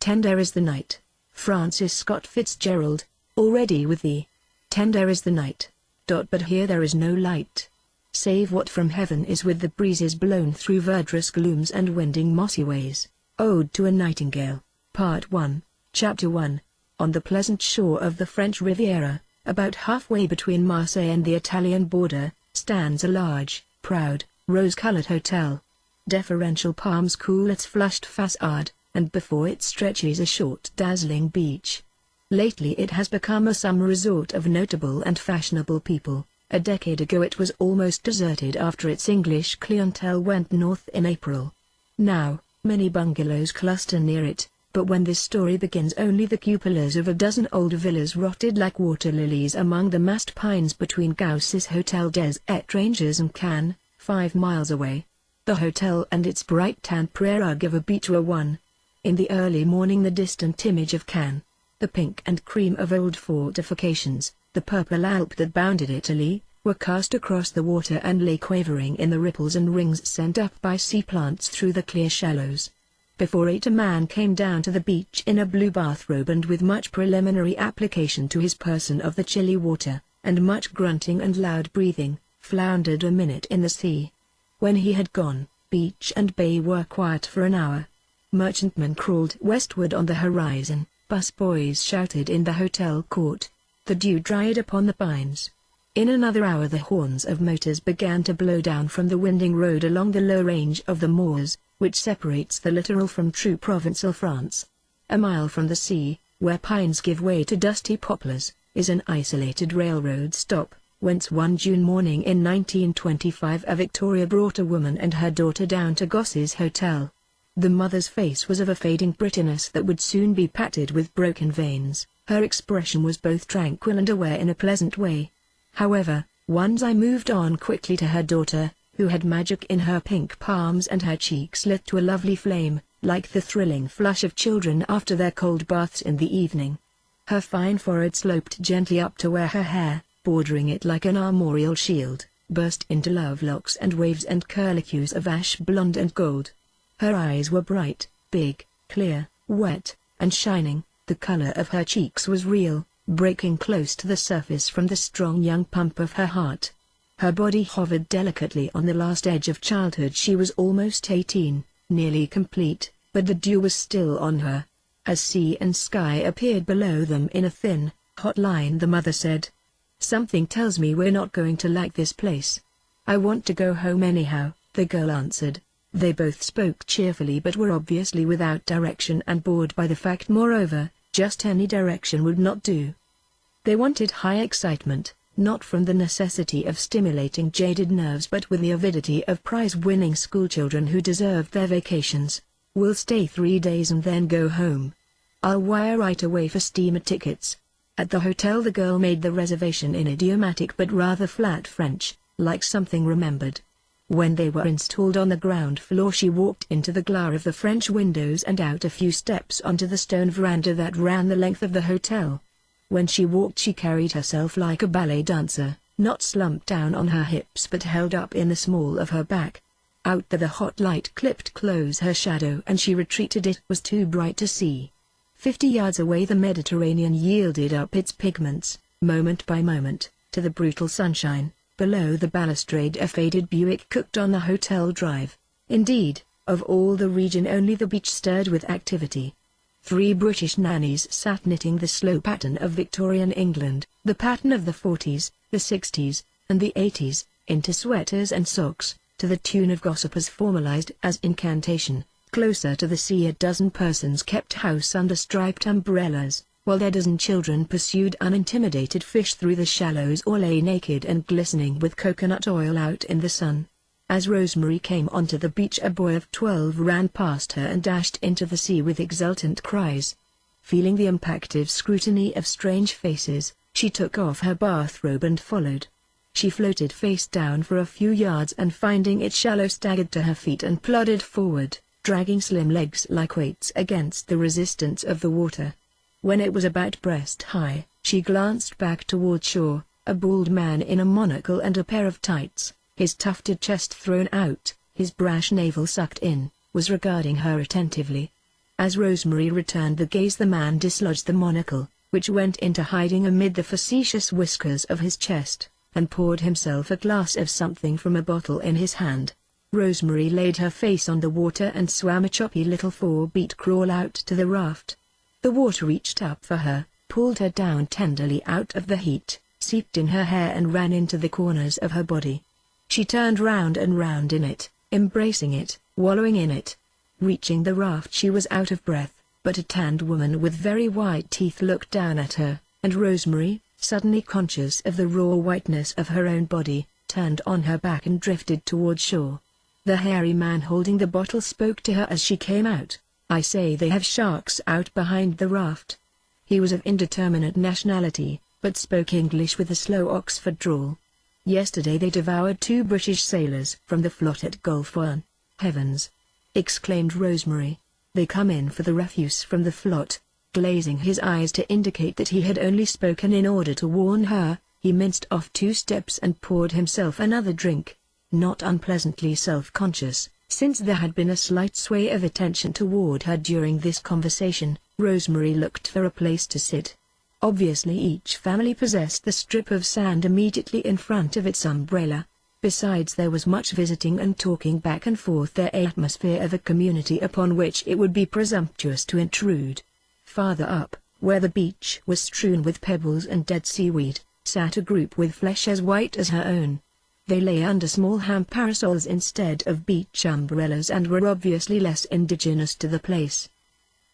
Tender is the night. Francis Scott Fitzgerald, already with thee. Tender is the night. But here there is no light, save what from heaven is with the breezes blown through verdurous glooms and winding mossy ways. Ode to a Nightingale, Part 1, Chapter 1. On the pleasant shore of the French Riviera, about halfway between Marseille and the Italian border, stands a large, proud, rose-colored hotel. Deferential palms cool its flushed facade, and before it stretches a short dazzling beach. Lately it has become a summer resort of notable and fashionable people. A decade ago it was almost deserted after its English clientele went north in April. Now, many bungalows cluster near it, but when this story begins only the cupolas of a dozen older villas rotted like water lilies among the massed pines between Gauss's Hotel des Étrangers and Cannes, 5 miles away. The hotel and its bright tan prairie give a beat to a one. In the early morning the distant image of Cannes, the pink and cream of old fortifications, the purple Alp that bounded Italy, were cast across the water and lay quavering in the ripples and rings sent up by sea plants through the clear shallows. Before 8 a man came down to the beach in a blue bathrobe and with much preliminary application to his person of the chilly water, and much grunting and loud breathing, floundered a minute in the sea. When he had gone, beach and bay were quiet for an hour. Merchantmen crawled westward on the horizon, busboys shouted in the hotel court. The dew dried upon the pines. In another hour the horns of motors began to blow down from the winding road along the low range of the moors, which separates the littoral from true Provençal France. A mile from the sea, where pines give way to dusty poplars, is an isolated railroad stop, whence one June morning in 1925 a Victoria brought a woman and her daughter down to Gauss's hotel. The mother's face was of a fading prettiness that would soon be patted with broken veins. Her expression was both tranquil and aware in a pleasant way. However, one's eye moved on quickly to her daughter, who had magic in her pink palms and her cheeks lit to a lovely flame, like the thrilling flush of children after their cold baths in the evening. Her fine forehead sloped gently up to where her hair, bordering it like an armorial shield, burst into love locks and waves and curlicues of ash blonde and gold. Her eyes were bright, big, clear, wet, and shining. The color of her cheeks was real, breaking close to the surface from the strong young pump of her heart. Her body hovered delicately on the last edge of childhood. She was almost 18, nearly complete, but the dew was still on her. As sea and sky appeared below them in a thin, hot line, the mother said, "Something tells me we're not going to like this place. I want to go home anyhow," the girl answered. They both spoke cheerfully but were obviously without direction and bored by the fact. Moreover, just any direction would not do. They wanted high excitement, not from the necessity of stimulating jaded nerves but with the avidity of prize-winning schoolchildren who deserved their vacations. "We'll stay 3 days and then go home. I'll wire right away for steamer tickets." At the hotel the girl made the reservation in idiomatic but rather flat French, like something remembered. When they were installed on the ground floor she walked into the glare of the French windows and out a few steps onto the stone veranda that ran the length of the hotel. When she walked she carried herself like a ballet dancer, not slumped down on her hips but held up in the small of her back. Out there the hot light clipped close her shadow and she retreated. It was too bright to see. 50 yards away the Mediterranean yielded up its pigments, moment by moment, to the brutal sunshine. Below the balustrade a faded Buick cooked on the hotel drive. Indeed, of all the region only the beach stirred with activity. 3 British nannies sat knitting the slow pattern of Victorian England, the pattern of the 40s, the 60s, and the 80s, into sweaters and socks, to the tune of gossip as formalized as incantation. Closer to the sea a dozen persons kept house under striped umbrellas, while their dozen children pursued unintimidated fish through the shallows or lay naked and glistening with coconut oil out in the sun. As Rosemary came onto the beach a boy of 12 ran past her and dashed into the sea with exultant cries. Feeling the impactive scrutiny of strange faces, she took off her bathrobe and followed. She floated face down for a few yards and finding it shallow staggered to her feet and plodded forward, dragging slim legs like weights against the resistance of the water. When it was about breast high, she glanced back toward shore. A bald man in a monocle and a pair of tights, his tufted chest thrown out, his brash navel sucked in, was regarding her attentively. As Rosemary returned the gaze, the man dislodged the monocle, which went into hiding amid the facetious whiskers of his chest, and poured himself a glass of something from a bottle in his hand. Rosemary laid her face on the water and swam a choppy little 4-beat crawl out to the raft. The water reached up for her, pulled her down tenderly out of the heat, seeped in her hair and ran into the corners of her body. She turned round and round in it, embracing it, wallowing in it. Reaching the raft she was out of breath, but a tanned woman with very white teeth looked down at her, and Rosemary, suddenly conscious of the raw whiteness of her own body, turned on her back and drifted toward shore. The hairy man holding the bottle spoke to her as she came out. "I say they have sharks out behind the raft." He was of indeterminate nationality, but spoke English with a slow Oxford drawl. "Yesterday they devoured 2 British sailors from the float at Gulf One." "Heavens!" exclaimed Rosemary. "They come in for the refuse from the float." Glazing his eyes to indicate that he had only spoken in order to warn her, he minced off 2 steps and poured himself another drink. Not unpleasantly self-conscious, since there had been a slight sway of attention toward her during this conversation, Rosemary looked for a place to sit. Obviously each family possessed the strip of sand immediately in front of its umbrella. Besides, there was much visiting and talking back and forth, the atmosphere of a community upon which it would be presumptuous to intrude. Farther up, where the beach was strewn with pebbles and dead seaweed, sat a group with flesh as white as her own. They lay under small hand parasols instead of beach umbrellas and were obviously less indigenous to the place.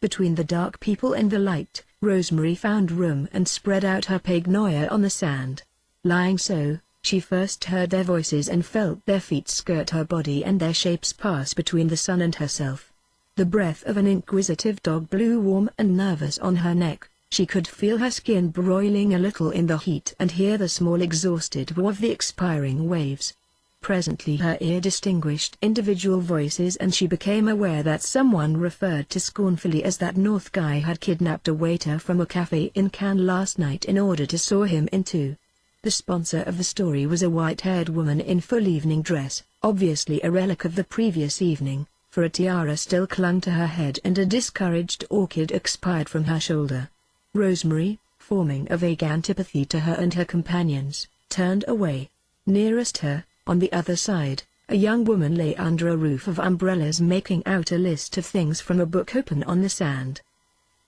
Between the dark people and the light, Rosemary found room and spread out her pagnoia on the sand. Lying so, she first heard their voices and felt their feet skirt her body and their shapes pass between the sun and herself. The breath of an inquisitive dog blew warm and nervous on her neck. She could feel her skin broiling a little in the heat and hear the small exhausted whir of the expiring waves. Presently her ear distinguished individual voices and she became aware that someone referred to scornfully as that North guy had kidnapped a waiter from a cafe in Cannes last night in order to saw him in 2. The sponsor of the story was a white-haired woman in full evening dress, obviously a relic of the previous evening, for a tiara still clung to her head and a discouraged orchid expired from her shoulder. Rosemary, forming a vague antipathy to her and her companions, turned away. Nearest her, on the other side, a young woman lay under a roof of umbrellas making out a list of things from a book open on the sand.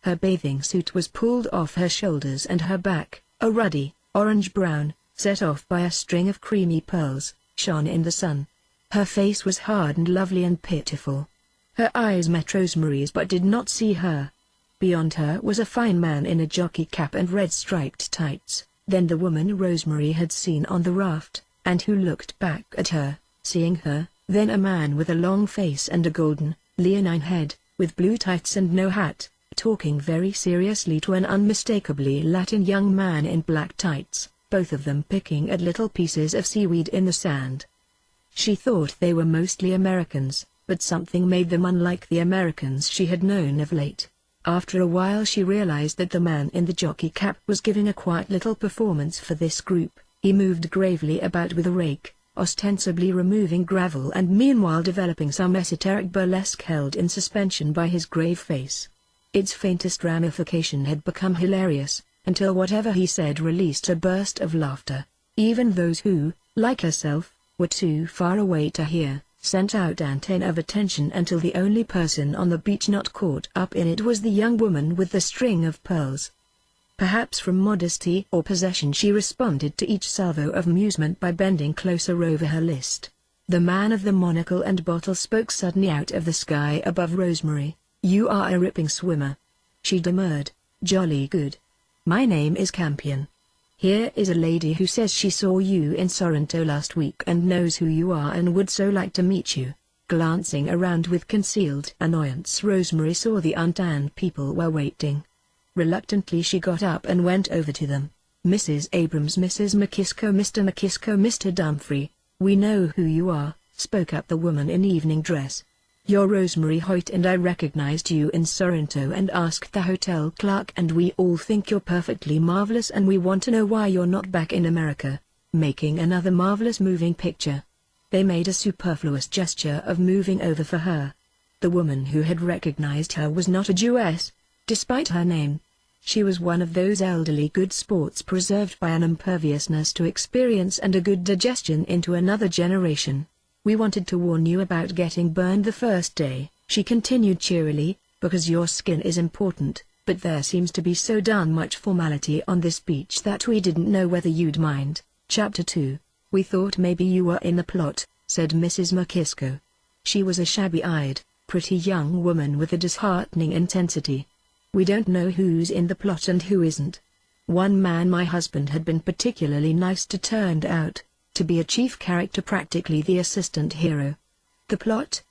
Her bathing suit was pulled off her shoulders and her back, a ruddy, orange-brown, set off by a string of creamy pearls, shone in the sun. Her face was hard and lovely and pitiful. Her eyes met Rosemary's but did not see her. Beyond her was a fine man in a jockey cap and red striped tights, then the woman Rosemary had seen on the raft, and who looked back at her, seeing her, then a man with a long face and a golden, leonine head, with blue tights and no hat, talking very seriously to an unmistakably Latin young man in black tights, both of them picking at little pieces of seaweed in the sand. She thought they were mostly Americans, but something made them unlike the Americans she had known of late. After a while she realized that the man in the jockey cap was giving a quiet little performance for this group. He moved gravely about with a rake, ostensibly removing gravel and meanwhile developing some esoteric burlesque held in suspension by his grave face. Its faintest ramification had become hilarious, until whatever he said released a burst of laughter. Even those who, like herself, were too far away to hear, sent out antennae of attention until the only person on the beach not caught up in it was the young woman with the string of pearls. Perhaps from modesty or possession she responded to each salvo of amusement by bending closer over her list. The man of the monocle and bottle spoke suddenly out of the sky above Rosemary. "You are a ripping swimmer." She demurred. "Jolly good. My name is Campion. Here is a lady who says she saw you in Sorrento last week and knows who you are and would so like to meet you." Glancing around with concealed annoyance, Rosemary saw the untanned people were waiting. Reluctantly she got up and went over to them. "Mrs. Abrams, Mrs. McKisco, Mr. Mr. Dumfrey, we know who you are," spoke up the woman in evening dress. "You're Rosemary Hoyt and I recognized you in Sorrento and asked the hotel clerk and we all think you're perfectly marvelous and we want to know why you're not back in America, making another marvelous moving picture." They made a superfluous gesture of moving over for her. The woman who had recognized her was not a Jewess, despite her name. She was one of those elderly good sports preserved by an imperviousness to experience and a good digestion into another generation. "We wanted to warn you about getting burned the first day," she continued cheerily, "because your skin is important, but there seems to be so darn much formality on this beach that we didn't know whether you'd mind." Chapter 2. "We thought maybe you were in the plot," said Mrs. McKisko. She was a shabby-eyed, pretty young woman with a disheartening intensity. "We don't know who's in the plot and who isn't. One man my husband had been particularly nice to turned out to be a chief character, practically the assistant hero." "The plot?"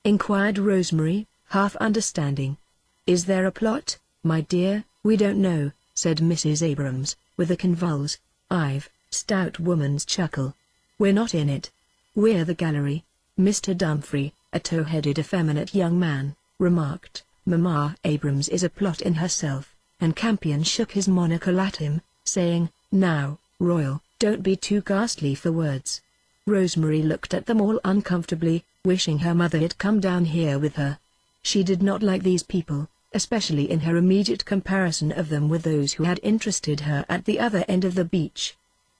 inquired Rosemary, half understanding. "Is there a plot, my dear?" "We don't know," said Mrs. Abrams, with a convulsive, stout woman's chuckle. "We're not in it. We're the gallery." Mr. Dumfrey, a tow-headed effeminate young man, remarked, "Mama Abrams is a plot in herself," and Campion shook his monocle at him, saying, "Now, Royal, don't be too ghastly for words." Rosemary looked at them all uncomfortably, wishing her mother had come down here with her. She did not like these people, especially in her immediate comparison of them with those who had interested her at the other end of the beach.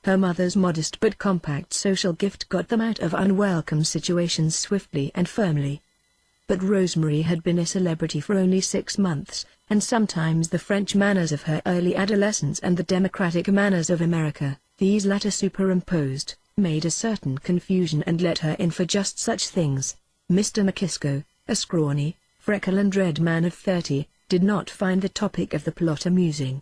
Her mother's modest but compact social gift got them out of unwelcome situations swiftly and firmly. But Rosemary had been a celebrity for only 6 months, and sometimes the French manners of her early adolescence and the democratic manners of America, these latter superimposed, made a certain confusion and let her in for just such things. Mr. McKisko, a scrawny, freckle-and-red man of 30, did not find the topic of the plot amusing.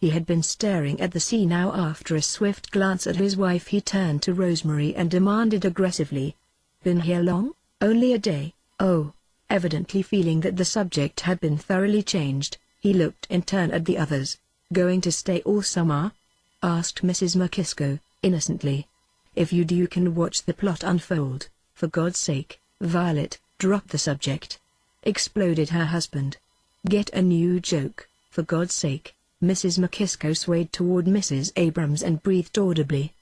He had been staring at the sea now. After a swift glance at his wife, he turned to Rosemary and demanded aggressively, "Been here long?" "Only a day." "Oh." Evidently feeling that the subject had been thoroughly changed, he looked in turn at the others. "Going to stay all summer?" asked Mrs. McKisko, innocently. "If you do, you can watch the plot unfold. For God's sake, Violet, drop the subject," exploded her husband. "Get a new joke, for God's sake." Mrs. McKisko swayed toward Mrs. Abrams and breathed audibly.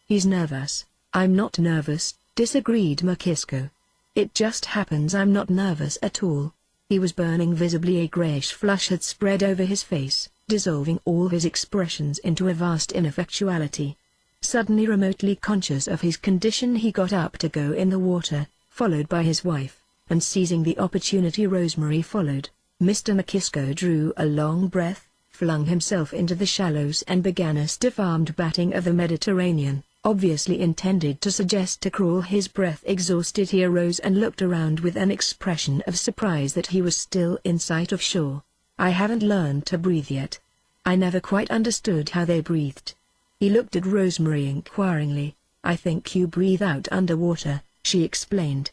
"He's nervous." "I'm not nervous," disagreed McKisko. "It just happens I'm not nervous at all." He was burning visibly. A grayish flush had spread over his face, dissolving all his expressions into a vast ineffectuality. Suddenly remotely conscious of his condition, he got up to go in the water, followed by his wife, and seizing the opportunity Rosemary followed. Mr. McKisko drew a long breath, flung himself into the shallows and began a stiff-armed batting of the Mediterranean, obviously intended to suggest to crawl. His breath exhausted, he arose and looked around with an expression of surprise that he was still in sight of shore. "I haven't learned to breathe yet. I never quite understood how they breathed." He looked at Rosemary inquiringly. "I think you breathe out underwater," she explained.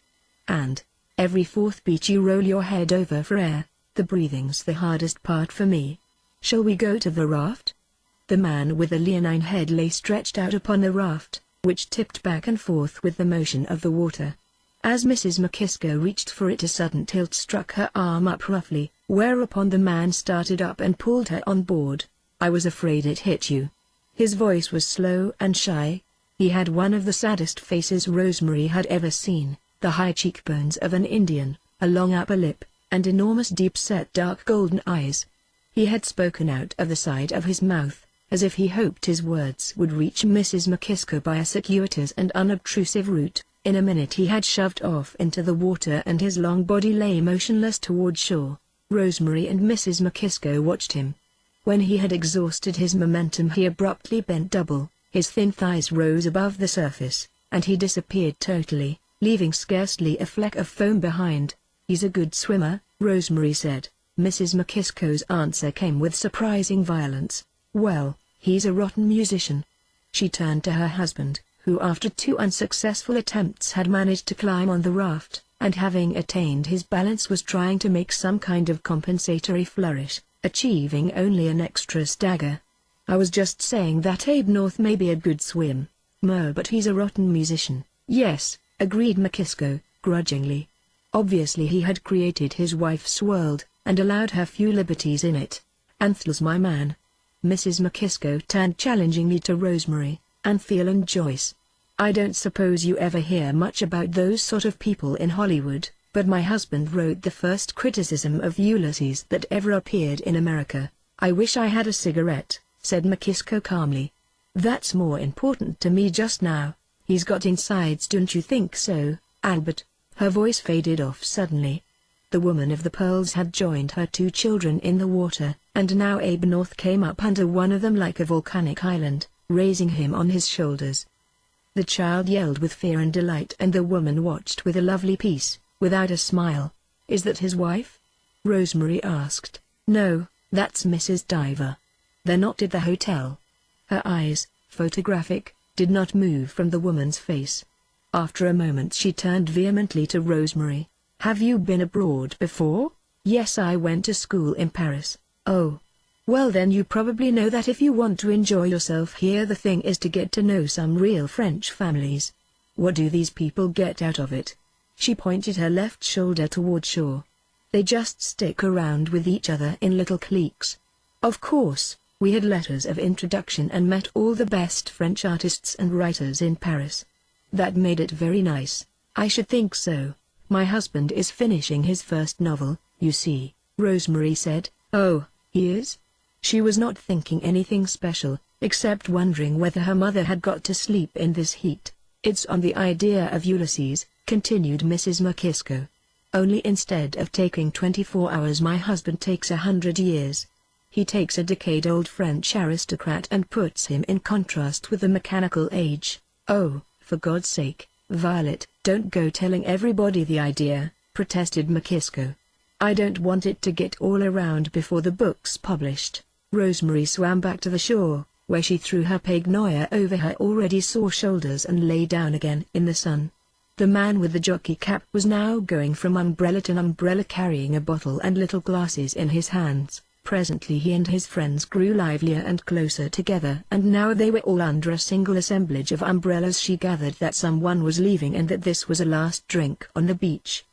"And every 4th beat you roll your head over for air. The breathing's the hardest part for me. Shall we go to the raft?" The man with the leonine head lay stretched out upon the raft, which tipped back and forth with the motion of the water. As Mrs. McKisko reached for it, a sudden tilt struck her arm up roughly, whereupon the man started up and pulled her on board. "I was afraid it hit you." His voice was slow and shy. He had one of the saddest faces Rosemary had ever seen, the high cheekbones of an Indian, a long upper lip, and enormous deep-set dark golden eyes. He had spoken out of the side of his mouth, as if he hoped his words would reach Mrs. McKisko by a circuitous and unobtrusive route. In a minute he had shoved off into the water and his long body lay motionless toward shore. Rosemary and Mrs. McKisko watched him. When he had exhausted his momentum, he abruptly bent double, his thin thighs rose above the surface, and he disappeared totally, leaving scarcely a fleck of foam behind. "He's a good swimmer," Rosemary said. Mrs. McKisko's answer came with surprising violence. "Well, he's a rotten musician." She turned to her husband, who after 2 unsuccessful attempts had managed to climb on the raft, and having attained his balance was trying to make some kind of compensatory flourish, achieving only an extra stagger. "I was just saying that Abe North may be a good swim, but he's a rotten musician." "Yes," agreed McKisko, grudgingly. Obviously he had created his wife's world, and allowed her few liberties in it. "Anthel's my man." Mrs. McKisko turned challengingly to Rosemary, "Anthel and Joyce. I don't suppose you ever hear much about those sort of people in Hollywood, but my husband wrote the first criticism of Ulysses that ever appeared in America. I wish I had a cigarette, said McKisko calmly. That's more important to me just now. He's got insides, don't you think so, Albert? Her voice faded off suddenly. The woman of the pearls had joined her 2 children in the water, and now Abe North came up under one of them like a volcanic island, raising him on his shoulders. The child yelled with fear and delight, and the woman watched with a lovely peace, without a smile. Is that his wife? Rosemary asked. No, that's Mrs. Diver. They're not at the hotel. Her eyes, photographic, did not move from the woman's face. After a moment she turned vehemently to Rosemary. Have you been abroad before? Yes, I went to school in Paris. Oh. Well then you probably know that if you want to enjoy yourself here the thing is to get to know some real French families. What do these people get out of it? She pointed her left shoulder toward shore. They just stick around with each other in little cliques. Of course, we had letters of introduction and met all the best French artists and writers in Paris. That made it very nice. I should think so. My husband is finishing his first novel, you see, Rosemary said. Oh, he is? She was not thinking anything special, except wondering whether her mother had got to sleep in this heat. It's on the idea of Ulysses, continued Mrs. McKisko. Only instead of taking 24 hours my husband takes 100 years. He takes a decade-old French aristocrat and puts him in contrast with the mechanical age. Oh, for God's sake, Violet, don't go telling everybody the idea, protested McKisko. I don't want it to get all around before the book's published. Rosemary swam back to the shore, where she threw her pagnoia over her already sore shoulders and lay down again in the sun. The man with the jockey cap was now going from umbrella to umbrella carrying a bottle and little glasses in his hands. Presently he and his friends grew livelier and closer together, and now they were all under a single assemblage of umbrellas. She gathered that someone was leaving and that this was a last drink on the beach.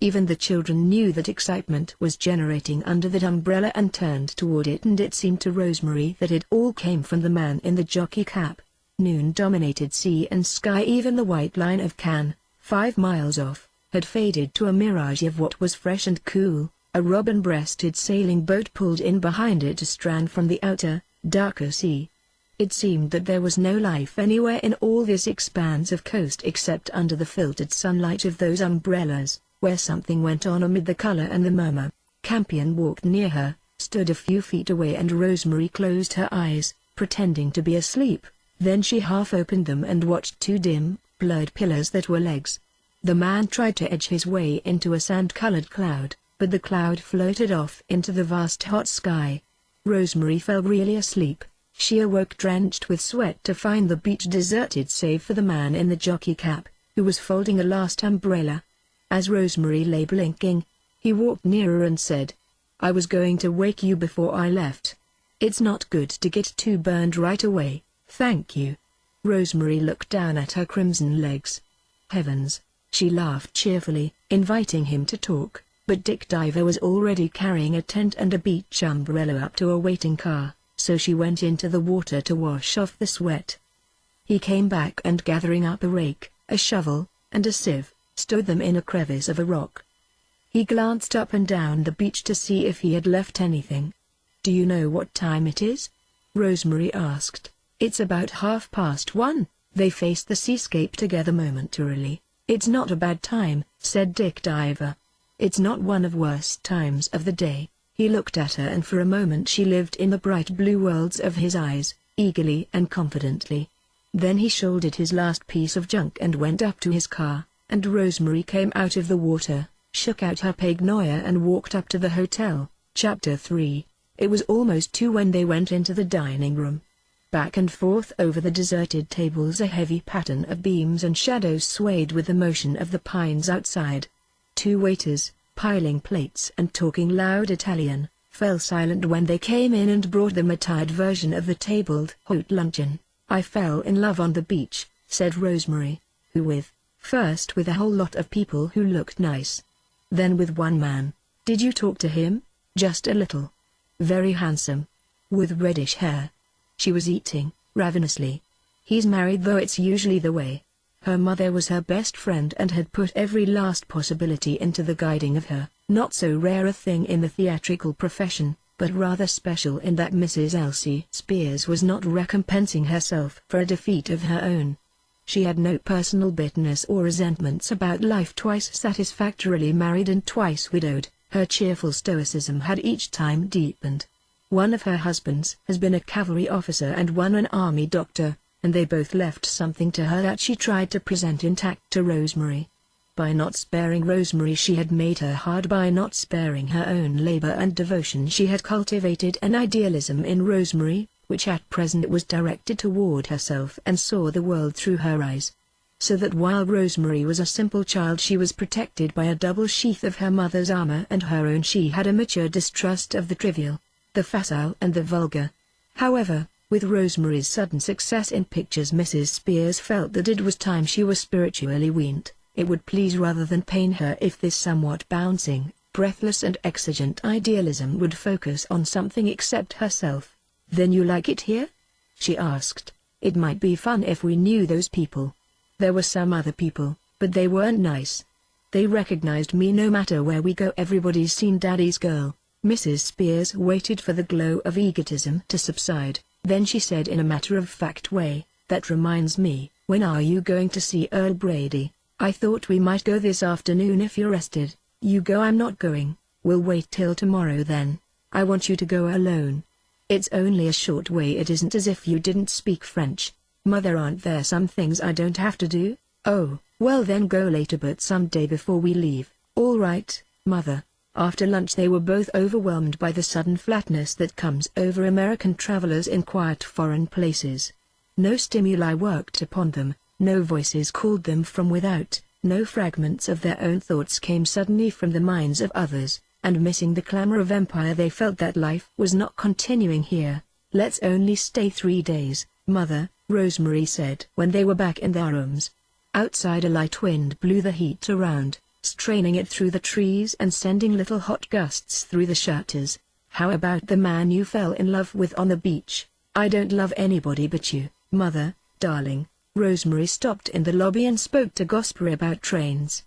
Even the children knew that excitement was generating under that umbrella and turned toward it, and it seemed to Rosemary that it all came from the man in the jockey cap. Noon dominated sea and sky. Even the white line of Cannes, 5 miles off, had faded to a mirage of what was fresh and cool. A robin-breasted sailing boat pulled in behind it to strand from the outer, darker sea. It seemed that there was no life anywhere in all this expanse of coast except under the filtered sunlight of those umbrellas, where something went on amid the color and the murmur. Campion walked near her, stood a few feet away, and Rosemary closed her eyes, pretending to be asleep. Then she half opened them and watched 2 dim, blurred pillars that were legs. The man tried to edge his way into a sand-colored cloud, but the cloud floated off into the vast hot sky. Rosemary fell really asleep. She awoke drenched with sweat to find the beach deserted save for the man in the jockey cap, who was folding a last umbrella. As Rosemary lay blinking, he walked nearer and said, I was going to wake you before I left. It's not good to get too burned right away, thank you. Rosemary looked down at her crimson legs. Heavens, she laughed cheerfully, inviting him to talk, but Dick Diver was already carrying a tent and a beach umbrella up to a waiting car, so she went into the water to wash off the sweat. He came back and gathering up a rake, a shovel, and a sieve, stowed them in a crevice of a rock. He glanced up and down the beach to see if he had left anything. Do you know what time it is? Rosemary asked. It's about 1:30. They faced the seascape together momentarily. It's not a bad time, said Dick Diver. It's not one of worst times of the day. He looked at her and for a moment she lived in the bright blue worlds of his eyes, eagerly and confidently. Then he shouldered his last piece of junk and went up to his car, and Rosemary came out of the water, shook out her pagnoia and walked up to the hotel. Chapter 3. It was almost 2 when they went into the dining room. Back and forth over the deserted tables a heavy pattern of beams and shadows swayed with the motion of the pines outside. 2 waiters, piling plates and talking loud Italian, fell silent when they came in and brought them a tired version of the tabled hot luncheon. I fell in love on the beach, said Rosemary, first with a whole lot of people who looked nice. Then with one man. Did you talk to him? Just a little. Very handsome. With reddish hair. She was eating, ravenously. He's married though it's usually the way. Her mother was her best friend and had put every last possibility into the guiding of her, not so rare a thing in the theatrical profession, but rather special in that Mrs. Elsie Spears was not recompensing herself for a defeat of her own. She had no personal bitterness or resentments about life. Twice satisfactorily married and twice widowed, her cheerful stoicism had each time deepened. One of her husbands has been a cavalry officer and one an army doctor, and they both left something to her that she tried to present intact to Rosemary. By not sparing Rosemary she had made her hard. By not sparing her own labor and devotion she had cultivated an idealism in Rosemary, which at present was directed toward herself and saw the world through her eyes. So that while Rosemary was a simple child she was protected by a double sheath of her mother's armor and her own. She had a mature distrust of the trivial, the facile and the vulgar. However, with Rosemary's sudden success in pictures Mrs. Spears felt that it was time she was spiritually weaned. It would please rather than pain her if this somewhat bouncing, breathless and exigent idealism would focus on something except herself. "Then you like it here?" she asked. "It might be fun if we knew those people." There were some other people, but they weren't nice. They recognized me no matter where we go. Everybody's seen Daddy's Girl. Mrs. Spears waited for the glow of egotism to subside, then she said in a matter-of-fact way, "That reminds me, when are you going to see Earl Brady? I thought we might go this afternoon if you're rested." "You go." "I'm not going. We'll wait till tomorrow then." "I want you to go alone." "It's only a short way." "It isn't as if you didn't speak French." "Mother, aren't there some things I don't have to do?" "Oh, well then go later, but someday before we leave." "All right, Mother." After lunch they were both overwhelmed by the sudden flatness that comes over American travelers in quiet foreign places. No stimuli worked upon them, no voices called them from without, no fragments of their own thoughts came suddenly from the minds of others, and missing the clamor of empire they felt that life was not continuing here. "Let's only stay 3 days, Mother," Rosemary said when they were back in their rooms. Outside a light wind blew the heat around, straining it through the trees and sending little hot gusts through the shutters. "How about the man you fell in love with on the beach?" "I don't love anybody but you, Mother, darling." Rosemary stopped in the lobby and spoke to Gosper about trains.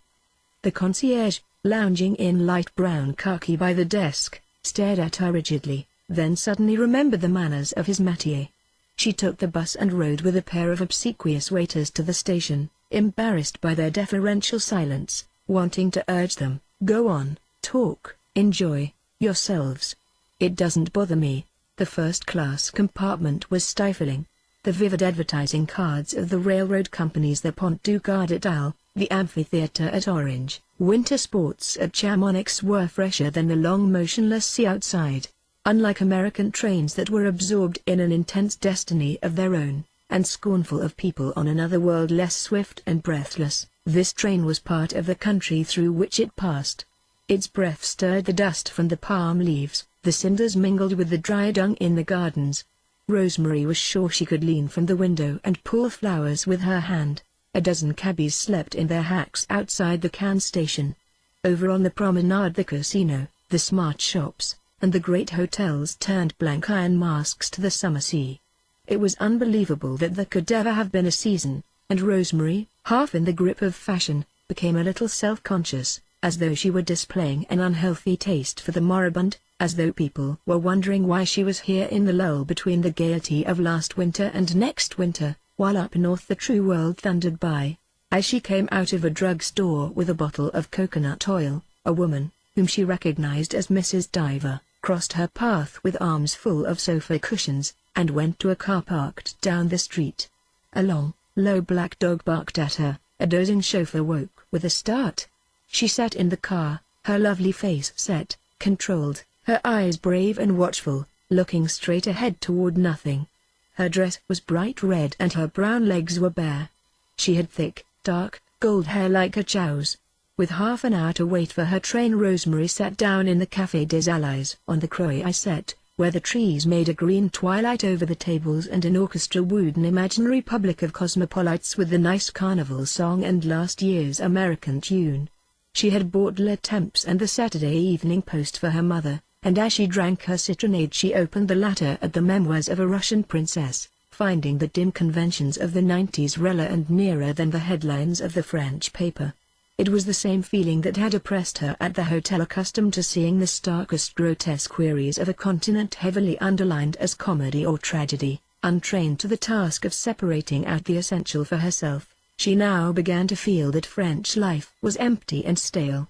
The concierge, lounging in light brown khaki by the desk, stared at her rigidly, then suddenly remembered the manners of his métier. She took the bus and rode with a pair of obsequious waiters to the station, embarrassed by their deferential silence, wanting to urge them, "Go on, talk, enjoy yourselves." "It doesn't bother me." The first-class compartment was stifling. The vivid advertising cards of the railroad companies, the Pont du Gard at Al, the amphitheater at Orange, winter sports at Chamonix were fresher than the long motionless sea outside. Unlike American trains that were absorbed in an intense destiny of their own, and scornful of people on another world less swift and breathless, this train was part of the country through which it passed. Its breath stirred the dust from the palm leaves, the cinders mingled with the dry dung in the gardens. Rosemary was sure she could lean from the window and pull flowers with her hand. A dozen cabbies slept in their hacks outside the Cannes station. Over on the promenade the casino, the smart shops, and the great hotels turned blank iron masks to the summer sea. It was unbelievable that there could ever have been a season, and Rosemary, half in the grip of fashion, became a little self-conscious, as though she were displaying an unhealthy taste for the moribund, as though people were wondering why she was here in the lull between the gaiety of last winter and next winter, while up north the true world thundered by. As she came out of a drugstore with a bottle of coconut oil, a woman, whom she recognized as Mrs. Diver, crossed her path with arms full of sofa cushions, and went to a car parked down the street. A long, low black dog barked at her. A dozing chauffeur woke with a start. She sat in the car, her lovely face set, controlled, her eyes brave and watchful, looking straight ahead toward nothing. Her dress was bright red and her brown legs were bare. She had thick, dark, gold hair like a chow's. With half an hour to wait for her train, Rosemary sat down in the Café des Allies on the Croisette, where the trees made a green twilight over the tables and an orchestra wooed an imaginary public of cosmopolites with the nice carnival song and last year's American tune. She had bought Le Temps and the Saturday Evening Post for her mother, and as she drank her citronade she opened the latter at the Memoirs of a Russian Princess, finding the dim conventions of the 90s realer and nearer than the headlines of the French paper. It was the same feeling that had oppressed her at the hotel, accustomed to seeing the starkest grotesque queries of a continent heavily underlined as comedy or tragedy. Untrained to the task of separating out the essential for herself, she now began to feel that French life was empty and stale.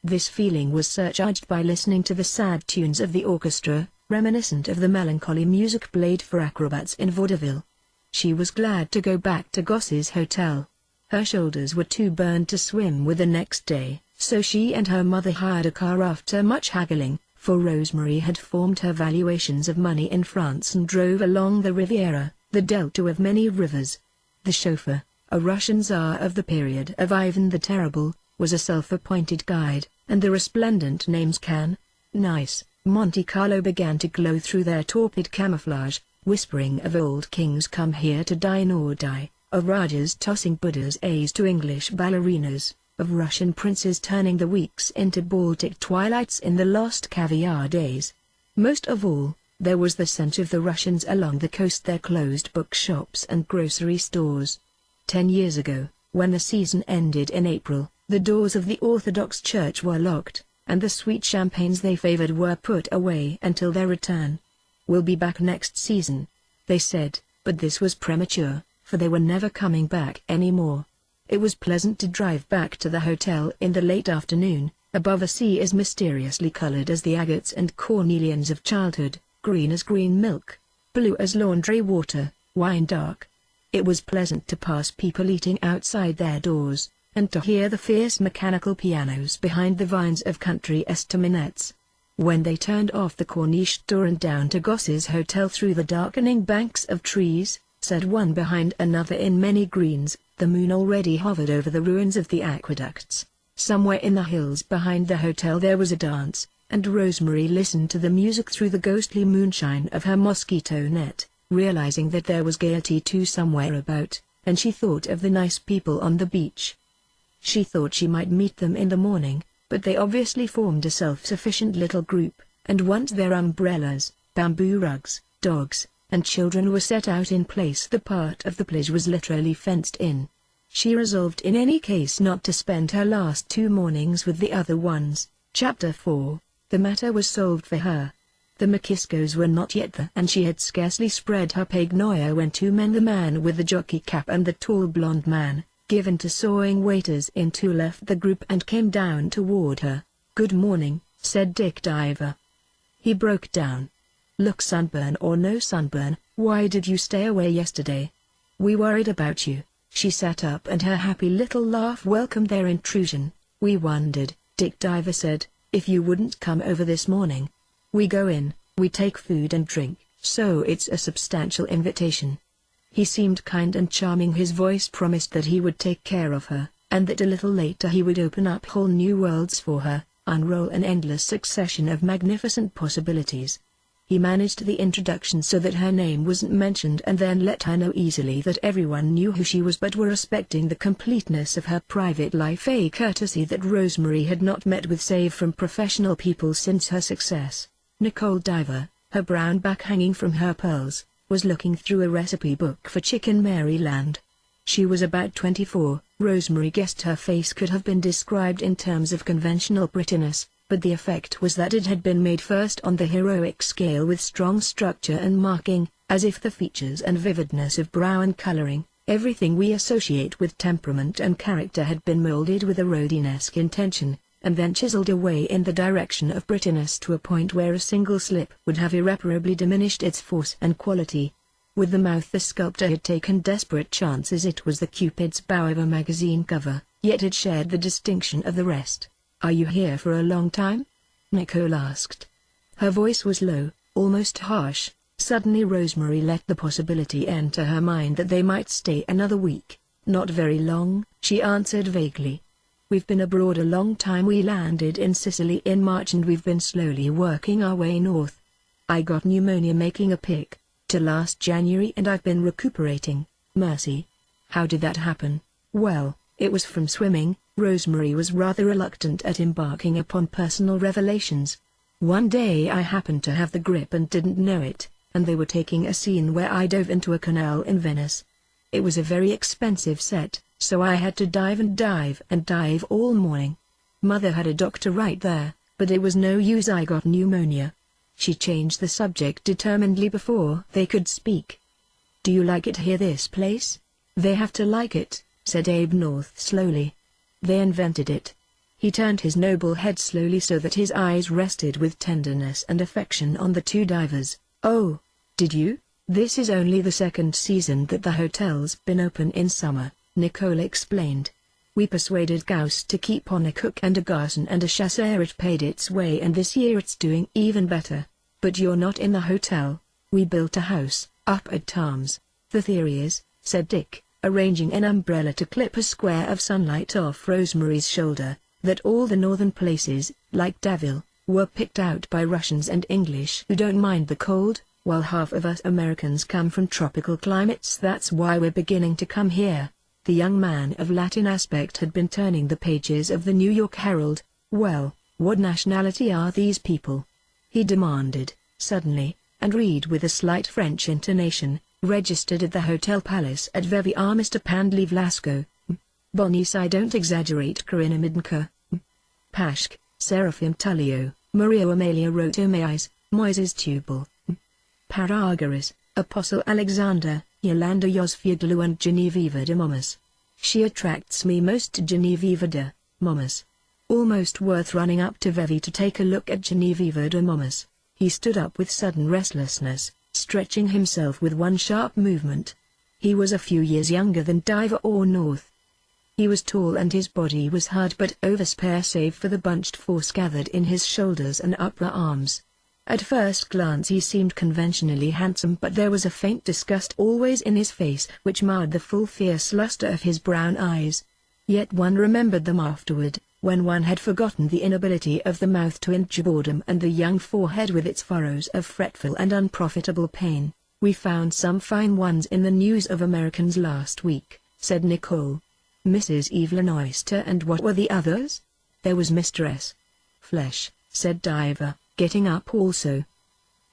This feeling was surcharged by listening to the sad tunes of the orchestra, reminiscent of the melancholy music played for acrobats in vaudeville. She was glad to go back to Goss's hotel. Her shoulders were too burned to swim with the next day, so she and her mother hired a car after much haggling, for Rosemary had formed her valuations of money in France and drove along the Riviera, the delta of many rivers. The chauffeur, a Russian Tsar of the period of Ivan the Terrible, was a self-appointed guide, and the resplendent names Cannes, Nice, Monte Carlo began to glow through their torpid camouflage, whispering of old kings come here to dine or die, of Rajas tossing Buddha's A's to English ballerinas, of Russian princes turning the weeks into Baltic twilights in the lost caviar days. Most of all, there was the scent of the Russians along the coast, their closed bookshops and grocery stores. 10 years ago, when the season ended in April, the doors of the Orthodox Church were locked, and the sweet champagnes they favored were put away until their return. "We'll be back next season," they said, but this was premature, for they were never coming back anymore. It was pleasant to drive back to the hotel in the late afternoon, above a sea as mysteriously colored as the agates and cornelians of childhood, green as green milk, blue as laundry water, wine dark. It was pleasant to pass people eating outside their doors, and to hear the fierce mechanical pianos behind the vines of country estaminets. When they turned off the Corniche door and down to Goss's hotel through the darkening banks of trees, set one behind another in many greens, the moon already hovered over the ruins of the aqueducts. Somewhere in the hills behind the hotel there was a dance, and Rosemary listened to the music through the ghostly moonshine of her mosquito net, realizing that there was gaiety too somewhere about, and she thought of the nice people on the beach. She thought she might meet them in the morning, but they obviously formed a self-sufficient little group, and once their umbrellas, bamboo rugs, dogs, and children were set out in place, the part of the place was literally fenced in. She resolved in any case not to spend her last 2 mornings with the other ones. Chapter 4. The matter was solved for her. The Makiscos were not yet there, and she had scarcely spread her pagnoia when 2 men, the man with the jockey cap and the tall blond man, given to sawing waiters in 2, left the group and came down toward her. "Good morning," said Dick Diver. He broke down. "Look, sunburn or no sunburn, why did you stay away yesterday? We worried about you." She sat up and her happy little laugh welcomed their intrusion. "We wondered," Dick Diver said, "if you wouldn't come over this morning. We go in, we take food and drink, so it's a substantial invitation." He seemed kind and charming. His voice promised that he would take care of her, and that a little later he would open up whole new worlds for her, unroll an endless succession of magnificent possibilities. He managed the introduction so that her name wasn't mentioned, and then let her know easily that everyone knew who she was but were respecting the completeness of her private life, a courtesy that Rosemary had not met with save from professional people since her success. Nicole Diver, her brown back hanging from her pearls, was looking through a recipe book for Chicken Maryland. She was about 24. Rosemary guessed her face could have been described in terms of conventional prettiness, but the effect was that it had been made first on the heroic scale with strong structure and marking, as if the features and vividness of brow and coloring, everything we associate with temperament and character, had been molded with a Rodin-esque intention, and then chiseled away in the direction of prettiness to a point where a single slip would have irreparably diminished its force and quality. With the mouth the sculptor had taken desperate chances. It was the Cupid's bow of a magazine cover, yet it shared the distinction of the rest. "Are you here for a long time?" Nicole asked. Her voice was low, almost harsh. Suddenly Rosemary let the possibility enter her mind that they might stay another week. "Not very long," she answered vaguely. "We've been abroad a long time. We landed in Sicily in March and we've been slowly working our way north. I got pneumonia making a pick to last January and I've been recuperating." "Mercy. How did that happen?" "Well, it was from swimming." Rosemary was rather reluctant at embarking upon personal revelations. "One day I happened to have the grip and didn't know it, and they were taking a scene where I dove into a canal in Venice. It was a very expensive set, so I had to dive and dive and dive all morning. Mother had a doctor right there, but it was no use, I got pneumonia." She changed the subject determinedly before they could speak. "Do you like it here, this place?" "They have to like it," said Abe North slowly. "They invented it." He turned his noble head slowly so that his eyes rested with tenderness and affection on the two divers. "Oh, did you? This is only the second season that the hotel's been open in summer," Nicole explained. "We persuaded Gauss to keep on a cook and a garçon and a chasseur. It paid its way, and this year it's doing even better. But you're not in the hotel. We built a house up at Tarms. The theory is," said Dick, arranging an umbrella to clip a square of sunlight off Rosemary's shoulder, "that all the northern places, like Daville, were picked out by Russians and English who don't mind the cold, while half of us Americans come from tropical climates. That's why we're beginning to come here." The young man of Latin aspect had been turning the pages of the New York Herald. "Well, what nationality are these people?" he demanded, suddenly, and read with a slight French intonation, "Registered at the Hotel Palace at Vevey are Mr. Pandley Vlasco, Bonis, I don't exaggerate, Karina Midnka, Pashk, Seraphim Tullio, Maria Amalia Rotomais, Moises Tubal, Paragaris, Apostle Alexander, Yolanda Yosfioglu and Genevieve de Momus. She attracts me most to Genevieve de Momus. Almost worth running up to Vevey to take a look at Genevieve de Momus." He stood up with sudden restlessness, stretching himself with one sharp movement. He was a few years younger than Diver or North. He was tall and his body was hard but overspare save for the bunched force gathered in his shoulders and upper arms. At first glance he seemed conventionally handsome, but there was a faint disgust always in his face which marred the full fierce luster of his brown eyes. Yet one remembered them afterward, when one had forgotten the inability of the mouth to endure boredom and the young forehead with its furrows of fretful and unprofitable pain. "We found some fine ones in the News of Americans last week," said Nicole. "Mrs. Evelyn Oyster, and what were the others?" "There was Mr. S. Flesh," said Diver, getting up also.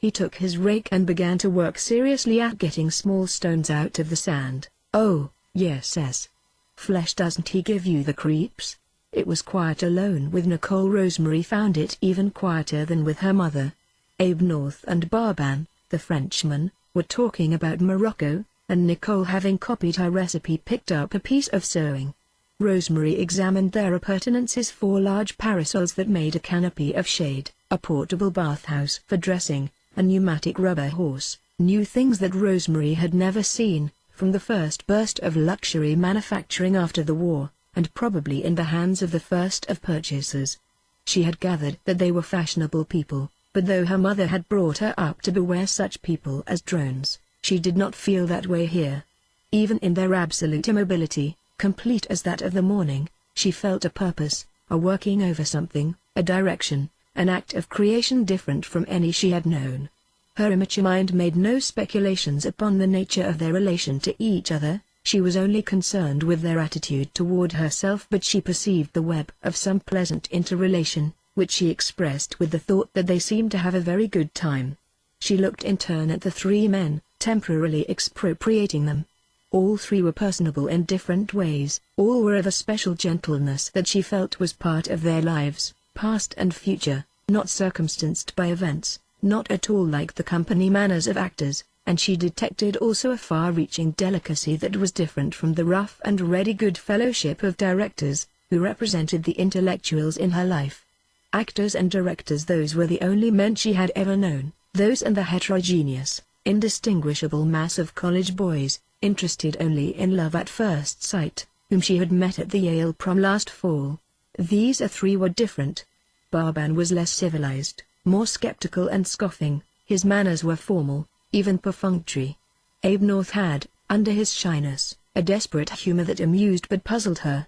He took his rake and began to work seriously at getting small stones out of the sand. "Oh, yes, S. Flesh, doesn't he give you the creeps?" It was quiet alone with Nicole. Rosemary found it even quieter than with her mother. Abe North and Barban, the Frenchman, were talking about Morocco, and Nicole, having copied her recipe, picked up a piece of sewing. Rosemary examined their appurtenances: 4 large parasols that made a canopy of shade, a portable bathhouse for dressing, a pneumatic rubber horse, new things that Rosemary had never seen, from the first burst of luxury manufacturing after the war, and probably in the hands of the first of purchasers. She had gathered that they were fashionable people, but though her mother had brought her up to beware such people as drones, she did not feel that way here. Even in their absolute immobility, complete as that of the morning, she felt a purpose, a working over something, a direction, an act of creation different from any she had known. Her immature mind made no speculations upon the nature of their relation to each other. She was only concerned with their attitude toward herself, but she perceived the web of some pleasant interrelation, which she expressed with the thought that they seemed to have a very good time. She looked in turn at the 3 men, temporarily expropriating them. All 3 were personable in different ways, all were of a special gentleness that she felt was part of their lives, past and future, not circumstanced by events, not at all like the company manners of actors, and she detected also a far-reaching delicacy that was different from the rough and ready good fellowship of directors, who represented the intellectuals in her life. Actors and directors, those were the only men she had ever known, those and the heterogeneous, indistinguishable mass of college boys, interested only in love at first sight, whom she had met at the Yale prom last fall. These 3 were different. Barban was less civilized, more skeptical and scoffing. His manners were formal, even perfunctory. Abe North had, under his shyness, a desperate humor that amused but puzzled her.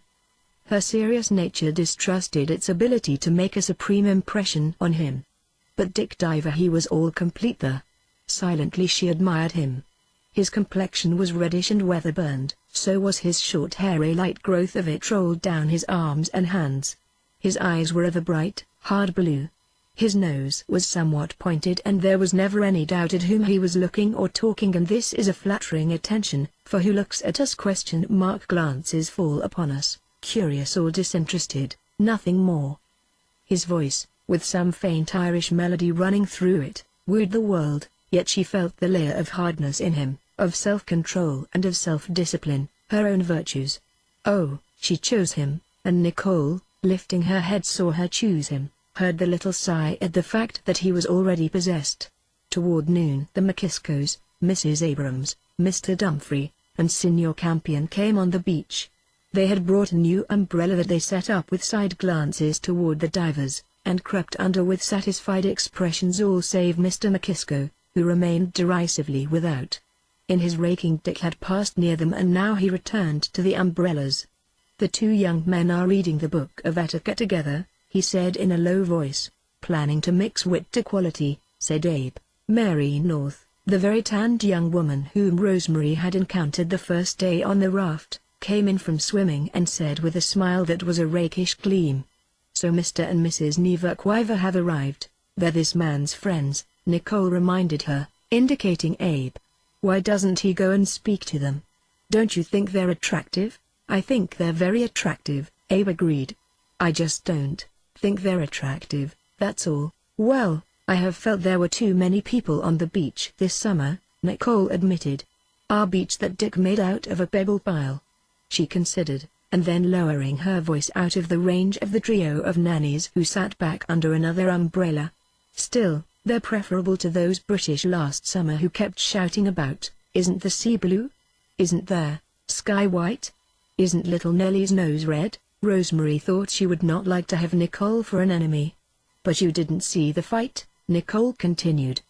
Her serious nature distrusted its ability to make a supreme impression on him. But Dick Diver, he was all complete there. Silently she admired him. His complexion was reddish and weather-burned, so was his short hair. A light growth of it rolled down his arms and hands. His eyes were of a bright, hard blue. His nose was somewhat pointed and there was never any doubt at whom he was looking or talking, and this is a flattering attention, for who looks at us? Glances fall upon us, curious or disinterested, nothing more. His voice, with some faint Irish melody running through it, wooed the world, yet she felt the layer of hardness in him, of self-control and of self-discipline, her own virtues. Oh, she chose him, and Nicole, lifting her head, saw her choose him, heard the little sigh at the fact that he was already possessed. Toward noon the McKiskos, Mrs. Abrams, Mr. Dumfries, and Signor Campion came on the beach. They had brought a new umbrella that they set up with side glances toward the divers, and crept under with satisfied expressions, all save Mr. McKisko, who remained derisively without. In his raking Dick had passed near them and now he returned to the umbrellas. "The two young men are reading the book of etiquette together," he said in a low voice. "Planning to mix wit to quality," said Abe. Mary North, the very tanned young woman whom Rosemary had encountered the first day on the raft, came in from swimming and said with a smile that was a rakish gleam, "So Mr. and Mrs. Neverquiver have arrived. They're this man's friends," Nicole reminded her, indicating Abe. "Why doesn't he go and speak to them? Don't you think they're attractive?" "I think they're very attractive," Abe agreed. "I just don't think they're attractive, that's all." "Well, I have felt there were too many people on the beach this summer," Nicole admitted. "Our beach that Dick made out of a pebble pile." She considered, and then lowering her voice out of the range of the trio of nannies who sat back under another umbrella. "Still, they're preferable to those British last summer who kept shouting about, 'Isn't the sea blue? Isn't there sky white? Isn't little Nellie's nose red?'" Rosemary thought she would not like to have Nicole for an enemy. "But you didn't see the fight," Nicole continued.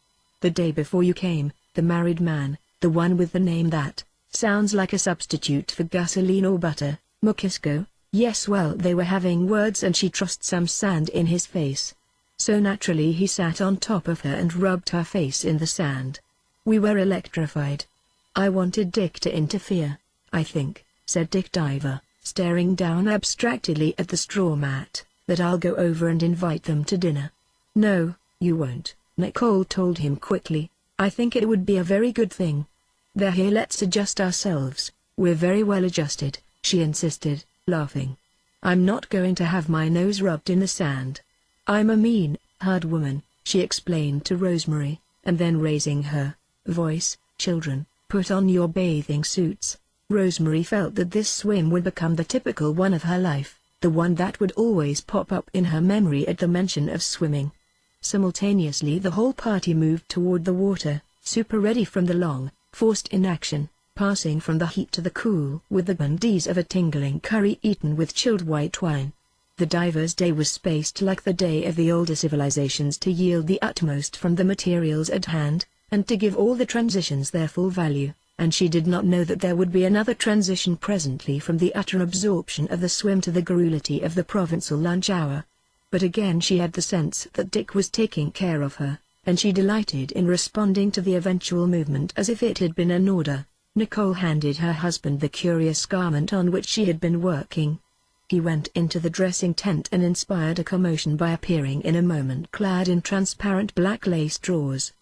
"The day before you came, the married man, the one with the name that sounds like a substitute for gasoline or butter, McKisko." "Yes, well, they were having words and she tossed some sand in his face. So naturally he sat on top of her and rubbed her face in the sand. We were electrified. I wanted Dick to interfere, I think," said Dick Diver, staring down abstractedly at the straw mat, "that I'll go over and invite them to dinner." "No, you won't," Nicole told him quickly. "I think it would be a very good thing. They're here, let's adjust ourselves. We're very well adjusted," she insisted, laughing. "I'm not going to have my nose rubbed in the sand. I'm a mean, hard woman," she explained to Rosemary, and then raising her voice, "Children, put on your bathing suits." Rosemary felt that this swim would become the typical one of her life, the one that would always pop up in her memory at the mention of swimming. Simultaneously the whole party moved toward the water, super ready from the long, forced inaction, passing from the heat to the cool with the bundies of a tingling curry eaten with chilled white wine. The diver's day was spaced like the day of the older civilizations to yield the utmost from the materials at hand, and to give all the transitions their full value, and she did not know that there would be another transition presently from the utter absorption of the swim to the garrulity of the provincial lunch hour. But again she had the sense that Dick was taking care of her, and she delighted in responding to the eventual movement as if it had been an order. Nicole handed her husband the curious garment on which she had been working. He went into the dressing tent and inspired a commotion by appearing in a moment clad in transparent black lace drawers.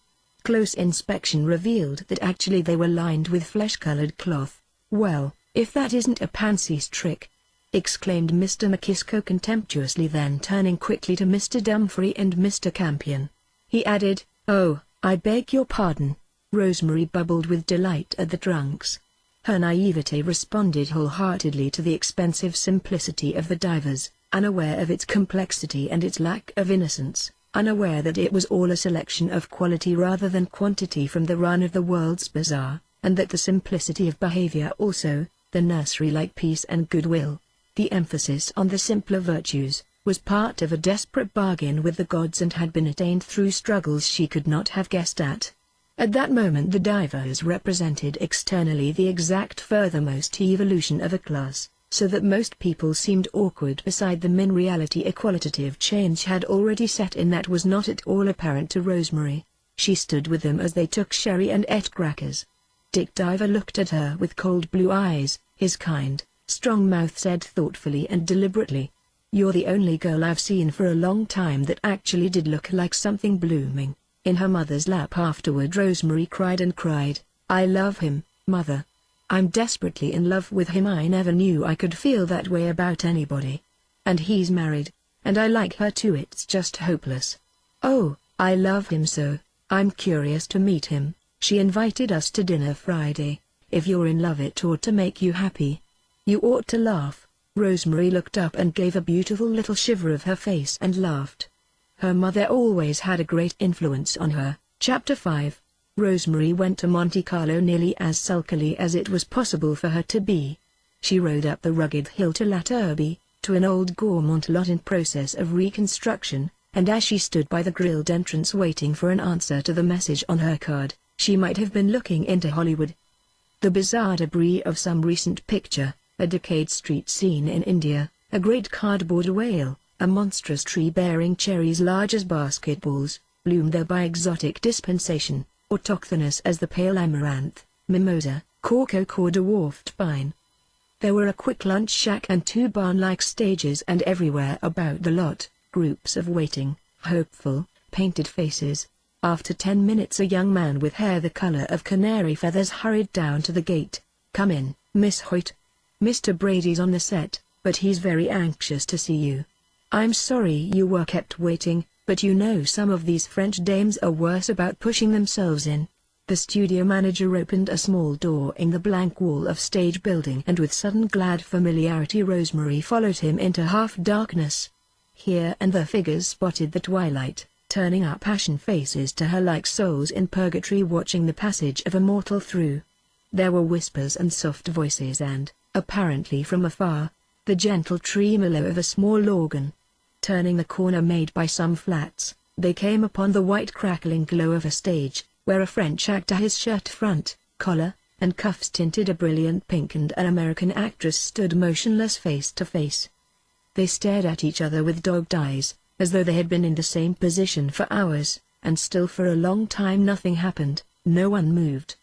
Close inspection revealed that actually they were lined with flesh-colored cloth. "Well, if that isn't a pansy's trick!" exclaimed Mr. McKisko contemptuously, then turning quickly to Mr. Dumfries and Mr. Campion. He added, "Oh, I beg your pardon." Rosemary bubbled with delight at the trunks. Her naivete responded wholeheartedly to the expensive simplicity of the divers, unaware of its complexity and its lack of innocence, unaware that it was all a selection of quality rather than quantity from the run of the world's bazaar, and that the simplicity of behavior also, the nursery-like peace and goodwill, the emphasis on the simpler virtues, was part of a desperate bargain with the gods and had been attained through struggles she could not have guessed at. At that moment the divers represented externally the exact furthermost evolution of a class, so that most people seemed awkward beside them. In reality a qualitative change had already set in that was not at all apparent to Rosemary. She stood with them as they took sherry and ate crackers. Dick Diver looked at her with cold blue eyes, his kind, strong mouth said thoughtfully and deliberately, You're the only girl I've seen for a long time that actually did look like something blooming." In her mother's lap afterward, Rosemary cried and cried, "I love him, Mother. I'm desperately in love with him. I never knew I could feel that way about anybody. And he's married, and I like her too. It's just hopeless. Oh, I love him so. I'm curious to meet him. She invited us to dinner Friday. If you're in love, it ought to make you happy." "You ought to laugh." Rosemary looked up and gave a beautiful little shiver of her face and laughed. Her mother always had a great influence on her. Chapter 5. Rosemary went to Monte Carlo nearly as sulkily as it was possible for her to be. She rode up the rugged hill to La Turbie, to an old Gaumont lot in process of reconstruction, and as she stood by the grilled entrance waiting for an answer to the message on her card, she might have been looking into Hollywood. The bizarre debris of some recent picture, a decayed street scene in India, a great cardboard whale, a monstrous tree bearing cherries large as basketballs, bloomed there by exotic dispensation, autochthonous as the pale amaranth, mimosa, cork or dwarfed pine. There were a quick lunch shack and 2 barn-like stages, and everywhere about the lot, groups of waiting, hopeful, painted faces. After 10 minutes a young man with hair the color of canary feathers hurried down to the gate. "Come in, Miss Hoyt. Mr. Brady's on the set, but he's very anxious to see you." "I'm sorry you were kept waiting, but you know some of these French dames are worse about pushing themselves in." The studio manager opened a small door in the blank wall of stage building, and with sudden glad familiarity Rosemary followed him into half-darkness. Here and there figures spotted the twilight, turning up ashen faces to her like souls in purgatory watching the passage of a mortal through. There were whispers and soft voices and, apparently from afar, the gentle tremolo of a small organ. Turning the corner made by some flats, they came upon the white crackling glow of a stage, where a French actor, his shirt front, collar, and cuffs tinted a brilliant pink, and an American actress stood motionless face to face. They stared at each other with dogged eyes, as though they had been in the same position for hours, and still for a long time nothing happened. No one moved.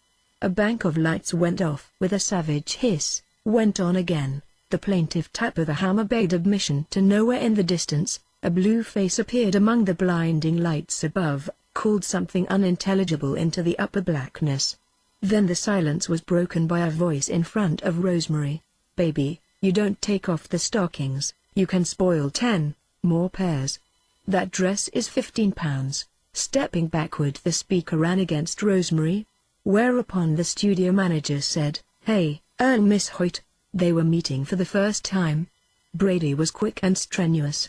A bank of lights went off with a savage hiss, went on again. The plaintive tap of a hammer bade admission to nowhere in the distance. A blue face appeared among the blinding lights above, called something unintelligible into the upper blackness. Then the silence was broken by a voice in front of Rosemary. "Baby, you don't take off the stockings, you can spoil 10 more pairs. That dress is £15. Stepping backward, the speaker ran against Rosemary. Whereupon the studio manager said, "Hey, Miss Hoyt." They were meeting for the first time. Brady was quick and strenuous.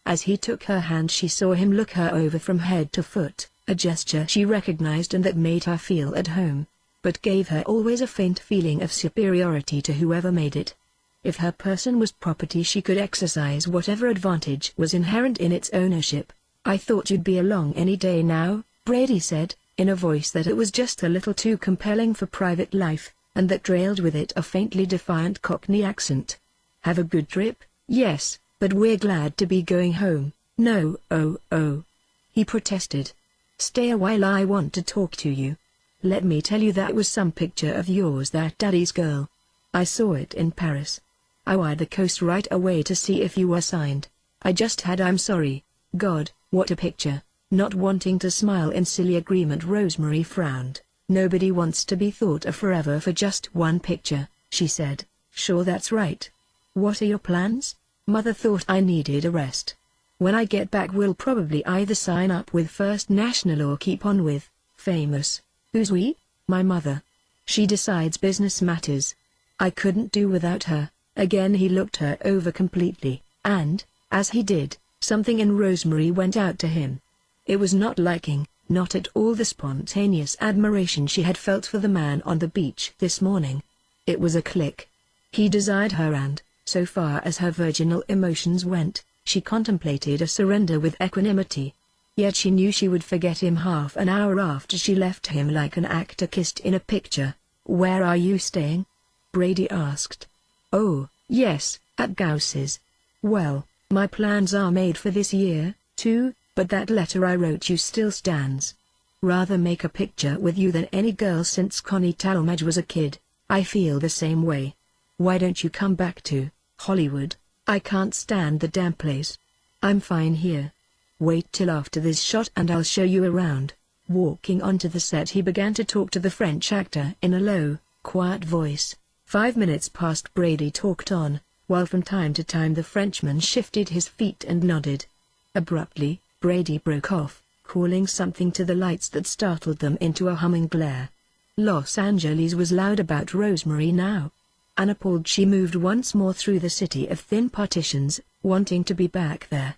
As he took her hand she saw him look her over from head to foot, a gesture she recognized and that made her feel at home, but gave her always a faint feeling of superiority to whoever made it. If her person was property she could exercise whatever advantage was inherent in its ownership. "I thought you'd be along any day now," Brady said, in a voice that it was just a little too compelling for private life, and that trailed with it a faintly defiant Cockney accent. "Have a good trip?" "Yes, but we're glad to be going home." "No, oh," he protested. "Stay a while, I want to talk to you. Let me tell you, that was some picture of yours, that Daddy's girl. I saw it in Paris. I wired the coast right away to see if you were signed. I just had. I'm sorry. God, what a picture." Not wanting to smile in silly agreement, Rosemary frowned. "Nobody wants to be thought of forever for just one picture," she said. "Sure, that's right. What are your plans?" "Mother thought I needed a rest. When I get back we'll probably either sign up with First National or keep on with Famous." "Who's we?" "My mother. She decides business matters. I couldn't do without her." Again he looked her over completely, and, as he did, something in Rosemary went out to him. It was not liking, not at all the spontaneous admiration she had felt for the man on the beach this morning. It was a click. He desired her, and, so far as her virginal emotions went, she contemplated a surrender with equanimity. Yet she knew she would forget him half an hour after she left him, like an actor kissed in a picture. "Where are you staying?" Brady asked. "Oh, yes, at Gauss's. Well, my plans are made for this year, too, but that letter I wrote you still stands. Rather make a picture with you than any girl since Connie Talmadge was a kid." "I feel the same way. Why don't you come back to Hollywood?" I can't stand the damn place. I'm fine here. Wait till after this shot and I'll show you around." Walking onto the set, he began to talk to the French actor in a low, quiet voice. 5 minutes passed. Brady talked on, while from time to time the Frenchman shifted his feet and nodded. Abruptly, Brady broke off, calling something to the lights that startled them into a humming glare. Los Angeles was loud about Rosemary now. Unappalled, she moved once more through the city of thin partitions, wanting to be back there.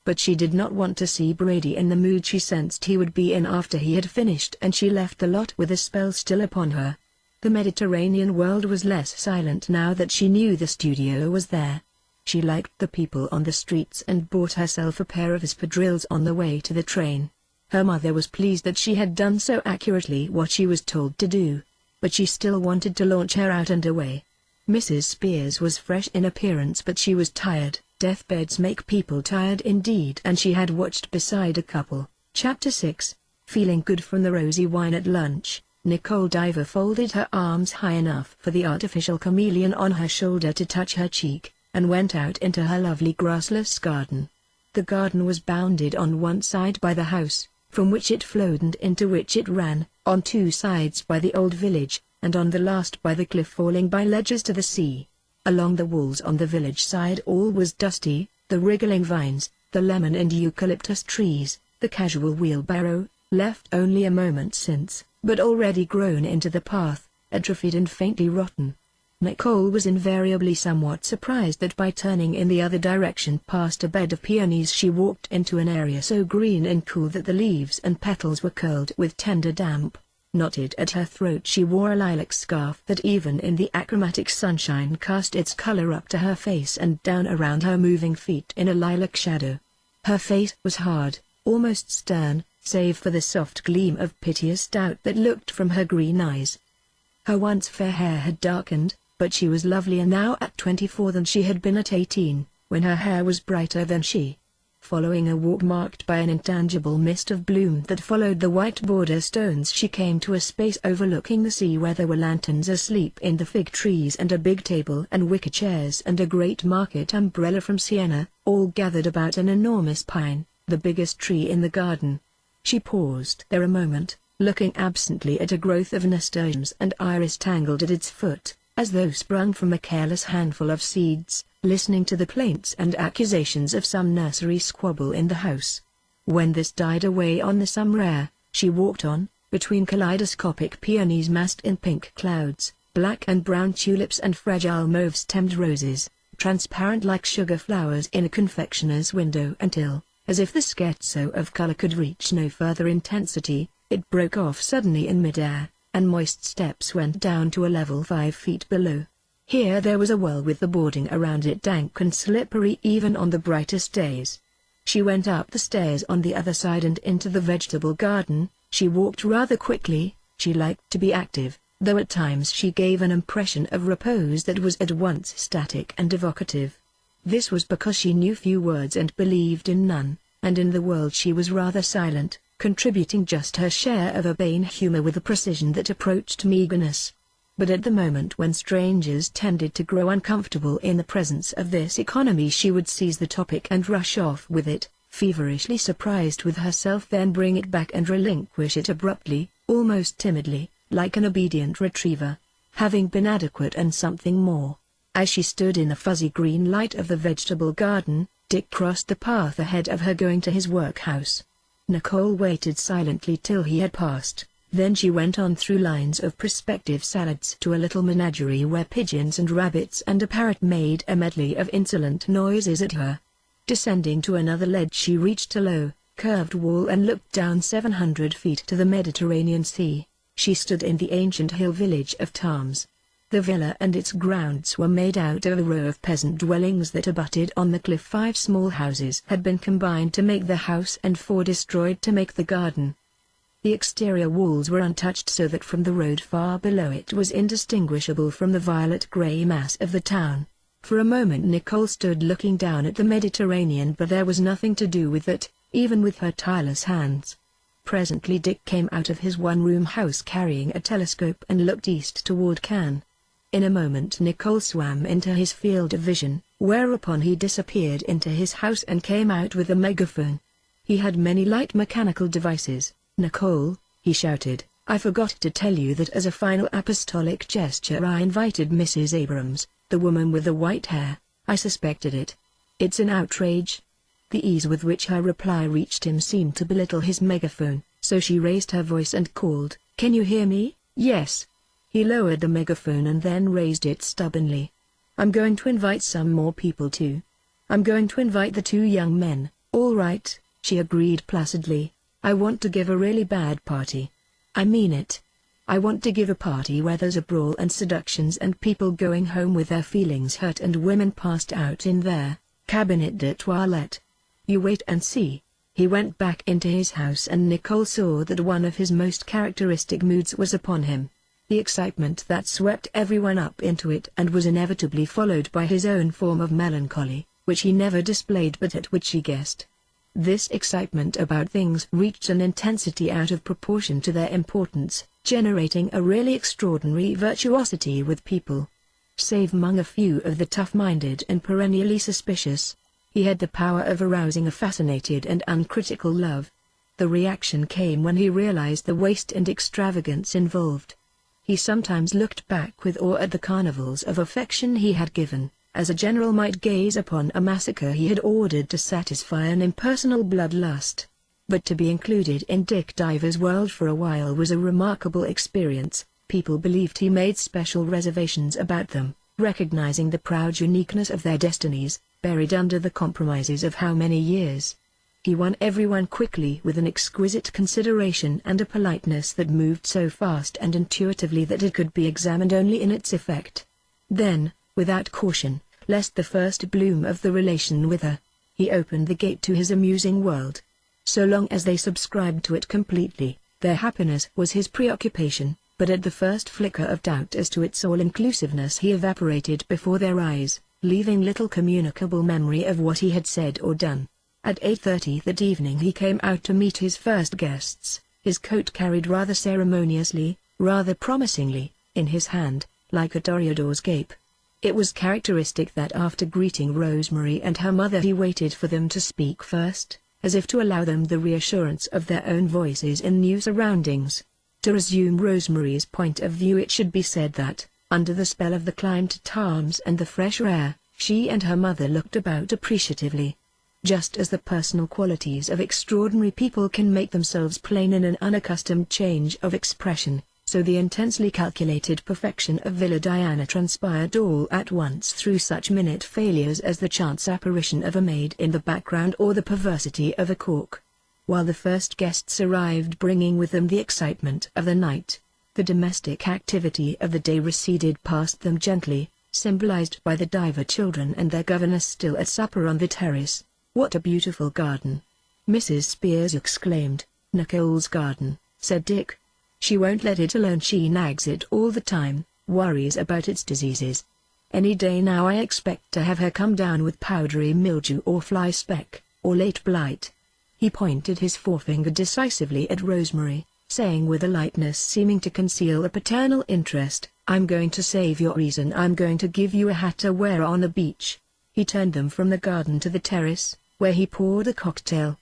But she did not want to see Brady in the mood she sensed he would be in after he had finished, and she left the lot with a spell still upon her. The Mediterranean world was less silent now that she knew the studio was there. She liked the people on the streets and bought herself a pair of espadrilles on the way to the train. Her mother was pleased that she had done so accurately what she was told to do, but she still wanted to launch her out and away. Mrs. Spears was fresh in appearance, but she was tired. Deathbeds make people tired indeed, and she had watched beside a couple. Chapter 6. Feeling good from the rosy wine at lunch, Nicole Diver folded her arms high enough for the artificial chameleon on her shoulder to touch her cheek, and went out into her lovely grassless garden. The garden was bounded on one side by the house, from which it flowed and into which it ran, on 2 sides by the old village, and on the last by the cliff falling by ledges to the sea. Along the walls on the village side all was dusty, the wriggling vines, the lemon and eucalyptus trees, the casual wheelbarrow, left only a moment since, but already grown into the path, atrophied and faintly rotten. Nicole was invariably somewhat surprised that by turning in the other direction past a bed of peonies she walked into an area so green and cool that the leaves and petals were curled with tender damp. Knotted at her throat she wore a lilac scarf that even in the achromatic sunshine cast its color up to her face and down around her moving feet in a lilac shadow. Her face was hard, almost stern, save for the soft gleam of piteous doubt that looked from her green eyes. Her once fair hair had darkened, but she was lovelier now at 24 than she had been at 18, when her hair was brighter than she. Following a walk marked by an intangible mist of bloom that followed the white border stones, she came to a space overlooking the sea where there were lanterns asleep in the fig trees and a big table and wicker chairs and a great market umbrella from Siena, all gathered about an enormous pine, the biggest tree in the garden. She paused there a moment, looking absently at a growth of nasturtiums and iris tangled at its foot, as though sprung from a careless handful of seeds, listening to the plaints and accusations of some nursery squabble in the house. When this died away on the summer air, she walked on, between kaleidoscopic peonies massed in pink clouds, black and brown tulips and fragile mauve-stemmed roses, transparent like sugar flowers in a confectioner's window, until, as if the scherzo of color could reach no further intensity, it broke off suddenly in mid-air, and moist steps went down to a level 5 feet below. Here there was a well with the boarding around it dank and slippery even on the brightest days. She went up the stairs on the other side and into the vegetable garden. She walked rather quickly. She liked to be active, though at times she gave an impression of repose that was at once static and evocative. This was because she knew few words and believed in none, and in the world she was rather silent, contributing just her share of urbane humor with a precision that approached meagerness. But at the moment when strangers tended to grow uncomfortable in the presence of this economy, she would seize the topic and rush off with it, feverishly surprised with herself, then bring it back and relinquish it abruptly, almost timidly, like an obedient retriever, having been adequate and something more. As she stood in the fuzzy green light of the vegetable garden, Dick crossed the path ahead of her going to his workhouse. Nicole waited silently till he had passed. Then she went on through lines of prospective salads to a little menagerie where pigeons and rabbits and a parrot made a medley of insolent noises at her. Descending to another ledge, she reached a low, curved wall and looked down 700 feet to the Mediterranean Sea. She stood in the ancient hill village of Tarms. The villa and its grounds were made out of a row of peasant dwellings that abutted on the cliff. 5 small houses had been combined to make the house and 4 destroyed to make the garden. The exterior walls were untouched so that from the road far below it was indistinguishable from the violet-grey mass of the town. For a moment Nicole stood looking down at the Mediterranean, but there was nothing to do with it, even with her tireless hands. Presently Dick came out of his one-room house carrying a telescope and looked east toward Cannes. In a moment Nicole swam into his field of vision, whereupon he disappeared into his house and came out with a megaphone. He had many light mechanical devices. "Nicole," he shouted, "I forgot to tell you that as a final apostolic gesture I invited Mrs. Abrams, the woman with the white hair. I suspected it. It's an outrage." The ease with which her reply reached him seemed to belittle his megaphone, so she raised her voice and called, "Can you hear me?" "Yes." He lowered the megaphone and then raised it stubbornly. "I'm going to invite some more people too. I'm going to invite the two young men." "All right," she agreed placidly. "I want to give a really bad party. I mean it. I want to give a party where there's a brawl and seductions and people going home with their feelings hurt and women passed out in their cabinet de toilette. You wait and see." He went back into his house and Nicole saw that one of his most characteristic moods was upon him. The excitement that swept everyone up into it and was inevitably followed by his own form of melancholy, which he never displayed but at which he guessed. This excitement about things reached an intensity out of proportion to their importance, generating a really extraordinary virtuosity with people. Save among a few of the tough-minded and perennially suspicious, he had the power of arousing a fascinated and uncritical love. The reaction came when he realized the waste and extravagance involved. He sometimes looked back with awe at the carnivals of affection he had given, as a general might gaze upon a massacre he had ordered to satisfy an impersonal bloodlust. But to be included in Dick Diver's world for a while was a remarkable experience. People believed he made special reservations about them, recognizing the proud uniqueness of their destinies, buried under the compromises of how many years. He won everyone quickly with an exquisite consideration and a politeness that moved so fast and intuitively that it could be examined only in its effect. Then, without caution, lest the first bloom of the relation wither, he opened the gate to his amusing world. So long as they subscribed to it completely, their happiness was his preoccupation, but at the first flicker of doubt as to its all-inclusiveness he evaporated before their eyes, leaving little communicable memory of what he had said or done. At 8:30 that evening he came out to meet his first guests, his coat carried rather ceremoniously, rather promisingly, in his hand, like a toreador's cape. It was characteristic that after greeting Rosemary and her mother he waited for them to speak first, as if to allow them the reassurance of their own voices in new surroundings. To resume Rosemary's point of view, it should be said that, under the spell of the climbed tarns and the fresh air, she and her mother looked about appreciatively. Just as the personal qualities of extraordinary people can make themselves plain in an unaccustomed change of expression, so the intensely calculated perfection of Villa Diana transpired all at once through such minute failures as the chance apparition of a maid in the background or the perversity of a cork. While the first guests arrived bringing with them the excitement of the night, the domestic activity of the day receded past them gently, symbolized by the Diver children and their governess still at supper on the terrace. "What a beautiful garden!" Mrs. Spears exclaimed. "Nicole's garden," said Dick. "She won't let it alone. She nags it all the time, worries about its diseases. Any day now I expect to have her come down with powdery mildew or fly speck, or late blight." He pointed his forefinger decisively at Rosemary, saying with a lightness seeming to conceal a paternal interest, "I'm going to save your reason. I'm going to give you a hat to wear on the beach." He turned them from the garden to the terrace, where he poured a cocktail.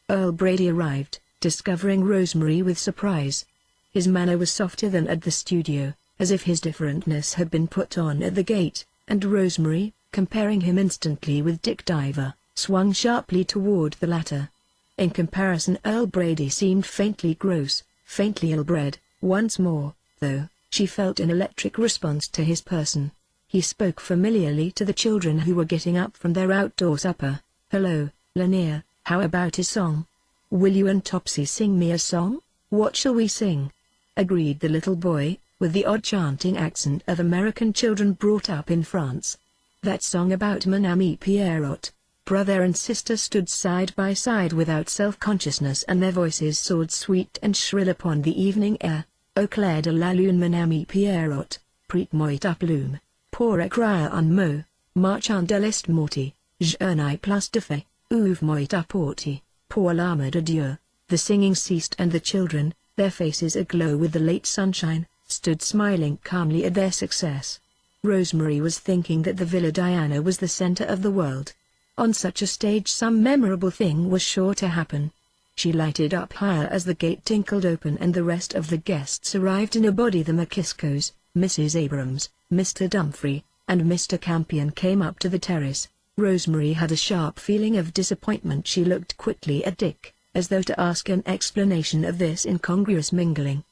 Earl Brady arrived, discovering Rosemary with surprise. His manner was softer than at the studio, as if his differentness had been put on at the gate, and Rosemary, comparing him instantly with Dick Diver, swung sharply toward the latter. In comparison, Earl Brady seemed faintly gross, faintly ill-bred. Once more, though, she felt an electric response to his person. He spoke familiarly to the children who were getting up from their outdoor supper. "Hello, Lanier, how about a song? Will you and Topsy sing me a song?" "What shall we sing?" agreed the little boy, with the odd chanting accent of American children brought up in France. "That song about mon ami Pierrot." Brother and sister stood side by side without self-consciousness and their voices soared sweet and shrill upon the evening air. "Au clair de la lune mon ami Pierrot, prête-moi ta plume, pour écrire un mot, marchand de l'Est morti, je n'ai plus de fait, ouvre-moi ta porte, pour l'âme de Dieu." The singing ceased and the children, their faces aglow with the late sunshine, stood smiling calmly at their success. Rosemary was thinking that the Villa Diana was the center of the world. On such a stage some memorable thing was sure to happen. She lighted up higher as the gate tinkled open and the rest of the guests arrived in a body. The McKiscos, Mrs. Abrams, Mr. Dumfrey, and Mr. Campion came up to the terrace. Rosemary had a sharp feeling of disappointment. She looked quickly at Dick, as though to ask an explanation of this incongruous mingling.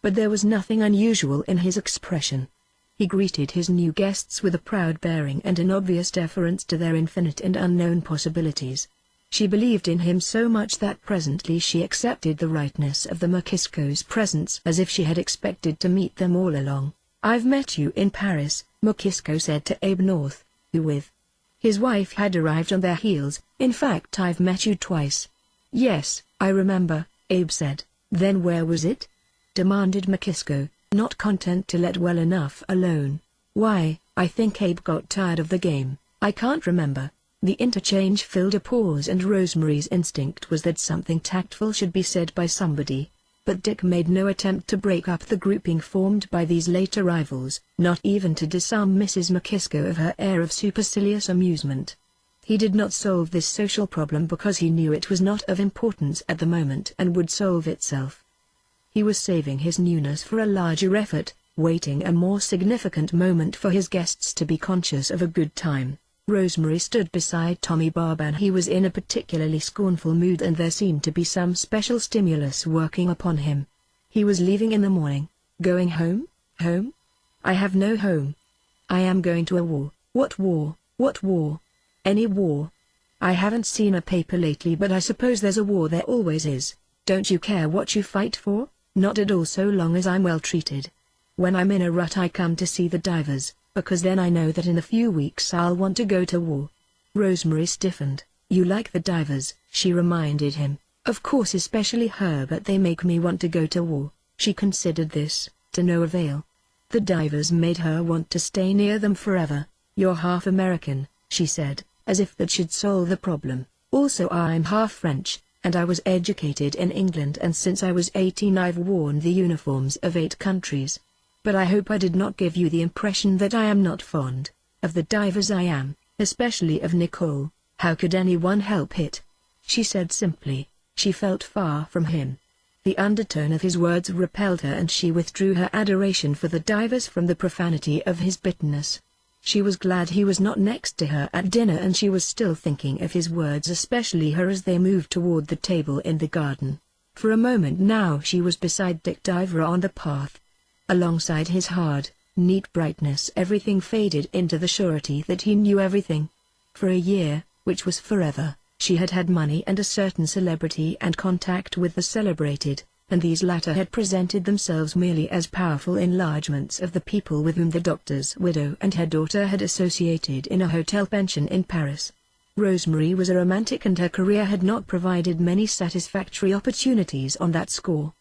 But there was nothing unusual in his expression. He greeted his new guests with a proud bearing and an obvious deference to their infinite and unknown possibilities. She believed in him so much that presently she accepted the rightness of the McKiscos' presence as if she had expected to meet them all along. "I've met you in Paris," McKisco said to Abe North, who with his wife had arrived on their heels. "In fact, I've met you twice." "Yes, I remember," Abe said. "Then where was it?" demanded McKisco, not content to let well enough alone. "Why, I think Abe got tired of the game. I can't remember." The interchange filled a pause and Rosemary's instinct was that something tactful should be said by somebody. But Dick made no attempt to break up the grouping formed by these late arrivals, not even to disarm Mrs. McKisco of her air of supercilious amusement. He did not solve this social problem because he knew it was not of importance at the moment and would solve itself. He was saving his newness for a larger effort, waiting a more significant moment for his guests to be conscious of a good time. Rosemary stood beside Tommy Barban. He was in a particularly scornful mood and there seemed to be some special stimulus working upon him. He was leaving in the morning. "Going home? Home? I have no home. I am going to a war." "What war? What war?" "Any war. I haven't seen a paper lately but I suppose there's a war. There always is. Don't you care what you fight for?" "Not at all so long as I'm well treated. When I'm in a rut I come to see the divers, because then I know that in a few weeks I'll want to go to war." Rosemary stiffened. "You like the divers," she reminded him. "Of course, especially her, but they make me want to go to war." She considered this, to no avail. The divers made her want to stay near them forever. "You're half American," she said, as if that should solve the problem. "Also I'm half French, and I was educated in England and since I was 18 I've worn the uniforms of 8 countries. But I hope I did not give you the impression that I am not fond of the divers. I am, especially of Nicole. How could anyone help it?" she said simply. She felt far from him. The undertone of his words repelled her and she withdrew her adoration for the divers from the profanity of his bitterness. She was glad he was not next to her at dinner and she was still thinking of his words, especially her, as they moved toward the table in the garden. For a moment now she was beside Dick Diver on the path. Alongside his hard, neat brightness everything faded into the surety that he knew everything. For a year, which was forever, she had had money and a certain celebrity and contact with the celebrated, and these latter had presented themselves merely as powerful enlargements of the people with whom the doctor's widow and her daughter had associated in a hotel pension in Paris. Rosemary was a romantic and her career had not provided many satisfactory opportunities on that score.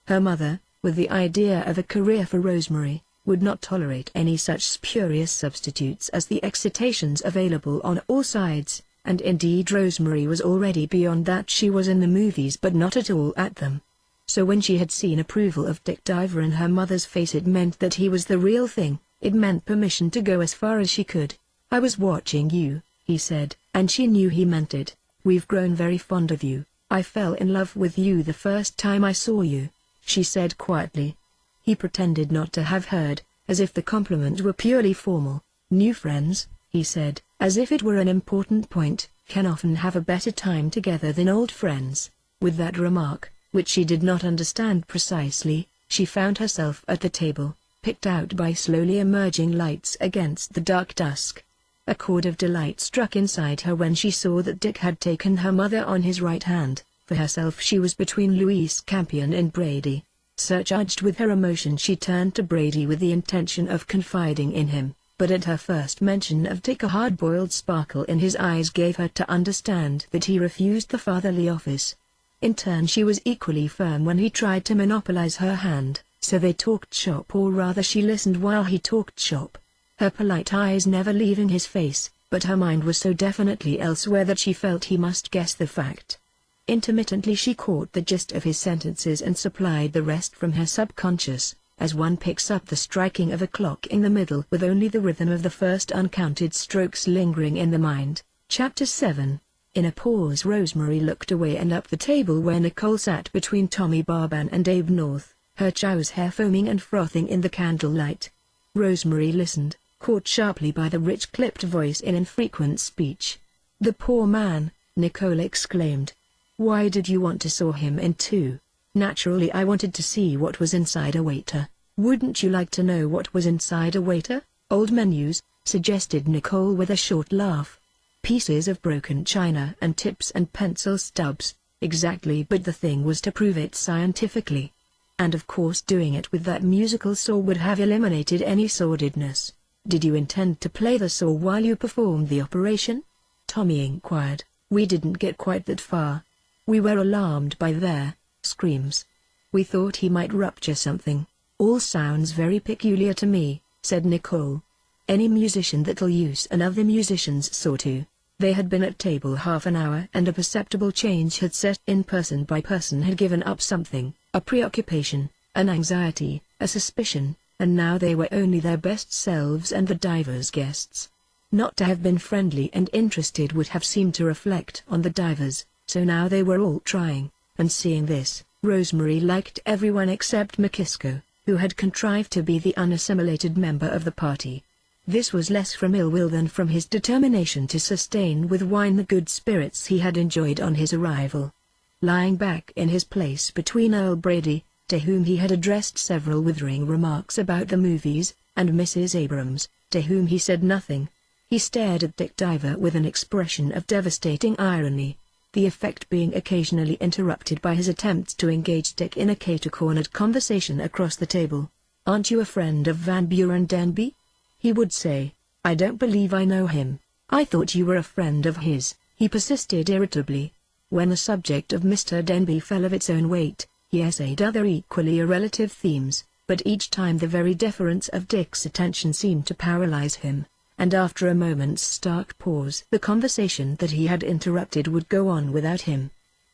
Her mother, with the idea of a career for Rosemary, would not tolerate any such spurious substitutes as the excitations available on all sides, and indeed Rosemary was already beyond that. She was in the movies but not at all at them. So when she had seen approval of Dick Diver in her mother's face it meant that he was the real thing. It meant permission to go as far as she could. "I was watching you," he said, and she knew he meant it. "We've grown very fond of you. I fell in love with you the first time I saw you," she said quietly. He pretended not to have heard, as if the compliment were purely formal. "New friends," he said, as if it were an important point, "can often have a better time together than old friends." With that remark, which she did not understand precisely, she found herself at the table, picked out by slowly emerging lights against the dark dusk. A chord of delight struck inside her when she saw that Dick had taken her mother on his right hand. For herself she was between Louise Campion and Brady. Surcharged with her emotion she turned to Brady with the intention of confiding in him, but at her first mention of Dick a hard-boiled sparkle in his eyes gave her to understand that he refused the fatherly office. In turn she was equally firm when he tried to monopolize her hand, so they talked shop, or rather she listened while he talked shop. Her polite eyes never leaving his face, but her mind was so definitely elsewhere that she felt he must guess the fact. Intermittently she caught the gist of his sentences and supplied the rest from her subconscious. as one picks up the striking of a clock in the middle with only the rhythm of the first uncounted strokes lingering in the mind. Chapter 7. In a pause, Rosemary looked away and up the table where Nicole sat between Tommy Barban and Abe North, her chow's hair foaming and frothing in the candlelight. Rosemary listened, caught sharply by the rich clipped voice in infrequent speech. "The poor man," Nicole exclaimed. "Why did you want to saw him in two?" "Naturally I wanted to see what was inside a waiter." "Wouldn't you like to know what was inside a waiter?" "Old menus," suggested Nicole with a short laugh. "Pieces of broken china and tips and pencil stubs." "Exactly, but the thing was to prove it scientifically. And of course doing it with that musical saw would have eliminated any sordidness." "Did you intend to play the saw while you performed the operation?" Tommy inquired. "We didn't get quite that far. We were alarmed by their screams. We thought he might rupture something." "All sounds very peculiar to me," said Nicole. "Any musician that'll use another musician's saw too." They had been at table half an hour and a perceptible change had set in. Person by person had given up something, a preoccupation, an anxiety, a suspicion, and now they were only their best selves and the divers' guests. Not to have been friendly and interested would have seemed to reflect on the divers, so now they were all trying, and seeing this, Rosemary liked everyone except McKisco, who had contrived to be the unassimilated member of the party. This was less from ill will than from his determination to sustain with wine the good spirits he had enjoyed on his arrival. Lying back in his place between Earl Brady, to whom he had addressed several withering remarks about the movies, and Mrs. Abrams, to whom he said nothing, he stared at Dick Diver with an expression of devastating irony, the effect being occasionally interrupted by his attempts to engage Dick in a cater-cornered conversation across the table. "Aren't you a friend of Van Buren Denby?" he would say. "I don't believe I know him." "I thought you were a friend of his," he persisted irritably. When the subject of Mr. Denby fell of its own weight, he essayed other equally irrelative themes, but each time the very deference of Dick's attention seemed to paralyze him, and after a moment's stark pause the conversation that he had interrupted would go on without him.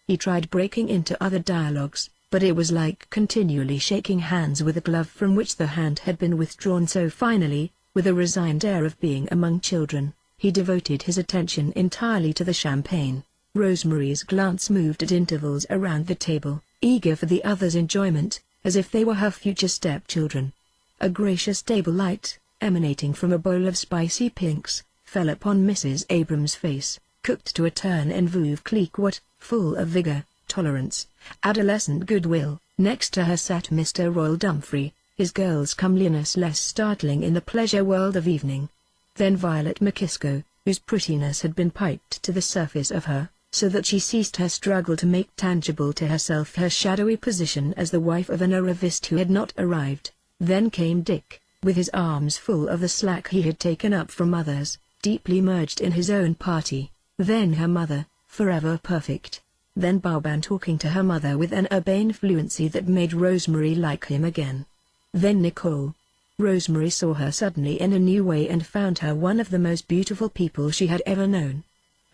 He tried breaking into other dialogues, but it was like continually shaking hands with a glove from which the hand had been withdrawn. So finally, with a resigned air of being among children, he devoted his attention entirely to the champagne. Rosemary's glance moved at intervals around the table, eager for the others' enjoyment, as if they were her future stepchildren. A gracious table light, emanating from a bowl of spicy pinks, fell upon Mrs. Abrams' face, cooked to a turn en veuve cliquot, full of vigor, tolerance, adolescent goodwill. Next to her sat Mr. Royal Dumfries, his girl's comeliness less startling in the pleasure world of evening. Then Violet McKisco, whose prettiness had been piped to the surface of her, so that she ceased her struggle to make tangible to herself her shadowy position as the wife of an arrivist who had not arrived. Then came Dick, with his arms full of the slack he had taken up from others, deeply merged in his own party. Then her mother, forever perfect. Then Barban talking to her mother with an urbane fluency that made Rosemary like him again. Then Nicole. Rosemary saw her suddenly in a new way and found her one of the most beautiful people she had ever known.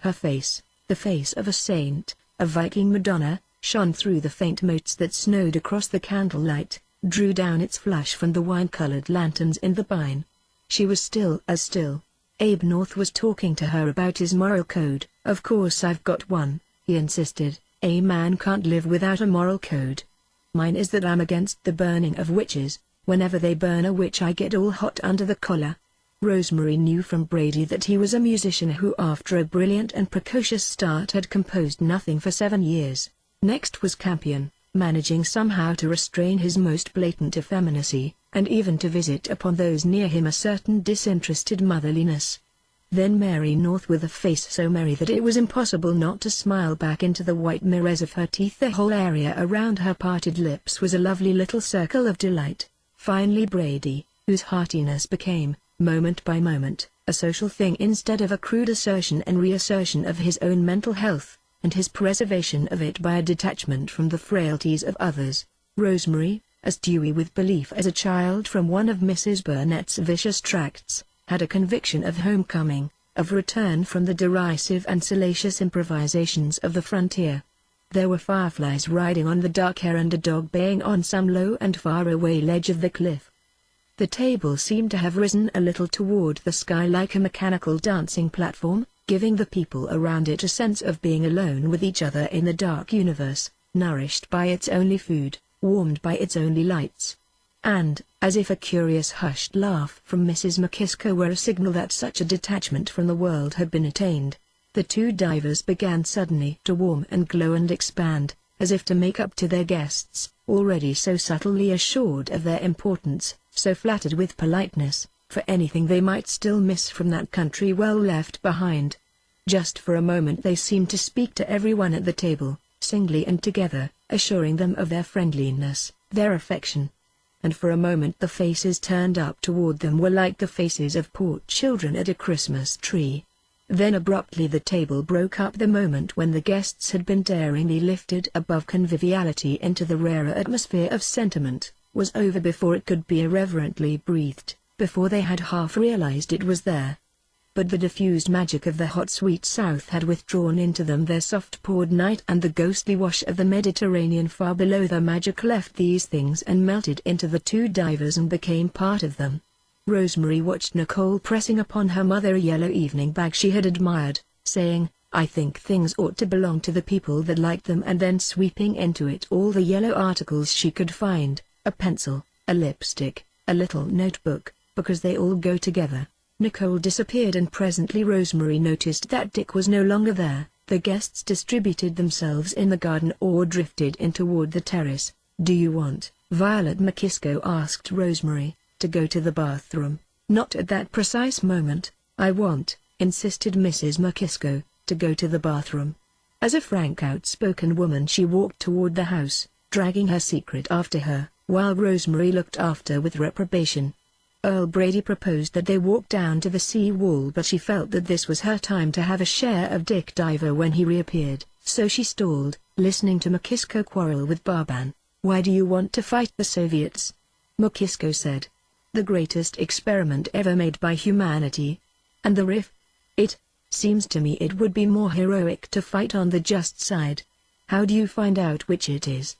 Her face, the face of a saint, a Viking Madonna, shone through the faint motes that snowed across the candlelight, drew down its flush from the wine-colored lanterns in the pine. She was still as still. Abe North was talking to her about his moral code. "Of course I've got one," he insisted. "A man can't live without a moral code. Mine is that I'm against the burning of witches. Whenever they burn a witch I get all hot under the collar." Rosemary knew from Brady that he was a musician who after a brilliant and precocious start had composed nothing for 7 years. Next was Campion, managing somehow to restrain his most blatant effeminacy, and even to visit upon those near him a certain disinterested motherliness. Then Mary North with a face so merry that it was impossible not to smile back into the white mirrors of her teeth. The whole area around her parted lips was a lovely little circle of delight. Finally Brady, whose heartiness became, moment by moment, a social thing instead of a crude assertion and reassertion of his own mental health, and his preservation of it by a detachment from the frailties of others. Rosemary, as dewy with belief as a child from one of Mrs. Burnett's vicious tracts, had a conviction of homecoming, of return from the derisive and salacious improvisations of the frontier. There were fireflies riding on the dark air and a dog baying on some low and far-away ledge of the cliff. The table seemed to have risen a little toward the sky like a mechanical dancing platform, giving the people around it a sense of being alone with each other in the dark universe, nourished by its only food, warmed by its only lights. And, as if a curious hushed laugh from Mrs. McKisko were a signal that such a detachment from the world had been attained, the two divers began suddenly to warm and glow and expand, as if to make up to their guests, already so subtly assured of their importance, so flattered with politeness, for anything they might still miss from that country well left behind. Just for a moment they seemed to speak to everyone at the table, singly and together, assuring them of their friendliness, their affection. And for a moment the faces turned up toward them were like the faces of poor children at a Christmas tree. Then abruptly the table broke up. The moment when the guests had been daringly lifted above conviviality into the rarer atmosphere of sentiment, was over before it could be irreverently breathed, before they had half realized it was there. But the diffused magic of the hot sweet south had withdrawn into them their soft-poured night, and the ghostly wash of the Mediterranean far below the magic left these things and melted into the two divers and became part of them. Rosemary watched Nicole pressing upon her mother a yellow evening bag she had admired, saying, "I think things ought to belong to the people that like them," and then sweeping into it all the yellow articles she could find, a pencil, a lipstick, a little notebook, because they all go together. Nicole disappeared and presently Rosemary noticed that Dick was no longer there. The guests distributed themselves in the garden or drifted in toward the terrace. "Do you want," Violet McKisko asked Rosemary, "to go to the bathroom?" "Not at that precise moment. I want," insisted Mrs. McKisko, "to go to the bathroom." As a frank outspoken woman she walked toward the house, dragging her secret after her, while Rosemary looked after with reprobation. Earl Brady proposed that they walk down to the sea wall, but she felt that this was her time to have a share of Dick Diver when he reappeared, so she stalled, listening to McKisko quarrel with Barban. "Why do you want to fight the Soviets?" McKisko said. "The greatest experiment ever made by humanity. And the RIF? It seems to me it would be more heroic to fight on the just side." "How do you find out which it is?"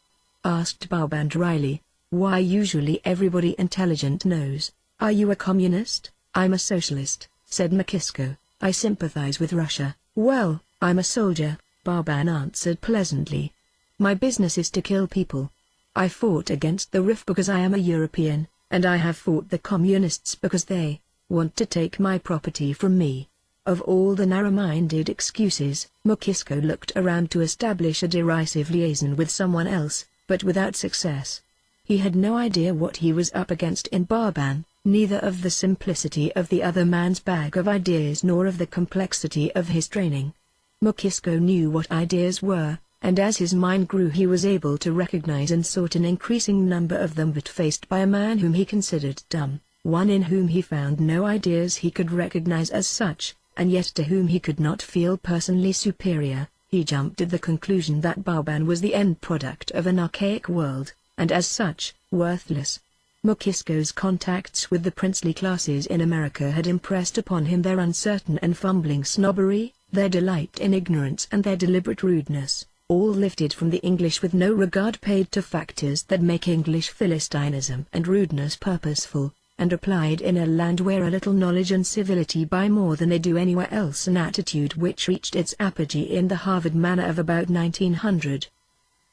asked Barban dryly. "Why, usually everybody intelligent knows." "Are you a communist?" "I'm a socialist," said McKisko. "I sympathize with Russia." "Well, I'm a soldier," Barban answered pleasantly. "My business is to kill people. I fought against the RIF because I am a European, and I have fought the communists because they want to take my property from me." Of all the narrow-minded excuses, McKisko looked around to establish a derisive liaison with someone else, but without success. He had no idea what he was up against in Barban, neither of the simplicity of the other man's bag of ideas nor of the complexity of his training. McKisko knew what ideas were, and as his mind grew he was able to recognize and sort an increasing number of them, but faced by a man whom he considered dumb, one in whom he found no ideas he could recognize as such, and yet to whom he could not feel personally superior, he jumped at the conclusion that Barban was the end product of an archaic world, and as such, worthless. McKisko's contacts with the princely classes in America had impressed upon him their uncertain and fumbling snobbery, their delight in ignorance and their deliberate rudeness, all lifted from the English with no regard paid to factors that make English philistinism and rudeness purposeful, and applied in a land where a little knowledge and civility buy more than they do anywhere else, an attitude which reached its apogee in the Harvard manner of about 1900.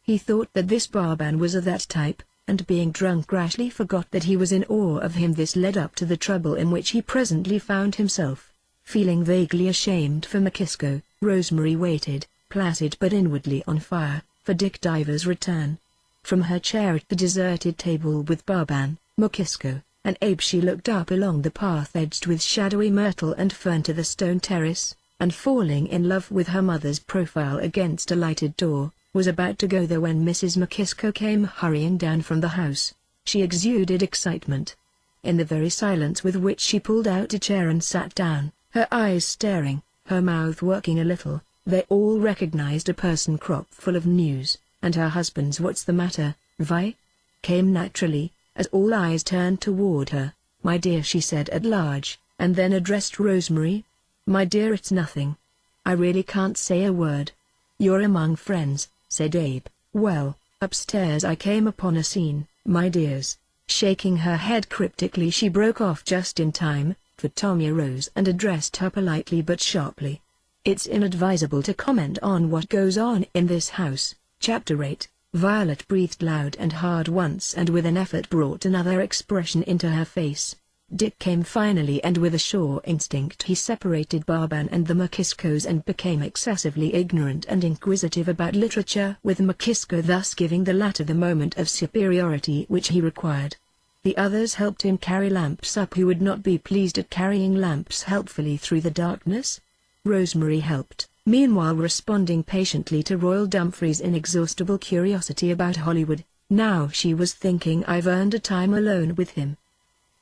He thought that this Barban was of that type, and being drunk rashly forgot that he was in awe of him. This led up to the trouble in which he presently found himself. Feeling vaguely ashamed for McKisko, Rosemary waited, placid but inwardly on fire, for Dick Diver's return. From her chair at the deserted table with Barban, McKisko, and Abe she looked up along the path edged with shadowy myrtle and fern to the stone terrace, and falling in love with her mother's profile against a lighted door, was about to go there when Mrs. McKisko came hurrying down from the house. She exuded excitement. In the very silence with which she pulled out a chair and sat down, her eyes staring, her mouth working a little, they all recognized a person crop full of news, and her husband's "What's the matter, Vi?" came naturally, as all eyes turned toward her. "My dear," she said at large, and then addressed Rosemary. "My dear, it's nothing. I really can't say a word. You're among friends, said Abe. "Well, upstairs I came upon a scene, my dears." Shaking her head cryptically, she broke off just in time, for Tommy arose and addressed her politely but sharply. "It's inadvisable to comment on what goes on in this house." Chapter 8. Violet breathed loud and hard once and with an effort brought another expression into her face. Dick came finally, and with a sure instinct he separated Barban and the Makiscos and became excessively ignorant and inquisitive about literature, with Makisco thus giving the latter the moment of superiority which he required. The others helped him carry lamps up. Who would not be pleased at carrying lamps helpfully through the darkness? Rosemary helped, meanwhile responding patiently to Royal Dumfries' inexhaustible curiosity about Hollywood. Now she was thinking, "I've earned a time alone with him.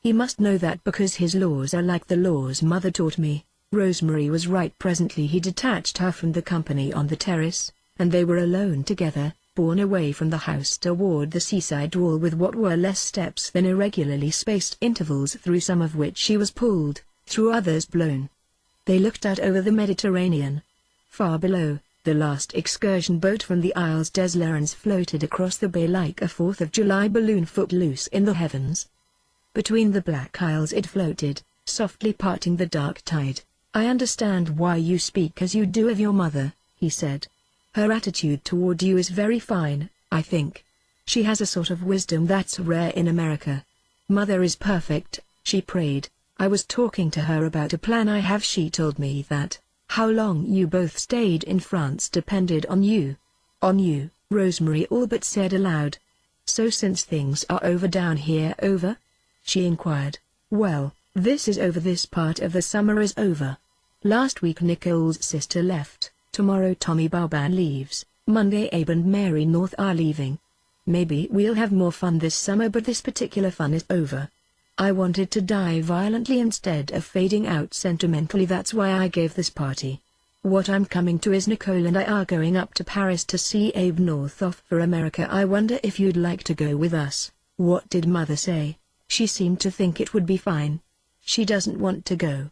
He must know that because his laws are like the laws Mother taught me." Rosemary was right. Presently he detached her from the company on the terrace, and they were alone together, borne away from the house toward the seaside wall with what were less steps than irregularly spaced intervals, through some of which she was pulled, through others blown. They looked out over the Mediterranean. Far below, the last excursion boat from the Isles des Lérins floated across the bay like a 4th of July balloon footloose in the heavens. Between the Black Isles it floated, softly parting the dark tide. "I understand why you speak as you do of your mother," he said. "Her attitude toward you is very fine, I think. She has a sort of wisdom that's rare in America. Mother is perfect," she prayed. "I was talking to her about a plan I have. She told me that how long you both stayed in France depended on you." "On you," Rosemary all but said aloud. "So since things are over down here—" "Over?" she inquired. "Well, this is over. This part of the summer is over. Last week Nicole's sister left, tomorrow Tommy Barban leaves, Monday Abe and Mary North are leaving. Maybe we'll have more fun this summer, but this particular fun is over. I wanted to die violently instead of fading out sentimentally. That's why I gave this party. What I'm coming to is Nicole and I are going up to Paris to see Abe North off for America. I wonder if you'd like to go with us." "What did Mother say?" "She seemed to think it would be fine. She doesn't want to go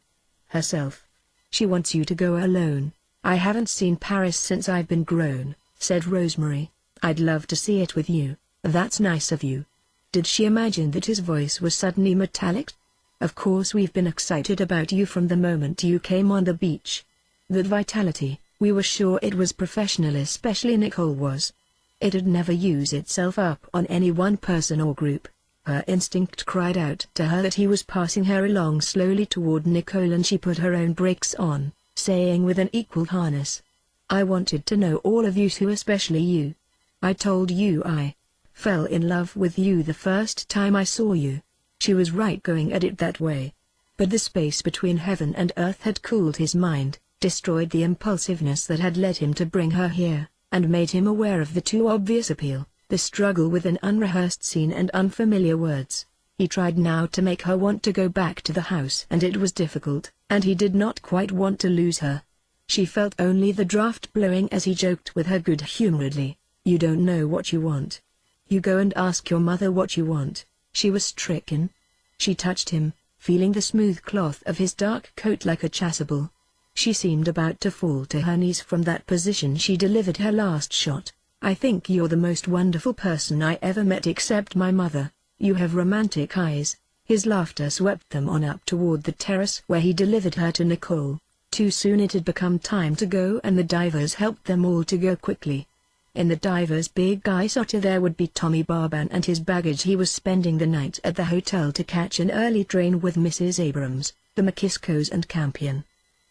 herself. She wants you to go alone." "I haven't seen Paris since I've been grown," said Rosemary. "I'd love to see it with you." "That's nice of you." Did she imagine that his voice was suddenly metallic? "Of course we've been excited about you from the moment you came on the beach." That vitality, we were sure it was professional, especially Nicole was. It'd never use itself up on any one person or group. Her instinct cried out to her that he was passing her along slowly toward Nicole, and she put her own brakes on, saying with an equal harness, "I wanted to know all of you too, especially you. I told you I fell in love with you the first time I saw you." She was right going at it that way. But the space between heaven and earth had cooled his mind, destroyed the impulsiveness that had led him to bring her here, and made him aware of the too obvious appeal, the struggle with an unrehearsed scene and unfamiliar words. He tried now to make her want to go back to the house, and it was difficult, and he did not quite want to lose her. She felt only the draft blowing as he joked with her good-humoredly. "You don't know what you want. You go and ask your mother what you want." She was stricken. She touched him, feeling the smooth cloth of his dark coat like a chasuble. She seemed about to fall to her knees. From that position she delivered her last shot. "I think you're the most wonderful person I ever met, except my mother. You have romantic eyes." His laughter swept them on up toward the terrace where he delivered her to Nicole. Too soon it had become time to go, and the divers helped them all to go quickly. In the diver's big ice otter there would be Tommy Barban and his baggage. He was spending the night at the hotel to catch an early train with Mrs. Abrams, the Makiscos and Campion.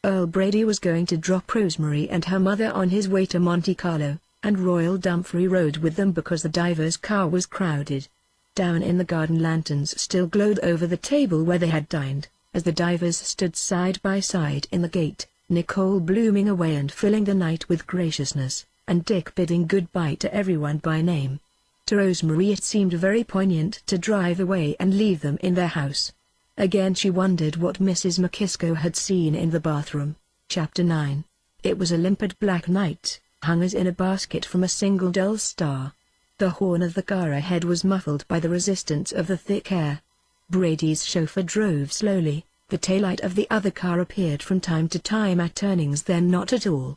Earl Brady was going to drop Rosemary and her mother on his way to Monte Carlo, and Royal Dumfries rode with them because the diver's car was crowded. Down in the garden lanterns still glowed over the table where they had dined, as the divers stood side by side in the gate, Nicole blooming away and filling the night with graciousness, and Dick bidding goodbye to everyone by name. To Rosemary it seemed very poignant to drive away and leave them in their house. Again she wondered what Mrs. Makisco had seen in the bathroom. Chapter 9. It was a limpid black night, hung as in a basket from a single dull star. The horn of the car ahead was muffled by the resistance of the thick air. Brady's chauffeur drove slowly, the taillight of the other car appeared from time to time at turnings, then not at all.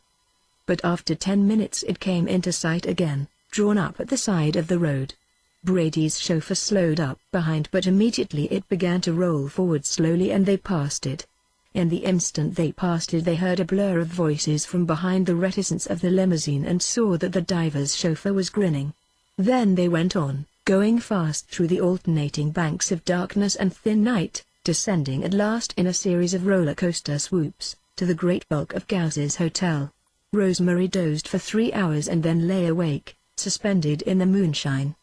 but after 10 minutes it came into sight again, drawn up at the side of the road. Brady's chauffeur slowed up behind, but immediately it began to roll forward slowly and they passed it. In the instant they passed it, they heard a blur of voices from behind the reticence of the limousine and saw that the diver's chauffeur was grinning. Then they went on, going fast through the alternating banks of darkness and thin night, descending at last in a series of roller coaster swoops, to the great bulk of Gauss's hotel. Rosemary dozed for 3 hours and then lay awake, suspended in the moonshine.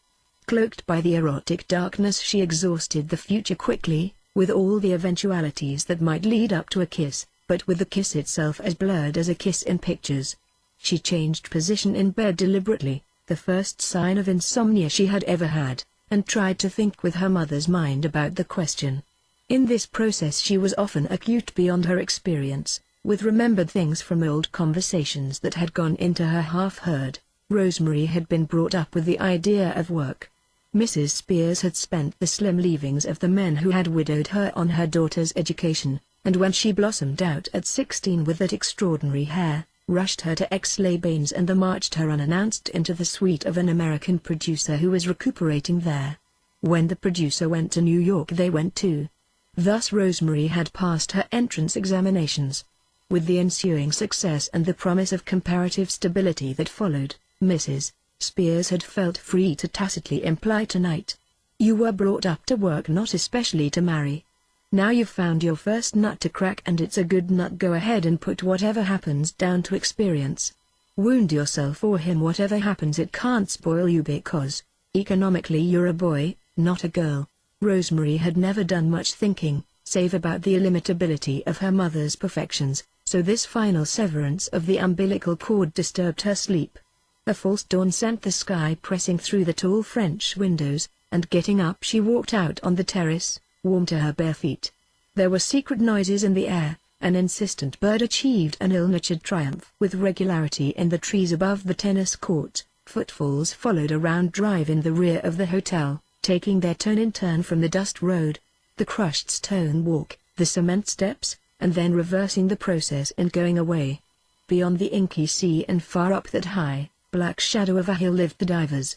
Cloaked by the erotic darkness, she exhausted the future quickly, with all the eventualities that might lead up to a kiss, but with the kiss itself as blurred as a kiss in pictures. She changed position in bed deliberately, the first sign of insomnia she had ever had, and tried to think with her mother's mind about the question. In this process she was often acute beyond her experience, with remembered things from old conversations that had gone into her half-heard. Rosemary had been brought up with the idea of work. Mrs. Spears had spent the slim leavings of the men who had widowed her on her daughter's education, and when she blossomed out at 16 with that extraordinary hair, rushed her to Aix-les-Bains and marched her unannounced into the suite of an American producer who was recuperating there. When the producer went to New York, they went too. Thus Rosemary had passed her entrance examinations. With the ensuing success and the promise of comparative stability that followed, Mrs. Spears had felt free to tacitly imply tonight, "You were brought up to work, not especially to marry. Now you've found your first nut to crack and it's a good nut. Go ahead and put whatever happens down to experience. Wound yourself or him, whatever happens it can't spoil you because, economically you're a boy, not a girl." Rosemary had never done much thinking, save about the illimitability of her mother's perfections, so this final severance of the umbilical cord disturbed her sleep. A false dawn sent the sky pressing through the tall French windows, and getting up she walked out on the terrace, warm to her bare feet. There were secret noises in the air. An insistent bird achieved an ill-natured triumph with regularity in the trees above the tennis court. Footfalls followed a round drive in the rear of the hotel, taking their turn in turn from the dust road, the crushed stone walk, the cement steps, and then reversing the process and going away. Beyond the inky sea and far up that high, black shadow of a hill lived the divers.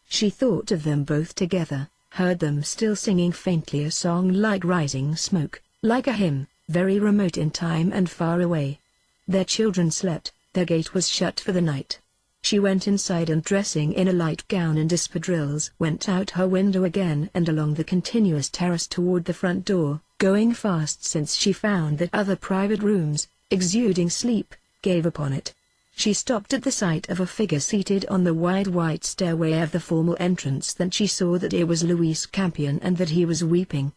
She thought of them both together, heard them still singing faintly a song like rising smoke, like a hymn, very remote in time and far away. Their children slept, their gate was shut for the night. She went inside and, dressing in a light gown and espadrilles, went out her window again and along the continuous terrace toward the front door, going fast since she found that other private rooms, exuding sleep, gave upon it. She stopped at the sight of a figure seated on the wide white stairway of the formal entrance. Then she saw that it was Louis Campion and that he was weeping.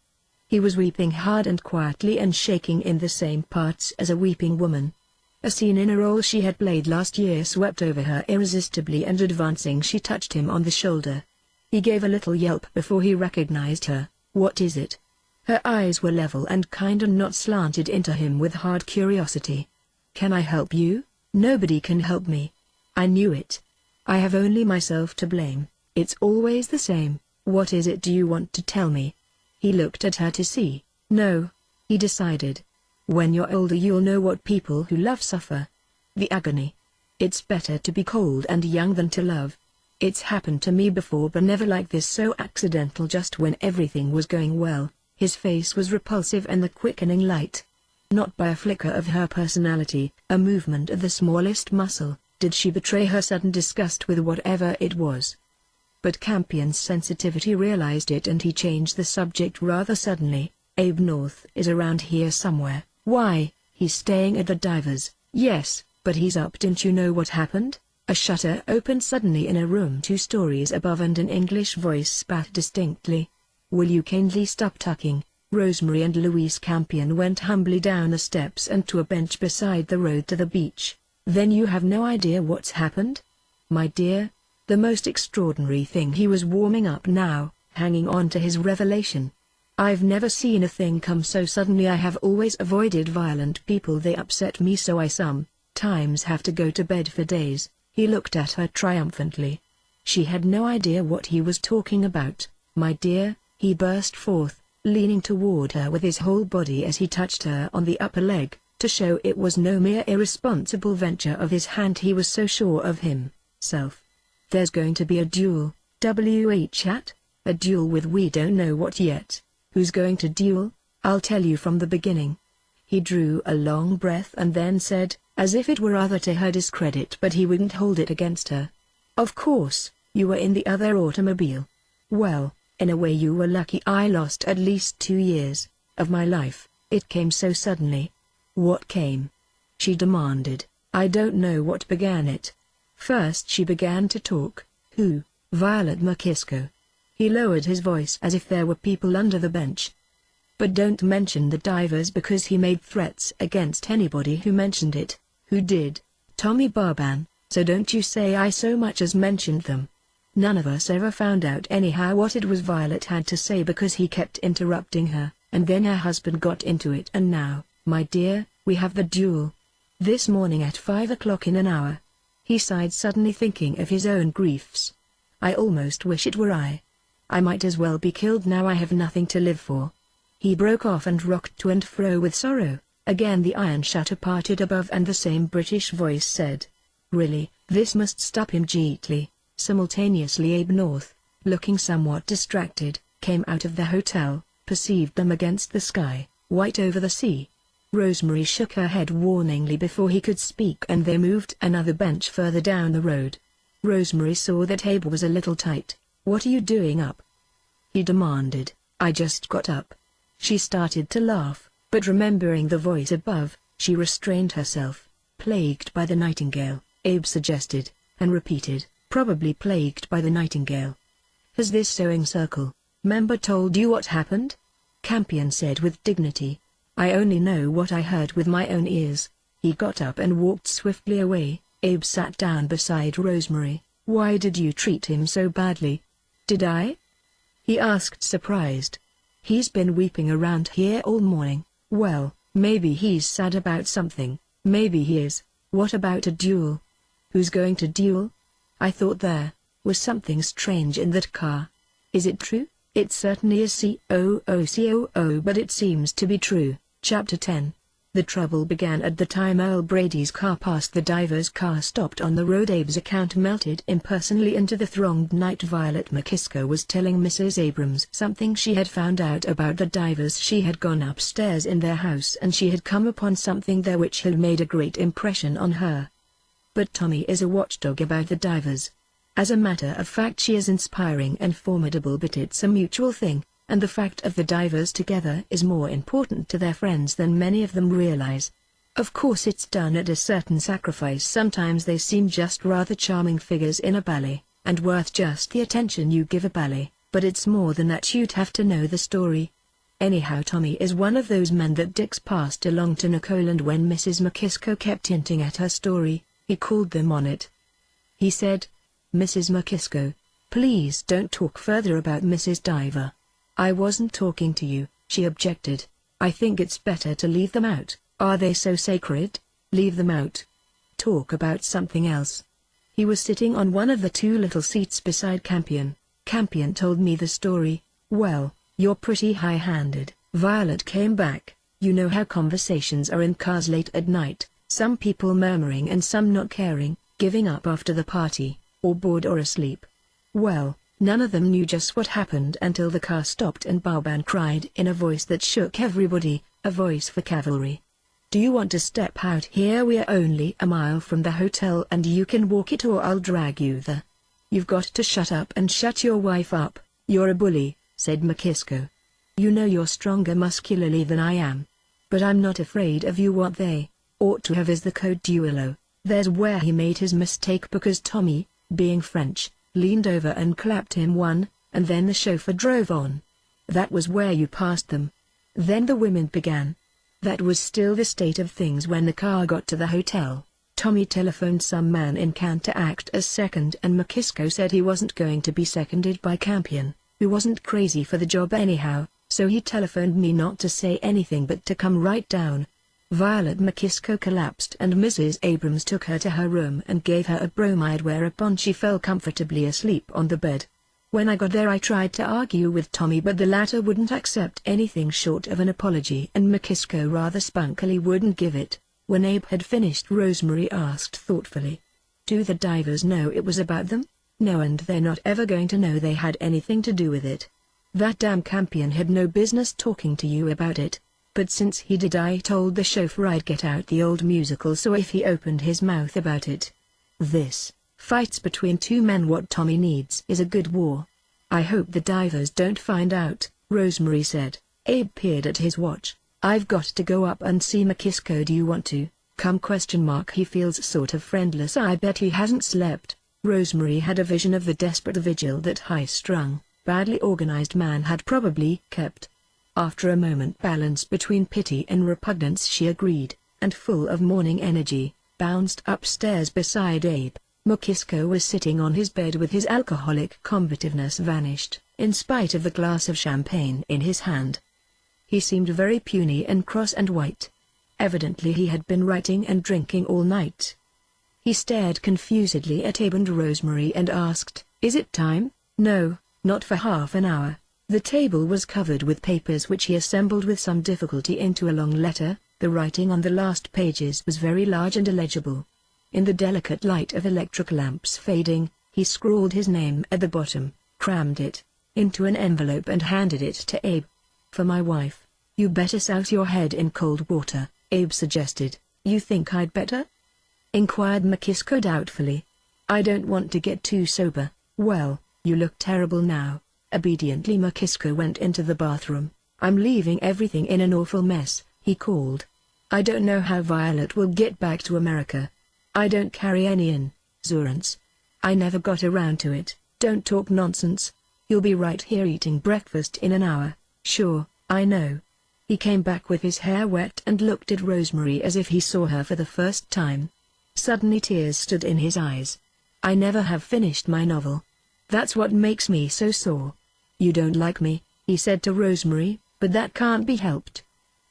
He was weeping hard and quietly and shaking in the same parts as a weeping woman. A scene in a role she had played last year swept over her irresistibly, and advancing she touched him on the shoulder. He gave a little yelp before he recognized her. "What is it?" Her eyes were level and kind and not slanted into him with hard curiosity. "Can I help you?" "Nobody can help me." "I knew it. I have only myself to blame. It's always the same. What is it? Do you want to tell me?" He looked at her to see. "No," he decided. "When you're older you'll know what people who love suffer. The agony. It's better to be cold and young than to love. It's happened to me before, but never like this, so accidental, just when everything was going well." His face was repulsive and the quickening light. Not by a flicker of her personality, a movement of the smallest muscle, did she betray her sudden disgust with whatever it was. But Campion's sensitivity realized it and he changed the subject rather suddenly. "Abe North is around here somewhere." "Why, he's staying at the Divers." "Yes, but he's up. Didn't you know what happened?" A shutter opened suddenly in a room 2 stories above and an English voice spat distinctly. "Will you kindly stop talking?" Rosemary and Louis Campion went humbly down the steps and to a bench beside the road to the beach. "Then you have no idea what's happened?" "My dear, the most extraordinary thing." He was warming up now, hanging on to his revelation. "I've never seen a thing come so suddenly. I have always avoided violent people. They upset me so I sometimes have to go to bed for days." He looked at her triumphantly. She had no idea what he was talking about. "My dear," he burst forth, leaning toward her with his whole body as he touched her on the upper leg, To show it was no mere irresponsible venture of his hand, he was so sure of himself. "There's going to be a duel, chat? A duel with we don't know what yet. Who's going to duel? I'll tell you from the beginning." He drew a long breath and then said, as if it were rather to her discredit but he wouldn't hold it against her, "Of course, you were in the other automobile. Well, in a way you were lucky. I lost at least 2 years of my life. It came so suddenly." "What came?" she demanded. "I don't know what began it." First she began to talk. "Who?" "Violet McKisco." He lowered his voice as if there were people under the bench. "But don't mention the divers because he made threats against anybody who mentioned it." "Who did?" "Tommy Barban, so don't you say I so much as mentioned them." None of us ever found out anyhow what it was Violet had to say because he kept interrupting her, and then her husband got into it. "And now, my dear, we have the duel. This morning at 5 o'clock in an hour." He sighed suddenly, thinking of his own griefs. "I almost wish it were I. I might as well be killed now. I have nothing to live for." He broke off and rocked to and fro with sorrow. Again the iron shutter parted above and the same British voice said, "Really, this must stop immediately." Simultaneously Abe North, looking somewhat distracted, came out of the hotel, perceived them against the sky, white over the sea. Rosemary shook her head warningly before he could speak and they moved another bench further down the road. Rosemary saw that Abe was a little tight. "What are you doing up?" he demanded. "I just got up." She started to laugh, but remembering the voice above, she restrained herself. "Plagued by the nightingale," Abe suggested, and repeated, "Probably plagued by the nightingale." "Has this sewing circle member told you what happened?" Campion said with dignity. "I only know what I heard with my own ears." He got up and walked swiftly away. Abe sat down beside Rosemary. "Why did you treat him so badly?" "Did I?" he asked, surprised. "He's been weeping around here all morning." "Well, maybe he's sad about something." "Maybe he is. What about a duel?" "Who's going to duel?" "I thought there was something strange in that car." "Is it true?" "It certainly is COO, but it seems to be true." Chapter 10. The trouble began at the time Earl Brady's car passed the diver's car stopped on the road. Abe's account melted impersonally into the thronged night. Violet McKisco was telling Mrs. Abrams something she had found out about the divers. She had gone upstairs in their house and she had come upon something there which had made a great impression on her. "But Tommy is a watchdog about the divers. As a matter of fact she is inspiring and formidable, but it's a mutual thing. And the fact of the divers together is more important to their friends than many of them realize. Of course it's done at a certain sacrifice. Sometimes they seem just rather charming figures in a ballet, and worth just the attention you give a ballet, but it's more than that. You'd have to know the story. Anyhow, Tommy is one of those men that Dix passed along to Nicole, and when Mrs. McKisco kept hinting at her story, he called them on it. He said, 'Mrs. McKisco, please don't talk further about Mrs. Diver.' "I wasn't talking to you," she objected. "I think it's better to leave them out." "Are they so sacred?" "Leave them out. Talk about something else." He was sitting on one of the 2 little seats beside Campion. Campion told me the story. "Well, you're pretty high-handed." Violet came back. "You know how conversations are in cars late at night, some people murmuring and some not caring, giving up after the party, or bored or asleep. Well, none of them knew just what happened until the car stopped and Barban cried in a voice that shook everybody, a voice for cavalry. 'Do you want to step out here? We're only a mile from the hotel and you can walk it or I'll drag you there.' 'You've got to shut up and shut your wife up, you're a bully,' said McKisco. 'You know you're stronger muscularly than I am. But I'm not afraid of you. What they ought to have is the code duello.' There's where he made his mistake because Tommy, being French, leaned over and clapped him one, and then the chauffeur drove on. That was where you passed them. Then the women began. That was still the state of things when the car got to the hotel. Tommy telephoned some man in Cannes to act as second and McKisco said he wasn't going to be seconded by Campion, who wasn't crazy for the job anyhow, so he telephoned me not to say anything but to come right down. Violet McKisco collapsed and Mrs. Abrams took her to her room and gave her a bromide, whereupon she fell comfortably asleep on the bed. When I got there I tried to argue with Tommy but the latter wouldn't accept anything short of an apology and McKisko rather spunkily wouldn't give it. When Abe had finished, Rosemary asked thoughtfully, "Do the divers know it was about them?" "No, and they're not ever going to know they had anything to do with it. That damn Campion had no business talking to you about it. But since he did, I told the chauffeur I'd get out the old musical, so if he opened his mouth about it. This fights between two men. What Tommy needs is a good war." "I hope the divers don't find out," Rosemary said. Abe peered at his watch. "I've got to go up and see McKisko. Do you want to come? He feels sort of friendless. I bet he hasn't slept." Rosemary had a vision of the desperate vigil that high-strung, badly organized man had probably kept. After a moment balanced between pity and repugnance, she agreed, and full of morning energy, bounced upstairs beside Abe. McKisko was sitting on his bed with his alcoholic combativeness vanished, in spite of the glass of champagne in his hand. He seemed very puny and cross and white. Evidently he had been writing and drinking all night. He stared confusedly at Abe and Rosemary and asked, "Is it time?" "No, not for half an hour." The table was covered with papers which he assembled with some difficulty into a long letter. The writing on the last pages was very large and illegible. In the delicate light of electric lamps fading, he scrawled his name at the bottom, crammed it into an envelope and handed it to Abe. "For my wife." "You better souse your head in cold water," Abe suggested. "You think I'd better?" inquired McKisko doubtfully. "I don't want to get too sober." "Well, you look terrible now." Obediently McKisko went into the bathroom. "I'm leaving everything in an awful mess," he called. "I don't know how Violet will get back to America. I don't carry any insurance. I never got around to it." "Don't talk nonsense. You'll be right here eating breakfast in an hour." "Sure, I know." He came back with his hair wet and looked at Rosemary as if he saw her for the first time. Suddenly tears stood in his eyes. "I never have finished my novel. That's what makes me so sore." "You don't like me," he said to Rosemary, "but that can't be helped.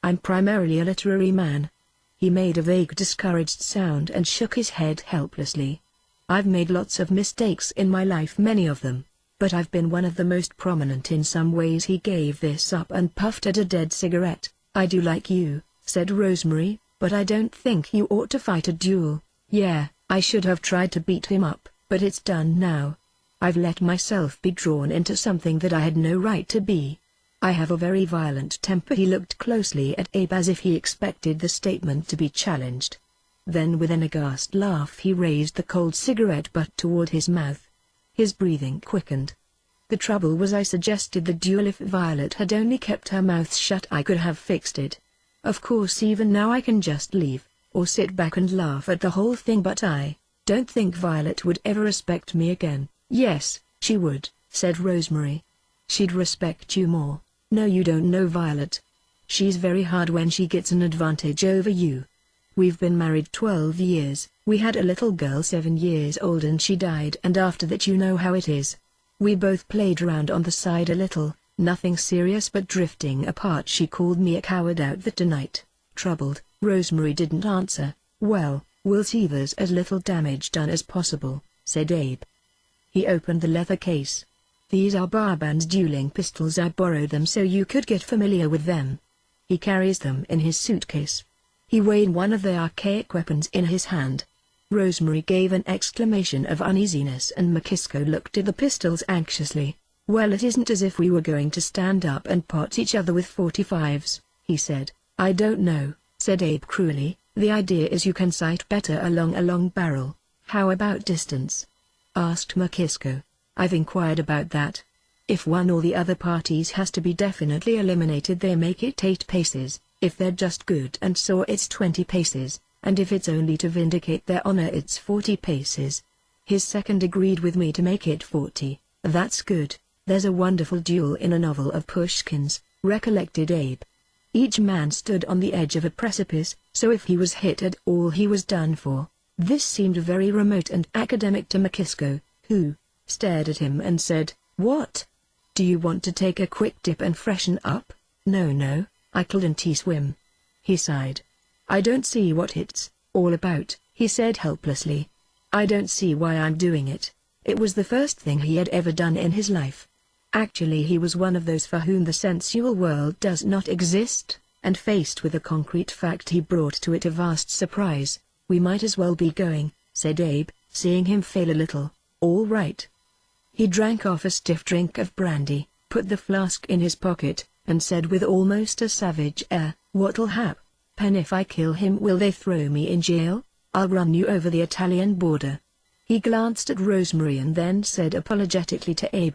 I'm primarily a literary man." He made a vague discouraged sound and shook his head helplessly. "I've made lots of mistakes in my life, many of them, but I've been one of the most prominent in some ways." He gave this up and puffed at a dead cigarette. "I do like you," said Rosemary, "but I don't think you ought to fight a duel." "Yeah, I should have tried to beat him up, but it's done now. I've let myself be drawn into something that I had no right to be. I have a very violent temper." He looked closely at Abe as if he expected the statement to be challenged. Then with an aghast laugh he raised the cold cigarette butt toward his mouth. His breathing quickened. "The trouble was I suggested the duel. If Violet had only kept her mouth shut I could have fixed it. Of course even now I can just leave, or sit back and laugh at the whole thing, but I don't think Violet would ever respect me again." "Yes, she would," said Rosemary. "She'd respect you more." "No, you don't know Violet. She's very hard when she gets an advantage over you. We've been married 12 years, we had a little girl 7 years old and she died, and after that you know how it is. We both played around on the side a little, nothing serious but drifting apart. She called me a coward out that tonight." Troubled, Rosemary didn't answer. "Well, we'll see there's as little damage done as possible," said Abe. He opened the leather case. "These are Barban's dueling pistols. I borrowed them so you could get familiar with them." He carries them in his suitcase. He weighed one of the archaic weapons in his hand. Rosemary gave an exclamation of uneasiness and McKisko looked at the pistols anxiously. "Well, it isn't as if we were going to stand up and pot each other with 45s, he said. "I don't know," said Abe cruelly. "The idea is you can sight better along a long barrel." "How about distance?" asked McKisko. "I've inquired about that. If one or the other parties has to be definitely eliminated they make it 8 paces, if they're just good and sore it's 20 paces, and if it's only to vindicate their honor it's 40 paces. His second agreed with me to make it 40. "That's good. There's a wonderful duel in a novel of Pushkin's," recollected Abe. "Each man stood on the edge of a precipice, so if he was hit at all he was done for." This seemed very remote and academic to McKisko, who stared at him and said, "What? Do you want to take a quick dip and freshen up?" No, I couldn't swim." He sighed. "I don't see what it's all about," he said helplessly. "I don't see why I'm doing it. It was the first thing he had ever done in his life. Actually, he was one of those for whom the sensual world does not exist, and faced with a concrete fact he brought to it a vast surprise. "We might as well be going," said Abe, seeing him fail a little. "All right." He drank off a stiff drink of brandy, put the flask in his pocket, and said with almost a savage air, "What'll happen if I kill him? Will they throw me in jail? I'll run you over the Italian border." He glanced at Rosemary and then said apologetically to Abe,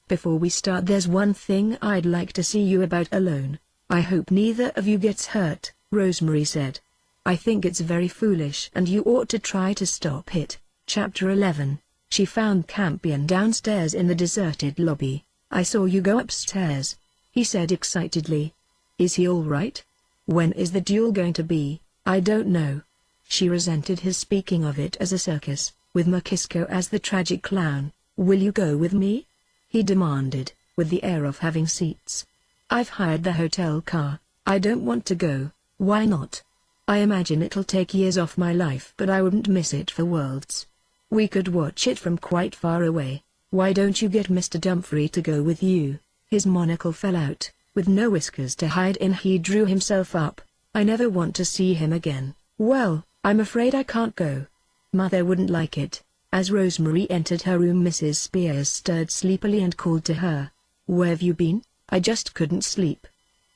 "Before we start, there's one thing I'd like to see you about alone." "I hope neither of you gets hurt," Rosemary said. "I think it's very foolish and you ought to try to stop it." Chapter 11. She found Campion downstairs in the deserted lobby. "I saw you go upstairs," he said excitedly. "Is he all right? When is the duel going to be?" "I don't know." She resented his speaking of it as a circus, with Makisco as the tragic clown. "Will you go with me?" he demanded, with the air of having seats. "I've hired the hotel car." "I don't want to go." "Why not?" "I imagine it'll take years off my life, but I wouldn't miss it for worlds. We could watch it from quite far away. Why don't you get Mr. Dumfries to go with you?" His monocle fell out. With no whiskers to hide in, he drew himself up. "I never want to see him again." "Well, I'm afraid I can't go. Mother wouldn't like it." As Rosemary entered her room, Mrs. Spears stirred sleepily and called to her. "Where've you been?" "I just couldn't sleep."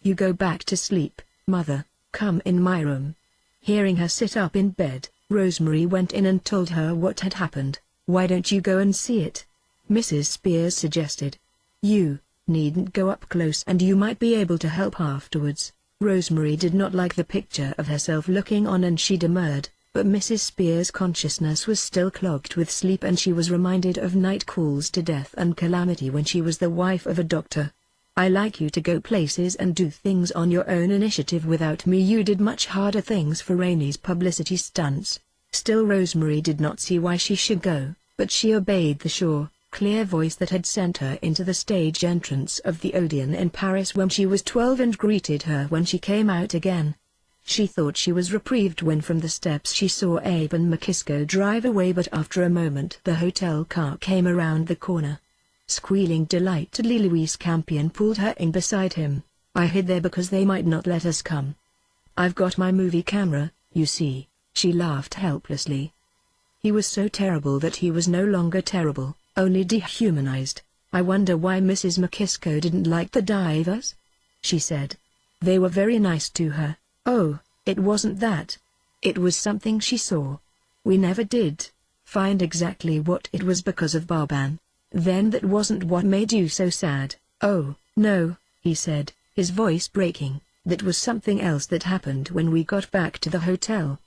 "You go back to sleep, Mother. Come in my room." Hearing her sit up in bed, Rosemary went in and told her what had happened. "Why don't you go and see it?" Mrs. Spears suggested. "You needn't go up close and you might be able to help afterwards." Rosemary did not like the picture of herself looking on and she demurred, but Mrs. Spears' consciousness was still clogged with sleep and she was reminded of night calls to death and calamity when she was the wife of a doctor. "I like you to go places and do things on your own initiative without me. You did much harder things for Rainey's publicity stunts." Still, Rosemary did not see why she should go, but she obeyed the sure, clear voice that had sent her into the stage entrance of the Odeon in Paris when she was 12 and greeted her when she came out again. She thought she was reprieved when from the steps she saw Abe and Makisco drive away, but after a moment the hotel car came around the corner. Squealing delightedly, Louise Campion pulled her in beside him. "I hid there because they might not let us come. I've got my movie camera, you see." She laughed helplessly. He was so terrible that he was no longer terrible, only dehumanized. "I wonder why Mrs. Makisco didn't like the divers," she said. "They were very nice to her." "Oh, it wasn't that. It was something she saw. We never did find exactly what it was because of Barban." "Then that wasn't what made you so sad?" "Oh, no," he said, his voice breaking. "That was something else that happened when we got back to the hotel.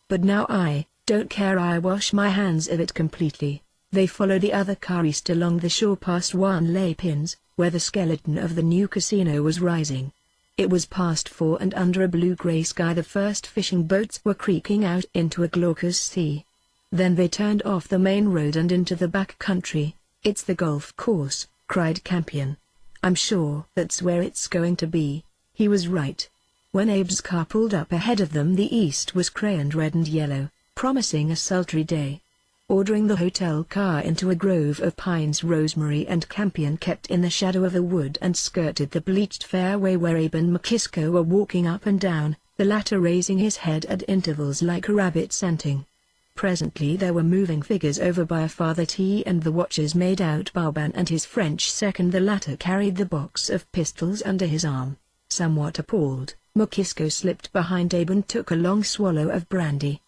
But now I don't care. I wash my hands of it completely." They followed the other car east along the shore past Juan Les Pins, where the skeleton of the new casino was rising. It was past 4 and under a blue-gray sky the first fishing boats were creaking out into a glaucous sea. Then they turned off the main road and into the back country. "It's the golf course," cried Campion. "I'm sure that's where it's going to be." He was right. When Abe's car pulled up ahead of them, the east was crayoned red and yellow, promising a sultry day. Ordering the hotel car into a grove of pines, Rosemary and Campion kept in the shadow of a wood and skirted the bleached fairway where Abe and Makisco were walking up and down, the latter raising his head at intervals like a rabbit scenting. Presently there were moving figures over by a Father T and the watchers made out Barban and his French second. The latter carried the box of pistols under his arm. Somewhat appalled, Makisco slipped behind Abe and took a long swallow of brandy.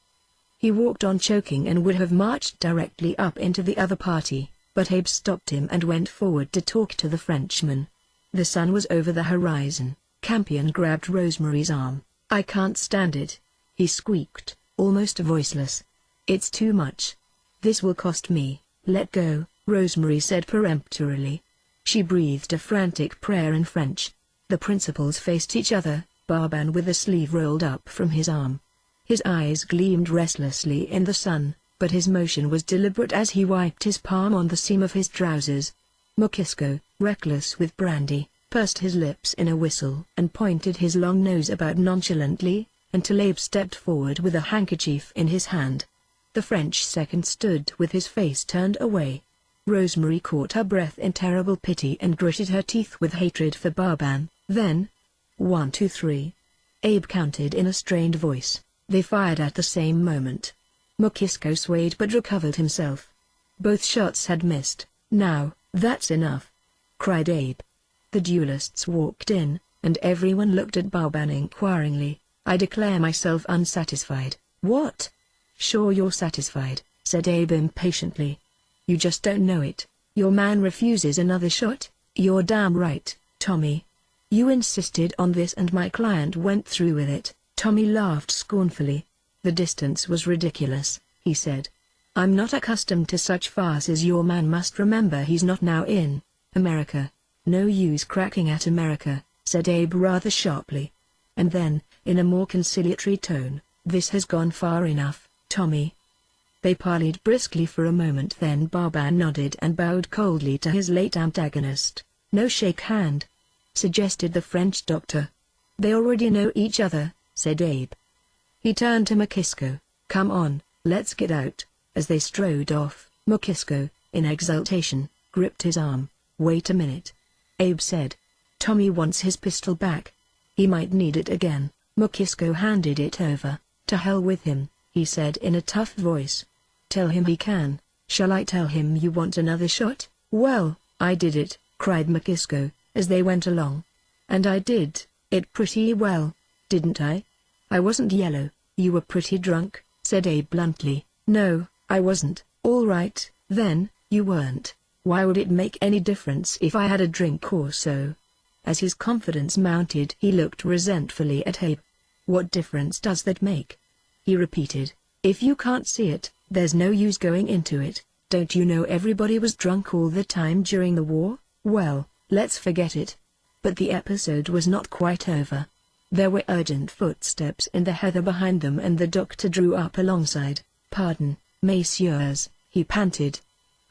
He walked on choking and would have marched directly up into the other party, but Abe stopped him and went forward to talk to the Frenchman. The sun was over the horizon. Campion grabbed Rosemary's arm. "I can't stand it," he squeaked, almost voiceless. "It's too much. This will cost me." "Let go," Rosemary said peremptorily. She breathed a frantic prayer in French. The principals faced each other, Barban with the sleeve rolled up from his arm. His eyes gleamed restlessly in the sun, but his motion was deliberate as he wiped his palm on the seam of his trousers. Makisco, reckless with brandy, pursed his lips in a whistle and pointed his long nose about nonchalantly, until Abe stepped forward with a handkerchief in his hand. The French second stood with his face turned away. Rosemary caught her breath in terrible pity and gritted her teeth with hatred for Barban. Then, 1, 2, 3. Abe counted in a strained voice. They fired at the same moment. McKisko swayed but recovered himself. Both shots had missed. "Now, that's enough!" cried Abe. The duelists walked in, and everyone looked at Barban inquiringly. "I declare myself unsatisfied." "What?" "Sure you're satisfied," said Abe impatiently. "You just don't know it. Your man refuses another shot." "You're damn right, Tommy. You insisted on this and my client went through with it." Tommy laughed scornfully. "The distance was ridiculous," he said. "I'm not accustomed to such farces. Your man must remember he's not now in America." "No use cracking at America," said Abe rather sharply. And then, in a more conciliatory tone, "This has gone far enough, Tommy." They parleyed briskly for a moment, then Barban nodded and bowed coldly to his late antagonist. "No shake hand," suggested the French doctor. "They already know each other," said Abe. He turned to McKisko. "Come on, let's get out." As they strode off, McKisko, in exultation, gripped his arm. "Wait a minute," Abe said. "Tommy wants his pistol back. He might need it again." McKisko handed it over. "To hell with him," he said in a tough voice. "Tell him he can." "Shall I tell him you want another shot?" "Well, I did it," cried McKisko, as they went along. "And I did it pretty well, didn't I?" "I wasn't yellow." "You were pretty drunk," said Abe bluntly. "No, I wasn't." "All right, then, you weren't. Why would it make any difference if I had a drink or so?" As his confidence mounted, he looked resentfully at Abe. "What difference does that make?" he repeated. "If you can't see it, there's no use going into it. Don't you know everybody was drunk all the time during the war? Well, let's forget it." But the episode was not quite over. There were urgent footsteps in the heather behind them and the doctor drew up alongside. "Pardon, messieurs," he panted.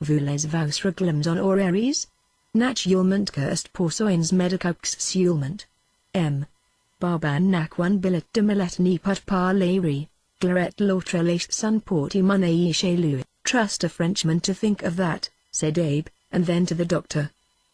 "Voulez vous réglements en horaires? Naturellement que est pour soins médicaux seulement. Barban n'a qu'un billet de malette ni pas parler, Claret l'autre les son porte monnaie chez lui." "Trust a Frenchman to think of that," said Abe, and then to the doctor.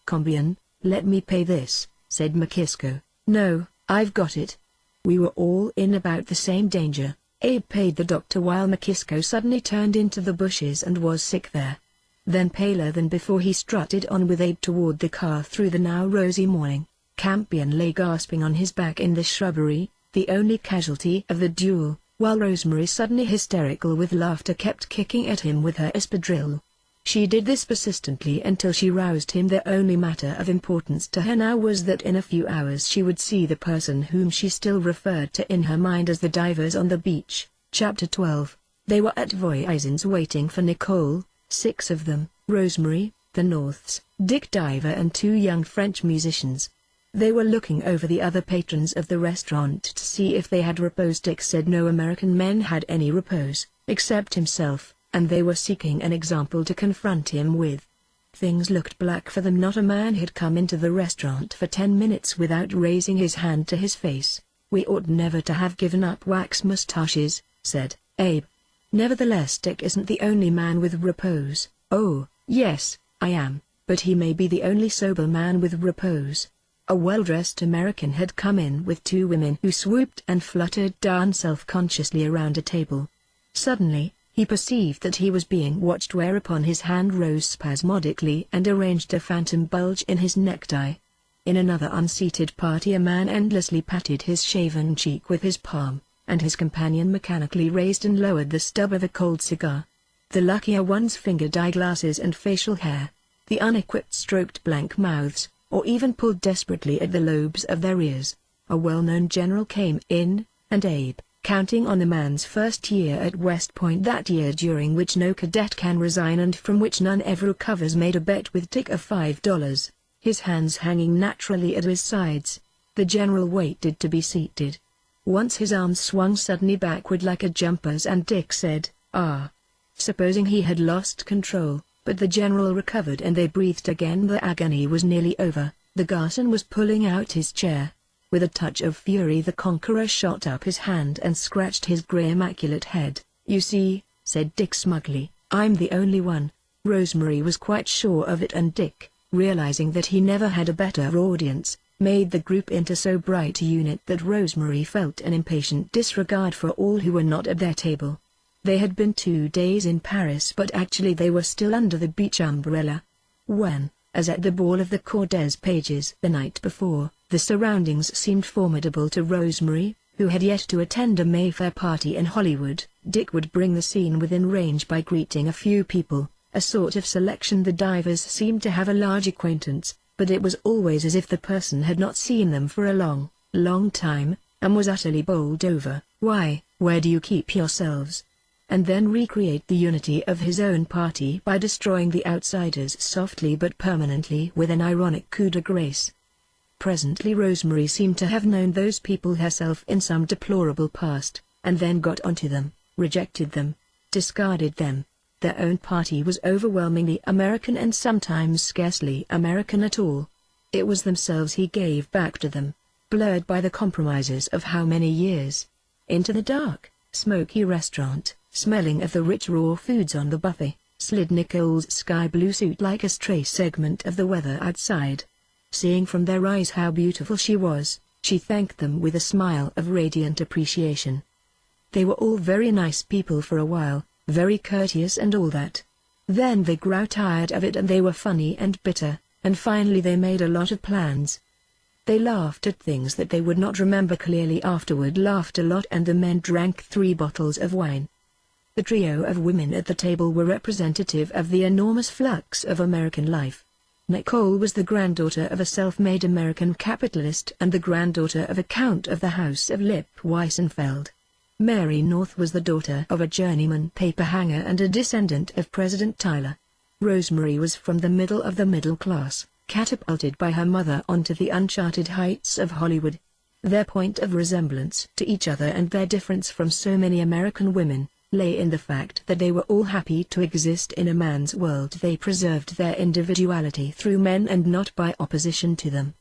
"Combien? Let me pay this," said McKisko. "No, I've got it. We were all in about the same danger." Abe paid the doctor while McKisko suddenly turned into the bushes and was sick there. Then paler than before he strutted on with Abe toward the car through the now rosy morning. Campion lay gasping on his back in the shrubbery, the only casualty of the duel, while Rosemary, suddenly hysterical with laughter, kept kicking at him with her espadrille. She did this persistently until she roused him. The only matter of importance to her now was that in a few hours she would see the person whom she still referred to in her mind as the divers on the beach. Chapter 12. They were at Voisin's waiting for Nicole, 6 of them, Rosemary, the Norths, Dick Diver and 2 young French musicians. They were looking over the other patrons of the restaurant to see if they had repose. Dick said no American men had any repose, except himself, and they were seeking an example to confront him with. Things looked black for them. Not a man had come into the restaurant for 10 minutes without raising his hand to his face. "We ought never to have given up wax mustaches," said Abe. "Nevertheless, Dick isn't the only man with repose." "Oh, yes, I am, but he may be the only sober man with repose." A well-dressed American had come in with 2 women who swooped and fluttered down self-consciously around a table. Suddenly, he perceived that he was being watched, whereupon his hand rose spasmodically and arranged a phantom bulge in his necktie. In another unseated party a man endlessly patted his shaven cheek with his palm, and his companion mechanically raised and lowered the stub of a cold cigar. The luckier ones fingered eyeglasses and facial hair. The unequipped stroked blank mouths, or even pulled desperately at the lobes of their ears. A well-known general came in, and Abe, counting on the man's first year at West Point, that year during which no cadet can resign and from which none ever recovers, made a bet with Dick of $5, his hands hanging naturally at his sides. The general waited to be seated. Once his arms swung suddenly backward like a jumper's and Dick said, "Ah." Supposing he had lost control, but the general recovered and they breathed again. The agony was nearly over. The garçon was pulling out his chair. With a touch of fury the conqueror shot up his hand and scratched his gray immaculate head. "You see," said Dick smugly, "I'm the only one Rosemary was quite sure of it, and Dick, realizing that he never had a better audience, made the group into so bright a unit that Rosemary felt an impatient disregard for all who were not at their table. They had been 2 days in Paris, but actually they were still under the beach umbrella. When, as at the ball of the Cordes Pages the night before, the surroundings seemed formidable to Rosemary, who had yet to attend a Mayfair party in Hollywood, Dick would bring the scene within range by greeting a few people, a sort of selection. The divers seemed to have a large acquaintance, but it was always as if the person had not seen them for a long, long time, and was utterly bowled over. "Why, where do you keep yourselves?" And then recreate the unity of his own party by destroying the outsiders softly but permanently with an ironic coup de grace. Presently Rosemary seemed to have known those people herself in some deplorable past, and then got onto them, rejected them, discarded them. Their own party was overwhelmingly American and sometimes scarcely American at all. It was themselves he gave back to them, blurred by the compromises of how many years. Into the dark, smoky restaurant, smelling of the rich raw foods on the buffet, slid Nicole's sky blue suit like a stray segment of the weather outside. Seeing from their eyes how beautiful she was, she thanked them with a smile of radiant appreciation. They were all very nice people for a while, very courteous and all that. Then they grew tired of it and they were funny and bitter, and finally they made a lot of plans. They laughed at things that they would not remember clearly afterward, laughed a lot, and the men drank 3 bottles of wine. The trio of women at the table were representative of the enormous flux of American life. Nicole was the granddaughter of a self-made American capitalist and the granddaughter of a count of the House of Lippe-Weissenfeld. Mary North was the daughter of a journeyman paper-hanger and a descendant of President Tyler. Rosemary was from the middle class, catapulted by her mother onto the uncharted heights of Hollywood. Their point of resemblance to each other and their difference from so many American women lay in the fact that they were all happy to exist in a man's world. They preserved their individuality through men and not by opposition to them.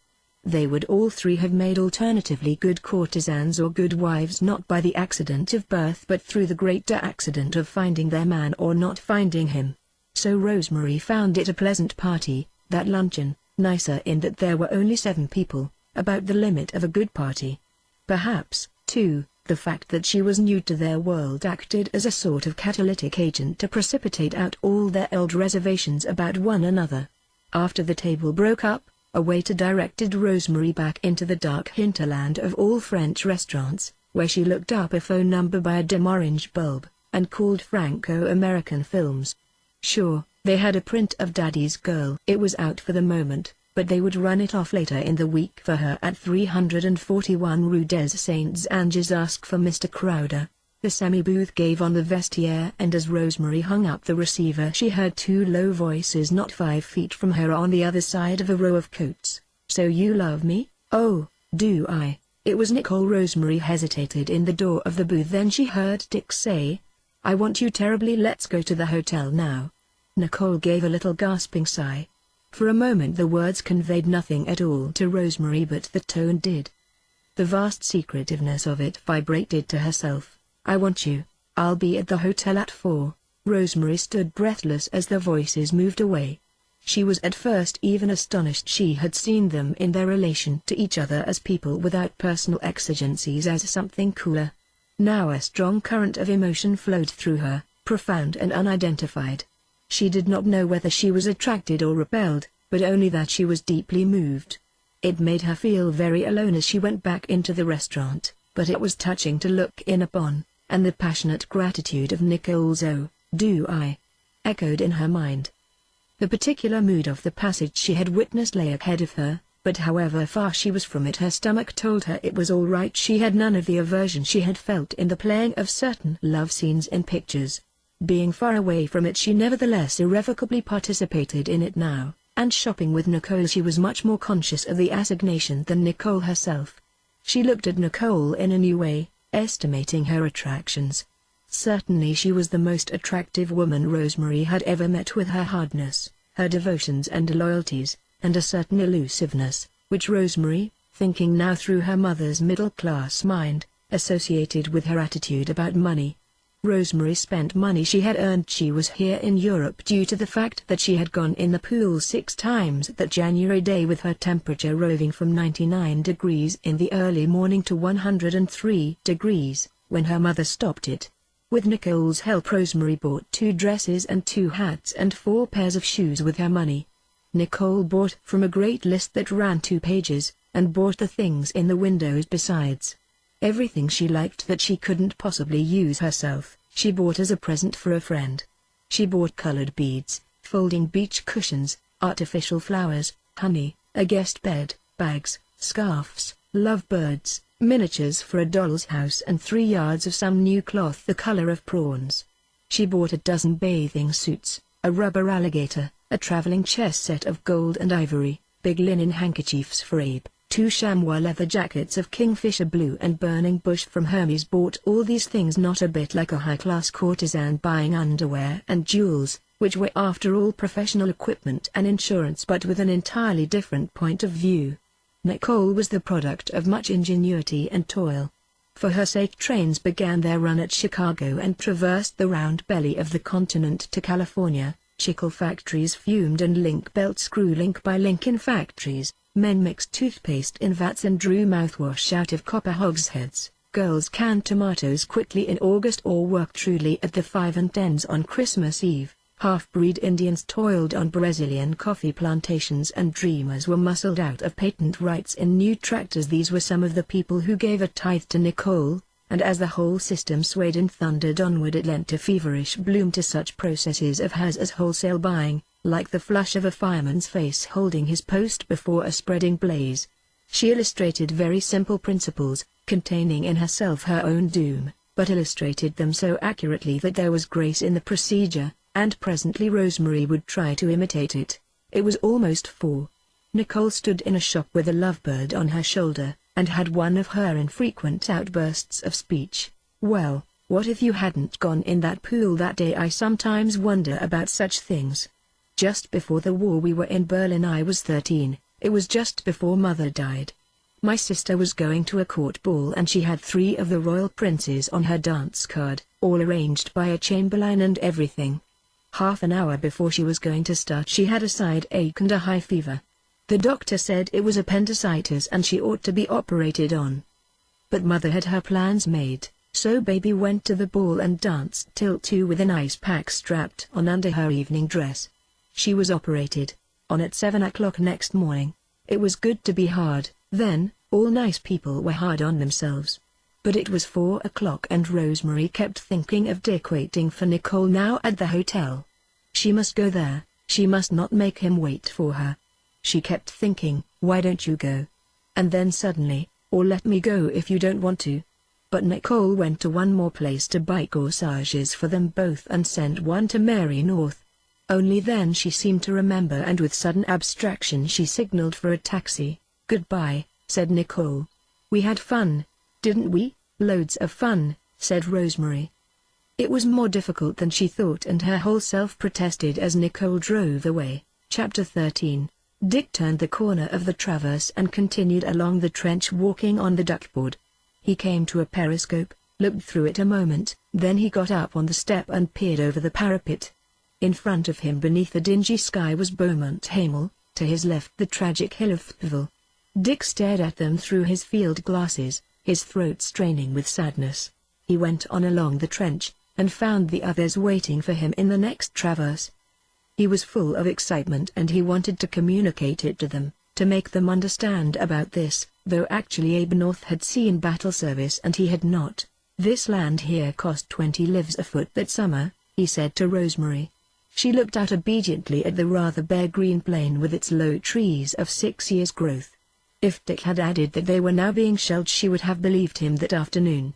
They would all 3 have made alternatively good courtesans or good wives, not by the accident of birth but through the greater accident of finding their man or not finding him. So Rosemary found it a pleasant party, that luncheon, nicer in that there were only 7 people, about the limit of a good party. Perhaps, too, the fact that she was new to their world acted as a sort of catalytic agent to precipitate out all their old reservations about one another. After the table broke up, a waiter directed Rosemary back into the dark hinterland of all French restaurants, where she looked up a phone number by a dim orange bulb, and called Franco-American Films. Sure, they had a print of Daddy's Girl. It was out for the moment, but they would run it off later in the week for her at 341 Rue des Saints Anges. Ask for Mr. Crowder. The semi-booth gave on the vestiaire, and as Rosemary hung up the receiver she heard 2 low voices not 5 feet from her on the other side of a row of coats. "So you love me?" "Oh, do I?" It was Nicole. Rosemary hesitated in the door of the booth, then she heard Dick say, "I want you terribly, let's go to the hotel now." Nicole gave a little gasping sigh. For a moment the words conveyed nothing at all to Rosemary, but the tone did. The vast secretiveness of it vibrated to herself. "I want you. I'll be at the hotel at 4. Rosemary stood breathless as the voices moved away. She was at first even astonished she had seen them in their relation to each other as people without personal exigencies, as something cooler. Now a strong current of emotion flowed through her, profound and unidentified. She did not know whether she was attracted or repelled, but only that she was deeply moved. It made her feel very alone as she went back into the restaurant, but it was touching to look in upon, and the passionate gratitude of Nicole's "Oh, do I?" echoed in her mind. The particular mood of the passage she had witnessed lay ahead of her, but however far she was from it her stomach told her it was all right. She had none of the aversion she had felt in the playing of certain love scenes in pictures. Being far away from it she nevertheless irrevocably participated in it now, and shopping with Nicole she was much more conscious of the assignation than Nicole herself. She looked at Nicole in a new way, estimating her attractions. Certainly she was the most attractive woman Rosemary had ever met, with her hardness, her devotions and loyalties, and a certain elusiveness, which Rosemary, thinking now through her mother's middle-class mind, associated with her attitude about money. Rosemary spent money she had earned. She was here in Europe due to the fact that she had gone in the pool 6 times that January day, with her temperature roving from 99 degrees in the early morning to 103 degrees, when her mother stopped it. With Nicole's help, Rosemary bought 2 dresses and 2 hats and 4 pairs of shoes with her money. Nicole bought from a great list that ran 2 pages, and bought the things in the windows besides. Everything she liked that she couldn't possibly use herself, she bought as a present for a friend. She bought colored beads, folding beach cushions, artificial flowers, honey, a guest bed, bags, scarves, lovebirds, miniatures for a doll's house, and 3 yards of some new cloth the color of prawns. She bought a dozen bathing suits, a rubber alligator, a traveling chess set of gold and ivory, big linen handkerchiefs for Abe, 2 chamois leather jackets of kingfisher blue and burning bush from Hermes. Bought all these things not a bit like a high-class courtesan buying underwear and jewels, which were after all professional equipment and insurance, but with an entirely different point of view. Nicole was the product of much ingenuity and toil. For her sake, trains began their run at Chicago and traversed the round belly of the continent to California. Chicle factories fumed and link belts grew link by link in factories. Men mixed toothpaste in vats and drew mouthwash out of copper hogsheads. Girls canned tomatoes quickly in August or worked truly at the 5 and 10s on Christmas Eve. Half-breed Indians toiled on Brazilian coffee plantations, and dreamers were muscled out of patent rights in new tractors. These were some of the people who gave a tithe to Nicole, and as the whole system swayed and thundered onward, it lent a feverish bloom to such processes of hers as wholesale buying, like the flush of a fireman's face holding his post before a spreading blaze. She illustrated very simple principles, containing in herself her own doom, but illustrated them so accurately that there was grace in the procedure, and presently Rosemary would try to imitate it. It was almost 4. Nicole stood in a shop with a lovebird on her shoulder, and had one of her infrequent outbursts of speech. "Well, what if you hadn't gone in that pool that day? I sometimes wonder about such things. Just before the war we were in Berlin. I was 13, it was just before Mother died. My sister was going to a court ball and she had 3 of the royal princes on her dance card, all arranged by a chamberlain and everything. Half an hour before she was going to start she had a side ache and a high fever. The doctor said it was appendicitis and she ought to be operated on. But Mother had her plans made, so baby went to the ball and danced till 2 with an ice pack strapped on under her evening dress. She was operated on at 7 o'clock next morning. It was good to be hard, then. All nice people were hard on themselves. But it was 4 o'clock and Rosemary kept thinking of Dick waiting for Nicole now at the hotel. She must go there, she must not make him wait for her. She kept thinking, why don't you go? And then suddenly, or let me go if you don't want to. But Nicole went to one more place to buy corsages for them both and sent one to Mary North. Only then she seemed to remember, and with sudden abstraction she signaled for a taxi. "Goodbye," said Nicole. "We had fun, didn't we?" "Loads of fun," said Rosemary. It was more difficult than she thought, and her whole self protested as Nicole drove away. Chapter 13. Dick turned the corner of the traverse and continued along the trench, walking on the duckboard. He came to a periscope, looked through it a moment, then he got up on the step and peered over the parapet. In front of him beneath the dingy sky was Beaumont Hamel, to his left the tragic hill of Thpeville. Dick stared at them through his field glasses, his throat straining with sadness. He went on along the trench, and found the others waiting for him in the next traverse. He was full of excitement and he wanted to communicate it to them, to make them understand about this, though actually Abe North had seen battle service and he had not. "This land here cost 20 lives a foot that summer," he said to Rosemary. She looked out obediently at the rather bare green plain with its low trees of 6 years' growth. If Dick had added that they were now being shelled she would have believed him that afternoon.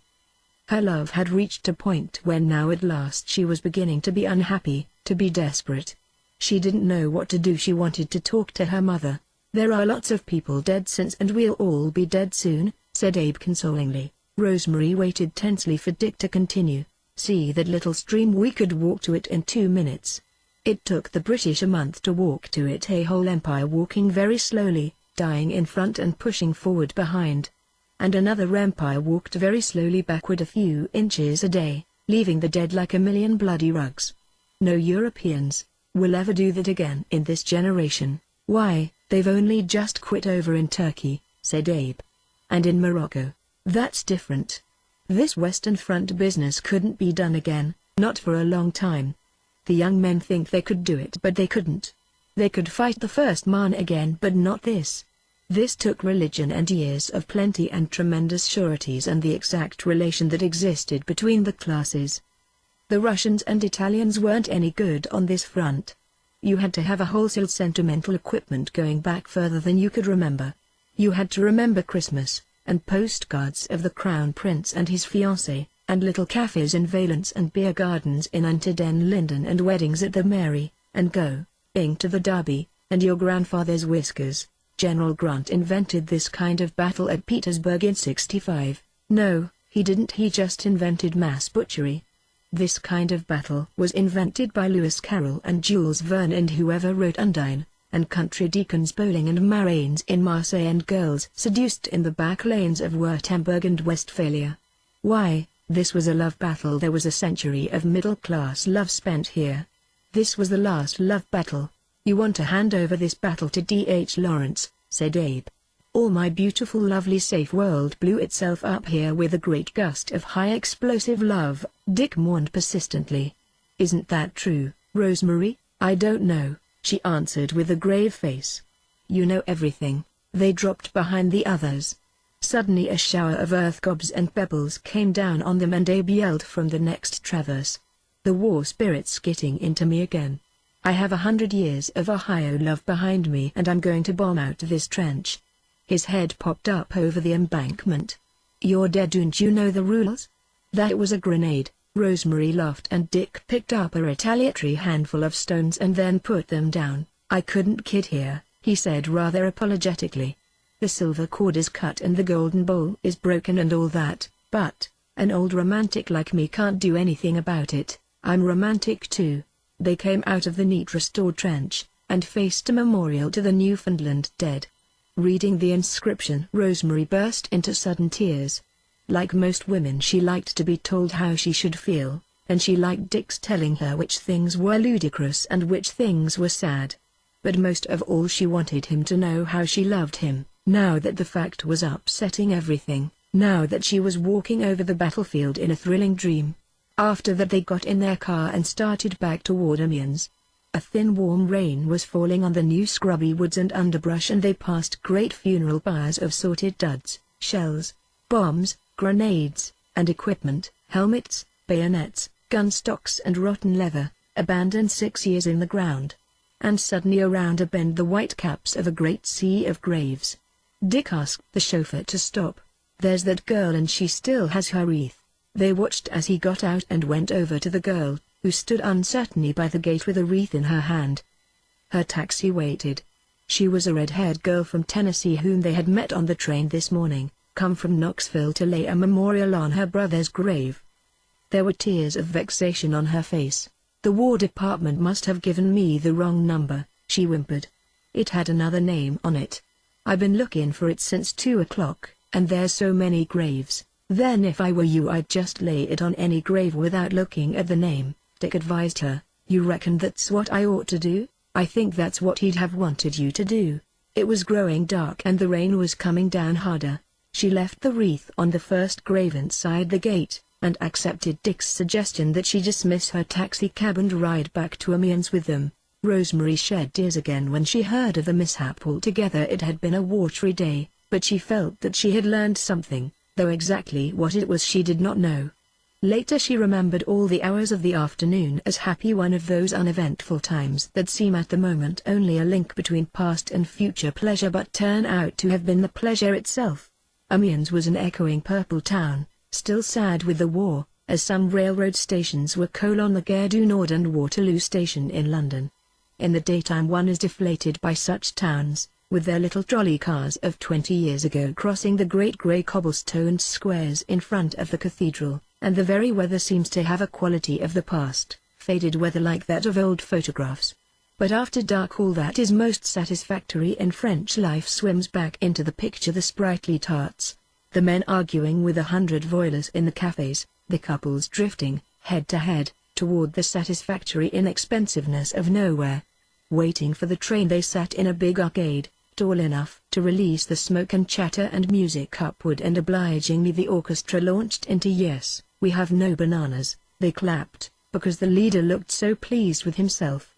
Her love had reached a point when now at last she was beginning to be unhappy, to be desperate. She didn't know what to do. She wanted to talk to her mother. "There are lots of people dead since, and we'll all be dead soon," said Abe consolingly. Rosemary waited tensely for Dick to continue. "See that little stream? We could walk to it in 2 minutes. It took the British a month to walk to it, a whole empire walking very slowly, dying in front and pushing forward behind. And another empire walked very slowly backward a few inches a day. leaving the dead like a million bloody rugs. No Europeans will ever do that again in this generation. Why, they've only just quit over in Turkey, said Abe. And in Morocco. That's different. This Western Front business couldn't be done again, not for a long time. The young men think they could do it, but they couldn't. They could fight the First Man again, but not this. This took religion and years of plenty and tremendous sureties and the exact relation that existed between the classes. The Russians and Italians weren't any good on this front. You had to have a wholesale sentimental equipment going back further than you could remember. You had to remember Christmas, and postcards of the Crown Prince and his fiancée, and little cafes in Valence and beer gardens in Unter den Linden and weddings at the Mary, and going to the Derby, and your grandfather's whiskers. General Grant invented this kind of battle at Petersburg in '65. No, he didn't, he just invented mass butchery. This kind of battle was invented by Lewis Carroll and Jules Verne and whoever wrote Undine, and country deacons bowling and marines in Marseille and girls seduced in the back lanes of Württemberg and Westphalia. Why, this was a love battle. There was a century of middle-class love spent here. This was the last love battle. You want to hand over this battle to D.H. Lawrence, said Abe. All my beautiful lovely safe world blew itself up here with a great gust of high explosive love, Dick mourned persistently. Isn't that true, Rosemary? I don't know, she answered with a grave face. You know everything. They dropped behind the others. Suddenly a shower of earth gobs and pebbles came down on them and Abe yelled from the next traverse. The war spirit's getting into me again. I have 100 years of Ohio love behind me and I'm going to bomb out this trench. His head popped up over the embankment. You're dead, don't you know the rules? That was a grenade. Rosemary laughed and Dick picked up a retaliatory handful of stones and then put them down. I couldn't kid here, he said rather apologetically. The silver cord is cut and the golden bowl is broken and all that, but an old romantic like me can't do anything about it. I'm romantic too. They came out of the neat restored trench, and faced a memorial to the Newfoundland dead. Reading the inscription, Rosemary burst into sudden tears. Like most women, she liked to be told how she should feel, and she liked Dick's telling her which things were ludicrous and which things were sad. But most of all she wanted him to know how she loved him, now that the fact was upsetting everything, now that she was walking over the battlefield in a thrilling dream. After that they got in their car and started back toward Amiens. A thin warm rain was falling on the new scrubby woods and underbrush and they passed great funeral pyres of sorted duds, shells, bombs, grenades, and equipment, helmets, bayonets, gun stocks and rotten leather, abandoned 6 years in the ground. And suddenly around a bend the white caps of a great sea of graves. Dick asked the chauffeur to stop. There's that girl and she still has her wreath. They watched as he got out and went over to the girl, who stood uncertainly by the gate with a wreath in her hand. Her taxi waited. She was a red-haired girl from Tennessee whom they had met on the train this morning, come from Knoxville to lay a memorial on her brother's grave. There were tears of vexation on her face. The War Department must have given me the wrong number, she whimpered. It had another name on it. I've been looking for it since 2 o'clock, and there's so many graves. Then if I were you I'd just lay it on any grave without looking at the name, Dick advised her. You reckon that's what I ought to do? I think that's what he'd have wanted you to do. It was growing dark and the rain was coming down harder. She left the wreath on the first grave inside the gate, and accepted Dick's suggestion that she dismiss her taxi cab and ride back to Amiens with them. Rosemary shed tears again when she heard of the mishap altogether. It had been a watery day, but she felt that she had learned something, though exactly what it was she did not know. Later she remembered all the hours of the afternoon as happy, one of those uneventful times that seem at the moment only a link between past and future pleasure but turn out to have been the pleasure itself. Amiens was an echoing purple town, still sad with the war, as some railroad stations were the Gare du Nord and Waterloo Station in London. In the daytime one is deflated by such towns, with their little trolley cars of 20 years ago crossing the great grey cobblestoned squares in front of the cathedral, and the very weather seems to have a quality of the past, faded weather like that of old photographs. But after dark all that is most satisfactory in French life swims back into the picture: the sprightly tarts, the men arguing with 100 voiles in the cafes, the couples drifting, head-to-head, toward the satisfactory inexpensiveness of nowhere. Waiting for the train they sat in a big arcade, tall enough to release the smoke and chatter and music upward, and obligingly the orchestra launched into "Yes, We Have No Bananas." They clapped, because the leader looked so pleased with himself.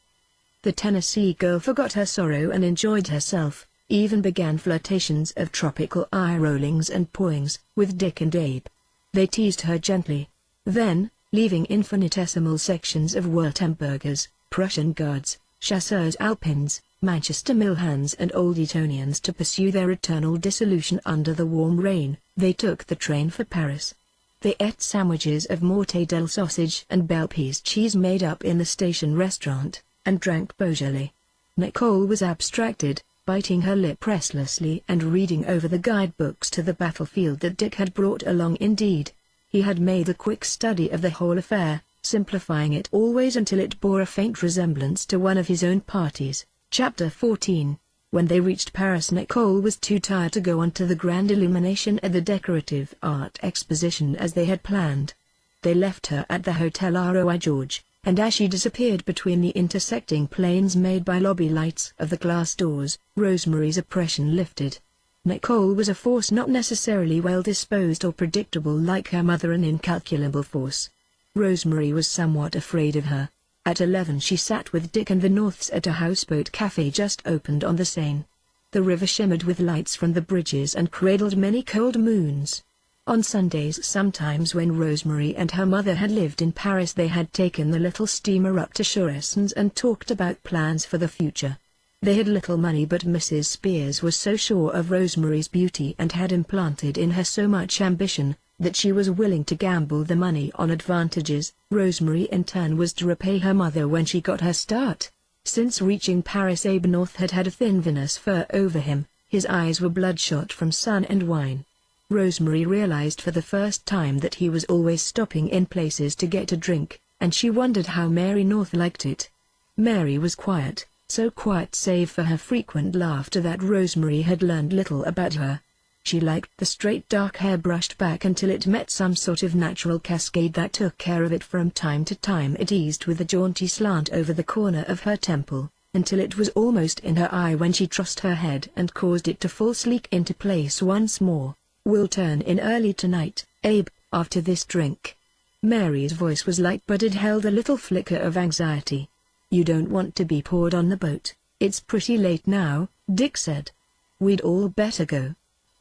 The Tennessee girl forgot her sorrow and enjoyed herself, even began flirtations of tropical eye-rollings and pawings with Dick and Abe. They teased her gently. Then, leaving infinitesimal sections of Württembergers, Prussian Guards, Chasseurs Alpins, Manchester Millhands and Old Etonians to pursue their eternal dissolution under the warm rain, they took the train for Paris. They ate sandwiches of mortadelle sausage and belle piece cheese made up in the station restaurant, and drank Beaujolais. Nicole was abstracted, biting her lip restlessly and reading over the guidebooks to the battlefield that Dick had brought along. Indeed, he had made a quick study of the whole affair, simplifying it always until it bore a faint resemblance to one of his own parties. Chapter 14. When they reached Paris, Nicole was too tired to go on to the grand illumination at the decorative art exposition as they had planned. They left her at the Hotel Roi George, and as she disappeared between the intersecting planes made by lobby lights of the glass doors, Rosemary's oppression lifted. Nicole was a force, not necessarily well-disposed or predictable like her mother, an incalculable force. Rosemary was somewhat afraid of her. At 11 she sat with Dick and the Norths at a houseboat cafe just opened on the Seine. The river shimmered with lights from the bridges and cradled many cold moons. On Sundays, sometimes when Rosemary and her mother had lived in Paris, they had taken the little steamer up to Choressons and talked about plans for the future. They had little money, but Mrs. Spears was so sure of Rosemary's beauty and had implanted in her so much ambition, that she was willing to gamble the money on advantages. Rosemary in turn was to repay her mother when she got her start. Since reaching Paris, Abe North had had a thin vinous fur over him, his eyes were bloodshot from sun and wine. Rosemary realized for the first time that he was always stopping in places to get a drink, and she wondered how Mary North liked it. Mary was quiet, so quiet save for her frequent laughter that Rosemary had learned little about her. She liked the straight dark hair brushed back until it met some sort of natural cascade that took care of it. From time to time it eased with a jaunty slant over the corner of her temple, until it was almost in her eye when she tossed her head and caused it to fall sleek into place once more. "We'll turn in early tonight, Abe, after this drink." Mary's voice was light, but it held a little flicker of anxiety. "You don't want to be poured on the boat. It's pretty late now," Dick said. "We'd all better go."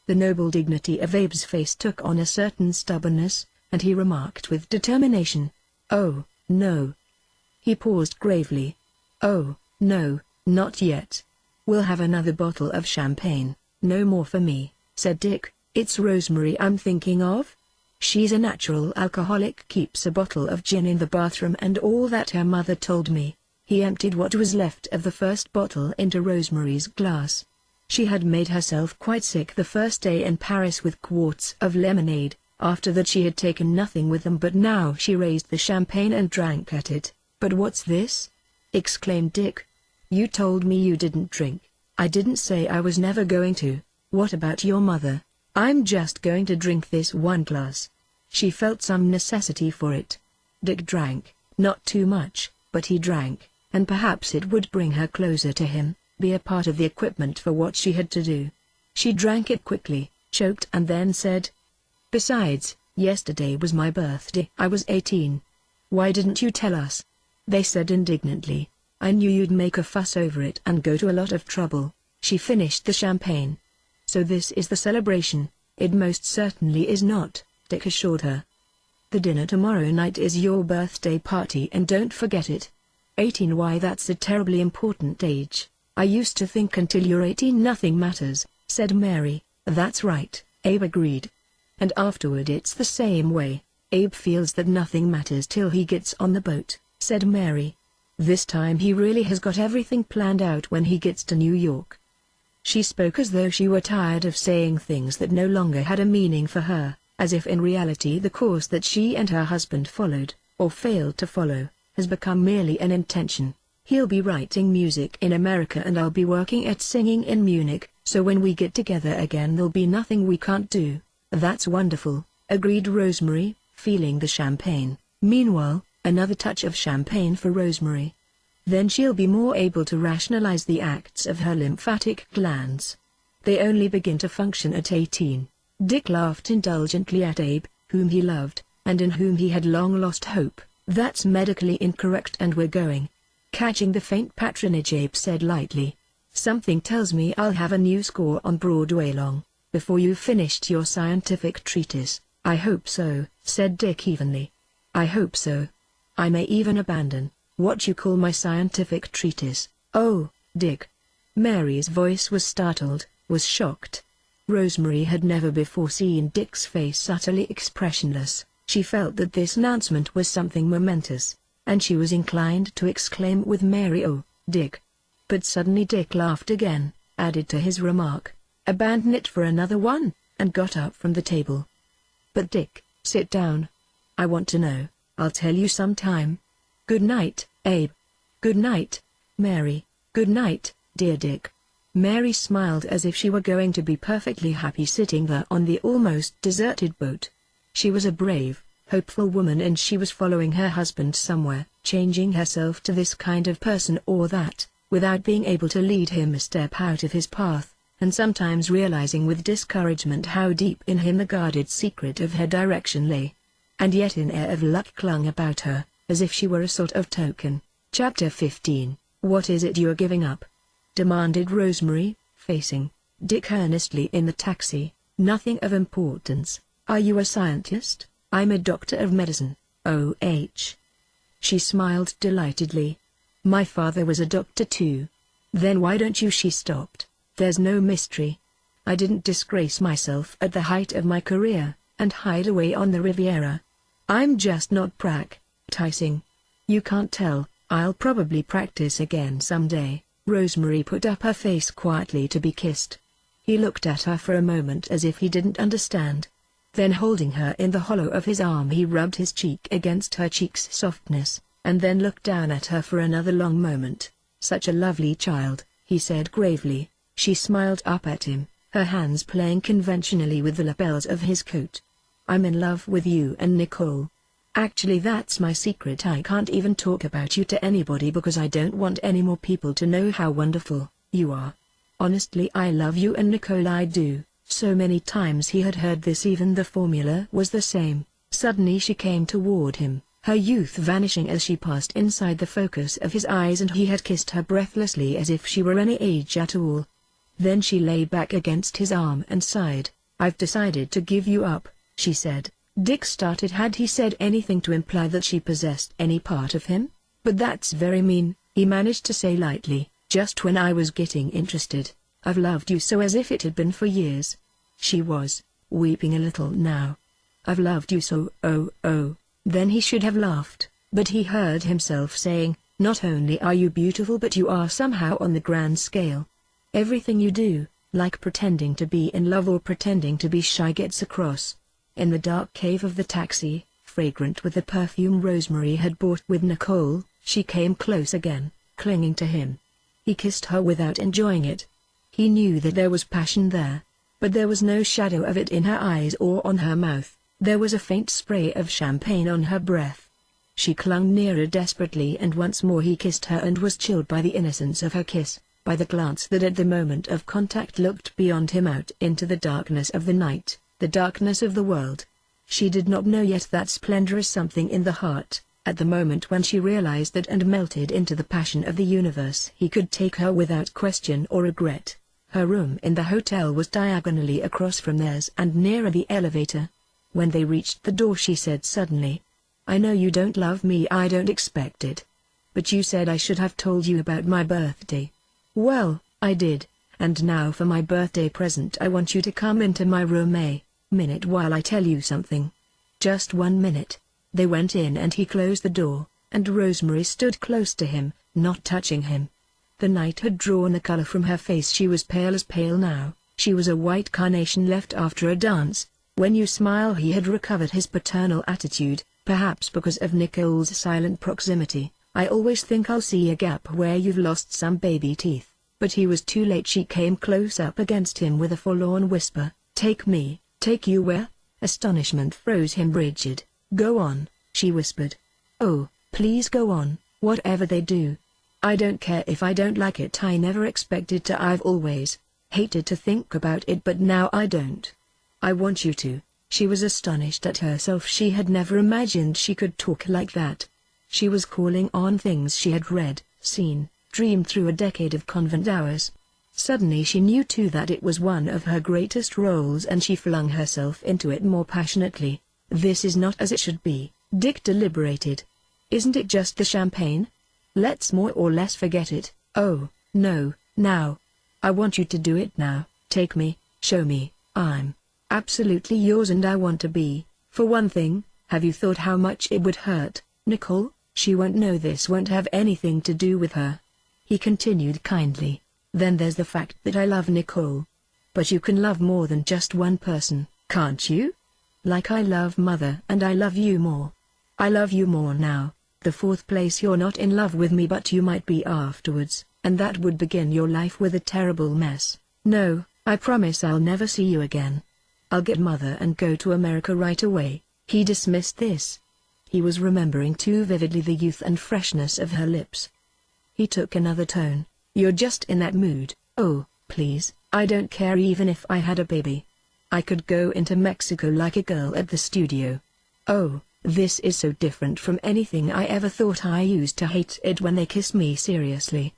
The noble dignity of Abe's face took on a certain stubbornness, and he remarked with determination, "Oh, no." He paused gravely. "Oh, no, not yet. We'll have another bottle of champagne." "No more for me," said Dick. "It's Rosemary I'm thinking of. She's a natural alcoholic, keeps a bottle of gin in the bathroom and all that, her mother told me." He emptied what was left of the first bottle into Rosemary's glass. She had made herself quite sick the first day in Paris with quarts of lemonade. After that she had taken nothing with them, but now she raised the champagne and drank at it. "But what's this?" exclaimed Dick. "You told me you didn't drink." "I didn't say I was never going to." "What about your mother?" "I'm just going to drink this one glass." She felt some necessity for it. Dick drank, not too much, but he drank, and perhaps it would bring her closer to him, be a part of the equipment for what she had to do. She drank it quickly, choked, and then said, "Besides, yesterday was my birthday. I was 18. Why didn't you tell us?" They said indignantly. "I knew you'd make a fuss over it and go to a lot of trouble." She finished the champagne. "So this is the celebration?" "It most certainly is not," Dick assured her. "The dinner tomorrow night is your birthday party, and don't forget it." 18? Why, that's a terribly important age. I used to think until you're 18 nothing matters," said Mary. "That's right," Abe agreed. "And afterward it's the same way. Abe feels that nothing matters till he gets on the boat," said Mary. "This time he really has got everything planned out when he gets to New York." She spoke as though she were tired of saying things that no longer had a meaning for her, as if in reality the course that she and her husband followed, or failed to follow, has become merely an intention. "He'll be writing music in America and I'll be working at singing in Munich, so when we get together again there'll be nothing we can't do." "That's wonderful," agreed Rosemary, feeling the champagne. Meanwhile, another touch of champagne for Rosemary. Then she'll be more able to rationalize the acts of her lymphatic glands. They only begin to function at 18. Dick laughed indulgently at Abe, whom he loved, and in whom he had long lost hope. That's medically incorrect and we're going. Catching the faint patronage, Abe said lightly. Something tells me I'll have a new score on Broadway long before you've finished your scientific treatise. I hope so, said Dick evenly. I hope so. I may even abandon what you call my scientific treatise. Oh, Dick. Mary's voice was startled, was shocked. Rosemary had never before seen Dick's face utterly expressionless. She felt that this announcement was something momentous, and she was inclined to exclaim with Mary, "Oh, Dick." But suddenly Dick laughed again, added to his remark, "Abandon it for another one," and got up from the table. "But Dick, sit down. I want to know. I'll tell you some time. Good night, Abe." "Good night, Mary." "Good night, dear Dick." Mary smiled as if she were going to be perfectly happy sitting there on the almost deserted boat. She was a brave, hopeful woman, and she was following her husband somewhere, changing herself to this kind of person or that, without being able to lead him a step out of his path, and sometimes realizing with discouragement how deep in him the guarded secret of her direction lay. And yet an air of luck clung about her, as if she were a sort of token. Chapter 15. "What is it you're giving up?" demanded Rosemary, facing Dick earnestly in the taxi. "Nothing of importance. Are you a scientist?" "I'm a doctor of medicine, O.H." She smiled delightedly. "My father was a doctor too." "Then why don't you?" She stopped. "There's no mystery. I didn't disgrace myself at the height of my career, and hide away on the Riviera. I'm just not practicing. You can't tell. I'll probably practice again someday." Rosemary put up her face quietly to be kissed. He looked at her for a moment as if he didn't understand. Then holding her in the hollow of his arm he rubbed his cheek against her cheek's softness, and then looked down at her for another long moment. "Such a lovely child," he said gravely. She smiled up at him, her hands playing conventionally with the lapels of his coat. "I'm in love with you and Nicole. Actually, that's my secret. I can't even talk about you to anybody because I don't want any more people to know how wonderful you are. Honestly, I love you and Nicole, I do." So many times he had heard this, even the formula was the same. Suddenly she came toward him, her youth vanishing as she passed inside the focus of his eyes, and he had kissed her breathlessly as if she were any age at all. Then she lay back against his arm and sighed. "I've decided to give you up," she said. Dick started. Had he said anything to imply that she possessed any part of him? "But that's very mean," he managed to say lightly. "Just when I was getting interested, I've loved you so," as if it had been for years. She was weeping a little now. "I've loved you so, oh." Then he should have laughed, but he heard himself saying, "Not only are you beautiful, but you are somehow on the grand scale. Everything you do, like pretending to be in love or pretending to be shy, gets across." In the dark cave of the taxi, fragrant with the perfume Rosemary had bought with Nicole, she came close again, clinging to him. He kissed her without enjoying it. He knew that there was passion there, but there was no shadow of it in her eyes or on her mouth. There was a faint spray of champagne on her breath. She clung nearer desperately, and once more he kissed her and was chilled by the innocence of her kiss, by the glance that at the moment of contact looked beyond him out into the darkness of the night, the darkness of the world. She did not know yet that splendor is something in the heart. At the moment when she realized that and melted into the passion of the universe, he could take her without question or regret. Her room in the hotel was diagonally across from theirs and nearer the elevator. When they reached the door, she said suddenly, "I know you don't love me. I don't expect it. But you said I should have told you about my birthday." "Well, I did, and now for my birthday present I want you to come into my room a minute while I tell you something." "Just 1 minute." They went in and he closed the door, and Rosemary stood close to him, not touching him. The night had drawn the color from her face. She was pale as pale now. She was a white carnation left after a dance. When you smile, he had recovered his paternal attitude, perhaps because of Nicole's silent proximity. "I always think I'll see a gap where you've lost some baby teeth." But he was too late. She came close up against him with a forlorn whisper. "Take me." "Take you where?" Astonishment froze him rigid. "Go on," she whispered. "Oh, please go on, whatever they do. I don't care if I don't like it. I never expected to. I've always hated to think about it, but now I don't. I want you to." She was astonished at herself. She had never imagined she could talk like that. She was calling on things she had read, seen, dreamed through a decade of convent hours. Suddenly she knew too that it was one of her greatest roles, and she flung herself into it more passionately. "This is not as it should be," Dick deliberated. "Isn't it just the champagne? Let's more or less forget it." "Oh, no, now. I want you to do it now. Take me, show me. I'm absolutely yours, and I want to be. For one thing, have you thought how much it would hurt, Nicole? She won't know. This won't have anything to do with her." He continued kindly. "Then there's the fact that I love Nicole. But you can love more than just one person, can't you? Like I love Mother, and I love you more. I love you more now. The fourth place, you're not in love with me, but you might be afterwards, and that would begin your life with a terrible mess. No, I promise I'll never see you again. I'll get Mother and go to America right away." He dismissed this. He was remembering too vividly the youth and freshness of her lips. He took another tone. "You're just in that mood. Oh, please, I don't care even if I had a baby. I could go into Mexico like a girl at the studio. Oh, this is so different from anything I ever thought. I used to hate it when they kissed me seriously."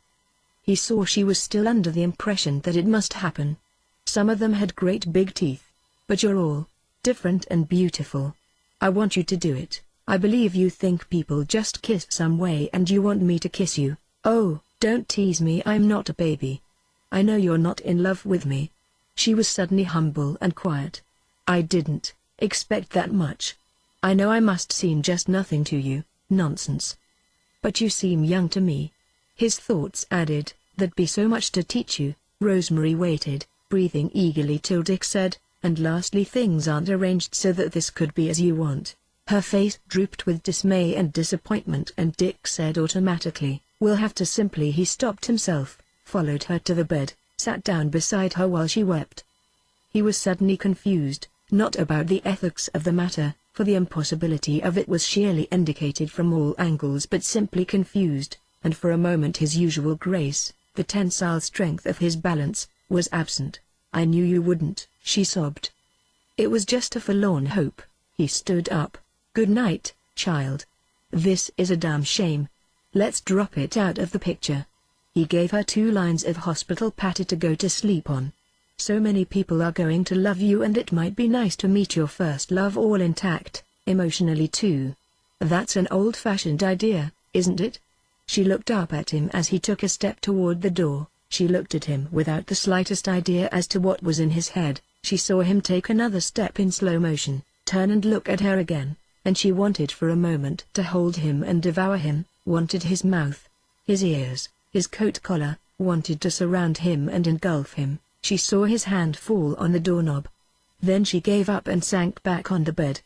He saw she was still under the impression that it must happen. "Some of them had great big teeth. But you're all different and beautiful. I want you to do it. I believe you think people just kiss some way, and you want me to kiss you. Oh, don't tease me. I'm not a baby. I know you're not in love with me." She was suddenly humble and quiet. "I didn't expect that much. I know I must seem just nothing to you." "Nonsense. But you seem young to me." His thoughts added, "There'd be so much to teach you." Rosemary waited, breathing eagerly till Dick said, "And lastly, things aren't arranged so that this could be as you want." Her face drooped with dismay and disappointment, and Dick said automatically, "We'll have to simply." He stopped himself, followed her to the bed, sat down beside her while she wept. He was suddenly confused, not about the ethics of the matter, for the impossibility of it was sheerly indicated from all angles, but simply confused, and for a moment his usual grace, the tensile strength of his balance, was absent. "I knew you wouldn't," she sobbed. "It was just a forlorn hope." He stood up. "Good night, child. This is a damn shame. Let's drop it out of the picture." He gave her 2 lines of hospital patter to go to sleep on. "So many people are going to love you, and it might be nice to meet your first love all intact, emotionally too. That's an old-fashioned idea, isn't it?" She looked up at him as he took a step toward the door. She looked at him without the slightest idea as to what was in his head. She saw him take another step in slow motion, turn and look at her again, and she wanted for a moment to hold him and devour him, wanted his mouth, his ears, his coat collar, wanted to surround him and engulf him. She saw his hand fall on the doorknob. Then she gave up and sank back on the bed.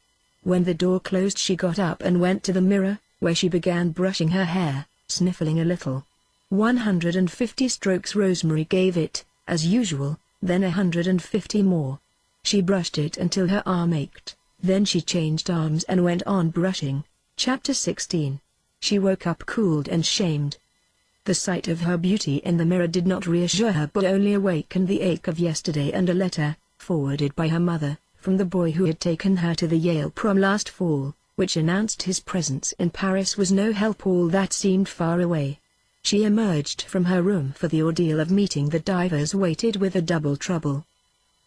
When the door closed, she got up and went to the mirror, where she began brushing her hair, sniffling a little. 150 strokes Rosemary gave it, as usual, then 150 more. She brushed it until her arm ached, then she changed arms and went on brushing. Chapter 16. She woke up cooled and shamed. The sight of her beauty in the mirror did not reassure her, but only awakened the ache of yesterday and a letter, forwarded by her mother, from the boy who had taken her to the Yale prom last fall, which announced his presence in Paris was no help. All that seemed far away. She emerged from her room, for the ordeal of meeting the divers waited with a double trouble.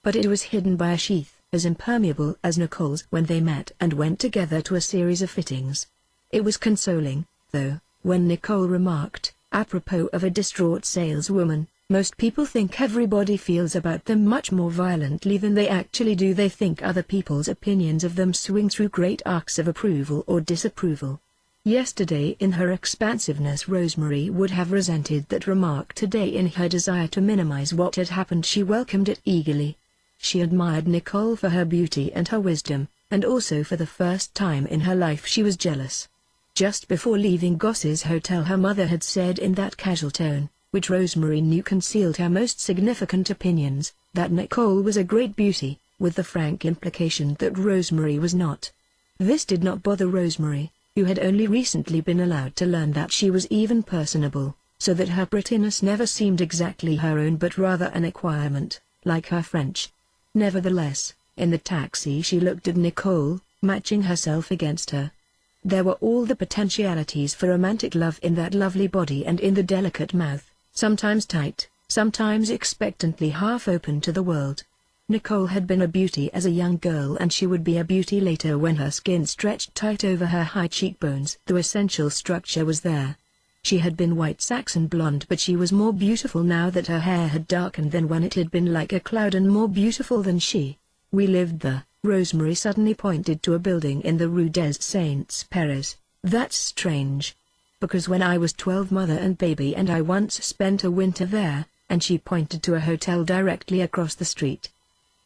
But it was hidden by a sheath, as impermeable as Nicole's when they met and went together to a series of fittings. It was consoling, though, when Nicole remarked, apropos of a distraught saleswoman, "Most people think everybody feels about them much more violently than they actually do. They think other people's opinions of them swing through great arcs of approval or disapproval." Yesterday, in her expansiveness, Rosemary would have resented that remark. Today, in her desire to minimize what had happened, she welcomed it eagerly. She admired Nicole for her beauty and her wisdom, and also for the first time in her life she was jealous. Just before leaving Goss's hotel, her mother had said in that casual tone, which Rosemary knew concealed her most significant opinions, that Nicole was a great beauty, with the frank implication that Rosemary was not. This did not bother Rosemary. who had only recently been allowed to learn that she was even personable, so that her prettiness never seemed exactly her own but rather an acquirement, like her French. Nevertheless, in the taxi she looked at Nicole, matching herself against her. There were all the potentialities for romantic love in that lovely body and in the delicate mouth, sometimes tight, sometimes expectantly half open to the world. Nicole had been a beauty as a young girl and she would be a beauty later when her skin stretched tight over her high cheekbones. The essential structure was there. She had been white Saxon blonde but she was more beautiful now that her hair had darkened than when it had been like a cloud and more beautiful than she. We lived there. Rosemary suddenly pointed to a building in the Rue des Saints-Pères. That's strange. Because when I was 12 mother and baby and I once spent a winter there, and she pointed to a hotel directly across the street.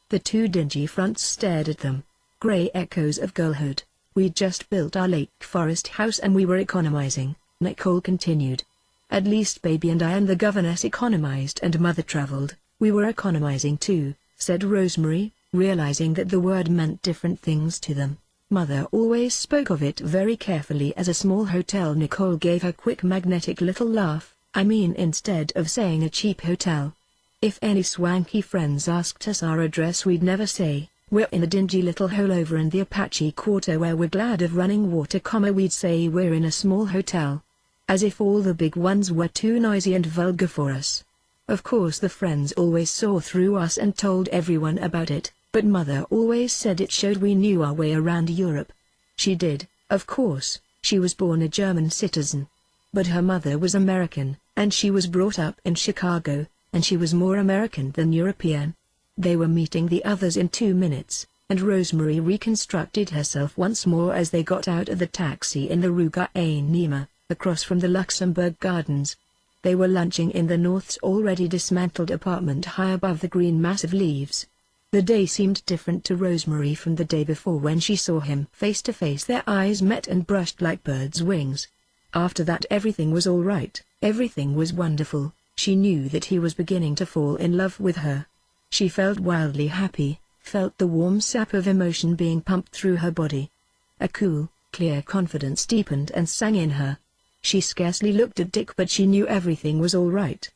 The two dingy fronts stared at them, grey echoes of girlhood. We'd just built our Lake Forest house and we were economizing, Nicole continued. At least baby and I and the governess economized and mother traveled. We were economizing too, said Rosemary, realizing that the word meant different things to them. Mother always spoke of it very carefully as a small hotel. Nicole gave her quick magnetic little laugh. I mean, instead of saying a cheap hotel. If any swanky friends asked us our address we'd never say, we're in a dingy little hole over in the Apache Quarter where we're glad of running water, we'd say we're in a small hotel. As if all the big ones were too noisy and vulgar for us. Of course the friends always saw through us and told everyone about it. But Mother always said it showed we knew our way around Europe. She did, of course. She was born a German citizen. But her mother was American, and she was brought up in Chicago, and she was more American than European. They were meeting the others in 2 minutes, and Rosemary reconstructed herself once more as they got out of the taxi in the Rue Gaël-Nîmes, across from the Luxembourg Gardens. They were lunching in the North's already dismantled apartment high above the green mass of leaves. The day seemed different to Rosemary from the day before when she saw him face to face. Their eyes met and brushed like birds' wings. After that everything was all right, everything was wonderful. She knew that he was beginning to fall in love with her. She felt wildly happy, felt the warm sap of emotion being pumped through her body. A cool, clear confidence deepened and sang in her. She scarcely looked at Dick but she knew everything was all right.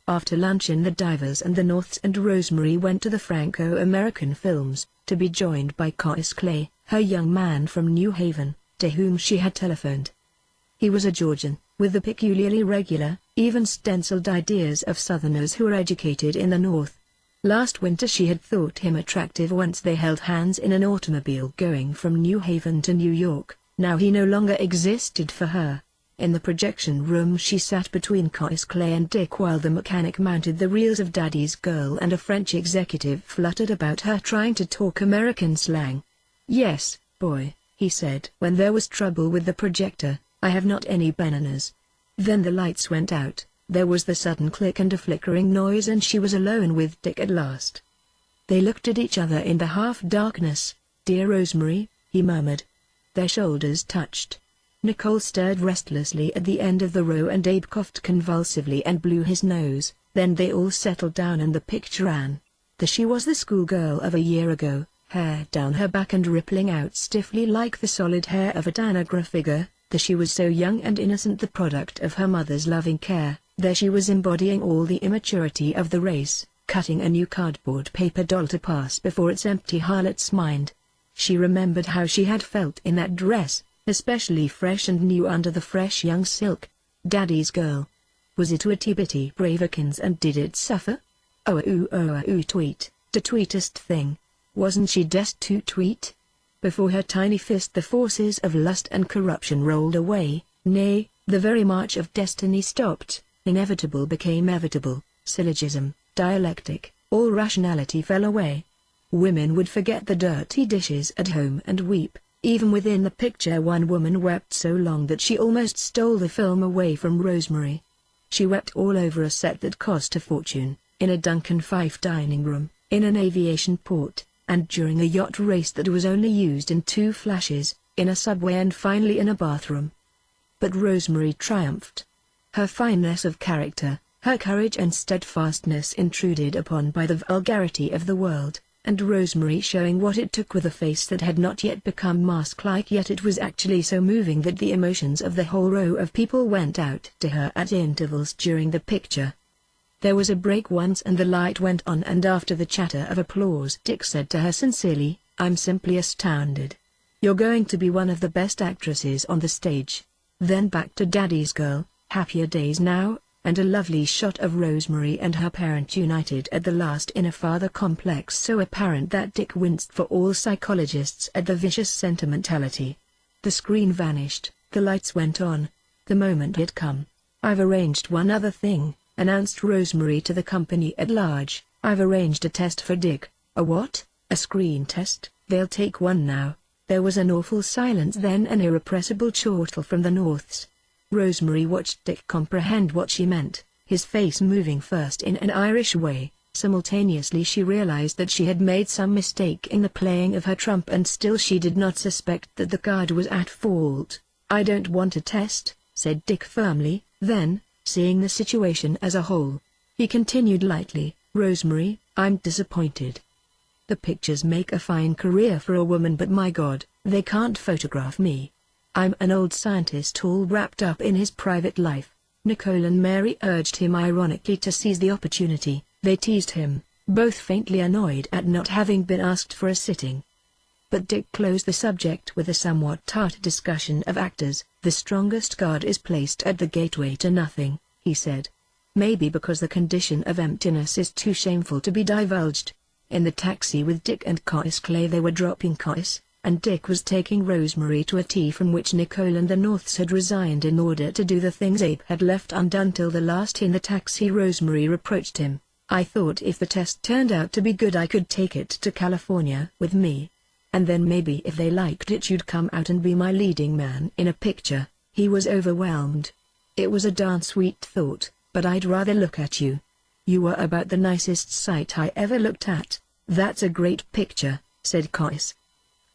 After lunch in the Divers and the Norths and Rosemary went to the Franco-American Films, to be joined by Curtis Clay, her young man from New Haven, to whom she had telephoned. He was a Georgian, with the peculiarly regular, even stenciled ideas of Southerners who were educated in the North. Last winter she had thought him attractive once they held hands in an automobile going from New Haven to New York. Now he no longer existed for her. In the projection room she sat between Curtis Clay and Dick while the mechanic mounted the reels of Daddy's Girl and a French executive fluttered about her trying to talk American slang. "Yes, boy," he said. "When there was trouble with the projector, I have not any bananas." Then the lights went out, there was the sudden click and a flickering noise and she was alone with Dick at last. They looked at each other in the half-darkness. "Dear Rosemary," he murmured. Their shoulders touched. Nicole stared restlessly at the end of the row and Abe coughed convulsively and blew his nose. Then they all settled down and the picture ran. She was the schoolgirl of a year ago, hair down her back and rippling out stiffly like the solid hair of a Tanagra figure. She was so young and innocent, the product of her mother's loving care. There she was embodying all the immaturity of the race, cutting a new cardboard paper doll to pass before its empty harlot's mind. She remembered how she had felt in that dress, especially fresh and new under the fresh young silk. Daddy's Girl. Was it itty-bitty Braverkins and did it suffer? Tweet, the tweetest thing. Wasn't she just too tweet? Before her tiny fist the forces of lust and corruption rolled away, nay, the very march of destiny stopped, inevitable became evitable, syllogism, dialectic, all rationality fell away. Women would forget the dirty dishes at home and weep. Even within the picture one woman wept so long that she almost stole the film away from Rosemary. She wept all over a set that cost a fortune, in a Duncan Fife dining room, in an aviation port, and during a yacht race that was only used in 2 flashes, in a subway and finally in a bathroom. But Rosemary triumphed. Her fineness of character, her courage and steadfastness intruded upon by the vulgarity of the world, and Rosemary showing what it took with a face that had not yet become mask-like, yet it was actually so moving that the emotions of the whole row of people went out to her at intervals during the picture. There was a break once and the light went on, and after the chatter of applause Dick said to her sincerely, "I'm simply astounded. You're going to be one of the best actresses on the stage." Then back to Daddy's Girl, happier days now, and a lovely shot of Rosemary and her parent united at the last in a father complex so apparent that Dick winced, for all psychologists, at the vicious sentimentality. The screen vanished, the lights went on. The moment had come. "I've arranged one other thing," announced Rosemary to the company at large. "I've arranged a test for Dick." "A what?" "A screen test. They'll take one now." There was an awful silence, then an irrepressible chortle from the Norths. Rosemary watched Dick comprehend what she meant, his face moving first in an Irish way. Simultaneously she realized that she had made some mistake in the playing of her trump, and still she did not suspect that the card was at fault. "I don't want a test," said Dick firmly. Then, seeing the situation as a whole, he continued lightly, "Rosemary, I'm disappointed. The pictures make a fine career for a woman, but my God, they can't photograph me. I'm an old scientist all wrapped up in his private life." Nicole and Mary urged him ironically to seize the opportunity. They teased him, both faintly annoyed at not having been asked for a sitting. But Dick closed the subject with a somewhat tart discussion of actors. "The strongest guard is placed at the gateway to nothing," he said. "Maybe because the condition of emptiness is too shameful to be divulged." In the taxi with Dick and Cois Clay they were dropping Cois, and Dick was taking Rosemary to a tea from which Nicole and the Norths had resigned in order to do the things Abe had left undone till the last. In the taxi Rosemary reproached him. "I thought if the test turned out to be good I could take it to California with me. And then maybe if they liked it you'd come out and be my leading man in a picture." He was overwhelmed. "It was a darn sweet thought, but I'd rather look at you. You were about the nicest sight I ever looked at." "That's a great picture," said Cois.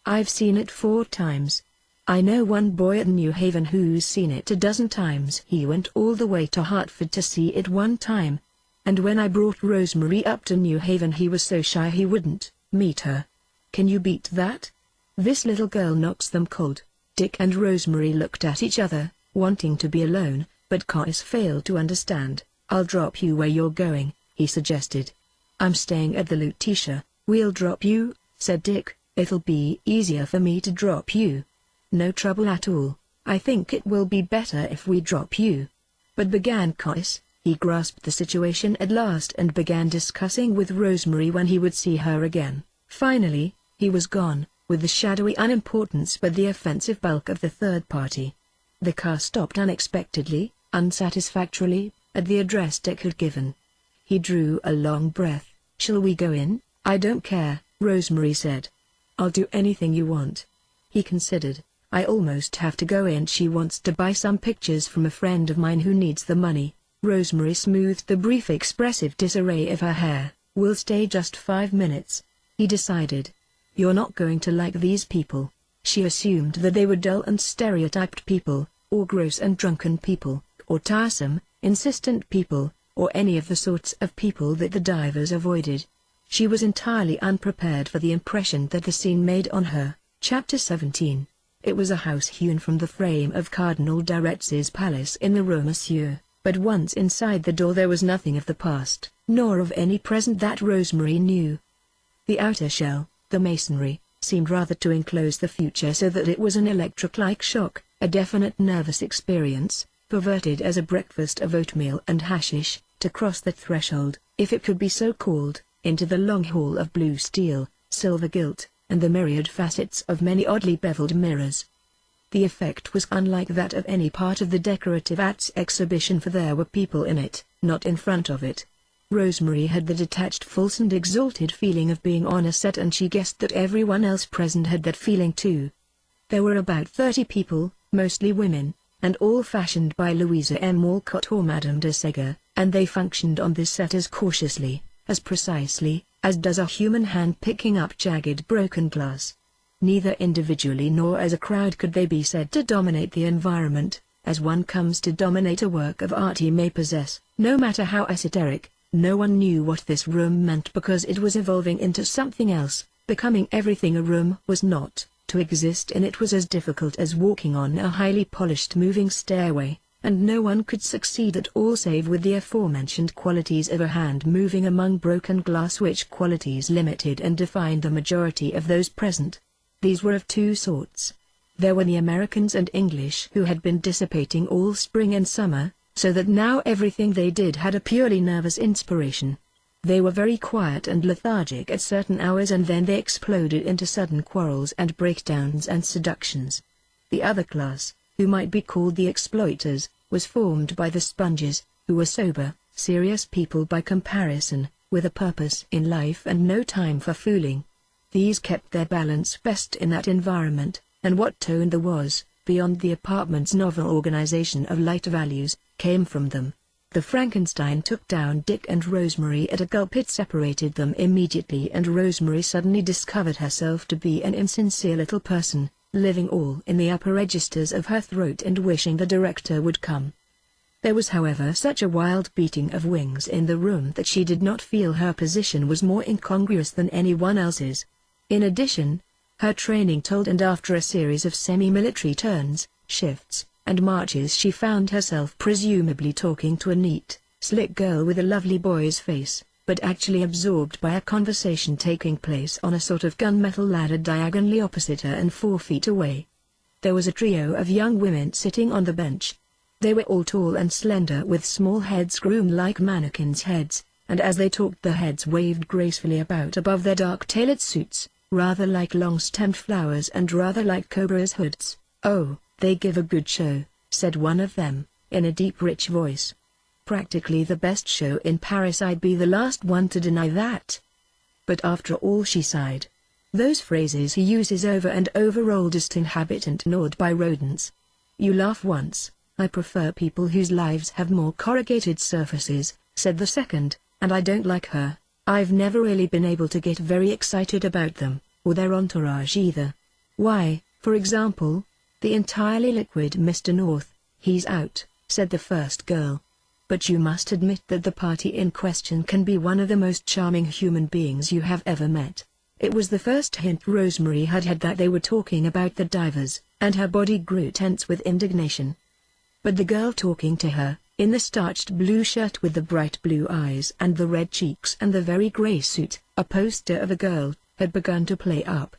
"I've seen it 4 times. I know one boy at New Haven who's seen it a dozen times. He went all the way to Hartford to see it one time. And when I brought Rosemary up to New Haven he was so shy he wouldn't meet her. Can you beat that? This little girl knocks them cold." Dick and Rosemary looked at each other, wanting to be alone, but Cois failed to understand. "I'll drop you where you're going," he suggested. "I'm staying at the Lutetia." "We'll drop you," said Dick. "It'll be easier for me to drop you." "No trouble at all. I think it will be better if we drop you." But began Cois. He grasped the situation at last and began discussing with Rosemary when he would see her again. Finally, he was gone, with the shadowy unimportance but the offensive bulk of the third party. The car stopped unexpectedly, unsatisfactorily, at the address Dick had given. He drew a long breath. "Shall we go in?" "I don't care," Rosemary said. "I'll do anything you want." He considered. "I almost have to go in. She wants to buy some pictures from a friend of mine who needs the money." Rosemary smoothed the brief expressive disarray of her hair. "We'll stay just 5 minutes," he decided. "You're not going to like these people." She assumed that they were dull and stereotyped people, or gross and drunken people, or tiresome, insistent people, or any of the sorts of people that the divers avoided. She was entirely unprepared for the impression that the scene made on her. Chapter 17. It was a house hewn from the frame of Cardinal d'Aretz's palace in the Rue Monsieur, but once inside the door there was nothing of the past, nor of any present that Rosemary knew. The outer shell, the masonry, seemed rather to enclose the future, so that it was an electric-like shock, a definite nervous experience, perverted as a breakfast of oatmeal and hashish, to cross the threshold, if it could be so called, into the long hall of blue steel, silver gilt, and the myriad facets of many oddly beveled mirrors. The effect was unlike that of any part of the decorative arts exhibition, for there were people in it, not in front of it. Rosemary had the detached, false and exalted feeling of being on a set, and she guessed that everyone else present had that feeling too. There were about 30 people, mostly women, and all fashioned by Louisa M. Walcott or Madame de Segur, and they functioned on this set as cautiously, as precisely, as does a human hand picking up jagged broken glass. Neither individually nor as a crowd could they be said to dominate the environment, as one comes to dominate a work of art he may possess, no matter how esoteric, No one knew what this room meant because it was evolving into something else, becoming everything a room was not. To exist in it was as difficult as walking on a highly polished moving stairway, and no one could succeed at all save with the aforementioned qualities of a hand moving among broken glass, which qualities limited and defined the majority of those present. These were of two sorts. There were the Americans and English who had been dissipating all spring and summer, so that now everything they did had a purely nervous inspiration. They were very quiet and lethargic at certain hours, and then they exploded into sudden quarrels and breakdowns and seductions. The other class, who might be called the exploiters, was formed by the sponges, who were sober, serious people by comparison, with a purpose in life and no time for fooling. These kept their balance best in that environment, and what tone there was, beyond the apartment's novel organization of light values, came from them. The Frankenstein took down Dick and Rosemary at a gulp. It separated them immediately, and Rosemary suddenly discovered herself to be an insincere little person, living all in the upper registers of her throat and wishing the director would come. There was, however, such a wild beating of wings in the room that she did not feel her position was more incongruous than anyone else's. In addition, her training told, and after a series of semi-military turns, shifts, and marches, she found herself presumably talking to a neat, slick girl with a lovely boy's face, but actually absorbed by a conversation taking place on a sort of gunmetal ladder diagonally opposite her and 4 feet away. There was a trio of young women sitting on the bench. They were all tall and slender with small heads groomed like mannequins' heads, and as they talked the heads waved gracefully about above their dark-tailored suits, rather like long-stemmed flowers and rather like cobras' hoods. "Oh, they give a good show," said one of them, in a deep rich voice. "Practically the best show in Paris. I'd be the last one to deny that." But after all, she sighed. Those phrases he uses over and over, oldest inhabitant gnawed by rodents. "You laugh once. I prefer people whose lives have more corrugated surfaces," said the second, "and I don't like her. I've never really been able to get very excited about them, or their entourage either. Why, for example, the entirely liquid Mr. North, he's out," said the first girl. "But you must admit that the party in question can be one of the most charming human beings you have ever met." It was the first hint Rosemary had had that they were talking about the divers, and her body grew tense with indignation. But the girl talking to her, in the starched blue shirt with the bright blue eyes and the red cheeks and the very grey suit, a poster of a girl, had begun to play up.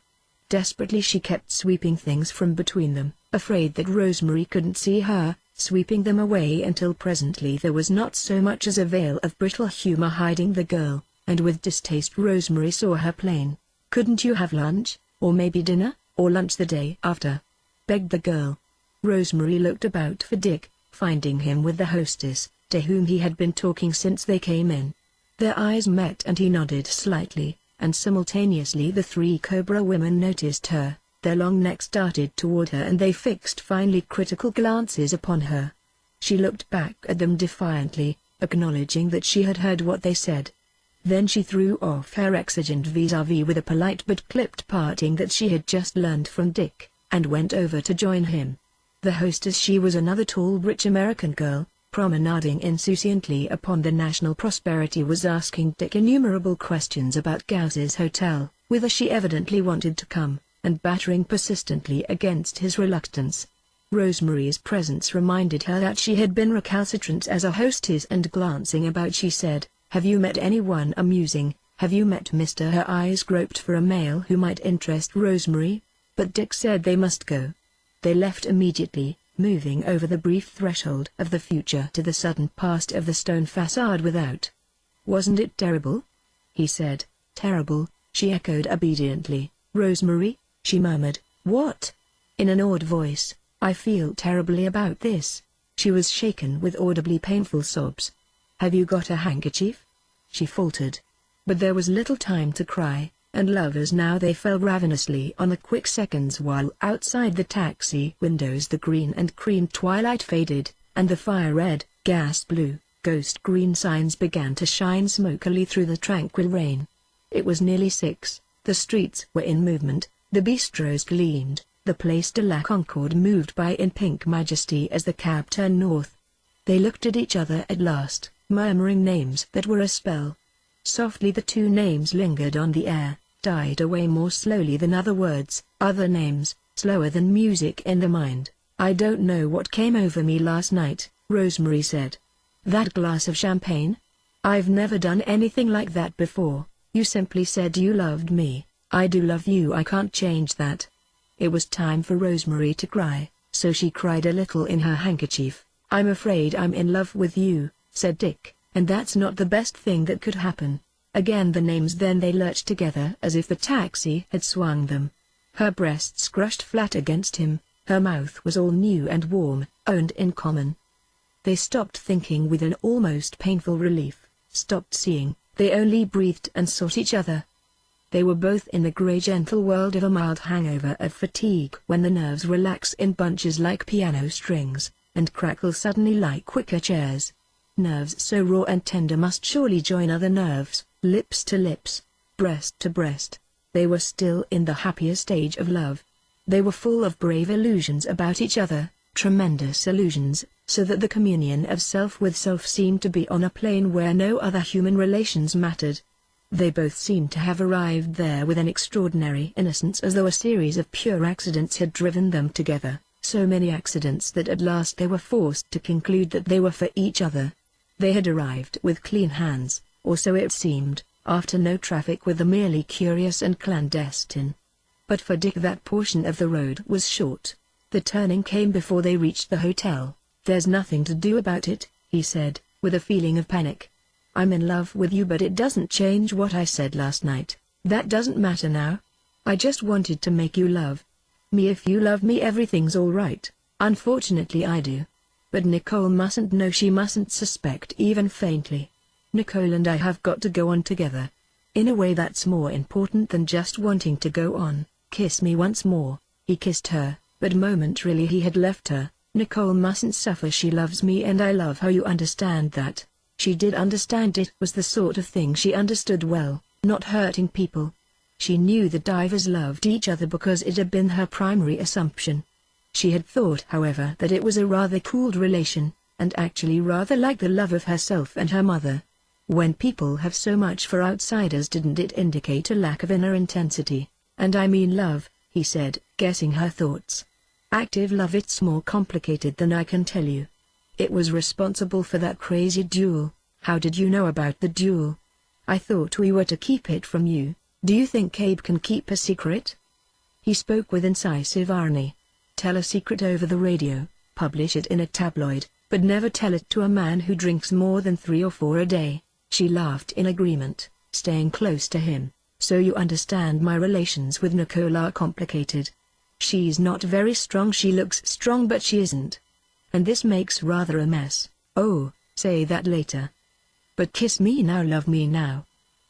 Desperately she kept sweeping things from between them, afraid that Rosemary couldn't see her, sweeping them away until presently there was not so much as a veil of brittle humor hiding the girl, and with distaste Rosemary saw her plain. "Couldn't you have lunch, or maybe dinner, or lunch the day after?" begged the girl. Rosemary looked about for Dick, finding him with the hostess, to whom he had been talking since they came in. Their eyes met and he nodded slightly, and simultaneously the 3 Cobra women noticed her. Their long necks darted toward her and they fixed finely critical glances upon her. She looked back at them defiantly, acknowledging that she had heard what they said. Then she threw off her exigent vis-à-vis with a polite but clipped parting that she had just learned from Dick, and went over to join him. The hostess, she was another tall rich American girl, promenading insouciantly upon the national prosperity, was asking Dick innumerable questions about Gauss's hotel, whither she evidently wanted to come, and battering persistently against his reluctance. Rosemary's presence reminded her that she had been recalcitrant as a hostess, and glancing about she said, "Have you met anyone amusing? Have you met Mr.?" Her eyes groped for a male who might interest Rosemary, but Dick said they must go. They left immediately, moving over the brief threshold of the future to the sudden past of the stone facade without. "Wasn't it terrible?" he said. "Terrible," she echoed obediently. "Rosemary," she murmured. "What?" in an awed voice. "I feel terribly about this." She was shaken with audibly painful sobs. "Have you got a handkerchief?" she faltered. But there was little time to cry, and lovers now they fell ravenously on the quick seconds while outside the taxi windows the green and cream twilight faded, and the fire-red, gas-blue, ghost green signs began to shine smokily through the tranquil rain. It was nearly 6, the streets were in movement, the bistros gleamed, the Place de la Concorde moved by in pink majesty as the cab turned north. They looked at each other at last, murmuring names that were a spell. Softly the two names lingered on the air, died away more slowly than other words, other names, slower than music in the mind. "I don't know what came over me last night," Rosemary said. "That glass of champagne? I've never done anything like that before. You simply said you loved me. I do love you. I can't change that." It was time for Rosemary to cry, so she cried a little in her handkerchief. "I'm afraid I'm in love with you," said Dick, "and that's not the best thing that could happen." Again the names, then they lurched together as if the taxi had swung them. Her breasts crushed flat against him, her mouth was all new and warm, owned in common. They stopped thinking with an almost painful relief, stopped seeing, they only breathed and sought each other. They were both in the grey gentle world of a mild hangover of fatigue when the nerves relax in bunches like piano strings, and crackle suddenly like wicker chairs. Nerves so raw and tender must surely join other nerves, lips to lips, breast to breast. They were still in the happier stage of love. They were full of brave illusions about each other, tremendous illusions, so that the communion of self with self seemed to be on a plane where no other human relations mattered. They both seemed to have arrived there with an extraordinary innocence, as though a series of pure accidents had driven them together, so many accidents that at last they were forced to conclude that they were for each other. They had arrived with clean hands, or so it seemed, after no traffic with the merely curious and clandestine. But for Dick that portion of the road was short. The turning came before they reached the hotel. "There's nothing to do about it," he said, with a feeling of panic. "I'm in love with you, but it doesn't change what I said last night. That doesn't matter now. I just wanted to make you love me. If you love me, everything's all right. Unfortunately I do. But Nicole mustn't know. She mustn't suspect even faintly. Nicole and I have got to go on together. In a way that's more important than just wanting to go on. Kiss me once more." He kissed her, but momentarily he had left her. "Nicole mustn't suffer. She loves me and I love her. You understand that?" She did understand. It was the sort of thing she understood well, not hurting people. She knew the divers loved each other because it had been her primary assumption. She had thought, however, that it was a rather cooled relation, and actually rather like the love of herself and her mother. When people have so much for outsiders, didn't it indicate a lack of inner intensity? "And I mean love," he said, guessing her thoughts. "Active love. It's more complicated than I can tell you. It was responsible for that crazy duel." "How did you know about the duel?" "I thought we were to keep it from you." "Do you think Cabe can keep a secret?" He spoke with incisive irony. "Tell a secret over the radio, publish it in a tabloid, but never tell it to a man who drinks more than 3 or 4 a day." She laughed in agreement, staying close to him. "So you understand my relations with Nicole are complicated. She's not very strong. She looks strong but she isn't. And this makes rather a mess." "Oh, say that later. But kiss me now. Love me now.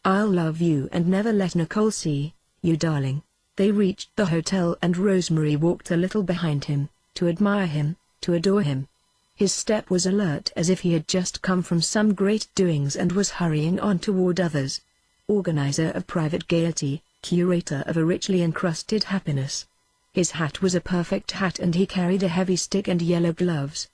I'll love you and never let Nicole see you, darling." They reached the hotel and Rosemary walked a little behind him, to admire him, to adore him. His step was alert as if he had just come from some great doings and was hurrying on toward others. Organizer of private gaiety, curator of a richly encrusted happiness. His hat was a perfect hat and he carried a heavy stick and yellow gloves.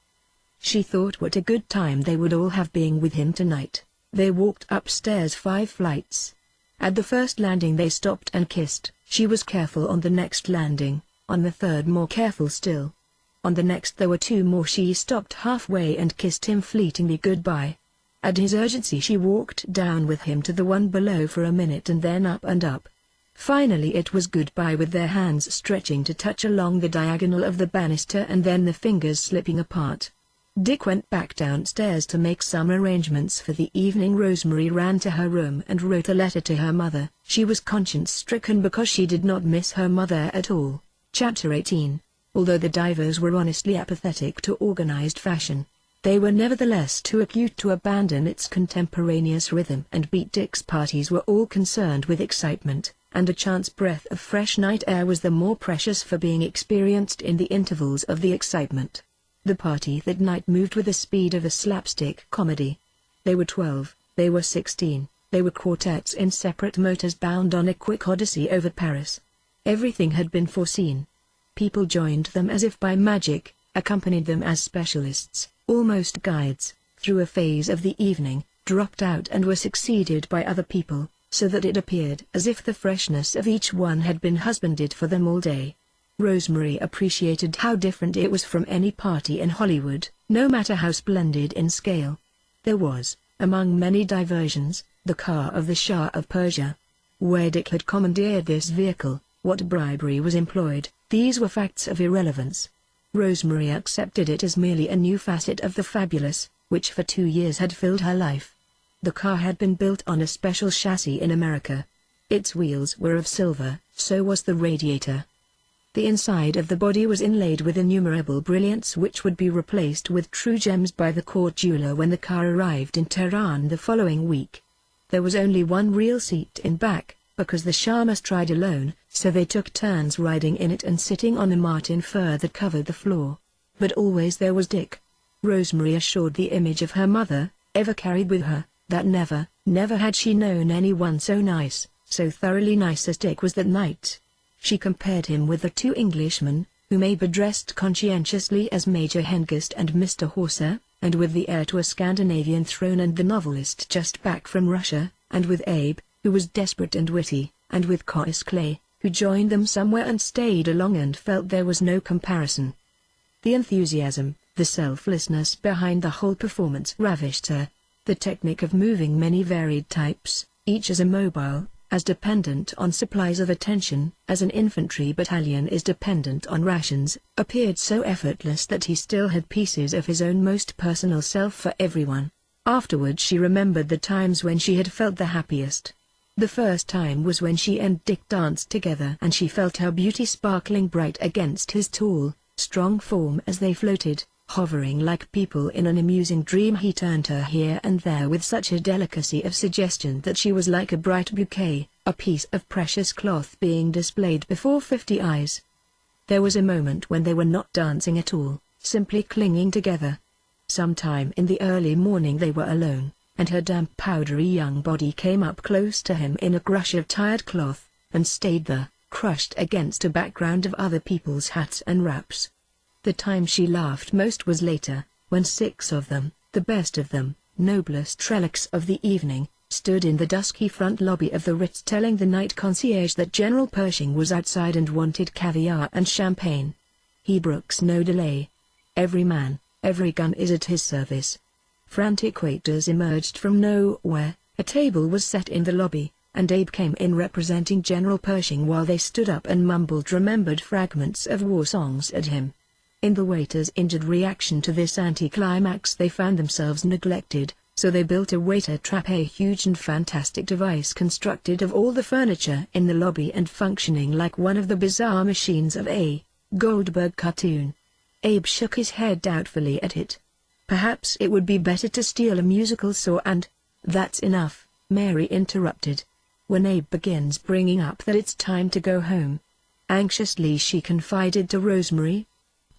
She thought what a good time they would all have being with him tonight. They walked upstairs 5 flights. At the first landing they stopped and kissed. She was careful on the next landing, on the third more careful still. On the next there were 2 more. She stopped halfway and kissed him fleetingly goodbye. At his urgency she walked down with him to the one below for a minute and then up and up. Finally it was goodbye, with their hands stretching to touch along the diagonal of the banister and then the fingers slipping apart. Dick went back downstairs to make some arrangements for the evening. Rosemary ran to her room and wrote a letter to her mother. She was conscience-stricken because she did not miss her mother at all. Chapter 18. Although the divers were honestly apathetic to organized fashion, they were nevertheless too acute to abandon its contemporaneous rhythm and beat. Dick's parties were all concerned with excitement, and a chance breath of fresh night air was the more precious for being experienced in the intervals of the excitement. The party that night moved with the speed of a slapstick comedy. They were 12, they were 16, they were quartets in separate motors bound on a quick odyssey over Paris. Everything had been foreseen. People joined them as if by magic, accompanied them as specialists, almost guides, through a phase of the evening, dropped out and were succeeded by other people, so that it appeared as if the freshness of each one had been husbanded for them all day. Rosemary appreciated how different it was from any party in Hollywood, no matter how splendid in scale. There was, among many diversions, the car of the Shah of Persia. Where Dick had commandeered this vehicle, what bribery was employed, these were facts of irrelevance. Rosemary accepted it as merely a new facet of the fabulous, which for 2 years had filled her life. The car had been built on a special chassis in America. Its wheels were of silver, so was the radiator. The inside of the body was inlaid with innumerable brilliants which would be replaced with true gems by the court jeweler when the car arrived in Tehran the following week. There was only one real seat in back, because the Shah must ride alone, so they took turns riding in it and sitting on the marten fur that covered the floor. But always there was Dick. Rosemary assured the image of her mother, ever carried with her, that never had she known anyone so nice, so thoroughly nice as Dick was that night. She compared him with the 2 Englishmen, who may be dressed conscientiously as Major Hengist and Mr. Horser, and with the heir to a Scandinavian throne and the novelist just back from Russia, and with Abe, who was desperate and witty, and with Cois Clay, who joined them somewhere and stayed along and felt there was no comparison. The enthusiasm, the selflessness behind the whole performance ravished her. The technique of moving many varied types, each as immobile, as dependent on supplies of attention, as an infantry battalion is dependent on rations, appeared so effortless that he still had pieces of his own most personal self for everyone. Afterward she remembered the times when she had felt the happiest. The first time was when she and Dick danced together and she felt her beauty sparkling bright against his tall, strong form as they floated, hovering like people in an amusing dream. He turned her here and there with such a delicacy of suggestion that she was like a bright bouquet, a piece of precious cloth being displayed before 50 eyes. There was a moment when they were not dancing at all, simply clinging together. Sometime in the early morning they were alone, and her damp powdery young body came up close to him in a crush of tired cloth, and stayed there, crushed against a background of other people's hats and wraps. The time she laughed most was later, when 6 of them, the best of them, noblest relics of the evening, stood in the dusky front lobby of the Ritz telling the night concierge that General Pershing was outside and wanted caviar and champagne. He brooks no delay. Every man, every gun is at his service. Frantic waiters emerged from nowhere, a table was set in the lobby, and Abe came in representing General Pershing while they stood up and mumbled remembered fragments of war songs at him. In the waiters' injured reaction to this anticlimax they found themselves neglected, so they built a waiter trap, a huge and fantastic device constructed of all the furniture in the lobby and functioning like one of the bizarre machines of a Goldberg cartoon. Abe shook his head doubtfully at it. Perhaps it would be better to steal a musical saw and— "That's enough," Mary interrupted. "When Abe begins bringing up that it's time to go home." Anxiously she confided to Rosemary,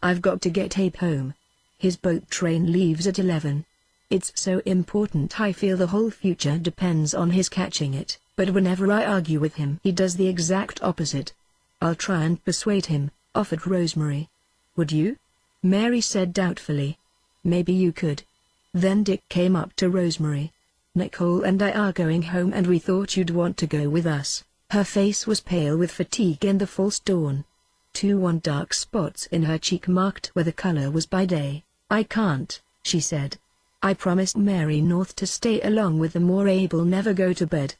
"I've got to get Abe home. His boat train leaves at 11. It's so important I feel the whole future depends on his catching it, but whenever I argue with him he does the exact opposite." "I'll try and persuade him," offered Rosemary. "Would you?" Mary said doubtfully. "Maybe you could." Then Dick came up to Rosemary. "Nicole and I are going home and we thought you'd want to go with us." Her face was pale with fatigue in the false dawn. 2 dark spots in her cheek marked where the color was by day. "I can't," she said. "I promised Mary North to stay along with them or Abe'll never go to bed."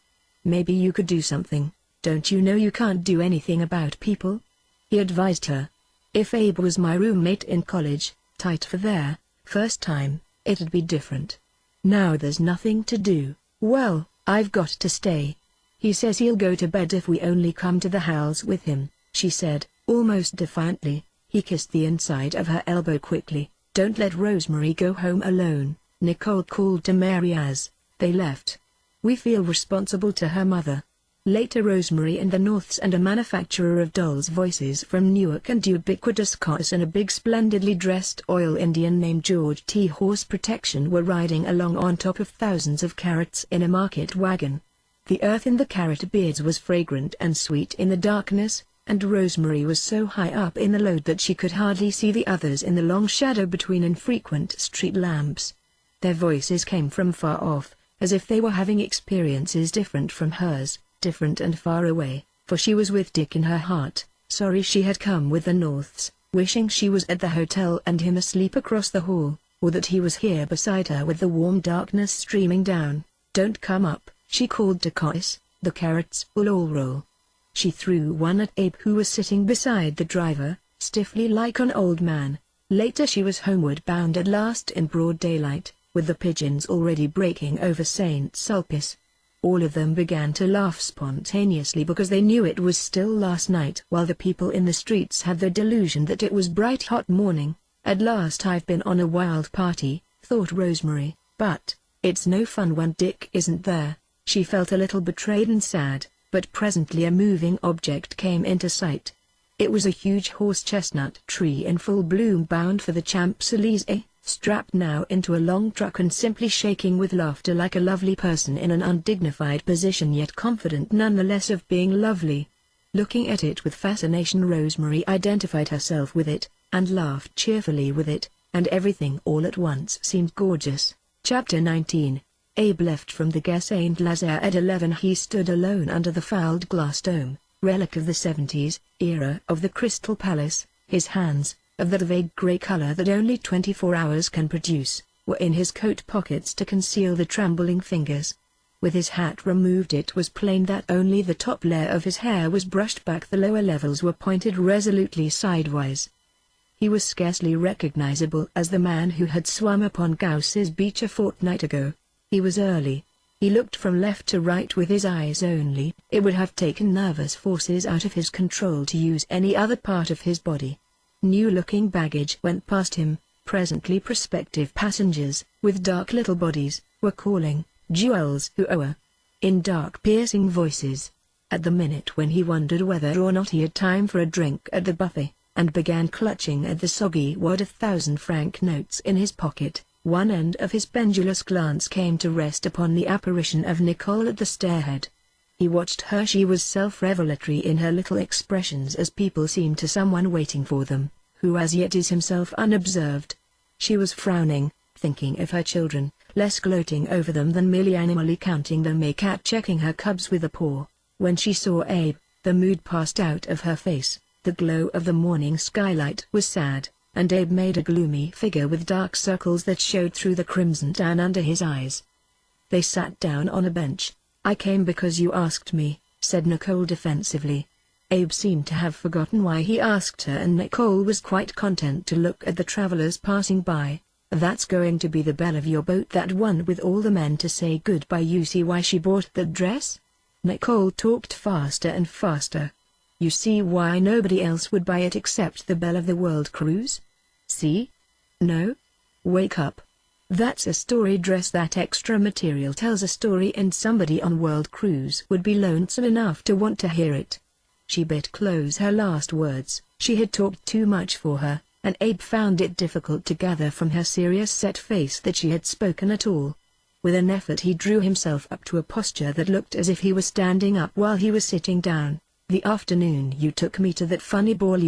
"Maybe you could do something. Don't you know you can't do anything about people?" he advised her. "If Abe was my roommate in college, tight for their first time, it'd be different. Now there's nothing to do. Well, I've got to stay. He says he'll go to bed if we only come to the house with him," she said, almost defiantly. He kissed the inside of her elbow quickly. "Don't let Rosemary go home alone," Nicole called to Mary as they left. "We feel responsible to her mother." Later Rosemary and the Norths and a manufacturer of dolls' voices from Newark and ubiquitous cars and a big splendidly dressed oil Indian named George T. Horse Protection were riding along on top of thousands of carrots in a market wagon. The earth in the carrot beards was fragrant and sweet in the darkness, and Rosemary was so high up in the load that she could hardly see the others in the long shadow between infrequent street lamps. Their voices came from far off, as if they were having experiences different from hers, different and far away, for she was with Dick in her heart, sorry she had come with the Norths, wishing she was at the hotel and him asleep across the hall, or that he was here beside her with the warm darkness streaming down. "Don't come up," she called to Cois, "the carrots will all roll." She threw one at Abe, who was sitting beside the driver, stiffly like an old man. Later she was homeward bound at last in broad daylight, with the pigeons already breaking over St. Sulpice. All of them began to laugh spontaneously because they knew it was still last night, while the people in the streets had the delusion that it was bright hot morning. "At last I've been on a wild party," thought Rosemary, "but it's no fun when Dick isn't there." She felt a little betrayed and sad, but presently a moving object came into sight. It was a huge horse-chestnut tree in full bloom bound for the Champs-Élysées, strapped now into a long truck and simply shaking with laughter like a lovely person in an undignified position yet confident nonetheless of being lovely. Looking at it with fascination, Rosemary identified herself with it, and laughed cheerfully with it, and everything all at once seemed gorgeous. Chapter 19. Abe left from the Gare Saint-Lazare at 11. He stood alone under the fouled glass dome, relic of the 70s era of the Crystal Palace. His hands, of that vague grey color that only 24 hours can produce, were in his coat pockets to conceal the trembling fingers. With his hat removed, it was plain that only the top layer of his hair was brushed back. The lower levels were pointed resolutely sidewise. He was scarcely recognizable as the man who had swum upon Gauss's beach a fortnight ago. He was early. He looked from left to right with his eyes only. It would have taken nervous forces out of his control to use any other part of his body. New-looking baggage went past him. Presently prospective passengers, with dark little bodies, were calling, "Jewels!" in dark piercing voices. At the minute when he wondered whether or not he had time for a drink at the buffet, and began clutching at the soggy wad of 1,000-franc notes in his pocket, one end of his pendulous glance came to rest upon the apparition of Nicole at the stairhead. He watched her. She was self-revelatory in her little expressions, as people seem to someone waiting for them, who as yet is himself unobserved. She was frowning, thinking of her children, less gloating over them than merely animally counting them, a cat checking her cubs with a paw. When she saw Abe, the mood passed out of her face. The glow of the morning skylight was sad, and Abe made a gloomy figure with dark circles that showed through the crimson tan under his eyes. They sat down on a bench. "I came because you asked me," said Nicole defensively. Abe seemed to have forgotten why he asked her, and Nicole was quite content to look at the travelers passing by. "That's going to be the belle of your boat, that one with all the men to say goodbye. You see why she bought that dress?" Nicole talked faster and faster. "You see why nobody else would buy it except the belle of the world cruise? See? No? Wake up. That's a story dress. That extra material tells a story, and somebody on world cruise would be lonesome enough to want to hear it." She bit close her last words. She had talked too much for her, and Abe found it difficult to gather from her serious set face that she had spoken at all. With an effort he drew himself up to a posture that looked as if he was standing up while he was sitting down. "The afternoon you took me to that funny ball,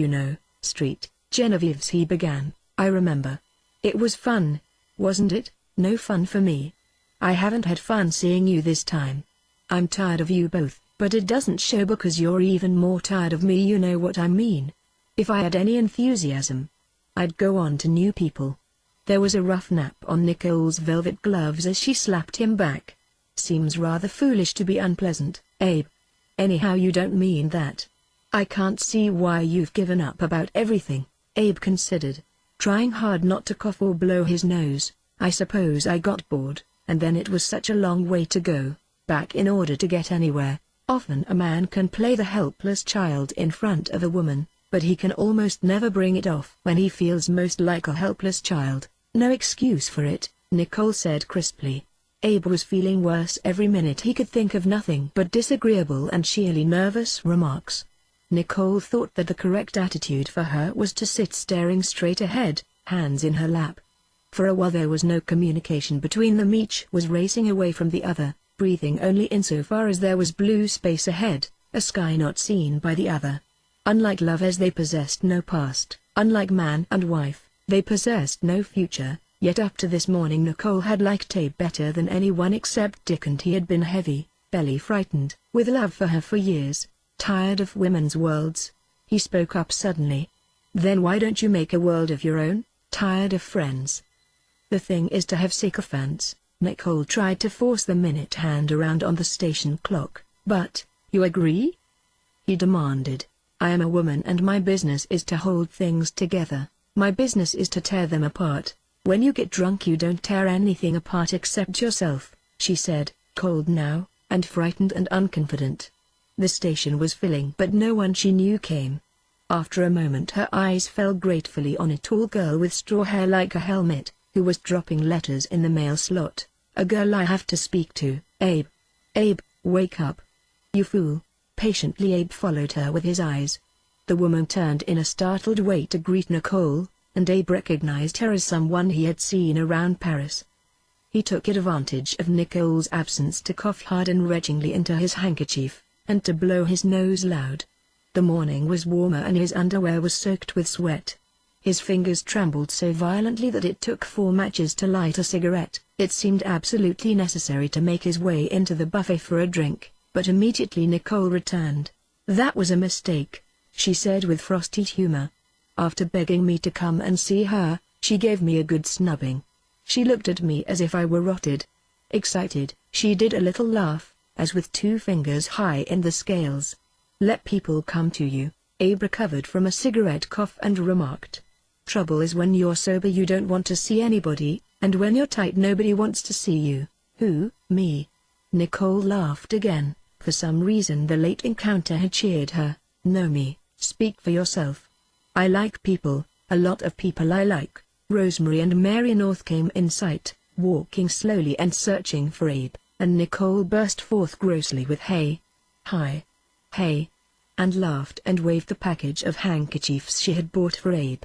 Street Genevieve's," he began. "I remember. It was fun, wasn't it?" "No fun for me. I haven't had fun seeing you this time. I'm tired of you both, but it doesn't show because you're even more tired of me. You know what I mean. If I had any enthusiasm, I'd go on to new people." There was a rough nap on Nicole's velvet gloves as she slapped him back. "Seems rather foolish to be unpleasant, Abe. Anyhow, you don't mean that. I can't see why you've given up about everything." Abe considered, trying hard not to cough or blow his nose. "I suppose I got bored, and then it was such a long way to go back in order to get anywhere. Often a man can play the helpless child in front of a woman, but he can almost never bring it off when he feels most like a helpless child." "No excuse for it," Nicole said crisply. Abe was feeling worse every minute. He could think of nothing but disagreeable and sheerly nervous remarks. Nicole thought that the correct attitude for her was to sit staring straight ahead, hands in her lap. For a while there was no communication between them. Each was racing away from the other, breathing only insofar as there was blue space ahead, a sky not seen by the other. Unlike lovers, they possessed no past. Unlike man and wife, they possessed no future. Yet up to this morning Nicole had liked Abe better than anyone except Dick, and he had been heavy, belly frightened, with love for her for years, tired of women's worlds. He spoke up suddenly. Then why don't you make a world of your own? Tired of friends? The thing is to have sycophants. Nicole tried to force the minute hand around on the station clock. But, you agree? He demanded. I am a woman and my business is to hold things together. My business is to tear them apart. When you get drunk you don't tear anything apart except yourself, she said, cold now, and frightened and unconfident. The station was filling but no one she knew came. After a moment her eyes fell gratefully on a tall girl with straw hair like a helmet, who was dropping letters in the mail slot. A girl I have to speak to, Abe. Abe, wake up. You fool. Patiently Abe followed her with his eyes. The woman turned in a startled way to greet Nicole, and Abe recognized her as someone he had seen around Paris. He took advantage of Nicole's absence to cough hard and ragingly into his handkerchief, and to blow his nose loud. The morning was warmer and his underwear was soaked with sweat. His fingers trembled so violently that it took 4 matches to light a cigarette. It seemed absolutely necessary to make his way into the buffet for a drink, but immediately Nicole returned. That was a mistake, she said with frosty humor. After begging me to come and see her, she gave me a good snubbing. She looked at me as if I were rotted. Excited, she did a little laugh, as with 2 fingers high in the scales. Let people come to you. Abe recovered from a cigarette cough and remarked. Trouble is when you're sober you don't want to see anybody, and when you're tight nobody wants to see you. Who, me? Nicole laughed again. For some reason the late encounter had cheered her. No, me, speak for yourself. I like people, a lot of people I like. Rosemary and Mary North came in sight, walking slowly and searching for Abe, and Nicole burst forth grossly with hey. Hi. Hey. And laughed and waved the package of handkerchiefs she had bought for Abe.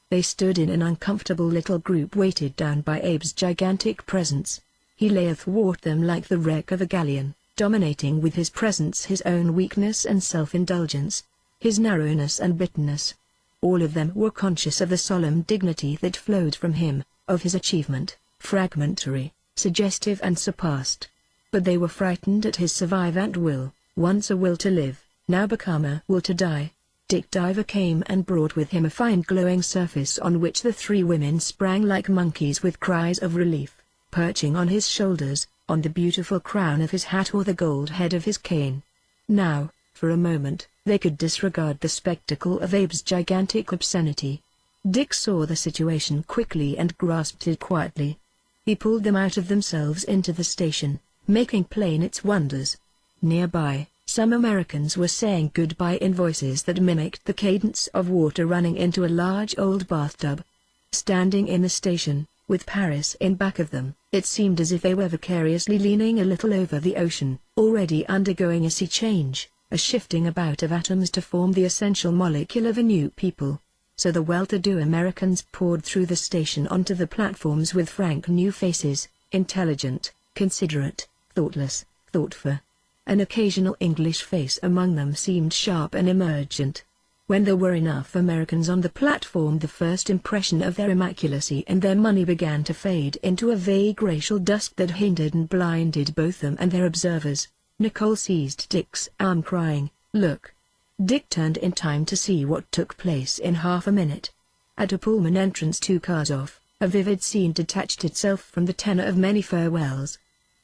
They stood in an uncomfortable little group weighted down by Abe's gigantic presence. He lay athwart them like the wreck of a galleon, dominating with his presence his own weakness and self-indulgence, his narrowness and bitterness. All of them were conscious of the solemn dignity that flowed from him, of his achievement, fragmentary, suggestive and surpassed. But they were frightened at his survivant will, once a will to live, now become a will to die. Dick Diver came and brought with him a fine glowing surface on which the 3 women sprang like monkeys with cries of relief, perching on his shoulders, on the beautiful crown of his hat or the gold head of his cane. Now, for a moment, they could disregard the spectacle of Abe's gigantic obscenity. Dick saw the situation quickly and grasped it quietly. He pulled them out of themselves into the station, making plain its wonders. Nearby, some Americans were saying goodbye in voices that mimicked the cadence of water running into a large old bathtub. Standing in the station, with Paris in back of them, it seemed as if they were vicariously leaning a little over the ocean, already undergoing a sea change, a shifting about of atoms to form the essential molecule of a new people. So the well-to-do Americans poured through the station onto the platforms with frank new faces, intelligent, considerate, thoughtless, thoughtful. An occasional English face among them seemed sharp and emergent. When there were enough Americans on the platform the first impression of their immaculacy and their money began to fade into a vague racial dusk that hindered and blinded both them and their observers. Nicole seized Dick's arm crying, "Look!" Dick turned in time to see what took place in half a minute. At a Pullman entrance 2 cars off, a vivid scene detached itself from the tenor of many farewells.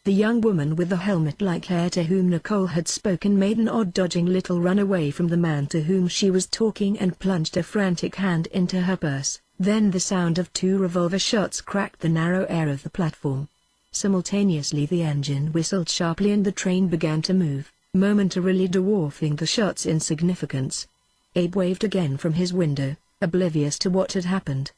The young woman with the helmet-like hair to whom Nicole had spoken made an odd dodging little run away from the man to whom she was talking and plunged a frantic hand into her purse. Then the sound of 2 revolver shots cracked the narrow air of the platform. Simultaneously the engine whistled sharply and the train began to move, momentarily dwarfing the shots in significance. Abe waved again from his window, oblivious to what had happened.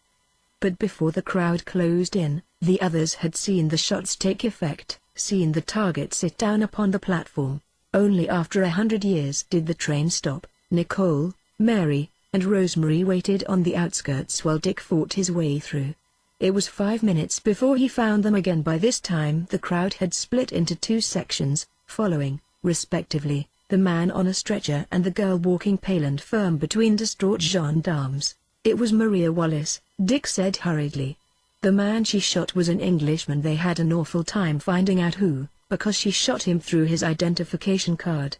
But before the crowd closed in, the others had seen the shots take effect, seen the target sit down upon the platform. Only after 100 years did the train stop. Nicole, Mary, and Rosemary waited on the outskirts while Dick fought his way through. It was 5 minutes before he found them again. By this time the crowd had split into 2 sections, following, respectively, the man on a stretcher and the girl walking pale and firm between distraught gendarmes. It was Maria Wallace, Dick said hurriedly. The man she shot was an Englishman. They had an awful time finding out who, because she shot him through his identification card.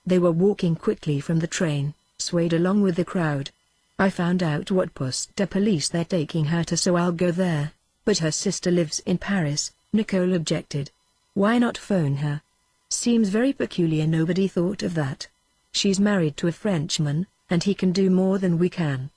They were walking quickly from the train, swayed along with the crowd. I found out what poste de police they're taking her to, so I'll go there. But her sister lives in Paris, Nicole objected. Why not phone her? Seems very peculiar. Nobody thought of that. She's married to a Frenchman, and he can do more than we can.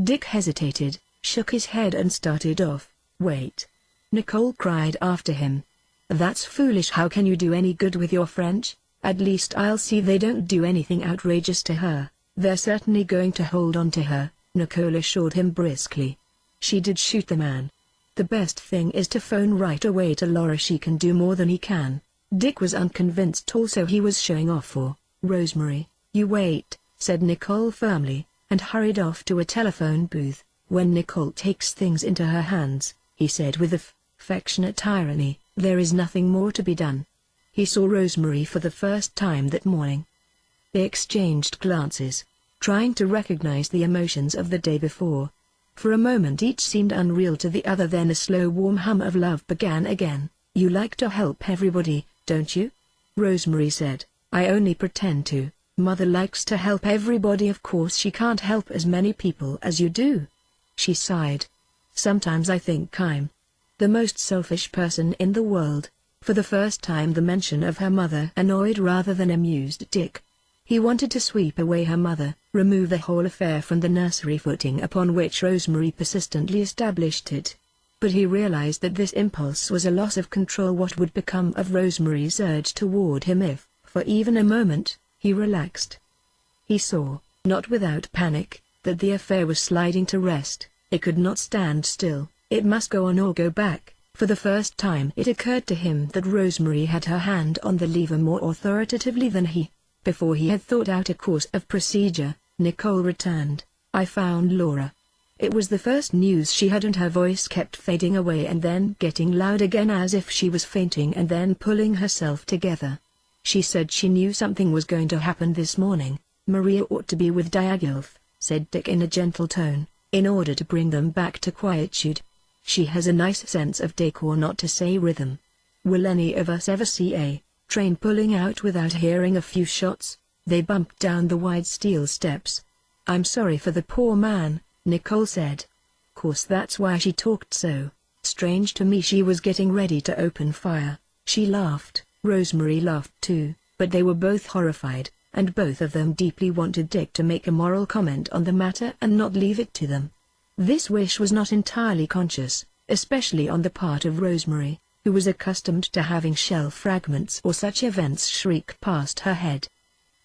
Dick hesitated, shook his head and started off. Wait. Nicole cried after him. That's foolish. How can you do any good with your French? At least I'll see they don't do anything outrageous to her. They're certainly going to hold on to her, Nicole assured him briskly. She did shoot the man. The best thing is to phone right away to Laura. She can do more than he can. Dick was unconvinced. Also he was showing off for Rosemary. You wait, said Nicole firmly, and hurried off to a telephone booth. When Nicole takes things into her hands, he said with affectionate irony, there is nothing more to be done. He saw Rosemary for the first time that morning. They exchanged glances, trying to recognize the emotions of the day before. For a moment each seemed unreal to the other, then a slow warm hum of love began again. You like to help everybody, don't you? Rosemary said. I only pretend to. Mother likes to help everybody. Of course she can't help as many people as you do. She sighed. Sometimes I think I'm the most selfish person in the world. For the first time the mention of her mother annoyed rather than amused Dick. He wanted to sweep away her mother, remove the whole affair from the nursery footing upon which Rosemary persistently established it. But he realized that this impulse was a loss of control. What would become of Rosemary's urge toward him if, for even a moment, he relaxed? He saw, not without panic, that the affair was sliding to rest. It could not stand still, it must go on or go back. For the first time it occurred to him that Rosemary had her hand on the lever more authoritatively than he. Before he had thought out a course of procedure, Nicole returned. I found Laura. It was the first news she had, and her voice kept fading away and then getting loud again as if she was fainting and then pulling herself together. She said she knew something was going to happen this morning. Maria ought to be with Diagilf, said Dick in a gentle tone, in order to bring them back to quietude. She has a nice sense of decor, not to say rhythm. Will any of us ever see a train pulling out without hearing a few shots? They bumped down the wide steel steps. I'm sorry for the poor man, Nicole said. Course that's why she talked so strange to me. She was getting ready to open fire. She laughed, Rosemary laughed too, but they were both horrified, and both of them deeply wanted Dick to make a moral comment on the matter and not leave it to them. This wish was not entirely conscious, especially on the part of Rosemary, who was accustomed to having shell fragments or such events shriek past her head.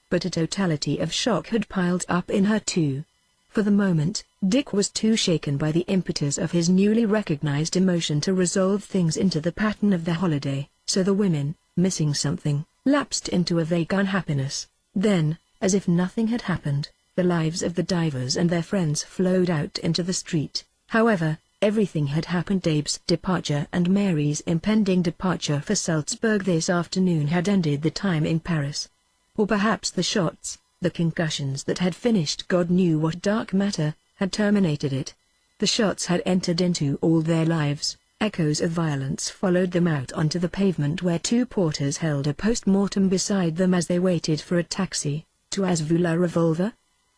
But a totality of shock had piled up in her too. For the moment, Dick was too shaken by the impetus of his newly recognized emotion to resolve things into the pattern of the holiday, so the women, missing something, lapsed into a vague unhappiness. Then, as if nothing had happened, the lives of the divers and their friends flowed out into the street. However, everything had happened. Abe's departure and Mary's impending departure for Salzburg this afternoon had ended the time in Paris. Or perhaps the shots, the concussions that had finished God knew what dark matter, had terminated it. The shots had entered into all their lives. Echoes of violence followed them out onto the pavement where two porters held a post-mortem beside them as they waited for a taxi. Tuaz-vous la revolver?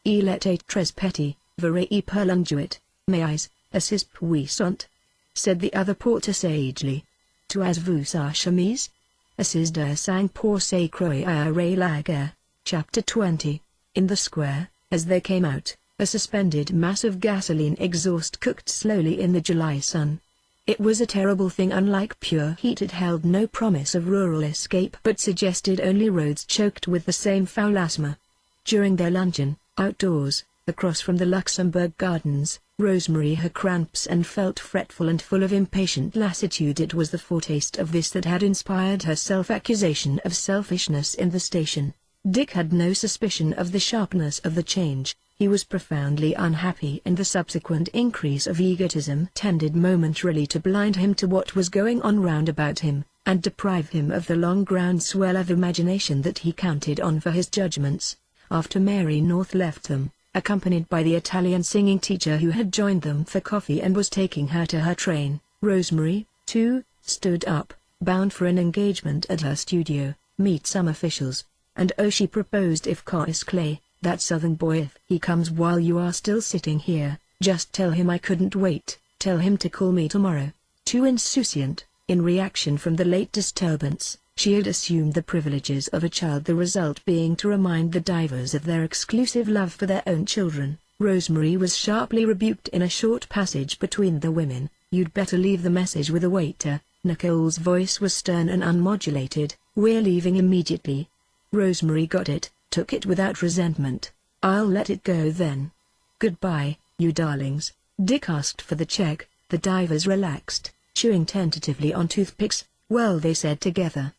Il était très petit, verrez per l'unduit, mais assist puissant, said the other porter sagely. Tuaz-vous sa chemise? Assis de sang pour se croire à la guerre. Chapter 20. In the square, as they came out, a suspended mass of gasoline exhaust cooked slowly in the July sun. It was a terrible thing. Unlike pure heat, it held no promise of rural escape but suggested only roads choked with the same foul asthma. During their luncheon, outdoors, across from the Luxembourg Gardens, Rosemary had cramps and felt fretful and full of impatient lassitude. It was the foretaste of this that had inspired her self-accusation of selfishness in the station. Dick had no suspicion of the sharpness of the change. He was profoundly unhappy, and the subsequent increase of egotism tended momentarily to blind him to what was going on round about him, and deprive him of the long groundswell of imagination that he counted on for his judgments. After Mary North left them, accompanied by the Italian singing teacher who had joined them for coffee and was taking her to her train, Rosemary, too, stood up, bound for an engagement at her studio, meet some officials. And oh, she proposed if Cais Clay, that southern boy, if he comes while you are still sitting here, just tell him I couldn't wait, tell him to call me tomorrow. Too insouciant, in reaction from the late disturbance, she had assumed the privileges of a child, the result being to remind the divers of their exclusive love for their own children. Rosemary was sharply rebuked in a short passage between the women. You'd better leave the message with the waiter. Nicole's voice was stern and unmodulated. We're leaving immediately. Rosemary got it, took it without resentment. I'll let it go then. Goodbye, you darlings. Dick asked for the check. The divers relaxed, chewing tentatively on toothpicks. Well, they said together.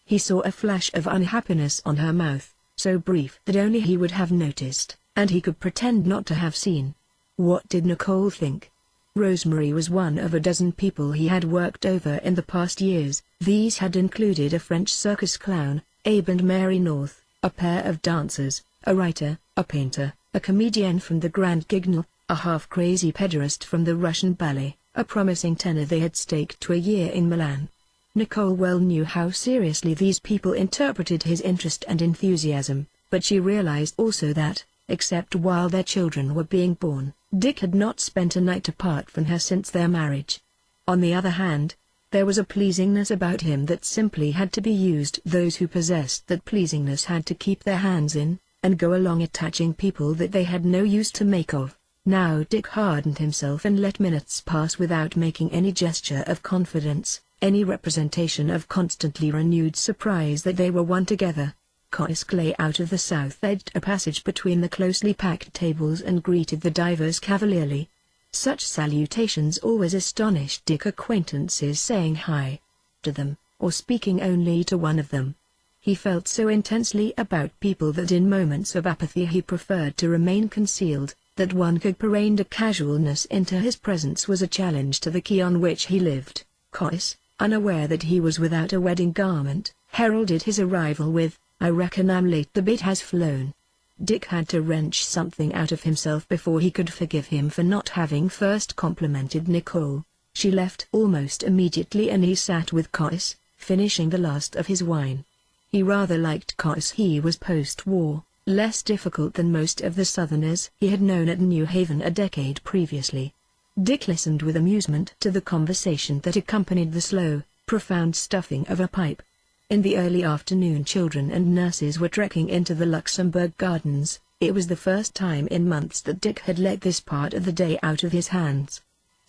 He saw a flash of unhappiness on her mouth, so brief that only he would have noticed, and he could pretend not to have seen. What did Nicole think? Rosemary was one of a dozen people he had worked over in the past years. These had included a French circus clown, Abe and Mary North, a pair of dancers, a writer, a painter, a comedian from the Grand Guignol, a half-crazy pederast from the Russian ballet, a promising tenor they had staked to a year in Milan. Nicole well knew how seriously these people interpreted his interest and enthusiasm, but she realized also that, except while their children were being born, Dick had not spent a night apart from her since their marriage. On the other hand, there was a pleasingness about him that simply had to be used. Those who possessed that pleasingness had to keep their hands in, and go along attaching people that they had no use to make of. Now Dick hardened himself and let minutes pass without making any gesture of confidence, any representation of constantly renewed surprise that they were one together. Cais Clay out of the south edged a passage between the closely packed tables and greeted the divers cavalierly. Such salutations always astonished Dick, acquaintances saying hi to them, or speaking only to one of them. He felt so intensely about people that in moments of apathy he preferred to remain concealed. That one could parade a casualness into his presence was a challenge to the key on which he lived. Cais, unaware that he was without a wedding garment, heralded his arrival with, "I reckon I'm late, the bait has flown." Dick had to wrench something out of himself before he could forgive him for not having first complimented Nicole. She left almost immediately and he sat with Cais, finishing the last of his wine. He rather liked Cais. He was post-war, less difficult than most of the Southerners he had known at New Haven a decade previously. Dick listened with amusement to the conversation that accompanied the slow, profound stuffing of a pipe. In the early afternoon children and nurses were trekking into the Luxembourg Gardens. It was the first time in months that Dick had let this part of the day out of his hands.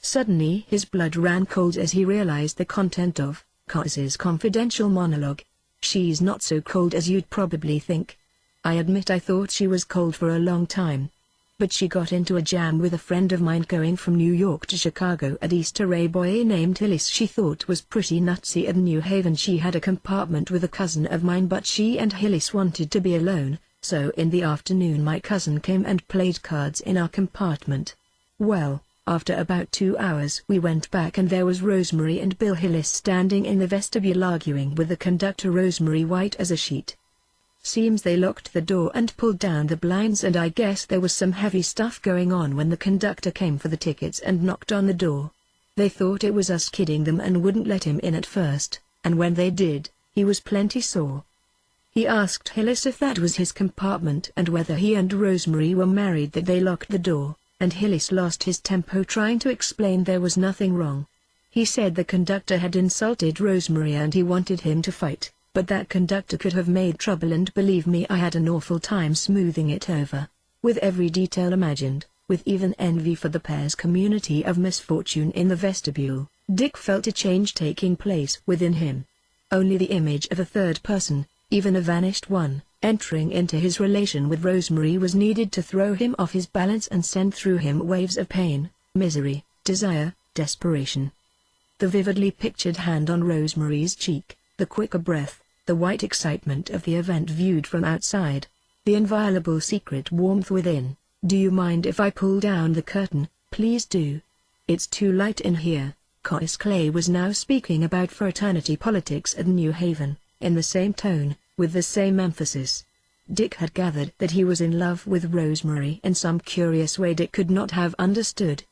Suddenly his blood ran cold as he realized the content of Cais's confidential monologue. "She's not so cold as you'd probably think. I admit I thought she was cold for a long time. But she got into a jam with a friend of mine going from New York to Chicago at Easter. A boy named Hillis she thought was pretty nutsy at New Haven. She had a compartment with a cousin of mine, but she and Hillis wanted to be alone, so in the afternoon my cousin came and played cards in our compartment. Well, after about 2 hours we went back and there was Rosemary and Bill Hillis standing in the vestibule arguing with the conductor. Rosemary white as a sheet. Seems they locked the door and pulled down the blinds, and I guess there was some heavy stuff going on when the conductor came for the tickets and knocked on the door. They thought it was us kidding them and wouldn't let him in at first, and when they did, he was plenty sore. He asked Hillis if that was his compartment and whether he and Rosemary were married that they locked the door, and Hillis lost his temper trying to explain there was nothing wrong. He said the conductor had insulted Rosemary and he wanted him to fight. But that conductor could have made trouble, and believe me, I had an awful time smoothing it over. With every detail imagined, with even envy for the pair's community of misfortune in the vestibule, Dick felt a change taking place within him. Only the image of a third person, even a vanished one, entering into his relation with Rosemary was needed to throw him off his balance and send through him waves of pain, misery, desire, desperation. The vividly pictured hand on Rosemary's cheek, the quicker breath, the white excitement of the event viewed from outside, the inviolable secret warmth within. "Do you mind if I pull down the curtain? Please do. It's too light in here." Cais Clay was now speaking about fraternity politics at New Haven, in the same tone, with the same emphasis. Dick had gathered that he was in love with Rosemary in some curious way Dick could not have understood.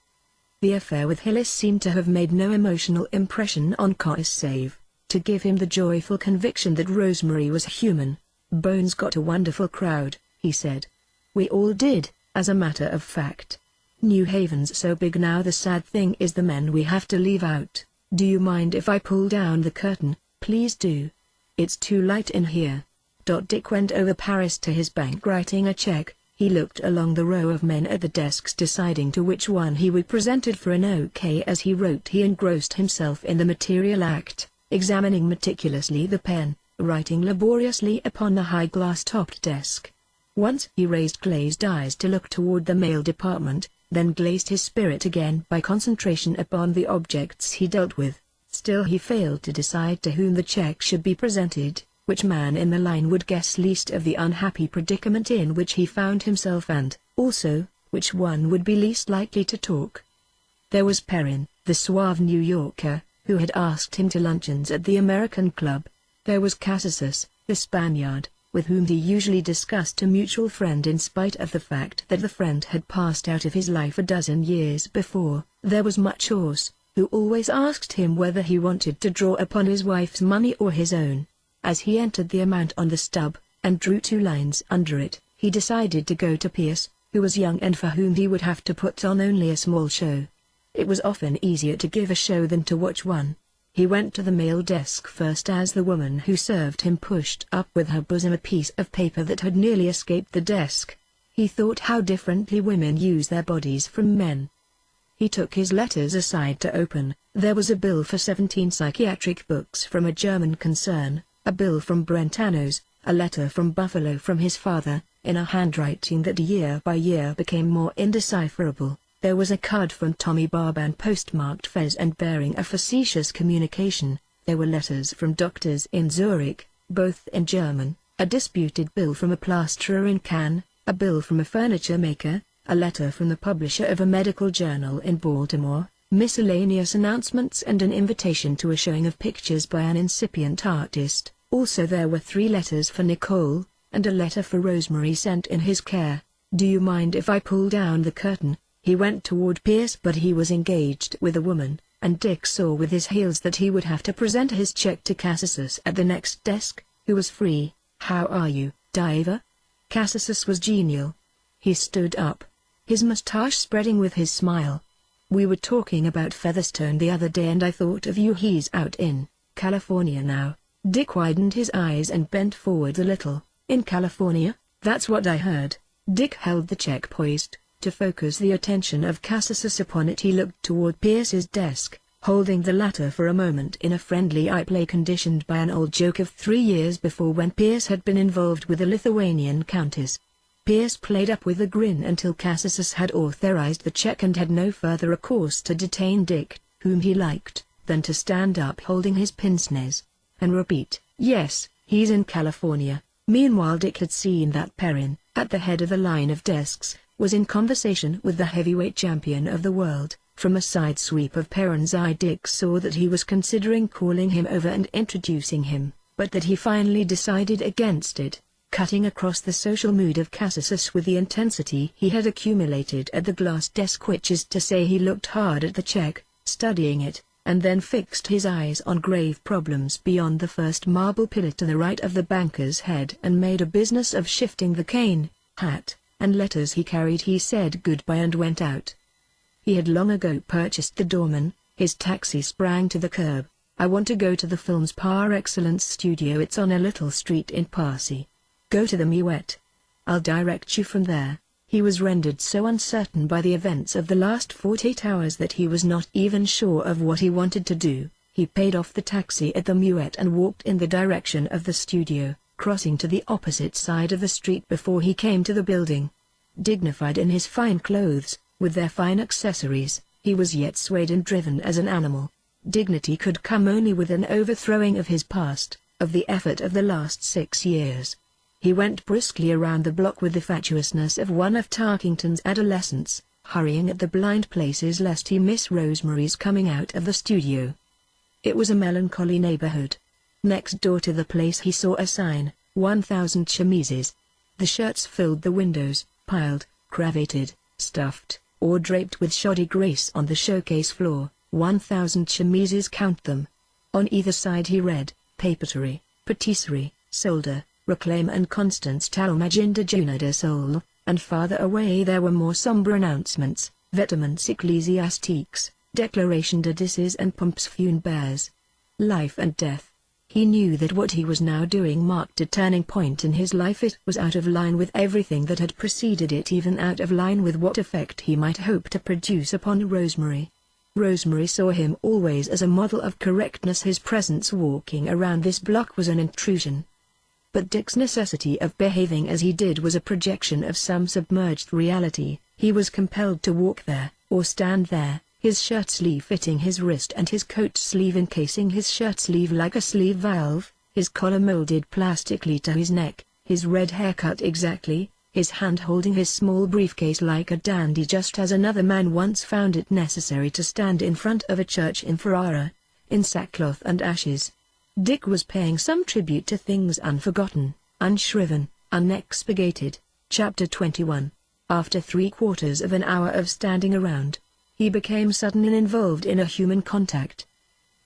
The affair with Hillis seemed to have made no emotional impression on Curtis save to give him the joyful conviction that Rosemary was human. "Bones got a wonderful crowd," he said. "We all did, as a matter of fact. New Haven's so big now, the sad thing is the men we have to leave out. Do you mind if I pull down the curtain?" "Please do. It's too light in here." Dick went over Paris to his bank writing a check. He looked along the row of men at the desks deciding to which one he would present it for an OK. As he wrote, he engrossed himself in the material act, examining meticulously the pen, writing laboriously upon the high glass-topped desk. Once he raised glazed eyes to look toward the mail department, then glazed his spirit again by concentration upon the objects he dealt with. Still he failed to decide to whom the check should be presented, which man in the line would guess least of the unhappy predicament in which he found himself, and, also, which one would be least likely to talk. There was Perrin, the suave New Yorker, who had asked him to luncheons at the American Club. There was Cassus, the Spaniard, with whom he usually discussed a mutual friend in spite of the fact that the friend had passed out of his life a dozen years before. There was Machors, who always asked him whether he wanted to draw upon his wife's money or his own. As he entered the amount on the stub, and drew 2 lines under it, he decided to go to Pierce, who was young and for whom he would have to put on only a small show. It was often easier to give a show than to watch one. He went to the mail desk first as the woman who served him pushed up with her bosom a piece of paper that had nearly escaped the desk. He thought how differently women use their bodies from men. He took his letters aside to open. There was a bill for 17 psychiatric books from a German concern, a bill from Brentanos, a letter from Buffalo from his father, in a handwriting that year by year became more indecipherable. There was a card from Tommy Barban postmarked Fez and bearing a facetious communication. There were letters from doctors in Zurich, both in German, a disputed bill from a plasterer in Cannes, a bill from a furniture maker, a letter from the publisher of a medical journal in Baltimore, miscellaneous announcements and an invitation to a showing of pictures by an incipient artist. Also there were 3 letters for Nicole, and a letter for Rosemary sent in his care. "Do you mind if I pull down the curtain?" He went toward Pierce, but he was engaged with a woman, and Dick saw with his heels that he would have to present his check to Cassus at the next desk, who was free. "How are you, Diva?" Cassus was genial. He stood up, his mustache spreading with his smile. "We were talking about Featherstone the other day and I thought of you. He's out in California now." Dick widened his eyes and bent forward a little. "In California? That's what I heard." Dick held the check poised, to focus the attention of Cassus upon it. He looked toward Pierce's desk, holding the latter for a moment in a friendly eye play conditioned by an old joke of 3 years before when Pierce had been involved with a Lithuanian countess. Pierce played up with a grin until Cassus had authorized the check and had no further recourse to detain Dick, whom he liked, than to stand up holding his pince-nez, and repeat, "Yes, he's in California." Meanwhile Dick had seen that Perrin, at the head of the line of desks, was in conversation with the heavyweight champion of the world. From a side sweep of Perrin's eye Dick saw that he was considering calling him over and introducing him, but that he finally decided against it, cutting across the social mood of Cassus with the intensity he had accumulated at the glass desk, which is to say he looked hard at the check, studying it, and then fixed his eyes on grave problems beyond the first marble pillar to the right of the banker's head and made a business of shifting the cane, hat, and letters he carried. He said goodbye and went out. He had long ago purchased the doorman. His taxi sprang to the curb. "I want to go to the film's par excellence studio. It's on a little street in Parsi." "Go to the Muette. I'll direct you from there." He was rendered so uncertain by the events of the last 48 hours that he was not even sure of what he wanted to do. He paid off the taxi at the Muette and walked in the direction of the studio, crossing to the opposite side of the street before he came to the building. Dignified in his fine clothes, with their fine accessories, he was yet swayed and driven as an animal. Dignity could come only with an overthrowing of his past, of the effort of the last 6 years. He went briskly around the block with the fatuousness of one of Tarkington's adolescents, hurrying at the blind places lest he miss Rosemary's coming out of the studio. It was a melancholy neighborhood. Next door to the place he saw a sign, 1,000 chemises. The shirts filled the windows, piled, cravated, stuffed, or draped with shoddy grace on the showcase floor, 1,000 chemises, count them. On either side he read, papeterie, patisserie, solder, reclaim and Constance Talmage de Juna de Sol, and farther away there were more sombre announcements, vêtements ecclésiastiques, déclaration de décès and pompes funèbres. Life and death. He knew that what he was now doing marked a turning point in his life. It was out of line with everything that had preceded it, even out of line with what effect he might hope to produce upon Rosemary. Rosemary saw him always as a model of correctness. His presence walking around this block was an intrusion. But Dick's necessity of behaving as he did was a projection of some submerged reality. He was compelled to walk there, or stand there, his shirt sleeve fitting his wrist and his coat sleeve encasing his shirt sleeve like a sleeve valve, his collar molded plastically to his neck, his red hair cut exactly, his hand holding his small briefcase like a dandy, just as another man once found it necessary to stand in front of a church in Ferrara, in sackcloth and ashes. Dick was paying some tribute to things unforgotten, unshriven, unexpurgated. Chapter 21. After 3/4 of an hour of standing around, he became suddenly involved in a human contact.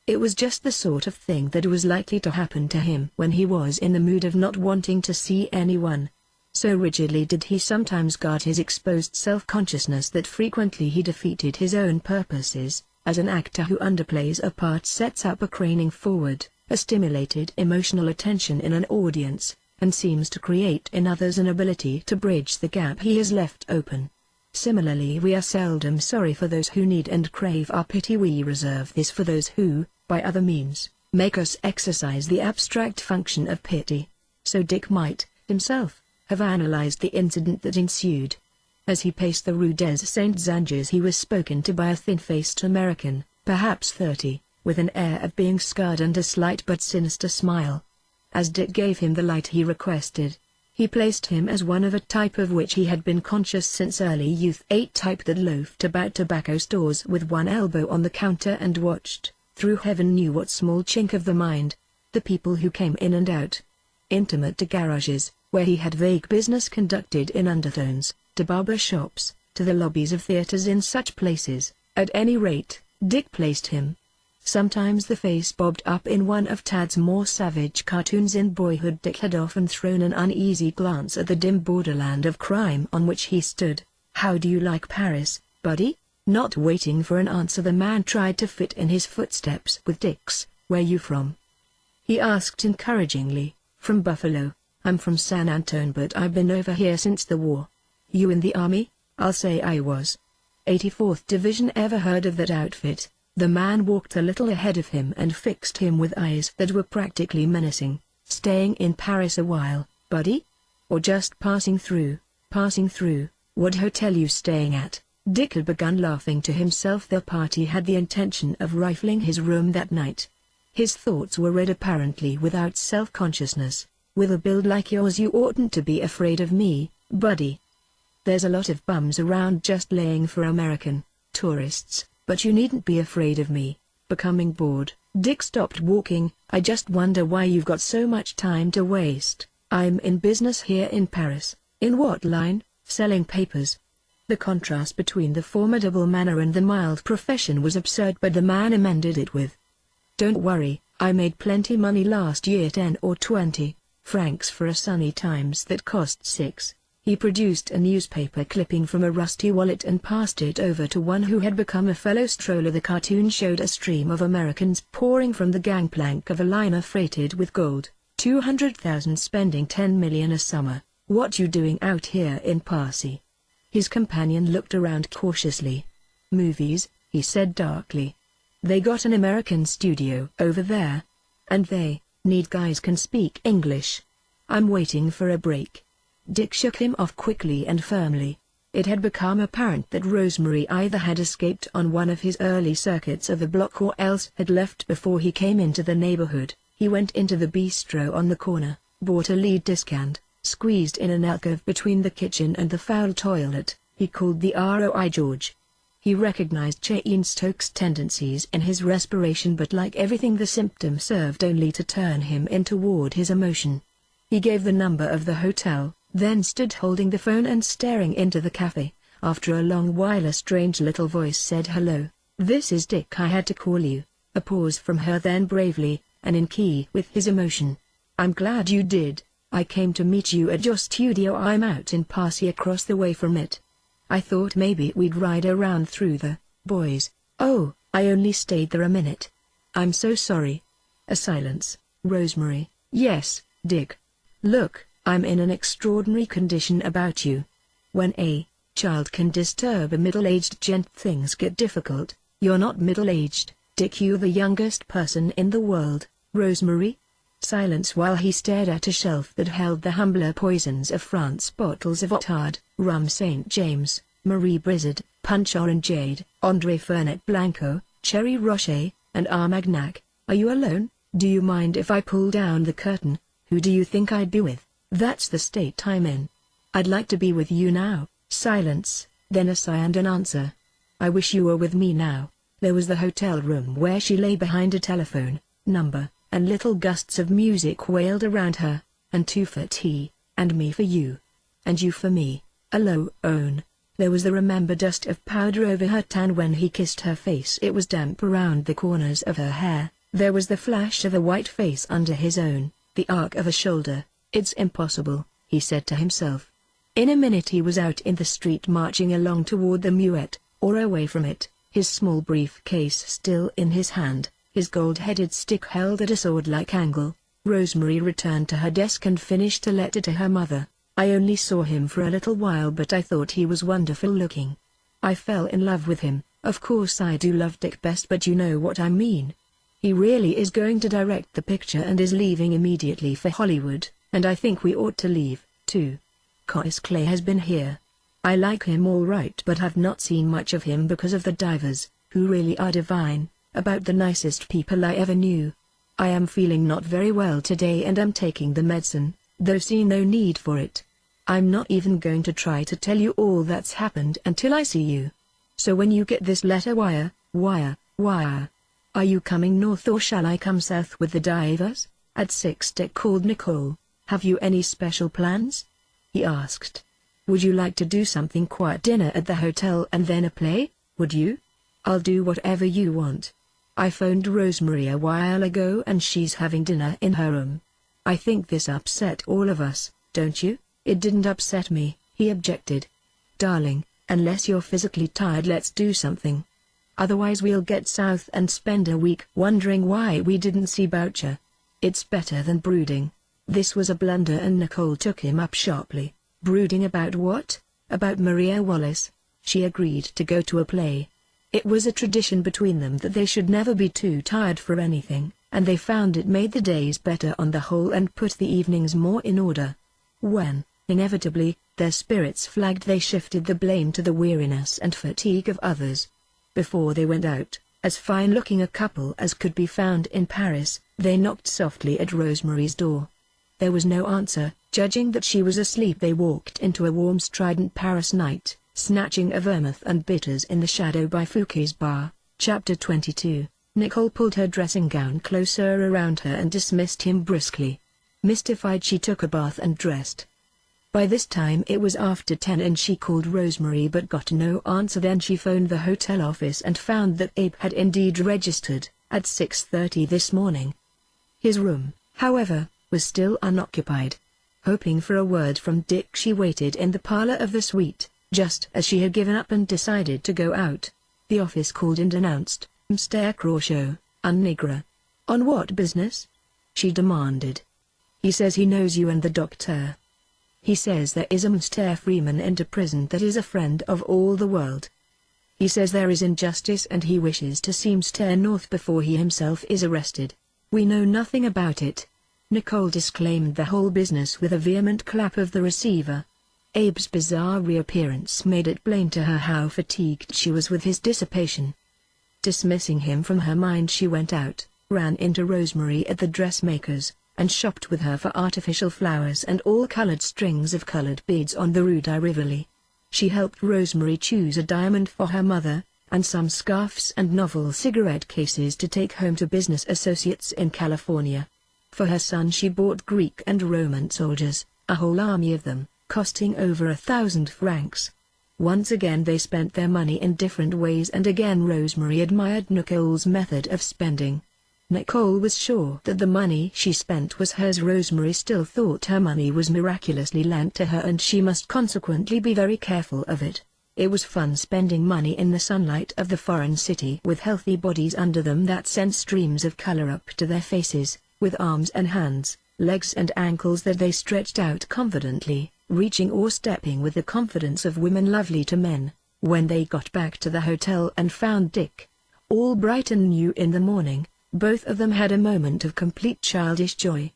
It was just the sort of thing that was likely to happen to him when he was in the mood of not wanting to see anyone. So rigidly did he sometimes guard his exposed self-consciousness that frequently he defeated his own purposes, as an actor who underplays a part sets up a craning forward, a stimulated emotional attention in an audience, and seems to create in others an ability to bridge the gap he has left open. Similarly, we are seldom sorry for those who need and crave our pity. We reserve this for those who, by other means, make us exercise the abstract function of pity. So Dick might, himself, have analyzed the incident that ensued. As he paced the Rue des Saints-Anges he was spoken to by a thin-faced American, perhaps 30, with an air of being scarred and a slight but sinister smile. As Dick gave him the light he requested, he placed him as one of a type of which he had been conscious since early youth, a type that loafed about tobacco stores with one elbow on the counter and watched, through heaven knew what small chink of the mind, the people who came in and out. Intimate to garages, where he had vague business conducted in undertones, to barber shops, to the lobbies of theaters. In such places, at any rate, Dick placed him. Sometimes the face bobbed up in one of Tad's more savage cartoons in boyhood. Dick had often thrown an uneasy glance at the dim borderland of crime on which he stood. "How do you like Paris, buddy?" Not waiting for an answer, the man tried to fit in his footsteps with Dick's. "Where you from?" he asked encouragingly. "From Buffalo. I'm from San Antone, but I've been over here since the war." "You in the army?" "I'll say I was. 84th Division. Ever heard of that outfit?" The man walked a little ahead of him and fixed him with eyes that were practically menacing. "Staying in Paris a while, buddy? Or just passing through?" "Passing through. What hotel you staying at?" Dick had begun laughing to himself. The party had the intention of rifling his room that night. His thoughts were read apparently without self-consciousness. "With a build like yours you oughtn't to be afraid of me, buddy. There's a lot of bums around just laying for American tourists. But you needn't be afraid of me." Becoming bored, Dick stopped walking. "I just wonder why you've got so much time to waste." "I'm in business here in Paris." "In what line?" "Selling papers." The contrast between the formidable manner and the mild profession was absurd, but the man amended it with, "Don't worry, I made plenty money last year, 10 or 20 francs for a Sunny Times that cost 6. He produced a newspaper clipping from a rusty wallet and passed it over to one who had become a fellow stroller. The cartoon showed a stream of Americans pouring from the gangplank of a liner freighted with gold. 200,000 spending 10 million a summer. "What you doing out here in Parsi?" His companion looked around cautiously. "Movies," he said darkly. "They got an American studio over there. And they need guys can speak English. I'm waiting for a break." Dick shook him off quickly and firmly. It had become apparent that Rosemary either had escaped on one of his early circuits of the block or else had left before he came into the neighborhood. He went into the bistro on the corner, bought a lead discount, squeezed in an alcove between the kitchen and the foul toilet. He called the ROI George. He recognized Cheyenne-Stokes' tendencies in his respiration, but like everything the symptom served only to turn him in toward his emotion. He gave the number of the hotel, then stood holding the phone and staring into the cafe. After a long while a strange little voice said, "Hello, this is Dick. I had to call you." A pause from her, then bravely, and in key with his emotion. "I'm glad you did. I came to meet you at your studio. I'm out in Parsi across the way from it. I thought maybe we'd ride around through the boys." "Oh, I only stayed there a minute. I'm so sorry." A silence. "Rosemary." "Yes, Dick. Look, I'm in an extraordinary condition about you. When a child can disturb a middle-aged gent, things get difficult." "You're not middle-aged, Dick. You're the youngest person in the world, Rosemary." Silence while he stared at a shelf that held the humbler poisons of France, bottles of Otard, rum St. James, Marie Brizard, Punch Orangeade, André Fernet Blanco, Cherry Rocher, and Armagnac. "Are you alone? Do you mind if I pull down the curtain? Who do you think I'd be with? That's the state I'm in. I'd like to be with you now." Silence, then a sigh and an answer. "I wish you were with me now." There was the hotel room where she lay behind a telephone number, and little gusts of music wailed around her, "And two for tea, and me for you, and you for me, alone." There was the remember dust of powder over her tan when he kissed her face. It was damp around the corners of her hair. There was the flash of a white face under his own, the arc of a shoulder. "It's impossible," he said to himself. In a minute he was out in the street, marching along toward the Muette, or away from it, his small briefcase still in his hand, his gold-headed stick held at a sword-like angle. Rosemary returned to her desk and finished a letter to her mother. "I only saw him for a little while, but I thought he was wonderful looking. I fell in love with him. Of course I do love Dick best, but you know what I mean. He really is going to direct the picture and is leaving immediately for Hollywood, and I think we ought to leave, too. Cois Clay has been here. I like him all right, but I've not seen much of him because of the divers, who really are divine, about the nicest people I ever knew. I am feeling not very well today and am taking the medicine, though see no need for it. I'm not even going to try to tell you all that's happened until I see you. So when you get this letter, wire. Are you coming north or shall I come south with the divers?" At 6 Dick called Nicole. "Have you any special plans?" he asked. "Would you like to do something quiet, dinner at the hotel and then a play, would you?" "I'll do whatever you want. I phoned Rosemary a while ago and she's having dinner in her room. I think this upset all of us, don't you?" "It didn't upset me," he objected. "Darling, unless you're physically tired, let's do something. Otherwise we'll get south and spend a week wondering why we didn't see Boucher. It's better than brooding." This was a blunder and Nicole took him up sharply. "Brooding about what?" "About Maria Wallace." She agreed to go to a play. It was a tradition between them that they should never be too tired for anything, and they found it made the days better on the whole and put the evenings more in order. When, inevitably, their spirits flagged, they shifted the blame to the weariness and fatigue of others. Before they went out, as fine-looking a couple as could be found in Paris, they knocked softly at Rosemary's door. There was no answer. Judging that she was asleep, they walked into a warm, strident Paris night, snatching a vermouth and bitters in the shadow by Fouquet's bar. Chapter 22. Nicole pulled her dressing gown closer around her and dismissed him briskly. Mystified, she took a bath and dressed. By this time it was after 10 and she called Rosemary but got no answer. Then she phoned the hotel office and found that Abe had indeed registered, at 6:30 this morning. His room, however, was still unoccupied. Hoping for a word from Dick, she waited in the parlor of the suite, just as she had given up and decided to go out. The office called and announced, "Mr. Crawshaw, un nigre." "On what business?" she demanded. "He says he knows you and the doctor. He says there is a Mr. Freeman in prison that is a friend of all the world. He says there is injustice and he wishes to see Mr. North before he himself is arrested. We know nothing about it." Nicole disclaimed the whole business with a vehement clap of the receiver. Abe's bizarre reappearance made it plain to her how fatigued she was with his dissipation. Dismissing him from her mind, she went out, ran into Rosemary at the dressmaker's, and shopped with her for artificial flowers and all-colored strings of colored beads on the Rue de Rivoli. She helped Rosemary choose a diamond for her mother, and some scarves and novel cigarette cases to take home to business associates in California. For her son she bought Greek and Roman soldiers, a whole army of them, costing over 1,000 francs. Once again they spent their money in different ways, and again Rosemary admired Nicole's method of spending. Nicole was sure that the money she spent was hers. Rosemary still thought her money was miraculously lent to her, and she must consequently be very careful of it. It was fun spending money in the sunlight of the foreign city with healthy bodies under them that sent streams of color up to their faces, with arms and hands, legs and ankles that they stretched out confidently, reaching or stepping with the confidence of women lovely to men. When they got back to the hotel and found Dick, all bright and new in the morning, both of them had a moment of complete childish joy.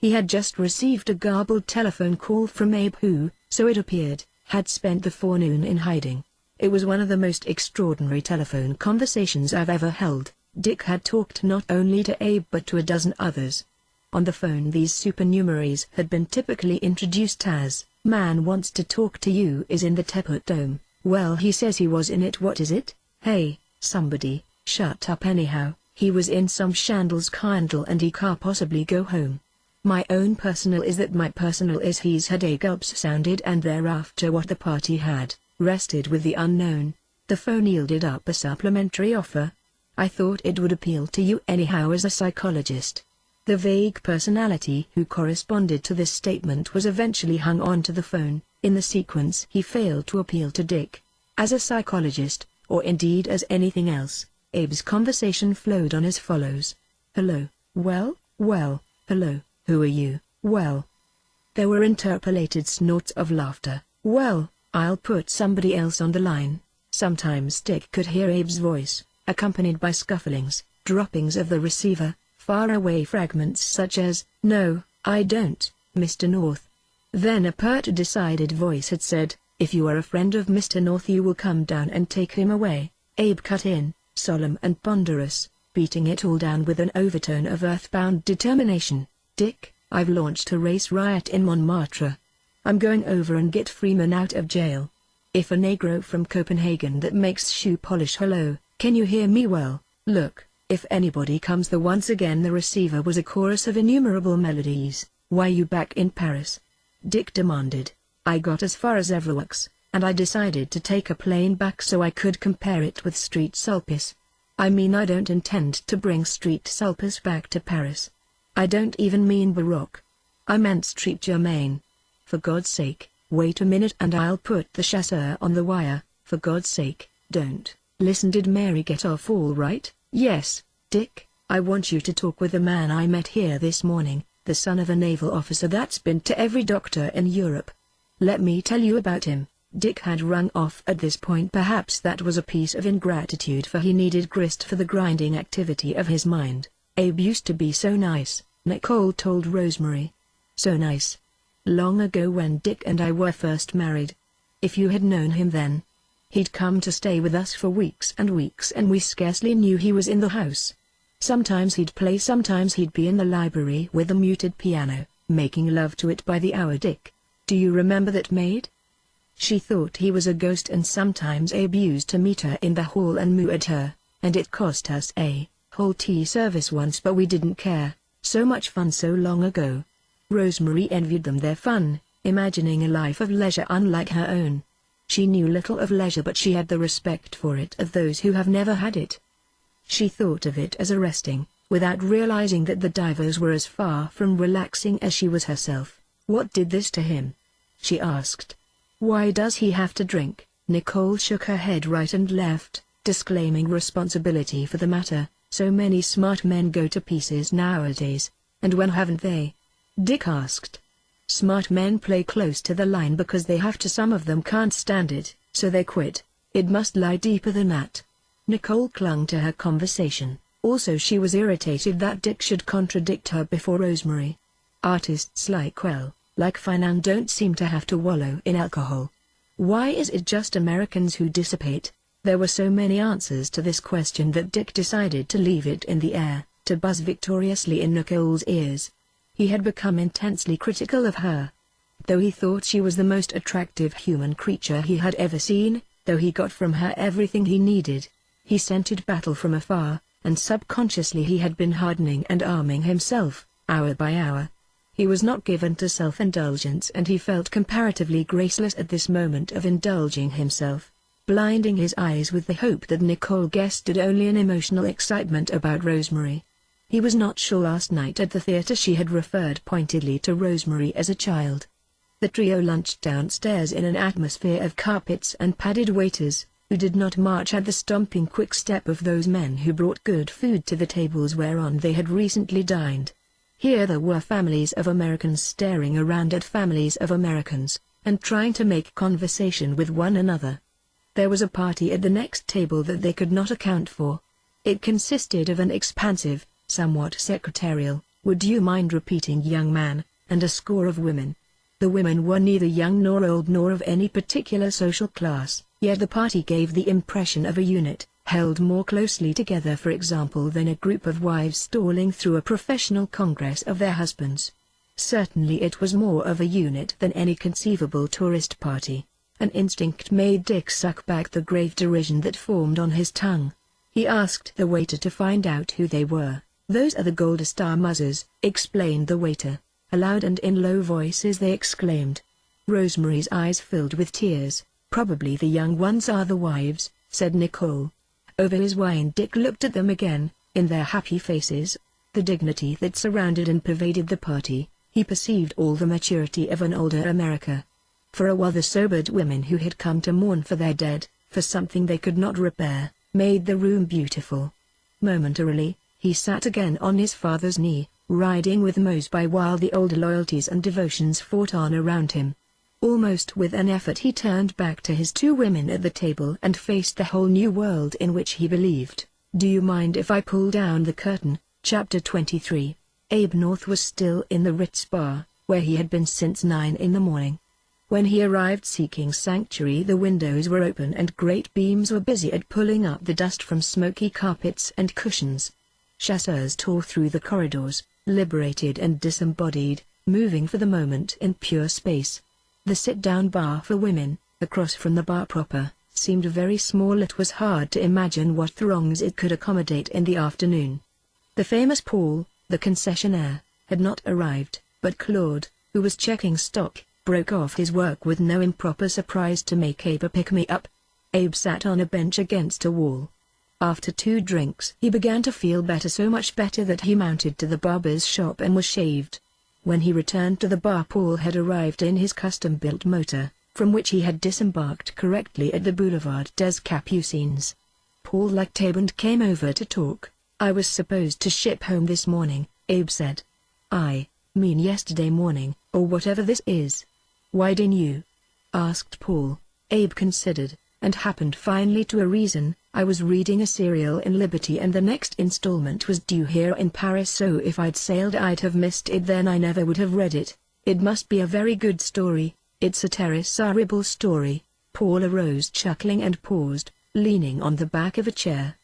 He had just received a garbled telephone call from Abe, who, so it appeared, had spent the forenoon in hiding. It was one of the most extraordinary telephone conversations I've ever held. Dick had talked not only to Abe but to a dozen others. On the phone these supernumeraries had been typically introduced as, "Man wants to talk to you, is in the Teapot Dome. Well, he says he was in it. What is it? Hey, somebody, shut up anyhow. He was in some shandals candle and he can't possibly go home. My own personal is that my personal is he's had a gulps sounded, and thereafter what the party had rested with the unknown." The phone yielded up a supplementary offer. "I thought it would appeal to you anyhow as a psychologist." The vague personality who corresponded to this statement was eventually hung on to the phone. In the sequence he failed to appeal to Dick as a psychologist, or indeed as anything else. Abe's conversation flowed on as follows. "Hello, well, hello, who are you, well?" There were interpolated snorts of laughter. "Well, I'll put somebody else on the line." Sometimes Dick could hear Abe's voice, accompanied by scufflings, droppings of the receiver, faraway fragments such as, "No, I don't, Mr. North." Then a pert decided voice had said, "If you are a friend of Mr. North you will come down and take him away." Abe cut in, solemn and ponderous, beating it all down with an overtone of earthbound determination. "Dick, I've launched a race riot in Montmartre. I'm going over and get Freeman out of jail. If a negro from Copenhagen that makes shoe polish, hello, can you hear me well? Look, if anybody comes." Once again the receiver was a chorus of innumerable melodies. "Why you back in Paris?" Dick demanded. "I got as far as Everworks, and I decided to take a plane back so I could compare it with Street Sulpice. I mean, I don't intend to bring Street Sulpice back to Paris. I don't even mean Baroque. I meant Street Germain. For God's sake, wait a minute and I'll put the chasseur on the wire. For God's sake, don't." "Listen, did Mary get off all right?" "Yes, Dick, I want you to talk with the man I met here this morning, the son of a naval officer that's been to every doctor in Europe. Let me tell you about him." Dick had rung off at this point. Perhaps that was a piece of ingratitude, for he needed grist for the grinding activity of his mind. "Abe used to be so nice," Nicole told Rosemary. "So nice. Long ago when Dick and I were first married. If you had known him then. He'd come to stay with us for weeks and weeks and we scarcely knew he was in the house. Sometimes he'd play, sometimes he'd be in the library with a muted piano, making love to it by the hour. Dick, do you remember that maid? She thought he was a ghost, and sometimes Abe used to meet her in the hall and moo at her, and it cost us a whole tea service once, but we didn't care. So much fun so long ago." Rosemary envied them their fun, imagining a life of leisure unlike her own. She knew little of leisure, but she had the respect for it of those who have never had it. She thought of it as arresting, without realizing that the divers were as far from relaxing as she was herself. "What did this to him?" she asked. "Why does he have to drink?" Nicole shook her head right and left, disclaiming responsibility for the matter. "So many smart men go to pieces nowadays, and when haven't they?" Dick asked. "Smart men play close to the line because they have to. Some of them can't stand it, so they quit. It must lie deeper than that." Nicole clung to her conversation. Also, she was irritated that Dick should contradict her before Rosemary. Artists like Finan don't seem to have to wallow in alcohol. Why is it just Americans who dissipate? There were so many answers to this question that Dick decided to leave it in the air, to buzz victoriously in Nicole's ears. He had become intensely critical of her. Though he thought she was the most attractive human creature he had ever seen, though he got from her everything he needed, he scented battle from afar, and subconsciously he had been hardening and arming himself, hour by hour. He was not given to self-indulgence, and he felt comparatively graceless at this moment of indulging himself, blinding his eyes with the hope that Nicole guessed it only an emotional excitement about Rosemary. He was not sure last night at the theater she had referred pointedly to Rosemary as a child. The trio lunched downstairs in an atmosphere of carpets and padded waiters, who did not march at the stomping quick step of those men who brought good food to the tables whereon they had recently dined. Here there were families of Americans staring around at families of Americans, and trying to make conversation with one another. There was a party at the next table that they could not account for. It consisted of an expansive, somewhat secretarial, would you mind repeating young man, and a score of women. The women were neither young nor old nor of any particular social class, yet the party gave the impression of a unit, held more closely together for example than a group of wives stalling through a professional congress of their husbands. Certainly it was more of a unit than any conceivable tourist party. An instinct made Dick suck back the grave derision that formed on his tongue. He asked the waiter to find out who they were. "Those are the Gold Star Muzzers," explained the waiter. Aloud and in low voices they exclaimed. Rosemary's eyes filled with tears. "Probably the young ones are the wives," said Nicole. Over his wine Dick looked at them again, in their happy faces, the dignity that surrounded and pervaded the party. He perceived all the maturity of an older America. For a while the sobered women who had come to mourn for their dead, for something they could not repair, made the room beautiful. Momentarily, he sat again on his father's knee, riding with Mosby while the old loyalties and devotions fought on around him. Almost with an effort he turned back to his two women at the table and faced the whole new world in which he believed. "Do you mind if I pull down the curtain?" Chapter 23. Abe North was still in the Ritz bar, where he had been since 9 in the morning. When he arrived seeking sanctuary the windows were open and great beams were busy at pulling up the dust from smoky carpets and cushions. Chasseurs tore through the corridors, liberated and disembodied, moving for the moment in pure space. The sit-down bar for women, across from the bar proper, seemed very small. It was hard to imagine what throngs it could accommodate in the afternoon. The famous Paul, the concessionaire, had not arrived, but Claude, who was checking stock, broke off his work with no improper surprise to make Abe a pick-me-up. Abe sat on a bench against a wall. After 2 drinks he began to feel better, so much better that he mounted to the barber's shop and was shaved. When he returned to the bar Paul had arrived in his custom-built motor, from which he had disembarked correctly at the Boulevard des Capucines. Paul liked Abe and came over to talk. "I was supposed to ship home this morning," Abe said. "I mean yesterday morning, or whatever this is." "Why didn't you?" asked Paul. Abe considered, and happened finally to a reason. "I was reading a serial in Liberty and the next installment was due here in Paris, so if I'd sailed I'd have missed it. Then I never would have read it. It must be a very good story. It's a terrible story." Paul arose chuckling and paused, leaning on the back of a chair.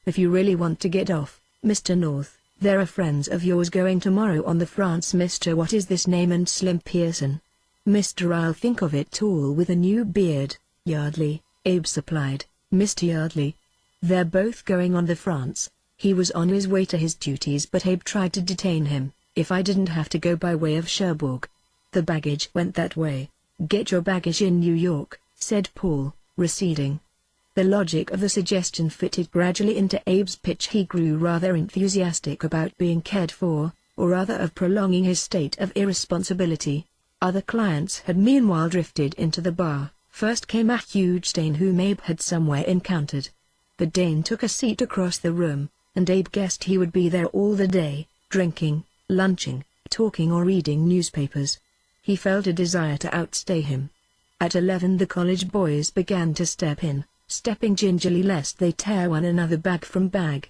"If you really want to get off, Mr. North, there are friends of yours going tomorrow on the France. Mr. What is this name and Slim Pearson?" "Mr. I'll think of it." Tall with a new beard, Yardley, Abe supplied. "Mr. Yardley. They're both going on the France." He was on his way to his duties but Abe tried to detain him. "If I didn't have to go by way of Cherbourg." "The baggage went that way." "Get your baggage in New York," said Paul, receding. The logic of the suggestion fitted gradually into Abe's pitch. He grew rather enthusiastic about being cared for, or rather of prolonging his state of irresponsibility. Other clients had meanwhile drifted into the bar. First came a huge Dane whom Abe had somewhere encountered. The Dane took a seat across the room, and Abe guessed he would be there all the day, drinking, lunching, talking or reading newspapers. He felt a desire to outstay him. At 11 the college boys began to step in, stepping gingerly lest they tear one another bag from bag.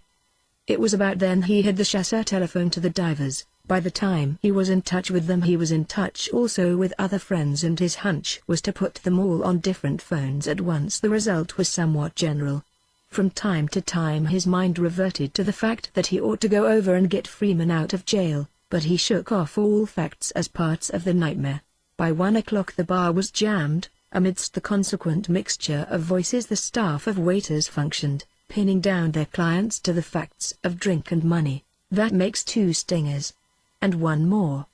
It was about then he had the chasseur telephone to the divers. By the time he was in touch with them he was in touch also with other friends, and his hunch was to put them all on different phones at once. The result was somewhat general. From time to time his mind reverted to the fact that he ought to go over and get Freeman out of jail, but he shook off all facts as parts of the nightmare. By 1 o'clock the bar was jammed. Amidst the consequent mixture of voices the staff of waiters functioned, pinning down their clients to the facts of drink and money. "That makes 2 stingers. And 1 more."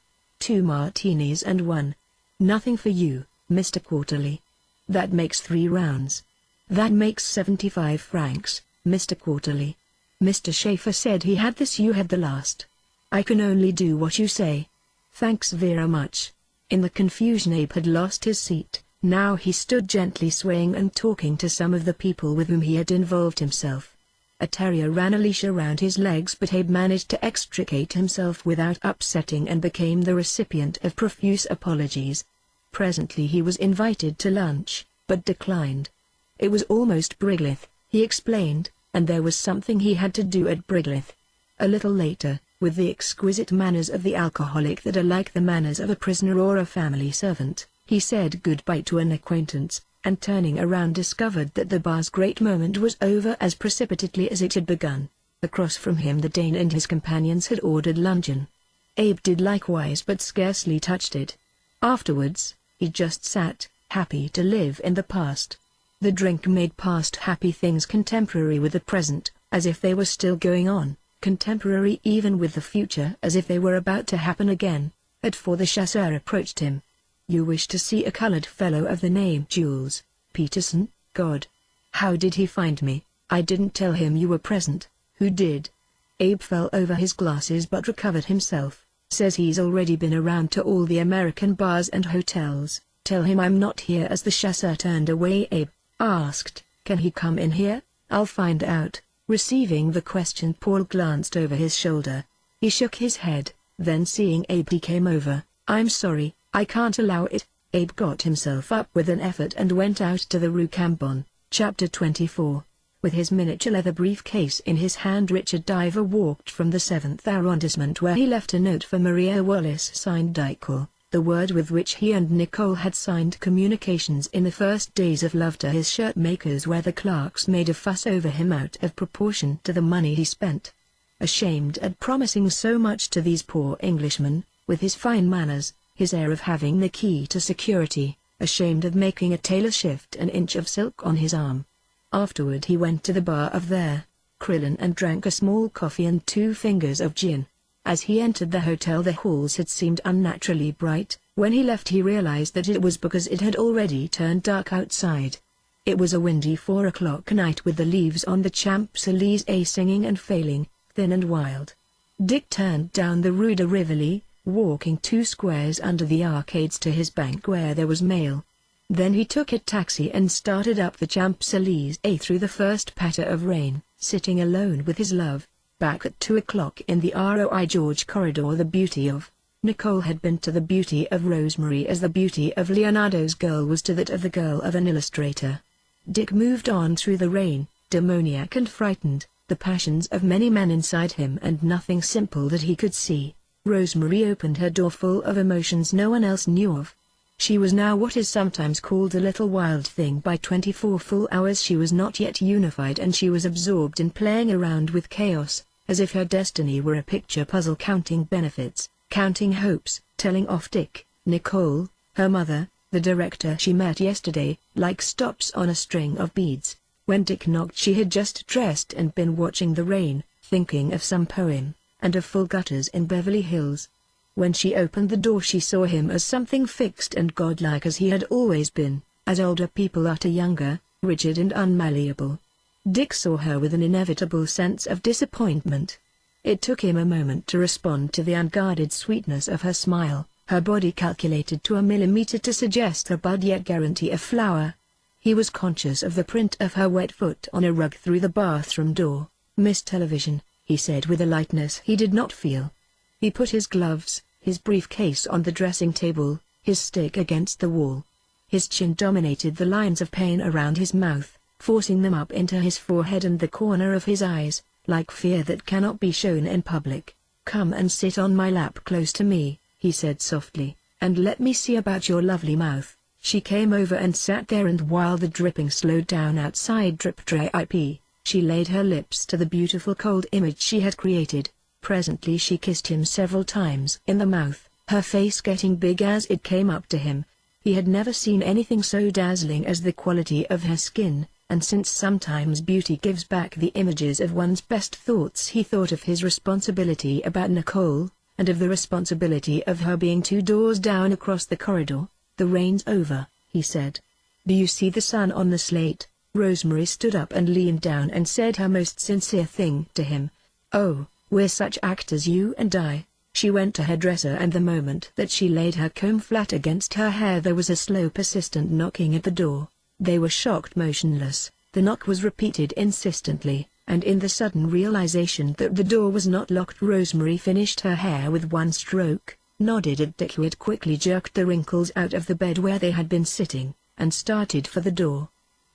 2 martinis and 1. Nothing for you, Mr. Quarterly. That makes 3 rounds. That makes 75 francs, Mr. Quarterly. Mr. Schaefer said he had this, you had the last. I can only do what you say. Thanks very much. In the confusion Abe had lost his seat. Now he stood gently swaying and talking to some of the people with whom he had involved himself. A terrier ran a leash around his legs, but Abe managed to extricate himself without upsetting and became the recipient of profuse apologies. Presently he was invited to lunch, but declined. It was almost Briglith, he explained, and there was something he had to do at Briglith. A little later, with the exquisite manners of the alcoholic that are like the manners of a prisoner or a family servant, he said goodbye to an acquaintance, and turning around discovered that the bar's great moment was over as precipitately as it had begun. Across from him the Dane and his companions had ordered luncheon. Abe did likewise but scarcely touched it. Afterwards, he just sat, happy to live in the past. The drink made past happy things contemporary with the present, as if they were still going on, contemporary even with the future as if they were about to happen again. At 4 the chasseur approached him. You wish to see a colored fellow of the name Jules Peterson? God! How did he find me? I didn't tell him you were present. Who did? Abe fell over his glasses but recovered himself. Says he's already been around to all the American bars and hotels. Tell him I'm not here. As the chasseur turned away, Abe asked, can he come in here? I'll find out. Receiving the question, Paul glanced over his shoulder. He shook his head, then seeing Abe he came over. I'm sorry, I can't allow it. Abe got himself up with an effort and went out to the Rue Cambon. Chapter 24. With his miniature leather briefcase in his hand, Richard Diver walked from the 7th arrondissement where he left a note for Maria Wallace signed Dickel, the word with which he and Nicole had signed communications in the first days of love to his shirt makers, where the clerks made a fuss over him out of proportion to the money he spent. Ashamed at promising so much to these poor Englishmen, with his fine manners, his air of having the key to security, ashamed of making a tailor shift an inch of silk on his arm. Afterward he went to the bar of their Krillin and drank a small coffee and 2 fingers of gin. As he entered the hotel the halls had seemed unnaturally bright. When he left he realized that it was because it had already turned dark outside. It was a windy 4 o'clock night with the leaves on the Champs-Élysées singing and failing, thin and wild. Dick turned down the Rue de Rivoli, walking 2 squares under the arcades to his bank where there was mail. Then he took a taxi and started up the Champs-Élysées through the first patter of rain, sitting alone with his love. Back at 2 o'clock in the Roi George corridor, the beauty of Nicole had been to the beauty of Rosemary as the beauty of Leonardo's girl was to that of the girl of an illustrator. Dick moved on through the rain, demoniac and frightened, the passions of many men inside him and nothing simple that he could see. Rosemary opened her door full of emotions no one else knew of. She was now what is sometimes called a little wild thing. By 24 full hours she was not yet unified, and she was absorbed in playing around with chaos, as if her destiny were a picture puzzle, counting benefits, counting hopes, telling off Dick, Nicole, her mother, the director she met yesterday, like stops on a string of beads. When Dick knocked she had just dressed and been watching the rain, thinking of some poem, and of full gutters in Beverly Hills. When she opened the door she saw him as something fixed and godlike as he had always been, as older people are to younger, rigid and unmalleable. Dick saw her with an inevitable sense of disappointment. It took him a moment to respond to the unguarded sweetness of her smile, her body calculated to a millimeter to suggest a bud yet guarantee a flower. He was conscious of the print of her wet foot on a rug through the bathroom door. Miss Television, he said with a lightness he did not feel. He put his gloves, his briefcase on the dressing table, his stick against the wall. His chin dominated the lines of pain around his mouth, forcing them up into his forehead and the corner of his eyes, like fear that cannot be shown in public. Come and sit on my lap close to me, he said softly, and let me see about your lovely mouth. She came over and sat there, and while the dripping slowed down outside drip drip, she laid her lips to the beautiful cold image she had created. Presently she kissed him several times in the mouth, her face getting big as it came up to him. He had never seen anything so dazzling as the quality of her skin, and since sometimes beauty gives back the images of one's best thoughts, he thought of his responsibility about Nicole, and of the responsibility of her being 2 doors down across the corridor. "The rain's over," he said. "Do you see the sun on the slate?" Rosemary stood up and leaned down and said her most sincere thing to him. "Oh, we're such actors, you and I." She went to her dresser, and the moment that she laid her comb flat against her hair there was a slow persistent knocking at the door. They were shocked motionless. The knock was repeated insistently, and in the sudden realization that the door was not locked Rosemary finished her hair with one stroke, nodded at Dick, who had quickly jerked the wrinkles out of the bed where they had been sitting, and started for the door.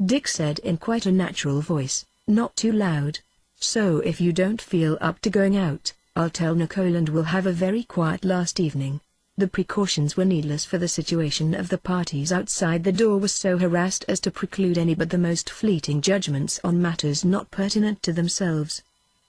Dick said in quite a natural voice, not too loud, "So if you don't feel up to going out, I'll tell Nicole and we'll have a very quiet last evening." The precautions were needless, for the situation of the parties outside the door was so harassed as to preclude any but the most fleeting judgments on matters not pertinent to themselves.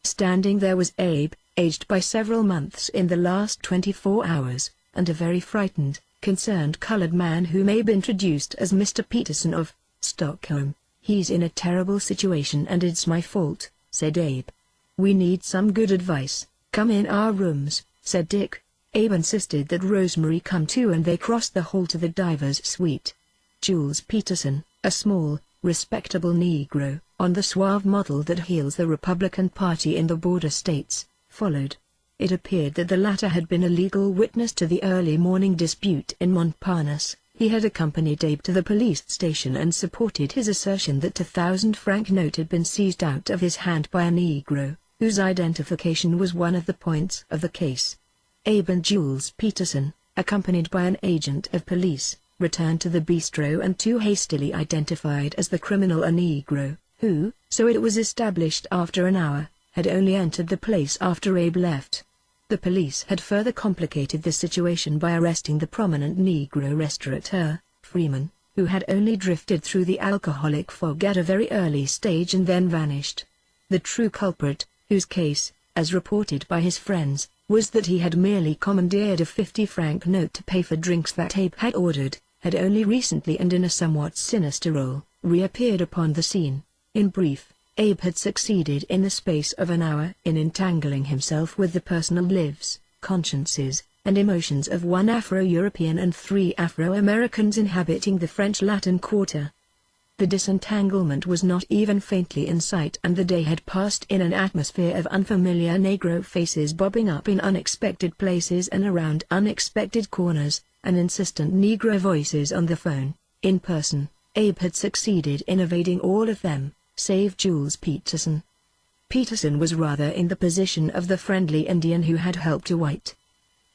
Standing there was Abe, aged by several months in the last 24 hours, and a very frightened, concerned colored man whom Abe introduced as Mr. Peterson of Stockholm. "He's in a terrible situation and it's my fault," said Abe. "We need some good advice." "Come in our rooms," said Dick. Abe insisted that Rosemary come too, and they crossed the hall to the diver's suite. Jules Peterson, a small, respectable Negro, on the suave model that heals the Republican Party in the border states, followed. It appeared that the latter had been a legal witness to the early morning dispute in Montparnasse. He had accompanied Abe to the police station and supported his assertion that a 1,000-franc note had been seized out of his hand by a Negro, whose identification was one of the points of the case. Abe and Jules Peterson, accompanied by an agent of police, returned to the bistro and too hastily identified as the criminal a Negro, who, so it was established after an hour, had only entered the place after Abe left. The police had further complicated the situation by arresting the prominent Negro restaurateur, Freeman, who had only drifted through the alcoholic fog at a very early stage and then vanished. The true culprit, whose case, as reported by his friends, was that he had merely commandeered a 50-franc note to pay for drinks that Abe had ordered, had only recently and in a somewhat sinister role, reappeared upon the scene. In brief, Abe had succeeded in the space of an hour in entangling himself with the personal lives, consciences, and emotions of 1 Afro-European and 3 Afro-Americans inhabiting the French Latin Quarter. The disentanglement was not even faintly in sight, and the day had passed in an atmosphere of unfamiliar Negro faces bobbing up in unexpected places and around unexpected corners, and insistent Negro voices on the phone. In person, Abe had succeeded in evading all of them, save Jules Peterson. Peterson was rather in the position of the friendly Indian who had helped a white.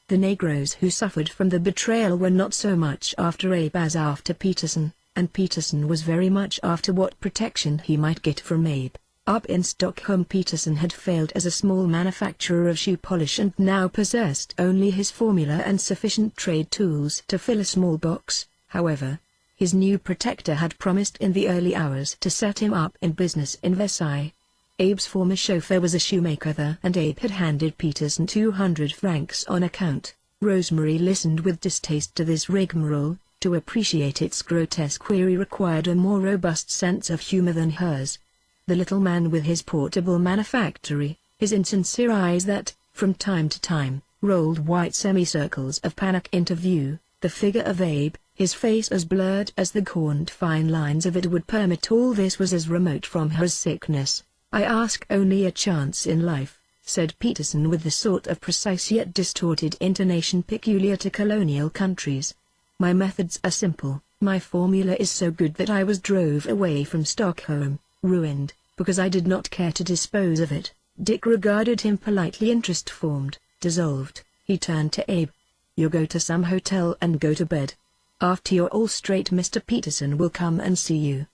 The Negroes who suffered from the betrayal were not so much after Abe as after Peterson, and Peterson was very much after what protection he might get from Abe. Up in Stockholm, Peterson had failed as a small manufacturer of shoe polish and now possessed only his formula and sufficient trade tools to fill a small box. However, his new protector had promised in the early hours to set him up in business in Versailles. Abe's former chauffeur was a shoemaker there, and Abe had handed Peterson 200 francs on account. Rosemary listened with distaste to this rigmarole. To appreciate its grotesque query required a more robust sense of humor than hers. The little man with his portable manufactory, his insincere eyes that, from time to time, rolled white semicircles of panic into view, the figure of Abe, his face as blurred as the gaunt fine lines of it would permit, all this was as remote from her as sickness. "I ask only a chance in life," said Peterson with the sort of precise yet distorted intonation peculiar to colonial countries. "My methods are simple. My formula is so good that I was drove away from Stockholm, ruined, because I did not care to dispose of it." Dick regarded him politely, interest formed, dissolved. He turned to Abe. "You go to some hotel and go to bed. After you're all straight, Mr. Peterson will come and see you."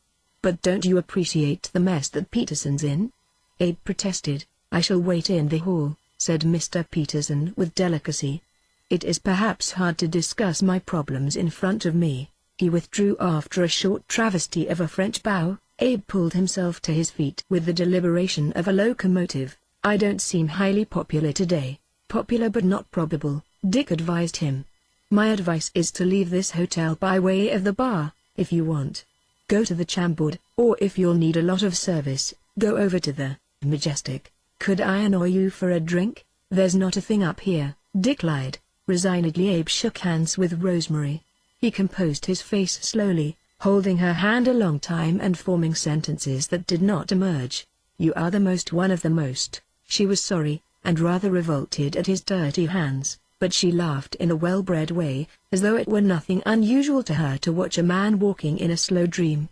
"But don't you appreciate the mess that Peterson's in?" Abe protested. "I shall wait in the hall," said Mr. Peterson with delicacy. "It is perhaps hard to discuss my problems in front of me." He withdrew after a short travesty of a French bow. Abe pulled himself to his feet with the deliberation of a locomotive. "I don't seem highly popular today." "Popular but not probable," Dick advised him. "My advice is to leave this hotel by way of the bar, if you want. Go to the Chambord, or if you'll need a lot of service, go over to the Majestic. Could I annoy you for a drink? There's not a thing up here." Dick lied. Resignedly Abe shook hands with Rosemary. He composed his face slowly, holding her hand a long time and forming sentences that did not emerge. "You are the most one of the most." She was sorry, and rather revolted at his dirty hands, but she laughed in a well-bred way, as though it were nothing unusual to her to watch a man walking in a slow dream.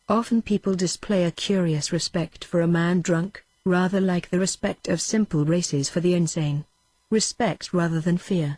Often people display a curious respect for a man drunk, rather like the respect of simple races for the insane. Respect rather than fear.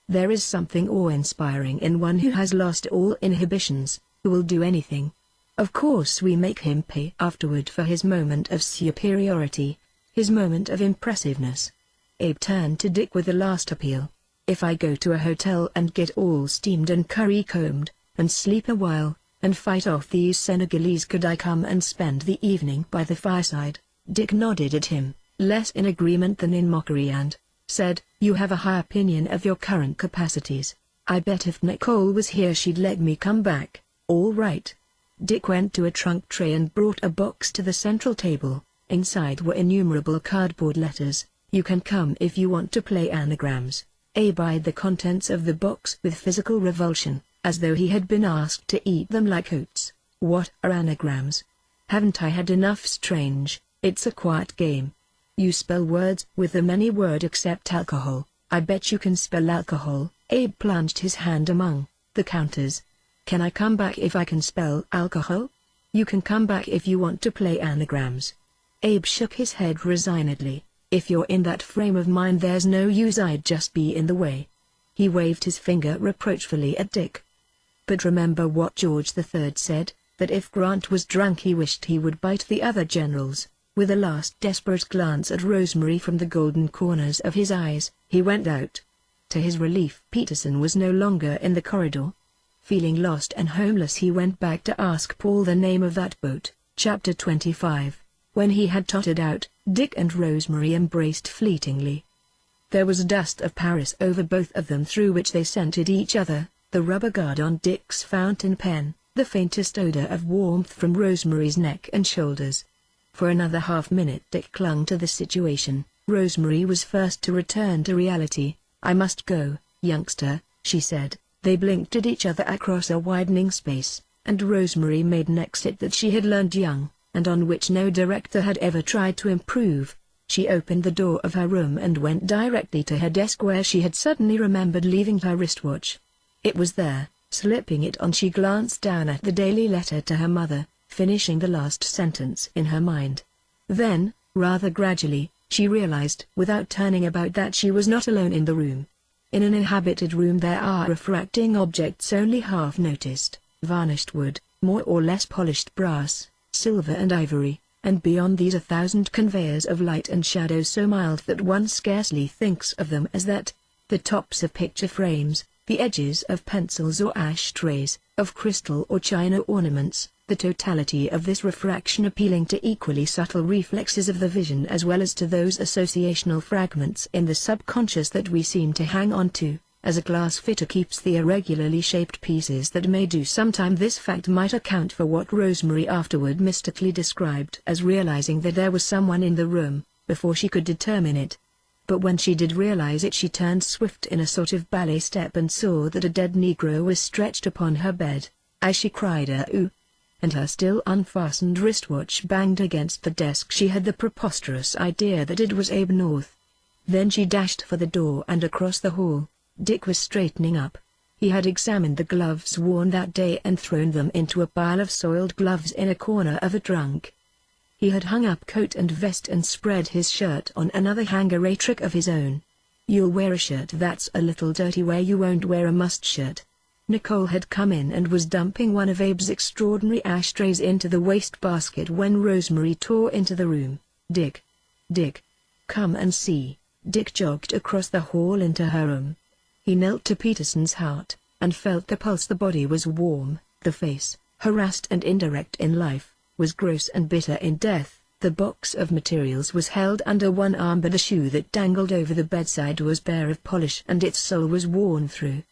There is something awe-inspiring in one who has lost all inhibitions, who will do anything. Of course we make him pay afterward for his moment of superiority, his moment of impressiveness. Abe turned to Dick with the last appeal. "If I go to a hotel and get all steamed and curry-combed, and sleep a while, and fight off these Senegalese, could I come and spend the evening by the fireside?" Dick nodded at him, less in agreement than in mockery, and said, "You have a high opinion of your current capacities. I bet if Nicole was here she'd let me come back." "All right." Dick went to a trunk tray and brought a box to the central table. Inside were innumerable cardboard letters. "You can come if you want to play anagrams." Abe eyed the contents of the box with physical revulsion, as though he had been asked to eat them like oats. "What are anagrams?" "Haven't I had enough? Strange. It's a quiet game. You spell words with them any word except alcohol." "I bet you can spell alcohol." Abe plunged his hand among the counters. "Can I come back if I can spell alcohol?" "You can come back if you want to play anagrams." Abe shook his head resignedly. "If you're in that frame of mind there's no use, I'd just be in the way." He waved his finger reproachfully at Dick. "But remember what George III said, that if Grant was drunk he wished he would bite the other generals." With a last desperate glance at Rosemary from the golden corners of his eyes, he went out. To his relief, Peterson was no longer in the corridor. Feeling lost and homeless, he went back to ask Paul the name of that boat. Chapter 25. When he had tottered out, Dick and Rosemary embraced fleetingly. There was a dust of Paris over both of them through which they scented each other, the rubber guard on Dick's fountain pen, the faintest odor of warmth from Rosemary's neck and shoulders. For another half-minute Dick clung to the situation. Rosemary was first to return to reality. "I must go, youngster," she said. They blinked at each other across a widening space, and Rosemary made an exit that she had learned young, and on which no director had ever tried to improve. She opened the door of her room and went directly to her desk, where she had suddenly remembered leaving her wristwatch. It was there. Slipping it on, she glanced down at the daily letter to her mother, finishing the last sentence in her mind. Then, rather gradually, she realized without turning about that she was not alone in the room. In an inhabited room there are refracting objects only half noticed: varnished wood, more or less polished brass, silver and ivory, and beyond these 1,000 conveyors of light and shadow so mild that one scarcely thinks of them as that: the tops of picture frames, the edges of pencils or ashtrays, of crystal or china ornaments, the totality of this refraction appealing to equally subtle reflexes of the vision as well as to those associational fragments in the subconscious that we seem to hang on to, as a glass fitter keeps the irregularly shaped pieces that may do sometime. This fact might account for what Rosemary afterward mystically described as realizing that there was someone in the room, before she could determine it. But when she did realize it, she turned swift in a sort of ballet step and saw that a dead Negro was stretched upon her bed. As she cried "ooh!" and her still unfastened wristwatch banged against the desk, she had the preposterous idea that it was Abe North. Then she dashed for the door and across the hall. Dick was straightening up. He had examined the gloves worn that day and thrown them into a pile of soiled gloves in a corner of a trunk. He had hung up coat and vest and spread his shirt on another hanger, a trick of his own. "You'll wear a shirt that's a little dirty where you won't wear a must shirt." Nicole had come in and was dumping one of Abe's extraordinary ashtrays into the wastebasket when Rosemary tore into the room. Dick, come and see." Dick jogged across the hall into her room. He knelt to Peterson's heart, and felt the pulse. The body was warm, the face, harassed and indirect in life, was gross and bitter in death. The box of materials was held under one arm, but the shoe that dangled over the bedside was bare of polish and its sole was worn through.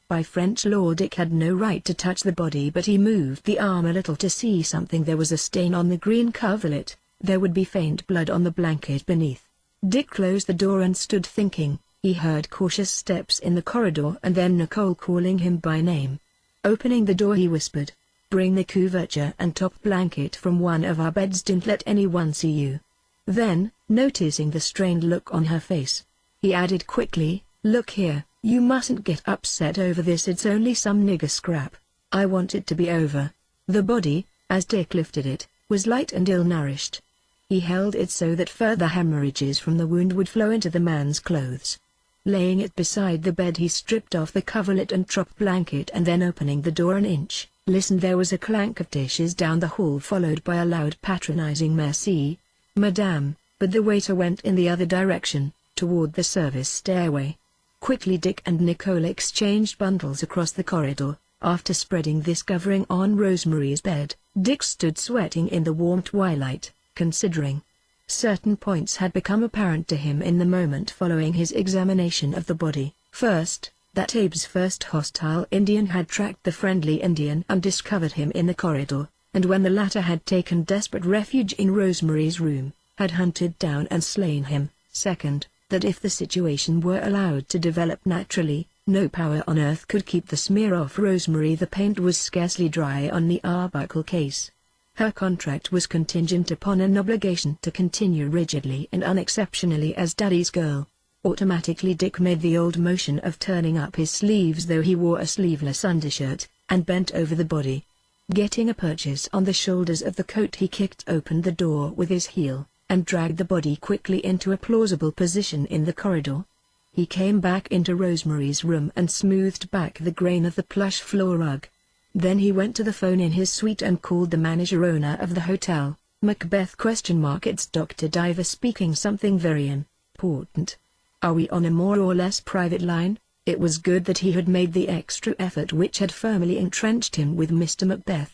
By French law Dick had no right to touch the body, but he moved the arm a little to see something. There was a stain on the green coverlet. There would be faint blood on the blanket beneath. Dick closed the door and stood thinking. He He heard cautious steps in the corridor and then Nicole calling him by name. Opening the door he whispered, "Bring the couverture and top blanket from one of our beds. Don't let anyone see you." Then, noticing the strained look on her face, he added quickly, "Look here, you mustn't get upset over this. It's only some nigger scrap. I want it to be over." The body, as Dick lifted it, was light and ill-nourished. He held it so that further hemorrhages from the wound would flow into the man's clothes. Laying it beside the bed he stripped off the coverlet and top blanket and then opening the door an inch, listened. There was a clank of dishes down the hall followed by a loud patronizing "Merci, madame," but the waiter went in the other direction, toward the service stairway. Quickly Dick and Nicole exchanged bundles across the corridor. After spreading this covering on Rosemary's bed, Dick stood sweating in the warm twilight, considering. Certain points had become apparent to him in the moment following his examination of the body. First, that Abe's first hostile Indian had tracked the friendly Indian and discovered him in the corridor, and when the latter had taken desperate refuge in Rosemary's room, had hunted down and slain him. Second, that if the situation were allowed to develop naturally, no power on earth could keep the smear off Rosemary. The paint was scarcely dry on the Arbuckle case. Her contract was contingent upon an obligation to continue rigidly and unexceptionally as Daddy's girl. Automatically Dick made the old motion of turning up his sleeves though he wore a sleeveless undershirt, and bent over the body. Getting a purchase on the shoulders of the coat he kicked open the door with his heel, and dragged the body quickly into a plausible position in the corridor. He came back into Rosemary's room and smoothed back the grain of the plush floor rug. Then he went to the phone in his suite and called the manager-owner of the hotel, Macbeth ? It's Dr. Diver speaking. Something very important. Are we on a more or less private line? It was good that he had made the extra effort which had firmly entrenched him with Mr. Macbeth.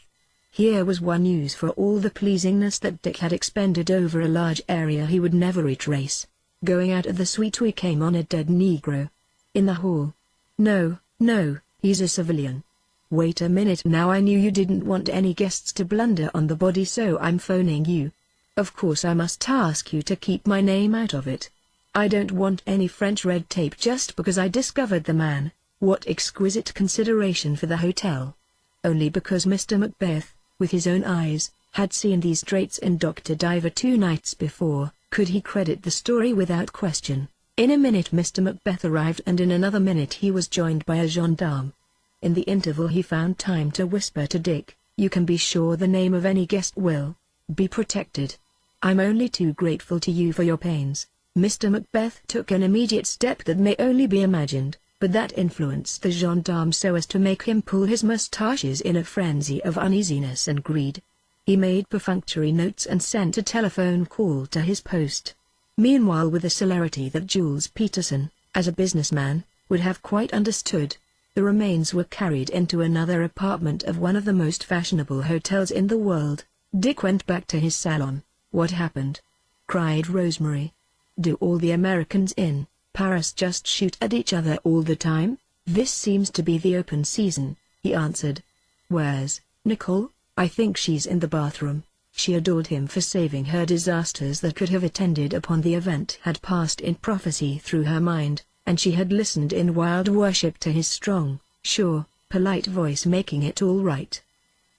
Here was one use for all the pleasingness that Dick had expended over a large area he would never retrace. Going out of the suite we came on a dead Negro. In the hall. No, he's a civilian. Wait a minute now, I knew you didn't want any guests to blunder on the body, so I'm phoning you. Of course I must ask you to keep my name out of it. I don't want any French red tape just because I discovered the man. What exquisite consideration for the hotel. Only because Mr. Macbeth, with his own eyes, had seen these traits in Dr. Diver 2 nights before, could he credit the story without question. In a minute Mr. Macbeth arrived and in another minute he was joined by a gendarme. In the interval he found time to whisper to Dick, "You can be sure the name of any guest will be protected. I'm only too grateful to you for your pains." Mr. Macbeth took an immediate step that may only be imagined, but that influenced the gendarme so as to make him pull his mustaches in a frenzy of uneasiness and greed. He made perfunctory notes and sent a telephone call to his post. Meanwhile, with a celerity that Jules Peterson, as a businessman, would have quite understood, the remains were carried into another apartment of one of the most fashionable hotels in the world. Dick went back to his salon. "What happened?" cried Rosemary. "Do all the Americans in Paris just shoot at each other all the time? This seems to be the open season," he answered. "Where's Nicole?" "I think she's in the bathroom." She adored him for saving her. Disasters that could have attended upon the event had passed in prophecy through her mind, and she had listened in wild worship to his strong, sure, polite voice making it all right.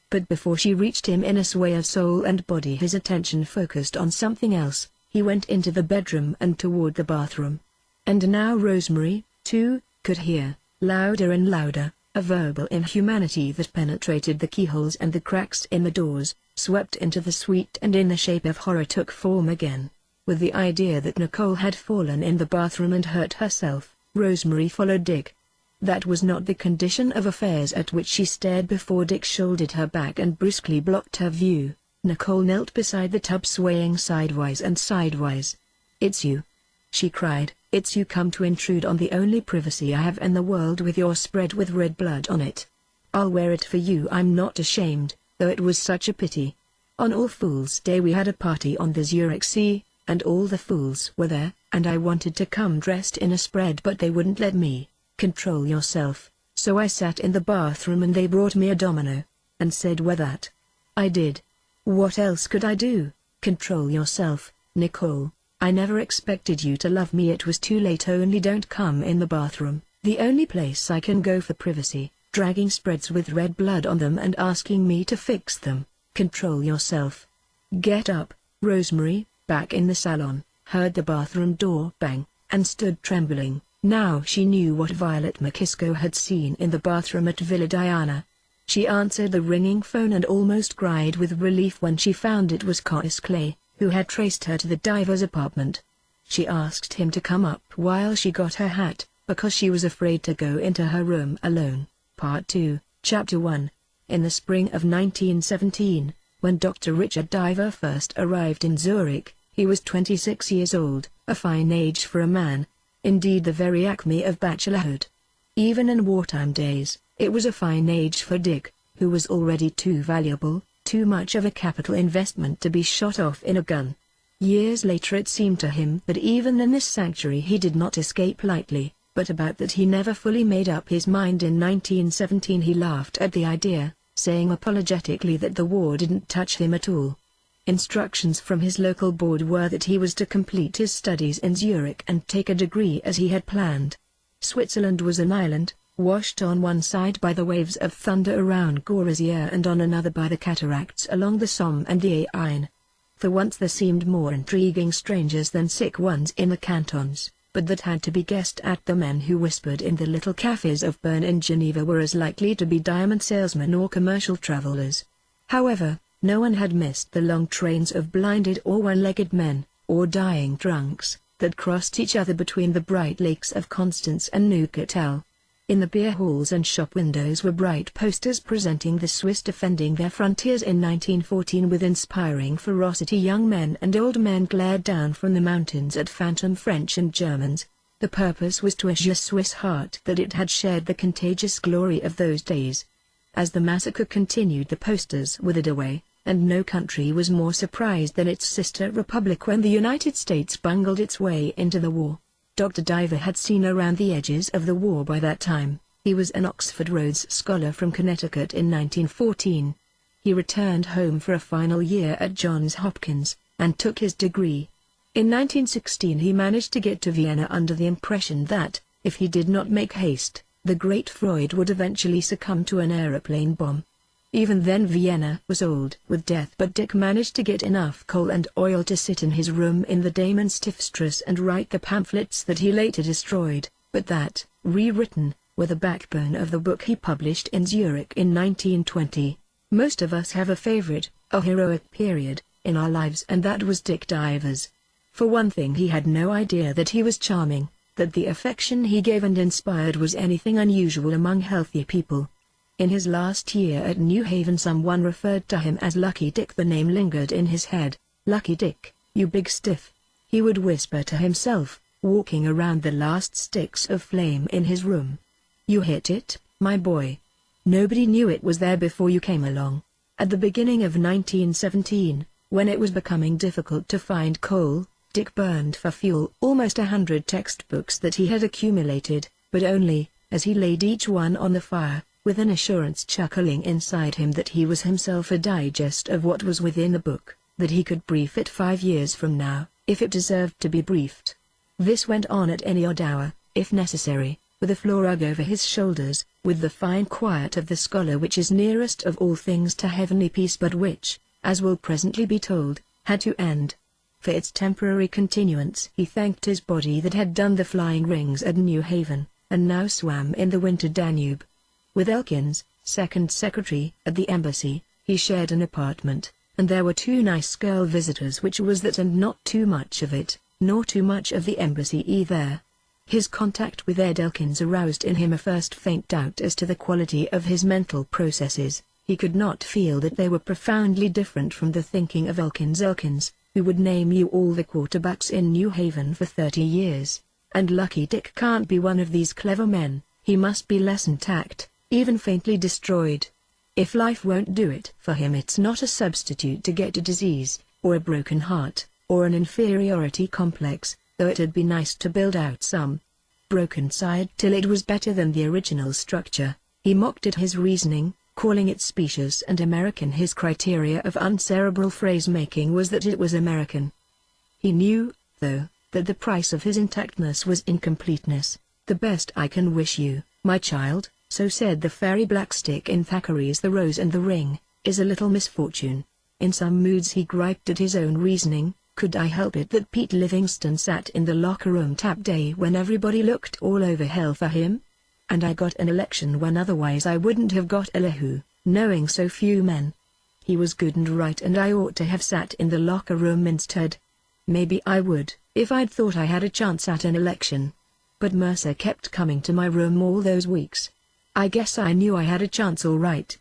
But before she reached him in a sway of soul and body, his attention focused on something else. He went into the bedroom and toward the bathroom. And now Rosemary, too, could hear, louder and louder, a verbal inhumanity that penetrated the keyholes and the cracks in the doors, swept into the suite and in the shape of horror took form again. With the idea that Nicole had fallen in the bathroom and hurt herself, Rosemary followed Dick. That was not the condition of affairs at which she stared before Dick shouldered her back and brusquely blocked her view. Nicole knelt beside the tub swaying sidewise and sidewise. "It's you!" she cried. "It's you come to intrude on the only privacy I have in the world with your spread with red blood on it. I'll wear it for you. I'm not ashamed, though it was such a pity. On All Fools' Day we had a party on the Zurich Sea, and all the fools were there, and I wanted to come dressed in a spread but they wouldn't let me. Control yourself. So I sat in the bathroom and they brought me a domino, and said wear that. I did. What else could I do? Control yourself, Nicole. I never expected you to love me. It was too late. Only don't come in the bathroom, the only place I can go for privacy, dragging spreads with red blood on them and asking me to fix them. Control yourself. Get up." Rosemary, back in the salon, heard the bathroom door bang, and stood trembling. Now she knew what Violet McKisco had seen in the bathroom at Villa Diana. She answered the ringing phone and almost cried with relief when she found it was Caius Clay, who had traced her to the diver's apartment. She asked him to come up while she got her hat, because she was afraid to go into her room alone. Part 2, Chapter 1. In the spring of 1917, when Dr. Richard Diver first arrived in Zurich, he was 26 years old, a fine age for a man. Indeed, the very acme of bachelorhood. Even in wartime days, it was a fine age for Dick, who was already too valuable, too much of a capital investment to be shot off in a gun. Years later it seemed to him that even in this sanctuary he did not escape lightly, but about that he never fully made up his mind. In 1917 he laughed at the idea, saying apologetically that the war didn't touch him at all. Instructions from his local board were that he was to complete his studies in Zurich and take a degree as he had planned. Switzerland was an island, washed on one side by the waves of thunder around Gorizia and on another by the cataracts along the Somme and the Ain. For once there seemed more intriguing strangers than sick ones in the cantons, but that had to be guessed at. The men who whispered in the little cafes of Bern and Geneva were as likely to be diamond salesmen or commercial travelers. However, no one had missed the long trains of blinded or one-legged men, or dying drunks, that crossed each other between the bright lakes of Constance and Neuchâtel. In the beer halls and shop windows were bright posters presenting the Swiss defending their frontiers in 1914 with inspiring ferocity. Young men and old men glared down from the mountains at phantom French and Germans. The purpose was to assure Swiss heart that it had shared the contagious glory of those days. As the massacre continued, the posters withered away, and no country was more surprised than its sister republic when the United States bungled its way into the war. Dr. Diver had seen around the edges of the war by that time. He was an Oxford Rhodes Scholar from Connecticut in 1914. He returned home for a final year at Johns Hopkins, and took his degree. In 1916 he managed to get to Vienna under the impression that, if he did not make haste, the great Freud would eventually succumb to an aeroplane bomb. Even then Vienna was old with death, but Dick managed to get enough coal and oil to sit in his room in the Damen-Stiftstrasse and write the pamphlets that he later destroyed, but that, rewritten, were the backbone of the book he published in Zurich in 1920. Most of us have a favorite, a heroic period, in our lives, and that was Dick Diver's. For one thing, he had no idea that he was charming, that the affection he gave and inspired was anything unusual among healthy people. In his last year at New Haven, someone referred to him as Lucky Dick. The name lingered in his head. "Lucky Dick, you big stiff," he would whisper to himself, walking around the last sticks of flame in his room. "You hit it, my boy. Nobody knew it was there before you came along." At the beginning of 1917, when it was becoming difficult to find coal, Dick burned for fuel almost 100 textbooks that he had accumulated, but only, as he laid each one on the fire, with an assurance chuckling inside him that he was himself a digest of what was within the book, that he could brief it 5 years from now, if it deserved to be briefed. This went on at any odd hour, if necessary, with a floor rug over his shoulders, with the fine quiet of the scholar which is nearest of all things to heavenly peace, but which, as will presently be told, had to end. For its temporary continuance he thanked his body that had done the flying rings at New Haven, and now swam in the winter Danube. With Elkins, second secretary at the embassy, he shared an apartment, and there were 2 nice girl visitors, which was that and not too much of it, nor too much of the embassy either. His contact with Ed Elkins aroused in him a first faint doubt as to the quality of his mental processes. He could not feel that they were profoundly different from the thinking of Elkins, who would name you all the quarterbacks in New Haven for 30 years. And Lucky Dick can't be one of these clever men. He must be less intact, even faintly destroyed. If life won't do it for him, it's not a substitute to get a disease, or a broken heart, or an inferiority complex, though it'd be nice to build out some broken side till it was better than the original structure. He mocked at his reasoning, calling it specious and American. His criteria of uncerebral phrase-making was that it was American. He knew, though, that the price of his intactness was incompleteness. "The best I can wish you, my child," so said the fairy Blackstick in Thackeray's The Rose and the Ring, "is a little misfortune." In some moods he griped at his own reasoning. Could I help it that Pete Livingston sat in the locker room tap day when everybody looked all over hell for him? And I got an election when otherwise I wouldn't have got a lahu, knowing so few men. He was good and right and I ought to have sat in the locker room instead. Maybe I would, if I'd thought I had a chance at an election. But Mercer kept coming to my room all those weeks. I guess I knew I had a chance all right.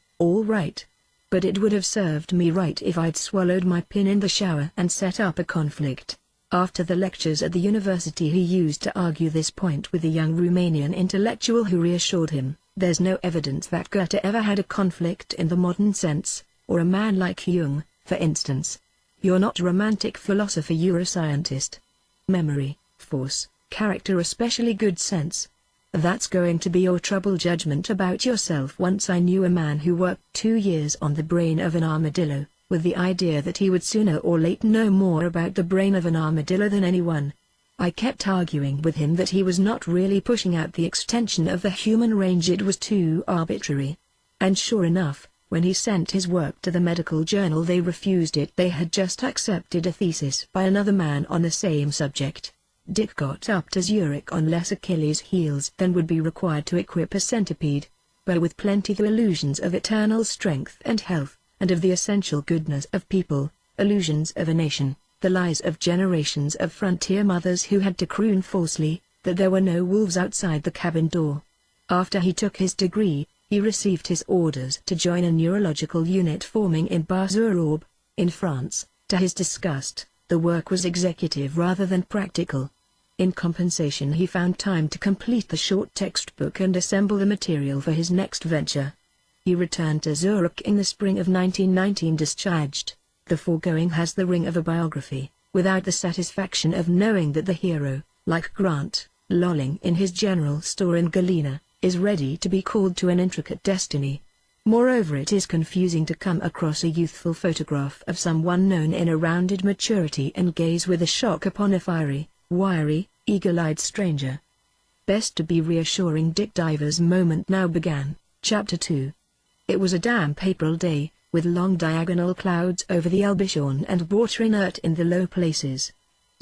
But it would have served me right if I'd swallowed my pin in the shower and set up a conflict. After the lectures at the university he used to argue this point with a young Romanian intellectual who reassured him, "There's no evidence that Goethe ever had a conflict in the modern sense, or a man like Jung, for instance. You're not a romantic philosopher, you're a scientist. Memory, force, character, especially good sense. That's going to be your trouble judgment about yourself." Once I knew a man who worked 2 years on the brain of an armadillo, with the idea that he would sooner or later know more about the brain of an armadillo than anyone. I kept arguing with him that he was not really pushing out the extension of the human range, it was too arbitrary. And sure enough, when he sent his work to the medical journal they refused it. They had just accepted a thesis by another man on the same subject. Dick got up to Zurich on less Achilles' heels than would be required to equip a centipede, but with plenty of illusions of eternal strength and health, and of the essential goodness of people, illusions of a nation, the lies of generations of frontier mothers who had to croon falsely, that there were no wolves outside the cabin door. After he took his degree, he received his orders to join a neurological unit forming in Bar-sur-Aube, in France. To his disgust, the work was executive rather than practical. In compensation he found time to complete the short textbook and assemble the material for his next venture. He returned to Zurich in the spring of 1919 discharged. The foregoing has the ring of a biography, without the satisfaction of knowing that the hero, like Grant, lolling in his general store in Galena, is ready to be called to an intricate destiny. Moreover, it is confusing to come across a youthful photograph of someone known in a rounded maturity and gaze with a shock upon a fiery, wiry, eagle-eyed stranger. Best to be reassuring. Dick Diver's moment now began. Chapter 2. It was a damp April day, with long diagonal clouds over the Elbschorn and water inert in the low places.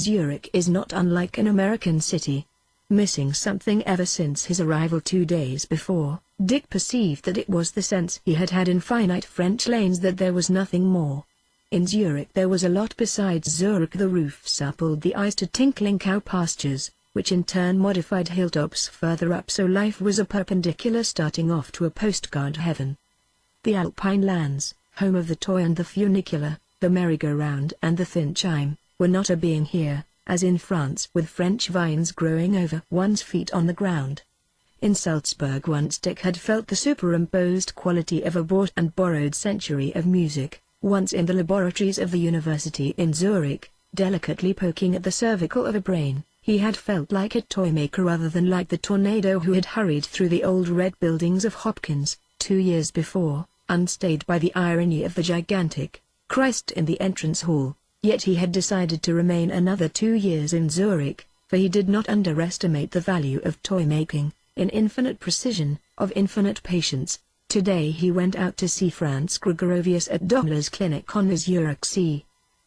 Zurich is not unlike an American city. Missing something ever since his arrival 2 days before, Dick perceived that it was the sense he had had in finite French lanes that there was nothing more. In Zurich there was a lot besides Zurich. The roofs suppled the eyes to tinkling cow pastures, which in turn modified hilltops further up, so life was a perpendicular starting off to a postcard heaven. The Alpine lands, home of the toy and the funicular, the merry-go-round and the thin chime, were not a being here, as in France, with French vines growing over one's feet on the ground. In Salzburg once Dick had felt the superimposed quality of a bought and borrowed century of music. Once in the laboratories of the university in Zurich, delicately poking at the cervical of a brain, he had felt like a toy maker rather than like the tornado who had hurried through the old red buildings of Hopkins, 2 years before, unstayed by the irony of the gigantic Christ in the entrance hall. Yet he had decided to remain another 2 years in Zurich, for he did not underestimate the value of toy making, in infinite precision, of infinite patience. Today he went out to see Franz Gregorovius at Dommler's clinic on the Zurich Sea.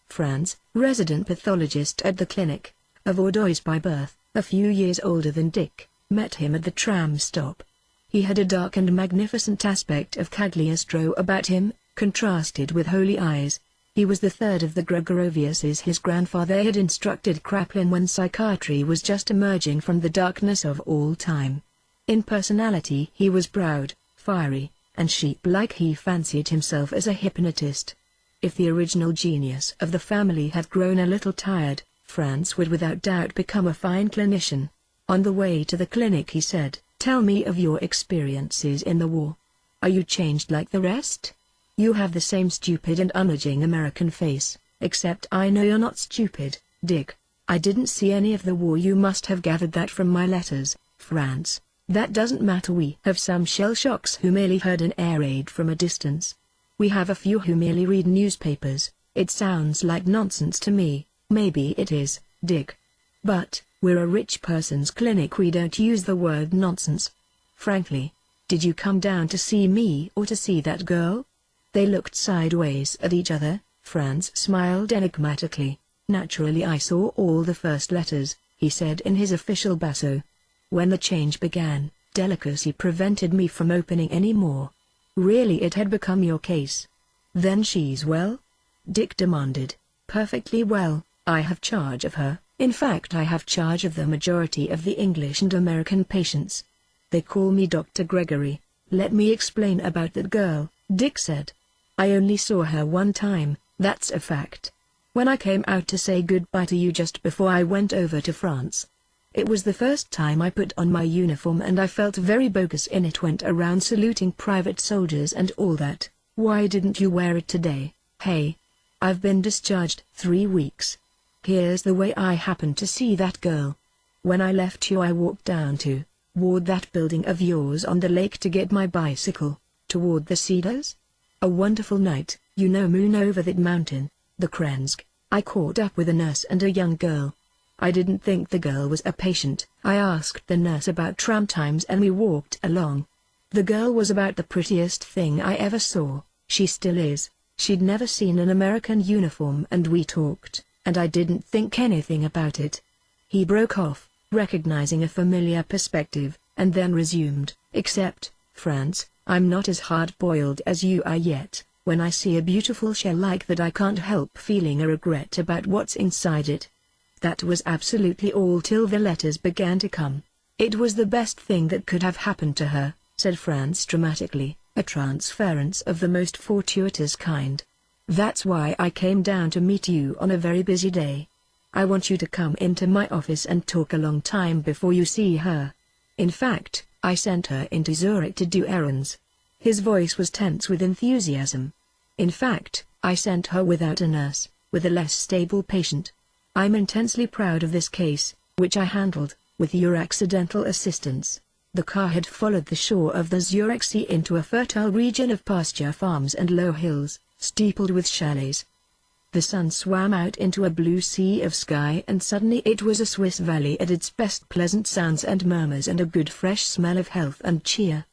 Franz, resident pathologist at the clinic, a Vaudois by birth, a few years older than Dick, met him at the tram stop. He had a dark and magnificent aspect of Cagliostro about him, contrasted with holy eyes. He was the third of the Gregoroviuses. His grandfather had instructed Kraplin when psychiatry was just emerging from the darkness of all time. In personality he was proud, fiery, and sheep-like. He fancied himself as a hypnotist. If the original genius of the family had grown a little tired, Franz would without doubt become a fine clinician. On the way to the clinic he said, "Tell me of your experiences in the war. Are you changed like the rest? You have the same stupid and unaging American face, except I know you're not stupid, Dick. I didn't see any of the war. You must have gathered that from my letters, Franz. That doesn't matter. We have some shell shocks who merely heard an air raid from a distance. We have a few who merely read newspapers. It sounds like nonsense to me." "Maybe it is, Dick. But, we're a rich person's clinic, we don't use the word nonsense. Frankly, did you come down to see me or to see that girl? They looked sideways at each other. Franz smiled enigmatically. Naturally I saw all the first letters, he said in his official basso. When the change began, delicacy prevented me from opening any more. Really, it had become your case. Then she's well? Dick demanded. Perfectly well. I have charge of her. In fact, I have charge of the majority of the English and American patients. They call me Dr. Gregory. Let me explain about that girl, Dick said. I only saw her one time, that's a fact. When I came out to say goodbye to you just before I went over to France. It was the first time I put on my uniform and I felt very bogus in it, went around saluting private soldiers and all that. Why didn't you wear it today? Hey. I've been discharged 3 weeks. Here's the way I happened to see that girl. When I left you I walked down toward that building of yours on the lake to get my bicycle, toward the cedars. A wonderful night, moon over that mountain, the Krensk. I caught up with a nurse and a young girl. I didn't think the girl was a patient. I asked the nurse about tram times and we walked along. The girl was about the prettiest thing I ever saw, she still is. She'd never seen an American uniform and we talked, and I didn't think anything about it. He broke off, recognizing a familiar perspective, and then resumed, except, Franz, I'm not as hard-boiled as you are yet. When I see a beautiful shell like that I can't help feeling a regret about what's inside it. That was absolutely all till the letters began to come. It was the best thing that could have happened to her, said Franz dramatically, a transference of the most fortuitous kind. That's why I came down to meet you on a very busy day. I want you to come into my office and talk a long time before you see her. In fact, I sent her into Zurich to do errands. His voice was tense with enthusiasm. In fact, I sent her without a nurse, with a less stable patient. I'm intensely proud of this case, which I handled, with your accidental assistance. The car had followed the shore of the Zurich Sea into a fertile region of pasture farms and low hills, steepled with chalets. The sun swam out into a blue sea of sky and suddenly it was a Swiss valley at its best, pleasant sounds and murmurs and a good fresh smell of health and cheer.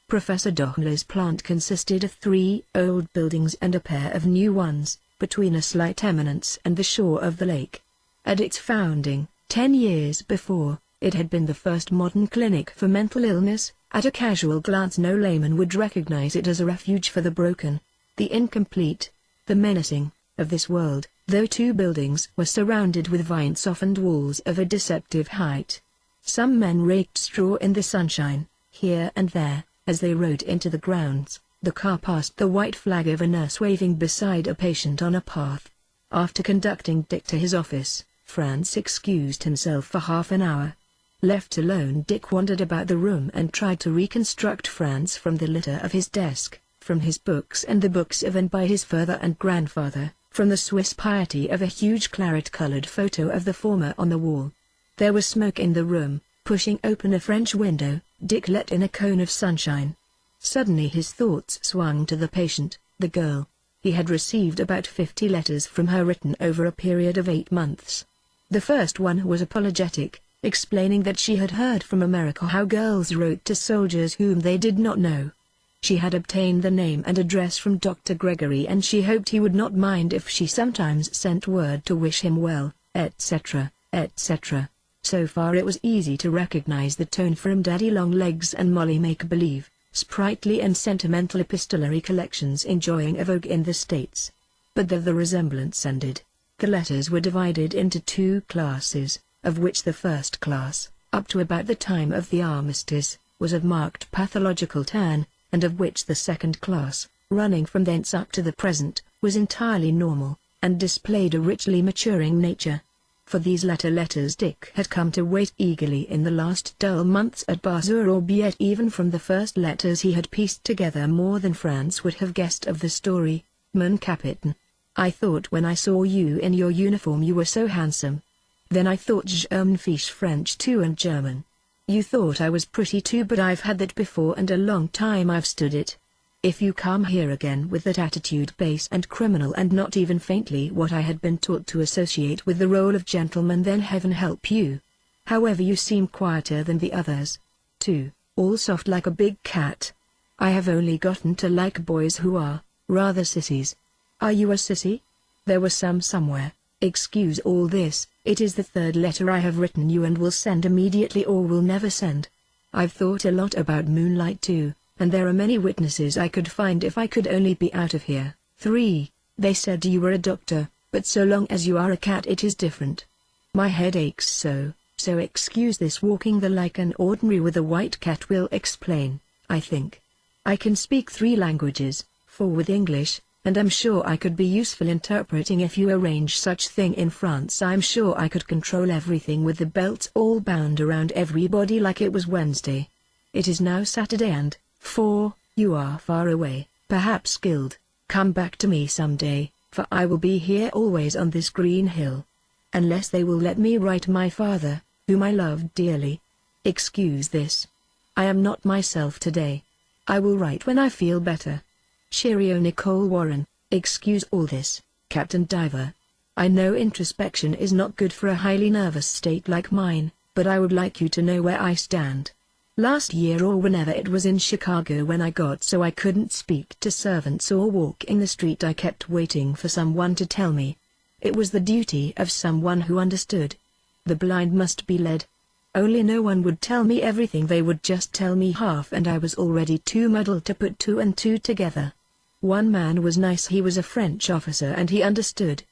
Professor Dochner's plant consisted of 3 old buildings and a pair of new ones, between a slight eminence and the shore of the lake. At its founding, 10 years before, it had been the first modern clinic for mental illness. At a casual glance no layman would recognize it as a refuge for the broken, the incomplete, the menacing, of this world, though 2 buildings were surrounded with vine-softened walls of a deceptive height. Some men raked straw in the sunshine, here and there. As they rode into the grounds, the car passed the white flag of a nurse waving beside a patient on a path. After conducting Dick to his office, Franz excused himself for half an hour. Left alone, Dick wandered about the room and tried to reconstruct Franz from the litter of his desk, from his books and the books of and by his father and grandfather, from the Swiss piety of a huge claret-colored photo of the former on the wall. There was smoke in the room. Pushing open a French window, Dick let in a cone of sunshine. Suddenly his thoughts swung to the patient, the girl. He had received about 50 letters from her written over a period of 8 months. The first one was apologetic, explaining that she had heard from America how girls wrote to soldiers whom they did not know. She had obtained the name and address from Dr. Gregory and she hoped he would not mind if she sometimes sent word to wish him well, etc., etc. So far it was easy to recognize the tone from Daddy Longlegs and Molly Make-Believe, sprightly and sentimental epistolary collections enjoying a vogue in the States. But there the resemblance ended. The letters were divided into 2 classes, of which the first class, up to about the time of the armistice, was of marked pathological turn, and of which the second class, running from thence up to the present, was entirely normal, and displayed a richly maturing nature. For these letters Dick had come to wait eagerly in the last dull months at Basel, albeit even from the first letters he had pieced together more than Franz would have guessed of the story. Mon Capitaine. I thought when I saw you in your uniform you were so handsome. Then I thought je me fiche French too and German. You thought I was pretty too, but I've had that before and a long time I've stood it. If you come here again with that attitude, base and criminal and not even faintly what I had been taught to associate with the role of gentleman, then heaven help you. However, you seem quieter than the others. 2. All soft like a big cat. I have only gotten to like boys who are, rather sissies. Are you a sissy? There was some somewhere. Excuse all this, it is the third letter I have written you and will send immediately or will never send. I've thought a lot about Moonlight too, and there are many witnesses I could find if I could only be out of here. 3. They said you were a doctor, but so long as you are a cat it is different. My head aches so excuse this. Walking the like an ordinary with a white cat will explain, I think. I can speak 3 languages, 4 with English, and I'm sure I could be useful interpreting if you arrange such thing in France. I'm sure I could control everything with the belts all bound around everybody like it was Wednesday. It is now Saturday and, 4, you are far away, perhaps skilled. Come back to me someday, for I will be here always on this green hill. Unless they will let me write my father, whom I loved dearly. Excuse this. I am not myself today. I will write when I feel better. Cheerio, Nicole Warren. Excuse all this, Captain Diver. I know introspection is not good for a highly nervous state like mine, but I would like you to know where I stand. Last year or whenever it was in Chicago when I got so I couldn't speak to servants or walk in the street, I kept waiting for someone to tell me. It was the duty of someone who understood. The blind must be led. Only no one would tell me everything, they would just tell me half, and I was already too muddled to put 2 and 2 together. One man was nice, he was a French officer and he understood.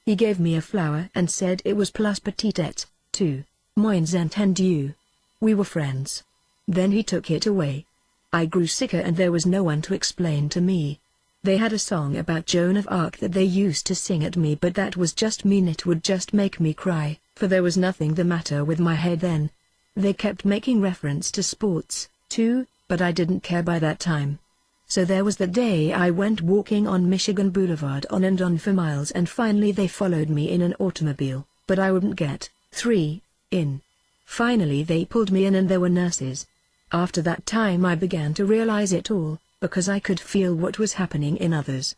He gave me a flower and said it was plus petite, 2, moins entendu. We were friends. Then he took it away. I grew sicker and there was no one to explain to me. They had a song about Joan of Arc that they used to sing at me, but that was just mean, it would just make me cry, for there was nothing the matter with my head then. They kept making reference to sports, too, but I didn't care by that time. So there was the day I went walking on Michigan Boulevard on and on for miles, and finally they followed me in an automobile, but I wouldn't get 3 in. Finally they pulled me in and there were nurses. After that time I began to realize it all, because I could feel what was happening in others.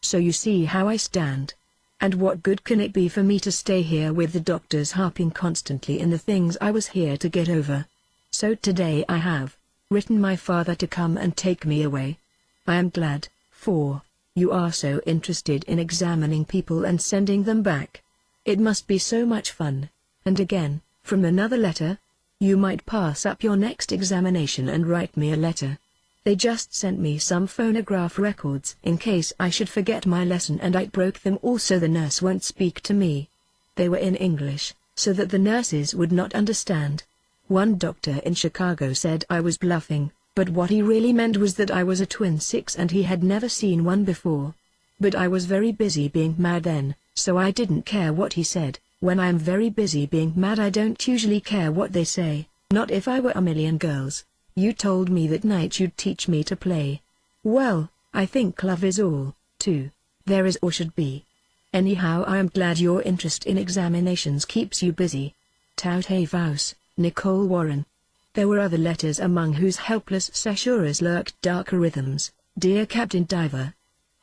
So you see how I stand. And what good can it be for me to stay here with the doctors harping constantly in the things I was here to get over? So today I have written my father to come and take me away. I am glad, for you are so interested in examining people and sending them back. It must be so much fun. And again, from another letter, you might pass up your next examination and write me a letter. They just sent me some phonograph records in case I should forget my lesson, and I broke them all so the nurse won't speak to me. They were in English, so that the nurses would not understand. One doctor in Chicago said I was bluffing, but what he really meant was that I was a twin 6 and he had never seen one before. But I was very busy being mad then, so I didn't care what he said. When I am very busy being mad I don't usually care what they say, not if I were a million girls. You told me that night you'd teach me to play. Well, I think love is all, too. There is or should be. Anyhow, I am glad your interest in examinations keeps you busy. Tout et vouse, Nicole Warren. There were other letters among whose helpless cessuras lurked darker rhythms. Dear Captain Diver,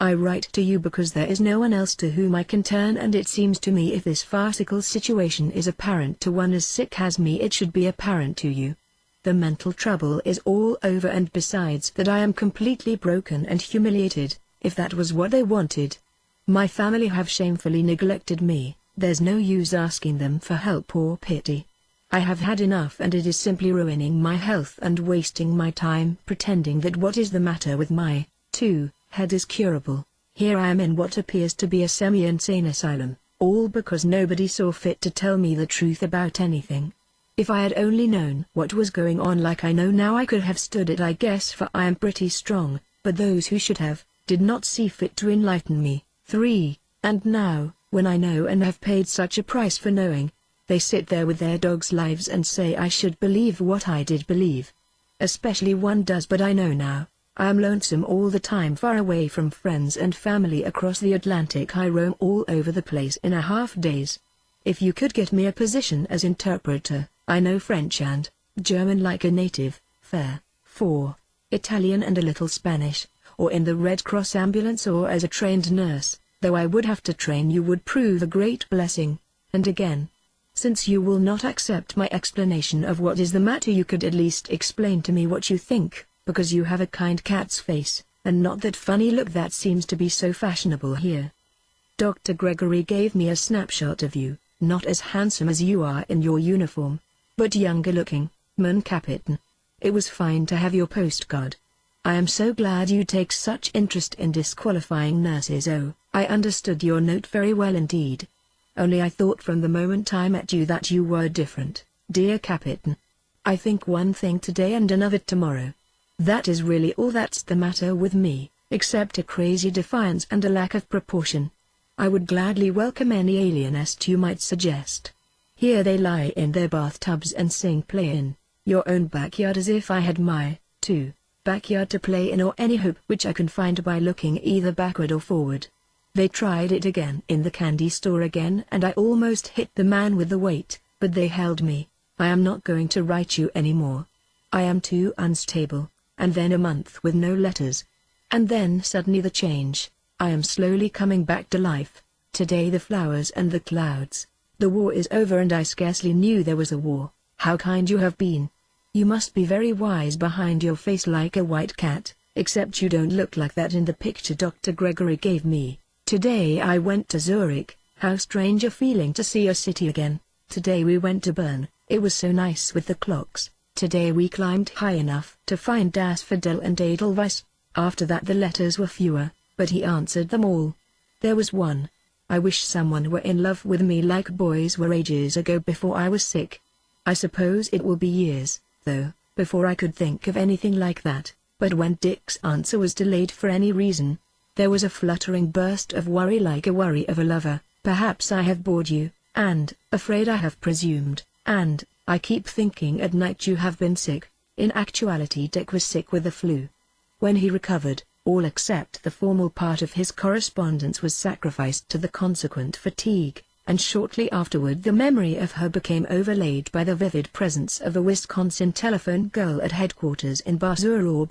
I write to you because there is no one else to whom I can turn, and it seems to me if this farcical situation is apparent to one as sick as me it should be apparent to you. The mental trouble is all over, and besides that I am completely broken and humiliated, if that was what they wanted. My family have shamefully neglected me, there's no use asking them for help or pity. I have had enough, and it is simply ruining my health and wasting my time pretending that what is the matter with my head is curable. Here I am in what appears to be a semi-insane asylum, all because nobody saw fit to tell me the truth about anything. If I had only known what was going on like I know now, I could have stood it, I guess, for I am pretty strong, but those who should have, did not see fit to enlighten me. 3. And now, when I know and have paid such a price for knowing, they sit there with their dogs' lives and say I should believe what I did believe. Especially one does, but I know now. I am lonesome all the time, far away from friends and family across the Atlantic. I roam all over the place in a half days. If you could get me a position as interpreter, I know French and German like a native, fair, 4, Italian and a little Spanish, or in the Red Cross ambulance or as a trained nurse, though I would have to train you would prove a great blessing. And again, since you will not accept my explanation of what is the matter, you could at least explain to me what you think, because you have a kind cat's face, and not that funny look that seems to be so fashionable here. Dr. Gregory gave me a snapshot of you, not as handsome as you are in your uniform, but younger looking, mon capitaine. It was fine to have your postcard. I am so glad you take such interest in disqualifying nurses. Oh, I understood your note very well indeed. Only I thought from the moment I met you that you were different, dear Captain. I think one thing today and another tomorrow. That is really all that's the matter with me, except a crazy defiance and a lack of proportion. I would gladly welcome any alien nest you might suggest. Here they lie in their bathtubs and sing play in your own backyard as if I had my, too, backyard to play in or any hope which I can find by looking either backward or forward. They tried it again in the candy store again and I almost hit the man with the weight, but they held me. I am not going to write you anymore. I am too unstable. And then a month with no letters. And then suddenly the change. I am slowly coming back to life. Today the flowers and the clouds. The war is over and I scarcely knew there was a war. How kind you have been. You must be very wise behind your face like a white cat, except you don't look like that in the picture Dr. Gregory gave me. Today I went to Zurich. How strange a feeling to see a city again. Today we went to Bern. It was so nice with the clocks. Today we climbed high enough to find Das Fidel and Edelweiss. After that the letters were fewer, but he answered them all. There was one. I wish someone were in love with me like boys were ages ago before I was sick. I suppose it will be years, though, before I could think of anything like that, but when Dick's answer was delayed for any reason, there was a fluttering burst of worry like a worry of a lover. Perhaps I have bored you, and, afraid I have presumed, and, I keep thinking at night you have been sick. In actuality Dick was sick with the flu. When he recovered, all except the formal part of his correspondence was sacrificed to the consequent fatigue, and shortly afterward the memory of her became overlaid by the vivid presence of a Wisconsin telephone girl at headquarters in Basurorb.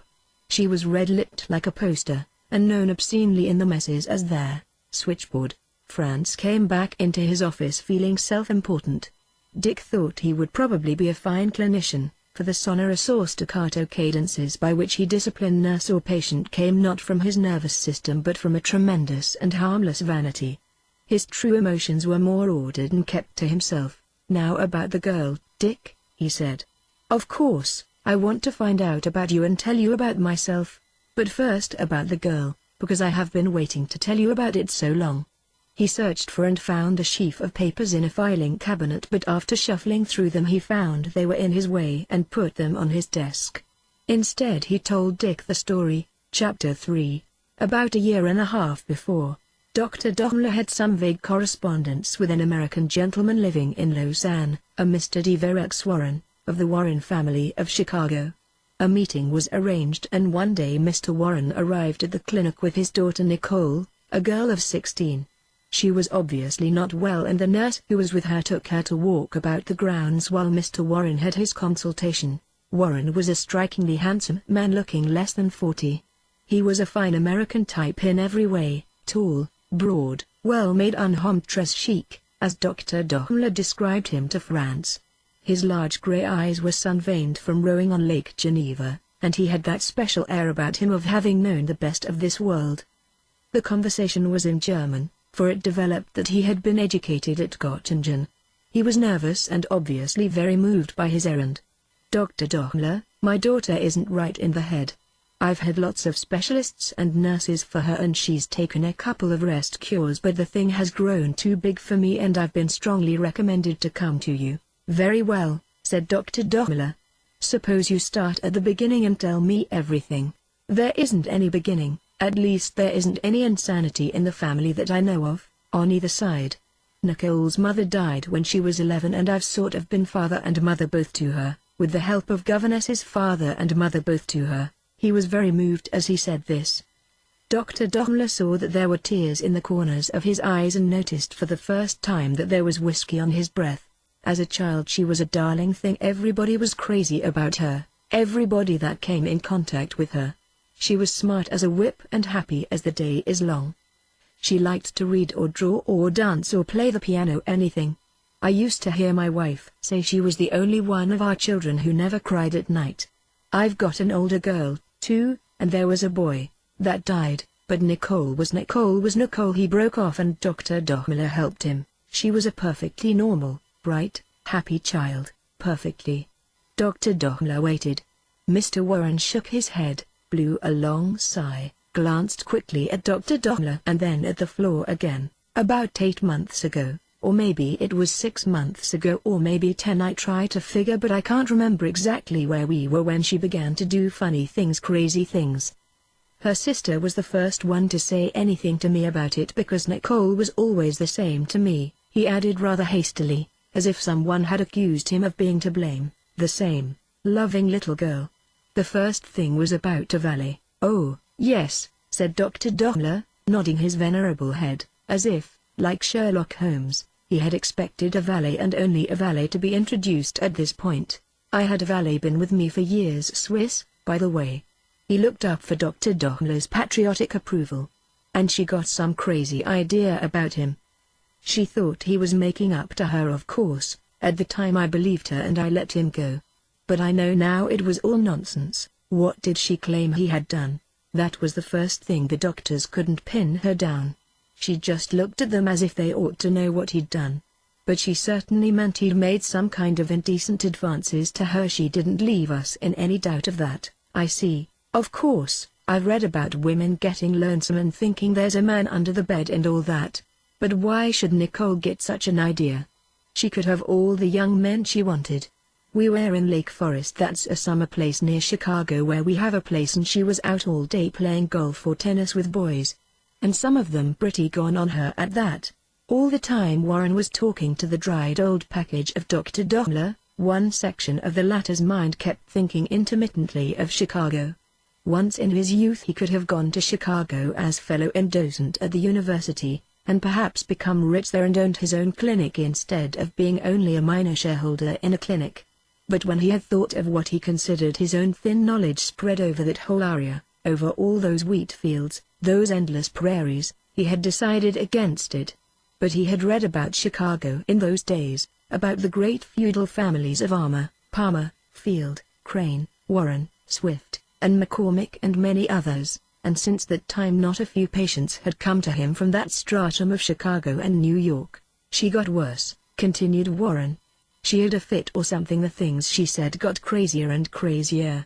She was red-lipped like a poster, and known obscenely in the messes as their switchboard. Franz came back into his office feeling self-important. Dick thought he would probably be a fine clinician, for the sonorous or staccato cadences by which he disciplined nurse or patient came not from his nervous system but from a tremendous and harmless vanity. His true emotions were more ordered and kept to himself. Now about the girl, Dick, he said. Of course, I want to find out about you and tell you about myself. But first about the girl, because I have been waiting to tell you about it so long. He searched for and found a sheaf of papers in a filing cabinet, but after shuffling through them he found they were in his way and put them on his desk. Instead he told Dick the story. Chapter 3. About a year and a half before, Dr. Daimler had some vague correspondence with an American gentleman living in Lausanne, a Mr. D. Verrex Warren, of the Warren family of Chicago. A meeting was arranged and one day Mr. Warren arrived at the clinic with his daughter Nicole, a girl of 16. She was obviously not well and the nurse who was with her took her to walk about the grounds while Mr. Warren had his consultation. Warren was a strikingly handsome man looking less than 40. He was a fine American type in every way, tall, broad, well-made, unhomme très chic, as Dr. Daimler described him to Franz. His large grey eyes were sun-veined from rowing on Lake Geneva, and he had that special air about him of having known the best of this world. The conversation was in German, for it developed that he had been educated at Göttingen. He was nervous and obviously very moved by his errand. Dr. Daimler, my daughter isn't right in the head. I've had lots of specialists and nurses for her and she's taken a couple of rest cures, but the thing has grown too big for me and I've been strongly recommended to come to you. Very well, said Dr. Daimler. Suppose you start at the beginning and tell me everything. There isn't any beginning, at least there isn't any insanity in the family that I know of, on either side. Nicole's mother died when she was 11 and I've sort of been father and mother both to her, with the help of governess's father and mother both to her. He was very moved as he said this. Dr. Daimler saw that there were tears in the corners of his eyes and noticed for the first time that there was whiskey on his breath. As a child she was a darling thing. Everybody was crazy about her, everybody that came in contact with her. She was smart as a whip and happy as the day is long. She liked to read or draw or dance or play the piano, anything. I used to hear my wife say she was the only one of our children who never cried at night. I've got an older girl, too, and there was a boy that died, but Nicole was Nicole. He broke off and Dr. Dohmler helped him. She was a perfectly normal, bright, happy child, perfectly. Dr. Dohmler waited. Mr. Warren shook his head, blew a long sigh, glanced quickly at Dr. Dohmler and then at the floor again. About 8 months ago, or maybe it was 6 months ago, or maybe 10. I try to figure, but I can't remember exactly where we were when she began to do funny things, crazy things. Her sister was the first one to say anything to me about it because Nicole was always the same to me, he added rather hastily, as if someone had accused him of being to blame. The same, loving little girl. The first thing was about a valet. Oh, yes, said Dr. Dohmler, nodding his venerable head, as if, like Sherlock Holmes, he had expected a valet and only a valet to be introduced at this point. I had a valet been with me for years, Swiss, by the way. He looked up for Dr. Dohmler's patriotic approval. And she got some crazy idea about him. She thought he was making up to her, of course. At the time I believed her and I let him go. But I know now it was all nonsense. What did she claim he had done? That was the first thing. The doctors couldn't pin her down. She just looked at them as if they ought to know what he'd done. But she certainly meant he'd made some kind of indecent advances to her. She didn't leave us in any doubt of that. I see. Of course, I've read about women getting lonesome and thinking there's a man under the bed and all that. But why should Nicole get such an idea? She could have all the young men she wanted. We were in Lake Forest, that's a summer place near Chicago where we have a place, and she was out all day playing golf or tennis with boys. And some of them pretty gone on her at that. All the time Warren was talking to the dried old package of Dr. Dohmler, one section of the latter's mind kept thinking intermittently of Chicago. Once in his youth he could have gone to Chicago as fellow and docent at the university, and perhaps become rich there and owned his own clinic instead of being only a minor shareholder in a clinic. But when he had thought of what he considered his own thin knowledge spread over that whole area, over all those wheat fields, those endless prairies, he had decided against it. But he had read about Chicago in those days, about the great feudal families of Armour, Palmer, Field, Crane, Warren, Swift, and McCormick and many others, and since that time not a few patients had come to him from that stratum of Chicago and New York. She got worse, continued Warren. She had a fit or something. The things she said got crazier and crazier.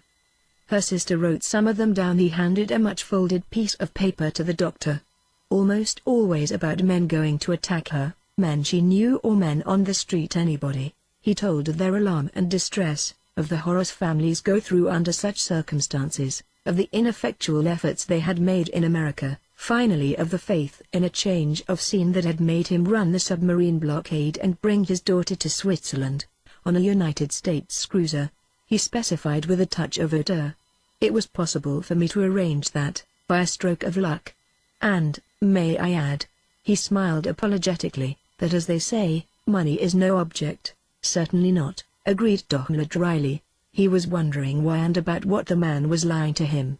Her sister wrote some of them down. He handed a much folded piece of paper to the doctor. Almost always about men going to attack her, men she knew or men on the street, anybody. He told of their alarm and distress, of the horrors families go through under such circumstances, of the ineffectual efforts they had made in America, finally of the faith in a change of scene that had made him run the submarine blockade and bring his daughter to Switzerland, on a United States cruiser. He specified with a touch of hauteur. It was possible for me to arrange that, by a stroke of luck. And, may I add, he smiled apologetically, that as they say, money is no object. Certainly not, agreed Dohmler dryly. He was wondering why and about what the man was lying to him.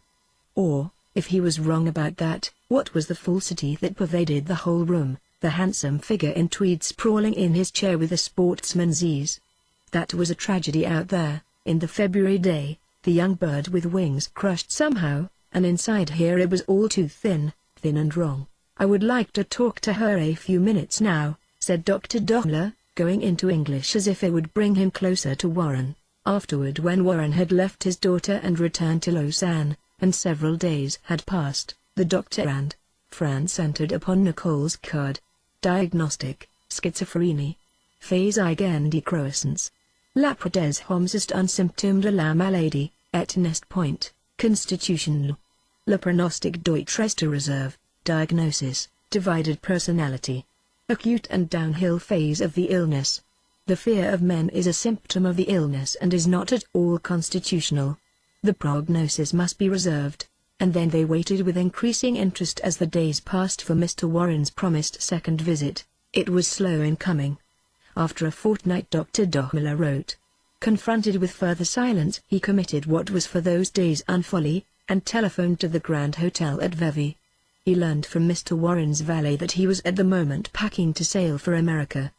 Or, if he was wrong about that, what was the falsity that pervaded the whole room, the handsome figure in tweed sprawling in his chair with a sportsman's ease. That was a tragedy out there, in the February day, the young bird with wings crushed somehow, and inside here it was all too thin and wrong. I would like to talk to her a few minutes now, said Dr. Dohmler, going into English as if it would bring him closer to Warren. Afterward, when Warren had left his daughter and returned to Lausanne, and several days had passed, the doctor and France entered upon Nicole's card. Diagnostic, schizophrenia. Phase igen decroissance. La prothèse homsist un symptôme de la maladie, et nest point, constitutional. Le pronostic Deutsch Reste Reserve. Diagnosis, divided personality. Acute and downhill phase of the illness. The fear of men is a symptom of the illness and is not at all constitutional. The prognosis must be reserved. And then they waited with increasing interest as the days passed for Mr. Warren's promised second visit. It was slow in coming. After a fortnight, Dr. Dohmler wrote. Confronted with further silence, he committed what was for those days unfolly, and telephoned to the Grand Hotel at Vevey. He learned from Mr. Warren's valet that he was at the moment packing to sail for America,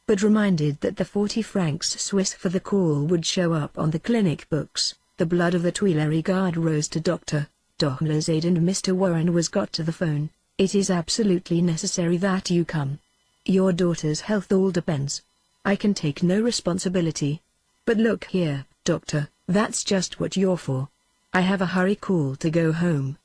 but reminded that the 40 francs Swiss for the call would show up on the clinic books. The blood of the Tuileries Guard rose to Dr. Dohmler's aid, and Mr. Warren was got to the phone. "It is absolutely necessary that you come. Your daughter's health all depends. I can take no responsibility. But look here, doctor, that's just what you're for. I have a hurry call to go home."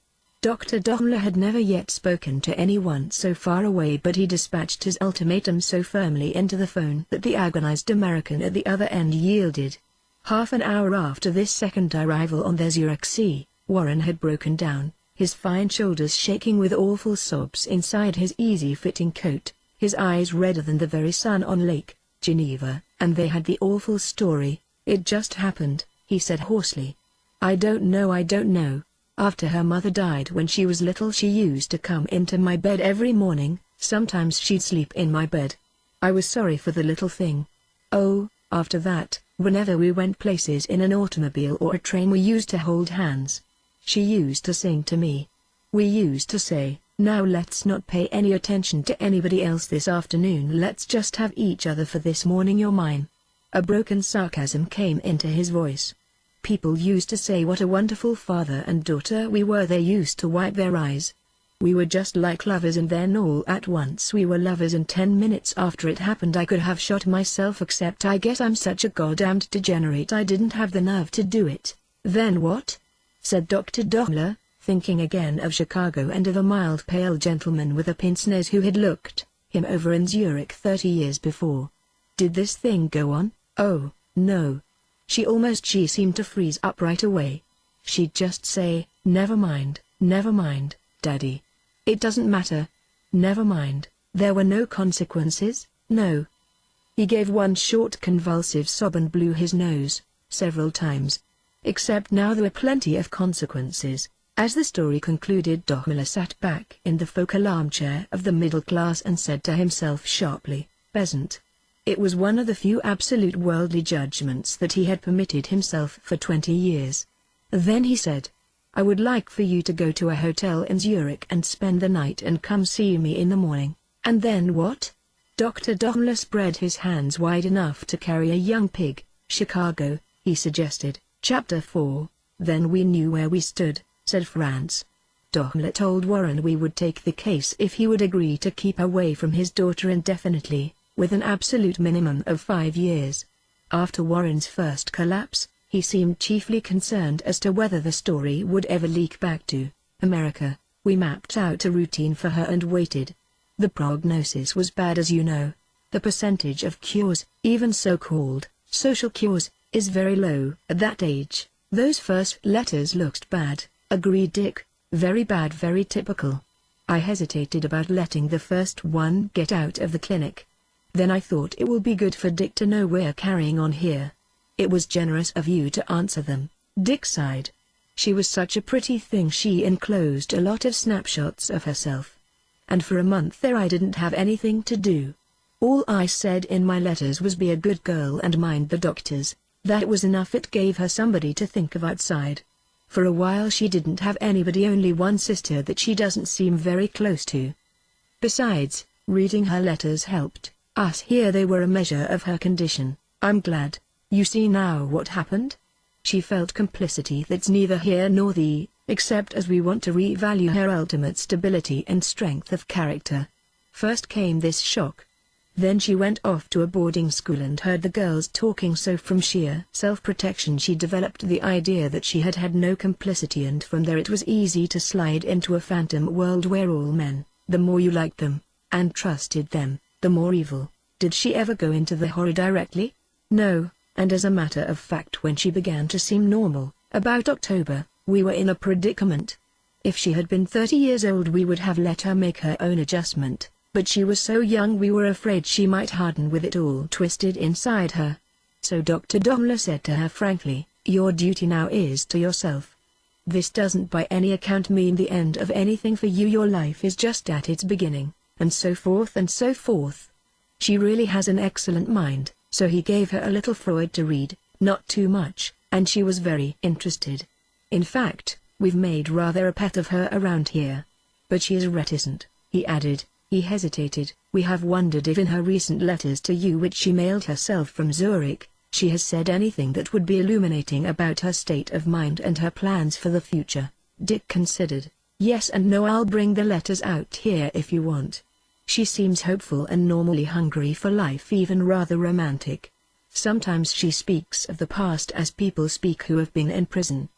Dr. Dohmler had never yet spoken to anyone so far away, but he dispatched his ultimatum so firmly into the phone that the agonized American at the other end yielded. Half an hour after this second arrival on the Zurich Sea, Warren had broken down, his fine shoulders shaking with awful sobs inside his easy-fitting coat, his eyes redder than the very sun on Lake Geneva. "And they had the awful story. It just happened," he said hoarsely. I don't know. After her mother died when she was little, she used to come into my bed every morning. Sometimes she'd sleep in my bed. I was sorry for the little thing. Oh, after that, whenever we went places in an automobile or a train, we used to hold hands. She used to sing to me. We used to say, 'Now let's not pay any attention to anybody else this afternoon. Let's just have each other for this morning. You're mine.'" A broken sarcasm came into his voice. "People used to say what a wonderful father and daughter we were. They used to wipe their eyes. We were just like lovers, and then all at once we were lovers, and 10 minutes after it happened I could have shot myself, except I guess I'm such a goddamned degenerate I didn't have the nerve to do it." "Then what?" said Dr. Dohmler, thinking again of Chicago and of a mild pale gentleman with a pince nez who had looked him over in Zurich 30 years before. "Did this thing go on?" "Oh, no. She seemed to freeze up right away. She'd just say, 'Never mind, Daddy. It doesn't matter. Never mind.' There were no consequences, no." He gave one short convulsive sob and blew his nose several times. "Except now there were plenty of consequences." As the story concluded, Dohmler sat back in the focal armchair of the middle class and said to himself sharply, "Peasant." It was one of the few absolute worldly judgments that he had permitted himself for 20 years. Then he said, "I would like for you to go to a hotel in Zurich and spend the night and come see me in the morning." "And then what?" Dr. Dohmler spread his hands wide enough to carry a young pig. "Chicago," he suggested. Chapter 4. "Then we knew where we stood," said Franz. Dohmler told Warren we would take the case if he would agree to keep away from his daughter indefinitely, with an absolute minimum of 5 years. After Warren's first collapse, he seemed chiefly concerned as to whether the story would ever leak back to America. We mapped out a routine for her and waited. The prognosis was bad, as you know. The percentage of cures, even so-called social cures, is very low at that age. "Those first letters looked bad," agreed Dick. "Very bad, very typical. I hesitated about letting the first one get out of the clinic. Then I thought it will be good for Dick to know we're carrying on here." "It was generous of you to answer them," Dick sighed. "She was such a pretty thing." She enclosed a lot of snapshots of herself. "And for a month there I didn't have anything to do. All I said in my letters was be a good girl and mind the doctors. That was enough. It gave her somebody to think of outside. For a while she didn't have anybody, only one sister that she doesn't seem very close to. Besides, reading her letters helped us. Here they were a measure of her condition. I'm glad. You see now what happened? She felt complicity that's neither here nor there, except as we want to revalue her ultimate stability and strength of character. First came this shock. Then she went off to a boarding school and heard the girls talking, so from sheer self-protection she developed the idea that she had had no complicity, and from there it was easy to slide into a phantom world where all men, the more you liked them, and trusted them, the more evil. Did she ever go into the horror directly? No, and as a matter of fact when she began to seem normal, about October, we were in a predicament. If she had been 30 years old we would have let her make her own adjustment. But she was so young we were afraid she might harden with it all twisted inside her. So Dr. Dohmler said to her frankly, "Your duty now is to yourself. This doesn't by any account mean the end of anything for you. Your life is just at its beginning," and so forth and so forth. She really has an excellent mind, so he gave her a little Freud to read, not too much, and she was very interested. In fact, We've made rather a pet of her around here. But she is reticent," he added. He hesitated. "We have wondered if in her recent letters to you which she mailed herself from Zurich, she has said anything that would be illuminating about her state of mind and her plans for the future." Dick considered. "Yes and no. I'll bring the letters out here if you want. She seems hopeful and normally hungry for life, even rather romantic. Sometimes she speaks of the past as people speak who have been in prison.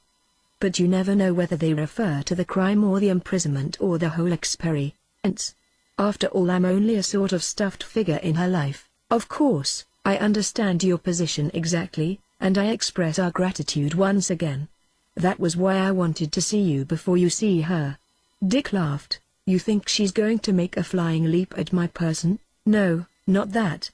But you never know whether they refer to the crime or the imprisonment or the whole experience. After all, I'm only a sort of stuffed figure in her life." "Of course, I understand your position exactly, and I express our gratitude once again. That was why I wanted to see you before you see her." Dick laughed. "You think she's going to make a flying leap at my person?" "No, not that.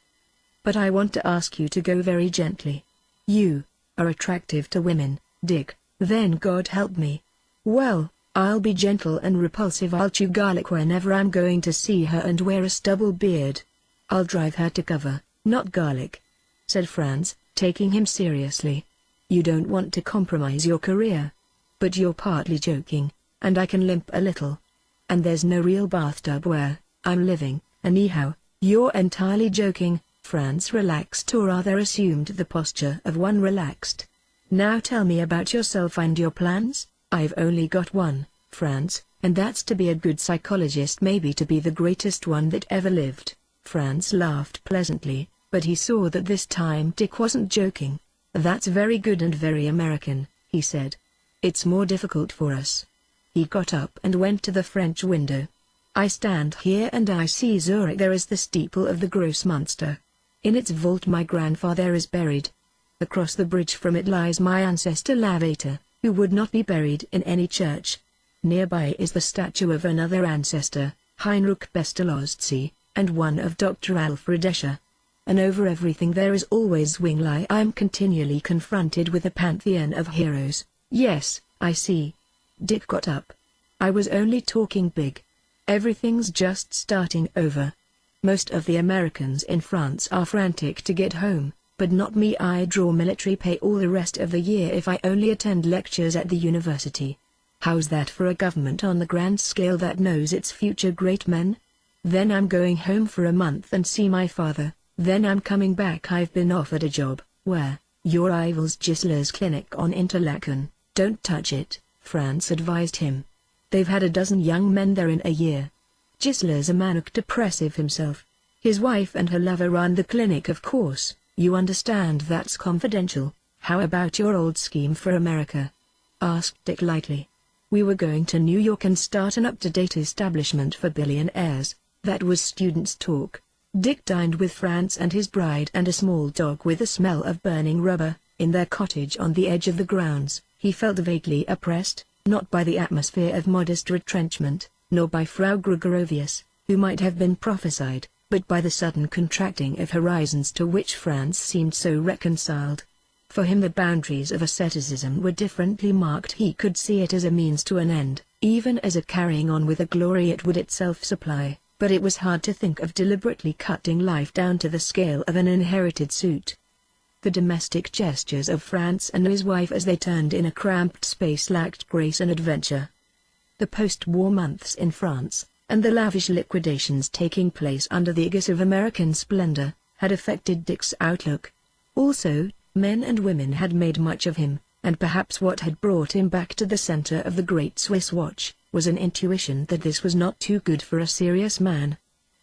But I want to ask you to go very gently. You are attractive to women, Dick." "Then God help me. Well, I'll be gentle and repulsive. I'll chew garlic whenever I'm going to see her and wear a stubble beard. I'll drive her to cover, not garlic," said Franz, taking him seriously. "You don't want to compromise your career. But you're partly joking, and I can limp a little. And there's no real bathtub where I'm living, anyhow." "You're entirely joking." Franz relaxed, or rather assumed the posture of one relaxed. "Now tell me about yourself and your plans." "I've only got one, Franz, and that's to be a good psychologist, maybe to be the greatest one that ever lived." Franz laughed pleasantly, but he saw that this time Dick wasn't joking. "That's very good and very American," he said. "It's more difficult for us." He got up and went to the French window. "I stand here and I see Zurich. There is the steeple of the Grossmünster. In its vault my grandfather is buried. Across the bridge from it lies my ancestor Lavater, who would not be buried in any church. Nearby is the statue of another ancestor, Heinrich Pestalozzi, and one of Dr. Alfred Escher. And over everything there is always Zwingli. I am continually confronted with a pantheon of heroes." "Yes, I see." Dick got up. "I was only talking big. Everything's just starting over. Most of the Americans in France are frantic to get home. But not me. I draw military pay all the rest of the year if I only attend lectures at the university. How's that for a government on the grand scale that knows its future great men? Then I'm going home for a month and see my father, then I'm coming back. I've been offered a job." "Where?" "Your rival's Gisela's clinic on Interlaken." "Don't touch it," Franz advised him. "They've had a dozen young men there in a year. Gisela's a manic depressive himself. His wife and her lover run the clinic, of course. You understand that's confidential." "How about your old scheme for America?" asked Dick lightly. "We were going to New York and start an up-to-date establishment for billionaires." That was students' talk. Dick dined with Franz and his bride and a small dog with the smell of burning rubber, in their cottage on the edge of the grounds. He felt vaguely oppressed, not by the atmosphere of modest retrenchment, nor by Frau Gregorovius, who might have been prophesied, but by the sudden contracting of horizons to which Franz seemed so reconciled. For him the boundaries of asceticism were differently marked. He could see it as a means to an end, even as a carrying on with a glory it would itself supply, but it was hard to think of deliberately cutting life down to the scale of an inherited suit. The domestic gestures of Franz and his wife as they turned in a cramped space lacked grace and adventure. The post-war months in France, and the lavish liquidations taking place under the aegis of American splendor, had affected Dick's outlook. Also, men and women had made much of him, and perhaps what had brought him back to the center of the great Swiss watch, was an intuition that this was not too good for a serious man.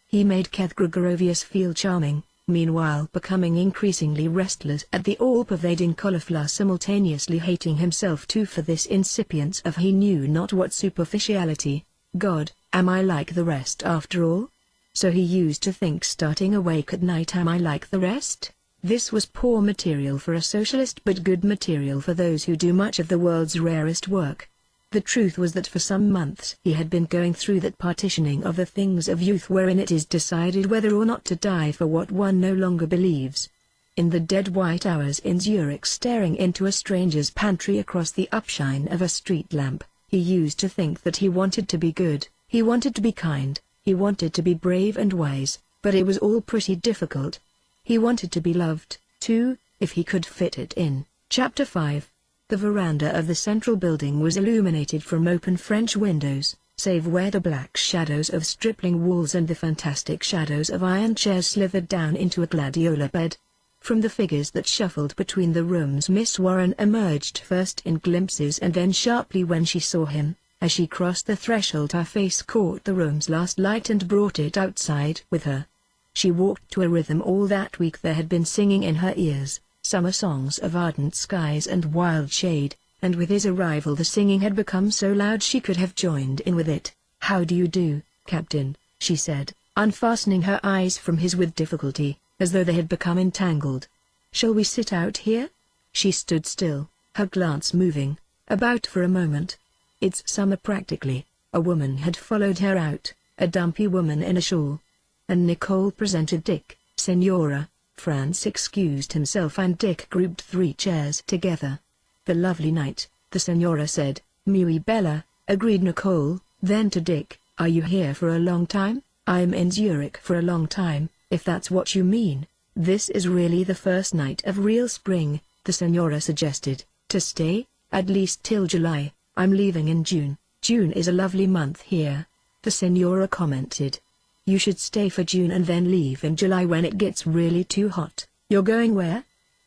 He made Keth Gregorovius feel charming, meanwhile becoming increasingly restless at the all-pervading cauliflower, simultaneously hating himself too for this incipience of he knew not what superficiality. God, am I like the rest after all? So he used to think, starting awake at night, am I like the rest? This was poor material for a socialist, but good material for those who do much of the world's rarest work. The truth was that for some months he had been going through that partitioning of the things of youth wherein it is decided whether or not to die for what one no longer believes. In the dead white hours in Zurich, staring into a stranger's pantry across the upshine of a street lamp, he used to think that he wanted to be good, he wanted to be kind, he wanted to be brave and wise, but it was all pretty difficult. He wanted to be loved, too, if he could fit it in. Chapter 5. The veranda of the central building was illuminated from open French windows, save where the black shadows of stripling walls and the fantastic shadows of iron chairs slithered down into a gladiola bed. From the figures that shuffled between the rooms, Miss Warren emerged first in glimpses and then sharply when she saw him. As she crossed the threshold, her face caught the room's last light and brought it outside with her. She walked to a rhythm all that week there had been singing in her ears, summer songs of ardent skies and wild shade, and with his arrival the singing had become so loud she could have joined in with it. "How do you do, Captain?" she said, unfastening her eyes from his with difficulty, as though they had become entangled. "Shall we sit out here?" She stood still, her glance moving about for a moment. "It's summer practically." A woman had followed her out, a dumpy woman in a shawl. And Nicole presented Dick. "Senora." Franz excused himself and Dick grouped 3 chairs together. "The lovely night," the senora said. "Muy bella," agreed Nicole. Then to Dick, "Are you here for a long time?" "I'm in Zurich for a long time, if that's what you mean." "This is really the first night of real spring," the senora suggested. "To stay, at least till July. I'm leaving in June." "June is a lovely month here," the senora commented. "You should stay for June and then leave in July when it gets really too hot." "You're going where?"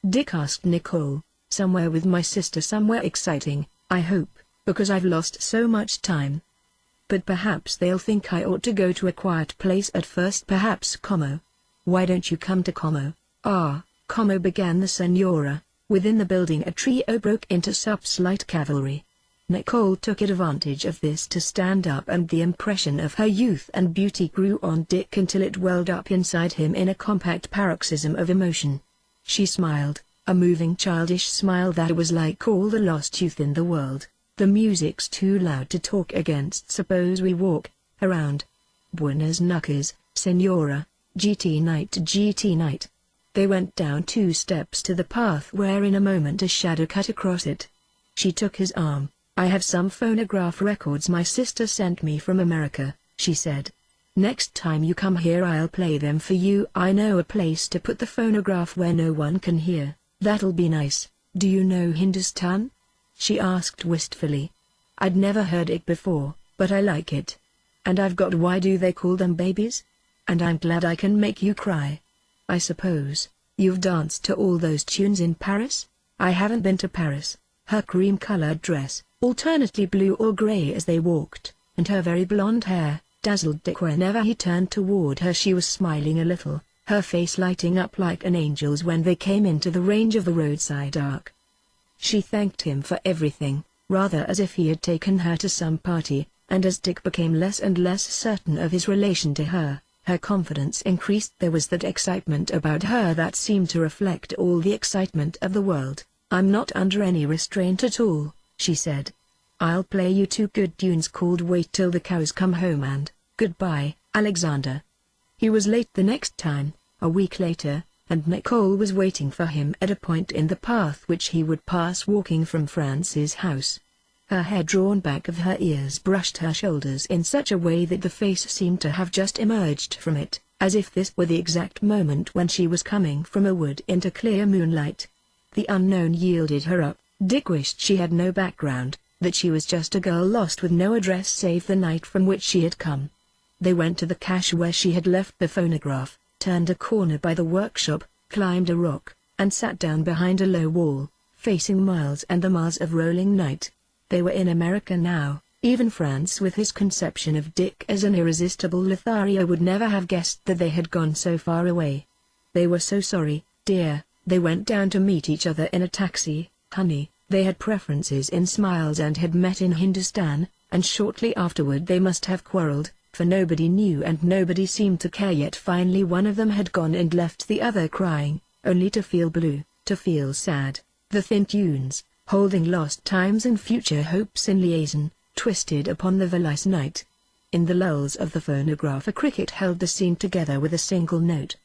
Dick asked Nicole. "Somewhere with my sister, somewhere exciting, I hope, because I've lost so much time. But perhaps they'll think I ought to go to a quiet place at first, perhaps Como." "Why don't you come to Como?" "Ah, Como," began the senora. Within the building a trio broke into Sup's light cavalry. Nicole took advantage of this to stand up, and the impression of her youth and beauty grew on Dick until it welled up inside him in a compact paroxysm of emotion. She smiled, a moving childish smile that was like all the lost youth in the world. "The music's too loud to talk against. Suppose we walk around." "Buenas noches, senora. GT night." They went down 2 steps to the path where in a moment a shadow cut across it. She took his arm. "I have some phonograph records my sister sent me from America," she said. "Next time you come here I'll play them for you. I know a place to put the phonograph where no one can hear." "That'll be nice. Do you know Hindustan?" she asked wistfully. "I'd never heard it before, but I like it. And I've got Why Do They Call Them Babies? And I'm glad I can make you cry. I suppose you've danced to all those tunes in Paris?" "I haven't been to Paris." Her cream-colored dress, alternately blue or gray as they walked, and her very blonde hair, dazzled Dick whenever he turned toward her. She was smiling a little, her face lighting up like an angel's when they came into the range of the roadside arc. She thanked him for everything, rather as if he had taken her to some party, and as Dick became less and less certain of his relation to her, her confidence increased. There was that excitement about her that seemed to reflect all the excitement of the world. "I'm not under any restraint at all," she said. "I'll play you 2 good tunes called Wait Till the Cows Come Home and Goodbye, Alexander." He was late the next time, a week later, and Nicole was waiting for him at a point in the path which he would pass walking from Franz's house. Her hair drawn back of her ears brushed her shoulders in such a way that the face seemed to have just emerged from it, as if this were the exact moment when she was coming from a wood into clear moonlight. The unknown yielded her up. Dick wished she had no background, that she was just a girl lost with no address save the night from which she had come. They went to the cache where she had left the phonograph, turned a corner by the workshop, climbed a rock, and sat down behind a low wall, facing miles and the miles of rolling night. They were in America now. Even Franz, with his conception of Dick as an irresistible Lothario, would never have guessed that they had gone so far away. "They were so sorry, dear." They went down to meet each other in a taxi. "Honey." They had preferences in smiles and had met in Hindustan, and shortly afterward they must have quarreled, for nobody knew and nobody seemed to care. Yet finally one of them had gone and left the other crying, only to feel blue, to feel sad. The thin tunes, holding lost times and future hopes in liaison, twisted upon the valise night. In the lulls of the phonograph a cricket held the scene together with a single note.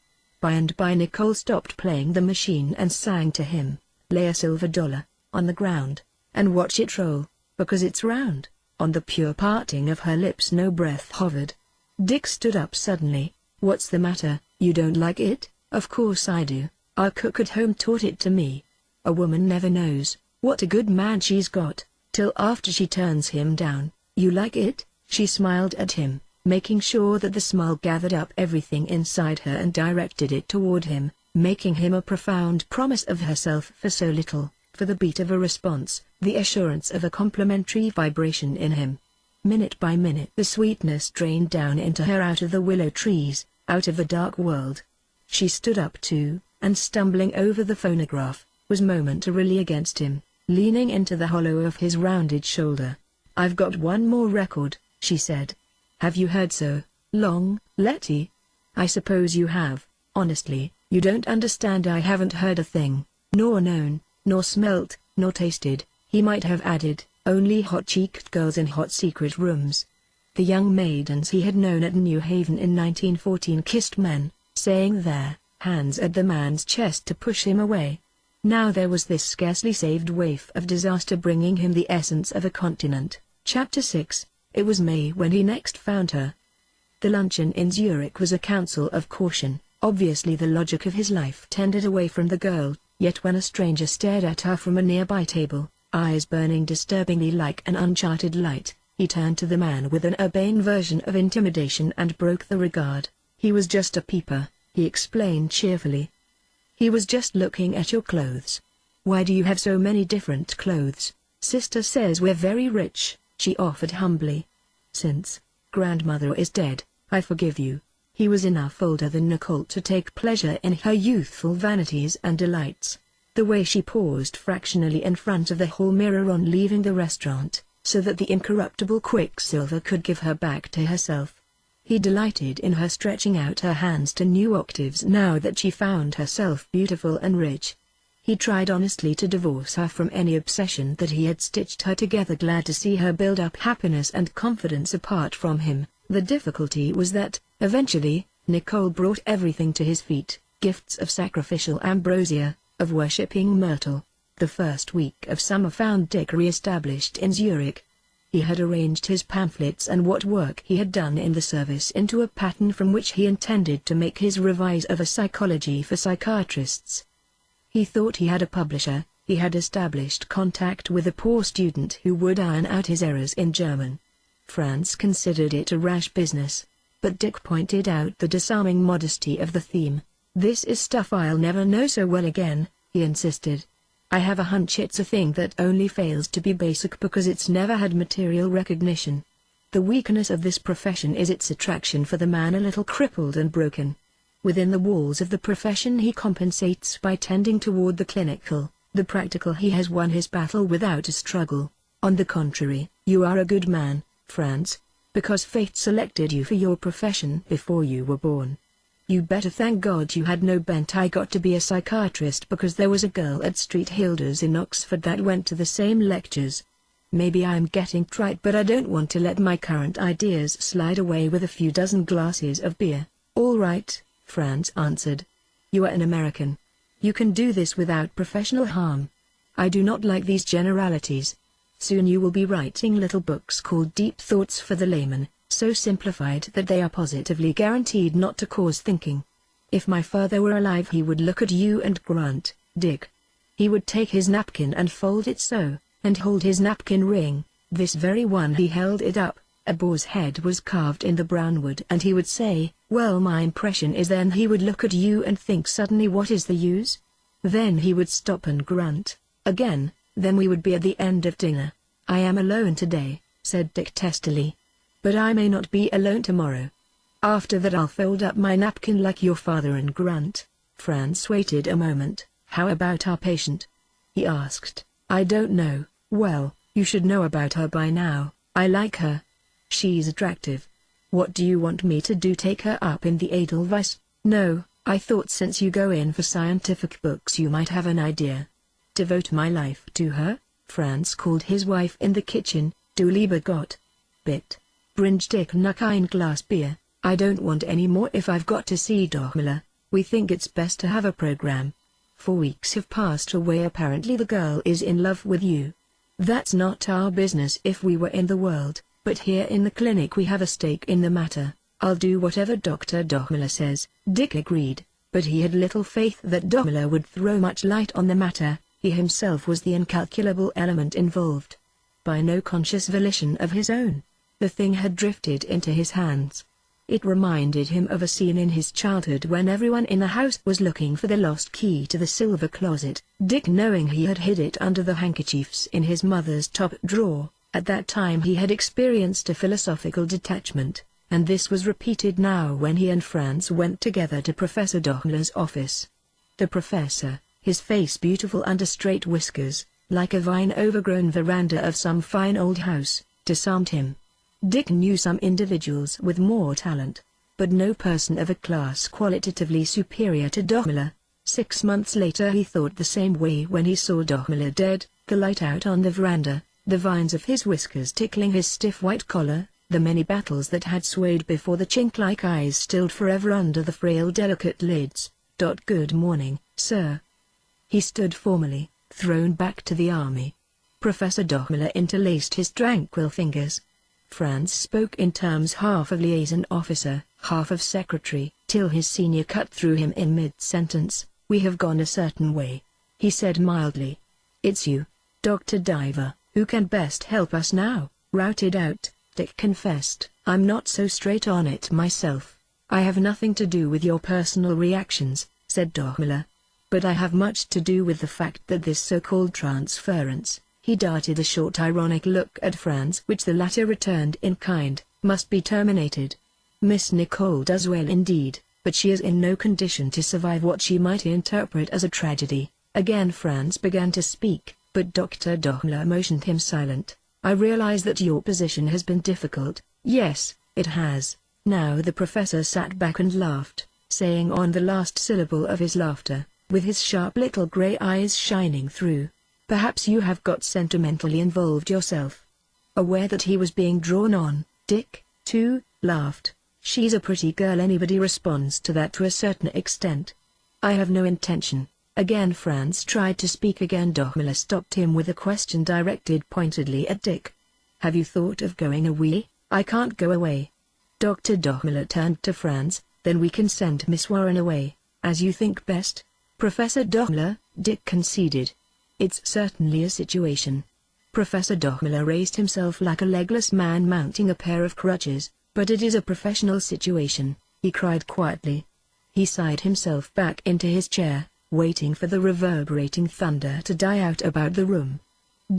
By and by Nicole stopped playing the machine and sang to him, "Lay a silver dollar on the ground, and watch it roll, because it's round." On the pure parting of her lips no breath hovered. Dick stood up suddenly. "What's the matter? You don't like it?" "Of course I do. Our cook at home taught it to me." "A woman never knows What a good man she's got, till after she turns him down. You like it? She smiled at him, making sure that the smile gathered up everything inside her and directed it toward him, making him a profound promise of herself for so little, for the beat of a response, the assurance of a complimentary vibration in him. Minute by minute the sweetness drained down into her out of the willow trees, out of the dark world. She stood up too, and stumbling over the phonograph, was momentarily against him, leaning into the hollow of his rounded shoulder. "I've got one more record," she said. "Have you heard so long, Letty?" "I suppose you have. Honestly, you don't understand. I haven't heard a thing, nor known, nor smelt, nor tasted," he might have added, "only hot-cheeked girls in hot secret rooms." The young maidens he had known at New Haven in 1914 kissed men, saying their hands at the man's chest to push him away. Now there was this scarcely saved waif of disaster bringing him the essence of a continent. Chapter 6. It was May when he next found her. The luncheon in Zurich was a counsel of caution. Obviously the logic of his life tended away from the girl, yet when a stranger stared at her from a nearby table, eyes burning disturbingly like an uncharted light, he turned to the man with an urbane version of intimidation and broke the regard. "He was just a peeper," he explained cheerfully. "He was just looking at your clothes." "Why do you have so many different clothes?" "Sister says we're very rich," she offered humbly. "Since grandmother is dead, I forgive you." He was enough older than Nicole to take pleasure in her youthful vanities and delights. The way she paused fractionally in front of the hall mirror on leaving the restaurant, so that the incorruptible Quicksilver could give her back to herself. He delighted in her stretching out her hands to new octaves now that she found herself beautiful and rich. He tried honestly to divorce her from any obsession that he had stitched her together, glad to see her build up happiness and confidence apart from him. The difficulty was that, eventually, Nicole brought everything to his feet, gifts of sacrificial ambrosia, of worshipping myrtle. The first week of summer found Dick re-established in Zurich. He had arranged his pamphlets and what work he had done in the service into a pattern from which he intended to make his revise of a psychology for psychiatrists. He thought he had a publisher. He had established contact with a poor student who would iron out his errors in German. Franz considered it a rash business, but Dick pointed out the disarming modesty of the theme. "This is stuff I'll never know so well again," he insisted. "I have a hunch it's a thing that only fails to be basic because it's never had material recognition. The weakness of this profession is its attraction for the man a little crippled and broken. Within the walls of the profession he compensates by tending toward the clinical, the practical. He has won his battle without a struggle. On the contrary, you are a good man, Franz, because fate selected you for your profession before you were born. You better thank God you had no bent. I got to be a psychiatrist because there was a girl at Street Hilda's in Oxford that went to the same lectures. Maybe I'm getting trite, but I don't want to let my current ideas slide away with a few dozen glasses of beer." "All right," Franz answered. "You are an American. You can do this without professional harm. I do not like these generalities. Soon you will be writing little books called Deep Thoughts for the Layman, so simplified that they are positively guaranteed not to cause thinking. If my father were alive he would look at you and grunt, Dick. He would take his napkin and fold it so, and hold his napkin ring, this very one." He held it up. A boar's head was carved in the brown wood, and he would say, "Well, my impression is," then he would look at you and think suddenly, "What is the use?" Then he would stop and grunt again. Then we would be at the end of dinner. "I am alone today," said Dick testily. "But I may not be alone tomorrow. After that I'll fold up my napkin like your father and grunt." Franz waited a moment. "How about our patient?" he asked. "I don't know." "Well, you should know about her by now. I like her. She's attractive." "What do you want me to do, take her up in the Edelweiss?" "No, I thought since you go in for scientific books you might have an idea." "Devote my life to her?" Franz called his wife in the kitchen. "Du lieber Gott. Bit. Bringe Dick noch ein Glas Bier. I don't want any more if I've got to see Dochmüller. We think it's best to have a program. 4 weeks have passed away. Apparently the girl is in love with you. That's not our business if we were in the world, but here in the clinic we have a stake in the matter. I'll do whatever Dr. Dochmüller says." Dick agreed, but he had little faith that Dochmüller would throw much light on the matter. He himself was the incalculable element involved. By no conscious volition of his own, the thing had drifted into his hands. It reminded him of a scene in his childhood when everyone in the house was looking for the lost key to the silver closet, Dick knowing he had hid it under the handkerchiefs in his mother's top drawer. At that time he had experienced a philosophical detachment, and this was repeated now when he and Franz went together to Professor Dochmler's office. The professor, his face beautiful under straight whiskers, like a vine-overgrown veranda of some fine old house, disarmed him. Dick knew some individuals with more talent, but no person of a class qualitatively superior to Dochmler. 6 months later he thought the same way when he saw Dochmler dead, the light out on the veranda, the vines of his whiskers tickling his stiff white collar, the many battles that had swayed before the chink-like eyes stilled forever under the frail delicate lids. Good morning, sir. He stood formally, thrown back to the army. Professor Dochmler interlaced his tranquil fingers. Franz spoke in terms half of liaison officer, half of secretary, till his senior cut through him in mid-sentence. "We have gone a certain way," he said mildly. "It's you, Dr. Diver, who can best help us now." Routed out, Dick confessed, "I'm not so straight on it myself. I have nothing to do with your personal reactions," said Dochmler. "But I have much to do with the fact that this so-called transference," he darted a short ironic look at Franz which the latter returned in kind, "must be terminated. Miss Nicole does well indeed, but she is in no condition to survive what she might interpret as a tragedy." Again Franz began to speak, but Dr. Dochmler motioned him silent. "I realize that your position has been difficult." "Yes, it has." Now the professor sat back and laughed, saying on the last syllable of his laughter, with his sharp little gray eyes shining through, "Perhaps you have got sentimentally involved yourself." Aware that he was being drawn on, Dick, too, laughed. "She's a pretty girl, anybody responds to that to a certain extent." "I have no intention." Again Franz tried to speak again. Dochmler stopped him with a question directed pointedly at Dick. "Have you thought of going away?" "I can't go away." Dr. Dochmler turned to Franz. "Then we can send Miss Warren away, as you think best." "Professor Dochmler," Dick conceded. "It's certainly a situation." Professor Dochmler raised himself like a legless man mounting a pair of crutches. "But it is a professional situation," he cried quietly. He sighed himself back into his chair, waiting for the reverberating thunder to die out about the room.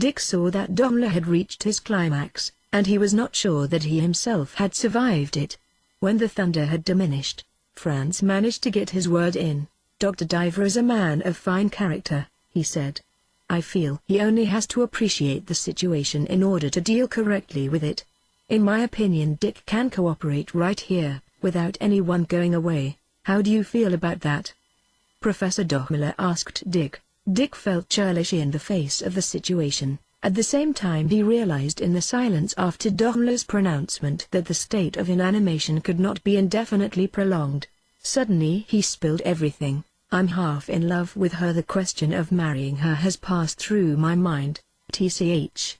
Dick saw that Dochmler had reached his climax, and he was not sure that he himself had survived it. When the thunder had diminished, Franz managed to get his word in. "Dr. Diver is a man of fine character," he said. "I feel he only has to appreciate the situation in order to deal correctly with it. In my opinion, Dick can cooperate right here, without anyone going away. How do you feel about that?" Professor Dochmler asked Dick. Dick felt churlish in the face of the situation. At the same time he realized in the silence after Dochmler's pronouncement that the state of inanimation could not be indefinitely prolonged. Suddenly he spilled everything. "I'm half in love with her. The question of marrying her has passed through my mind." "TCH.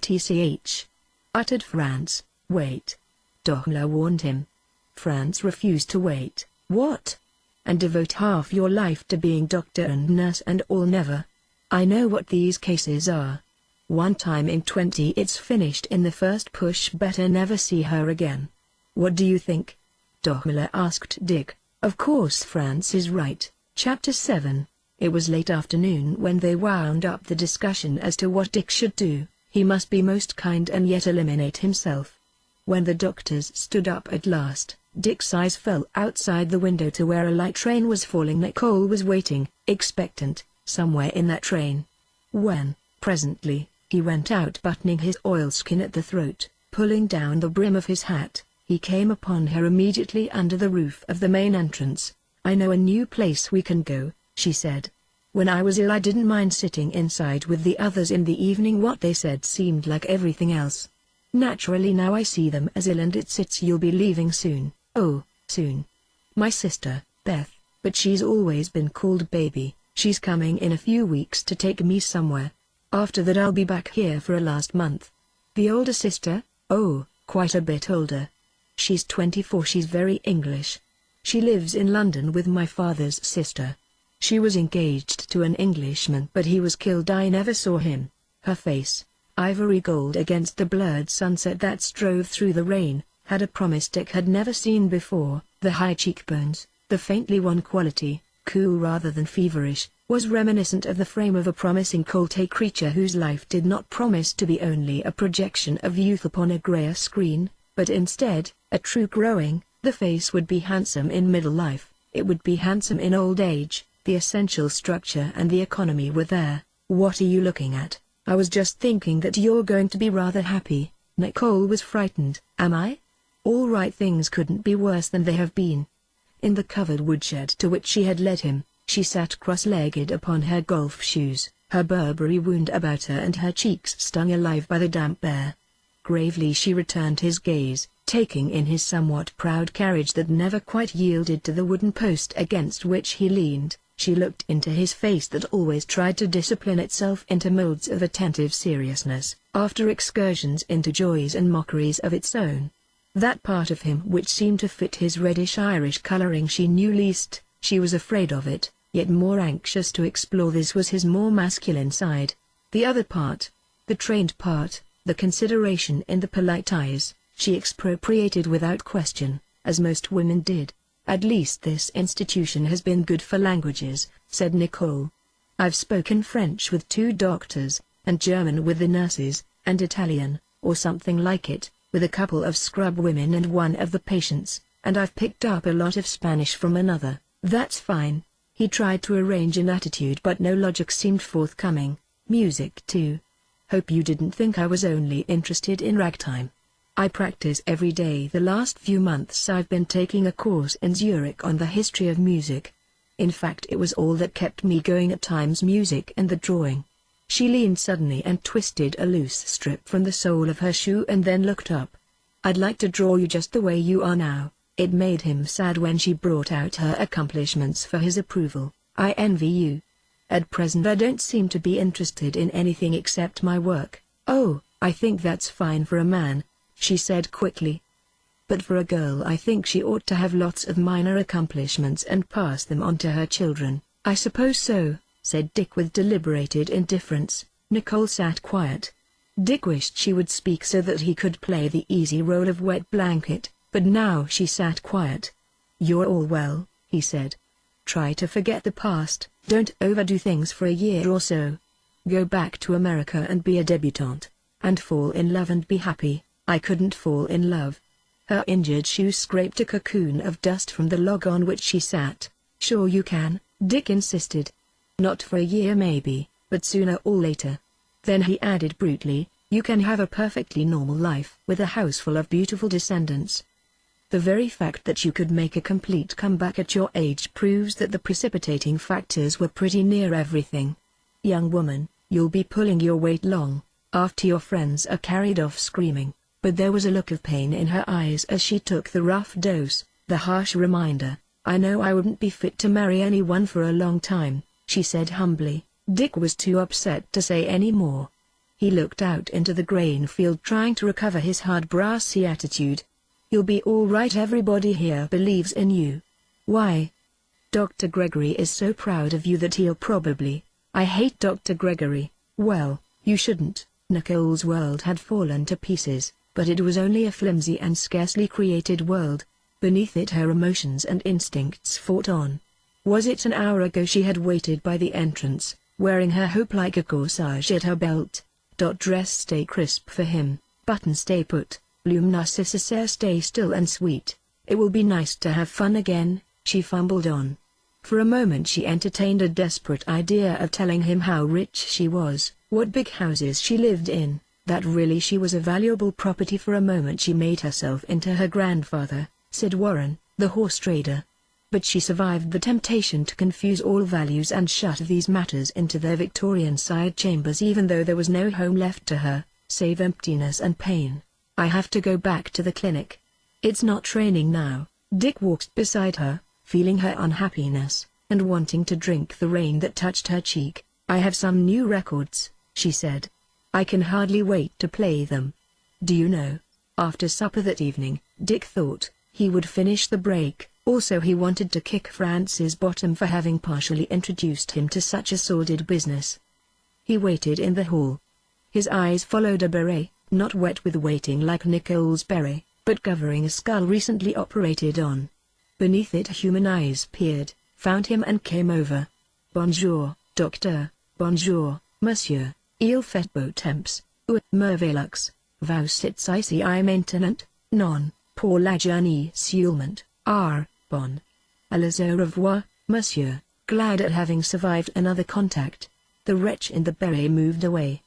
TCH," uttered Franz. "Wait." Dochmler warned him. Franz refused to wait. "What? And devote half your life to being doctor and nurse and all? Never. I know what these cases are. One time in 20 it's finished in the first push. Better never see her again." "What do you think?" Dochmler asked Dick. Of course Franz is right. Chapter 7. It was late afternoon when they wound up the discussion as to what Dick should do. He must be most kind and yet eliminate himself. When the doctors stood up at last, Dick's eyes fell outside the window to where a light train was falling. Nicole was waiting, expectant, somewhere in that train. When, presently, he went out buttoning his oilskin at the throat, pulling down the brim of his hat, he came upon her immediately under the roof of the main entrance. "I know a new place we can go," she said. "When I was ill I didn't mind sitting inside with the others in the evening. What they said seemed like everything else. Naturally now I see them as ill, and it's you'll be leaving soon." "Oh, soon." "My sister, Beth, but she's always been called Baby. She's coming in a few weeks to take me somewhere. After that I'll be back here for a last month." "The older sister?" "Oh, quite a bit older. She's 24. She's very English. She lives in London with my father's sister." She was engaged to an Englishman, but he was killed. I never saw him. Her face, ivory gold against the blurred sunset that strove through the rain, had a promise Dick had never seen before. The high cheekbones, the faintly wan quality, cool rather than feverish, was reminiscent of the frame of a promising colt, a creature whose life did not promise to be only a projection of youth upon a grayer screen, but instead, a true growing. The face would be handsome in middle life, it would be handsome in old age, the essential structure and the economy were there. What are you looking at? I was just thinking that you're going to be rather happy. Nicole was frightened. Am I? All right, things couldn't be worse than they have been. In the covered woodshed to which she had led him, she sat cross-legged upon her golf shoes, her Burberry wound about her and her cheeks stung alive by the damp air. Gravely she returned his gaze, taking in his somewhat proud carriage that never quite yielded to the wooden post against which he leaned. She looked into his face that always tried to discipline itself into molds of attentive seriousness, after excursions into joys and mockeries of its own. That part of him which seemed to fit his reddish-Irish coloring she knew least. She was afraid of it, yet more anxious to explore. This was his more masculine side. The other part, the trained part, the consideration in the polite eyes, she expropriated without question, as most women did. At least this institution has been good for languages, said Nicole. I've spoken French with 2 doctors, and German with the nurses, and Italian, or something like it, with a couple of scrub women and one of the patients, and I've picked up a lot of Spanish from another. That's fine. He tried to arrange an attitude, but no logic seemed forthcoming. Music too. Hope you didn't think I was only interested in ragtime. I practice every day. The last few months I've been taking a course in Zurich on the history of music. In fact, it was all that kept me going at times, music and the drawing. She leaned suddenly and twisted a loose strip from the sole of her shoe and then looked up. I'd like to draw you just the way you are now. It made him sad when she brought out her accomplishments for his approval. I envy you. At present I don't seem to be interested in anything except my work. Oh, I think that's fine for a man, she said quickly. But for a girl I think she ought to have lots of minor accomplishments and pass them on to her children. I suppose so, said Dick with deliberated indifference. Nicole sat quiet. Dick wished she would speak so that he could play the easy role of wet blanket, but now she sat quiet. You're all well, he said. Try to forget the past, don't overdo things for a year or so. Go back to America and be a debutante. And fall in love and be happy. I couldn't fall in love. Her injured shoe scraped a cocoon of dust from the log on which she sat. Sure you can, Dick insisted. Not for a year maybe, but sooner or later. Then he added brutally, you can have a perfectly normal life with a house full of beautiful descendants. The very fact that you could make a complete comeback at your age proves that the precipitating factors were pretty near everything. Young woman, you'll be pulling your weight long, after your friends are carried off screaming. But there was a look of pain in her eyes as she took the rough dose, the harsh reminder. I know I wouldn't be fit to marry anyone for a long time, she said humbly. Dick was too upset to say any more. He looked out into the grain field trying to recover his hard brassy attitude. You'll be all right, everybody here believes in you. Why? Dr. Gregory is so proud of you that he'll probably... I hate Dr. Gregory. Well, you shouldn't. Nicole's world had fallen to pieces, but it was only a flimsy and scarcely created world. Beneath it her emotions and instincts fought on. Was it an hour ago she had waited by the entrance, wearing her hope like a corsage at her belt? Dress stay crisp for him, button stay put, bloom narcissus hair stay still and sweet. It will be nice to have fun again, she fumbled on. For a moment she entertained a desperate idea of telling him how rich she was, what big houses she lived in, that really she was a valuable property. For a moment she made herself into her grandfather, Sid Warren, the horse trader. But she survived the temptation to confuse all values and shut these matters into their Victorian side chambers, even though there was no home left to her, save emptiness and pain. I have to go back to the clinic. It's not training now. Dick walked beside her, feeling her unhappiness, and wanting to drink the rain that touched her cheek. I have some new records, she said. I can hardly wait to play them. Do you know? After supper that evening, Dick thought he would finish the break, Also he wanted to kick Franz's bottom for having partially introduced him to such a sordid business. He waited in the hall. His eyes followed a beret, not wet with waiting like Nicole's beret, but covering a skull recently operated on. Beneath it human eyes peered, found him and came over. "Bonjour, docteur, bonjour, monsieur, il fait beau temps, ou merveilleux, vous êtes ici maintenant, non, pour la journée seulement, bon. Allez au revoir, monsieur." Glad at having survived another contact, the wretch in the beret moved away.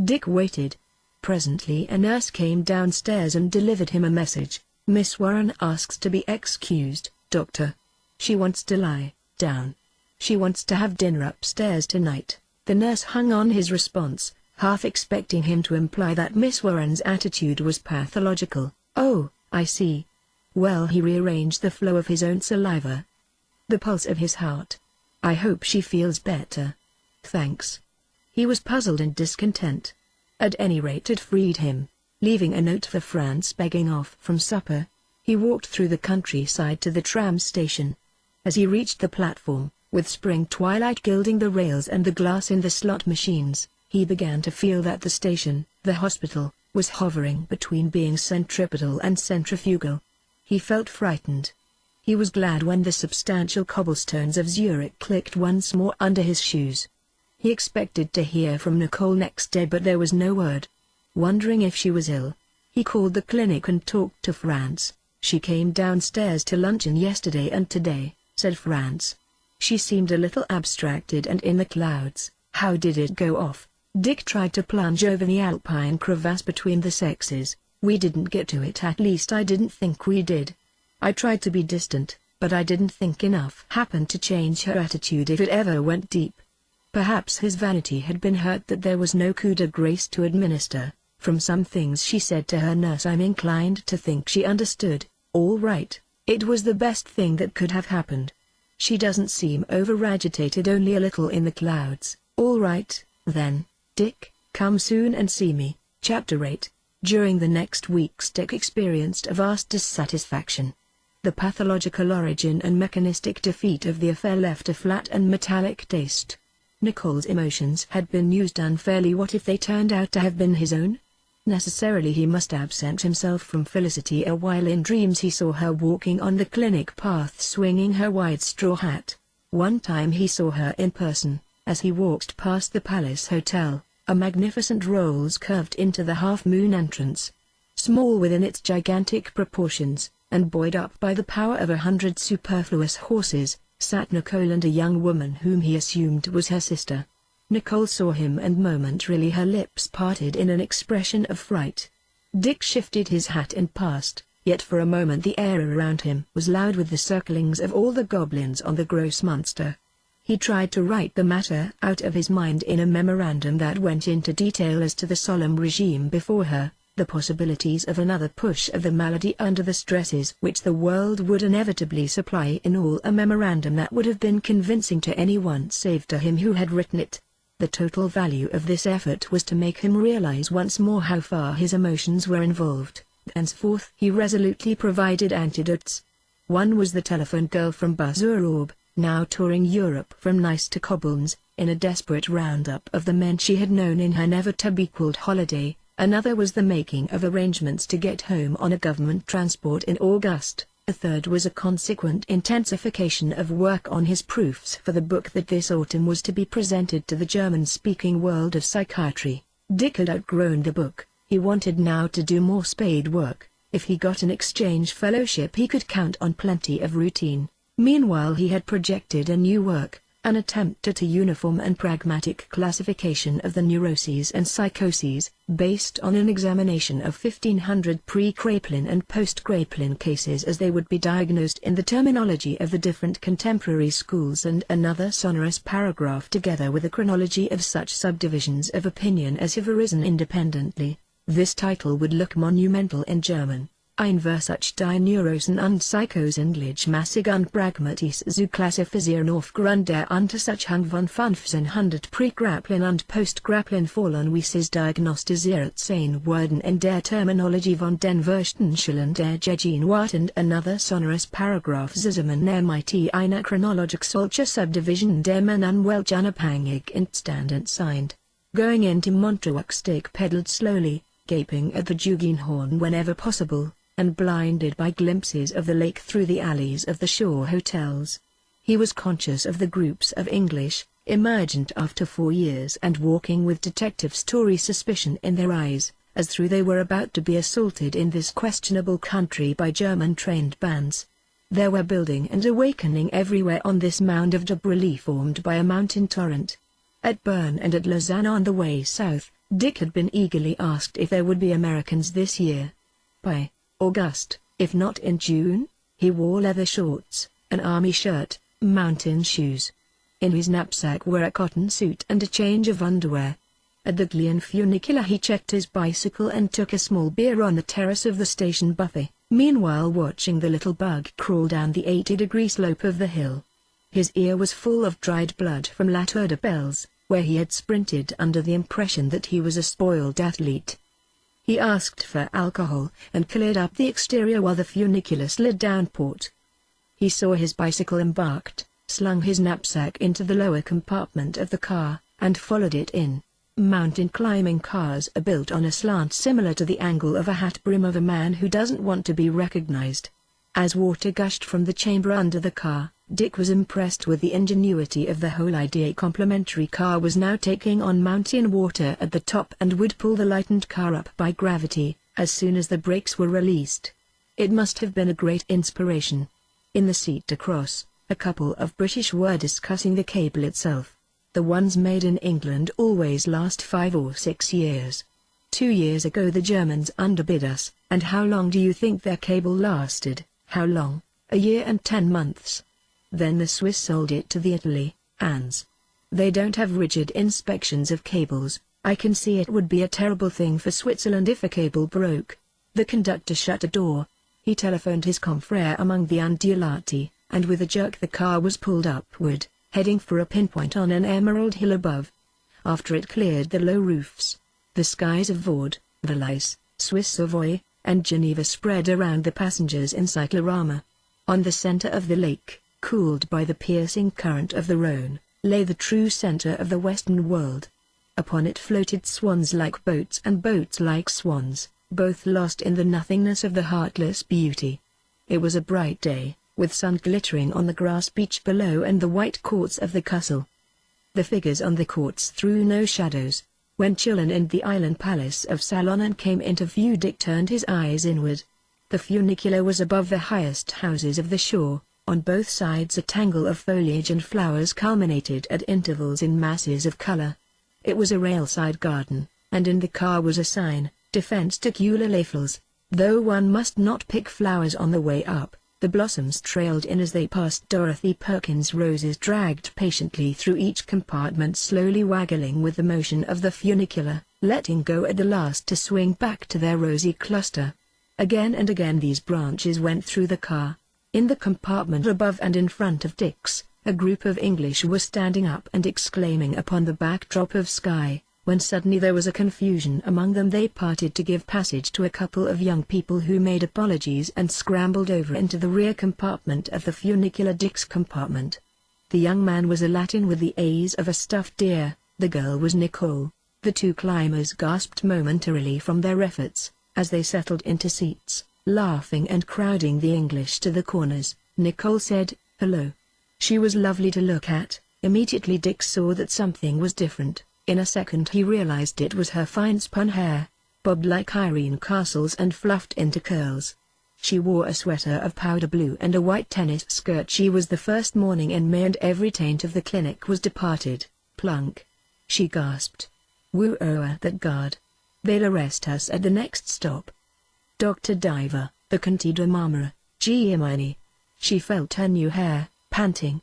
Dick waited. Presently a nurse came downstairs and delivered him a message. "Miss Warren asks to be excused, doctor. She wants to lie down. She wants to have dinner upstairs tonight." The nurse hung on his response, half expecting him to imply that Miss Warren's attitude was pathological. "Oh, I see." Well, he rearranged the flow of his own saliva. The pulse of his heart. "I hope she feels better." "Thanks." He was puzzled and discontent. At any rate it freed him. Leaving a note for Franz begging off from supper, he walked through the countryside to the tram station. As he reached the platform, with spring twilight gilding the rails and the glass in the slot machines, he began to feel that the station, the hospital, was hovering between being centripetal and centrifugal. He felt frightened. He was glad when the substantial cobblestones of Zurich clicked once more under his shoes. He expected to hear from Nicole next day, but there was no word. Wondering if she was ill, he called the clinic and talked to Franz. "She came downstairs to luncheon yesterday and today," said Franz. "She seemed a little abstracted and in the clouds." "How did it go off?" Dick tried to plunge over the alpine crevasse between the sexes. "We didn't get to it, at least I didn't think we did. I tried to be distant, but I didn't think enough happened to change her attitude if it ever went deep." Perhaps his vanity had been hurt that there was no coup de grace to administer. From some things she said to her nurse I'm inclined to think she understood. All right, it was the best thing that could have happened. She doesn't seem over-agitated, only a little in the clouds. All right, then, Dick, come soon and see me. Chapter 8. During the next weeks Dick experienced a vast dissatisfaction. The pathological origin and mechanistic defeat of the affair left a flat and metallic taste. Nicole's emotions had been used unfairly. What if they turned out to have been his own? Necessarily he must absent himself from Felicity a while. In dreams he saw her walking on the clinic path swinging her wide straw hat. One time he saw her in person, as he walked past the Palace Hotel, a magnificent Rolls curved into the half-moon entrance. Small within its gigantic proportions, and buoyed up by the power of 100 superfluous horses, sat Nicole and a young woman whom he assumed was her sister. Nicole saw him and momentarily her lips parted in an expression of fright. Dick shifted his hat and passed, yet for a moment the air around him was loud with the circlings of all the goblins on the Grossmünster. He tried to write the matter out of his mind in a memorandum that went into detail as to the solemn regime before her, the possibilities of another push of the malady under the stresses which the world would inevitably supply, in all a memorandum that would have been convincing to anyone save to him who had written it. The total value of this effort was to make him realize once more how far his emotions were involved. Henceforth he resolutely provided antidotes. One was the telephone girl from Bas-Urlaub, now touring Europe from Nice to Koblenz, in a desperate roundup of the men she had known in her never-to-be-called holiday. Another was the making of arrangements to get home on a government transport in August. A third was a consequent intensification of work on his proofs for the book that this autumn was to be presented to the German-speaking world of psychiatry. Dick had outgrown the book. He wanted now to do more spade work. If he got an exchange fellowship he could count on plenty of routine. Meanwhile he had projected a new work, an attempt at a uniform and pragmatic classification of the neuroses and psychoses, based on an examination of 1500 pre-Kraepelin and post-Kraepelin cases as they would be diagnosed in the terminology of the different contemporary schools, and another sonorous paragraph together with a chronology of such subdivisions of opinion as have arisen independently. This title would look monumental in German. Einversucht die Neurosen und Psychosenlich und Pragmatis zu klassifizieren aufgrund der Untersuchung von 1500 Pre-Grappeln und Post-Grappeln Fallen Wieses diagnostiziert sein wurden in der Terminologie von den Wurstenschulen der Gegenwart and another sonorous paragraph zusammen mit einer Chronologic solcher Subdivision der man unwelch unabhängig Instandent signed. Going into Montreux Dick pedaled slowly, gaping at the Jugendhorn whenever possible, and blinded by glimpses of the lake through the alleys of the shore hotels. He was conscious of the groups of English, emergent after 4 years and walking with detective story suspicion in their eyes, as though they were about to be assaulted in this questionable country by German-trained bands. There were building and awakening everywhere on this mound of debris formed by a mountain torrent. At Bern and at Lausanne on the way south, Dick had been eagerly asked if there would be Americans this year. By August, if not in June, he wore leather shorts, an army shirt, mountain shoes. In his knapsack were a cotton suit and a change of underwear. At the Glen funicular he checked his bicycle and took a small beer on the terrace of the station buffet, meanwhile watching the little bug crawl down the 80-degree slope of the hill. His ear was full of dried blood from La Tour de Bells, where he had sprinted under the impression that he was a spoiled athlete. He asked for alcohol and cleared up the exterior while the funicular slid down port. He saw his bicycle embarked, slung his knapsack into the lower compartment of the car, and followed it in. Mountain climbing cars are built on a slant similar to the angle of a hat brim of a man who doesn't want to be recognized. As water gushed from the chamber under the car, Dick was impressed with the ingenuity of the whole idea. A complimentary car was now taking on mountain water at the top and would pull the lightened car up by gravity, as soon as the brakes were released. It must have been a great inspiration. In the seat across, a couple of British were discussing the cable itself. The ones made in England always last 5 or 6 years. 2 years ago the Germans underbid us, and how long do you think their cable lasted? How long? A year and 10 months. Then the Swiss sold it to the Italy, ANS. They don't have rigid inspections of cables. I can see it would be a terrible thing for Switzerland if a cable broke. The conductor shut a door. He telephoned his confrère among the undulati, and with a jerk the car was pulled upward, heading for a pinpoint on an emerald hill above. After it cleared the low roofs, the skies of Vaud, Valais, Swiss Savoy, and Geneva spread around the passengers in cyclorama. On the center of the lake, cooled by the piercing current of the Rhone, lay the true center of the Western world. Upon it floated swans like boats and boats like swans, both lost in the nothingness of the heartless beauty. It was a bright day, with sun glittering on the grass beach below and the white courts of the castle. The figures on the courts threw no shadows. When Chillon and the island palace of Salonen came into view, Dick turned his eyes inward. The funicular was above the highest houses of the shore. On both sides a tangle of foliage and flowers culminated at intervals in masses of color. It was a railside garden, and in the car was a sign, Defense to Kuehlerlefels. Though one must not pick flowers on the way up, the blossoms trailed in as they passed. Dorothy Perkins' roses dragged patiently through each compartment, slowly waggling with the motion of the funicular, letting go at the last to swing back to their rosy cluster. Again and again these branches went through the car. In the compartment above and in front of Dick's, a group of English were standing up and exclaiming upon the backdrop of sky, when suddenly there was a confusion among them. They parted to give passage to a couple of young people who made apologies and scrambled over into the rear compartment of the funicular. Dick's compartment. The young man was a Latin with the A's of a stuffed deer, the girl was Nicole. The two climbers gasped momentarily from their efforts, as they settled into seats. Laughing and crowding the English to the corners, Nicole said, "Hello." She was lovely to look at. Immediately Dick saw that something was different. In a second he realized it was her fine spun hair, bobbed like Irene Castle's and fluffed into curls. She wore a sweater of powder blue and a white tennis skirt. She was the first morning in May and every taint of the clinic was departed. Plunk. She gasped. Woo-oh, that guard. They'll arrest us at the next stop. Dr. Diver, the Cantida Marmara, Giamini. She felt her new hair, panting.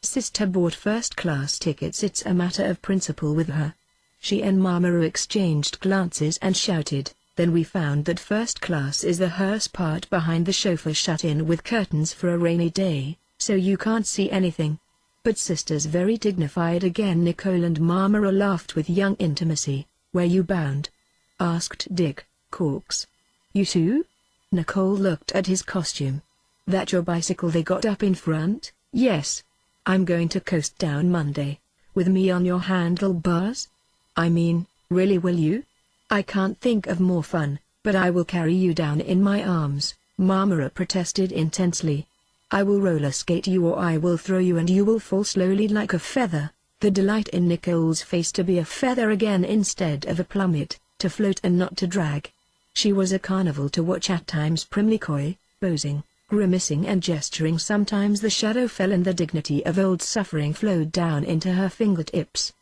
Sister bought first-class tickets. It's a matter of principle with her. She and Marmara exchanged glances and shouted, Then we found that first class is the hearse part behind the chauffeur shut in with curtains for a rainy day, so you can't see anything. But sisters very dignified again. Nicole and Marmara laughed with young intimacy. Where you bound? Asked Dick, Corks. You too? Nicole looked at his costume. That your bicycle they got up in front? Yes. I'm going to coast down Monday. With me on your handlebars? I mean, really will you? I can't think of more fun, but I will carry you down in my arms, Marmara protested intensely. I will roller skate you or I will throw you and you will fall slowly like a feather. The delight in Nicole's face to be a feather again instead of a plummet, to float and not to drag. She was a carnival to watch, at times primly coy, posing, grimacing and gesturing. Sometimes the shadow fell and the dignity of old suffering flowed down into her fingertips.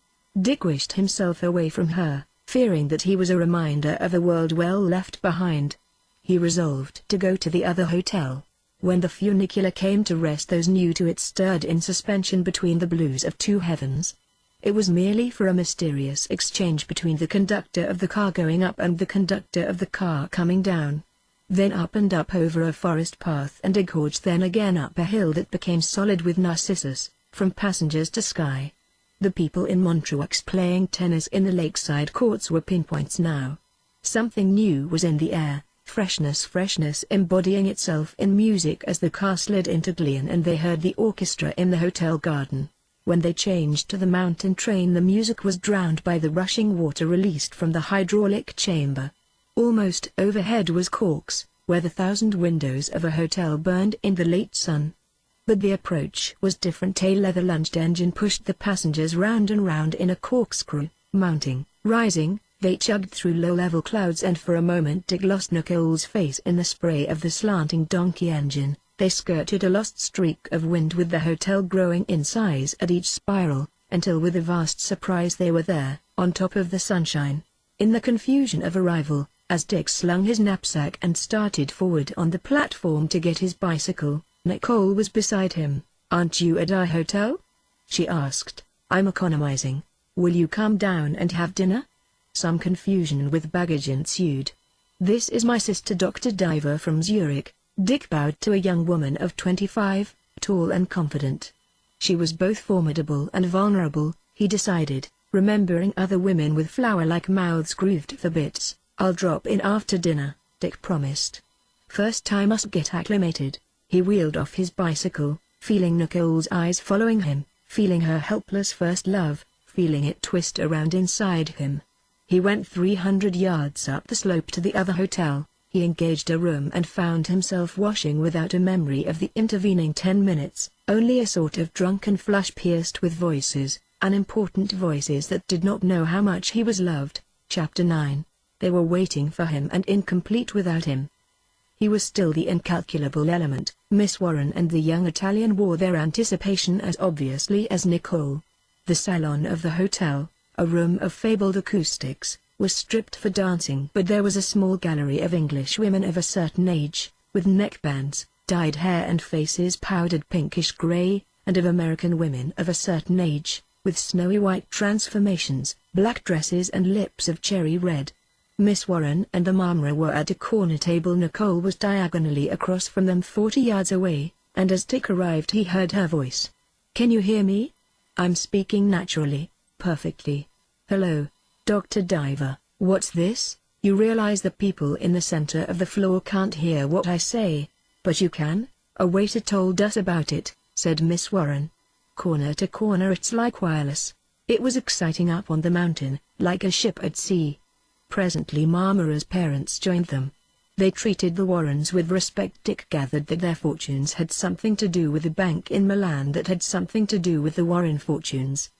Dick wished himself away from her, fearing that he was a reminder of a world well left behind. He resolved to go to the other hotel. When the funicular came to rest, those new to it stirred in suspension between the blues of two heavens. It was merely for a mysterious exchange between the conductor of the car going up and the conductor of the car coming down. Then up and up over a forest path and a gorge, then again up a hill that became solid with narcissus, from passengers to sky. The people in Montreux playing tennis in the lakeside courts were pinpoints now. Something new was in the air, freshness embodying itself in music as the car slid into Glen and they heard the orchestra in the hotel garden. When they changed to the mountain train, the music was drowned by the rushing water released from the hydraulic chamber. Almost overhead was Corks, where the 1,000 windows of a hotel burned in the late sun. But the approach was different. A leather-lunged engine pushed the passengers round and round in a corkscrew, mounting, rising. They chugged through low-level clouds and for a moment Dick lost Nicole's face in the spray of the slanting donkey engine. They skirted a lost streak of wind with the hotel growing in size at each spiral, until with a vast surprise they were there, on top of the sunshine. In the confusion of arrival, as Dick slung his knapsack and started forward on the platform to get his bicycle, Nicole was beside him. Aren't you at our hotel? She asked. I'm economizing. Will you come down and have dinner? Some confusion with baggage ensued. This is my sister Dr. Diver from Zurich. Dick bowed to a young woman of 25, tall and confident. She was both formidable and vulnerable, he decided, remembering other women with flower-like mouths grooved for bits. I'll drop in after dinner, Dick promised. First I must get acclimated. He wheeled off his bicycle, feeling Nicole's eyes following him, feeling her helpless first love, feeling it twist around inside him. He went 300 yards up the slope to the other hotel. He engaged a room and found himself washing without a memory of the intervening 10 minutes, only a sort of drunken flush pierced with voices, unimportant voices that did not know how much he was loved. Chapter 9. They were waiting for him and incomplete without him. He was still the incalculable element. Miss Warren and the young Italian wore their anticipation as obviously as Nicole. The salon of the hotel, a room of fabled acoustics, was stripped for dancing, but there was a small gallery of English women of a certain age, with neckbands, dyed hair and faces powdered pinkish-gray, and of American women of a certain age, with snowy white transformations, black dresses and lips of cherry red. Miss Warren and the Marmara were at a corner table. Nicole was diagonally across from them 40 yards away, and as Dick arrived he heard her voice. Can you hear me? I'm speaking naturally, perfectly. Hello, Dr. Diver. What's this? You realize the people in the center of the floor can't hear what I say. But you can? A waiter told us about it, said Miss Warren. Corner to corner it's like wireless. It was exciting up on the mountain, like a ship at sea. Presently Marmara's parents joined them. They treated the Warrens with respect. Dick gathered that their fortunes had something to do with the bank in Milan that had something to do with the Warren fortunes.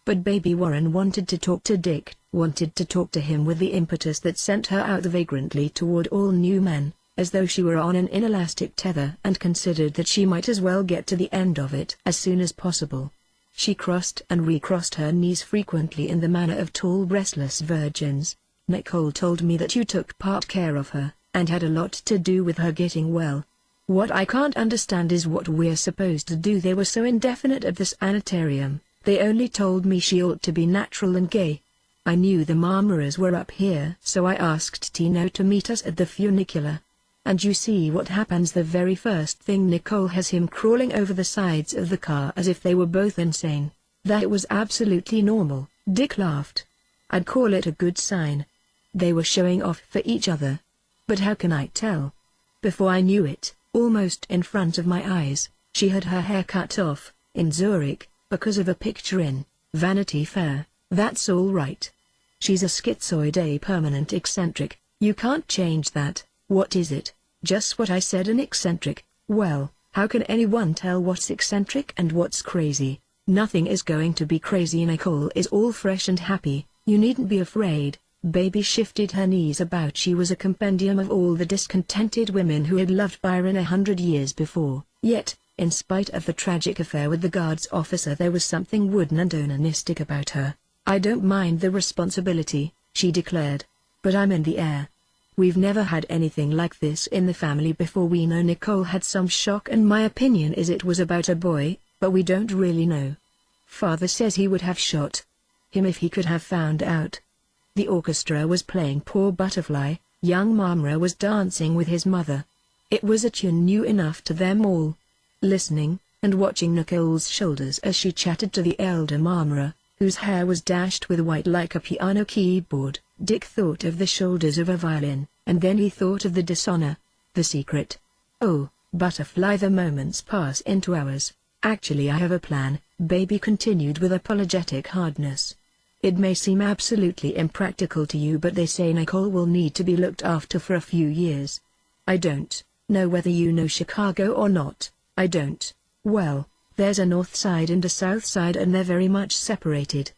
But baby Warren wanted to talk to Dick, wanted to talk to him with the impetus that sent her out vagrantly toward all new men, as though she were on an inelastic tether, and considered that she might as well get to the end of it as soon as possible. She crossed and recrossed her knees frequently in the manner of tall restless virgins. Nicole told me that you took part care of her, and had a lot to do with her getting well. What I can't understand is what we're supposed to do. They were so indefinite at the sanitarium. They only told me she ought to be natural and gay. I knew the Marmaras were up here, so I asked Tino to meet us at the funicular. And you see what happens the very first thing Nicole has him crawling over the sides of the car as if they were both insane. That was absolutely normal, Dick laughed. I'd call it a good sign. They were showing off for each other. But how can I tell? Before I knew it, almost in front of my eyes, she had her hair cut off, in Zurich, because of a picture in Vanity Fair. That's all right. She's a schizoid, a permanent eccentric. You can't change that. What is it? Just what I said, an eccentric. Well, how can anyone tell what's eccentric and what's crazy? Nothing is going to be crazy. Nicole is all fresh and happy. You needn't be afraid. Baby shifted her knees about. She was a compendium of all the discontented women who had loved Byron 100 years before. Yet, in spite of the tragic affair with the guards officer, there was something wooden and onanistic about her. I don't mind the responsibility, she declared. But I'm in the air. We've never had anything like this in the family before. We know Nicole had some shock, and my opinion is it was about a boy, but we don't really know. Father says he would have shot him if he could have found out. The orchestra was playing Poor Butterfly. Young Marmara was dancing with his mother. It was a tune new enough to them all. Listening, and watching Nicole's shoulders as she chatted to the elder Marmara, whose hair was dashed with white like a piano keyboard, Dick thought of the shoulders of a violin, and then he thought of the dishonor, the secret. Oh, Butterfly, the moments pass into hours. Actually, I have a plan, Baby continued with apologetic hardness. It may seem absolutely impractical to you, but they say Nicole will need to be looked after for a few years. I don't know whether you know Chicago or not. I don't. Well, there's a north side and a south side, and they're very much separated.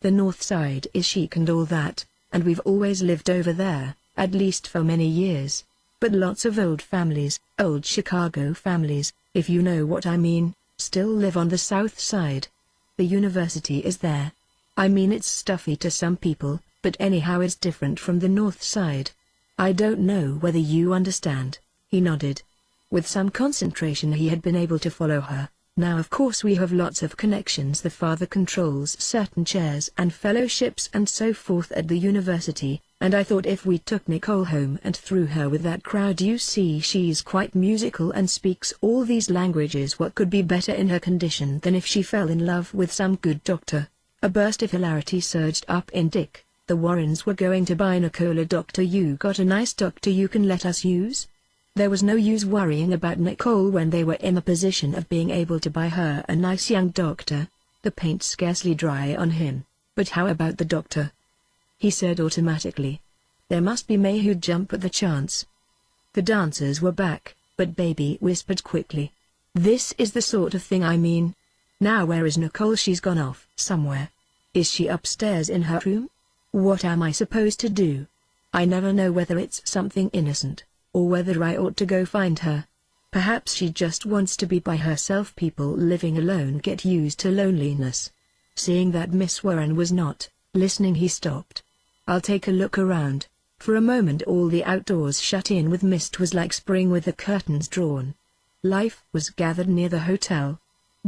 The north side is chic and all that, and we've always lived over there, at least for many years. But lots of old families, old Chicago families, if you know what I mean, still live on the south side. The university is there. I mean, it's stuffy to some people, but anyhow it's different from the north side. I don't know whether you understand. He nodded. With some concentration he had been able to follow her. Now of course we have lots of connections. The father controls certain chairs and fellowships and so forth at the university, and I thought if we took Nicole home and threw her with that crowd. You see, she's quite musical and speaks all these languages. What could be better in her condition than if she fell in love with some good doctor? A burst of hilarity surged up in Dick. The Warrens were going to buy Nicole a doctor. You got a nice doctor you can let us use? There was no use worrying about Nicole when they were in a position of being able to buy her a nice young doctor. The paint scarcely dry on him. But how about the doctor? He said automatically. There must be May who'd jump at the chance. The dancers were back, but Baby whispered quickly. This is the sort of thing I mean. Now where is Nicole? She's gone off somewhere. Is she upstairs in her room? What am I supposed to do? I never know whether it's something innocent, or whether I ought to go find her. Perhaps she just wants to be by herself. People living alone get used to loneliness. Seeing that Miss Warren was not listening, he stopped. I'll take a look around. For a moment all the outdoors shut in with mist was like spring with the curtains drawn. Life was gathered near the hotel.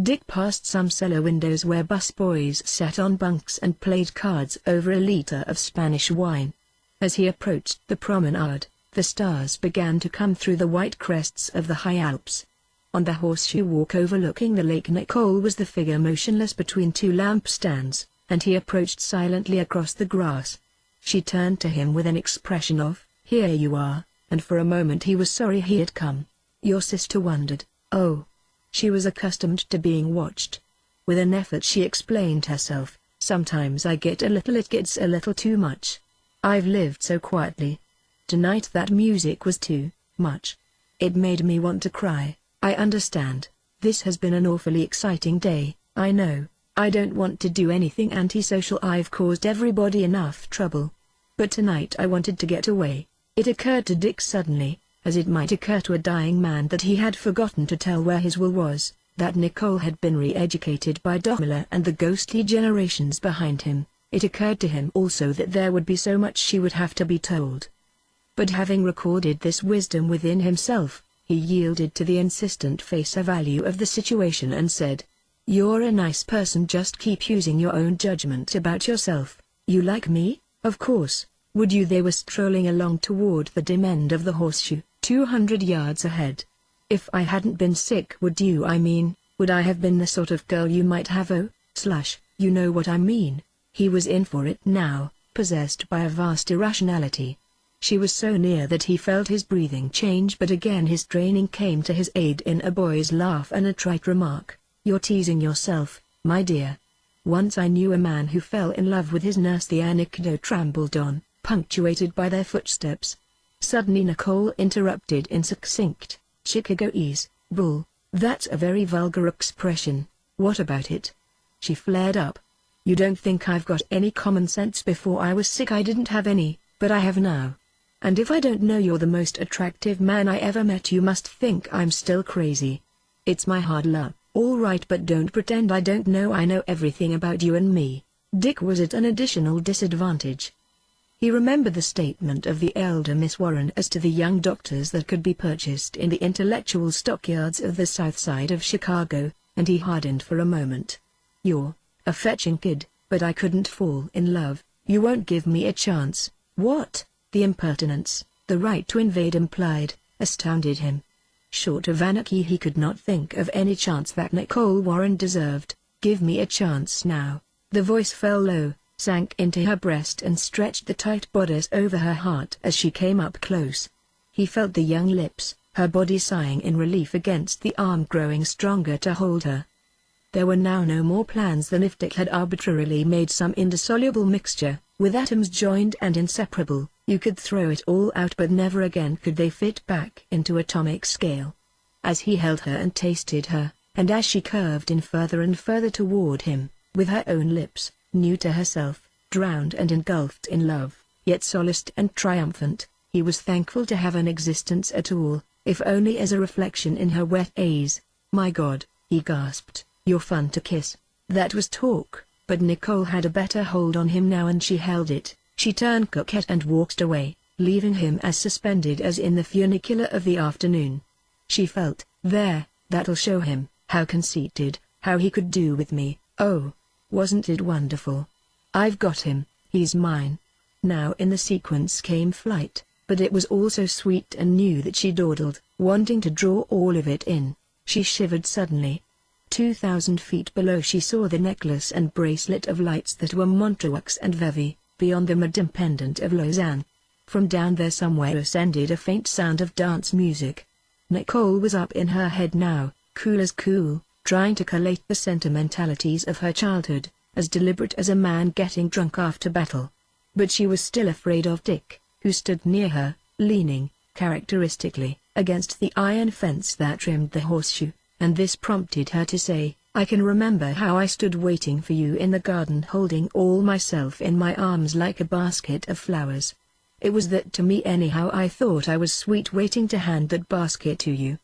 Dick passed some cellar windows where busboys sat on bunks and played cards over a liter of Spanish wine. As he approached the promenade, the stars began to come through the white crests of the high Alps. On the horseshoe walk overlooking the lake, Nicole was the figure motionless between two lampstands, and he approached silently across the grass. She turned to him with an expression of, "Here you are," and for a moment he was sorry he had come. Your sister wondered. Oh. She was accustomed to being watched. With an effort she explained herself. Sometimes it gets a little too much. I've lived so quietly. Tonight that music was too much. It made me want to cry. I understand. This has been an awfully exciting day, I know. I don't want to do anything antisocial. I've caused everybody enough trouble. But tonight I wanted to get away. It occurred to Dick suddenly, as it might occur to a dying man, that he had forgotten to tell where his will was, that Nicole had been re-educated by Doc and the ghostly generations behind him. It occurred to him also that there would be so much she would have to be told. But having recorded this wisdom within himself, he yielded to the insistent face value of the situation and said, "You're a nice person, just keep using your own judgment about yourself. You like me? Of course. Would you? They were strolling along toward the dim end of the horseshoe, 200 yards ahead. If I hadn't been sick, would I have been the sort of girl you might have? Oh, you know what I mean. He was in for it now, possessed by a vast irrationality. She was so near that he felt his breathing change, but again his training came to his aid in a boy's laugh and a trite remark. You're teasing yourself, my dear. Once I knew a man who fell in love with his nurse. The anecdote rambled on, punctuated by their footsteps. Suddenly Nicole interrupted in succinct, Chicagoese, bull. That's a very vulgar expression. What about it? She flared up. You don't think I've got any common sense? Before I was sick I didn't have any, but I have now. And if I don't know you're the most attractive man I ever met, you must think I'm still crazy. It's my hard luck. All right, but don't pretend I don't know. I know everything about you and me. Dick was at an additional disadvantage. He remembered the statement of the elder Miss Warren as to the young doctors that could be purchased in the intellectual stockyards of the south side of Chicago, and he hardened for a moment. You're a fetching kid, but I couldn't fall in love. You won't give me a chance. What? The impertinence, the right to invade implied, astounded him. Short of anarchy, he could not think of any chance that Nicole Warren deserved. Give me a chance now. The voice fell low, sank into her breast and stretched the tight bodice over her heart as she came up close. He felt the young lips, her body sighing in relief against the arm growing stronger to hold her. There were now no more plans than if Dick had arbitrarily made some indissoluble mixture, with atoms joined and inseparable. You could throw it all out, but never again could they fit back into atomic scale. As he held her and tasted her, and as she curved in further and further toward him, with her own lips, new to herself, drowned and engulfed in love, yet solaced and triumphant, he was thankful to have an existence at all, if only as a reflection in her wet eyes. My God, he gasped, you're fun to kiss. That was talk, but Nicole had a better hold on him now and she held it. She turned coquette and walked away, leaving him as suspended as in the funicular of the afternoon. She felt, there, that'll show him, how conceited, how he could do with me. Oh, wasn't it wonderful? I've got him, he's mine. Now in the sequence came flight, but it was also sweet and new that she dawdled, wanting to draw all of it in. She shivered suddenly. 2,000 feet below she saw the necklace and bracelet of lights that were Montreux and Vevey, beyond the Madame pendant of Lausanne. From down there somewhere ascended a faint sound of dance music. Nicole was up in her head now, cool as cool, trying to collate the sentimentalities of her childhood, as deliberate as a man getting drunk after battle. But she was still afraid of Dick, who stood near her, leaning, characteristically, against the iron fence that trimmed the horseshoe, and this prompted her to say, I can remember how I stood waiting for you in the garden, holding all myself in my arms like a basket of flowers. It was that to me anyhow. I thought I was sweet waiting to hand that basket to you.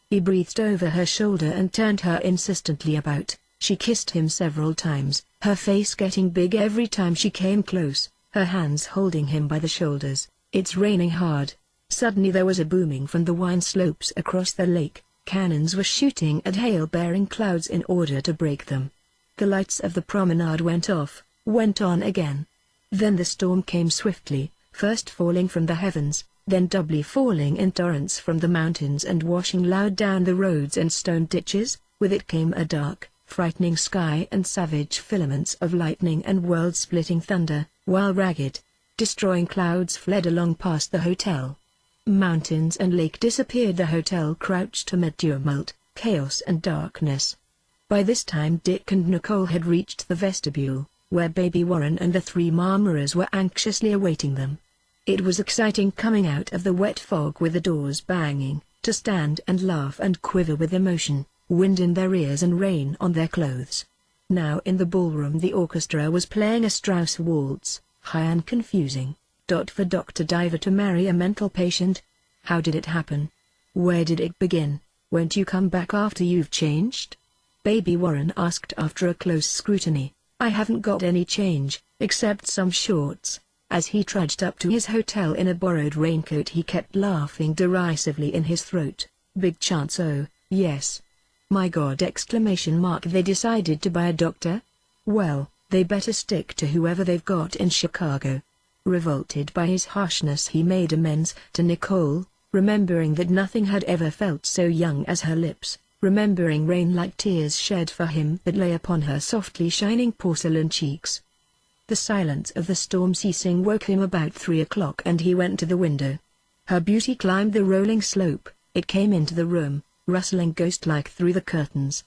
He breathed over her shoulder and turned her insistently about. She kissed him several times, her face getting big every time she came close, her hands holding him by the shoulders. It's raining hard. Suddenly there was a booming from the wine slopes across the lake. Cannons were shooting at hail-bearing clouds in order to break them. The lights of the promenade went off, went on again. Then the storm came swiftly, first falling from the heavens, then doubly falling in torrents from the mountains and washing loud down the roads and stone ditches. With it came a dark, frightening sky and savage filaments of lightning and world-splitting thunder, while ragged, destroying clouds fled along past the hotel. Mountains and lake disappeared. The hotel crouched amid tumult, chaos and darkness. By this time Dick and Nicole had reached the vestibule, where Baby Warren and the three Marmaras were anxiously awaiting them. It was exciting coming out of the wet fog with the doors banging, to stand and laugh and quiver with emotion, wind in their ears and rain on their clothes. Now in the ballroom the orchestra was playing a Strauss waltz, high and confusing. For Dr. Diver to marry a mental patient? How did it happen? Where did it begin? Won't you come back after you've changed? Baby Warren asked after a close scrutiny. I haven't got any change, except some shorts. As he trudged up to his hotel in a borrowed raincoat he kept laughing derisively in his throat. Big chance, oh, yes. My God! They decided to buy a doctor? Well, They better stick to whoever they've got in Chicago. Revolted by his harshness, he made amends to Nicole, remembering that nothing had ever felt so young as her lips, remembering rain-like tears shed for him that lay upon her softly shining porcelain cheeks. The silence of the storm ceasing woke him about 3 o'clock, and he went to the window. Her beauty climbed the rolling slope. It came into the room, rustling ghost-like through the curtains.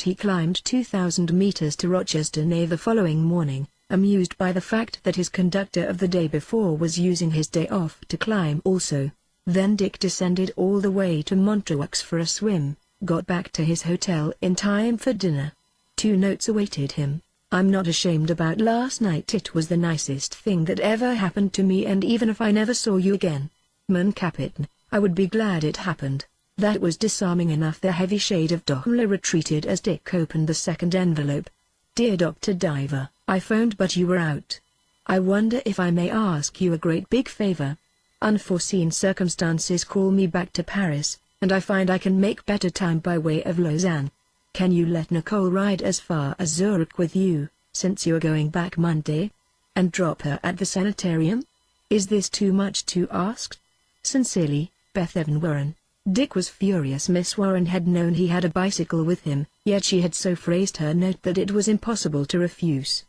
He climbed 2,000 meters to Rochester, N.Y. the following morning, amused by the fact that his conductor of the day before was using his day off to climb also. Then Dick descended all the way to Montreux for a swim, got back to his hotel in time for dinner. 2 notes awaited him. I'm not ashamed about last night. It was the nicest thing that ever happened to me, and even if I never saw you again, mon capitaine, I would be glad it happened. That was disarming enough. The heavy shade of Daimler retreated as Dick opened the second envelope. Dear Dr. Diver, I phoned but you were out. I wonder if I may ask you a great big favor. Unforeseen circumstances call me back to Paris, and I find I can make better time by way of Lausanne. Can you let Nicole ride as far as Zurich with you, since you're going back Monday? And drop her at the sanitarium? Is this too much to ask? Sincerely, Beth Evan Warren. Dick was furious. Miss Warren had known he had a bicycle with him, yet she had so phrased her note that it was impossible to refuse.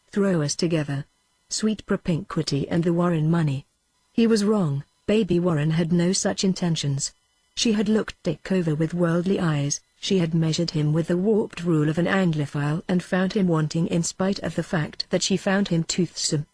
Throw us together. Sweet propinquity and the Warren money. He was wrong. Baby Warren had no such intentions. She had looked Dick over with worldly eyes. She had measured him with the warped rule of an Anglophile and found him wanting in spite of the fact that she found him toothsome.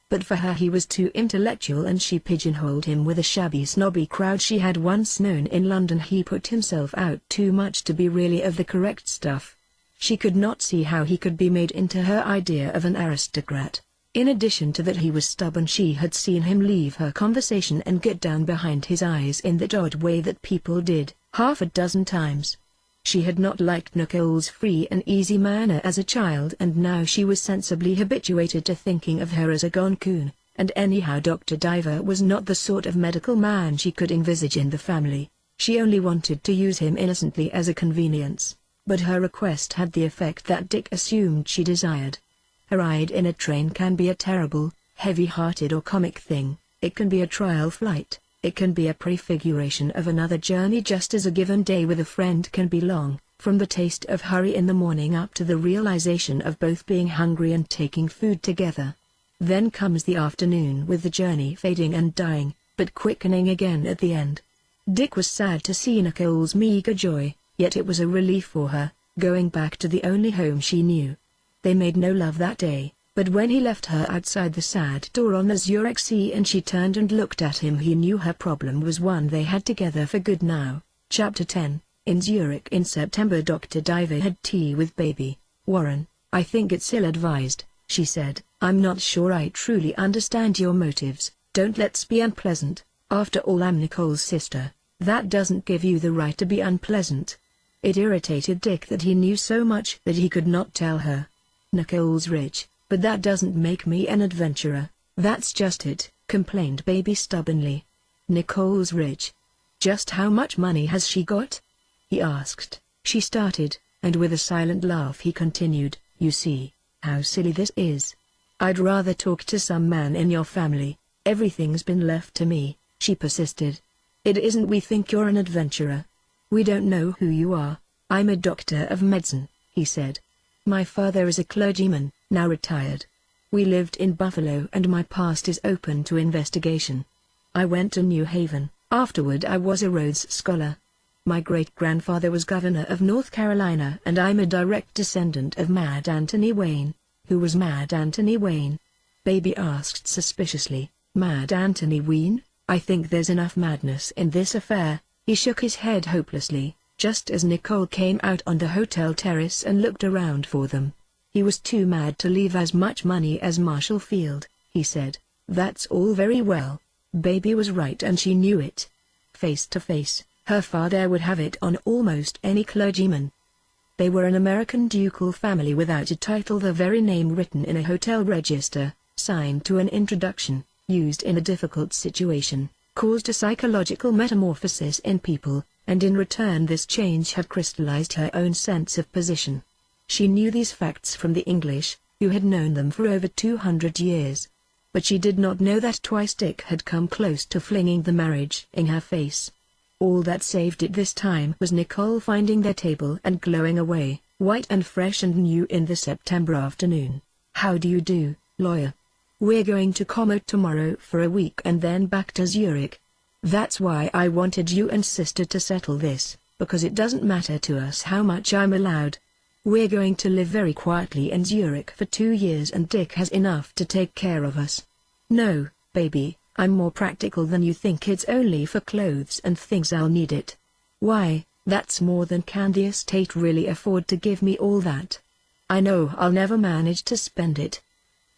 But for her he was too intellectual, and she pigeonholed him with a shabby snobby crowd she had once known in London. He put himself out too much to be really of the correct stuff. She could not see how he could be made into her idea of an aristocrat. In addition to that, he was stubborn. She had seen him leave her conversation and get down behind his eyes in that odd way that people did, 6 times. She had not liked Nicole's free and easy manner as a child, and now she was sensibly habituated to thinking of her as a gone coon, and anyhow Dr. Diver was not the sort of medical man she could envisage in the family. She only wanted to use him innocently as a convenience, but her request had the effect that Dick assumed she desired. A ride in a train can be a terrible, heavy-hearted or comic thing. It can be a trial flight. It can be a prefiguration of another journey, just as a given day with a friend can be long, from the taste of hurry in the morning up to the realization of both being hungry and taking food together. Then comes the afternoon with the journey fading and dying, but quickening again at the end. Dick was sad to see Nicole's meager joy, yet it was a relief for her, going back to the only home she knew. They made no love that day. But when he left her outside the sad door on the Zurich Sea and she turned and looked at him, he knew her problem was one they had together for good now. Chapter 10. In Zurich in September, Dr. Diver had tea with Baby Warren. I think it's ill-advised, she said. I'm not sure I truly understand your motives. Don't let's be unpleasant. After all, I'm Nicole's sister. That doesn't give you the right to be unpleasant. It irritated Dick that he knew so much that he could not tell her. Nicole's rich. But that doesn't make me an adventurer. That's just it, complained Baby stubbornly. Nicole's rich. Just how much money has she got? He asked. She started, and with a silent laugh he continued, you see, how silly this is. I'd rather talk to some man in your family. Everything's been left to me, she persisted. It isn't we think you're an adventurer. We don't know who you are. I'm a doctor of medicine, he said. My father is a clergyman, now retired. We lived in Buffalo and my past is open to investigation. I went to New Haven. Afterward I was a Rhodes Scholar. My great-grandfather was governor of North Carolina, and I'm a direct descendant of Mad Anthony Wayne. Who was Mad Anthony Wayne? Baby asked suspiciously. Mad Anthony Wayne? I think there's enough madness in this affair. He shook his head hopelessly, just as Nicole came out on the hotel terrace and looked around for them. He was too mad to leave as much money as Marshall Field, he said. That's all very well. Baby was right and she knew it. Face to face, her father would have it on almost any clergyman. They were an American ducal family without a title, the very name written in a hotel register, signed to an introduction, used in a difficult situation, caused a psychological metamorphosis in people, and in return this change had crystallized her own sense of position. She knew these facts from the English, who had known them for over 200 years. But she did not know that twice Dick had come close to flinging the marriage in her face. All that saved it this time was Nicole finding their table and glowing away, white and fresh and new in the September afternoon. "How do you do, lawyer? We're going to Como tomorrow for a week and then back to Zurich. That's why I wanted you and sister to settle this, because it doesn't matter to us how much I'm allowed. We're going to live very quietly in Zurich for 2 years and Dick has enough to take care of us." "No, baby, I'm more practical than you think. It's only for clothes and things. I'll need it." "Why, that's more than can the estate really afford to give me all that. I know I'll never manage to spend it."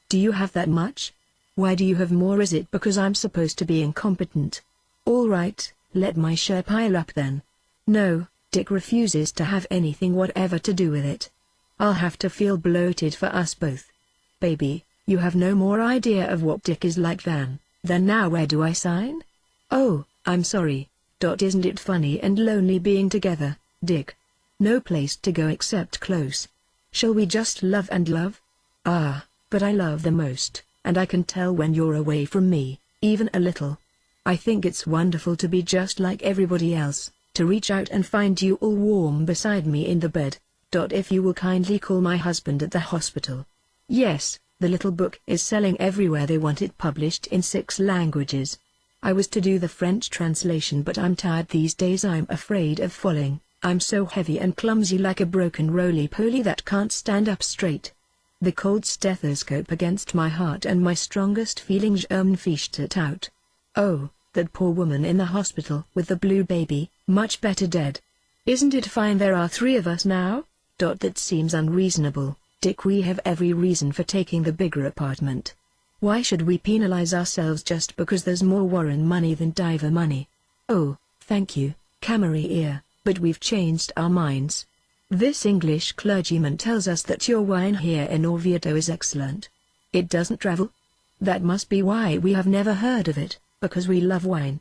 "Do you have that much? Why do you have more? Is it because I'm supposed to be incompetent?" "All right, let my share pile up then." "No, Dick refuses to have anything whatever to do with it. I'll have to feel bloated for us both." "Baby, you have no more idea of what Dick is like than now where do I sign?" "Oh, I'm sorry. Isn't it funny and lonely being together, Dick? No place to go except close. Shall we just love and love?" "Ah, but I love the most, and I can tell when you're away from me, even a little. I think it's wonderful to be just like everybody else, to reach out and find you all warm beside me in the bed. If you will kindly call my husband at the hospital." "Yes, the little book is selling everywhere. They want it published in 6 languages. I was to do the French translation, but I'm tired these days. I'm afraid of falling. I'm so heavy and clumsy, like a broken roly-poly that can't stand up straight." The cold stethoscope against my heart and my strongest feelings fished it out. "Oh, that poor woman in the hospital with the blue baby, much better dead. Isn't it fine there are 3 of us now?" That seems unreasonable, Dick. We have every reason for taking the bigger apartment. Why should we penalize ourselves just because there's more Warren money than Diver money? "Oh, thank you, Camry ear, but we've changed our minds. This English clergyman tells us that your wine here in Orvieto is excellent. It doesn't travel? That must be why we have never heard of it, because we love wine.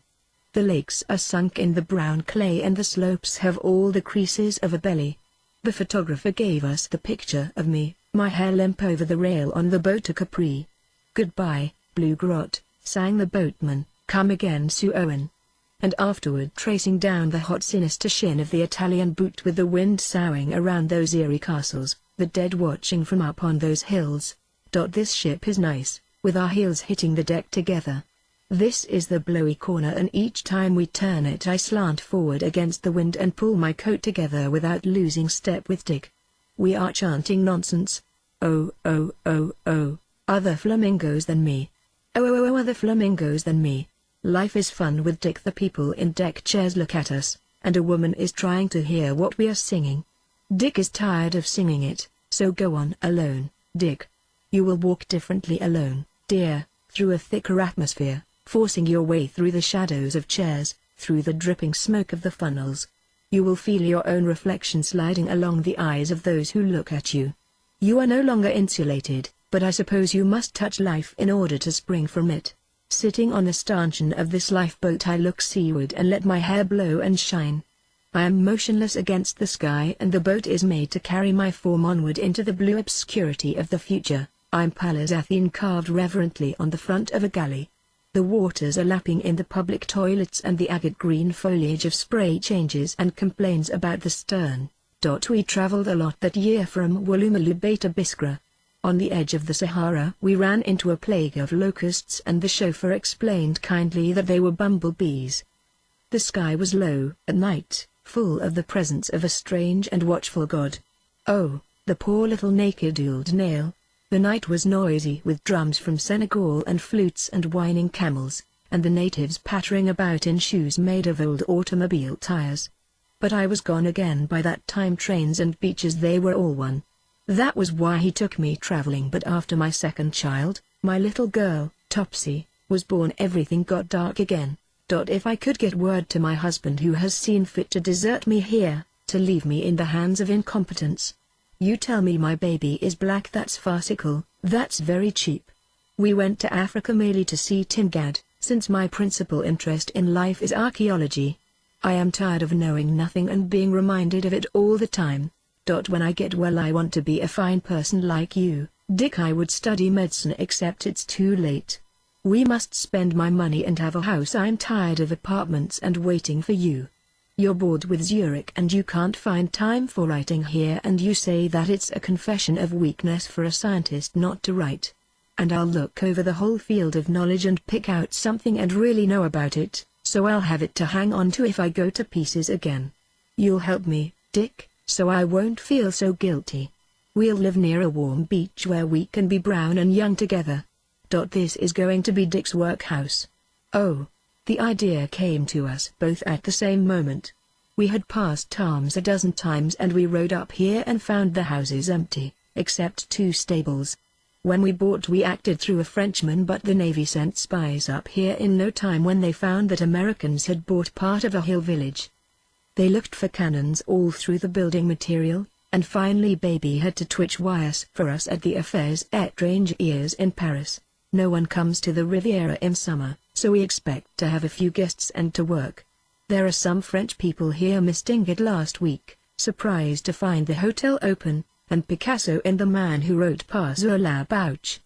The lakes are sunk in the brown clay and the slopes have all the creases of a belly. The photographer gave us the picture of me, my hair limp over the rail on the boat to Capri. Goodbye, Blue Grot," sang the boatman, "come again, Sue Owen." And afterward, tracing down the hot sinister shin of the Italian boot with the wind soughing around those eerie castles, the dead watching from up on those hills. This ship is nice, with our heels hitting the deck together. This is the blowy corner, and each time we turn it I slant forward against the wind and pull my coat together without losing step with Dick. We are chanting nonsense. "Oh, oh, oh, oh, other flamingos than me. Oh, oh, oh, other flamingos than me. Life is fun with Dick." The people in deck chairs look at us, and a woman is trying to hear what we are singing. Dick is tired of singing it, so go on alone, Dick. You will walk differently alone, dear, through a thicker atmosphere, forcing your way through the shadows of chairs, through the dripping smoke of the funnels. You will feel your own reflection sliding along the eyes of those who look at you. You are no longer insulated, but I suppose you must touch life in order to spring from it. Sitting on the stanchion of this lifeboat I look seaward and let my hair blow and shine. I am motionless against the sky, and the boat is made to carry my form onward into the blue obscurity of the future. I'm Pallas Athene carved reverently on the front of a galley. The waters are lapping in the public toilets and the agate green foliage of spray changes and complains about the stern. We traveled a lot that year from Woolloomooloo Bay to Biskra. On the edge of the Sahara we ran into a plague of locusts, and the chauffeur explained kindly that they were bumblebees. The sky was low at night, full of the presence of a strange and watchful god. Oh, the poor little naked old nail. The night was noisy with drums from Senegal and flutes and whining camels, and the natives pattering about in shoes made of old automobile tires. But I was gone again by that time. Trains and beaches, they were all one. That was why he took me traveling. But after my second child, my little girl, Topsy, was born, everything got dark again. If I could get word to my husband, who has seen fit to desert me here, to leave me in the hands of incompetence. You tell me my baby is black, that's farcical, that's very cheap. We went to Africa merely to see Tingad, since my principal interest in life is archaeology. I am tired of knowing nothing and being reminded of it all the time. When I get well I want to be a fine person like you, Dick, I would study medicine except it's too late. We must spend my money and have a house. I'm tired of apartments and waiting for you. You're bored with Zurich and you can't find time for writing here, and you say that it's a confession of weakness for a scientist not to write. And I'll look over the whole field of knowledge and pick out something and really know about it, so I'll have it to hang on to if I go to pieces again. You'll help me, Dick, so I won't feel so guilty. We'll live near a warm beach where we can be brown and young together. This is going to be Dick's workhouse. Oh. The idea came to us both at the same moment. We had passed Tom's a dozen times and we rode up here and found the houses empty, except 2 stables. When we bought we acted through a Frenchman, but the Navy sent spies up here in no time when they found that Americans had bought part of a hill village. They looked for cannons all through the building material, and finally Baby had to twitch wires for us at the Affaires étrangères in Paris. No one comes to the Riviera in summer, so we expect to have a few guests and to work. There are some French people here. Miss Dingett last week, surprised to find the hotel open, and Picasso and the man who wrote Pas sur la Bouche.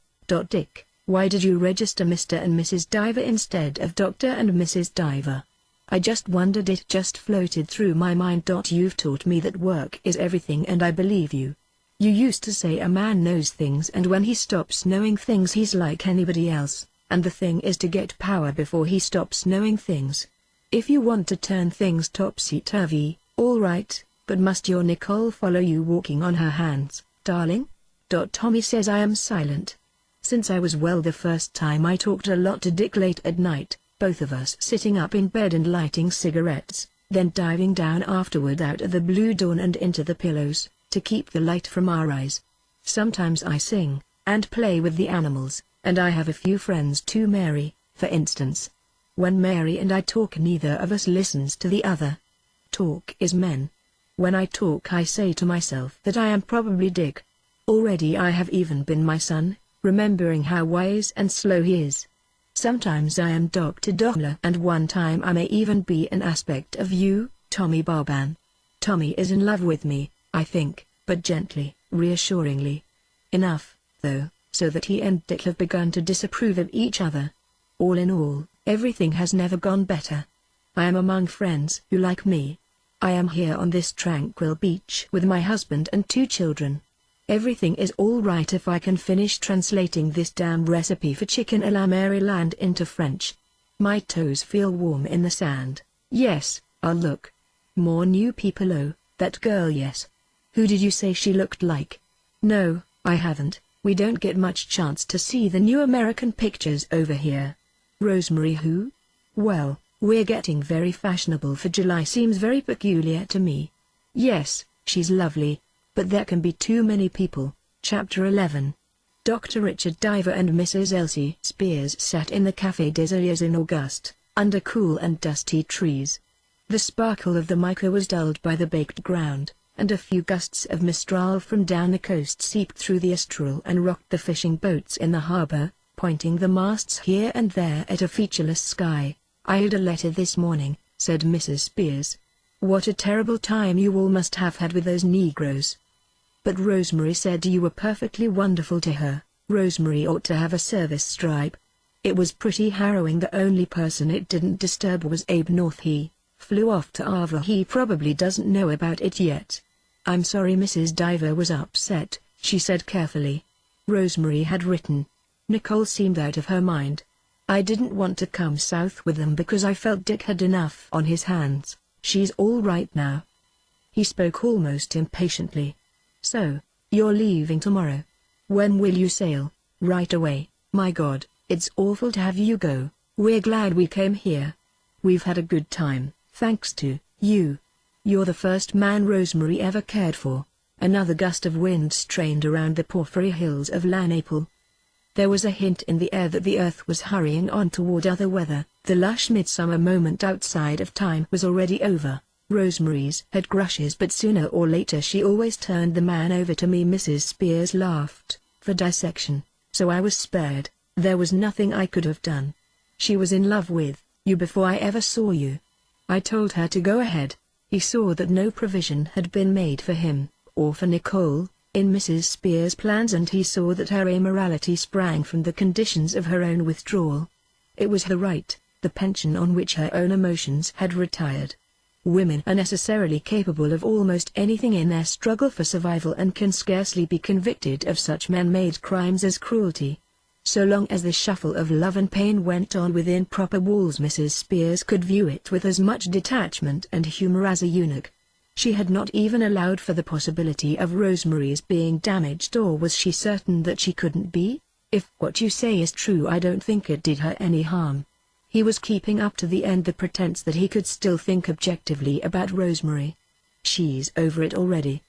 Dick, why did you register Mr. and Mrs. Diver instead of Dr. and Mrs. Diver? I just wondered, it just floated through my mind. You've taught me that work is everything and I believe you. You used to say a man knows things, and when he stops knowing things he's like anybody else, and the thing is to get power before he stops knowing things. If you want to turn things topsy-turvy, all right, but must your Nicole follow you walking on her hands, darling? Tommy says I am silent. Since I was well the first time I talked a lot to Dick late at night, both of us sitting up in bed and lighting cigarettes, then diving down afterward out of the blue dawn and into the pillows, to keep the light from our eyes. Sometimes I sing, and play with the animals, and I have a few friends too. Mary, for instance. When Mary and I talk neither of us listens to the other. Talk is men. When I talk I say to myself that I am probably Dick. Already I have even been my son, remembering how wise and slow he is. Sometimes I am Dr. Doppler, and one time I may even be an aspect of you, Tommy Barban. Tommy is in love with me, I think, but gently, reassuringly. Enough, though, so that he and Dick have begun to disapprove of each other. All in all, everything has never gone better. I am among friends who like me. I am here on this tranquil beach with my husband and 2 children. Everything is all right if I can finish translating this damn recipe for chicken à la Maryland into French. My toes feel warm in the sand. Yes, I'll look. More new people. Oh, that girl. Yes. Who did you say she looked like? No, I haven't. We don't get much chance to see the new American pictures over here. Rosemary who? Well, we're getting very fashionable for July. Seems very peculiar to me. Yes, she's lovely, but there can be too many people. Chapter 11. Dr. Richard Diver and Mrs. Elsie Spears sat in the Café des Alliés in August, under cool and dusty trees. The sparkle of the mica was dulled by the baked ground, and a few gusts of mistral from down the coast seeped through the estuary and rocked the fishing boats in the harbor, pointing the masts here and there at a featureless sky. I had a letter this morning, said Mrs. Spears. What a terrible time you all must have had with those Negroes. But Rosemary said you were perfectly wonderful to her. Rosemary ought to have a service stripe. It was pretty harrowing. The only person it didn't disturb was Abe North. He flew off to Ava. He probably doesn't know about it yet. I'm sorry Mrs. Diver was upset, she said carefully. Rosemary had written. Nicole seemed out of her mind. I didn't want to come south with them because I felt Dick had enough on his hands. She's all right now. He spoke almost impatiently. So, you're leaving tomorrow? When will you sail? Right away. My God, it's awful to have you go. We're glad we came here. We've had a good time, thanks to you. You're the first man Rosemary ever cared for. Another gust of wind strained around the porphyry hills of La Naples. There was a hint in the air that the earth was hurrying on toward other weather. The lush midsummer moment outside of time was already over. Rosemary's had crushes, but sooner or later she always turned the man over to me. Mrs. Spears laughed, for dissection, so I was spared. There was nothing I could have done. She was in love with you before I ever saw you. I told her to go ahead. He saw that no provision had been made for him, or for Nicole, in Mrs. Spear's plans, and he saw that her immorality sprang from the conditions of her own withdrawal. It was her right, the pension on which her own emotions had retired. Women are necessarily capable of almost anything in their struggle for survival and can scarcely be convicted of such man-made crimes as cruelty. So long as the shuffle of love and pain went on within proper walls, Mrs. Spears could view it with as much detachment and humor as a eunuch. She had not even allowed for the possibility of Rosemary's being damaged, or was she certain that she couldn't be? If what you say is true, I don't think it did her any harm. He was keeping up to the end the pretense that he could still think objectively about Rosemary. She's over it already.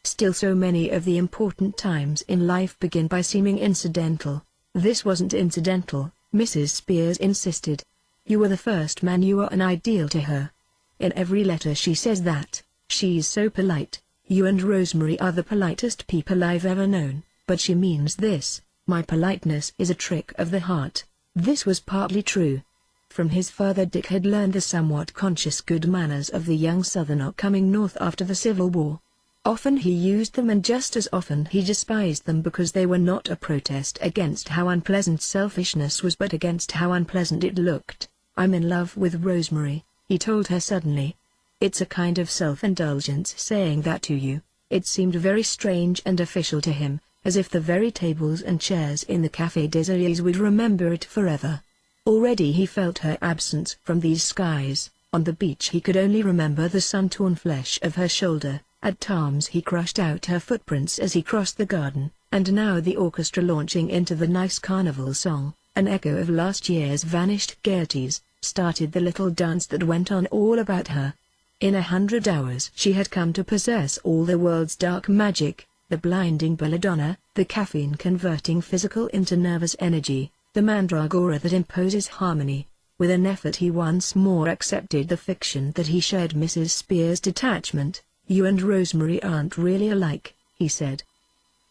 Still, so many of the important times in life begin by seeming incidental. This wasn't incidental, Mrs. Spears insisted. You were the first man, you are an ideal to her. In every letter she says that. She's so polite. You and Rosemary are the politest people I've ever known, but she means this: my politeness is a trick of the heart. This was partly true. From his father, Dick had learned the somewhat conscious good manners of the young Southerner coming north after the Civil War. Often he used them, and just as often he despised them because they were not a protest against how unpleasant selfishness was, but against how unpleasant it looked. I'm in love with Rosemary, he told her suddenly. It's a kind of self-indulgence saying that to you. It seemed very strange and official to him, as if the very tables and chairs in the Café des Alliés would remember it forever. Already he felt her absence from these skies. On the beach he could only remember the sun-torn flesh of her shoulder. At times he crushed out her footprints as he crossed the garden, and now the orchestra launching into the nice carnival song, an echo of last year's vanished gaieties, started the little dance that went on all about her. In 100 hours she had come to possess all the world's dark magic, the blinding belladonna, the caffeine converting physical into nervous energy, the mandragora that imposes harmony. With an effort he once more accepted the fiction that he shared Mrs. Spear's detachment. You and Rosemary aren't really alike, he said.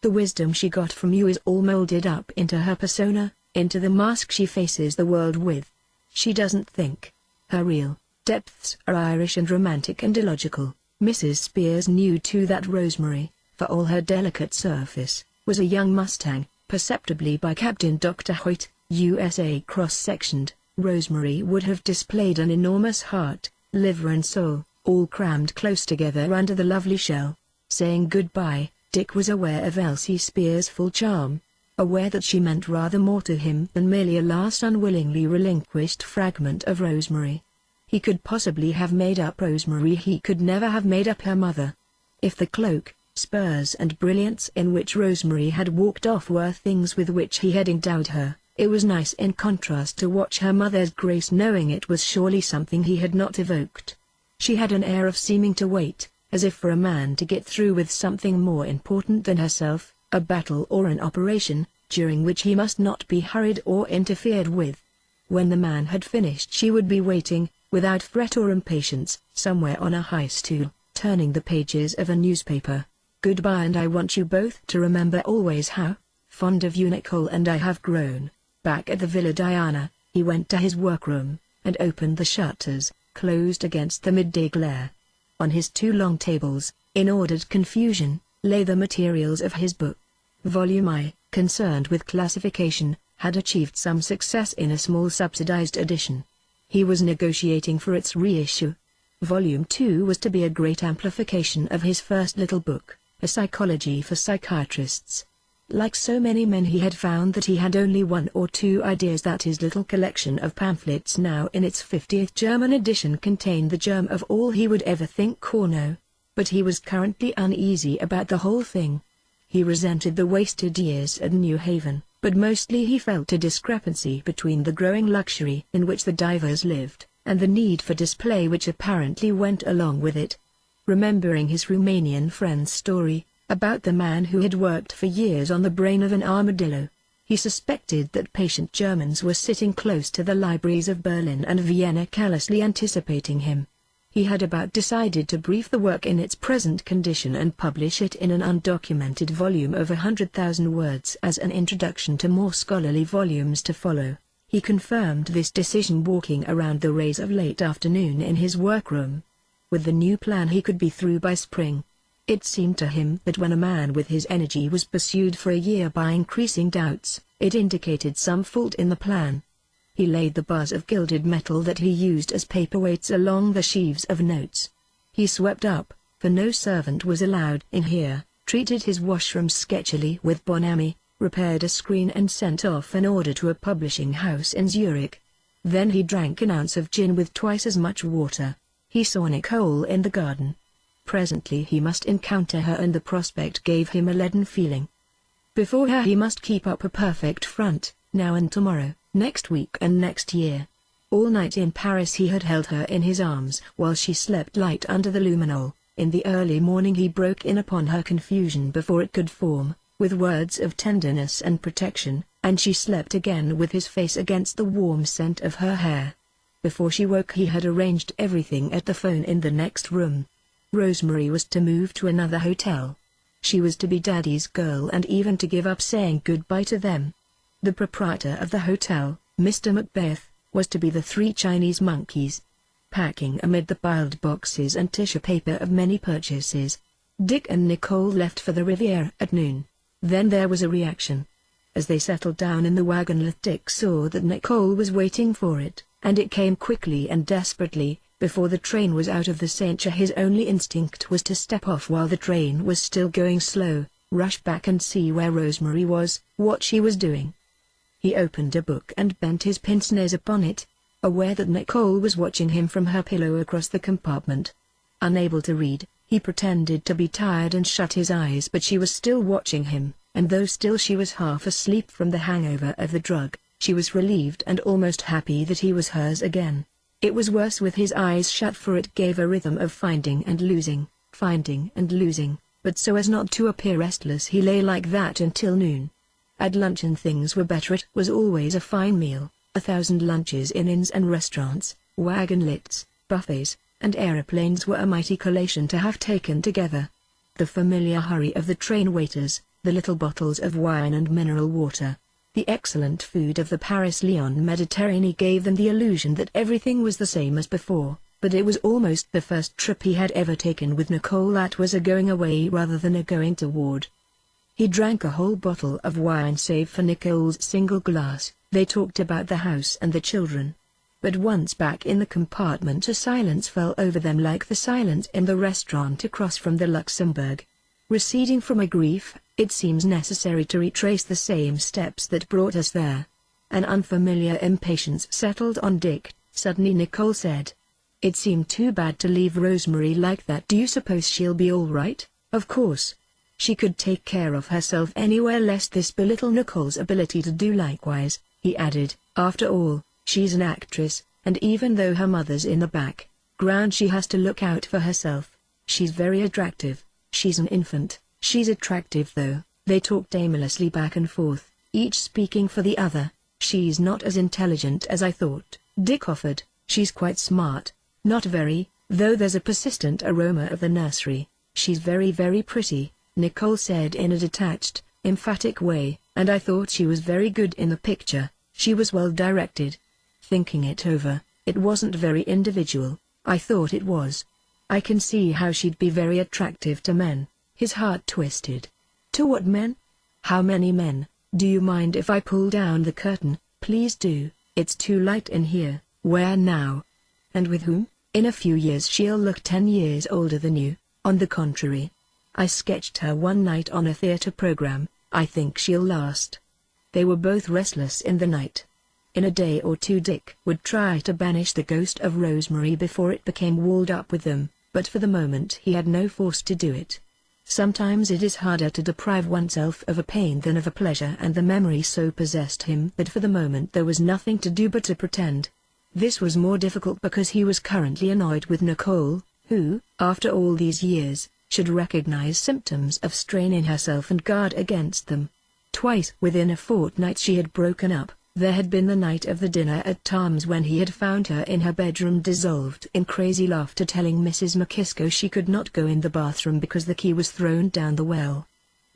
The wisdom she got from you is all molded up into her persona, into the mask she faces the world with. She doesn't think. Her real depths are Irish and romantic and illogical. Mrs. Spears knew too that Rosemary, for all her delicate surface, was a young mustang, perceptibly by Captain Dr. Hoyt, USA cross-sectioned. Rosemary would have displayed an enormous heart, liver and soul, all crammed close together under the lovely shell. Saying goodbye, Dick was aware of Elsie Spear's full charm, aware that she meant rather more to him than merely a last unwillingly relinquished fragment of Rosemary. He could possibly have made up Rosemary, he could never have made up her mother. If the cloak, spurs and brilliance in which Rosemary had walked off were things with which he had endowed her, it was nice in contrast to watch her mother's grace, knowing it was surely something he had not evoked. She had an air of seeming to wait, as if for a man to get through with something more important than herself, a battle or an operation, during which he must not be hurried or interfered with. When the man had finished she would be waiting, without fret or impatience, somewhere on a high stool, turning the pages of a newspaper. Goodbye, and I want you both to remember always how fond of you Nicole and I have grown. Back at the Villa Diana, he went to his workroom, and opened the shutters, closed against the midday glare. On his two long tables, in ordered confusion, lay the materials of his book. Volume I, concerned with classification, had achieved some success in a small subsidized edition. He was negotiating for its reissue. Volume 2 was to be a great amplification of his first little book, A Psychology for Psychiatrists. Like so many men, he had found that he had only one or two ideas, that his little collection of pamphlets, now in its 50th German edition, contained the germ of all he would ever think or know. But he was currently uneasy about the whole thing. He resented the wasted years at New Haven, but mostly he felt a discrepancy between the growing luxury in which the divers lived, and the need for display which apparently went along with it. Remembering his Romanian friend's story, about the man who had worked for years on the brain of an armadillo, he suspected that patient Germans were sitting close to the libraries of Berlin and Vienna, callously anticipating him. He had about decided to brief the work in its present condition and publish it in an undocumented volume of 100,000 words as an introduction to more scholarly volumes to follow. He confirmed this decision walking around the rays of late afternoon in his workroom. With the new plan he could be through by spring. It seemed to him that when a man with his energy was pursued for a year by increasing doubts, it indicated some fault in the plan. He laid the bars of gilded metal that he used as paperweights along the sheaves of notes. He swept up, for no servant was allowed in here, treated his washroom sketchily with Bonami, repaired a screen and sent off an order to a publishing house in Zurich. Then he drank an ounce of gin with twice as much water. He saw Nicole in the garden. Presently he must encounter her, and the prospect gave him a leaden feeling. Before her he must keep up a perfect front, now and tomorrow, next week and next year. All night in Paris he had held her in his arms while she slept light under the luminol. In the early morning he broke in upon her confusion before it could form, with words of tenderness and protection, and she slept again with his face against the warm scent of her hair. Before she woke he had arranged everything at the phone in the next room. Rosemary was to move to another hotel. She was to be Daddy's girl and even to give up saying goodbye to them. The proprietor of the hotel, Mr. Macbeth, was to be the 3 Chinese monkeys. Packing amid the piled boxes and tissue paper of many purchases, Dick and Nicole left for the Riviera at noon. Then there was a reaction. As they settled down in the wagonlet, Dick saw that Nicole was waiting for it, and it came quickly and desperately. Before the train was out of the Saint-Cha, his only instinct was to step off while the train was still going slow, rush back and see where Rosemary was, what she was doing. He opened a book and bent his pince nez upon it, aware that Nicole was watching him from her pillow across the compartment. Unable to read, he pretended to be tired and shut his eyes, but she was still watching him, and though still she was half asleep from the hangover of the drug, she was relieved and almost happy that he was hers again. It was worse with his eyes shut, for it gave a rhythm of finding and losing, but so as not to appear restless he lay like that until noon. At luncheon things were better. It was always a fine meal, 1,000 lunches in inns and restaurants, wagonlets, buffets, and aeroplanes were a mighty collation to have taken together. The familiar hurry of the train waiters, the little bottles of wine and mineral water, the excellent food of the Paris-Lyon Mediterranean gave them the illusion that everything was the same as before, but it was almost the first trip he had ever taken with Nicole that was a going away rather than a going toward. He drank a whole bottle of wine save for Nicole's single glass. They talked about the house and the children. But once back in the compartment a silence fell over them like the silence in the restaurant across from the Luxembourg. Receding from a grief, it seems necessary to retrace the same steps that brought us there. An unfamiliar impatience settled on Dick. Suddenly Nicole said, "It seemed too bad to leave Rosemary like that. Do you suppose she'll be all right?" "Of course. She could take care of herself anywhere, lest this belittle Nicole's ability to do likewise," he added. "After all, she's an actress, and even though her mother's in the background she has to look out for herself. She's very attractive. She's an infant. She's attractive though." They talked aimlessly back and forth, each speaking for the other. "She's not as intelligent as I thought," Dick offered. "She's quite smart. Not very, though there's a persistent aroma of the nursery. She's very, very pretty," Nicole said in a detached, emphatic way, "and I thought she was very good in the picture. She was well directed." Thinking it over, "It wasn't very individual." "I thought it was. I can see how she'd be very attractive to men." His heart twisted. "To what men? How many men? Do you mind if I pull down the curtain?" "Please do. It's too light in here." "Where now? And with whom?" "In a few years she'll look 10 years older than you." "On the contrary. I sketched her one night on a theater program. I think she'll last." They were both restless in the night. In a day or two Dick would try to banish the ghost of Rosemary before it became walled up with them, but for the moment he had no force to do it. Sometimes it is harder to deprive oneself of a pain than of a pleasure, and the memory so possessed him that for the moment there was nothing to do but to pretend. This was more difficult because he was currently annoyed with Nicole, who, after all these years, should recognize symptoms of strain in herself and guard against them. Twice within a fortnight she had broken up. There had been the night of the dinner at Tom's when he had found her in her bedroom dissolved in crazy laughter, telling Mrs. McKisco she could not go in the bathroom because the key was thrown down the well.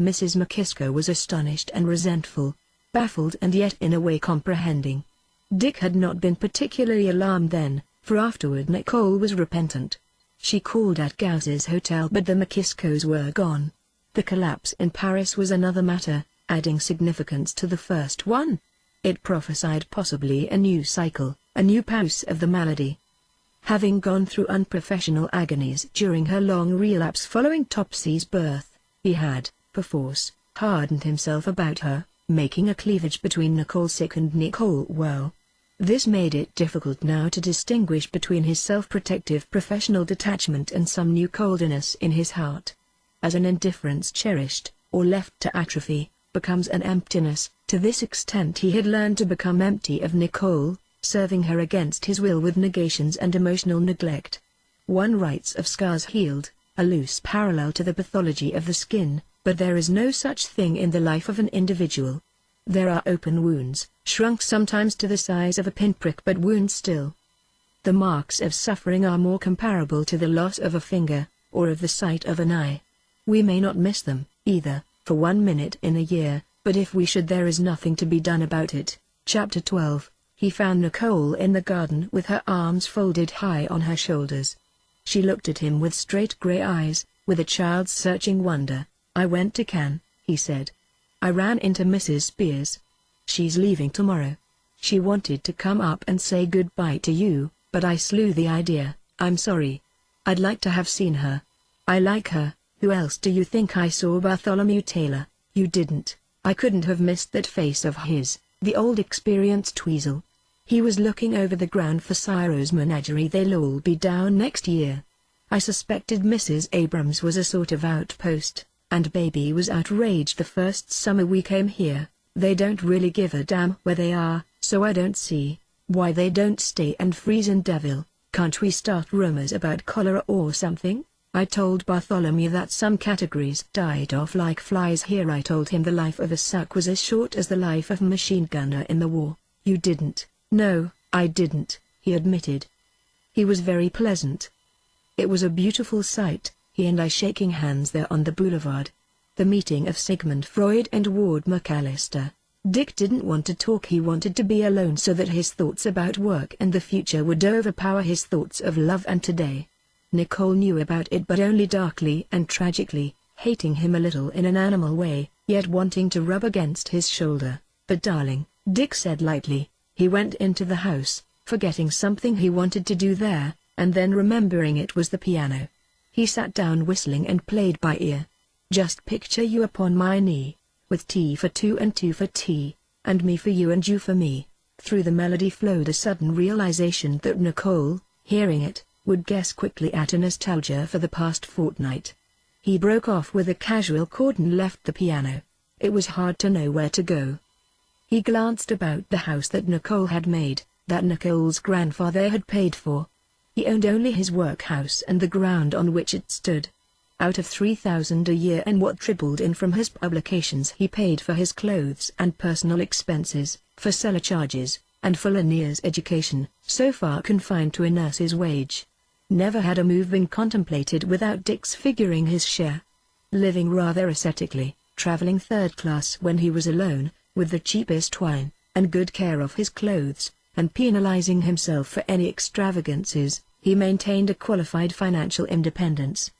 Mrs. McKisco was astonished and resentful, baffled and yet in a way comprehending. Dick had not been particularly alarmed then, for afterward Nicole was repentant. She called at Gauss's hotel, but the Makiscos were gone. The collapse in Paris was another matter, adding significance to the first one. It prophesied possibly a new cycle, a new pause of the malady. Having gone through unprofessional agonies during her long relapse following Topsy's birth, he had, perforce, hardened himself about her, making a cleavage between Nicole sick and Nicole well. This made it difficult now to distinguish between his self-protective professional detachment and some new coldness in his heart. As an indifference cherished, or left to atrophy, becomes an emptiness, to this extent he had learned to become empty of Nicole, serving her against his will with negations and emotional neglect. One writes of scars healed, a loose parallel to the pathology of the skin, but there is no such thing in the life of an individual. There are open wounds, shrunk sometimes to the size of a pinprick but wounds still. The marks of suffering are more comparable to the loss of a finger, or of the sight of an eye. We may not miss them, either, for 1 minute in a year, but if we should there is nothing to be done about it. Chapter 12. He found Nicole in the garden with her arms folded high on her shoulders. She looked at him with straight grey eyes, with a child's searching wonder. "I went to Cannes," he said. "I ran into Mrs. Spears. She's leaving tomorrow. She wanted to come up and say goodbye to you, but I slew the idea. I'm sorry. I'd like to have seen her. I like her." "Who else do you think I saw?" "Bartholomew Taylor." "You didn't." "I couldn't have missed that face of his, the old experienced weasel. He was looking over the ground for Cyro's menagerie. They'll all be down next year. I suspected Mrs. Abrams was a sort of outpost, and Baby was outraged the first summer we came here. They don't really give a damn where they are, so I don't see why they don't stay and freeze in Deville. Can't we start rumors about cholera or something?" I told Bartholomew that some categories died off like flies here. I told him the life of a suck was as short as the life of a machine gunner in the war. "You didn't." "No, I didn't," he admitted. He was very pleasant. It was a beautiful sight, he and I shaking hands there on the boulevard. The meeting of Sigmund Freud and Ward McAllister. Dick didn't want to talk. He wanted to be alone so that his thoughts about work and the future would overpower his thoughts of love and today. Nicole knew about it, but only darkly and tragically, hating him a little in an animal way, yet wanting to rub against his shoulder. "But darling," Dick said lightly. He went into the house, forgetting something he wanted to do there, and then remembering it was the piano. He sat down whistling and played by ear. "Just picture you upon my knee, with tea for two and two for tea, and me for you and you for me." Through the melody flowed a sudden realization that Nicole, hearing it, would guess quickly at a nostalgia for the past fortnight. He broke off with a casual chord and left the piano. It was hard to know where to go. He glanced about the house that Nicole had made, that Nicole's grandfather had paid for. He owned only his workhouse and the ground on which it stood. Out of $3,000 a year and what trickled in from his publications, he paid for his clothes and personal expenses, for cellar charges, and for Lanier's education, so far confined to a nurse's wage. Never had a move been contemplated without Dick's figuring his share. Living rather ascetically, traveling third class when he was alone, with the cheapest wine, and good care of his clothes, and penalizing himself for any extravagances, he maintained a qualified financial independence.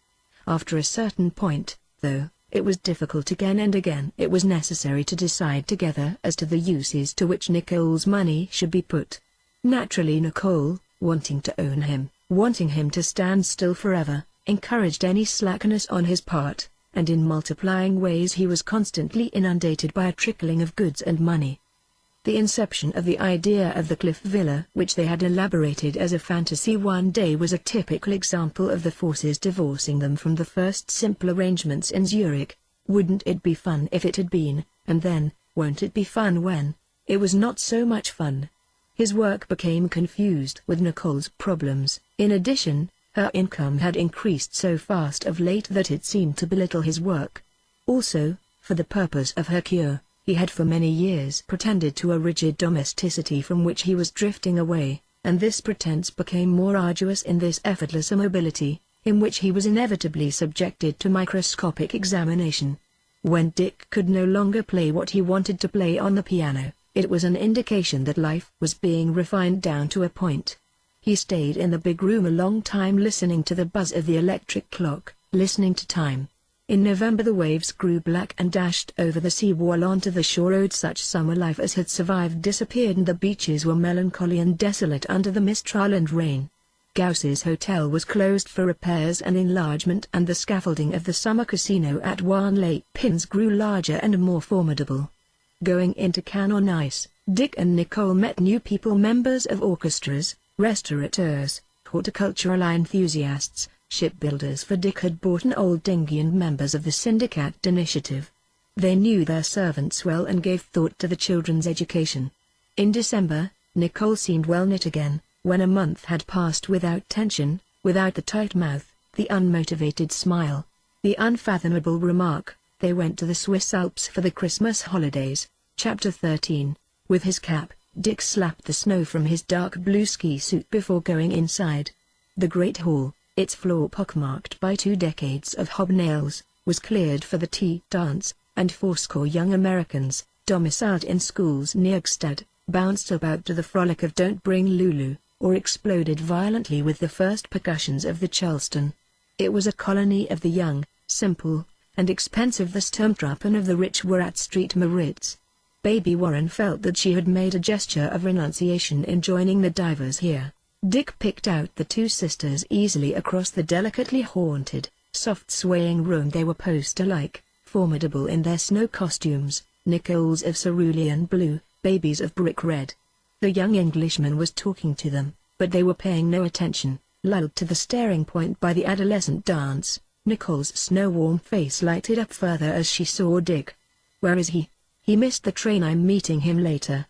After a certain point, though, it was difficult again and again. It was necessary to decide together as to the uses to which Nicole's money should be put. Naturally Nicole, wanting to own him, wanting him to stand still forever, encouraged any slackness on his part, and in multiplying ways he was constantly inundated by a trickling of goods and money. The inception of the idea of the Cliff Villa, which they had elaborated as a fantasy one day, was a typical example of the forces divorcing them from the first simple arrangements in Zurich. Wouldn't it be fun if it had been, and then, won't it be fun when it was not so much fun? His work became confused with Nicole's problems. In addition, her income had increased so fast of late that it seemed to belittle his work. Also, for the purpose of her cure, he had for many years pretended to a rigid domesticity from which he was drifting away, and this pretense became more arduous in this effortless immobility, in which he was inevitably subjected to microscopic examination. When Dick could no longer play what he wanted to play on the piano, it was an indication that life was being refined down to a point. He stayed in the big room a long time, listening to the buzz of the electric clock, listening to time. In November the waves grew black and dashed over the seawall onto the shore. Owed such summer life as had survived disappeared, and the beaches were melancholy and desolate under the mistral and rain. Gauss's hotel was closed for repairs and enlargement, and the scaffolding of the summer casino at Wan Lake Pins grew larger and more formidable. Going into Cannes on ice, Dick and Nicole met new people, members of orchestras, restaurateurs, horticultural enthusiasts, shipbuilders, for Dick had bought an old dinghy, and members of the Syndicate Initiative. They knew their servants well and gave thought to the children's education. In December, Nicole seemed well knit again, when a month had passed without tension, without the tight mouth, the unmotivated smile, the unfathomable remark. They went to the Swiss Alps for the Christmas holidays. Chapter 13. With his cap, Dick slapped the snow from his dark blue ski suit before going inside. The great hall, its floor pockmarked by 2 decades of hobnails, was cleared for the tea dance, and fourscore young Americans, domiciled in schools near Gstaad, bounced about to the frolic of Don't Bring Lulu, or exploded violently with the first percussions of the Charleston. It was a colony of the young, simple, and expensive. The Sturmtruppen of the rich were at Street Maritz. Baby Warren felt that she had made a gesture of renunciation in joining the divers here. Dick picked out the 2 sisters easily across the delicately haunted, soft swaying room. They were poster-like, formidable in their snow costumes, Nicole's of cerulean blue, Baby's of brick red. The young Englishman was talking to them, but they were paying no attention, lulled to the staring point by the adolescent dance. Nicole's snow-warm face lighted up further as she saw Dick. "Where is he? He missed the train. I'm meeting him later."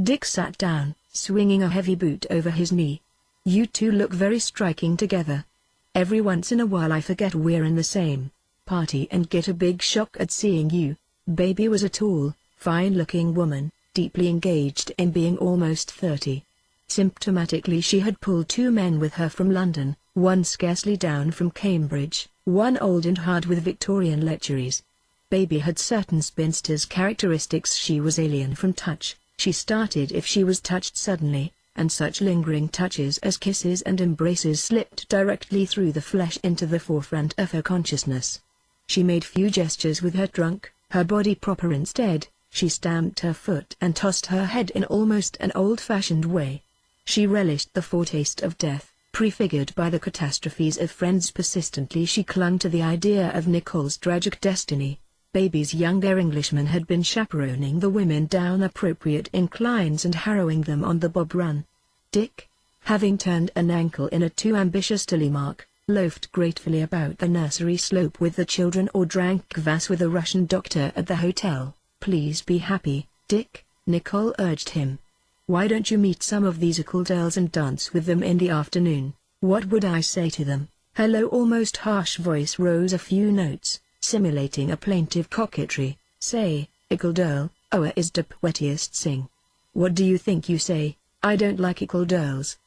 Dick sat down, swinging a heavy boot over his knee. "You two look very striking together. Every once in a while I forget we're in the same party and get a big shock at seeing you." Baby was a tall, fine-looking woman, deeply engaged in being almost 30. Symptomatically she had pulled 2 men with her from London, one scarcely down from Cambridge, one old and hard with Victorian lecheries. Baby had certain spinster's characteristics. She was alien from touch. She started if she was touched suddenly, and such lingering touches as kisses and embraces slipped directly through the flesh into the forefront of her consciousness. She made few gestures with her trunk, her body proper. Instead, she stamped her foot and tossed her head in almost an old-fashioned way. She relished the foretaste of death, prefigured by the catastrophes of friends. Persistently she clung to the idea of Nicole's tragic destiny. Baby's younger Englishman had been chaperoning the women down appropriate inclines and harrowing them on the bob run. Dick, having turned an ankle in a too ambitious telemark, loafed gratefully about the nursery slope with the children or drank kvass with a Russian doctor at the hotel. "Please be happy, Dick," Nicole urged him. "Why don't you meet some of these cool girls and dance with them in the afternoon?" "What would I say to them?" Her low, almost harsh voice rose a few notes, simulating a plaintive coquetry. "Say, ickle girl, oa is de prettiest sing. What do you think you say? I don't like ickle girls.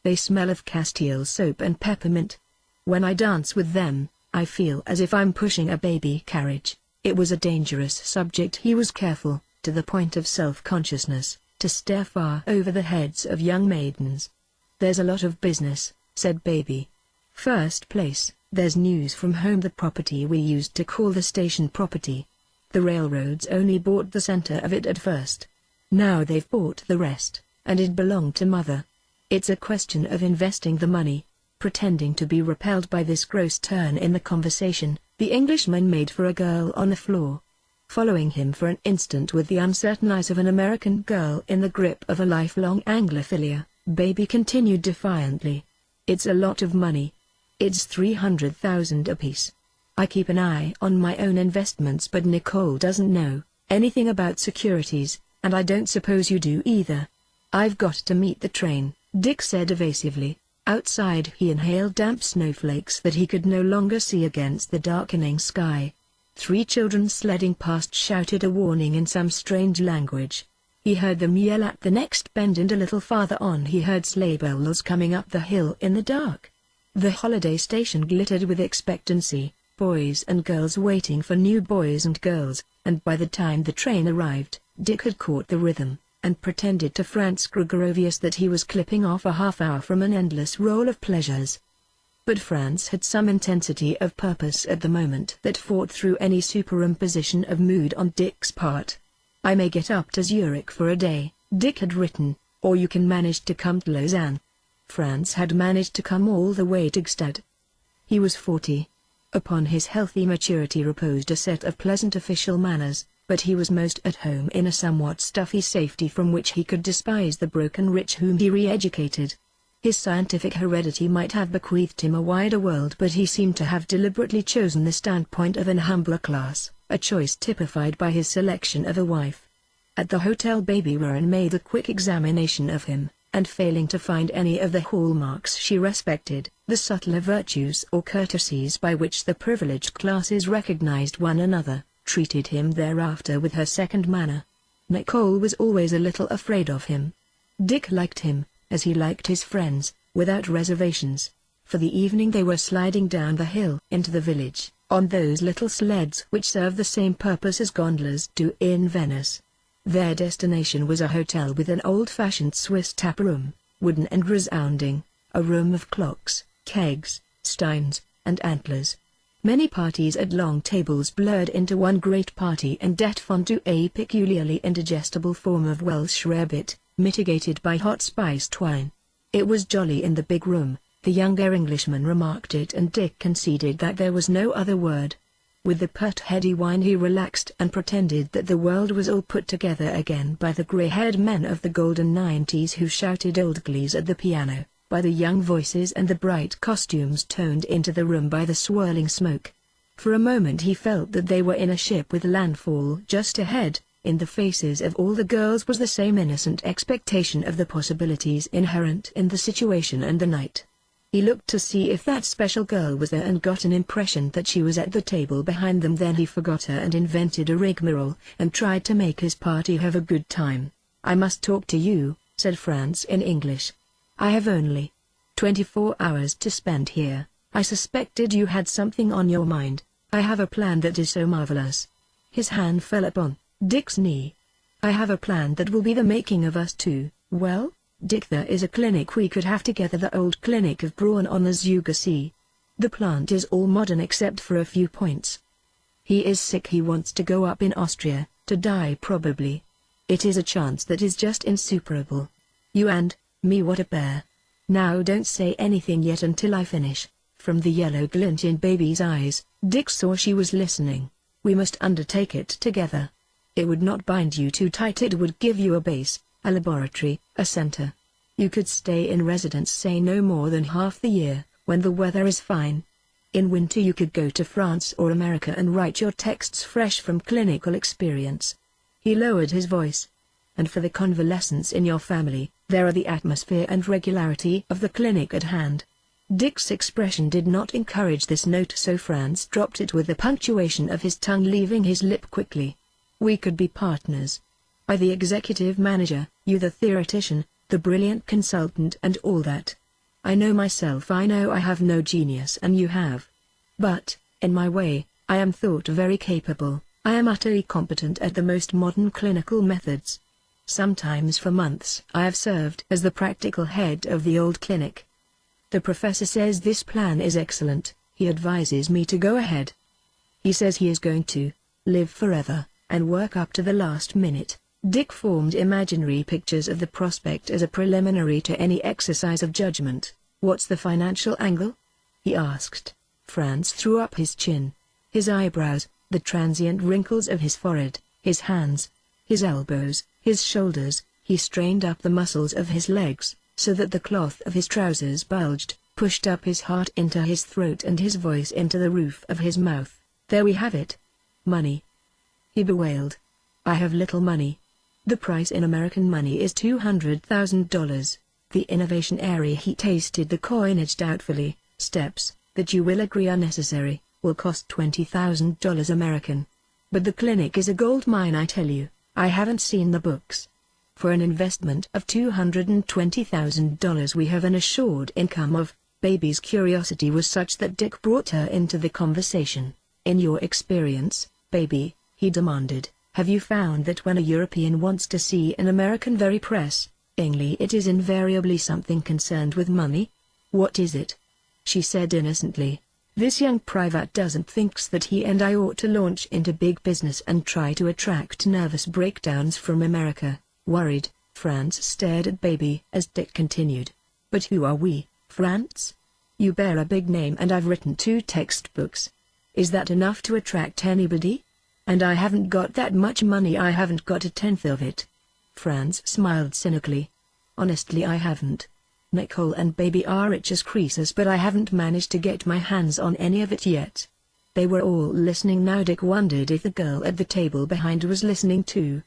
They smell of Castile soap and peppermint. When I dance with them, I feel as if I'm pushing a baby carriage." It was a dangerous subject. He was careful, to the point of self-consciousness, to stare far over the heads of young maidens. "There's a lot of business," said Baby. "First place, there's news from home. The property we used to call the station property. The railroads only bought the center of it at first. Now they've bought the rest, and it belonged to Mother. It's a question of investing the money." Pretending to be repelled by this gross turn in the conversation, the Englishman made for a girl on the floor. Following him for an instant with the uncertain eyes of an American girl in the grip of a lifelong Anglophilia, Baby continued defiantly. "It's a lot of money. It's 300,000 apiece. I keep an eye on my own investments, but Nicole doesn't know anything about securities, and I don't suppose you do either." "I've got to meet the train," Dick said evasively. Outside he inhaled damp snowflakes that he could no longer see against the darkening sky. 3 children sledding past shouted a warning in some strange language. He heard them yell at the next bend, and a little farther on he heard sleigh bells coming up the hill in the dark. The holiday station glittered with expectancy, boys and girls waiting for new boys and girls, and by the time the train arrived, Dick had caught the rhythm. and pretended to Franz Gregorovius that he was clipping off a half hour from an endless roll of pleasures. But Franz had some intensity of purpose at the moment that fought through any superimposition of mood on Dick's part. "I may get up to Zurich for a day," Dick had written, "or you can manage to come to Lausanne." Franz had managed to come all the way to Gstaad. He was 40. Upon his healthy maturity reposed a set of pleasant official manners, but he was most at home in a somewhat stuffy safety from which he could despise the broken rich whom he re-educated. His scientific heredity might have bequeathed him a wider world, but he seemed to have deliberately chosen the standpoint of an humbler class, a choice typified by his selection of a wife. At the hotel Baby Rowan made a quick examination of him, and failing to find any of the hallmarks she respected, the subtler virtues or courtesies by which the privileged classes recognized one another, treated him thereafter with her second manner. Nicole was always a little afraid of him. Dick liked him, as he liked his friends, without reservations. For the evening they were sliding down the hill into the village, on those little sleds which serve the same purpose as gondolas do in Venice. Their destination was a hotel with an old-fashioned Swiss tap room, wooden and resounding, a room of clocks, kegs, steins, and antlers. Many parties at long tables blurred into one great party and det fondue, a peculiarly indigestible form of Welsh rarebit, mitigated by hot spiced wine. It was jolly in the big room, the younger Englishman remarked it, and Dick conceded that there was no other word. With the pert heady wine he relaxed and pretended that the world was all put together again by the grey-haired men of the golden 90s who shouted old glees at the piano, by the young voices and the bright costumes toned into the room by the swirling smoke. For a moment he felt that they were in a ship with landfall just ahead. In the faces of all the girls was the same innocent expectation of the possibilities inherent in the situation and the night. He looked to see if that special girl was there and got an impression that she was at the table behind them. Then he forgot her and invented a rigmarole, and tried to make his party have a good time. "I must talk to you," said Franz in English. "I have only 24 hours to spend here. I suspected you had something on your mind. I have a plan that is so marvelous." His hand fell upon Dick's knee. "I have a plan that will be the making of us two." "Well, Dick, there is a clinic we could have together, the old clinic of Braun on the Zuger See. The plant is all modern except for a few points. He is sick, he wants to go up in Austria, to die probably. It is a chance that is just insuperable. You and me, what a pair. Now don't say anything yet until I finish." From the yellow glint in Baby's eyes, Dick saw she was listening. "We must undertake it together. It would not bind you too tight, it would give you a base, a laboratory, a center. You could stay in residence, say no more than half the year, when the weather is fine. In winter you could go to France or America and write your texts fresh from clinical experience." He lowered his voice. "And for the convalescents in your family, there are the atmosphere and regularity of the clinic at hand." Dick's expression did not encourage this note, so Franz dropped it with the punctuation of his tongue leaving his lip quickly. "We could be partners. I the executive manager, you the theoretician, the brilliant consultant and all that. I know myself, I know I have no genius and you have. But, in my way, I am thought very capable. I am utterly competent at the most modern clinical methods. Sometimes for months I have served as the practical head of the old clinic. The professor says this plan is excellent. He advises me to go ahead. He says he is going to live forever and work up to the last minute." Dick formed imaginary pictures of the prospect as a preliminary to any exercise of judgment. "What's the financial angle?" he asked. Franz threw up his chin. His eyebrows, the transient wrinkles of his forehead, his hands, his elbows, his shoulders, he strained up the muscles of his legs, so that the cloth of his trousers bulged, pushed up his heart into his throat and his voice into the roof of his mouth. "There we have it. Money," he bewailed. "I have little money. The price in American money is $200,000. The innovation area," he tasted the coinage doubtfully, "steps, that you will agree are necessary, will cost $20,000 American. But the clinic is a gold mine, I tell you. I haven't seen the books. For an investment of $220,000 we have an assured income of." Baby's curiosity was such that Dick brought her into the conversation. "In your experience, Baby," he demanded, Have you found that when a European wants to see an American very pressingly, it is invariably something concerned with money? What is it? She said innocently. This young private doesn't thinks that he and I ought to launch into big business and try to attract nervous breakdowns from America. Worried, Franz stared at baby as Dick continued. But who are we, Franz? You bear a big name and I've written 2 textbooks. Is that enough to attract anybody? And I haven't got that much money. I haven't got a tenth of it. Franz smiled cynically. Honestly, I haven't. Nicole and baby are rich as creases, but I haven't managed to get my hands on any of it yet. They were all listening now. Dick wondered if the girl at the table behind was listening too.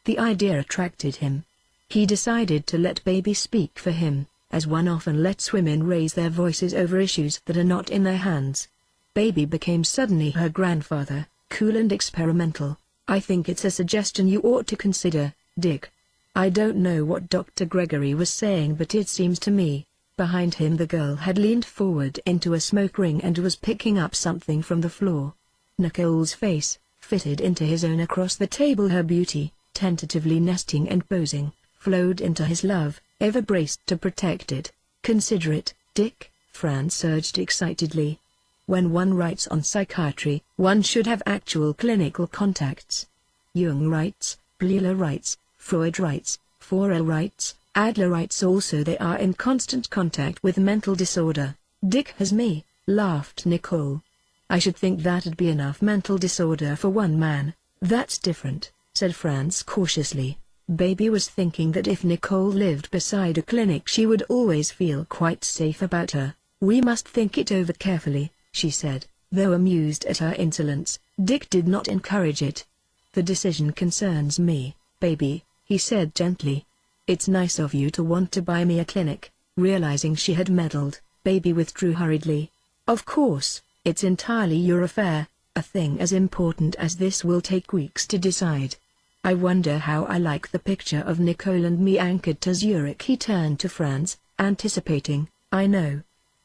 The idea attracted him. He decided to let baby speak for him, as one often lets women raise their voices over issues that are not in their hands. Baby became suddenly her grandfather, cool and experimental. I think it's a suggestion you ought to consider, Dick. I don't know what Dr. Gregory was saying, but it seems to me. Behind him the girl had leaned forward into a smoke ring and was picking up something from the floor. Nicole's face fitted into his own across the table. Her beauty, tentatively nesting and posing, flowed into his love, ever braced to protect it. Consider it, Dick, Franz urged excitedly. When one writes on psychiatry, one should have actual clinical contacts. Jung writes, Bleuler writes, Freud writes, Forer writes, Adler writes also. They are in constant contact with mental disorder. Dick has me, laughed Nicole. I should think that'd be enough mental disorder for one man. That's different, said Franz cautiously. Baby was thinking that if Nicole lived beside a clinic she would always feel quite safe about her. We must think it over carefully, she said, though amused at her insolence. Dick did not encourage it. The decision concerns me, baby, he said gently. It's nice of you to want to buy me a clinic. Realizing she had meddled, baby withdrew hurriedly. Of course, it's entirely your affair. A thing as important as this will take weeks to decide. I wonder how I like the picture of Nicole and me anchored to Zurich. He turned to Franz, anticipating. I know.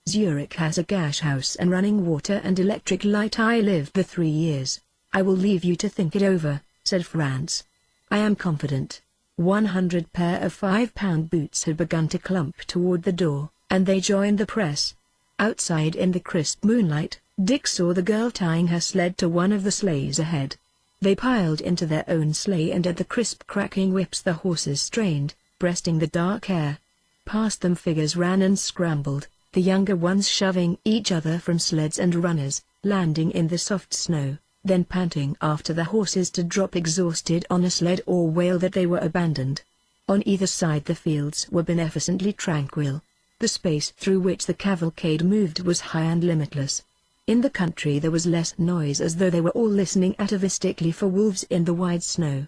Zurich has a gas house and running water and electric light. I lived there 3 years. I will leave you to think it over, said Franz. I am confident. 100 pair of 5-pound boots had begun to clump toward the door, and they joined the press. Outside in the crisp moonlight, Dick saw the girl tying her sled to one of the sleighs ahead. They piled into their own sleigh, and at the crisp cracking whips the horses strained, breasting the dark air. Past them figures ran and scrambled, the younger ones shoving each other from sleds and runners, landing in the soft snow, then panting after the horses to drop exhausted on a sled or wail that they were abandoned. On either side the fields were beneficently tranquil. The space through which the cavalcade moved was high and limitless. In the country there was less noise, as though they were all listening atavistically for wolves in the wide snow.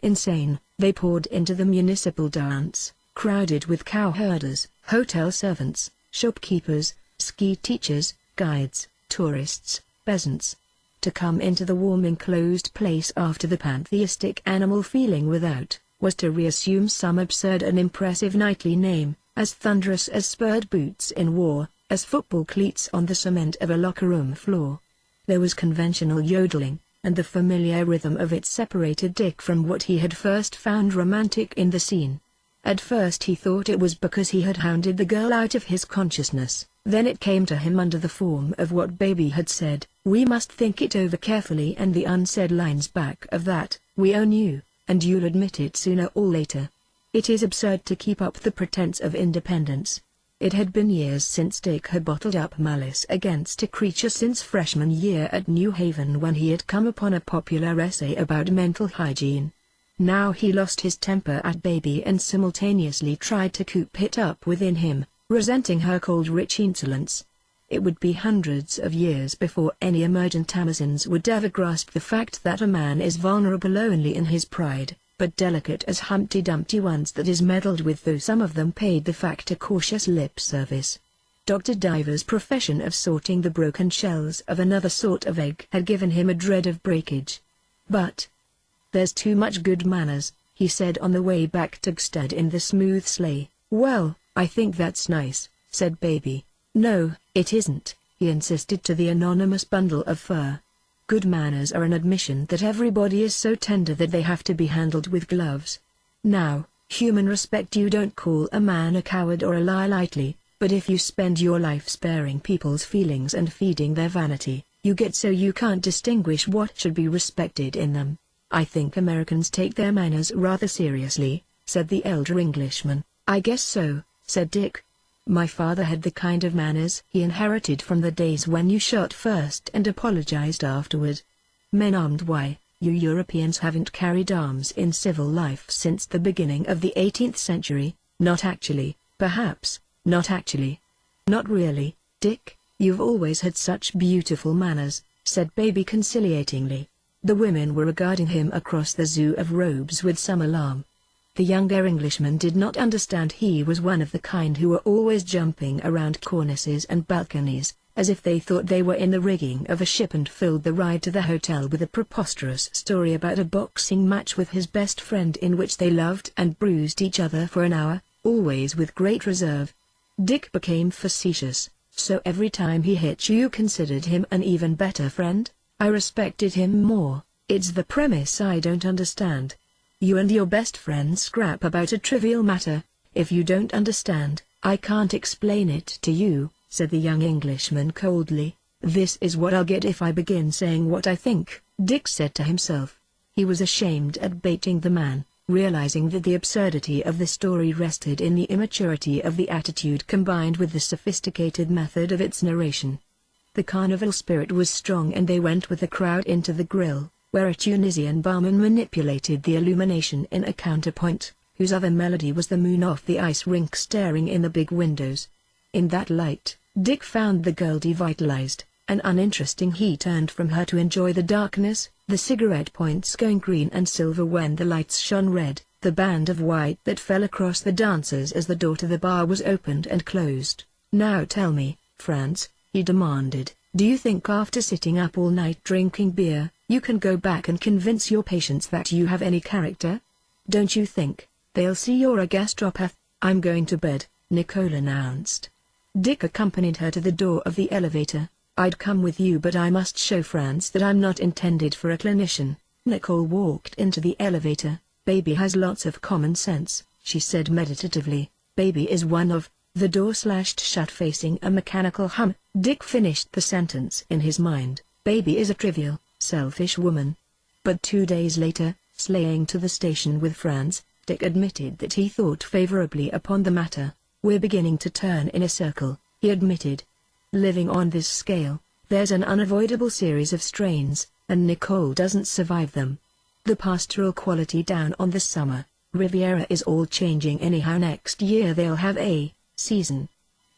Insane, they poured into the municipal dance, crowded with cowherders, hotel servants, shopkeepers, ski teachers, guides, tourists, peasants. To come into the warm enclosed place after the pantheistic animal feeling without, was to reassume some absurd and impressive knightly name, as thunderous as spurred boots in war, as football cleats on the cement of a locker room floor. There was conventional yodeling, and the familiar rhythm of it separated Dick from what he had first found romantic in the scene. At first he thought it was because he had hounded the girl out of his consciousness. Then it came to him under the form of what baby had said, we must think it over carefully, and the unsaid lines back of that, we own you, and you'll admit it sooner or later. It is absurd to keep up the pretense of independence. It had been years since Dick had bottled up malice against a creature, since freshman year at New Haven when he had come upon a popular essay about mental hygiene. Now he lost his temper at baby and simultaneously tried to coop it up within him, resenting her cold rich insolence. It would be hundreds of years before any emergent Amazons would ever grasp the fact that a man is vulnerable only in his pride, but delicate as Humpty Dumpty once that is meddled with, though some of them paid the fact a cautious lip service. Dr. Diver's profession of sorting the broken shells of another sort of egg had given him a dread of breakage. But there's too much good manners, he said on the way back to Gstad in the smooth sleigh. Well, I think that's nice, said baby. No, it isn't, he insisted to the anonymous bundle of fur. Good manners are an admission that everybody is so tender that they have to be handled with gloves. Now, human respect, you don't call a man a coward or a liar lightly, but if you spend your life sparing people's feelings and feeding their vanity, you get so you can't distinguish what should be respected in them. I think Americans take their manners rather seriously, said the elder Englishman. I guess so, said Dick. My father had the kind of manners he inherited from the days when you shot first and apologized afterward. Men armed? Why, you Europeans haven't carried arms in civil life since the beginning of the 18th century. Not actually, perhaps, not actually. Not really, Dick, you've always had such beautiful manners, said Baby conciliatingly. The women were regarding him across the zoo of robes with some alarm. The younger Englishman did not understand he was one of the kind who were always jumping around cornices and balconies, as if they thought they were in the rigging of a ship, and filled the ride to the hotel with a preposterous story about a boxing match with his best friend in which they loved and bruised each other for an hour, always with great reserve. Dick became facetious. So every time he hit you considered him an even better friend? I respected him more. It's the premise I don't understand. You and your best friend scrap about a trivial matter. If you don't understand, I can't explain it to you, said the young Englishman coldly. This is what I'll get if I begin saying what I think, Dick said to himself. He was ashamed at baiting the man, realizing that the absurdity of the story rested in the immaturity of the attitude combined with the sophisticated method of its narration. The carnival spirit was strong, and they went with the crowd into the grill, where a Tunisian barman manipulated the illumination in a counterpoint, whose other melody was the moon off the ice rink staring in the big windows. In that light, Dick found the girl devitalized, and uninteresting. He turned from her to enjoy the darkness, the cigarette points going green and silver when the lights shone red, the band of white that fell across the dancers as the door to the bar was opened and closed. Now tell me, Franz, he demanded, do you think after sitting up all night drinking beer, you can go back and convince your patients that you have any character? Don't you think they'll see you're a gastropath? I'm going to bed, Nicole announced. Dick accompanied her to the door of the elevator. I'd come with you, but I must show Franz that I'm not intended for a clinician. Nicole walked into the elevator. Baby has lots of common sense, she said meditatively. Baby is one of... The door slashed shut facing a mechanical hum. Dick finished the sentence in his mind. Baby is a trivial, selfish woman. But 2 days later, sleighing to the station with Franz, Dick admitted that he thought favorably upon the matter. We're beginning to turn in a circle, he admitted. Living on this scale, there's an unavoidable series of strains, and Nicole doesn't survive them. The pastoral quality down on the summer Riviera is all changing anyhow. Next year they'll have a season.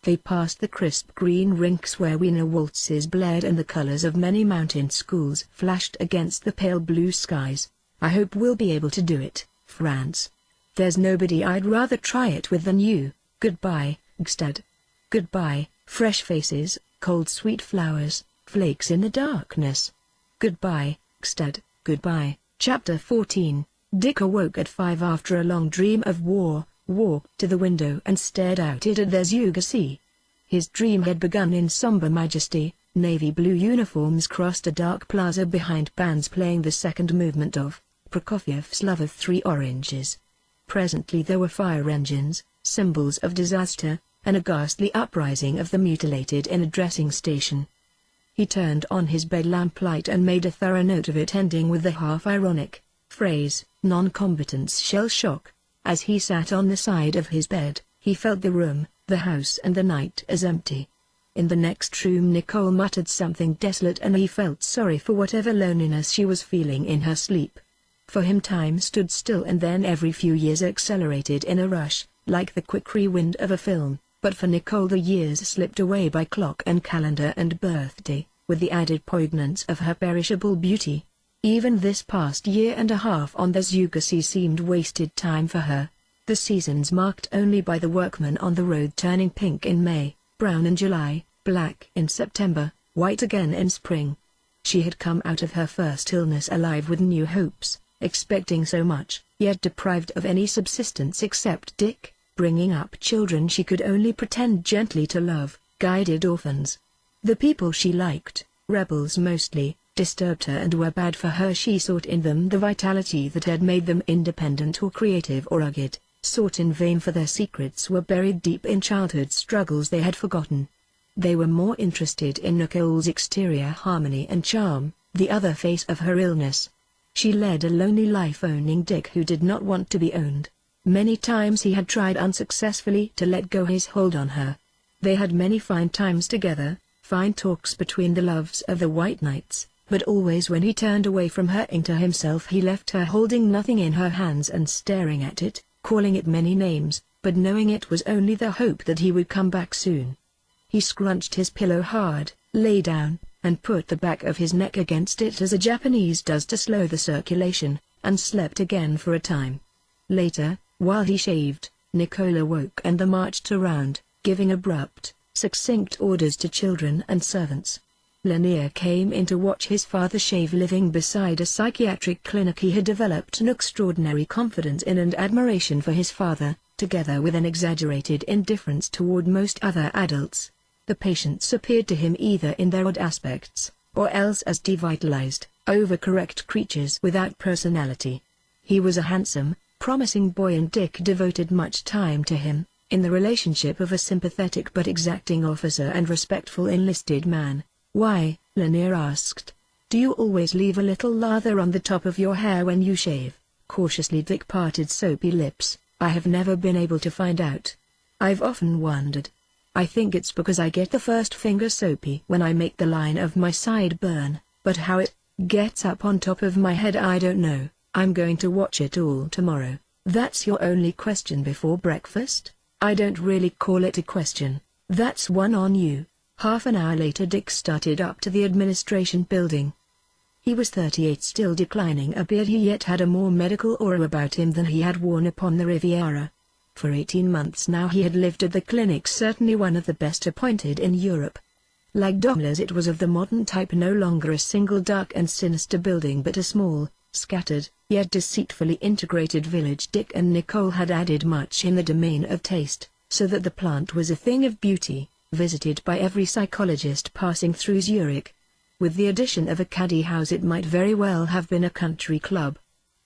They passed the crisp green rinks where Wiener waltzes blared and the colors of many mountain schools flashed against the pale blue skies. I hope we'll be able to do it, Franz. There's nobody I'd rather try it with than you. Goodbye, Gstad. Goodbye, fresh faces, cold sweet flowers, flakes in the darkness. Goodbye, Gstad, goodbye. Chapter 14. Dick awoke at 5 after a long dream of war, walked to the window and stared out it at the Zouga Sea. His dream had begun in somber majesty. Navy blue uniforms crossed a dark plaza behind bands playing the second movement of Prokofiev's Love of Three Oranges. Presently there were fire engines, symbols of disaster, and a ghastly uprising of the mutilated in a dressing station. He turned on his bed lamplight and made a thorough note of it, ending with the half-ironic phrase, non-combatants shell shock. As he sat on the side of his bed, he felt the room, the house and the night as empty. In the next room Nicole muttered something desolate, and he felt sorry for whatever loneliness she was feeling in her sleep. For him time stood still and then every few years accelerated in a rush, like the quick rewind of a film, but for Nicole the years slipped away by clock and calendar and birthday, with the added poignance of her perishable beauty. Even this past year and a half on the Zouga Sea seemed wasted time for her. The seasons marked only by the workmen on the road turning pink in May, brown in July, black in September, white again in spring. She had come out of her first illness alive with new hopes, expecting so much, yet deprived of any subsistence except Dick, bringing up children she could only pretend gently to love, guided orphans. The people she liked, rebels mostly, disturbed her and were bad for her. She sought in them the vitality that had made them independent or creative or rugged, sought in vain, for their secrets were buried deep in childhood struggles they had forgotten. They were more interested in Nicole's exterior harmony and charm, the other face of her illness. She led a lonely life, owning Dick, who did not want to be owned. Many times he had tried unsuccessfully to let go his hold on her. They had many fine times together, fine talks between the loves of the White Knights, but always when he turned away from her into himself he left her holding nothing in her hands and staring at it, calling it many names, but knowing it was only the hope that he would come back soon. He scrunched his pillow hard, lay down, and put the back of his neck against it as a Japanese does to slow the circulation, and slept again for a time. Later, while he shaved, Nicole awoke and they marched around, giving abrupt, succinct orders to children and servants. Lanier came in to watch his father shave. Living beside a psychiatric clinic, he had developed an extraordinary confidence in and admiration for his father, together with an exaggerated indifference toward most other adults. The patients appeared to him either in their odd aspects, or else as devitalized, overcorrect creatures without personality. He was a handsome, promising boy, and Dick devoted much time to him, in the relationship of a sympathetic but exacting officer and respectful enlisted man. "Why," Lanier asked, "do you always leave a little lather on the top of your hair when you shave?" Cautiously Dick parted soapy lips. "I have never been able to find out. I've often wondered. I think it's because I get the first finger soapy when I make the line of my sideburn, but how it gets up on top of my head I don't know. I'm going to watch it all tomorrow." "That's your only question before breakfast?" "I don't really call it a question. That's one on you." Half an hour later Dick started up to the administration building. He was 38, still declining a beard. He yet had a more medical aura about him than he had worn upon the Riviera. For 18 months now he had lived at the clinic, certainly one of the best appointed in Europe. Like Daimler's, it was of the modern type, no longer a single dark and sinister building but a small, scattered, yet deceitfully integrated village. Dick and Nicole had added much in the domain of taste, so that the plant was a thing of beauty, visited by every psychologist passing through Zurich. With the addition of a caddy house it might very well have been a country club.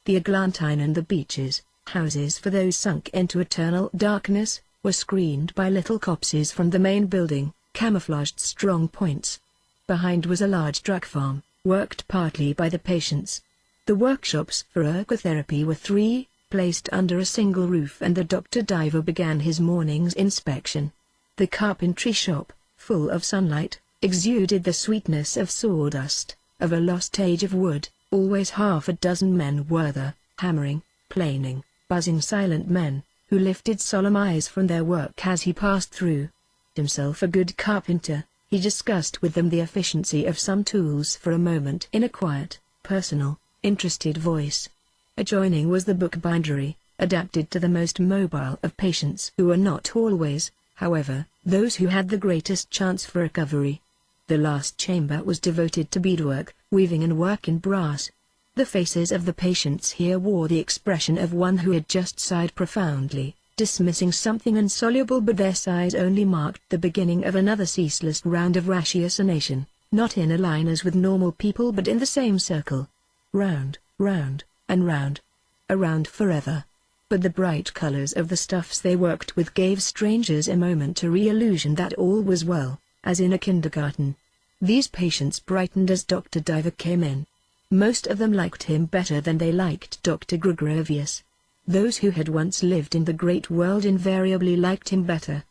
The Eglantine and the beaches, houses for those sunk into eternal darkness, were screened by little copses from the main building, camouflaged strong points. Behind was a large drug farm, worked partly by the patients. The workshops for ergotherapy were 3, placed under a single roof, and the Dr. Diver began his morning's inspection. The carpentry shop, full of sunlight, exuded the sweetness of sawdust, of a lost age of wood. Always half a dozen men were there, hammering, planing, buzzing, silent men, who lifted solemn eyes from their work as he passed through. Himself a good carpenter, he discussed with them the efficiency of some tools for a moment in a quiet, personal, interested voice. Adjoining was the bookbindery, adapted to the most mobile of patients who were not always, however, those who had the greatest chance for recovery. The last chamber was devoted to beadwork, weaving and work in brass. The faces of the patients here wore the expression of one who had just sighed profoundly, dismissing something insoluble, but their sighs only marked the beginning of another ceaseless round of ratiocination, not in a line as with normal people but in the same circle. Round, round, and round. Around forever. But the bright colors of the stuffs they worked with gave strangers a momentary illusion that all was well, as in a kindergarten. These patients brightened as Dr. Diver came in. Most of them liked him better than they liked Dr. Gregorius. Those who had once lived in the great world invariably liked him better.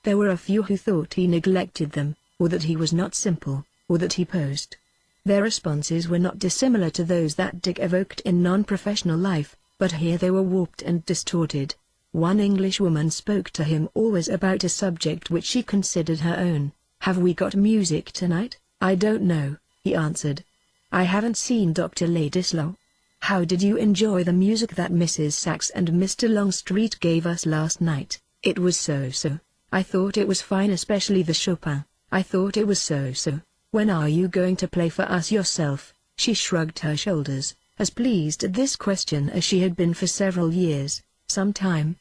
There were a few who thought he neglected them, or that he was not simple, or that he posed. Their responses were not dissimilar to those that Dick evoked in non-professional life, but here they were warped and distorted. One Englishwoman spoke to him always about a subject which she considered her own. "Have we got music tonight?" "I don't know," he answered. "I haven't seen Dr. Ladislau." "How did you enjoy the music that Mrs. Sachs and Mr. Longstreet gave us last night?" "It was so-so. I thought it was fine, especially the Chopin. I thought it was so-so. When are you going to play for us yourself?" She shrugged her shoulders, as pleased at this question as she had been for several years. "Sometime.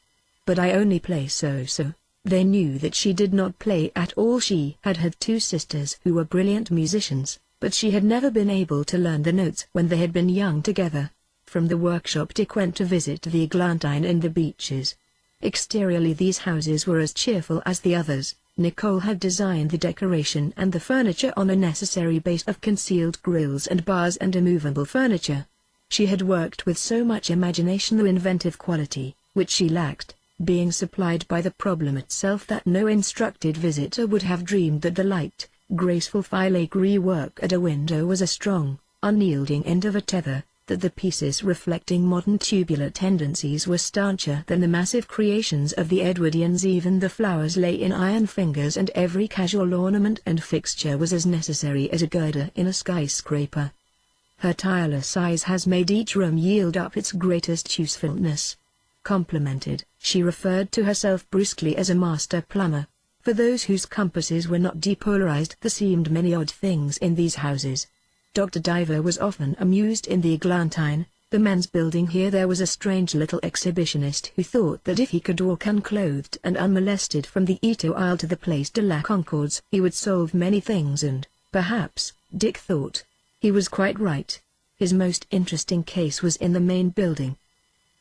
But I only play so-so." They knew that she did not play at all. She had 2 sisters who were brilliant musicians, but she had never been able to learn the notes when they had been young together. From the workshop Dick went to visit the Eglantine and the beaches. Exteriorly these houses were as cheerful as the others. Nicole had designed the decoration and the furniture on a necessary base of concealed grilles and bars and immovable furniture. She had worked with so much imagination and inventive quality, which she lacked, being supplied by the problem itself, that no instructed visitor would have dreamed that the light, graceful filigree work at a window was a strong, unyielding end of a tether, that the pieces reflecting modern tubular tendencies were stancher than the massive creations of the Edwardians. Even the flowers lay in iron fingers, and every casual ornament and fixture was as necessary as a girder in a skyscraper. Her tireless eyes has made each room yield up its greatest usefulness. Complimented, she referred to herself brusquely as a master plumber. For those whose compasses were not depolarized, there seemed many odd things in these houses. Dr. Diver was often amused in the Eglantine, the men's building. Here there was a strange little exhibitionist who thought that if he could walk unclothed and unmolested from the Etoile to the Place de la Concorde, he would solve many things, and, perhaps, Dick thought, he was quite right. His most interesting case was in the main building.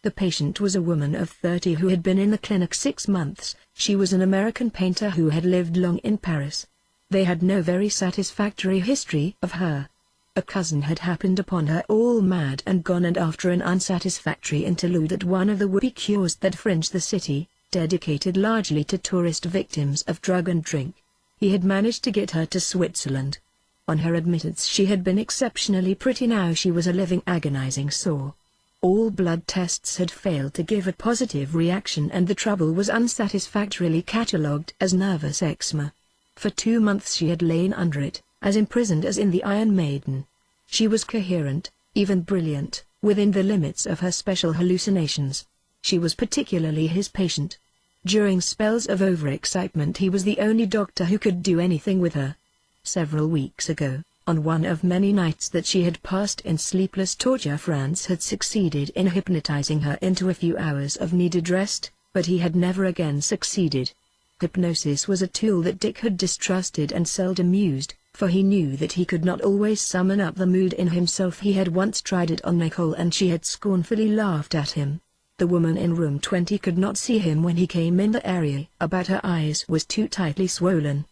The patient was a woman of 30 who had been in the clinic 6 months. She was an American painter who had lived long in Paris. They had no very satisfactory history of her. A cousin had happened upon her all mad and gone, and after an unsatisfactory interlude at one of the whoopee cures that fringed the city, dedicated largely to tourist victims of drug and drink, he had managed to get her to Switzerland. On her admittance she had been exceptionally pretty. Now she was a living agonizing sore. All blood tests had failed to give a positive reaction, and the trouble was unsatisfactorily catalogued as nervous eczema. For 2 months she had lain under it, as imprisoned as in the Iron Maiden. She was coherent, even brilliant, within the limits of her special hallucinations. She was particularly his patient. During spells of overexcitement he was the only doctor who could do anything with her. Several weeks ago, on one of many nights that she had passed in sleepless torture, France had succeeded in hypnotizing her into a few hours of needed rest, but he had never again succeeded. Hypnosis was a tool that Dick had distrusted and seldom used, for he knew that he could not always summon up the mood in himself. He had once tried it on Nicole, and she had scornfully laughed at him. The woman in room 20 could not see him when he came in. The area about her eyes was too tightly swollen.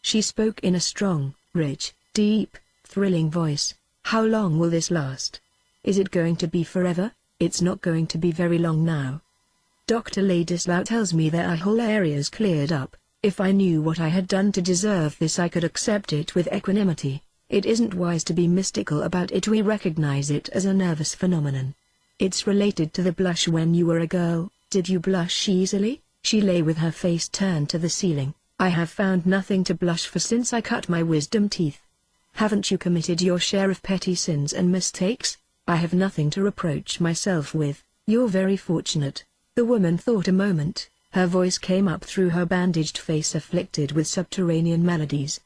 She spoke in a strong, rich, deep, thrilling voice. "How long will this last? Is it going to be forever?" "It's not going to be very long now. Dr. Ladislau tells me there are whole areas cleared up. If I knew what I had done to deserve this, I could accept it with equanimity. It isn't wise to be mystical about it. We recognize it as a nervous phenomenon. It's related to the blush when you were a girl. Did you blush easily?" She lay with her face turned to the ceiling. "I have found nothing to blush for since I cut my wisdom teeth." "Haven't you committed your share of petty sins and mistakes?" "I have nothing to reproach myself with." "You're very fortunate." The woman thought a moment. Her voice came up through her bandaged face afflicted with subterranean maladies.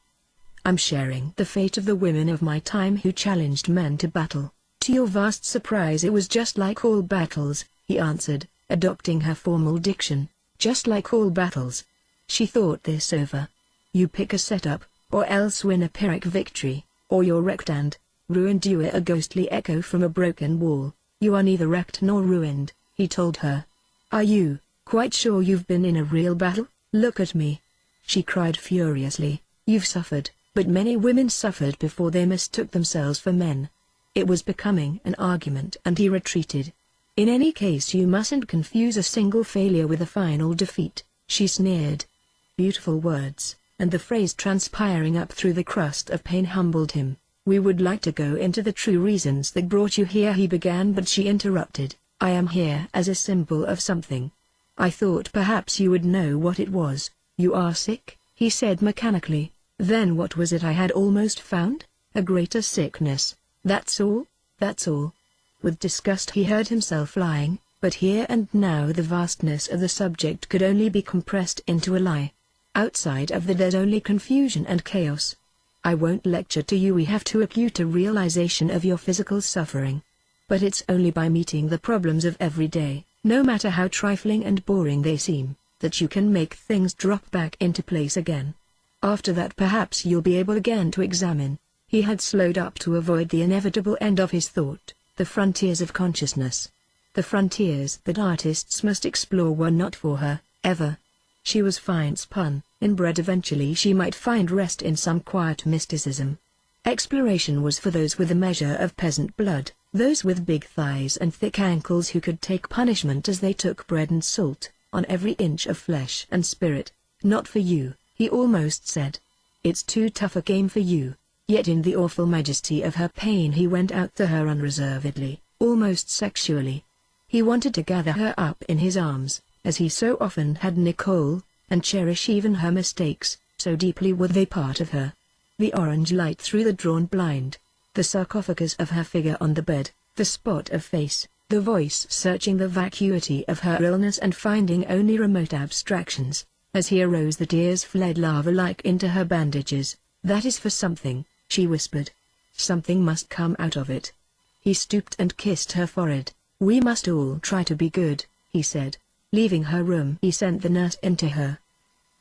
"I'm sharing the fate of the women of my time who challenged men to battle." "To your vast surprise it was just like all battles," he answered, adopting her formal diction. "Just like all battles." She thought this over. "You pick a setup, or else win a Pyrrhic victory, or you're wrecked and ruined." "You are a ghostly echo from a broken wall." "You are neither wrecked nor ruined," he told her. "Are you quite sure you've been in a real battle?" "Look at me!" she cried furiously. "You've suffered, but many women suffered before they mistook themselves for men." It was becoming an argument, and he retreated. "In any case you mustn't confuse a single failure with a final defeat," she sneered. Beautiful words, and the phrase transpiring up through the crust of pain humbled him. "We would like to go into the true reasons that brought you here," he began, but she interrupted. "I am here as a symbol of something. I thought perhaps you would know what it was." "You are sick," he said mechanically. "Then what was it I had almost found? A greater sickness. That's all?" "That's all." With disgust he heard himself lying, but here and now the vastness of the subject could only be compressed into a lie. Outside of that there's only confusion and chaos. "I won't lecture to you. We have too acute a realization of your physical suffering. But it's only by meeting the problems of every day, no matter how trifling and boring they seem, that you can make things drop back into place again. After that perhaps you'll be able again to examine He had slowed up to avoid the inevitable end of his thought, the frontiers of consciousness. The frontiers that artists must explore were not for her, ever. She was fine spun, inbred. Eventually she might find rest in some quiet mysticism. Exploration was for those with a measure of peasant blood, those with big thighs and thick ankles who could take punishment as they took bread and salt, on every inch of flesh and spirit. Not for you, he almost said. It's too tough a game for you. Yet in the awful majesty of her pain he went out to her unreservedly, almost sexually. He wanted to gather her up in his arms, as he so often had Nicole, and cherish even her mistakes, so deeply were they part of her. The orange light through the drawn blind, the sarcophagus of her figure on the bed, the spot of face, the voice searching the vacuity of her illness and finding only remote abstractions. As he arose the tears fled lava-like into her bandages. That is for something, she whispered. Something must come out of it. He stooped and kissed her forehead. We must all try to be good, he said. Leaving her room he sent the nurse into her.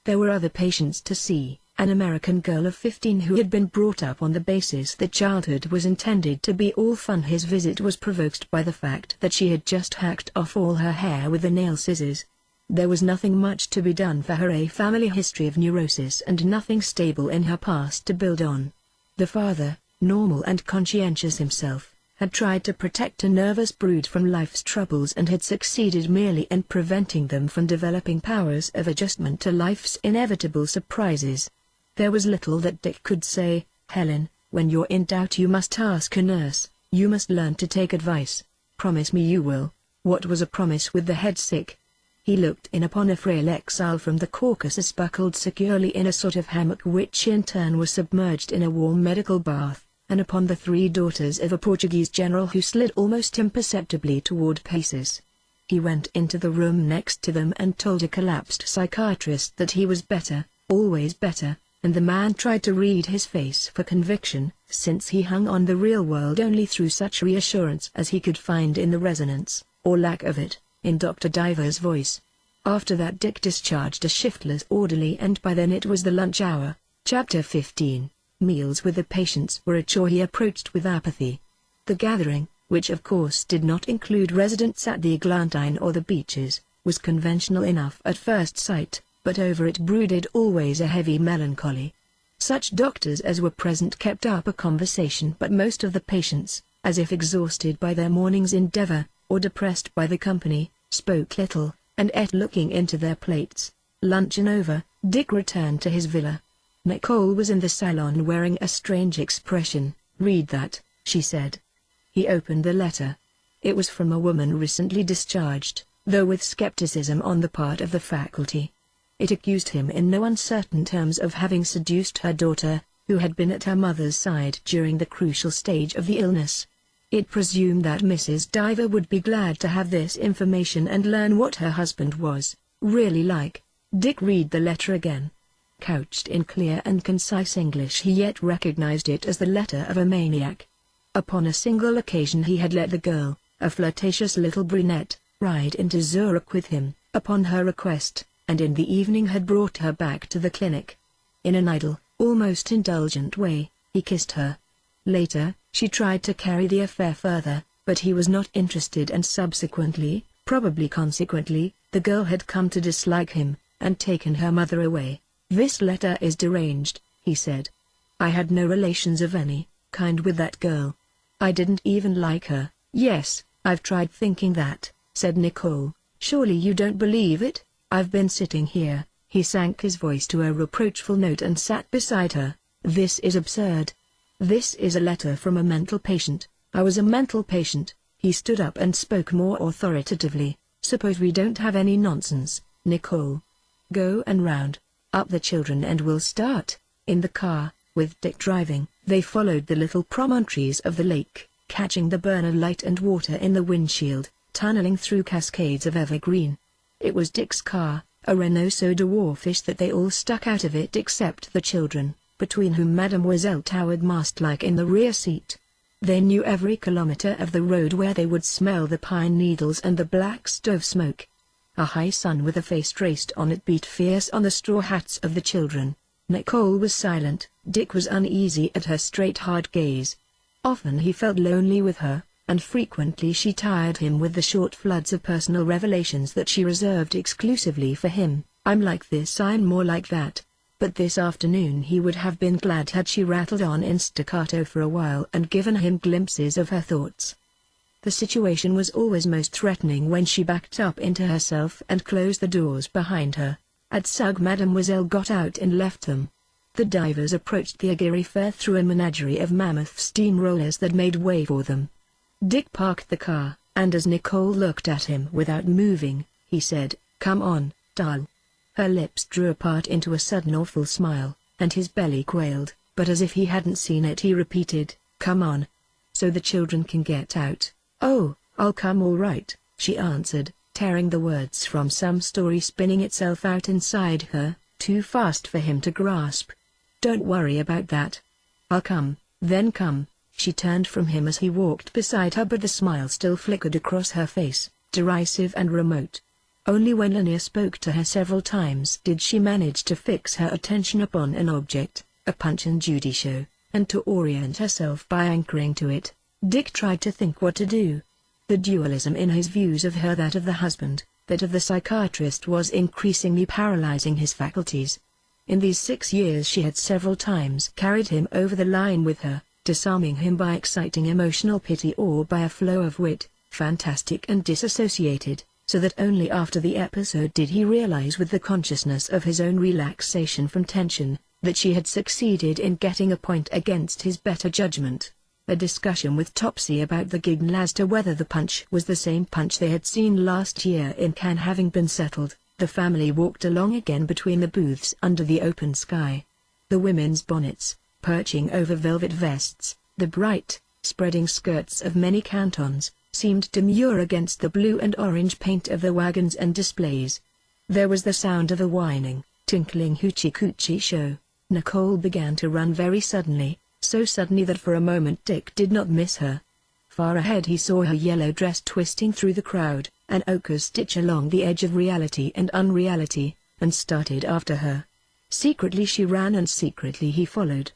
There were other patients to see. An American girl of 15 who had been brought up on the basis that childhood was intended to be all fun. His visit was provoked by the fact that she had just hacked off all her hair with the nail scissors. There was nothing much to be done for her, a family history of neurosis and nothing stable in her past to build on. The father, normal and conscientious himself, had tried to protect a nervous brood from life's troubles and had succeeded merely in preventing them from developing powers of adjustment to life's inevitable surprises. There was little that Dick could say. Helen, when you're in doubt you must ask a nurse, you must learn to take advice. Promise me you will. What was a promise with the head sick? He looked in upon a frail exile from the Caucasus buckled securely in a sort of hammock which in turn was submerged in a warm medical bath, and upon the 3 daughters of a Portuguese general who slid almost imperceptibly toward Paces. He went into the room next to them and told a collapsed psychiatrist that he was better, always better, and the man tried to read his face for conviction, since he hung on the real world only through such reassurance as he could find in the resonance, or lack of it, in Dr. Diver's voice. After that Dick discharged a shiftless orderly and by then it was the lunch hour. Chapter 15. Meals with the patients were a chore he approached with apathy. The gathering, which of course did not include residents at the Eglantine or the beaches, was conventional enough at first sight, but over it brooded always a heavy melancholy. Such doctors as were present kept up a conversation, but most of the patients, as if exhausted by their morning's endeavor, or depressed by the company, spoke little, and ate looking into their plates. Luncheon over, Dick returned to his villa. Nicole was in the salon wearing a strange expression. Read that, she said. He opened the letter. It was from a woman recently discharged, though with skepticism on the part of the faculty. It accused him in no uncertain terms of having seduced her daughter, who had been at her mother's side during the crucial stage of the illness. It presumed that Mrs. Diver would be glad to have this information and learn what her husband was really like. Dick read the letter again. Couched in clear and concise English, he yet recognized it as the letter of a maniac. Upon a single occasion he had let the girl, a flirtatious little brunette, ride into Zurich with him, upon her request, and in the evening had brought her back to the clinic. In an idle, almost indulgent way, he kissed her. Later, she tried to carry the affair further, but he was not interested and subsequently, probably consequently, the girl had come to dislike him, and taken her mother away. This letter is deranged, he said. I had no relations of any kind with that girl. I didn't even like her. Yes, I've tried thinking that, said Nicole. Surely you don't believe it? I've been sitting here. He sank his voice to a reproachful note and sat beside her. This is absurd. This is a letter from a mental patient. I was a mental patient. He stood up and spoke more authoritatively. Suppose we don't have any nonsense, Nicole. Go and round up the children and we'll start. In the car, with Dick driving, they followed the little promontories of the lake, catching the burner light and water in the windshield, tunneling through cascades of evergreen. It was Dick's car, a Renault so dwarfish that they all stuck out of it except the children, between whom Mademoiselle towered mast-like in the rear seat. They knew every kilometer of the road where they would smell the pine needles and the black stove smoke. A high sun with a face traced on it beat fierce on the straw hats of the children. Nicole was silent. Dick was uneasy at her straight hard gaze. Often he felt lonely with her, and frequently she tired him with the short floods of personal revelations that she reserved exclusively for him. "I'm like this, I'm more like that." But this afternoon he would have been glad had she rattled on in staccato for a while and given him glimpses of her thoughts. The situation was always most threatening when she backed up into herself and closed the doors behind her. At Sug, Mademoiselle got out and left them. The divers approached the Aguirre Fair through a menagerie of mammoth steamrollers that made way for them. Dick parked the car, and as Nicole looked at him without moving, he said, "Come on, Tal." Her lips drew apart into a sudden awful smile, and his belly quailed, but as if he hadn't seen it he repeated, "Come on. So the children can get out." "Oh, I'll come all right," she answered, tearing the words from some story spinning itself out inside her, too fast for him to grasp. "Don't worry about that. I'll come, then come." She turned from him as he walked beside her, but the smile still flickered across her face, derisive and remote. Only when Lanier spoke to her several times did she manage to fix her attention upon an object, a Punch and Judy show, and to orient herself by anchoring to it. Dick tried to think what to do. The dualism in his views of her, that of the husband, that of the psychiatrist, was increasingly paralyzing his faculties. In these 6 years she had several times carried him over the line with her, disarming him by exciting emotional pity or by a flow of wit, fantastic and disassociated, so that only after the episode did he realize with the consciousness of his own relaxation from tension, that she had succeeded in getting a point against his better judgment. A discussion with Topsy about the gig as to whether the punch was the same punch they had seen last year in Cannes having been settled, the family walked along again between the booths under the open sky. The women's bonnets, perching over velvet vests, the bright, spreading skirts of many cantons, seemed demure against the blue and orange paint of the wagons and displays. There was the sound of a whining, tinkling hoochie-coochie show. Nicole began to run very suddenly, so suddenly that for a moment Dick did not miss her. Far ahead he saw her yellow dress twisting through the crowd, an ochre stitch along the edge of reality and unreality, and started after her. Secretly she ran and secretly he followed.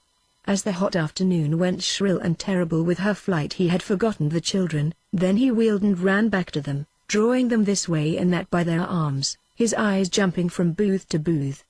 As the hot afternoon went shrill and terrible with her flight he had forgotten the children, then he wheeled and ran back to them, drawing them this way and that by their arms, his eyes jumping from booth to booth.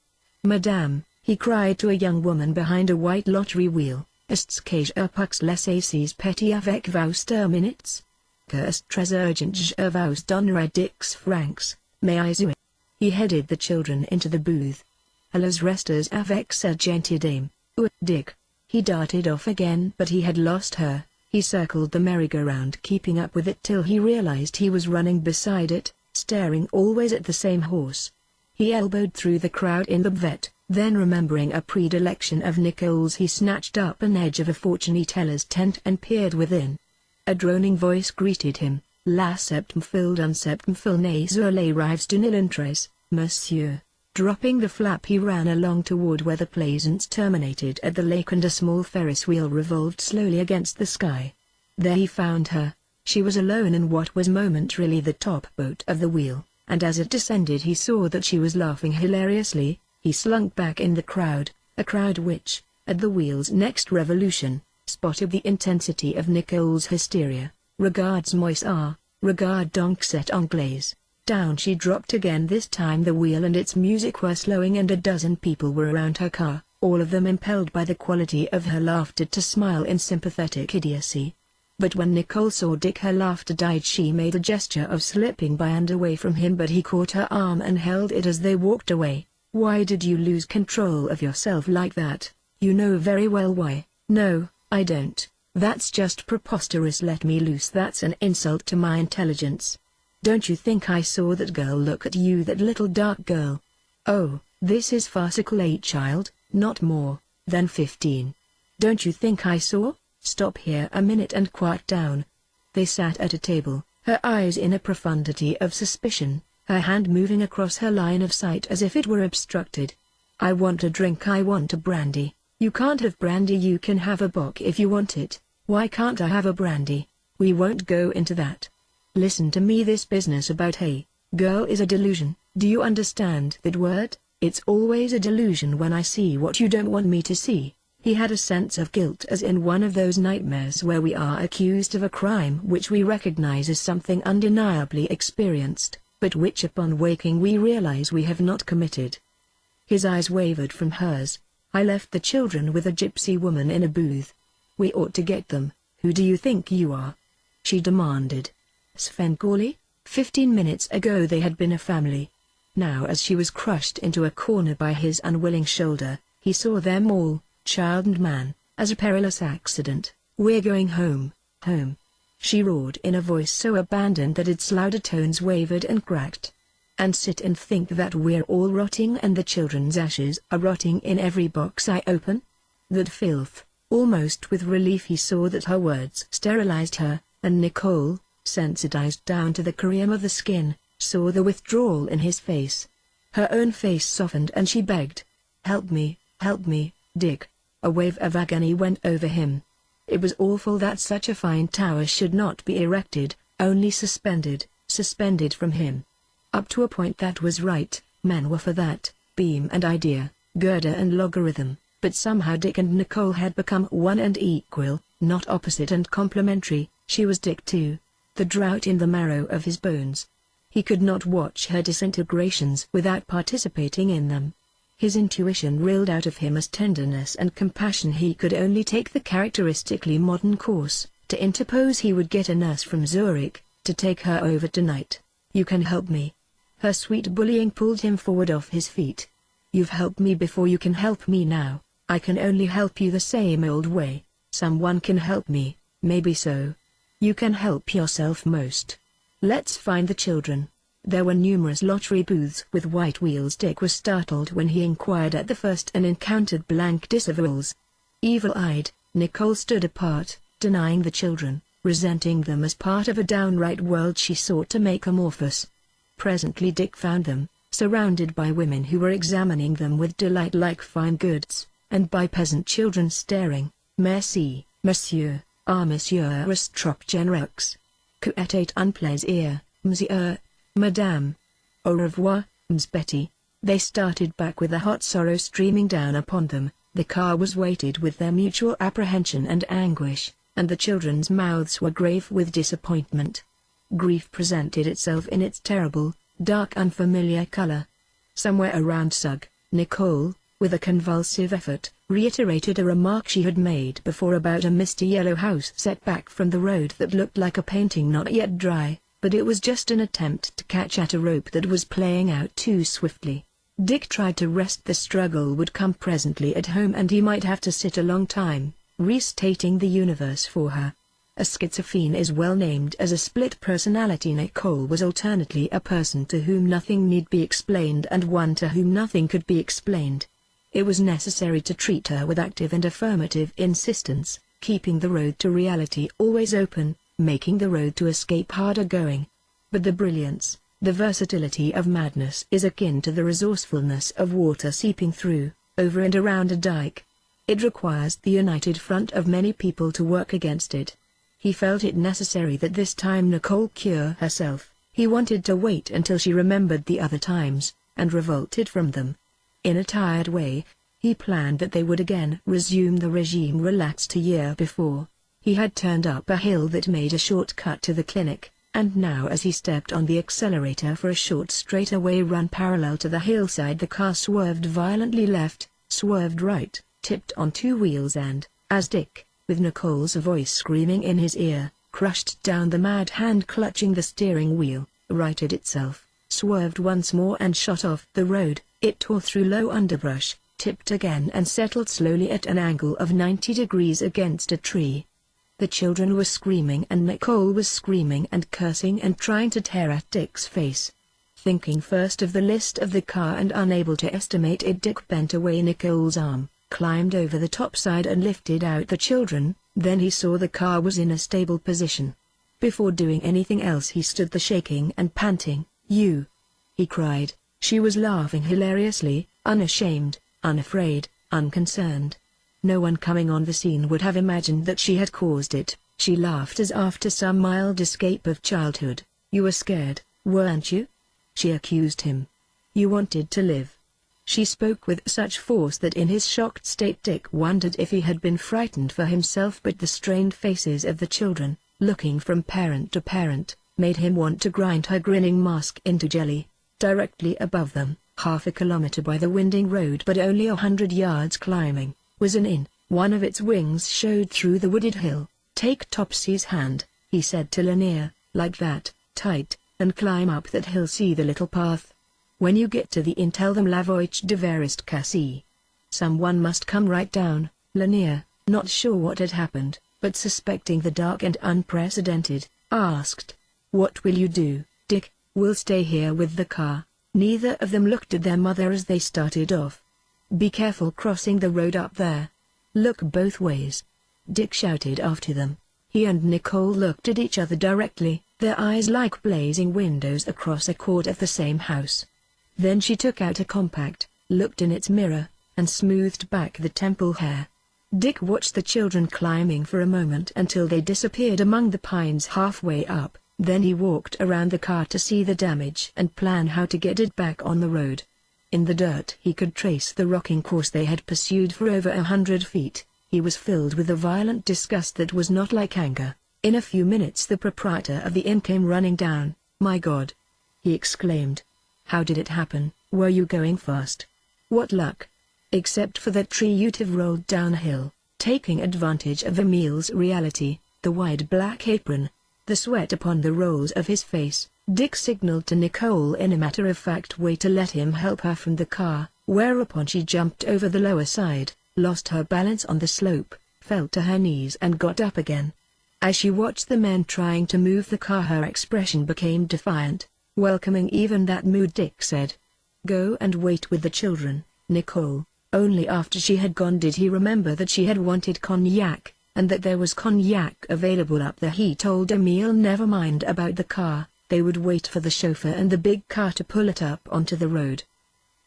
"Madame," he cried to a young woman behind a white lottery wheel. "Est-ce que je peux les saisir petit avec vos minutes? Que est très urgent, je vous donnerai 10 francs, mais I." He headed the children into the booth. "Allez restez avec cette gentille dame, ou Dick." He darted off again, but he had lost her. He circled the merry-go-round, keeping up with it till he realized he was running beside it, staring always at the same horse. He elbowed through the crowd in the buvette, then remembering a predilection of Nicole's he snatched up an edge of a fortune teller's tent and peered within. A droning voice greeted him, "La septemfille d'un septemfille n'est sur les rives du Nilontres, monsieur." Dropping the flap he ran along toward where the plaisance terminated at the lake and a small Ferris wheel revolved slowly against the sky. There he found her. She was alone in what was momentarily the top boat of the wheel, and as it descended he saw that she was laughing hilariously. He slunk back in the crowd, a crowd which, at the wheel's next revolution, spotted the intensity of Nicole's hysteria. "Regards moi ça, regarde donc cette Anglaise." Down she dropped again. This time the wheel and its music were slowing and a dozen people were around her car, all of them impelled by the quality of her laughter to smile in sympathetic idiocy. But when Nicole saw Dick her laughter died. She made a gesture of slipping by and away from him, but he caught her arm and held it as they walked away. "Why did you lose control of yourself like that? You know very well why." "No, I don't. That's just preposterous. Let me loose. That's an insult to my intelligence." "Don't you think I saw that girl look at you, that little dark girl?" "Oh, this is farcical. A child, not more than 15. Don't you think I saw?" "Stop here a minute and quiet down." They sat at a table, her eyes in a profundity of suspicion, her hand moving across her line of sight as if it were obstructed. "I want a drink. I want a brandy." "You can't have brandy. You can have a bock if you want it." "Why can't I have a brandy?" "We won't go into that. Listen to me. This business about hey, girl is a delusion. Do you understand that word? It's always a delusion when I see what you don't want me to see. He had a sense of guilt, as in one of those nightmares where we are accused of a crime which we recognize as something undeniably experienced, but which upon waking we realize we have not committed. His eyes wavered from hers. I left the children with a gypsy woman in a booth. We ought to get them. Who do you think you are? She demanded. Svengali? 15 minutes ago they had been a family. Now, as she was crushed into a corner by his unwilling shoulder, he saw them all, child and man, as a perilous accident. We're going home, home. She roared in a voice so abandoned that its louder tones wavered and cracked. And sit and think that we're all rotting and the children's ashes are rotting in every box I open? That filth. Almost with relief he saw that her words sterilized her, and Nicole, sensitized down to the cream of the skin, saw the withdrawal in his face. Her own face softened and she begged. Help me, Dick. A wave of agony went over him. It was awful that such a fine tower should not be erected, only suspended from him. Up to a point that was right, men were for that, beam and idea, girder and logarithm, but somehow Dick and Nicole had become one and equal, not opposite and complementary. She was Dick too. The drought in the marrow of his bones. He could not watch her disintegrations without participating in them. His intuition reeled out of him as tenderness and compassion. He could only take the characteristically modern course, to interpose. He would get a nurse from Zurich, to take her over tonight. You can help me. Her sweet bullying pulled him forward off his feet. You've helped me before, you can help me now. I can only help you the same old way. Someone can help me, maybe so. You can help yourself most. Let's find the children. There were numerous lottery booths with white wheels. Dick was startled when he inquired at the first and encountered blank disavowals. Evil-eyed, Nicole stood apart, denying the children, resenting them as part of a downright world she sought to make amorphous. Presently Dick found them, surrounded by women who were examining them with delight like fine goods, and by peasant children staring. Merci, monsieur, ah monsieur est trop généreux. Que était un plaisir, monsieur, madame. Au revoir, Ms. Betty. They started back with a hot sorrow streaming down upon them. The car was weighted with their mutual apprehension and anguish, and the children's mouths were grave with disappointment. Grief presented itself in its terrible, dark, unfamiliar color. Somewhere around Sug, Nicole, with a convulsive effort, reiterated a remark she had made before about a misty yellow house set back from the road that looked like a painting not yet dry, but it was just an attempt to catch at a rope that was playing out too swiftly. Dick tried to rest. The struggle would come presently at home and he might have to sit a long time, restating the universe for her. A schizophrene is well named as a split personality. Nicole was alternately a person to whom nothing need be explained and one to whom nothing could be explained. It was necessary to treat her with active and affirmative insistence, keeping the road to reality always open, making the road to escape harder going. But the brilliance, the versatility of madness is akin to the resourcefulness of water seeping through, over and around a dike. It requires the united front of many people to work against it. He felt it necessary that this time Nicole cure herself. He wanted to wait until she remembered the other times, and revolted from them. In a tired way, he planned that they would again resume the regime relaxed a year before. He had turned up a hill that made a short cut to the clinic, and now as he stepped on the accelerator for a short straightaway run parallel to the hillside, the car swerved violently left, swerved right, tipped on two wheels and, as Dick, with Nicole's voice screaming in his ear, crushed down the mad hand clutching the steering wheel, righted itself, swerved once more and shot off the road. It tore through low underbrush, tipped again and settled slowly at an angle of 90 degrees against a tree. The children were screaming and Nicole was screaming and cursing and trying to tear at Dick's face. Thinking first of the list of the car and unable to estimate it, Dick bent away Nicole's arm, climbed over the topside and lifted out the children. Then he saw the car was in a stable position. Before doing anything else he stood there shaking and panting. "You!" he cried. She was laughing hilariously, unashamed, unafraid, unconcerned. No one coming on the scene would have imagined that she had caused it. She laughed as after some mild escape of childhood. "You were scared, weren't you?" she accused him. "You wanted to live. She spoke with such force that in his shocked state Dick wondered if he had been frightened for himself, but the strained faces of the children, looking from parent to parent, made him want to grind her grinning mask into jelly. Directly above them, half a kilometer by the winding road but only 100 yards climbing, was an inn. One of its wings showed through the wooded hill. "Take Topsy's hand," he said to Lanier, "like that, tight, and climb up that hill. See the little path? When you get to the inn tell them la voix de verist Cassie. Someone must come right down." Lanier, not sure what had happened, but suspecting the dark and unprecedented, asked, "What will you do, Dick?" "We'll stay here with the car." Neither of them looked at their mother as they started off. "Be careful crossing the road up there. Look both ways," Dick shouted after them. He and Nicole looked at each other directly, their eyes like blazing windows across a court of the same house. Then she took out a compact, looked in its mirror, and smoothed back the temple hair. Dick watched the children climbing for a moment until they disappeared among the pines halfway up. Then he walked around the car to see the damage and plan how to get it back on the road. In the dirt he could trace the rocking course they had pursued for over 100 feet. He was filled with a violent disgust that was not like anger. In a few minutes the proprietor of the inn came running down. "My God!" he exclaimed. "How did it happen? Were you going fast? What luck! Except for that tree you'd have rolled down a hill." Taking advantage of Emil's reality, the wide black apron, the sweat upon the rolls of his face, Dick signaled to Nicole in a matter-of-fact way to let him help her from the car, whereupon she jumped over the lower side, lost her balance on the slope, fell to her knees and got up again. As she watched the men trying to move the car her expression became defiant, welcoming even that mood. Dick said, "Go and wait with the children, Nicole." Only after she had gone did he remember that she had wanted cognac, and that there was cognac available up there. He told Emil never mind about the car, they would wait for the chauffeur and the big car to pull it up onto the road.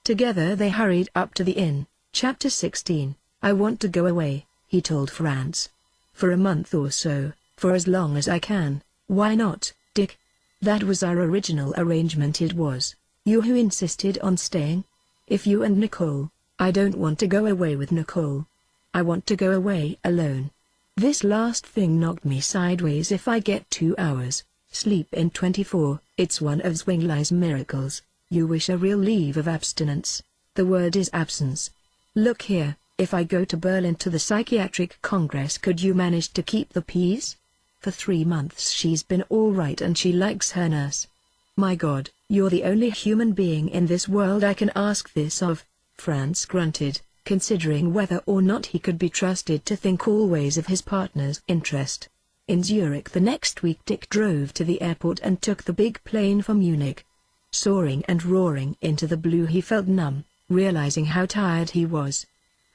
Together they hurried up to the inn. Chapter 16. "I want to go away," he told Franz. "For a month or so, for as long as I can." "Why not, Dick? That was our original arrangement." "It was. You who insisted on staying. If you and Nicole." "I don't want to go away with Nicole. I want to go away alone. This last thing knocked me sideways. If I get 2 hours sleep in 24, it's one of Zwingli's miracles." "You wish a real leave of abstinence." "The word is absence. Look here, if I go to Berlin to the psychiatric congress, could you manage to keep the peace? For 3 months she's been all right and she likes her nurse. My God, you're the only human being in this world I can ask this of." Franz grunted, considering whether or not he could be trusted to think always of his partner's interest. In Zurich the next week Dick drove to the airport and took the big plane for Munich. Soaring and roaring into the blue he felt numb, realizing how tired he was.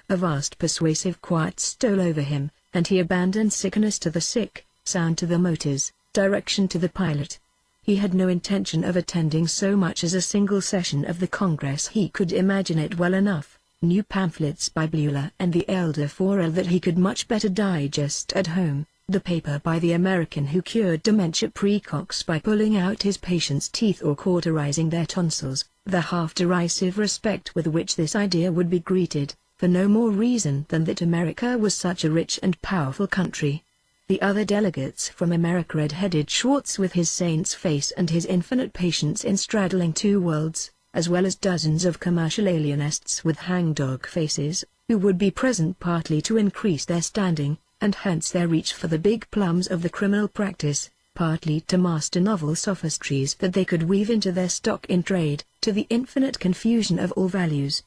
A vast persuasive quiet stole over him, and he abandoned sickness to the sick, sound to the motors, direction to the pilot. He had no intention of attending so much as a single session of the Congress. He could imagine it well enough, new pamphlets by Bleuler and the elder Forer that he could much better digest at home, the paper by the American who cured dementia precox by pulling out his patients' teeth or cauterizing their tonsils, the half-derisive respect with which this idea would be greeted, for no more reason than that America was such a rich and powerful country. The other delegates from America red-headed Schwartz with his saint's face and his infinite patience in straddling 2 worlds, as well as dozens of commercial alienists with hangdog faces, who would be present partly to increase their standing, and hence their reach for the big plums of the criminal practice, partly to master novel sophistries that they could weave into their stock in trade, to the infinite confusion of all values.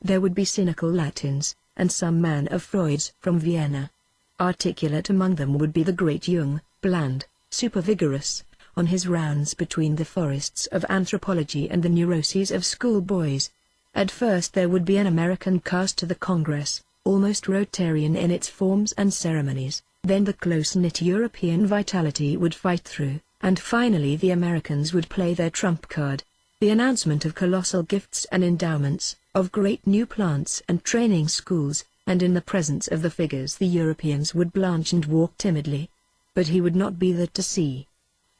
There would be cynical Latins, and some man of Freud's from Vienna. Articulate among them would be the great Jung, bland, super-vigorous, on his rounds between the forests of anthropology and the neuroses of schoolboys. At first there would be an American cast to the Congress, almost Rotarian in its forms and ceremonies, then the close-knit European vitality would fight through, and finally the Americans would play their trump card. The announcement of colossal gifts and endowments, of great new plants and training schools, and in the presence of the figures the Europeans would blanch and walk timidly. But he would not be there to see.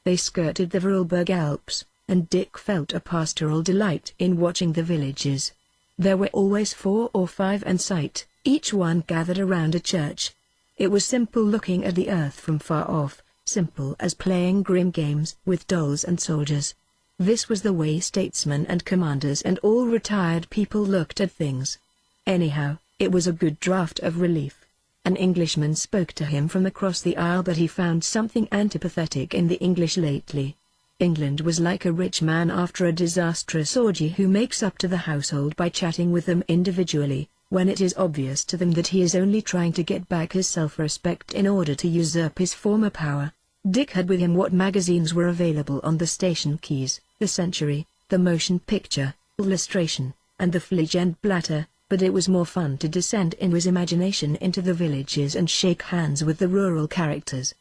They skirted the Vorarlberg Alps, and Dick felt a pastoral delight in watching the villages. There were always 4 or 5 in sight, each one gathered around a church. It was simple looking at the earth from far off, simple as playing grim games with dolls and soldiers. This was the way statesmen and commanders and all retired people looked at things. Anyhow, it was a good draught of relief. An Englishman spoke to him from across the aisle, but he found something antipathetic in the English lately. England was like a rich man after a disastrous orgy who makes up to the household by chatting with them individually, when it is obvious to them that he is only trying to get back his self-respect in order to usurp his former power. Dick had with him what magazines were available on the station keys: the Century, the Motion Picture, Illustration, and the Fliegende, but it was more fun to descend in his imagination into the villages and shake hands with the rural characters.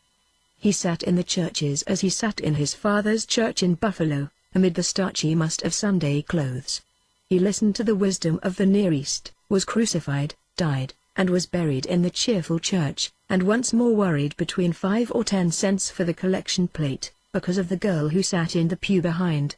He sat in the churches as he sat in his father's church in Buffalo, amid the starchy must of Sunday clothes. He listened to the wisdom of the Near East, was crucified, died, and was buried in the cheerful church, and once more worried between 5 or 10 cents for the collection plate, because of the girl who sat in the pew behind.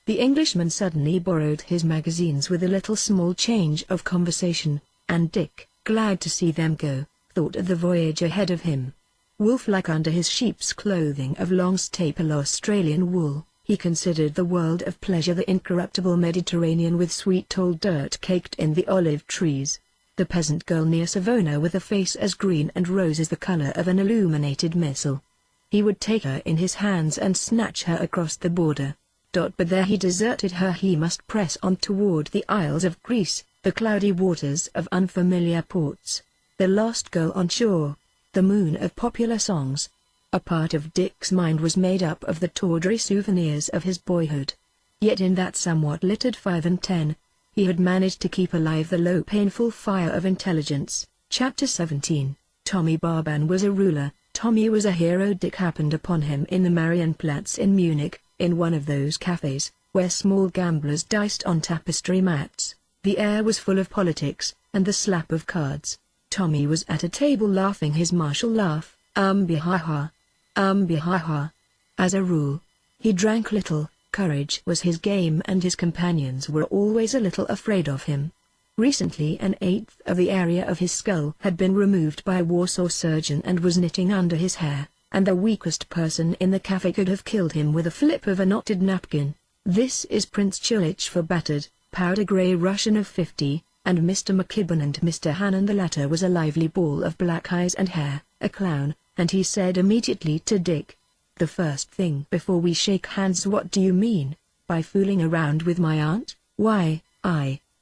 The Englishman suddenly borrowed his magazines with a little small change of conversation, and Dick, glad to see them go, thought of the voyage ahead of him. Wolf-like under his sheep's clothing of long staple Australian wool, he considered the world of pleasure the incorruptible Mediterranean with sweet old dirt caked in the olive trees. The peasant girl near Savona with a face as green and rose as the color of an illuminated missile. He would take her in his hands and snatch her across the border. But there he deserted her. He must press on toward the Isles of Greece, the cloudy waters of unfamiliar ports, the lost girl on shore, the moon of popular songs. A part of Dick's mind was made up of the tawdry souvenirs of his boyhood. Yet in that somewhat littered 5 and 10, he had managed to keep alive the low painful fire of intelligence. Chapter 17. Tommy Barban was a ruler. Tommy was a hero. Dick happened upon him in the Marienplatz in Munich, in one of those cafes, where small gamblers diced on tapestry mats. The air was full of politics, and the slap of cards. Tommy was at a table laughing his martial laugh, bihaha. Bihaha. As a rule, he drank little. Courage was his game and his companions were always a little afraid of him. Recently 1/8 of the area of his skull had been removed by a Warsaw surgeon and was knitting under his hair, and the weakest person in the cafe could have killed him with a flip of a knotted napkin. This is Prince Chilich for battered, powder-gray Russian of 50, and Mr. McKibben and Mr. Hannon. The latter was a lively ball of black eyes and hair, a clown, and he said immediately to Dick, "The first thing before we shake hands, what do you mean by fooling around with my aunt?" "Why,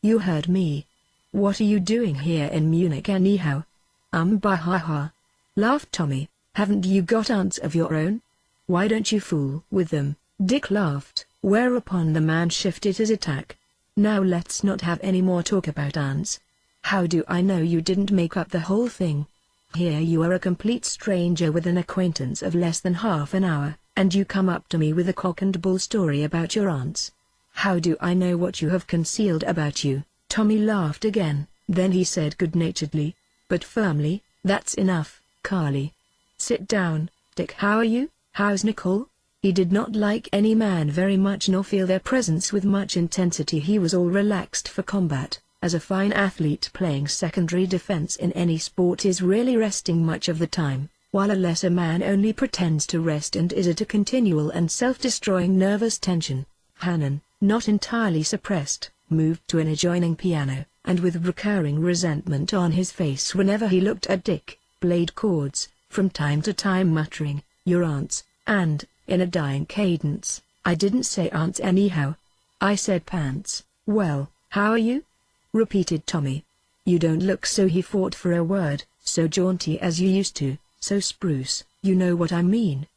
you heard me. What are you doing here in Munich anyhow?" Bahaha. Laughed Tommy. "Haven't you got aunts of your own? Why don't you fool with them?" Dick laughed, whereupon the man shifted his attack. "Now let's not have any more talk about aunts. How do I know you didn't make up the whole thing? Here you are, a complete stranger with an acquaintance of less than half an hour, and you come up to me with a cock and bull story about your aunts. How do I know what you have concealed about you?" Tommy laughed again, then he said good-naturedly, but firmly, "That's enough, Carly. Sit down, Dick. How are you? How's Nicole?" He did not like any man very much nor feel their presence with much intensity. He was all relaxed for combat, as a fine athlete playing secondary defense in any sport is really resting much of the time, while a lesser man only pretends to rest and is at a continual and self-destroying nervous tension. Hannon, not entirely suppressed, moved to an adjoining piano, and with recurring resentment on his face whenever he looked at Dick, played chords, from time to time muttering, "Your aunts," and, in a dying cadence, "I didn't say aunts anyhow. I said pants." "Well, how are you?" repeated Tommy. "You don't look so," he fought for a word, "so jaunty as you used to, so spruce, you know what I mean."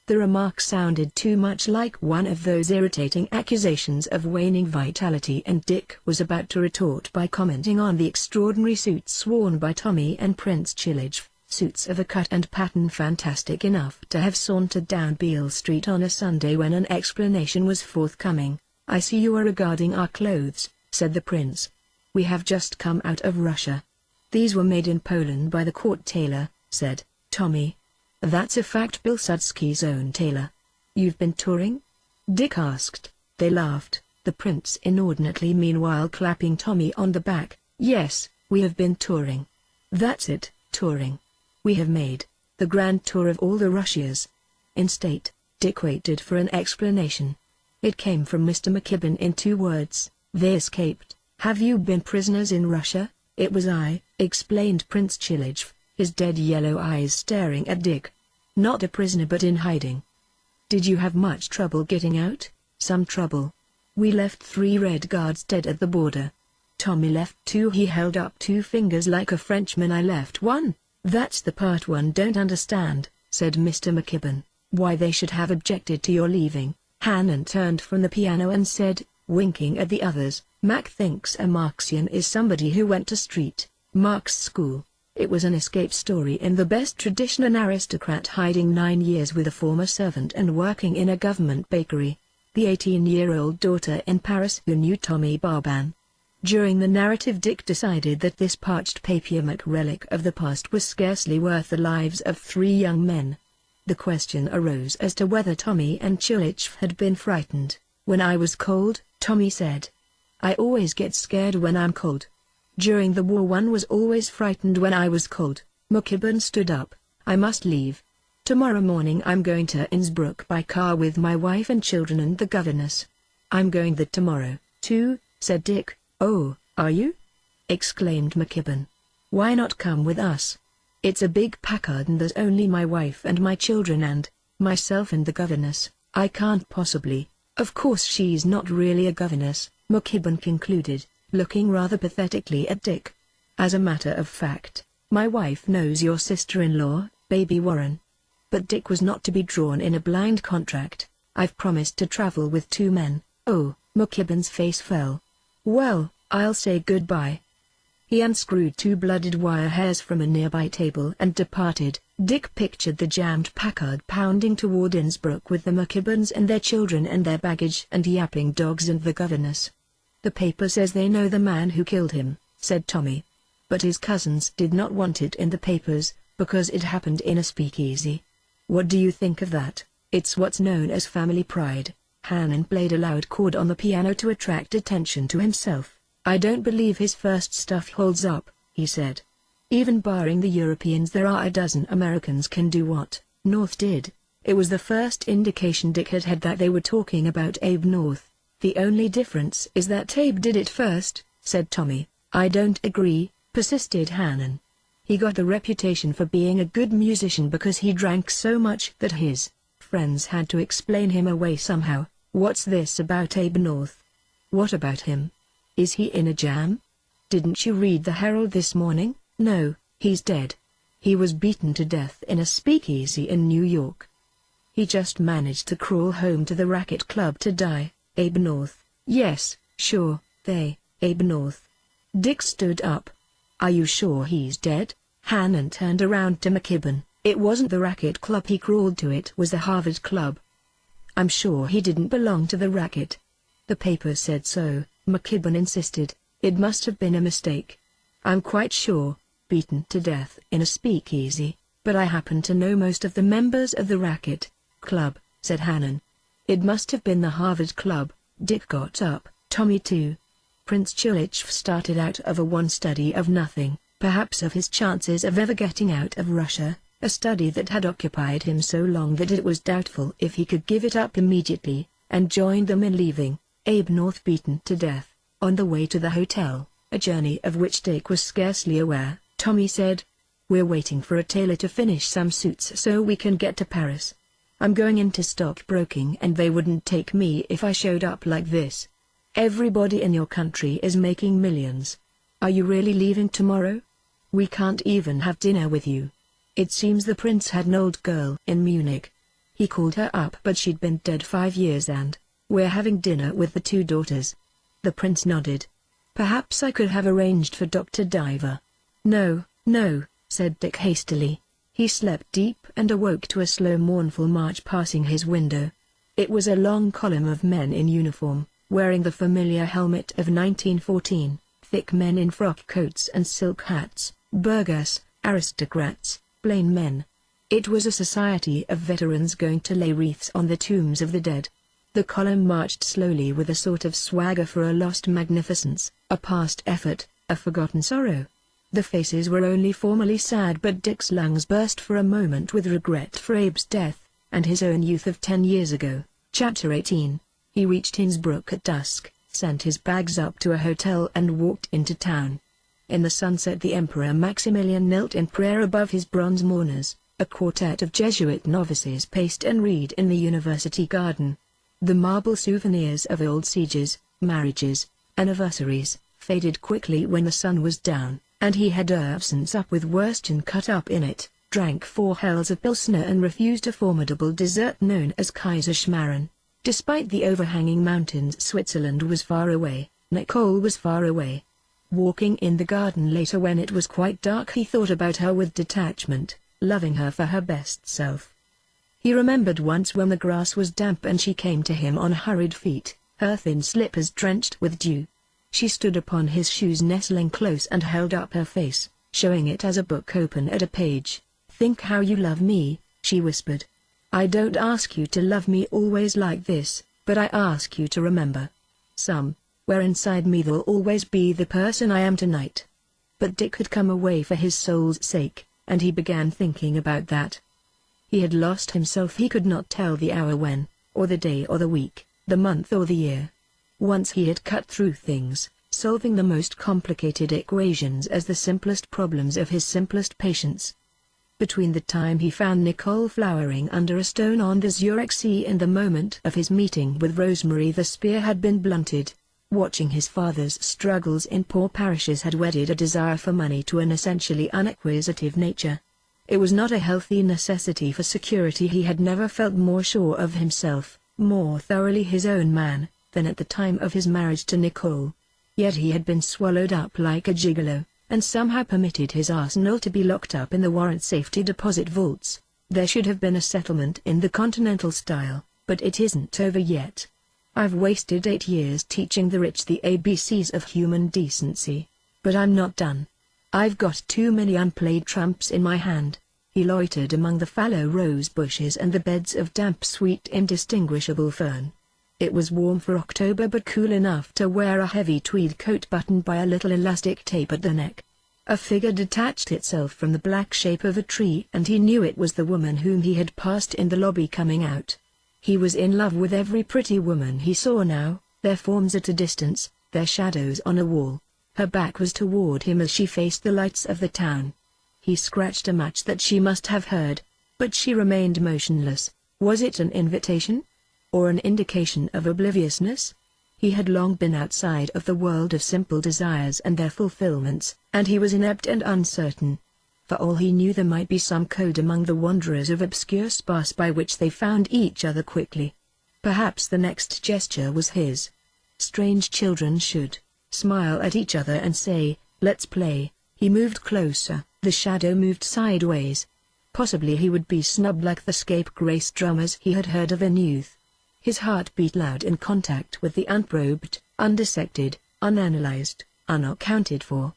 The remark sounded too much like one of those irritating accusations of waning vitality, and Dick was about to retort by commenting on the extraordinary suits worn by Tommy and Prince Chilich, suits of a cut and pattern fantastic enough to have sauntered down Beale Street on a Sunday, when an explanation was forthcoming. "I see you are regarding our clothes," said the prince. "We have just come out of Russia." "These were made in Poland by the court tailor," said Tommy. "That's a fact, Pilsudski's own tailor." "You've been touring?" Dick asked. They laughed. The prince inordinately meanwhile clapping Tommy on the back. Yes, we have been touring. That's it, touring. We have made the grand tour of all the Russias. In state. Dick waited for an explanation. It came from Mr. McKibben in 2 words. They escaped. Have you been prisoners in Russia? It was I, explained Prince Chilij, his dead yellow eyes staring at Dick. Not a prisoner but in hiding. Did you have much trouble getting out? Some trouble. We left 3 Red Guards dead at the border. Tommy left 2. He held up 2 fingers like a Frenchman. I left 1. That's the part one don't understand, said Mr. McKibben. Why they should have objected to your leaving. Hannon turned from the piano and said, winking at the others, Mac thinks a Marxian is somebody who went to Street Marx school. It was an escape story in the best tradition, an aristocrat hiding 9 years with a former servant and working in a government bakery. The 18-year-old daughter in Paris who knew Tommy Barban. During the narrative Dick decided that this parched papier-mâché relic of the past was scarcely worth the lives of 3 young men. The question arose as to whether Tommy and Chilij had been frightened. When I was cold, Tommy said. I always get scared when I'm cold. During the war one was always frightened when I was cold. McKibben stood up. I must leave. Tomorrow morning I'm going to Innsbruck by car with my wife and children and the governess. I'm going there tomorrow, too, said Dick. Oh, are you? Exclaimed McKibben. Why not come with us? It's a big Packard and there's only my wife and my children and myself and the governess. I can't possibly. Of course she's not really a governess, McKibben concluded, looking rather pathetically at Dick. As a matter of fact, my wife knows your sister-in-law, Baby Warren. But Dick was not to be drawn in a blind contract. I've promised to travel with 2 men. Oh, McKibben's face fell. Well, I'll say goodbye. He unscrewed 2 blooded wire hairs from a nearby table and departed. Dick pictured the jammed Packard pounding toward Innsbruck with the McKibbens and their children and their baggage and yapping dogs and the governess. The paper says they know the man who killed him, said Tommy. But his cousins did not want it in the papers, because it happened in a speakeasy. What do you think of that? It's what's known as family pride. Hannon played a loud chord on the piano to attract attention to himself. I don't believe his first stuff holds up, he said. Even barring the Europeans, there are a dozen Americans can do what North did. It was the first indication Dick had had that they were talking about Abe North. The only difference is that Abe did it first, said Tommy. I don't agree, persisted Hannon. He got the reputation for being a good musician because he drank so much that his friends had to explain him away somehow. What's this about Abe North? What about him? Is he in a jam? Didn't you read the Herald this morning? No, he's dead. He was beaten to death in a speakeasy in New York. He just managed to crawl home to the racket club to die. Abe North. Yes, sure, Abe North. Dick stood up. Are you sure he's dead? Hannon turned around to McKibben. It wasn't the racket club he crawled to, it was the Harvard Club. I'm sure he didn't belong to the racket. The paper said so, McKibben insisted. It must have been a mistake. I'm quite sure, beaten to death in a speakeasy, but I happen to know most of the members of the racket club, said Hannon. It must have been the Harvard Club. Dick got up. Tommy too. Prince Chilij started out of a one study of nothing, perhaps of his chances of ever getting out of Russia, a study that had occupied him so long that it was doubtful if he could give it up immediately, and joined them in leaving Abe North beaten to death. On the way to the hotel, a journey of which Dick was scarcely aware, Tommy said, We're waiting for a tailor to finish some suits so we can get to Paris. I'm going into stockbroking and they wouldn't take me if I showed up like this. Everybody in your country is making millions. Are you really leaving tomorrow? We can't even have dinner with you. It seems the prince had an old girl in Munich. He called her up but she'd been dead 5 years and we're having dinner with the 2 daughters. The prince nodded. Perhaps I could have arranged for Dr. Diver. No, said Dick hastily. He slept deep and awoke to a slow mournful march passing his window. It was a long column of men in uniform, wearing the familiar helmet of 1914, thick men in frock coats and silk hats, burghers, aristocrats, plain men. It was a society of veterans going to lay wreaths on the tombs of the dead. The column marched slowly with a sort of swagger for a lost magnificence, a past effort, a forgotten sorrow. The faces were only formally sad, but Dick's lungs burst for a moment with regret for Abe's death, and his own youth of 10 years ago. Chapter 18. He reached Innsbruck at dusk, sent his bags up to a hotel and walked into town. In the sunset the Emperor Maximilian knelt in prayer above his bronze mourners. A quartet of Jesuit novices paced and read in the university garden. The marble souvenirs of old sieges, marriages, anniversaries, faded quickly when the sun was down, and he had absinthe up with Wurstchen cut up in it, drank 4 hells of Pilsner and refused a formidable dessert known as Kaiserschmarren. Despite the overhanging mountains, Switzerland was far away, Nicole was far away. Walking in the garden later when it was quite dark, he thought about her with detachment, loving her for her best self. He remembered once when the grass was damp and she came to him on hurried feet, her thin slippers drenched with dew. She stood upon his shoes, nestling close, and held up her face, showing it as a book open at a page. "Think how you love me," she whispered. "I don't ask you to love me always like this, but I ask you to remember. Somewhere inside me there'll always be the person I am tonight." But Dick had come away for his soul's sake, and he began thinking about that. He had lost himself. He could not tell the hour when, or the day or the week, the month or the year. Once he had cut through things, solving the most complicated equations as the simplest problems of his simplest patients. Between the time he found Nicole flowering under a stone on the Zurich Sea and the moment of his meeting with Rosemary, the spear had been blunted. Watching his father's struggles in poor parishes had wedded a desire for money to an essentially unacquisitive nature. It was not a healthy necessity for security. He had never felt more sure of himself, more thoroughly his own man, than at the time of his marriage to Nicole. Yet he had been swallowed up like a gigolo, and somehow permitted his arsenal to be locked up in the warrant safety deposit vaults. There should have been a settlement in the continental style, but it isn't over yet. I've wasted 8 years teaching the rich the ABCs of human decency. But I'm not done. I've got too many unplayed trumps in my hand. He loitered among the fallow rose bushes and the beds of damp, sweet, indistinguishable fern. It was warm for October, but cool enough to wear a heavy tweed coat buttoned by a little elastic tape at the neck. A figure detached itself from the black shape of a tree, and he knew it was the woman whom he had passed in the lobby coming out. He was in love with every pretty woman he saw now, their forms at a distance, their shadows on a wall. Her back was toward him as she faced the lights of the town. He scratched a match that she must have heard, but she remained motionless. Was it an invitation? Or an indication of obliviousness? He had long been outside of the world of simple desires and their fulfillments, and he was inept and uncertain. For all he knew, there might be some code among the wanderers of obscure spas by which they found each other quickly. Perhaps the next gesture was his. Strange children should smile at each other and say, "Let's play." He moved closer, the shadow moved sideways. Possibly he would be snubbed like the scapegrace drummers he had heard of in youth. His heart beat loud in contact with the unprobed, undissected, unanalyzed, unaccounted for.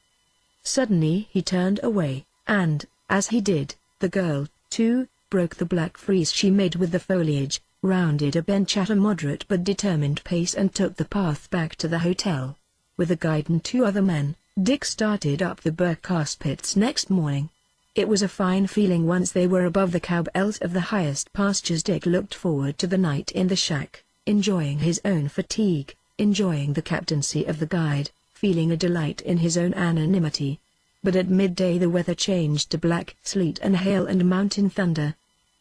Suddenly he turned away, and, as he did, the girl, too, broke the black frieze she made with the foliage, rounded a bench at a moderate but determined pace and took the path back to the hotel. With a guide and 2 other men, Dick started up the Bergkarspitz next morning. It was a fine feeling once they were above the cowbells of the highest pastures. Dick looked forward to the night in the shack, enjoying his own fatigue, enjoying the captaincy of the guide, feeling a delight in his own anonymity. But at midday the weather changed to black sleet and hail and mountain thunder.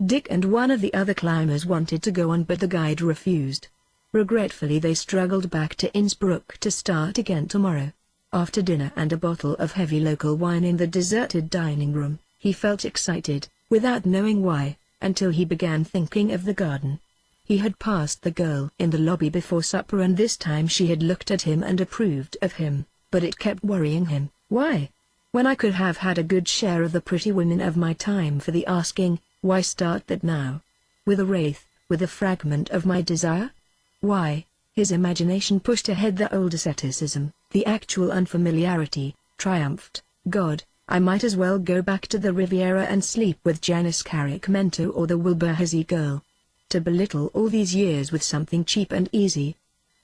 Dick and one of the other climbers wanted to go on, but the guide refused. Regretfully they struggled back to Innsbruck to start again tomorrow. After dinner and a bottle of heavy local wine in the deserted dining room, he felt excited, without knowing why, until he began thinking of the garden. He had passed the girl in the lobby before supper, and this time she had looked at him and approved of him, but it kept worrying him. Why? When I could have had a good share of the pretty women of my time for the asking, why start that now? With a wraith, with a fragment of my desire? Why? His imagination pushed ahead. The old asceticism, the actual unfamiliarity, triumphed. God, I might as well go back to the Riviera and sleep with Janice Carrick-Mento or the Wilbur Hazey girl. to belittle all these years with something cheap and easy.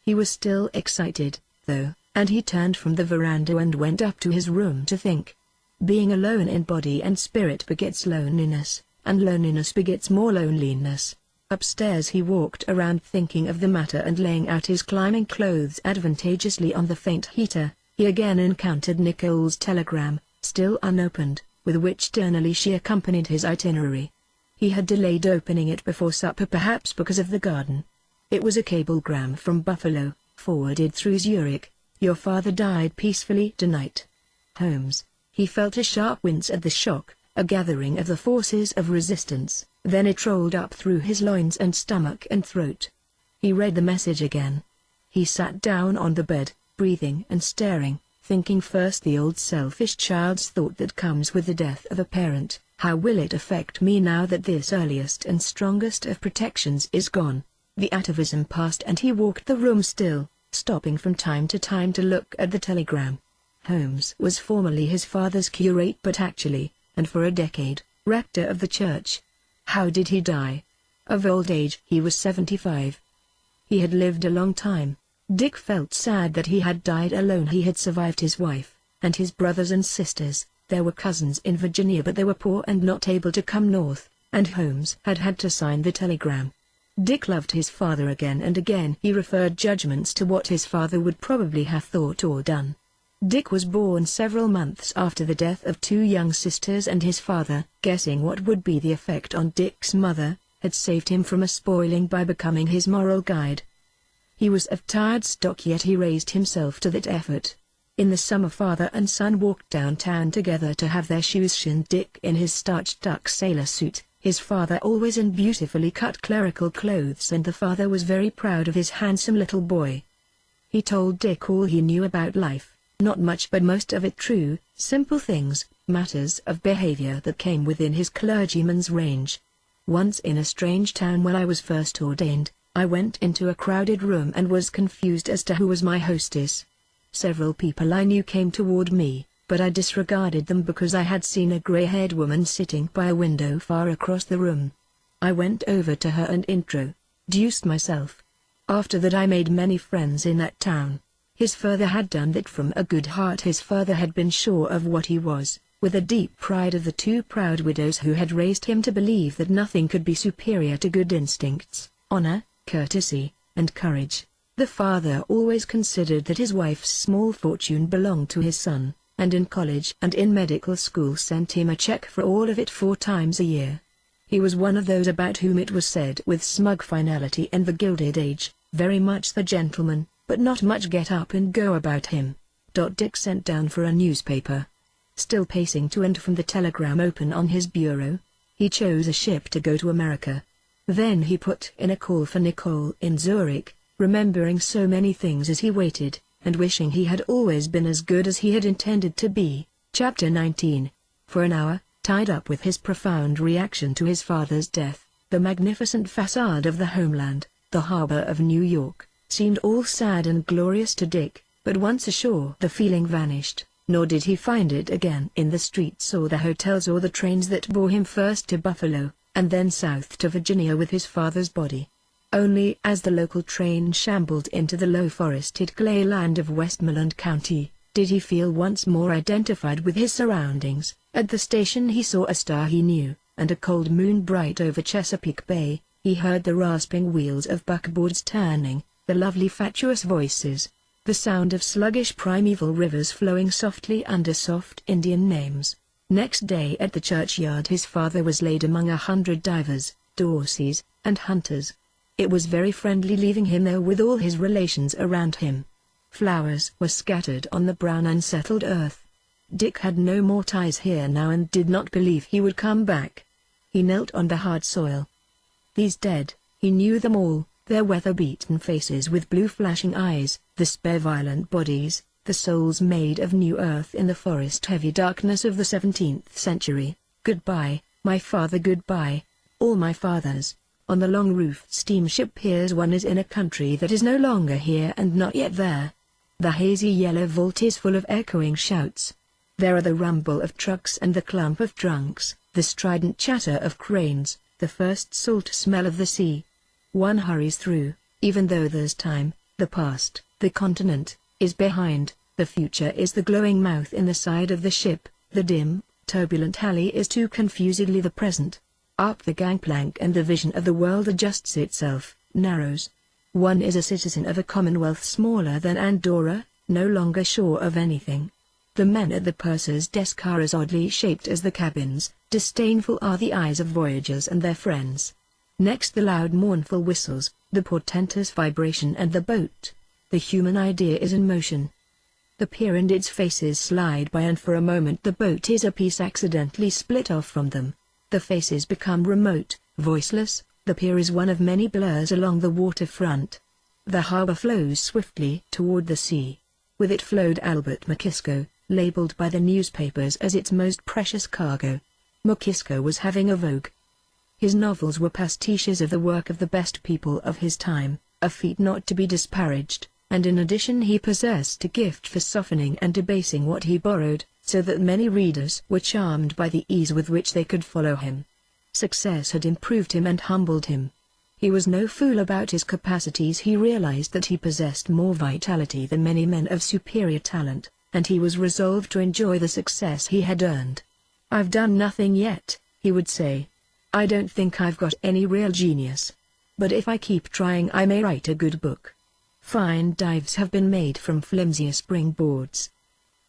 He was still excited, though, and he turned from the veranda and went up to his room to think. Being alone in body and spirit begets loneliness, and loneliness begets more loneliness. Upstairs he walked around thinking of the matter and laying out his climbing clothes advantageously on the faint heater. He again encountered Nicole's telegram, still unopened, with which sternly she accompanied his itinerary. He had delayed opening it before supper, perhaps because of the garden. It was a cablegram from Buffalo, forwarded through Zurich. "Your father died peacefully tonight." Holmes. He felt a sharp wince at the shock, a gathering of the forces of resistance, then it rolled up through his loins and stomach and throat. He read the message again. He sat down on the bed, breathing and staring, thinking first the old selfish child's thought that comes with the death of a parent: how will it affect me now that this earliest and strongest of protections is gone? The atavism passed and he walked the room still, stopping from time to time to look at the telegram. Holmes was formerly his father's curate, but actually, and for a decade, rector of the church. How did he die? Of old age. He was 75. He had lived a long time. Dick felt sad that he had died alone. He had survived his wife, and his brothers and sisters. There were cousins in Virginia, but they were poor and not able to come north, and Holmes had had to sign the telegram. Dick loved his father. Again and again he referred judgments to what his father would probably have thought or done. Dick was born several months after the death of two young sisters, and his father, guessing what would be the effect on Dick's mother, had saved him from a spoiling by becoming his moral guide. He was of tired stock, yet he raised himself to that effort. In the summer father and son walked downtown together to have their shoes shined. Dick in his starched duck sailor suit, his father always in beautifully cut clerical clothes, and the father was very proud of his handsome little boy. He told Dick all he knew about life. Not much, but most of it true, simple things, matters of behavior that came within his clergyman's range. Once in a strange town when I was first ordained, I went into a crowded room and was confused as to who was my hostess. Several people I knew came toward me, but I disregarded them because I had seen a gray-haired woman sitting by a window far across the room. I went over to her and introduced myself. After that I made many friends in that town. His father had done that from a good heart. His father had been sure of what he was, with a deep pride of the two proud widows who had raised him to believe that nothing could be superior to good instincts, honor, courtesy, and courage. The father always considered that his wife's small fortune belonged to his son, and in college and in medical school sent him a check for all of it 4 times a year. He was one of those about whom it was said with smug finality in the Gilded Age, very much the gentleman, but not much get up and go about him. Dick sent down for a newspaper. Still pacing to and from, the telegram open on his bureau. He chose a ship to go to America. Then he put in a call for Nicole in Zurich, remembering so many things as he waited, and wishing he had always been as good as he had intended to be. Chapter 19. For an hour, tied up with his profound reaction to his father's death, the magnificent facade of the homeland, the harbor of New York, seemed all sad and glorious to Dick, but once ashore the feeling vanished, nor did he find it again in the streets or the hotels or the trains that bore him first to Buffalo, and then south to Virginia with his father's body. Only as the local train shambled into the low forested clay land of Westmoreland County, did he feel once more identified with his surroundings. At the station he saw a star he knew, and a cold moon bright over Chesapeake Bay. He heard the rasping wheels of buckboards turning, the lovely fatuous voices, the sound of sluggish primeval rivers flowing softly under soft Indian names. Next day at the churchyard his father was laid among 100 divers, Dorseys, and hunters. It was very friendly leaving him there with all his relations around him. Flowers were scattered on the brown unsettled earth. Dick had no more ties here now and did not believe he would come back. He knelt on the hard soil. These dead, he knew them all, their weather-beaten faces with blue flashing eyes, the spare violent bodies, the souls made of new earth in the forest-heavy darkness of the 17th century. Goodbye, my father, goodbye, all my fathers. On the long-roofed steamship piers one is in a country that is no longer here and not yet there. The hazy yellow vault is full of echoing shouts. There are the rumble of trucks and the clump of trunks, the strident chatter of cranes, the first salt smell of the sea, One hurries through, even though there's time. The past, the continent, is behind, the future is the glowing mouth in the side of the ship, the dim, turbulent alley is too confusedly the present. Up the gangplank and the vision of the world adjusts itself, narrows. One is a citizen of a commonwealth smaller than Andorra, no longer sure of anything. The men at the purser's desk are as oddly shaped as the cabins, disdainful are the eyes of voyagers and their friends. Next the loud mournful whistles, the portentous vibration and the boat. The human idea is in motion. The pier and its faces slide by, and for a moment the boat is a piece accidentally split off from them. The faces become remote, voiceless, the pier is one of many blurs along the waterfront. The harbor flows swiftly toward the sea. With it flowed Albert Mukisco, labeled by the newspapers as its most precious cargo. Mukisco was having a vogue. His novels were pastiches of the work of the best people of his time, a feat not to be disparaged, and in addition he possessed a gift for softening and debasing what he borrowed, so that many readers were charmed by the ease with which they could follow him. Success had improved him and humbled him. He was no fool about his capacities. He realized that he possessed more vitality than many men of superior talent, and he was resolved to enjoy the success he had earned. "I've done nothing yet," he would say. "I don't think I've got any real genius. But if I keep trying I may write a good book." Fine dives have been made from flimsier springboards.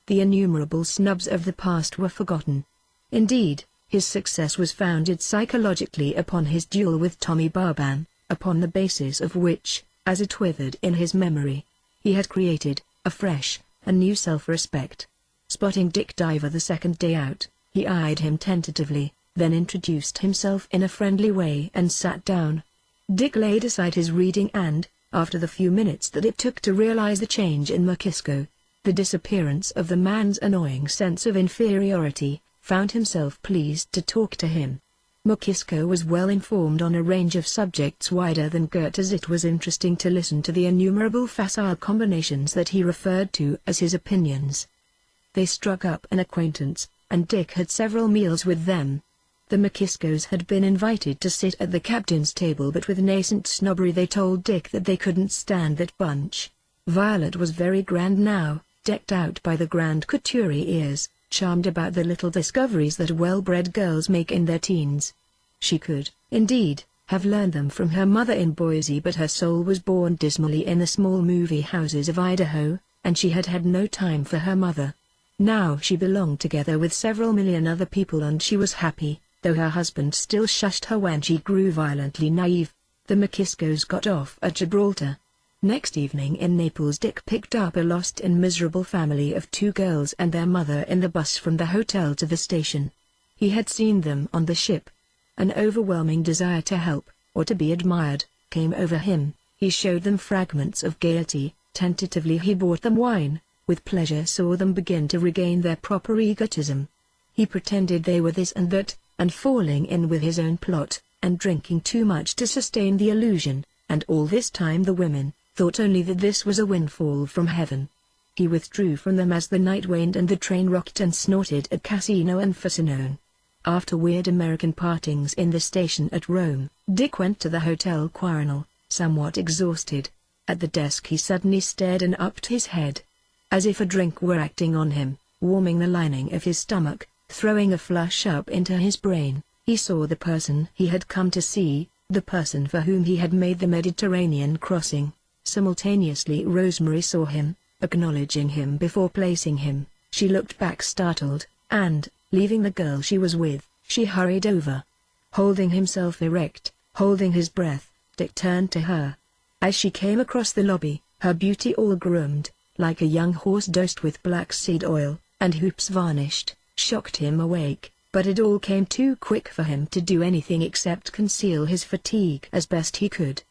The innumerable snubs of the past were forgotten. Indeed, his success was founded psychologically upon his duel with Tommy Barban, upon the basis of which, as it withered in his memory, he had created, afresh, a new self-respect. Spotting Dick Diver the second day out, he eyed him tentatively, then introduced himself in a friendly way and sat down. Dick laid aside his reading and, after the few minutes that it took to realize the change in Mukisco, the disappearance of the man's annoying sense of inferiority, found himself pleased to talk to him. Mukisco was well informed on a range of subjects wider than Goethe's. It was interesting to listen to the innumerable facile combinations that he referred to as his opinions. They struck up an acquaintance, and Dick had several meals with them. The Mukiscos had been invited to sit at the captain's table, but with nascent snobbery they told Dick that they couldn't stand that bunch. Violet was very grand now, decked out by the grand couturiers, charmed about the little discoveries that well-bred girls make in their teens. She could, indeed, have learned them from her mother in Boise, but her soul was born dismally in the small movie houses of Idaho, and she had had no time for her mother. Now she belonged together with several million other people and she was happy, though her husband still shushed her when she grew violently naive. The Mukiscos got off at Gibraltar. Next evening in Naples Dick picked up a lost and miserable family of 2 girls and their mother in the bus from the hotel to the station. He had seen them on the ship. An overwhelming desire to help, or to be admired, came over him. He showed them fragments of gaiety, tentatively he bought them wine, with pleasure saw them begin to regain their proper egotism. He pretended they were this and that, and falling in with his own plot, and drinking too much to sustain the illusion, and all this time the women thought only that this was a windfall from heaven. He withdrew from them as the night waned and the train rocked and snorted at Cassino and Frosinone. After weird American partings in the station at Rome, Dick went to the Hotel Quirinal, somewhat exhausted. At the desk he suddenly stared and upped his head. As if a drink were acting on him, warming the lining of his stomach, throwing a flush up into his brain, he saw the person he had come to see, the person for whom he had made the Mediterranean crossing. Simultaneously Rosemary saw him, acknowledging him before placing him. She looked back startled, and, leaving the girl she was with, she hurried over. Holding himself erect, holding his breath, Dick turned to her. As she came across the lobby, her beauty all groomed, like a young horse dosed with black seed oil, and hoops varnished, shocked him awake, but it all came too quick for him to do anything except conceal his fatigue as best he could.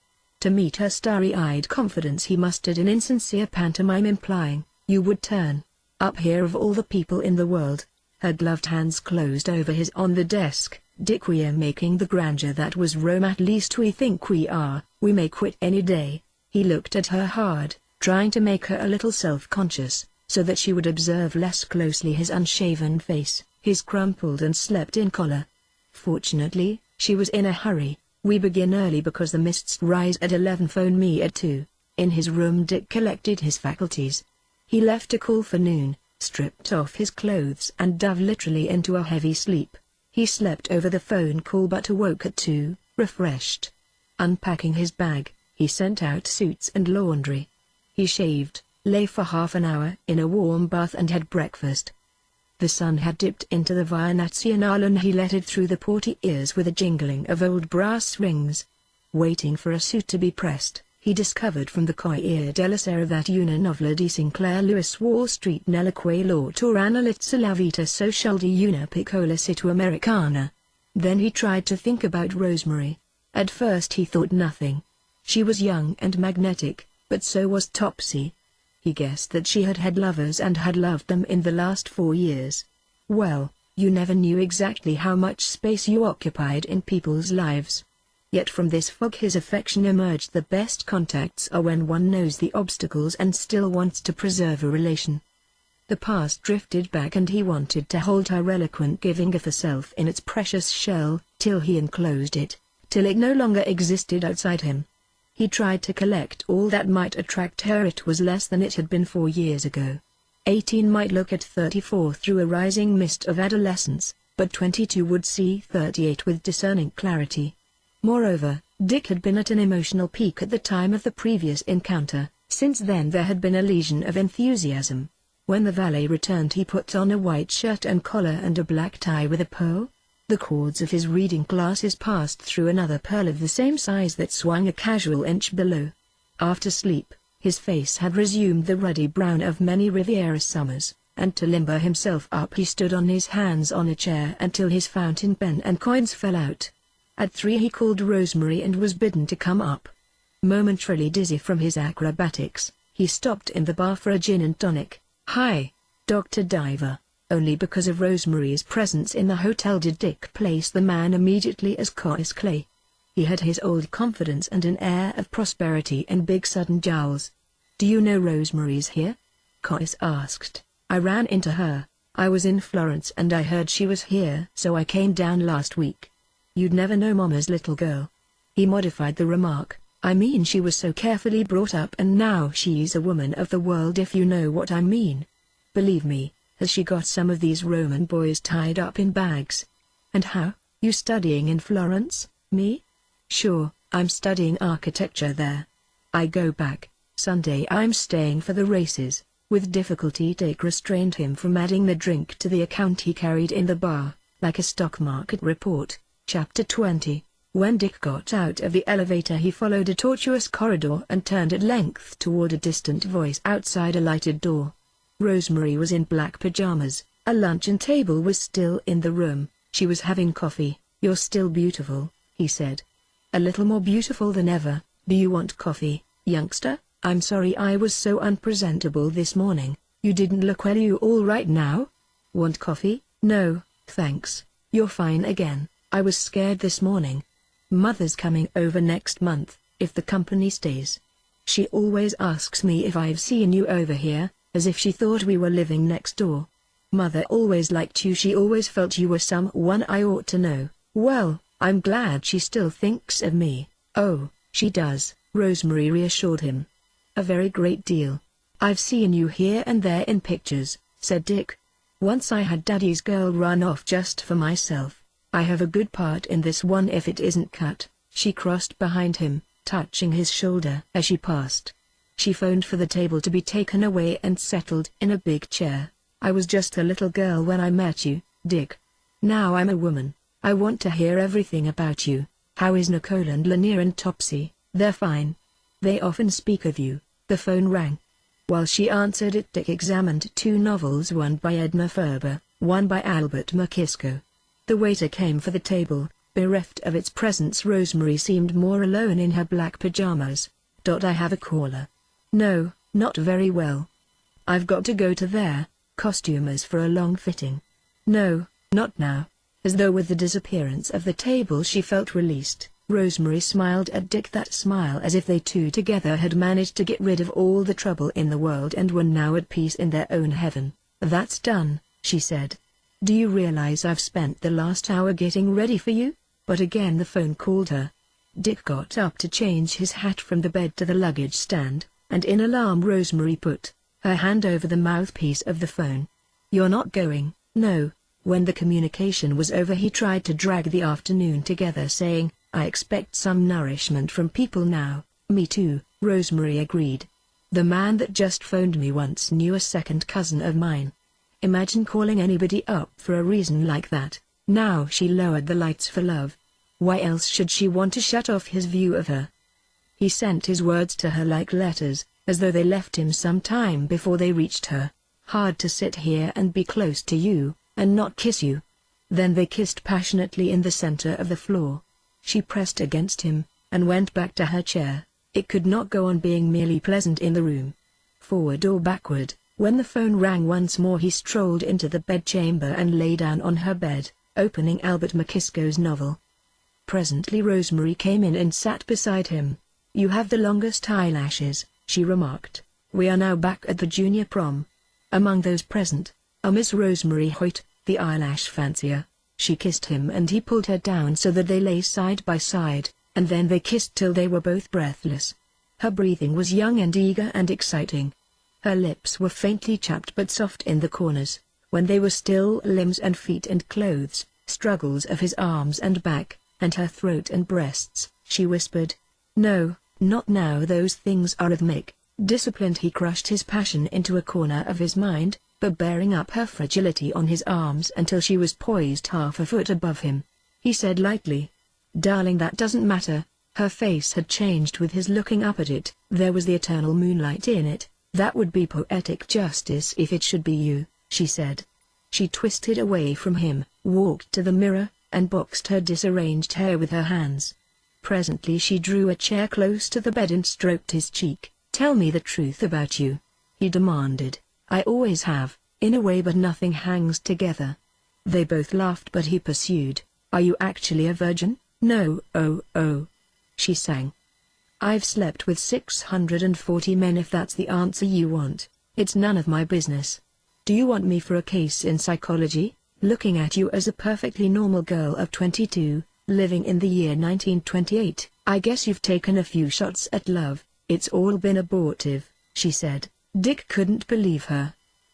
To meet her starry-eyed confidence he mustered an insincere pantomime implying, "You would turn up here of all the people in the world." Her gloved hands closed over his on the desk. "Dick, we're making the grandeur that was Rome, at least we think we are, we may quit any day." He looked at her hard, trying to make her a little self-conscious, so that she would observe less closely his unshaven face, his crumpled and slept-in collar. Fortunately, she was in a hurry. We begin early because the mists rise at 11. Phone me at 2. In his room Dick collected his faculties. He left a call for noon, stripped off his clothes and dove literally into a heavy sleep. He slept over the phone call but awoke at 2, refreshed. Unpacking his bag, he sent out suits and laundry. He shaved, lay for half an hour in a warm bath and had breakfast. The sun had dipped into the Via Nazionale and he let it through the portieres with a jingling of old brass rings. Waiting for a suit to be pressed, he discovered from the Corriere della Sera that una novella di Sinclair Lewis Wall Street nella quale l'autore analizza la vita sociale di una piccola città americana. Then he tried to think about Rosemary. At first he thought nothing. She was young and magnetic, but so was Topsy. He guessed that she had had lovers and had loved them in the last 4 years. Well, you never knew exactly how much space you occupied in people's lives. Yet from this fog his affection emerged. The best contacts are when one knows the obstacles and still wants to preserve a relation. The past drifted back and he wanted to hold her eloquent giving of herself in its precious shell, till he enclosed it, till it no longer existed outside him. He tried to collect all that might attract her. It was less than it had been 4 years ago. 18 might look at 34 through a rising mist of adolescence, but 22 would see 38 with discerning clarity. Moreover, Dick had been at an emotional peak at the time of the previous encounter. Since then there had been a lesion of enthusiasm. When the valet returned he put on a white shirt and collar and a black tie with a pearl. The cords of his reading glasses passed through another pearl of the same size that swung a casual inch below. After sleep, his face had resumed the ruddy brown of many Riviera summers, and to limber himself up he stood on his hands on a chair until his fountain pen and coins fell out. At 3 he called Rosemary and was bidden to come up. Momentarily dizzy from his acrobatics, he stopped in the bar for a gin and tonic. "Hi, Dr. Diver." Only because of Rosemary's presence in the hotel did Dick place the man immediately as Cois Clay. He had his old confidence and an air of prosperity and big sudden jowls. "Do you know Rosemary's here?" Cois asked. "I ran into her. I was in Florence and I heard she was here, so I came down last week." "You'd never know Mama's little girl." He modified the remark. "I mean she was so carefully brought up and now she's a woman of the world, if you know what I mean. Believe me. Has she got some of these Roman boys tied up in bags?" "And how? You studying in Florence?" "Me? Sure, I'm studying architecture there. I go back Sunday. I'm staying for the races." With difficulty Dick restrained him from adding the drink to the account he carried in the bar, like a stock market report. Chapter 20. When Dick got out of the elevator he followed a tortuous corridor and turned at length toward a distant voice outside a lighted door. Rosemary was in black pajamas. A luncheon table was still in the room. She was having coffee. "You're still beautiful," he said. "A little more beautiful than ever. Do you want coffee, youngster?" "I'm sorry I was so unpresentable this morning. You didn't look well. You all right now?" "Want coffee?" "No, thanks. You're fine again. I was scared this morning. Mother's coming over next month, if the company stays. She always asks me if I've seen you over here, as if she thought we were living next door. Mother always liked you. She always felt you were someone I ought to know." "Well, I'm glad she still thinks of me." "Oh, she does," Rosemary reassured him. "A very great deal. I've seen you here and there in pictures," said Dick. "Once I had Daddy's girl run off just for myself. I have a good part in this one if it isn't cut." She crossed behind him, touching his shoulder as she passed. She phoned for the table to be taken away and settled in a big chair. "I was just a little girl when I met you, Dick. Now I'm a woman. I want to hear everything about you. How is Nicole and Lanier and Topsy?" "They're fine. They often speak of you." The phone rang. While she answered it Dick examined 2 novels, one by Edna Ferber, one by Albert Makisco. The waiter came for the table. Bereft of its presence Rosemary seemed more alone in her black pajamas. "I have a caller." "No, not very well. I've got to go to their costumers for a long fitting." "No, not now." As though with the disappearance of the table she felt released, Rosemary smiled at Dick, that smile as if they two together had managed to get rid of all the trouble in the world and were now at peace in their own heaven. "That's done," she said. "Do you realize I've spent the last hour getting ready for you?" But again the phone called her. Dick got up to change his hat from the bed to the luggage stand, and in alarm Rosemary put her hand over the mouthpiece of the phone. "You're not going?" "No." When the communication was over he tried to drag the afternoon together saying, "I expect some nourishment from people now." "Me too," Rosemary agreed. "The man that just phoned me once knew a second cousin of mine. Imagine calling anybody up for a reason like that." Now she lowered the lights for love. Why else should she want to shut off his view of her? He sent his words to her like letters, as though they left him some time before they reached her. "Hard to sit here and be close to you, and not kiss you." Then they kissed passionately in the center of the floor. She pressed against him, and went back to her chair. It could not go on being merely pleasant in the room. Forward or backward, when the phone rang once more he strolled into the bedchamber and lay down on her bed, opening Albert McKisco's novel. Presently Rosemary came in and sat beside him. "You have the longest eyelashes," she remarked. "We are now back at the junior prom." Among those present, a Miss Rosemary Hoyt, the eyelash fancier. She kissed him and he pulled her down so that they lay side by side, and then they kissed till they were both breathless. Her breathing was young and eager and exciting. Her lips were faintly chapped but soft in the corners. When they were still limbs and feet and clothes, struggles of his arms and back, and her throat and breasts, she whispered, "No, not now." Those things are rhythmic, disciplined. He crushed his passion into a corner of his mind, but bearing up her fragility on his arms until she was poised half a foot above him. He said lightly, "Darling, that doesn't matter." Her face had changed with his looking up at it. There was the eternal moonlight in it. "That would be poetic justice if it should be you," she said. She twisted away from him, walked to the mirror, and boxed her disarranged hair with her hands. Presently she drew a chair close to the bed and stroked his cheek. "Tell me the truth about you," he demanded. "I always have, in a way, but nothing hangs together." They both laughed, but he pursued, "Are you actually a virgin?" "No, oh," she sang. "I've slept with 640 men. If that's the answer you want, it's none of my business. Do you want me for a case in psychology? Looking at you as a perfectly normal girl of 22, living in the year 1928, I guess you've taken a few shots at love. It's all been abortive," she said. Dick couldn't believe her.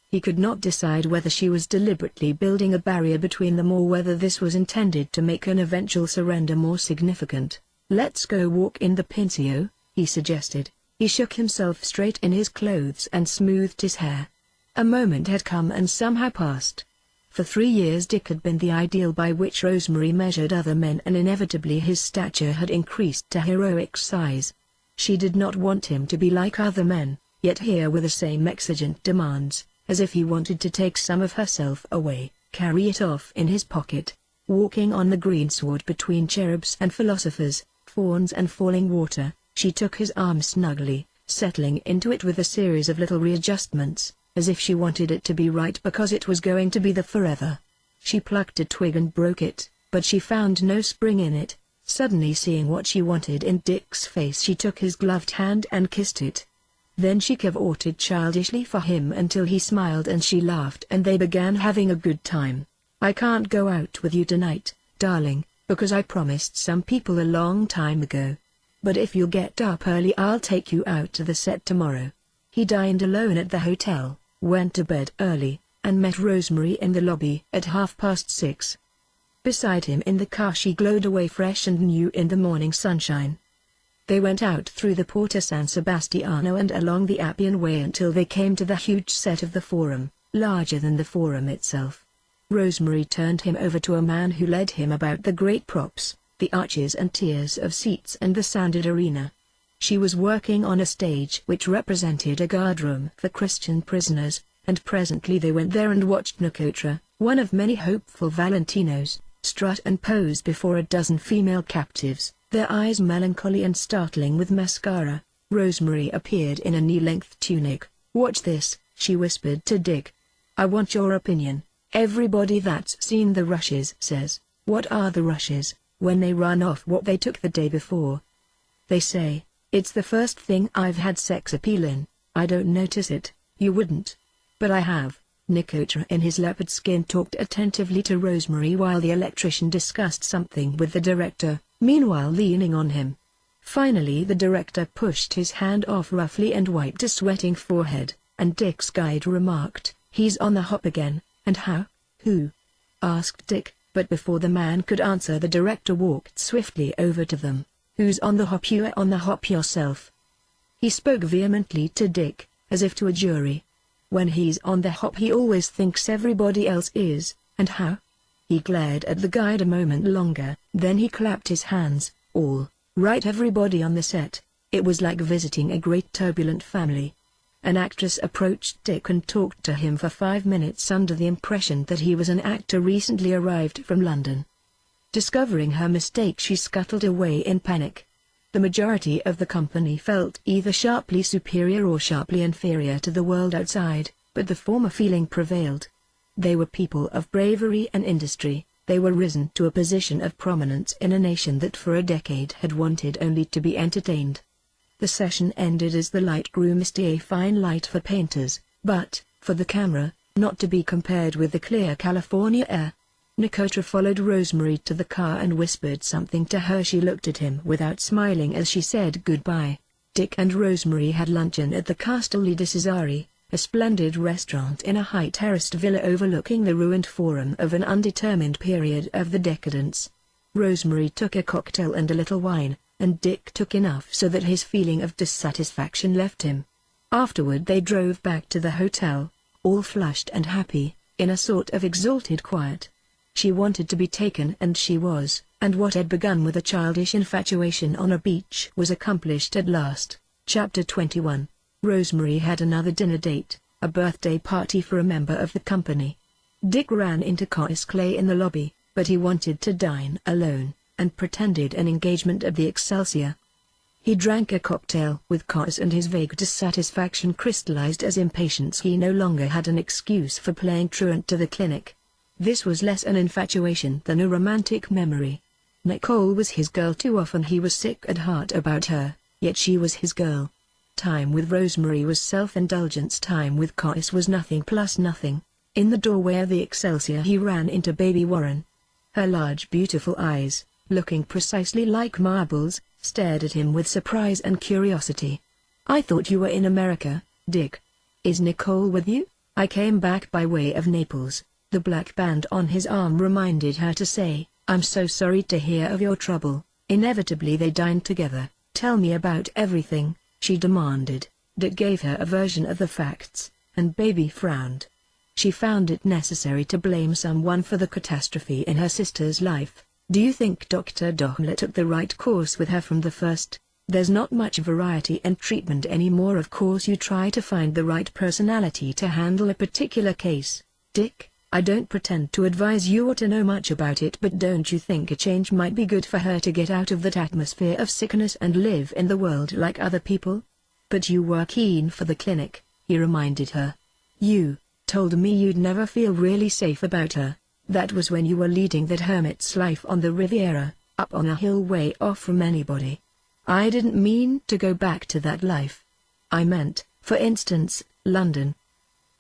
He could not decide whether she was deliberately building a barrier between them or whether this was intended to make an eventual surrender more significant. "Let's go walk in the Pincio," he suggested. He shook himself straight in his clothes and smoothed his hair. A moment had come and somehow passed. For 3 years Dick had been the ideal by which Rosemary measured other men, and inevitably his stature had increased to heroic size. She did not want him to be like other men, yet here were the same exigent demands, as if he wanted to take some of herself away, carry it off in his pocket. Walking on the greensward between cherubs and philosophers, fawns and falling water, she took his arm snugly, settling into it with a series of little readjustments, as if she wanted it to be right because it was going to be the forever. She plucked a twig and broke it, but she found no spring in it. Suddenly seeing what she wanted in Dick's face, she took his gloved hand and kissed it. Then she cavorted childishly for him until he smiled and she laughed, and they began having a good time. "I can't go out with you tonight, darling, because I promised some people a long time ago. But if you'll get up early I'll take you out to the set tomorrow." He dined alone at the hotel, went to bed early, and met Rosemary in the lobby at 6:30. Beside him in the car she glowed away fresh and new in the morning sunshine. They went out through the Porta San Sebastiano and along the Appian Way until they came to the huge set of the Forum, larger than the Forum itself. Rosemary turned him over to a man who led him about the great props, the arches and tiers of seats and the sanded arena. She was working on a stage which represented a guardroom for Christian prisoners, and presently they went there and watched Nicotra, one of many hopeful Valentinos, strut and pose before a dozen female captives, their eyes melancholy and startling with mascara. Rosemary appeared in a knee-length tunic. "Watch this," she whispered to Dick. "I want your opinion. Everybody that's seen the Rushes says, what are the Rushes, when they run off what they took the day before? They say, it's the first thing I've had sex appeal in. I don't notice it, you wouldn't. But I have." Nicotra in his leopard skin talked attentively to Rosemary while the electrician discussed something with the director. meanwhile leaning on him. Finally the director pushed his hand off roughly and wiped a sweating forehead, and Dick's guide remarked, "He's on the hop again, and how? Who?" asked Dick, but before the man could answer the director walked swiftly over to them. "Who's on the hop? You're on the hop yourself." He spoke vehemently to Dick, as if to a jury. "When he's on the hop he always thinks everybody else is, and how?" He glared at the guide a moment longer, then he clapped his hands. "All right, everybody on the set." It was like visiting a great turbulent family. An actress approached Dick and talked to him for 5 minutes under the impression that he was an actor recently arrived from London. Discovering her mistake, she scuttled away in panic. The majority of the company felt either sharply superior or sharply inferior to the world outside, but the former feeling prevailed. They were people of bravery and industry. They were risen to a position of prominence in a nation that for a decade had wanted only to be entertained. The session ended as the light grew misty, a fine light for painters, but, for the camera, not to be compared with the clear California air. Nicotra followed Rosemary to the car and whispered something to her. She looked at him without smiling as she said goodbye. Dick and Rosemary had luncheon at the Castelli di Cesare, a splendid restaurant in a high-terraced villa overlooking the ruined forum of an undetermined period of the decadence. Rosemary took a cocktail and a little wine, and Dick took enough so that his feeling of dissatisfaction left him. Afterward they drove back to the hotel, all flushed and happy, in a sort of exalted quiet. She wanted to be taken and she was, and what had begun with a childish infatuation on a beach was accomplished at last. Chapter 21. Rosemary had another dinner date, a birthday party for a member of the company. Dick ran into Curtis Clay in the lobby, but he wanted to dine alone, and pretended an engagement at the Excelsior. He drank a cocktail with Curtis and his vague dissatisfaction crystallized as impatience. He no longer had an excuse for playing truant to the clinic. This was less an infatuation than a romantic memory. Nicole was his girl. Too often he was sick at heart about her, yet she was his girl. Time with Rosemary was self-indulgence. Time with Curtis was nothing plus nothing. In the doorway of the Excelsior he ran into Baby Warren. Her large beautiful eyes, looking precisely like marbles, stared at him with surprise and curiosity. "I thought you were in America, Dick. Is Nicole with you?" "I came back by way of Naples," the black band on his arm reminded her to say. "I'm so sorry to hear of your trouble." Inevitably they dined together. "Tell me about everything," she demanded. Dick gave her a version of the facts, and Baby frowned. She found it necessary to blame someone for the catastrophe in her sister's life. "Do you think Dr. Dohmler took the right course with her from the first? There's not much variety and treatment anymore. Of course you try to find the right personality to handle a particular case. Dick, I don't pretend to advise you or to know much about it, but don't you think a change might be good for her to get out of that atmosphere of sickness and live in the world like other people?" "But you were keen for the clinic," he reminded her. "You told me you'd never feel really safe about her. That was when you were leading that hermit's life on the Riviera, up on a hill way off from anybody." "I didn't mean to go back to that life. I meant, for instance, London.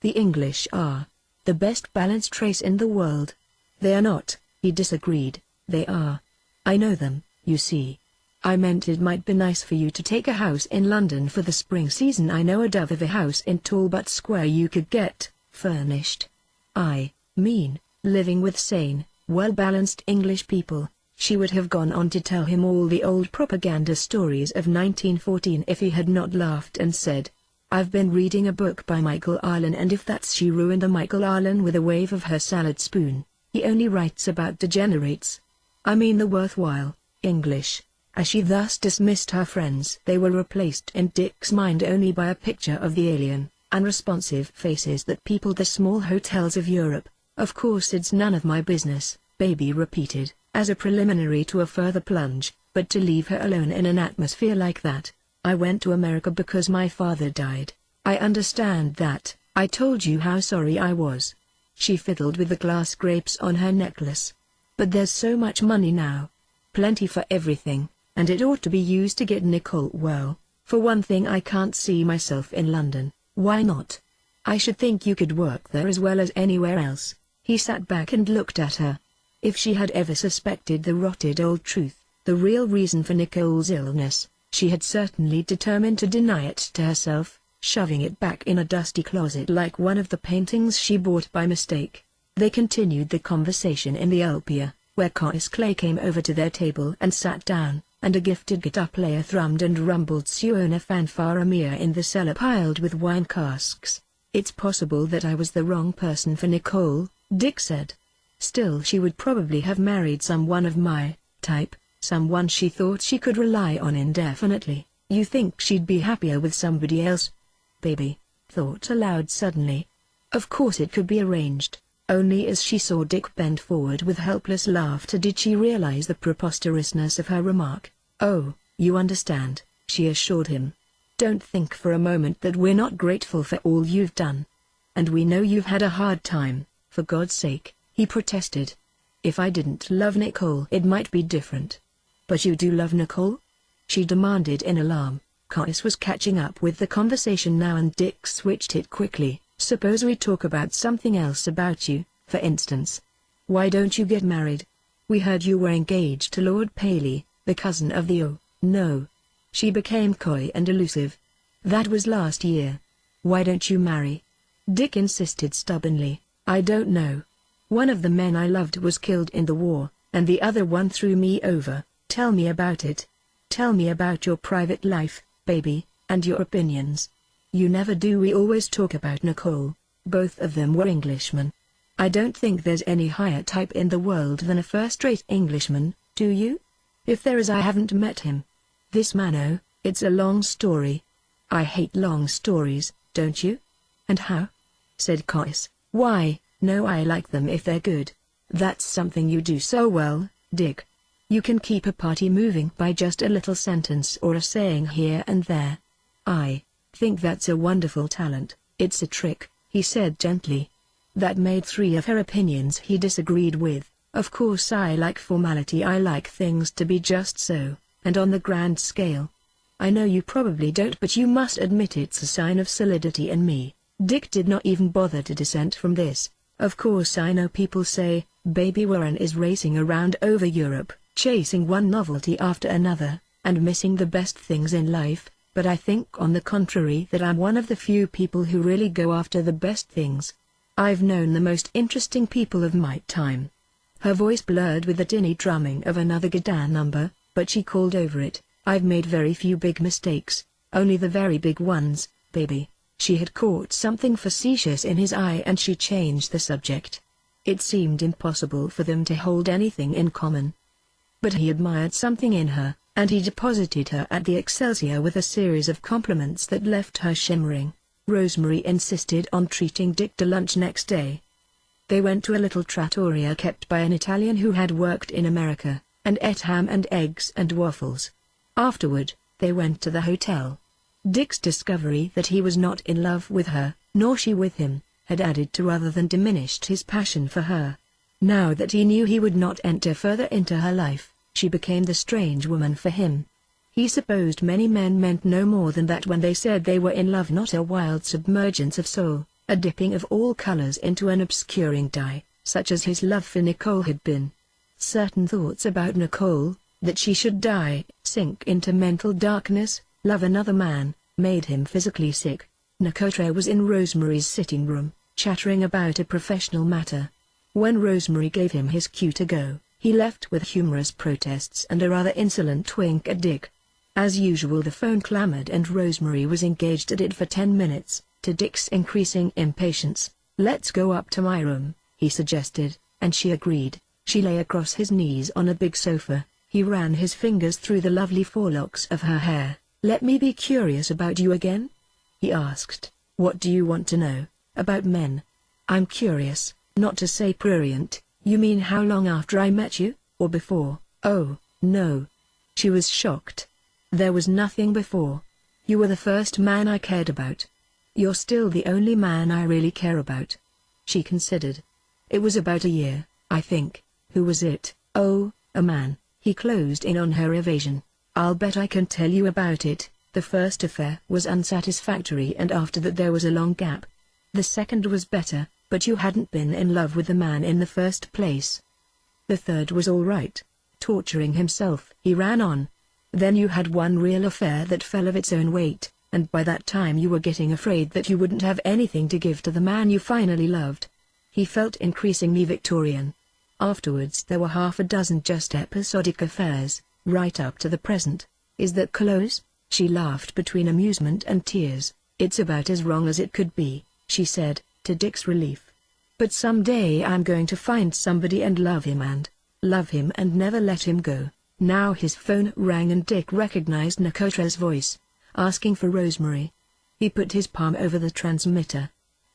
The English are the best balanced race in the world." "They are not," he disagreed. "They are. I know them, you see. I meant it might be nice for you to take a house in London for the spring season. I know a dove of a house in Talbot Square you could get furnished. I mean, living with sane, well-balanced English people." She would have gone on to tell him all the old propaganda stories of 1914 if he had not laughed and said, "I've been reading a book by Michael Arlen, and if that's..." She ruined the Michael Arlen with a wave of her salad spoon. "He only writes about degenerates. I mean the worthwhile English." As she thus dismissed her friends, they were replaced in Dick's mind only by a picture of the alien, unresponsive faces that peopled the small hotels of Europe. "Of course it's none of my business," Baby repeated, as a preliminary to a further plunge, "but to leave her alone in an atmosphere like that. I went to America because my father died. I understand that. I told you how sorry I was." She fiddled with the glass grapes on her necklace. "But there's so much money now. Plenty for everything, and it ought to be used to get Nicole well. For one thing, I can't see myself in London." "Why not? I should think you could work there as well as anywhere else." He sat back and looked at her. If she had ever suspected the rotted old truth, The real reason for Nicole's illness, she had certainly determined to deny it to herself, shoving it back in a dusty closet like one of the paintings she bought by mistake. They continued the conversation in the Ulpia, where Caius Clay came over to their table and sat down, and a gifted guitar player thrummed and rumbled Suona fanfara mia in the cellar piled with wine casks. "It's possible that I was the wrong person for Nicole," Dick said. "Still, she would probably have married someone of my type, someone she thought she could rely on indefinitely." "You think she'd be happier with somebody else?" Baby thought aloud suddenly. Of course it could be arranged. Only as she saw Dick bend forward with helpless laughter did she realize the preposterousness of her remark. "Oh, you understand," she assured him. "Don't think for a moment that we're not grateful for all you've done. And we know you've had a hard time, for God's sake," he protested. "If I didn't love Nicole it might be different." "But you do love Nicole?" she demanded in alarm. Caius was catching up with the conversation now and Dick switched it quickly. "Suppose we talk about something else about you, for instance. Why don't you get married? We heard you were engaged to Lord Paley, the cousin of the no." She became coy and elusive. "That was last year. Why don't you marry?" Dick insisted stubbornly. "I don't know. One of the men I loved was killed in the war, and the other one threw me over. Tell me about it. Tell me about your private life, baby, and your opinions." "You never do. We always talk about Nicole." Both of them were Englishmen. "I don't think there's any higher type in the world than a first-rate Englishman, do you? If there is I haven't met him. This man, oh, it's a long story." "I hate long stories, don't you?" "And how?" said Caius. "Why, no, I like them if they're good. That's something you do so well, Dick. You can keep a party moving by just a little sentence or a saying here and there. I think that's a wonderful talent." "It's a trick," he said gently. That made three of her opinions he disagreed with. "Of course I like formality. I like things to be just so, and on the grand scale. I know you probably don't, but you must admit it's a sign of solidity in me." Dick did not even bother to dissent from this. "Of course I know people say, Baby Warren is racing around over Europe, chasing one novelty after another, and missing the best things in life, but I think on the contrary that I'm one of the few people who really go after the best things. I've known the most interesting people of my time." Her voice blurred with the tinny drumming of another guitar number, but she called over it, "I've made very few big mistakes, only the very big ones, baby." She had caught something facetious in his eye and she changed the subject. It seemed impossible for them to hold anything in common. But he admired something in her, and he deposited her at the Excelsior with a series of compliments that left her shimmering. Rosemary insisted on treating Dick to lunch next day. They went to a little trattoria kept by an Italian who had worked in America, and ate ham and eggs and waffles. Afterward, they went to the hotel. Dick's discovery that he was not in love with her, nor she with him, had added to rather than diminished his passion for her. Now that he knew he would not enter further into her life, she became the strange woman for him. He supposed many men meant no more than that when they said they were in love, not a wild submergence of soul, a dipping of all colors into an obscuring dye, such as his love for Nicole had been. Certain thoughts about Nicole, that she should die, sink into mental darkness, love another man, made him physically sick. Nicole was in Rosemary's sitting room, chattering about a professional matter. When Rosemary gave him his cue to go, he left with humorous protests and a rather insolent wink at Dick. As usual, the phone clamored and Rosemary was engaged at it for 10 minutes, to Dick's increasing impatience. "Let's go up to my room," he suggested, and she agreed. She lay across his knees on a big sofa. He ran his fingers through the lovely forelocks of her hair. "Let me be curious about you again?" he asked. "What do you want to know? About men?" "I'm curious, not to say prurient." "You mean how long after I met you, or before?" "Oh, no." She was shocked. "There was nothing before. You were the first man I cared about." "You're still the only man I really care about." She considered. "It was about a year, I think." "Who was it?" "Oh, a man." He closed in on her evasion. "I'll bet I can tell you about it. The first affair was unsatisfactory and after that there was a long gap. The second was better, but you hadn't been in love with the man in the first place. The third was all right. torturing himself. He ran on. Then you had one real affair that fell of its own weight, and by that time you were getting afraid that you wouldn't have anything to give to the man you finally loved. He felt increasingly Victorian. Afterwards there were half a dozen just episodic affairs, right up to the present. Is that close? She laughed between amusement and tears. It's about as wrong as it could be, she said, to Dick's relief. But someday I'm going to find somebody and love him and never let him go. Now his phone rang and Dick recognized Nicotra's voice, asking for Rosemary. He put his palm over the transmitter.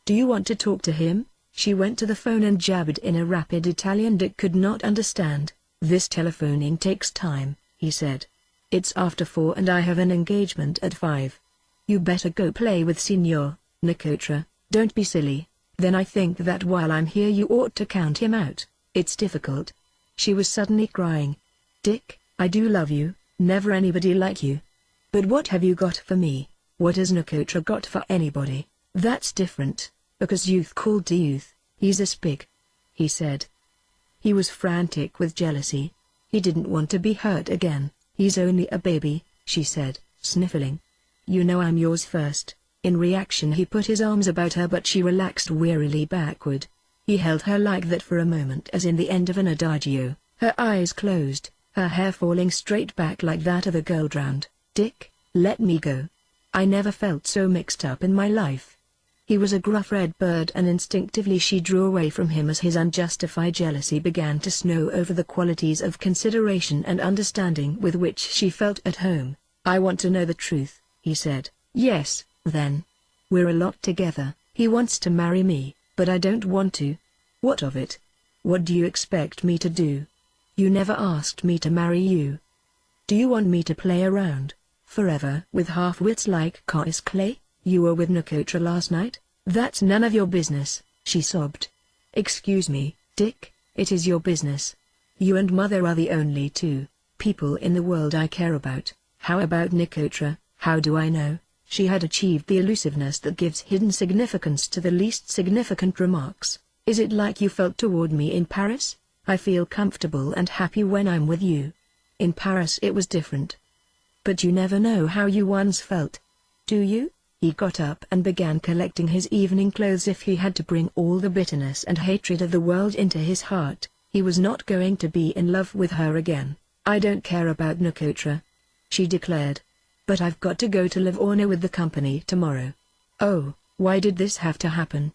Do you want to talk to him? She went to the phone and jabbered in a rapid Italian Dick could not understand. This telephoning takes time, he said. It's after 4 and I have an engagement at 5. You better go play with Signor Nicotra. Don't be silly. Then I think that while I'm here you ought to count him out. It's difficult. She was suddenly crying. Dick, I do love you, never anybody like you. But what have you got for me? What has Nicotra got for anybody? That's different, because youth called to youth. He's a spig, he said. He was frantic with jealousy. He didn't want to be hurt again. He's only a baby, she said, sniffling. You know I'm yours first. In reaction he put his arms about her but she relaxed wearily backward. He held her like that for a moment as in the end of an adagio, her eyes closed, her hair falling straight back like that of a girl drowned. Dick, let me go. I never felt so mixed up in my life. He was a gruff red bird and instinctively she drew away from him as his unjustified jealousy began to snow over the qualities of consideration and understanding with which she felt at home. I want to know the truth, he said. Yes, then. We're a lot together. He wants to marry me, but I don't want to. What of it? What do you expect me to do? You never asked me to marry you. Do you want me to play around forever with half-wits like Caius Clay? You were with Nicotra last night? That's none of your business, she sobbed. Excuse me, Dick, it is your business. You and Mother are the only two people in the world I care about. How about Nicotra? How do I know? She had achieved the elusiveness that gives hidden significance to the least significant remarks. Is it like you felt toward me in Paris? I feel comfortable and happy when I'm with you. In Paris it was different. But you never know how you once felt. Do you? He got up and began collecting his evening clothes. If he had to bring all the bitterness and hatred of the world into his heart, he was not going to be in love with her again. I don't care about Nicotra, she declared. But I've got to go to Livorno with the company tomorrow. Oh, why did this have to happen?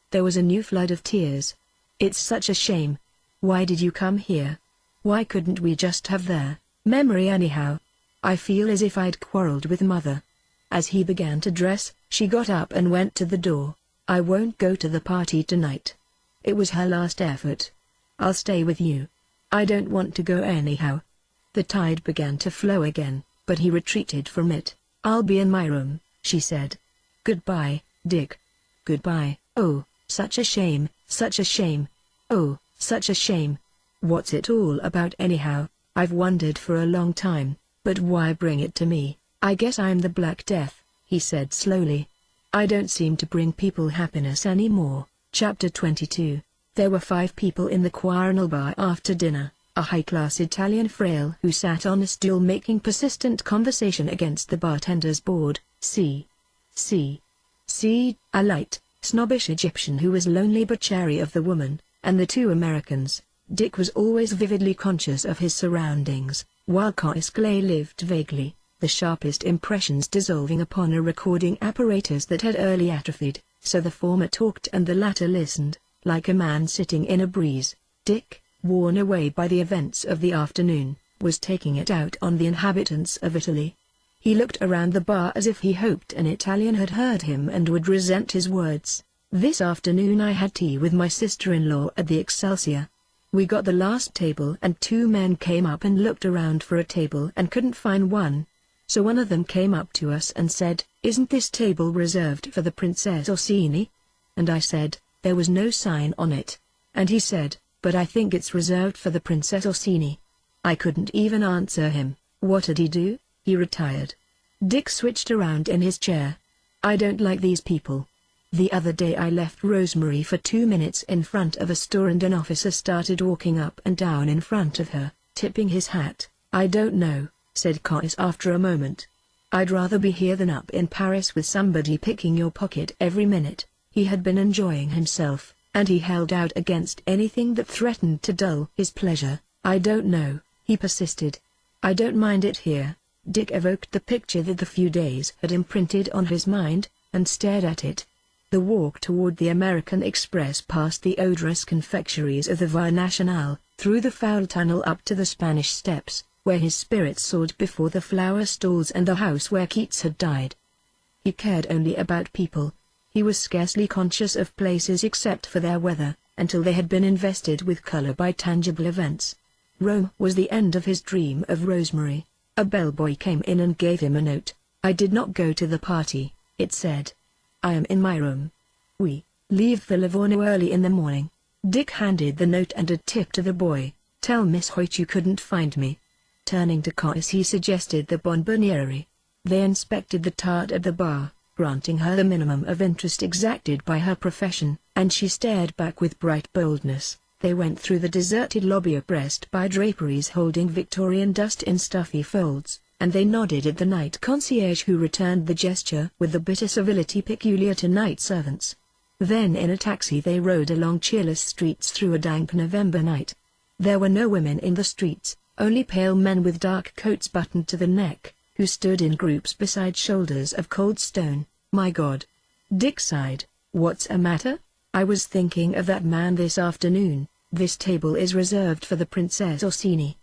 There was a new flood of tears. It's such a shame. Why did you come here? Why couldn't we just have their memory anyhow? I feel as if I'd quarreled with Mother. As he began to dress, she got up and went to the door. I won't go to the party tonight. It was her last effort. I'll stay with you. I don't want to go anyhow. The tide began to flow again, but he retreated from it. I'll be in my room, she said. Goodbye, Dick. Goodbye. Oh, such a shame, such a shame. Oh, such a shame. What's it all about anyhow? I've wondered for a long time, but why bring it to me? I guess I'm the Black Death, he said slowly. I don't seem to bring people happiness anymore. Chapter 22. There were 5 people in the Quarnel bar after dinner. A high-class Italian frail who sat on a stool making persistent conversation against the bartender's board. A light, snobbish Egyptian who was lonely but chary of the woman, and the 2 Americans. Dick was always vividly conscious of his surroundings, while Caius Clay lived vaguely, the sharpest impressions dissolving upon a recording apparatus that had early atrophied, so the former talked and the latter listened, like a man sitting in a breeze. Dick, worn away by the events of the afternoon, was taking it out on the inhabitants of Italy. He looked around the bar as if he hoped an Italian had heard him and would resent his words. This afternoon I had tea with my sister-in-law at the Excelsior. We got the last table and 2 men came up and looked around for a table and couldn't find one. So one of them came up to us and said, "Isn't this table reserved for the Princess Orsini?" And I said, "There was no sign on it." And he said, "But I think it's reserved for the Princess Orsini." I couldn't even answer him. What did he do? He retired. Dick switched around in his chair. I don't like these people. The other day I left Rosemary for 2 minutes in front of a store and an officer started walking up and down in front of her, tipping his hat. "I don't know," said Cais after a moment. "I'd rather be here than up in Paris with somebody picking your pocket every minute." He had been enjoying himself, and he held out against anything that threatened to dull his pleasure. "I don't know," he persisted. "I don't mind it here." Dick evoked the picture that the few days had imprinted on his mind, and stared at it. The walk toward the American Express past the odorous confectioneries of the Via Nationale, through the foul tunnel up to the Spanish Steps, where his spirit soared before the flower stalls and the house where Keats had died. He cared only about people. He was scarcely conscious of places except for their weather, until they had been invested with color by tangible events. Rome was the end of his dream of Rosemary. A bellboy came in and gave him a note. "I did not go to the party," it said. "I am in my room. We leave for Livorno early in the morning." Dick handed the note and a tip to the boy. "Tell Miss Hoyt you couldn't find me." Turning to Cais he suggested the Bonbonniere. They inspected the tart at the bar, granting her the minimum of interest exacted by her profession, and she stared back with bright boldness. They went through the deserted lobby oppressed by draperies holding Victorian dust in stuffy folds, and they nodded at the night concierge who returned the gesture with the bitter civility peculiar to night servants. Then in a taxi they rode along cheerless streets through a dank November night. There were no women in the streets, only pale men with dark coats buttoned to the neck, who stood in groups beside shoulders of cold stone. "My God!" Dick sighed. "What's a matter? I was thinking of that man this afternoon. This table is reserved for the Princess Orsini.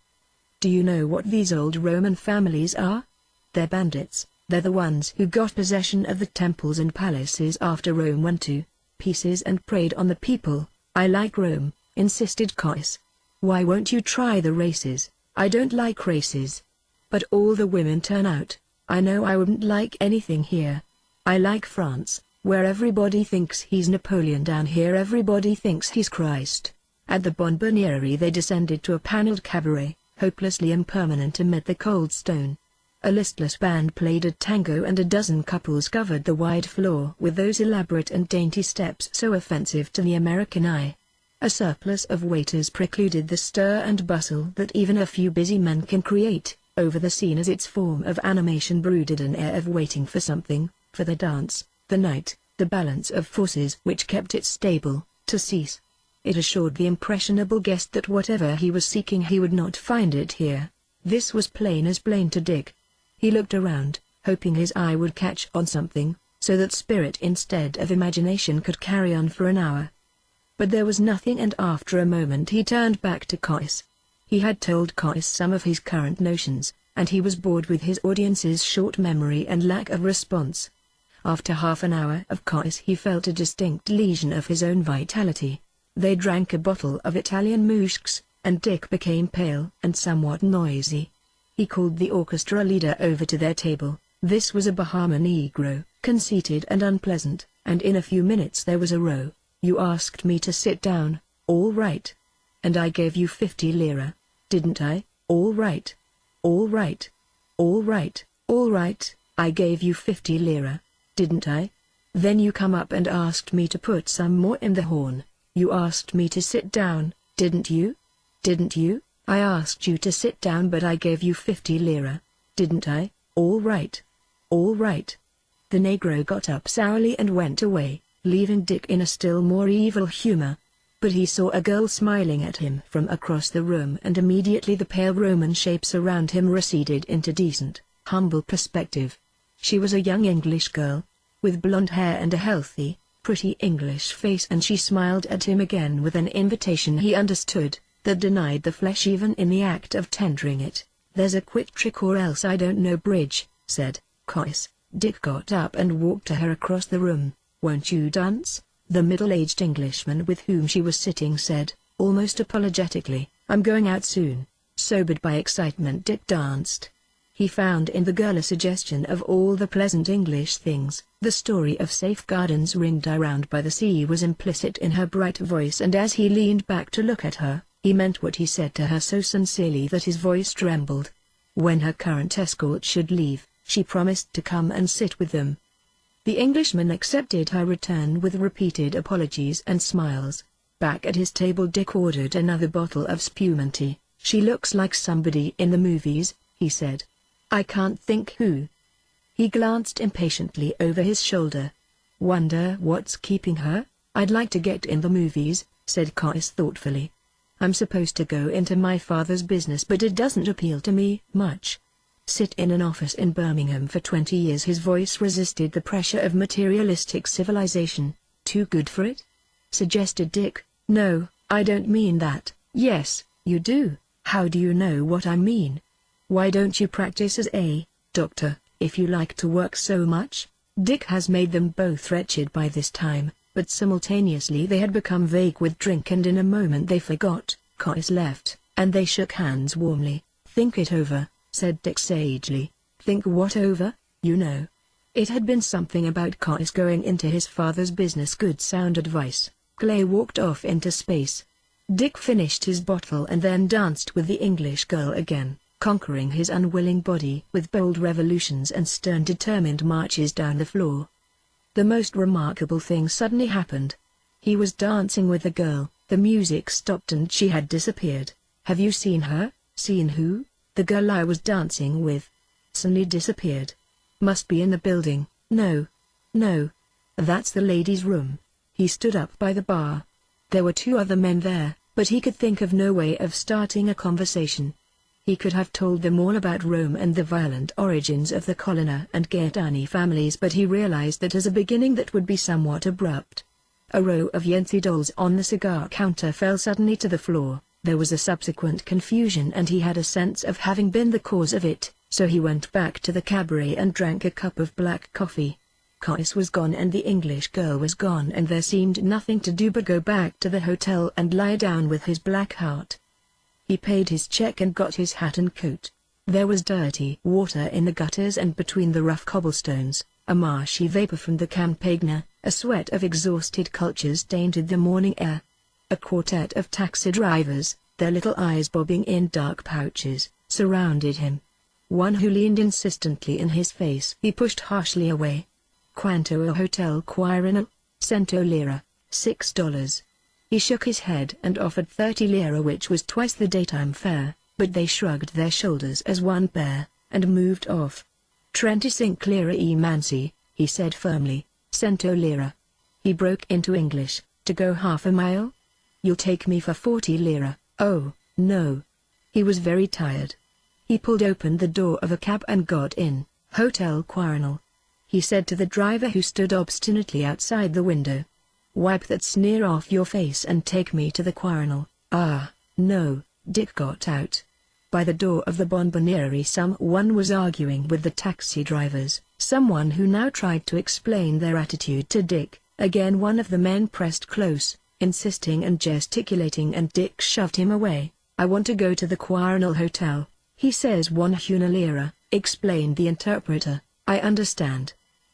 Do you know what these old Roman families are? They're bandits. They're the ones who got possession of the temples and palaces after Rome went to pieces and preyed on the people." "I like Rome," insisted Cais. "Why won't you try the races?" "I don't like races. But all the women turn out." "I know I wouldn't like anything here. I like France, where everybody thinks he's Napoleon. Down here everybody thinks he's Christ." At the Bonbonniere they descended to a paneled cabaret, hopelessly impermanent amid the cold stone. A listless band played a tango and a dozen couples covered the wide floor with those elaborate and dainty steps so offensive to the American eye. A surplus of waiters precluded the stir and bustle that even a few busy men can create. Over the scene as its form of animation brooded an air of waiting for something, for the dance, the night, the balance of forces which kept it stable, to cease. It assured the impressionable guest that whatever he was seeking he would not find it here. This was plain as plain to Dick. He looked around, hoping his eye would catch on something, so that spirit instead of imagination could carry on for an hour. But there was nothing, and after a moment he turned back to Cais. He had told Cais some of his current notions, and he was bored with his audience's short memory and lack of response. After half an hour of Cais he felt a distinct lesion of his own vitality. They drank a bottle of Italian mouches, and Dick became pale and somewhat noisy. He called the orchestra leader over to their table. This was a Bahama Negro, conceited and unpleasant, and in a few minutes there was a row. "You asked me to sit down, all right. And I gave you 50 lira, didn't I? All right. All right. All right. All right, I gave you 50 lira, didn't I? Then you come up and asked me to put some more in the horn. You asked me to sit down, didn't you? Didn't you? I asked you to sit down, but I gave you 50 lira, didn't I? All right. All right." The Negro got up sourly and went away, leaving Dick in a still more evil humor. But he saw a girl smiling at him from across the room, and immediately the pale Roman shapes around him receded into decent, humble perspective. She was a young English girl, with blonde hair and a healthy, pretty English face, and she smiled at him again with an invitation he understood, that denied the flesh even in the act of tendering it. "There's a quick trick or else I don't know bridge," said Cais. Dick got up and walked to her across the room. "Won't you dance?" The middle-aged Englishman with whom she was sitting said, almost apologetically. "I'm going out soon." Sobered by excitement, Dick danced. He found in the girl a suggestion of all the pleasant English things. The story of safe gardens ringed around by the sea was implicit in her bright voice, and as he leaned back to look at her, he meant what he said to her so sincerely that his voice trembled. When her current escort should leave, she promised to come and sit with them. The Englishman accepted her return with repeated apologies and smiles. Back at his table Dick ordered another bottle of spumante. "She looks like somebody in the movies," he said. "I can't think who." He glanced impatiently over his shoulder. "Wonder what's keeping her? I'd like to get in the movies," said Caius thoughtfully. "I'm supposed to go into my father's business, but it doesn't appeal to me much. Sit in an office in Birmingham for 20 years." His voice resisted the pressure of materialistic civilization. "Too good for it?" suggested Dick. "No, I don't mean that." "Yes, you do. How do you know what I mean? Why don't you practice as a doctor, if you like to work so much?" Dick has made them both wretched by this time, but simultaneously they had become vague with drink, and in a moment they forgot. Caius left, and they shook hands warmly. "Think it over," said Dick sagely. "Think what over?" "You know." It had been something about Caius going into his father's business. Good sound advice. Clay walked off into space. Dick finished his bottle and then danced with the English girl again, conquering his unwilling body with bold revolutions and stern determined marches down the floor. The most remarkable thing suddenly happened. He was dancing with the girl, the music stopped and she had disappeared. "Have you seen her?" "Seen who?" "The girl I was dancing with. Suddenly disappeared. Must be in the building." No. That's the ladies' room." He stood up by the bar. There were 2 other men there, but he could think of no way of starting a conversation. He could have told them all about Rome and the violent origins of the Colonna and Gaetani families, but he realized that as a beginning that would be somewhat abrupt. A row of Yensi dolls on the cigar counter fell suddenly to the floor. There was a subsequent confusion and he had a sense of having been the cause of it, so he went back to the cabaret and drank a cup of black coffee. Caius was gone and the English girl was gone, and there seemed nothing to do but go back to the hotel and lie down with his black heart. He paid his check and got his hat and coat. There was dirty water in the gutters and between the rough cobblestones, a marshy vapor from the Campagna, a sweat of exhausted cultures tainted the morning air. A quartet of taxi drivers, their little eyes bobbing in dark pouches, surrounded him. One who leaned insistently in his face he pushed harshly away. "Quanto a hotel Quirinal?" "Cento lira, $6. He shook his head and offered 30 lira, which was twice the daytime fare, but they shrugged their shoulders as one pair, and moved off. "35 lira e mansi," he said firmly. "Cento lira." He broke into English. "To go half a mile? You'll take me for 40 lira." "Oh, no." He was very tired. He pulled open the door of a cab and got in. "Hotel Quirinal," he said to the driver who stood obstinately outside the window. "Wipe that sneer off your face and take me to the Quirinal." "Ah, no." Dick got out. By the door of the Bonbonniere someone was arguing with the taxi drivers, someone who now tried to explain their attitude to Dick. Again one of the men pressed close, insisting and gesticulating, and Dick shoved him away. "I want to go to the Quirinal Hotel." "He says 1 lira," explained the interpreter. "I understand.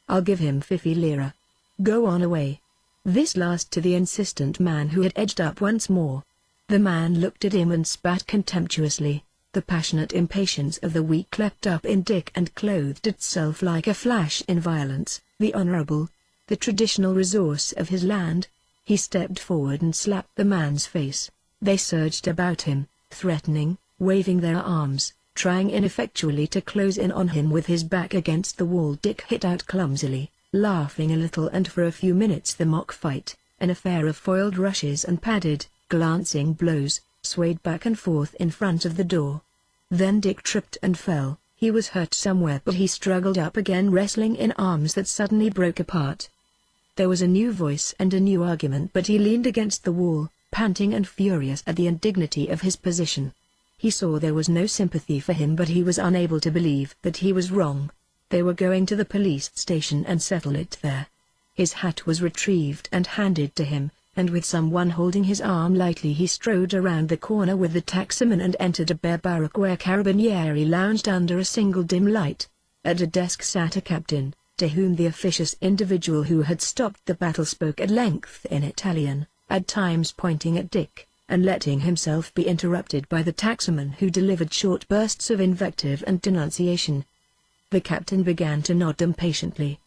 I'll give him 50 lira. Go on away." This last to the insistent man who had edged up once more. The man looked at him and spat contemptuously. The passionate impatience of the weak leapt up in Dick and clothed itself like a flash in violence. The honorable, the traditional resource of his land. He stepped forward and slapped the man's face. They surged about him, threatening, waving their arms, trying ineffectually to close in on him with his back against the wall. Dick hit out clumsily, laughing a little, and for a few minutes the mock fight, an affair of foiled rushes and padded, glancing blows, swayed back and forth in front of the door. Then Dick tripped and fell. He was hurt somewhere, but he struggled up again, wrestling in arms that suddenly broke apart. There was a new voice and a new argument, but he leaned against the wall, panting and furious at the indignity of his position. He saw there was no sympathy for him, but he was unable to believe that he was wrong. They were going to the police station and settle it there. His hat was retrieved and handed to him, and with someone holding his arm lightly he strode around the corner with the taximan and entered a bare barrack where Carabinieri lounged under a single dim light. At a desk sat a captain, to whom the officious individual who had stopped the battle spoke at length in Italian, at times pointing at Dick, and letting himself be interrupted by the taximan who delivered short bursts of invective and denunciation. The captain began to nod impatiently.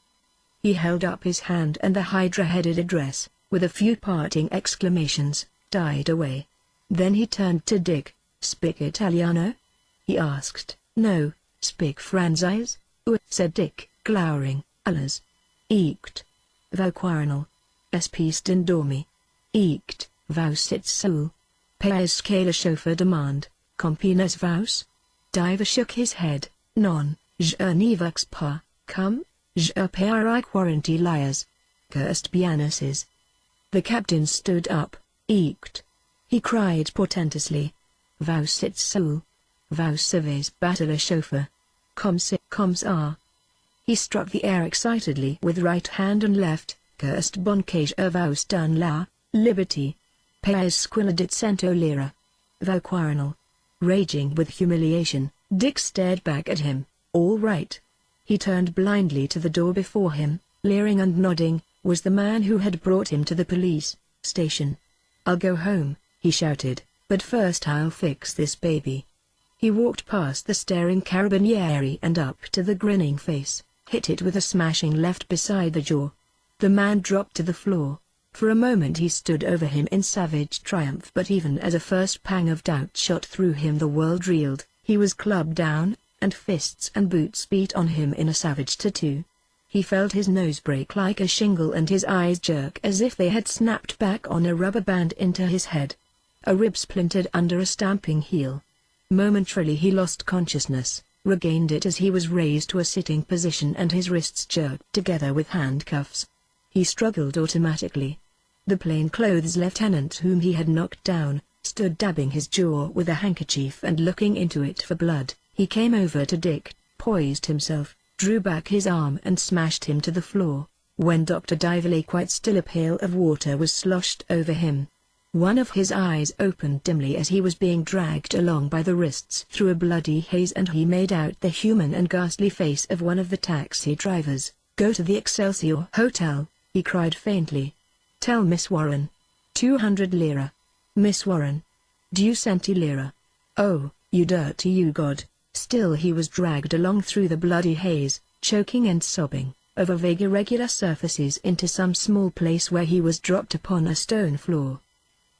He held up his hand, and the hydra-headed address, with a few parting exclamations, died away. Then he turned to Dick, Speak Italiano? He asked. No, speak Franzese, said Dick, glowering. Alas. Eekt. Thou quaranal. Espist in dormi. Eekt, thou sit soul. Paes scala chauffeur demand, compines vaus? Diver shook his head. Non, je ne vux pas, come, je parai quaranti liars. Cursed bianuses. The captain stood up. Eekt. He cried portentously. Thou sit soul. Thou saves battler chauffeur. Coms are. He struck the air excitedly with right hand and left. Cursed boncage vaus dun la, liberty. Paes squilladit cento lira. Thou quaranal. Raging with humiliation, Dick stared back at him. All right. He turned blindly to the door before him, leering and nodding, was the man who had brought him to the police station. I'll go home, he shouted, but first I'll fix this baby. He walked past the staring carabinieri and up to the grinning face, hit it with a smashing left beside the jaw. The man dropped to the floor. For a moment he stood over him in savage triumph, but even as a first pang of doubt shot through him the world reeled. He was clubbed down, and fists and boots beat on him in a savage tattoo. He felt his nose break like a shingle and his eyes jerk as if they had snapped back on a rubber band into his head. A rib splintered under a stamping heel. Momentarily he lost consciousness, regained it as he was raised to a sitting position and his wrists jerked together with handcuffs. He struggled automatically. The plainclothes lieutenant whom he had knocked down, stood dabbing his jaw with a handkerchief and looking into it for blood. He came over to Dick, poised himself, drew back his arm and smashed him to the floor. When Dr. Diver lay quite still, a pail of water was sloshed over him. One of his eyes opened dimly as he was being dragged along by the wrists through a bloody haze, and he made out the human and ghastly face of one of the taxi drivers. Go to the Excelsior Hotel, he cried faintly. Tell Miss Warren. 200 lira. Miss Warren. Due centi lira. Oh, you dirty you god. Still he was dragged along through the bloody haze, choking and sobbing, over vague irregular surfaces into some small place where he was dropped upon a stone floor.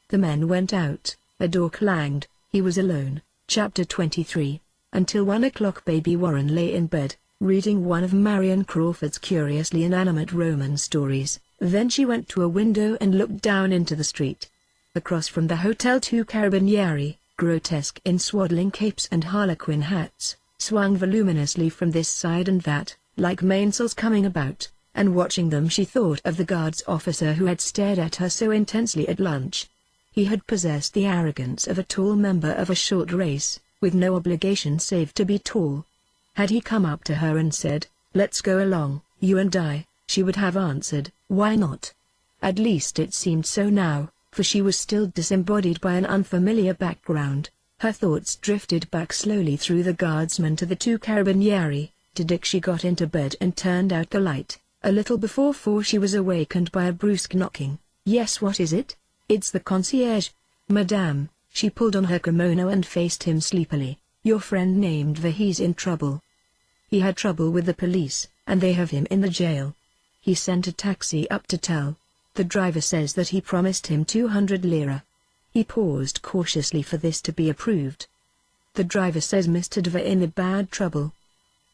The men went out, a door clanged, he was alone. Chapter 23. Until 1 o'clock baby Warren lay in bed, reading one of Marion Crawford's curiously inanimate Roman stories. Then she went to a window and looked down into the street. Across from the hotel 2 carabinieri, grotesque in swaddling capes and harlequin hats, swung voluminously from this side and that, like mainsails coming about, and watching them she thought of the guards officer who had stared at her so intensely at lunch. He had possessed the arrogance of a tall member of a short race, with no obligation save to be tall. Had he come up to her and said, "Let's go along, you and I," she would have answered, "Why not?" At least it seemed so now, for she was still disembodied by an unfamiliar background. Her thoughts drifted back slowly through the guardsmen to the 2 carabinieri. To Dick she got into bed and turned out the light. A little before 4 she was awakened by a brusque knocking. "Yes, what is it?" "It's the concierge, madame." She pulled on her kimono and faced him sleepily. "Your friend named Vahey's in trouble. He had trouble with the police, and they have him in the jail. He sent a taxi up to tell. The driver says that he promised him 200 lira. He paused cautiously for this to be approved. The driver says Mr. Dver in a bad trouble.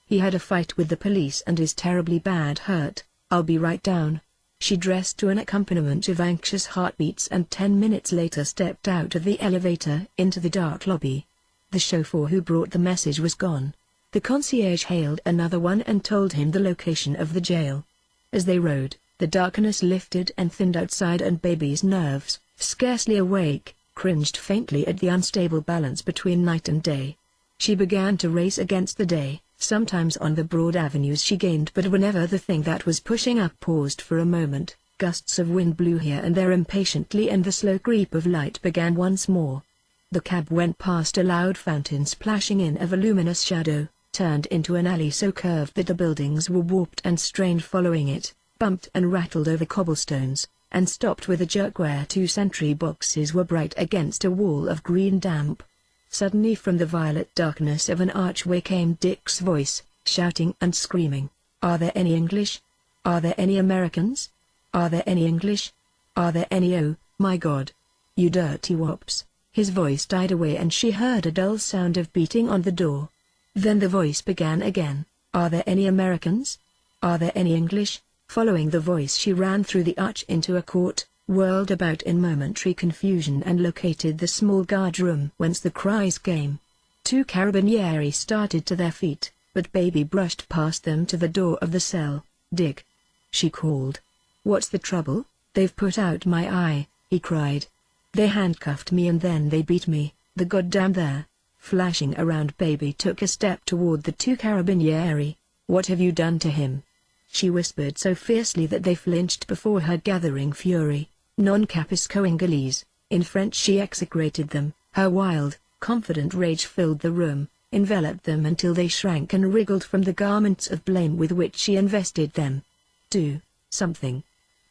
He had a fight with the police and is terribly bad hurt. I'll be right down." She dressed to an accompaniment of anxious heartbeats and 10 minutes later stepped out of the elevator into the dark lobby. The chauffeur who brought the message was gone. The concierge hailed another one and told him the location of the jail. As they rode, the darkness lifted and thinned outside, and baby's nerves, scarcely awake, cringed faintly at the unstable balance between night and day. She began to race against the day. Sometimes on the broad avenues she gained, but whenever the thing that was pushing up paused for a moment, gusts of wind blew here and there impatiently and the slow creep of light began once more. The cab went past a loud fountain splashing in a voluminous shadow, turned into an alley so curved that the buildings were warped and strained following it, bumped and rattled over cobblestones, and stopped with a jerk where 2 sentry boxes were bright against a wall of green damp. Suddenly from the violet darkness of an archway came Dick's voice, shouting and screaming, "Are there any English? Are there any Americans? Are there any English? Are there any? Oh, my God! You dirty wops! His voice died away and she heard a dull sound of beating on the door. Then the voice began again. "Are there any Americans? Are there any English?" Following the voice she ran through the arch into a court, whirled about in momentary confusion and located the small guard room whence the cries came. 2 carabinieri started to their feet, but baby brushed past them to the door of the cell. "Dick!" she called. "What's the trouble?" "They've put out my eye," he cried. "They handcuffed me and then they beat me, the goddamn there." Flashing around, baby took a step toward the 2 carabinieri. "What have you done to him?" she whispered so fiercely that they flinched before her gathering fury. "Non capisco Inglese." In French she execrated them. Her wild, confident rage filled the room, enveloped them until they shrank and wriggled from the garments of blame with which she invested them. "Do something.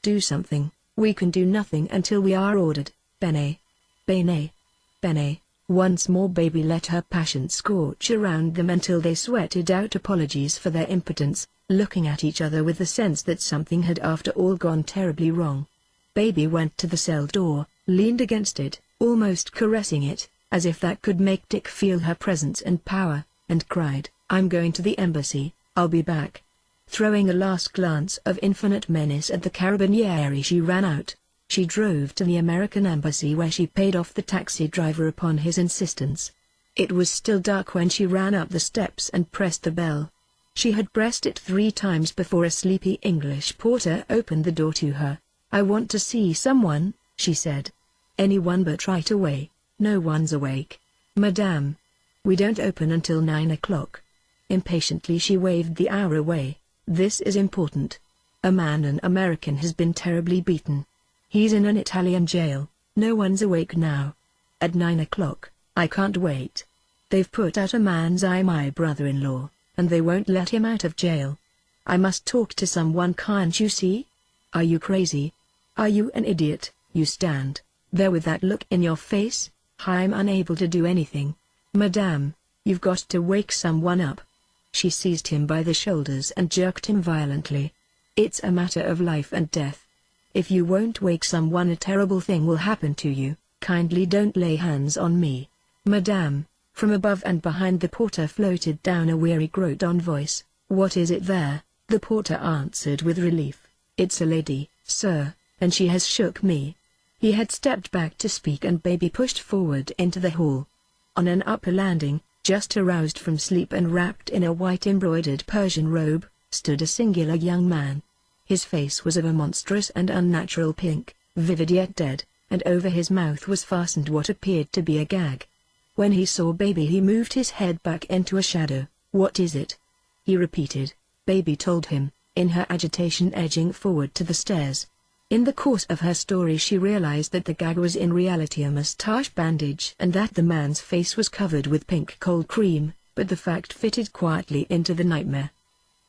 Do something. We can do nothing until we are ordered. Bene. Bene. Bene." Once more baby let her passion scorch around them until they sweated out apologies for their impotence, looking at each other with the sense that something had after all gone terribly wrong. Baby went to the cell door, leaned against it, almost caressing it, as if that could make Dick feel her presence and power, and cried, "I'm going to the embassy, I'll be back." Throwing a last glance of infinite menace at the carabinieri she ran out. She drove to the American embassy where she paid off the taxi driver upon his insistence. It was still dark when she ran up the steps and pressed the bell. She had pressed it 3 times before a sleepy English porter opened the door to her. "I want to see someone," she said. "Anyone but right away." "No one's awake, madame. We don't open until 9 o'clock. Impatiently she waved the hour away. "This is important. A man, an American, has been terribly beaten. He's in an Italian jail. No one's awake now. At 9 o'clock, I can't wait. They've put out a man's eye, my brother-in-law, and they won't let him out of jail. I must talk to someone, can't you see? Are you crazy? Are you an idiot? You stand there with that look in your face? I'm unable to do anything. Madame, you've got to wake someone up." She seized him by the shoulders and jerked him violently. "It's a matter of life and death. If you won't wake someone, a terrible thing will happen to you. Kindly don't lay hands on me, madame." From above and behind the porter floated down a weary Groton voice. "What is it there?" The porter answered with relief. "It's a lady, sir, and she has shook me." He had stepped back to speak and baby pushed forward into the hall. On an upper landing, just aroused from sleep and wrapped in a white embroidered Persian robe, stood a singular young man. His face was of a monstrous and unnatural pink, vivid yet dead, and over his mouth was fastened what appeared to be a gag. When he saw baby he moved his head back into a shadow. "What is it?" he repeated. Baby told him, in her agitation edging forward to the stairs. In the course of her story she realized that the gag was in reality a moustache bandage and that the man's face was covered with pink cold cream, but the fact fitted quietly into the nightmare.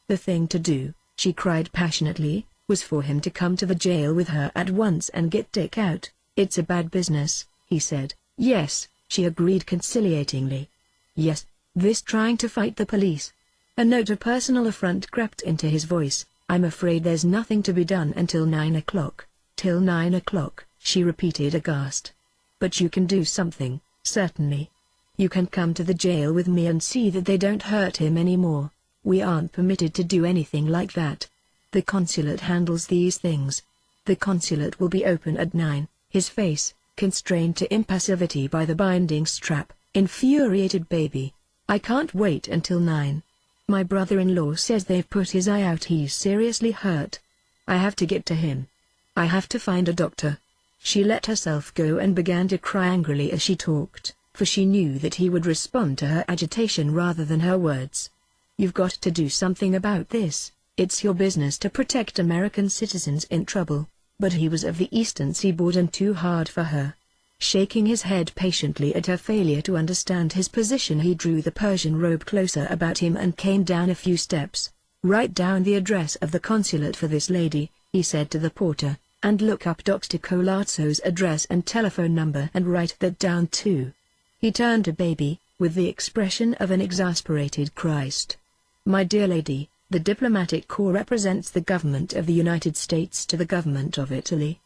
The thing to do, she cried passionately, was for him to come to the jail with her at once and get Dick out. "It's a bad business," he said. "Yes," she agreed conciliatingly. "Yes, this trying to fight the police." A note of personal affront crept into his voice. "I'm afraid there's nothing to be done until 9 o'clock. "Till 9 o'clock," she repeated aghast. "But you can do something, certainly. You can come to the jail with me and see that they don't hurt him anymore." "We aren't permitted to do anything like that. The consulate handles these things. The consulate will be open at 9, his face, constrained to impassivity by the binding strap, infuriated baby. "I can't wait until 9. My brother-in-law says they've put his eye out. He's seriously hurt. I have to get to him. I have to find a doctor." She let herself go and began to cry angrily as she talked, for she knew that he would respond to her agitation rather than her words. "You've got to do something about this. It's your business to protect American citizens in trouble." But he was of the Eastern Seaboard and too hard for her. Shaking his head patiently at her failure to understand his position, he drew the Persian robe closer about him and came down a few steps. "Write down the address of the consulate for this lady," he said to the porter, "and look up Dr. Colazzo's address and telephone number and write that down too." He turned to baby, with the expression of an exasperated Christ. "My dear lady, the diplomatic corps represents the government of the United States to the government of Italy.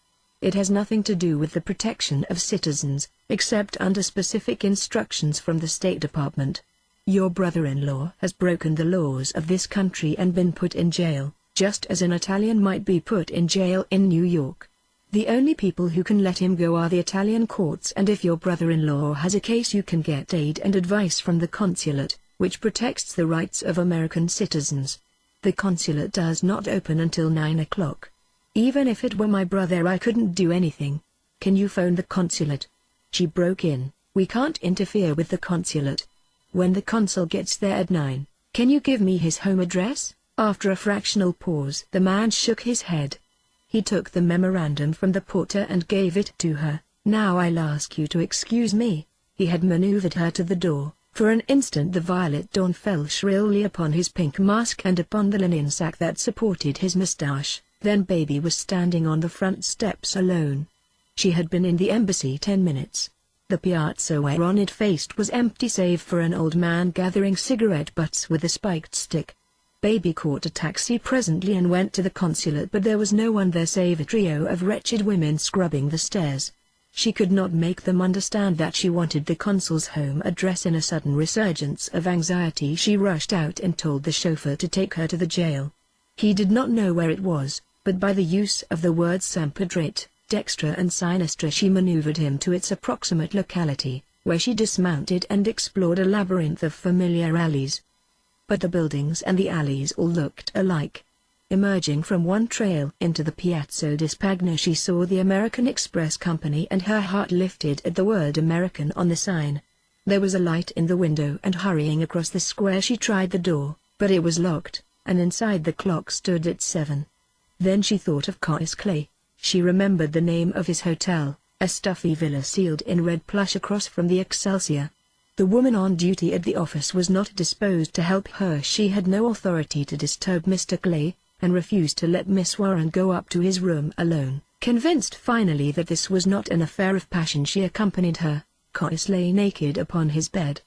It has nothing to do with the protection of citizens, except under specific instructions from the State Department. Your brother-in-law has broken the laws of this country and been put in jail, just as an Italian might be put in jail in New York. The only people who can let him go are the Italian courts, and if your brother-in-law has a case you can get aid and advice from the consulate, which protects the rights of American citizens. The consulate does not open until 9 o'clock. Even if it were my brother I couldn't do anything. Can you phone the consulate? She broke in. We can't interfere with the consulate. When the consul gets there at 9, can you give me his home address? After a fractional pause the man shook his head. He took the memorandum from the porter and gave it to her. Now I'll ask you to excuse me. He had maneuvered her to the door. For an instant the violet dawn fell shrilly upon his pink mask and upon the linen sack that supported his moustache. Then baby was standing on the front steps alone. She had been in the embassy 10 minutes. The piazza whereon it faced was empty save for an old man gathering cigarette butts with a spiked stick. Baby caught a taxi presently and went to the consulate, but there was no one there save a trio of wretched women scrubbing the stairs. She could not make them understand that she wanted the consul's home address. In a sudden resurgence of anxiety she rushed out and told the chauffeur to take her to the jail. He did not know where it was, but by the use of the words Sampedrit, Dextra and Sinistra she maneuvered him to its approximate locality, where she dismounted and explored a labyrinth of familiar alleys. But the buildings and the alleys all looked alike. Emerging from one trail into the Piazza di Spagna she saw the American Express Company and her heart lifted at the word American on the sign. There was a light in the window, and hurrying across the square she tried the door, but it was locked, and inside the clock stood at 7. Then she thought of Caius Clay. She remembered the name of his hotel, a stuffy villa sealed in red plush across from the Excelsior. The woman on duty at the office was not disposed to help her. She had no authority to disturb Mr. Clay, and refused to let Miss Warren go up to his room alone. Convinced finally that this was not an affair of passion she accompanied her. Caius lay naked upon his bed.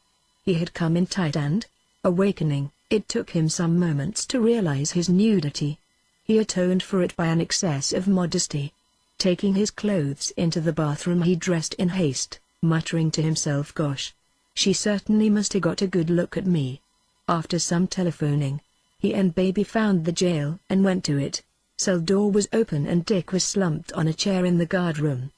He had come in tight and, awakening, it took him some moments to realize his nudity. He atoned for it by an excess of modesty. Taking his clothes into the bathroom he dressed in haste, muttering to himself, "Gosh, she certainly must have got a good look at me." After some telephoning, he and baby found the jail and went to it. Cell door was open and Dick was slumped on a chair in the guard room.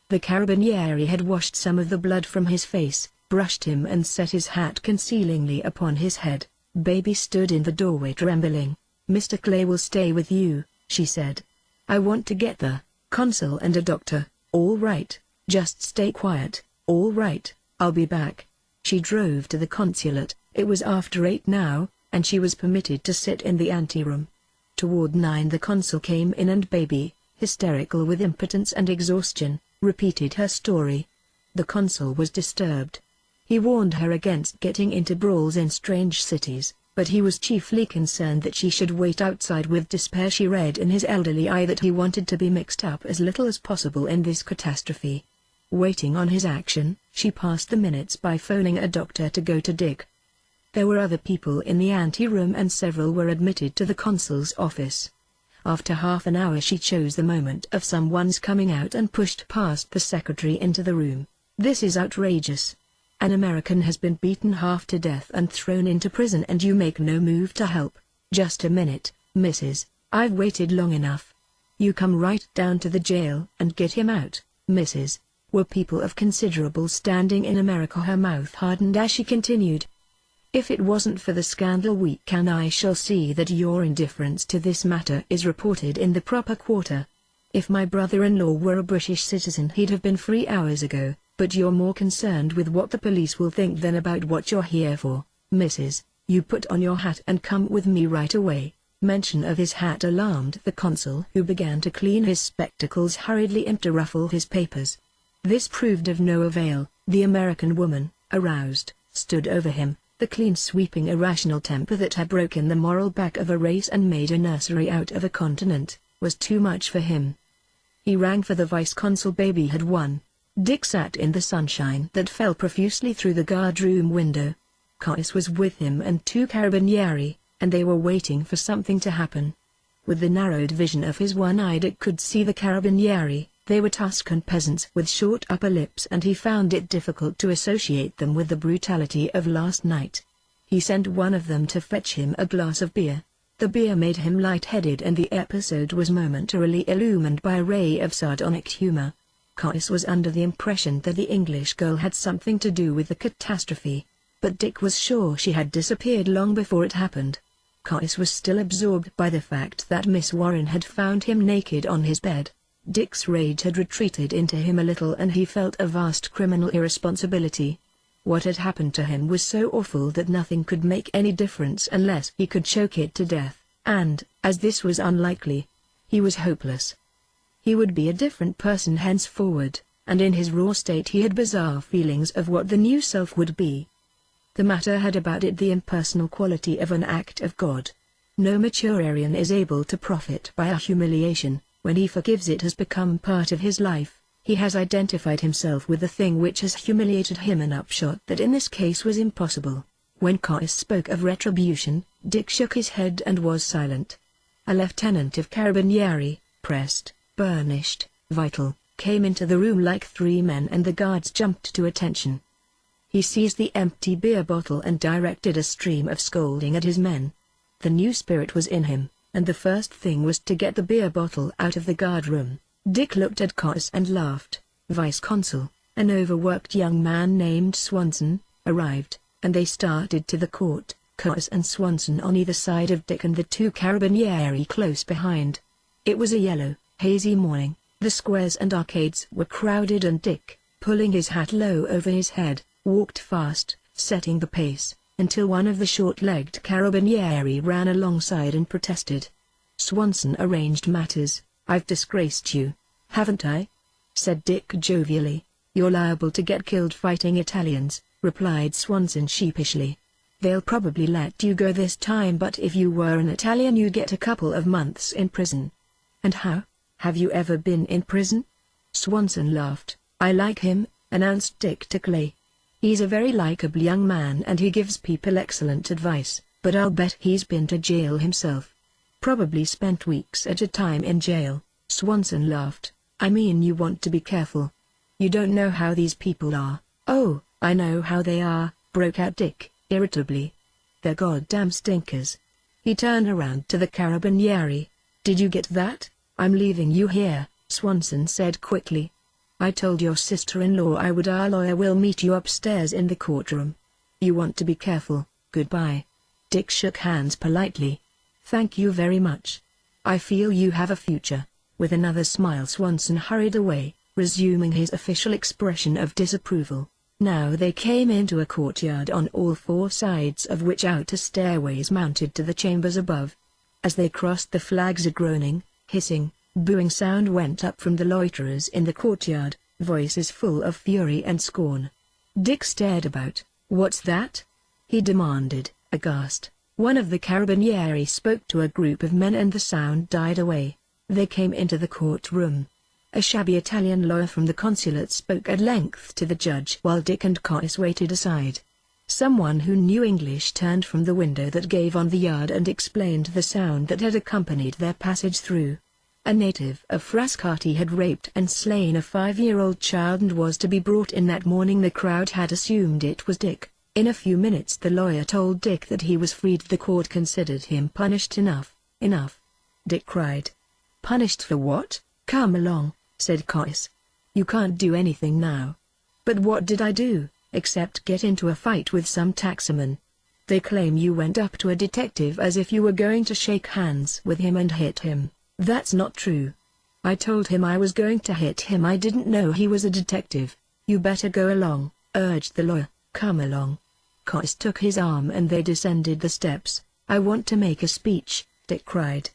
The carabinieri had washed some of the blood from his face, brushed him and set his hat concealingly upon his head. Baby stood in the doorway trembling. "Mr. Clay will stay with you," she said. "I want to get the consul and a doctor." "All right, just stay quiet." "All right, I'll be back." She drove to the consulate. It was after 8 now, and she was permitted to sit in the anteroom. Toward 9 the consul came in and baby, hysterical with impotence and exhaustion, repeated her story. The consul was disturbed. He warned her against getting into brawls in strange cities, but he was chiefly concerned that she should wait outside. With despair she read in his elderly eye that he wanted to be mixed up as little as possible in this catastrophe. Waiting on his action, she passed the minutes by phoning a doctor to go to Dick. There were other people in the anteroom and several were admitted to the consul's office. After half an hour she chose the moment of someone's coming out and pushed past the secretary into the room. "This is outrageous. An American has been beaten half to death and thrown into prison and you make no move to help." "Just a minute, Mrs. I've waited long enough. You come right down to the jail and get him out, Mrs." Were people of considerable standing in America. Her mouth hardened as she continued. "If it wasn't for the scandal week and I shall see that your indifference to this matter is reported in the proper quarter. If my brother-in-law were a British citizen he'd have been free hours ago, but you're more concerned with what the police will think than about what you're here for, Mrs. You put on your hat and come with me right away." Mention of his hat alarmed the consul, who began to clean his spectacles hurriedly and to ruffle his papers. This proved of no avail. The American woman, aroused, stood over him. The clean sweeping irrational temper that had broken the moral back of a race and made a nursery out of a continent, was too much for him. He rang for the vice-consul. Baby had won. Dick sat in the sunshine that fell profusely through the guard-room window. Caius was with him and 2 carabinieri, and they were waiting for something to happen. With the narrowed vision of his one eye Dick could see the carabinieri, They were Tuscan peasants with short upper lips, and he found it difficult to associate them with the brutality of last night. He sent one of them to fetch him a glass of beer. The beer made him light-headed, and the episode was momentarily illumined by a ray of sardonic humor. Caius was under the impression that the English girl had something to do with the catastrophe, but Dick was sure she had disappeared long before it happened. Caius was still absorbed by the fact that Miss Warren had found him naked on his bed. Dick's rage had retreated into him a little, and he felt a vast criminal irresponsibility. What had happened to him was so awful that nothing could make any difference unless he could choke it to death, and, as this was unlikely, he was hopeless. He would be a different person henceforward, and in his raw state he had bizarre feelings of what the new self would be. The matter had about it the impersonal quality of an act of God. No mature Aryan is able to profit by a humiliation. When he forgives, it has become part of his life. He has identified himself with the thing which has humiliated him, an upshot that in this case was impossible. When Caius spoke of retribution, Dick shook his head and was silent. A lieutenant of Carabinieri, pressed, burnished, vital, came into the room like 3 men, and the guards jumped to attention. He seized the empty beer bottle and directed a stream of scolding at his men. The new spirit was in him, and the first thing was to get the beer bottle out of the guard room. Dick looked at Caius and laughed. Vice-consul, an overworked young man named Swanson, arrived, and they started to the court, Caius and Swanson on either side of Dick and the 2 Carabinieri close behind. It was a yellow, hazy morning. The squares and arcades were crowded, and Dick, pulling his hat low over his head, walked fast, setting the pace, until one of the short-legged Carabinieri ran alongside and protested. Swanson arranged matters. "I've disgraced you, haven't I?" said Dick jovially. "You're liable to get killed fighting Italians," replied Swanson sheepishly. "They'll probably let you go this time, but if you were an Italian you'd get a couple of months in prison." "And how? Have you ever been in prison?" Swanson laughed. "I like him," announced Dick to Clay. "He's a very likable young man and he gives people excellent advice, but I'll bet he's been to jail himself. Probably spent weeks at a time in jail." Swanson laughed. "I mean, you want to be careful. You don't know how these people are." "Oh, I know how they are," broke out Dick, irritably. "They're goddamn stinkers." He turned around to the Carabinieri. "Did you get that?" "I'm leaving you here," Swanson said quickly. "I told your sister-in-law I would. Our lawyer will meet you upstairs in the courtroom. You want to be careful. Goodbye." Dick shook hands politely. "Thank you very much. I feel you have a future." With another smile Swanson hurried away, resuming his official expression of disapproval. Now they came into a courtyard on all 4 sides of which outer stairways mounted to the chambers above. As they crossed the flags, a groaning, hissing, booing sound went up from the loiterers in the courtyard, voices full of fury and scorn. Dick stared about. "What's that?" he demanded, aghast. One of the Carabinieri spoke to a group of men and the sound died away. They came into the courtroom. A shabby Italian lawyer from the consulate spoke at length to the judge while Dick and Caius waited aside. Someone who knew English turned from the window that gave on the yard and explained the sound that had accompanied their passage through. A native of Frascati had raped and slain a 5-year-old child and was to be brought in that morning. The crowd had assumed it was Dick. In a few minutes the lawyer told Dick that he was freed. The court considered him punished. "Enough, enough!" Dick cried. "Punished for what? Come along," said Caius. "You can't do anything now." "But what did I do, except get into a fight with some taxman?" "They claim you went up to a detective as if you were going to shake hands with him and hit him." "That's not true." "I told him I was going to hit him. I didn't know he was a detective." "You better go along," urged the lawyer. "Come along." Caius took his arm and they descended the steps. "I want to make a speech," Dick cried.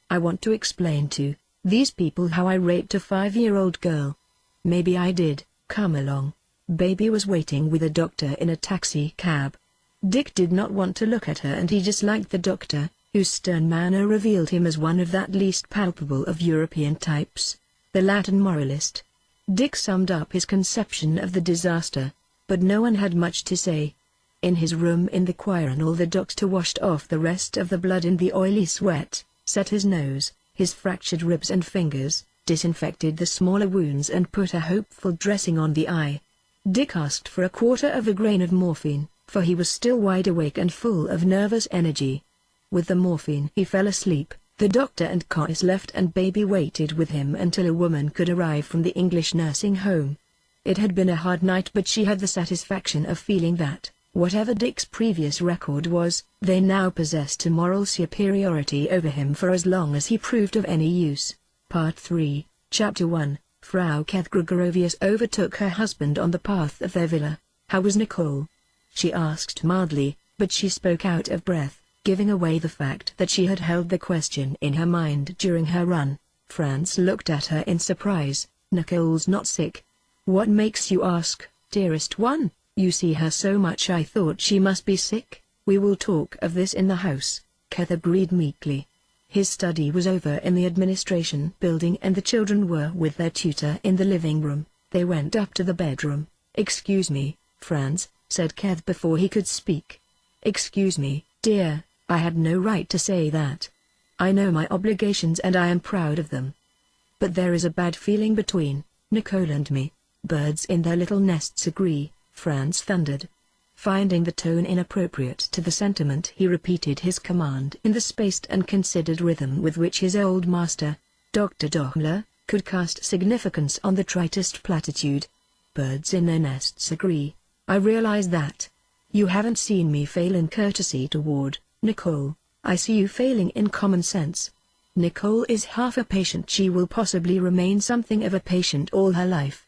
"I want to explain to these people how I raped a 5-year-old girl." "Maybe I did. Come along." Baby was waiting with a doctor in a taxi cab. Dick did not want to look at her, and he disliked the doctor, whose stern manner revealed him as one of that least palpable of European types, the Latin moralist. Dick summed up his conception of the disaster, but no one had much to say. In his room in the choironal the doctor washed off the rest of the blood in the oily sweat, set his nose, his fractured ribs and fingers, disinfected the smaller wounds and put a hopeful dressing on the eye. Dick asked for a quarter of a grain of morphine, for he was still wide awake and full of nervous energy. With the morphine he fell asleep. The doctor and Cois left and Baby waited with him until a woman could arrive from the English nursing home. It had been a hard night, but she had the satisfaction of feeling that, whatever Dick's previous record was, they now possessed a moral superiority over him for as long as he proved of any use. Part 3, Chapter 1, Frau Keth Gregorovius overtook her husband on the path of their villa. "How was Nicole?" she asked mildly, but she spoke out of breath, giving away the fact that she had held the question in her mind during her run. Franz looked at her in surprise. "Nicole's not sick." "What makes you ask, dearest one? You see her so much, I thought she must be sick." "We will talk of this in the house," Keth agreed meekly. His study was over in the administration building and the children were with their tutor in the living room. They went up to the bedroom. "Excuse me, Franz," said Keth before he could speak. "Excuse me, dear, I had no right to say that. I know my obligations and I am proud of them. But there is a bad feeling between Nicole and me." "Birds in their little nests agree," Franz thundered. Finding the tone inappropriate to the sentiment, he repeated his command in the spaced and considered rhythm with which his old master, Dr. Dohler, could cast significance on the tritest platitude. "Birds in their nests agree. I realize that. You haven't seen me fail in courtesy toward Nicole. I see you failing in common sense. Nicole is half a patient. She will possibly remain something of a patient all her life.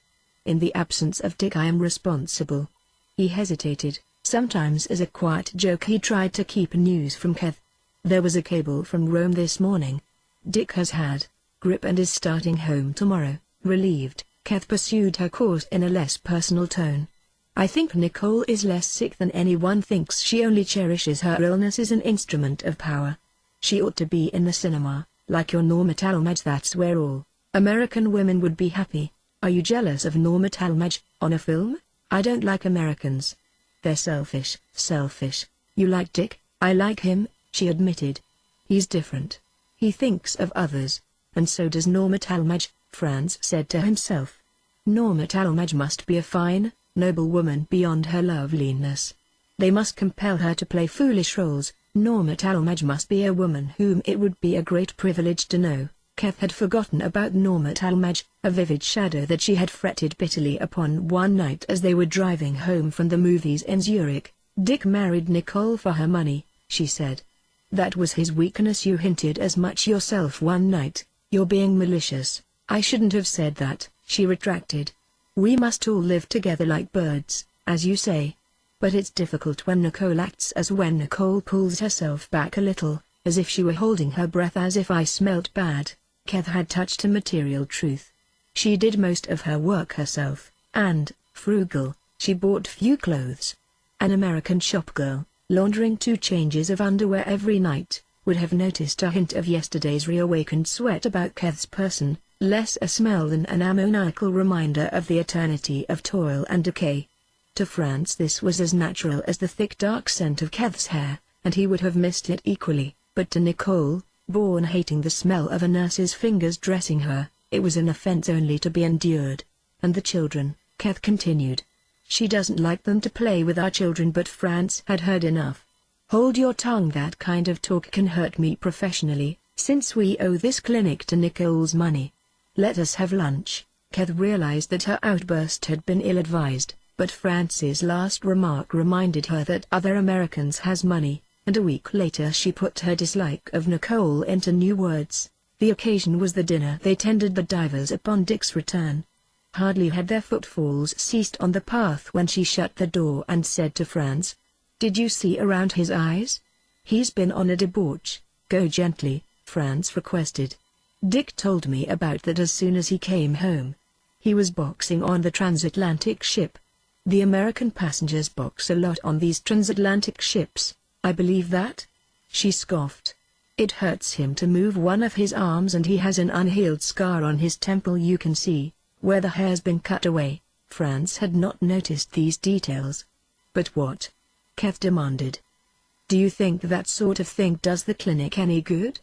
In the absence of Dick I am responsible." He hesitated. Sometimes as a quiet joke he tried to keep news from Keth. "There was a cable from Rome this morning. Dick has had grip and is starting home tomorrow." Relieved, Keth pursued her course in a less personal tone. "I think Nicole is less sick than anyone thinks. She only cherishes her illness as an instrument of power. She ought to be in the cinema, like your Norma Talmadge. That's where all American women would be happy." "Are you jealous of Norma Talmadge, on a film?" "I don't like Americans. They're selfish." "Selfish? You like Dick?" "I like him," she admitted. "He's different. He thinks of others. And so does Norma Talmadge," Franz said to himself. "Norma Talmadge must be a fine, noble woman beyond her loveliness. They must compel her to play foolish roles. Norma Talmadge must be a woman whom it would be a great privilege to know." Keth had forgotten about Norma Talmadge, a vivid shadow that she had fretted bitterly upon one night as they were driving home from the movies in Zurich. "Dick married Nicole for her money," she said. "That was his weakness. You hinted as much yourself one night." "You're being malicious." "I shouldn't have said that," she retracted. "We must all live together like birds, as you say. But it's difficult when Nicole acts as when Nicole pulls herself back a little, as if she were holding her breath. As if I smelt bad." Keth had touched a material truth. She did most of her work herself, and, frugal, she bought few clothes. An American shopgirl, laundering 2 changes of underwear every night, would have noticed a hint of yesterday's reawakened sweat about Keth's person, less a smell than an ammoniacal reminder of the eternity of toil and decay. To Franz this was as natural as the thick dark scent of Keth's hair, and he would have missed it equally, but to Nicole, born hating the smell of a nurse's fingers dressing her, it was an offense only to be endured. "And the children," Keth continued. "She doesn't like them to play with our children." But Franz had heard enough. "Hold your tongue. That kind of talk can hurt me professionally, since we owe this clinic to Nicole's money. Let us have lunch." Keth realized that her outburst had been ill-advised, but Franz's last remark reminded her that other Americans has money, and a week later she put her dislike of Nicole into new words. The occasion was the dinner they tended the divers upon Dick's return. Hardly had their footfalls ceased on the path when she shut the door and said to Franz, "Did you see around his eyes? He's been on a debauch." "Go gently," Franz requested. "Dick told me about that as soon as he came home. He was boxing on the transatlantic ship. The American passengers box a lot on these transatlantic ships. I believe that?" She scoffed. "It hurts him to move one of his arms and he has an unhealed scar on his temple. You can see where the hair's been cut away." Franz had not noticed these details. "But what?" Keth demanded. "Do you think that sort of thing does the clinic any good?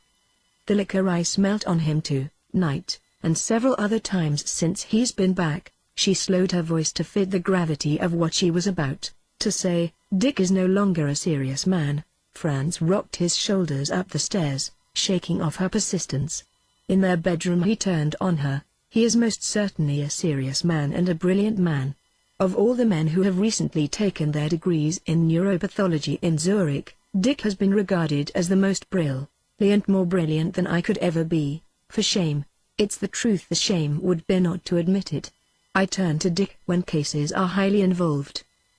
The liquor I smelt on him tonight, and several other times since he's been back." She slowed her voice to fit the gravity of what she was about to say. "Dick is no longer a serious man." Franz rocked his shoulders up the stairs, shaking off her persistence. "In their bedroom," he turned on her, "he is most certainly a serious man and a brilliant man. Of all the men who have recently taken their degrees in neuropathology in Zurich, Dick has been regarded as the most brilliant, more brilliant than I could ever be. For shame. It's the truth. The shame would be not to admit it. I turn to Dick when cases are highly involved.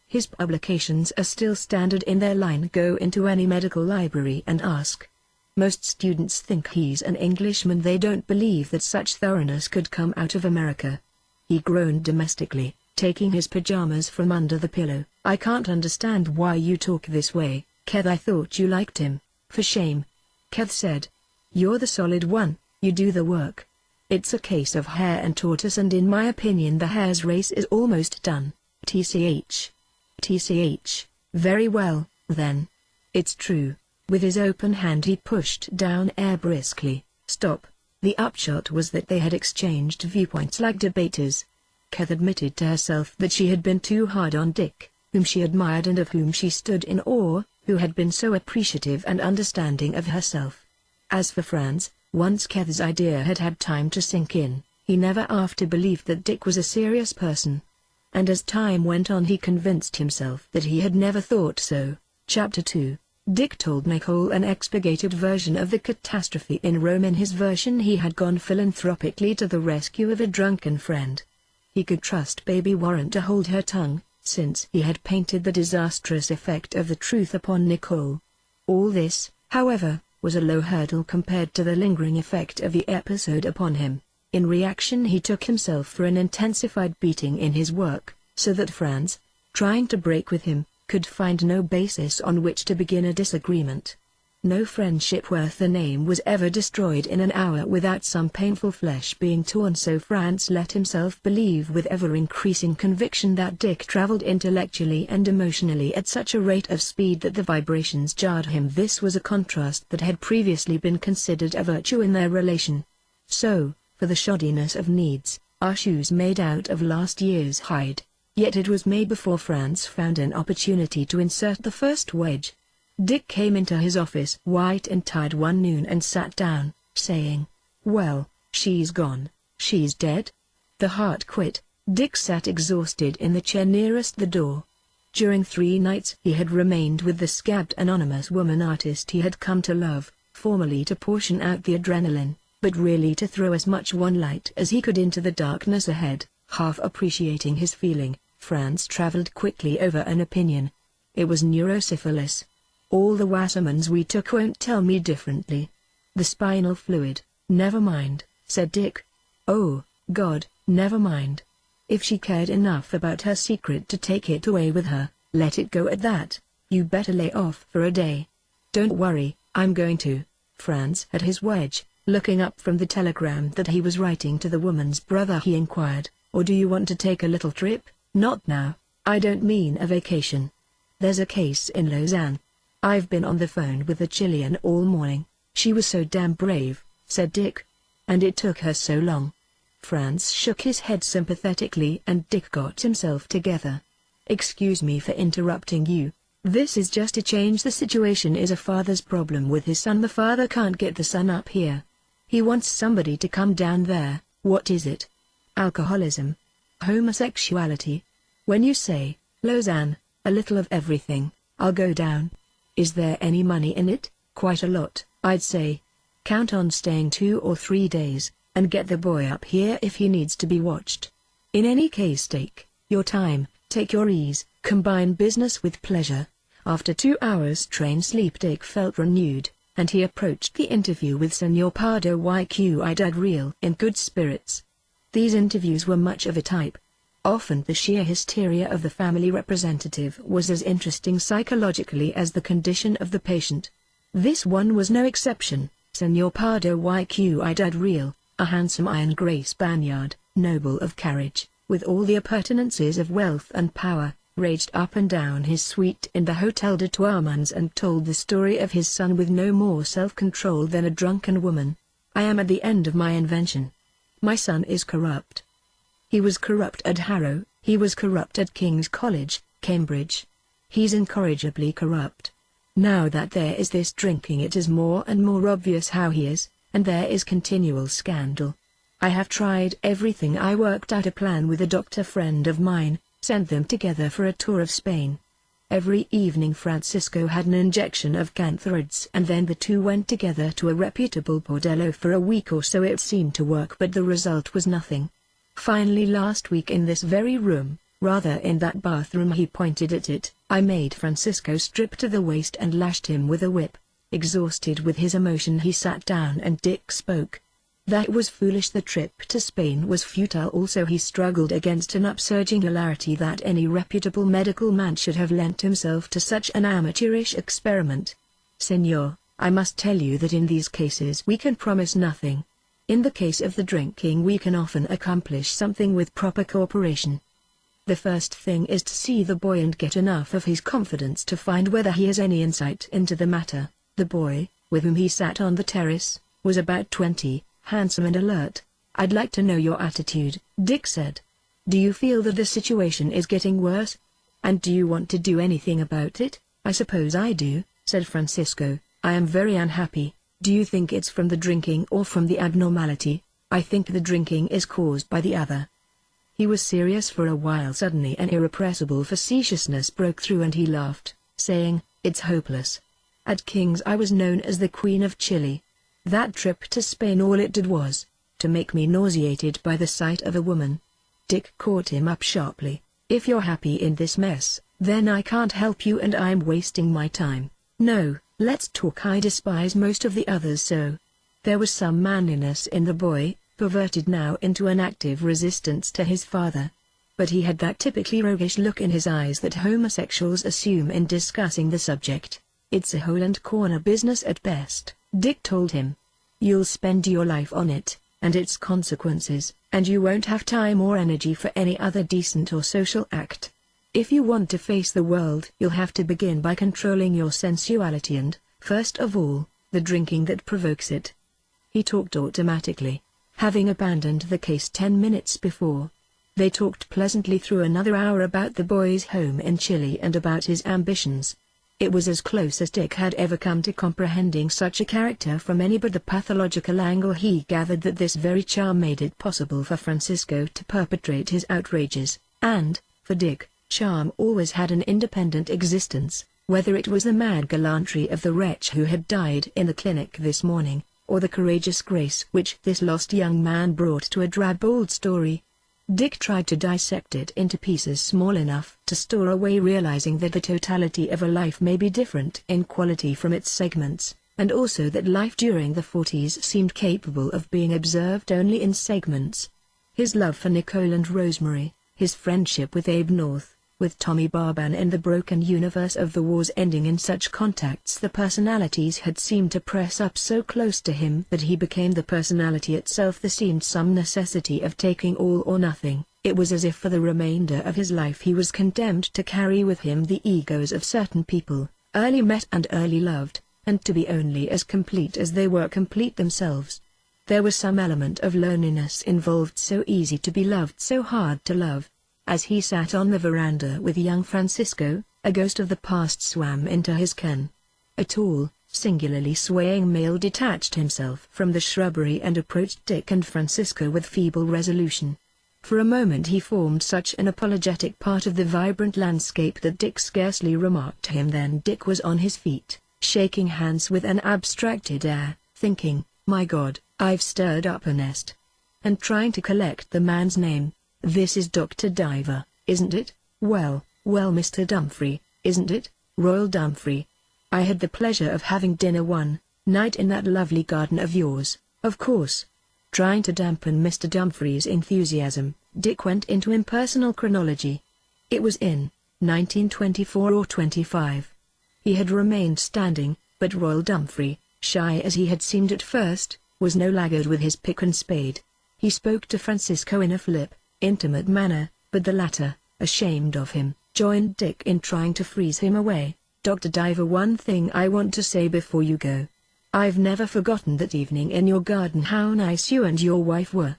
His publications are still standard in their line. Go into any medical library and ask. Most students think he's an Englishman. They don't believe that such thoroughness could come out of America." He groaned domestically, taking his pajamas from under the pillow. "I can't understand why you talk this way, Keth. I thought you liked him." "For shame," Keth said. "You're the solid one, you do the work. It's a case of hare and tortoise, and in my opinion the hare's race is almost done." TCH. "Very well, then. It's true." With his open hand he pushed down air briskly. "Stop." The upshot was that they had exchanged viewpoints like debaters. Keth admitted to herself that she had been too hard on Dick, whom she admired and of whom she stood in awe, who had been so appreciative and understanding of herself. As for Franz, once Keth's idea had had time to sink in, he never after believed that Dick was a serious person. And as time went on he convinced himself that he had never thought so. Chapter 2. Dick told Nicole an expurgated version of the catastrophe in Rome. In his version he had gone philanthropically to the rescue of a drunken friend. He could trust Baby Warren to hold her tongue, since he had painted the disastrous effect of the truth upon Nicole. All this, however, was a low hurdle compared to the lingering effect of the episode upon him. In reaction he took himself for an intensified beating in his work, so that Franz, trying to break with him, could find no basis on which to begin a disagreement. No friendship worth the name was ever destroyed in an hour without some painful flesh being torn. So Franz let himself believe with ever-increasing conviction that Dick traveled intellectually and emotionally at such a rate of speed that the vibrations jarred him. This was a contrast that had previously been considered a virtue in their relation. So, for the shoddiness of needs, are shoes made out of last year's hide. Yet it was May before Franz found an opportunity to insert the first wedge. Dick came into his office white and tired one noon and sat down, saying, "Well, she's gone. She's dead?" The heart quit. Dick sat exhausted in the chair nearest the door. During 3 nights he had remained with the scabbed anonymous woman artist he had come to love, formally to portion out the adrenaline, but really to throw as much one light as he could into the darkness ahead. Half appreciating his feeling, Franz traveled quickly over an opinion. It was neurosyphilis. "All the Wassermans we took won't tell me differently." "The spinal fluid." "Never mind," said Dick. "Oh, God, never mind. If she cared enough about her secret to take it away with her, let it go at that. You better lay off for a day." "Don't worry, I'm going to." Franz had his wedge, looking up from the telegram that he was writing to the woman's brother. He inquired, "Or do you want to take a little trip?" "Not now. I don't mean a vacation. There's a case in Lausanne. I've been on the phone with the Chilean all morning." "She was so damn brave," said Dick. "And it took her so long." Franz shook his head sympathetically and Dick got himself together. "Excuse me for interrupting you. This is just to change the situation. Is a father's problem with his son. The father can't get the son up here. He wants somebody to come down there." "What is it?" "Alcoholism. Homosexuality. When you say, Lausanne, a little of everything. I'll go down." "Is there any money in it?" "Quite a lot, I'd say. Count on staying 2 or 3 days, and get the boy up here if he needs to be watched. In any case, take your time, take your ease, combine business with pleasure." After 2 hours train sleep Dick felt renewed, and he approached the interview with Senor Pardo Yqi real in good spirits. These interviews were much of a type. Often the sheer hysteria of the family representative was as interesting psychologically as the condition of the patient. This one was no exception. Senor Pardo Yqi real, a handsome iron-gray Spaniard, noble of carriage, with all the appurtenances of wealth and power, raged up and down his suite in the Hotel de Tourmans and told the story of his son with no more self-control than a drunken woman. "I am at the end of my invention. My son is corrupt. He was corrupt at Harrow, he was corrupt at King's College, Cambridge. He's incorrigibly corrupt. Now that there is this drinking, it is more and more obvious how he is, and there is continual scandal. I have tried everything. I worked out a plan with a doctor friend of mine, sent them together for a tour of Spain. Every evening Francisco had an injection of cantharids, and then the two went together to a reputable bordello for a week or so. It seemed to work, but the result was nothing. Finally last week in this very room, rather in that bathroom, he pointed at it, I made Francisco strip to the waist and lashed him with a whip. Exhausted with his emotion, he sat down and Dick spoke. That was foolish. The trip to Spain was futile. Also he struggled against an upsurging hilarity that any reputable medical man should have lent himself to such an amateurish experiment. Senor, I must tell you that in these cases we can promise nothing. In the case of the drinking we can often accomplish something with proper cooperation. The first thing is to see the boy and get enough of his confidence to find whether he has any insight into the matter. The boy, with whom he sat on the terrace, was about 20, handsome and alert. I'd like to know your attitude, Dick said. Do you feel that the situation is getting worse? And do you want to do anything about it? I suppose I do, said Francisco. I am very unhappy. Do you think it's from the drinking or from the abnormality? I think the drinking is caused by the other. He was serious for a while. Suddenly an irrepressible facetiousness broke through and he laughed, saying, It's hopeless. At King's I was known as the Queen of Chili. That trip to Spain, all it did was to make me nauseated by the sight of a woman. Dick caught him up sharply. If you're happy in this mess, then I can't help you and I'm wasting my time. No, let's talk. I despise most of the others so. There was some manliness in the boy, perverted now into an active resistance to his father. But he had that typically roguish look in his eyes that homosexuals assume in discussing the subject. It's a hole and corner business at best, Dick told him. You'll spend your life on it, and its consequences, and you won't have time or energy for any other decent or social act. If you want to face the world, you'll have to begin by controlling your sensuality and, first of all, the drinking that provokes it. He talked automatically, having abandoned the case 10 minutes before. They talked pleasantly through another hour about the boy's home in Chile and about his ambitions. It was as close as Dick had ever come to comprehending such a character from any but the pathological angle. He gathered that this very charm made it possible for Francisco to perpetrate his outrages, and, for Dick, charm always had an independent existence, whether it was the mad gallantry of the wretch who had died in the clinic this morning, or the courageous grace which this lost young man brought to a drab old story. Dick tried to dissect it into pieces small enough to store away, realizing that the totality of a life may be different in quality from its segments, and also that life during the 40s seemed capable of being observed only in segments. His love for Nicole and Rosemary, his friendship with Abe North, with Tommy Barban in the broken universe of the wars ending in such contacts, the personalities had seemed to press up so close to him that he became the personality itself. There seemed some necessity of taking all or nothing. It was as if for the remainder of his life he was condemned to carry with him the egos of certain people, early met and early loved, and to be only as complete as they were complete themselves. There was some element of loneliness involved, so easy to be loved, so hard to love. As he sat on the veranda with young Francisco, a ghost of the past swam into his ken. A tall, singularly swaying male detached himself from the shrubbery and approached Dick and Francisco with feeble resolution. For a moment he formed such an apologetic part of the vibrant landscape that Dick scarcely remarked him. Then Dick was on his feet, shaking hands with an abstracted air, thinking, "My God, I've stirred up a nest." And trying to collect the man's name. "This is Dr. Diver, isn't it? Well, Mr. Dumfries, isn't it, Royal Dumfries? I had the pleasure of having dinner one night in that lovely garden of yours, of course." Trying to dampen Mr. Dumfries' enthusiasm, Dick went into impersonal chronology. It was in 1924 or 25. He had remained standing, but Royal Dumfries, shy as he had seemed at first, was no laggard with his pick and spade. He spoke to Francisco in a flip, intimate manner, but the latter, ashamed of him, joined Dick in trying to freeze him away. "Dr. Diver, one thing I want to say before you go. I've never forgotten that evening in your garden, how nice you and your wife were.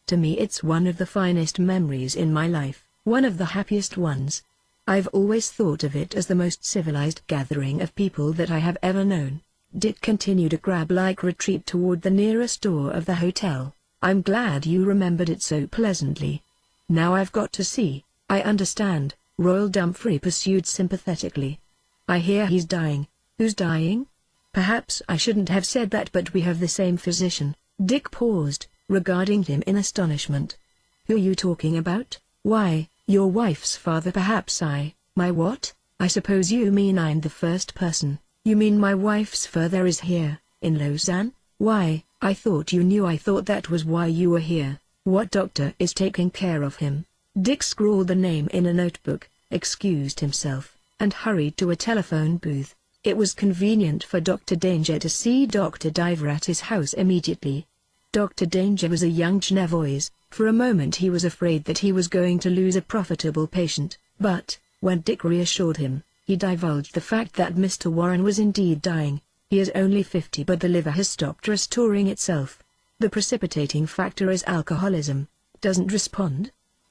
To me it's one of the finest memories in my life, one of the happiest ones. I've always thought of it as the most civilized gathering of people that I have ever known. Dick continued a crab-like retreat toward the nearest door of the hotel. I'm glad you remembered it so pleasantly. Now I've got to see. I understand, Royal Dumfries pursued sympathetically. I hear he's dying. Who's dying? Perhaps I shouldn't have said that, but we have the same physician. Dick paused, regarding him in astonishment. Who are you talking about? Why, your wife's father. Perhaps my what? I suppose you mean I'm the first person. You mean my wife's father is here, in Lausanne? Why, I thought you knew. I thought that was why you were here. What doctor is taking care of him? Dick scrawled the name in a notebook, excused himself, and hurried to a telephone booth. It was convenient for Dr. Danger to see Dr. Diver at his house immediately. Dr. Danger was a young Genevois. For a moment he was afraid that he was going to lose a profitable patient, but, when Dick reassured him, he divulged the fact that Mr. Warren was indeed dying. He is only 50, but the liver has stopped restoring itself. The precipitating factor is alcoholism. Doesn't respond?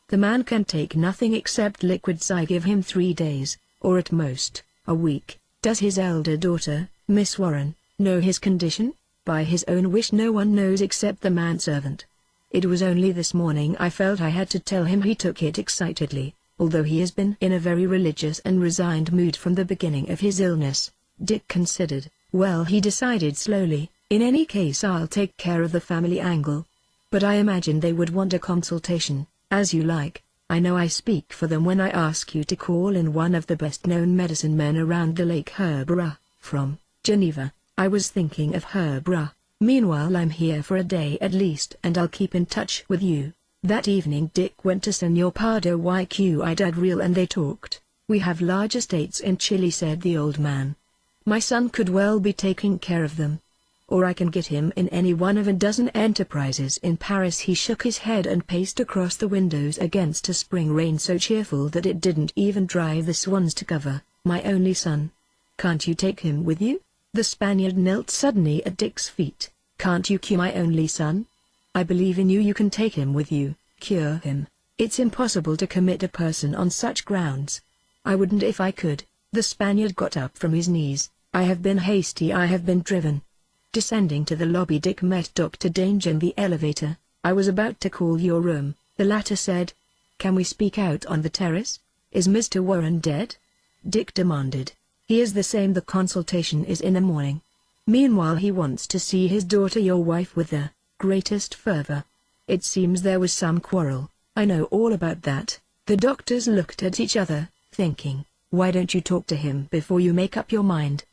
The man can take nothing except liquids. I give him 3 days, or at most, a week. Does his elder daughter, Miss Warren, know his condition? By his own wish no one knows except the manservant. It was only this morning I felt I had to tell him. He took it excitedly, although he has been in a very religious and resigned mood from the beginning of his illness. Dick considered. Well, he decided slowly, in any case I'll take care of the family angle. But I imagine they would want a consultation. As you like. I know I speak for them when I ask you to call in one of the best-known medicine men around the lake, Herbra, from Geneva. I was thinking of Herbra. Meanwhile I'm here for a day at least and I'll keep in touch with you. That evening Dick went to Senor Pardo y Dadriel and they talked. We have large estates in Chile, said the old man. My son could well be taking care of them. Or I can get him in any one of a dozen enterprises in Paris. He shook his head and paced across the windows against a spring rain so cheerful that it didn't even drive the swans to cover. My only son. Can't you take him with you? The Spaniard knelt suddenly at Dick's feet. Can't you cure my only son? I believe in you. You can take him with you. Cure him. It's impossible to commit a person on such grounds. I wouldn't if I could. The Spaniard got up from his knees. I have been hasty. I have been driven. Descending to the lobby, Dick met Dr. Danger in the elevator. I was about to call your room, the latter said. Can we speak out on the terrace? Is Mr. Warren dead? Dick demanded. He is the same. The consultation is in the morning. Meanwhile he wants to see his daughter, your wife, with the greatest fervor. It seems there was some quarrel. I know all about that. The doctors looked at each other, thinking, why don't you talk to him before you make up your mind?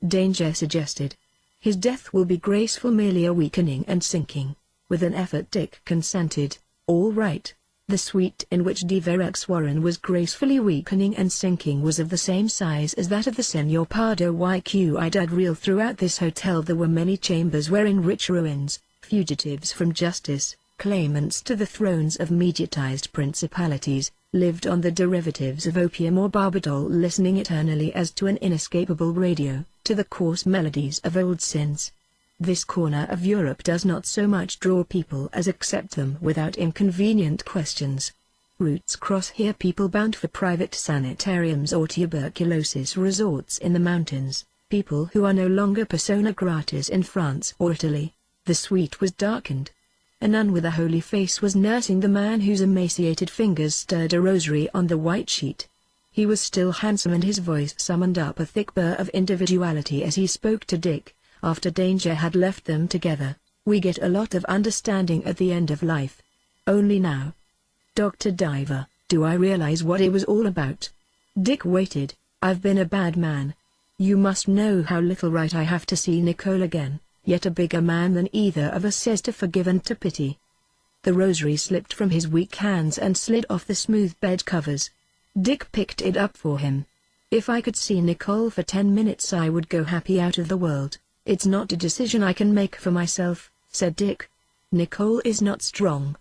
Danger suggested. His death will be graceful, merely a weakening and sinking. With an effort Dick consented. All right. The suite in which Devereux Warren was gracefully weakening and sinking was of the same size as that of the Senor Pardo y Dadriel. Throughout this hotel there were many chambers wherein rich ruins, fugitives from justice, claimants to the thrones of mediatized principalities, lived on the derivatives of opium or barbitol, listening eternally as to an inescapable radio, to the coarse melodies of old sins. This corner of Europe does not so much draw people as accept them without inconvenient questions. Routes cross here, people bound for private sanitariums or tuberculosis resorts in the mountains, people who are no longer persona gratis in France or Italy. The suite was darkened. A nun with a holy face was nursing the man whose emaciated fingers stirred a rosary on the white sheet. He was still handsome and his voice summoned up a thick burr of individuality as he spoke to Dick, after Danger had left them together. We get a lot of understanding at the end of life. Only now. Dr. Diver, do I realize what it was all about? Dick waited. I've been a bad man. You must know how little right I have to see Nicole again, yet a bigger man than either of us says to forgive and to pity. The rosary slipped from his weak hands and slid off the smooth bed covers. Dick picked it up for him. If I could see Nicole for 10 minutes I would go happy out of the world. It's not a decision I can make for myself, said Dick. Nicole is not strong.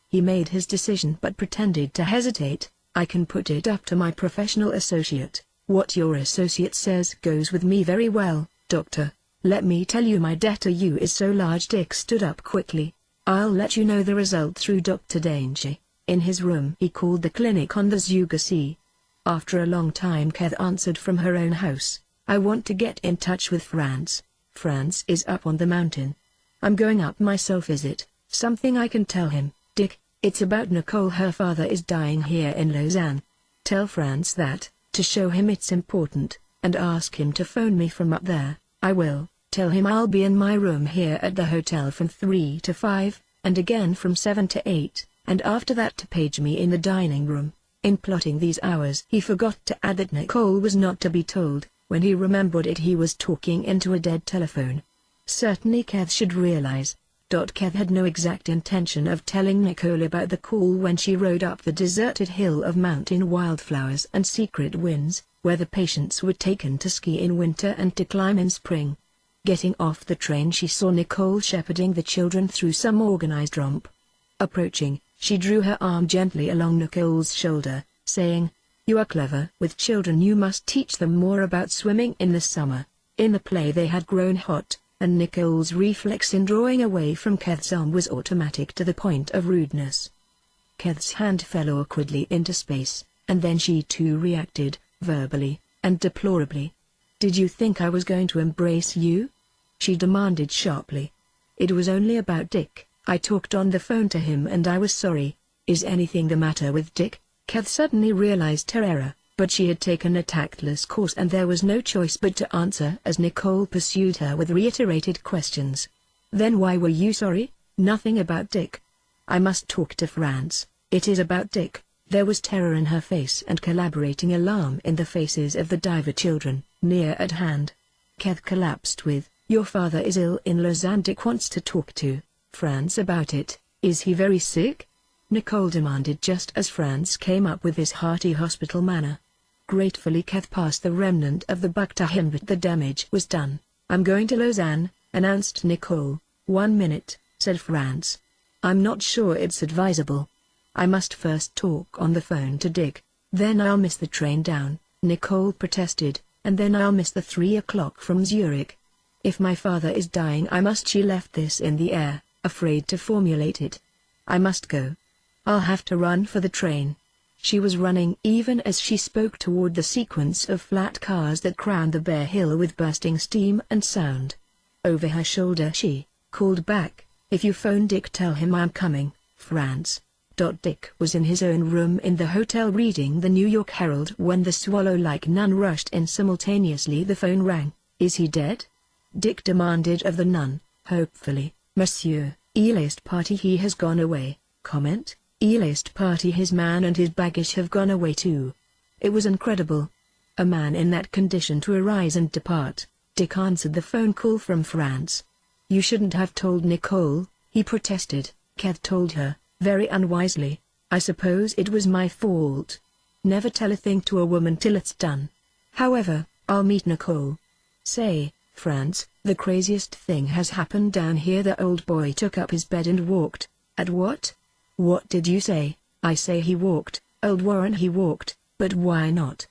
He made his decision but pretended to hesitate. I can put it up to my professional associate. What your associate says goes with me very well, doctor. Let me tell you, my debt to you is so large. Dick stood up quickly. I'll let you know the result through Dr. Danger. In his room he called the clinic on the Zugersee. After a long time Kath answered from her own house. I want to get in touch with Franz. Franz is up on the mountain. I'm going up myself. Is it something I can tell him, Dick? It's about Nicole. Her father is dying here in Lausanne. Tell Franz that, to show him it's important, and ask him to phone me from up there. I will. Tell him I'll be in my room here at the hotel from 3 to 5, and again from 7 to 8, and after that to page me in the dining room. In plotting these hours he forgot to add that Nicole was not to be told. When he remembered it he was talking into a dead telephone. Certainly Kath should realize. Kath had no exact intention of telling Nicole about the call when she rode up the deserted hill of mountain wildflowers and secret winds, where the patients were taken to ski in winter and to climb in spring. Getting off the train she saw Nicole shepherding the children through some organized romp. Approaching, she drew her arm gently along Nicole's shoulder, saying, "You are clever. With children you must teach them more about swimming in the summer." In the play they had grown hot, and Nicole's reflex in drawing away from Kath's arm was automatic to the point of rudeness. Kath's hand fell awkwardly into space, and then she too reacted, verbally, and deplorably. "Did you think I was going to embrace you?" she demanded sharply. "It was only about Dick. I talked on the phone to him and I was sorry. Is anything the matter with Dick?" Kath suddenly realized her error, but she had taken a tactless course and there was no choice but to answer as Nicole pursued her with reiterated questions. "Then why were you sorry?" "Nothing about Dick. I must talk to Franz. It is about Dick." There was terror in her face and collaborating alarm in the faces of the diver children, near at hand. Kath collapsed with, "Your father is ill in Lausanne. Dick wants to talk to Franz about it. Is he very sick?" Nicole demanded just as Franz came up with his hearty hospital manner. Gratefully Kath passed the remnant of the buck to him, but the damage was done. "I'm going to Lausanne," announced Nicole. "1 minute," said Franz. "I'm not sure it's advisable. I must first talk on the phone to Dick, then I'll miss the train down," Nicole protested, "and then I'll miss the 3 o'clock from Zurich. If my father is dying I must." She left this in the air, afraid to formulate it. "I must go. I'll have to run for the train." She was running even as she spoke toward the sequence of flat cars that crowned the bare hill with bursting steam and sound. Over her shoulder she called back, "If you phone Dick tell him I'm coming, Franz." Dick was in his own room in the hotel reading the New York Herald when the swallow-like nun rushed in. Simultaneously the phone rang. "Is he dead?" Dick demanded of the nun, hopefully. "Monsieur, il est parti. He has gone away." Comment: "Il est parti. His man and his baggage have gone away too." It was incredible. A man in that condition to arise and depart. Dick answered the phone call from Franz. "You shouldn't have told Nicole," he protested. Kath told her, very unwisely, "I suppose it was my fault. Never tell a thing to a woman till it's done. However, I'll meet Nicole." "Say, Franz, the craziest thing has happened down here." The old boy took up his bed and walked. "At what? What did you say?" "I say he walked, old Warren, he walked, but why not?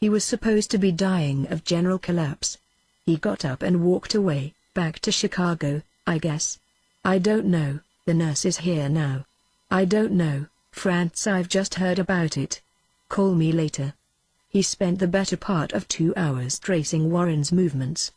He was supposed to be dying of general collapse. He got up and walked away, back to Chicago, I guess." "I don't know, the nurse is here now." "I don't know, Franz, I've just heard about it. Call me later." He spent the better part of 2 hours tracing Warren's movements.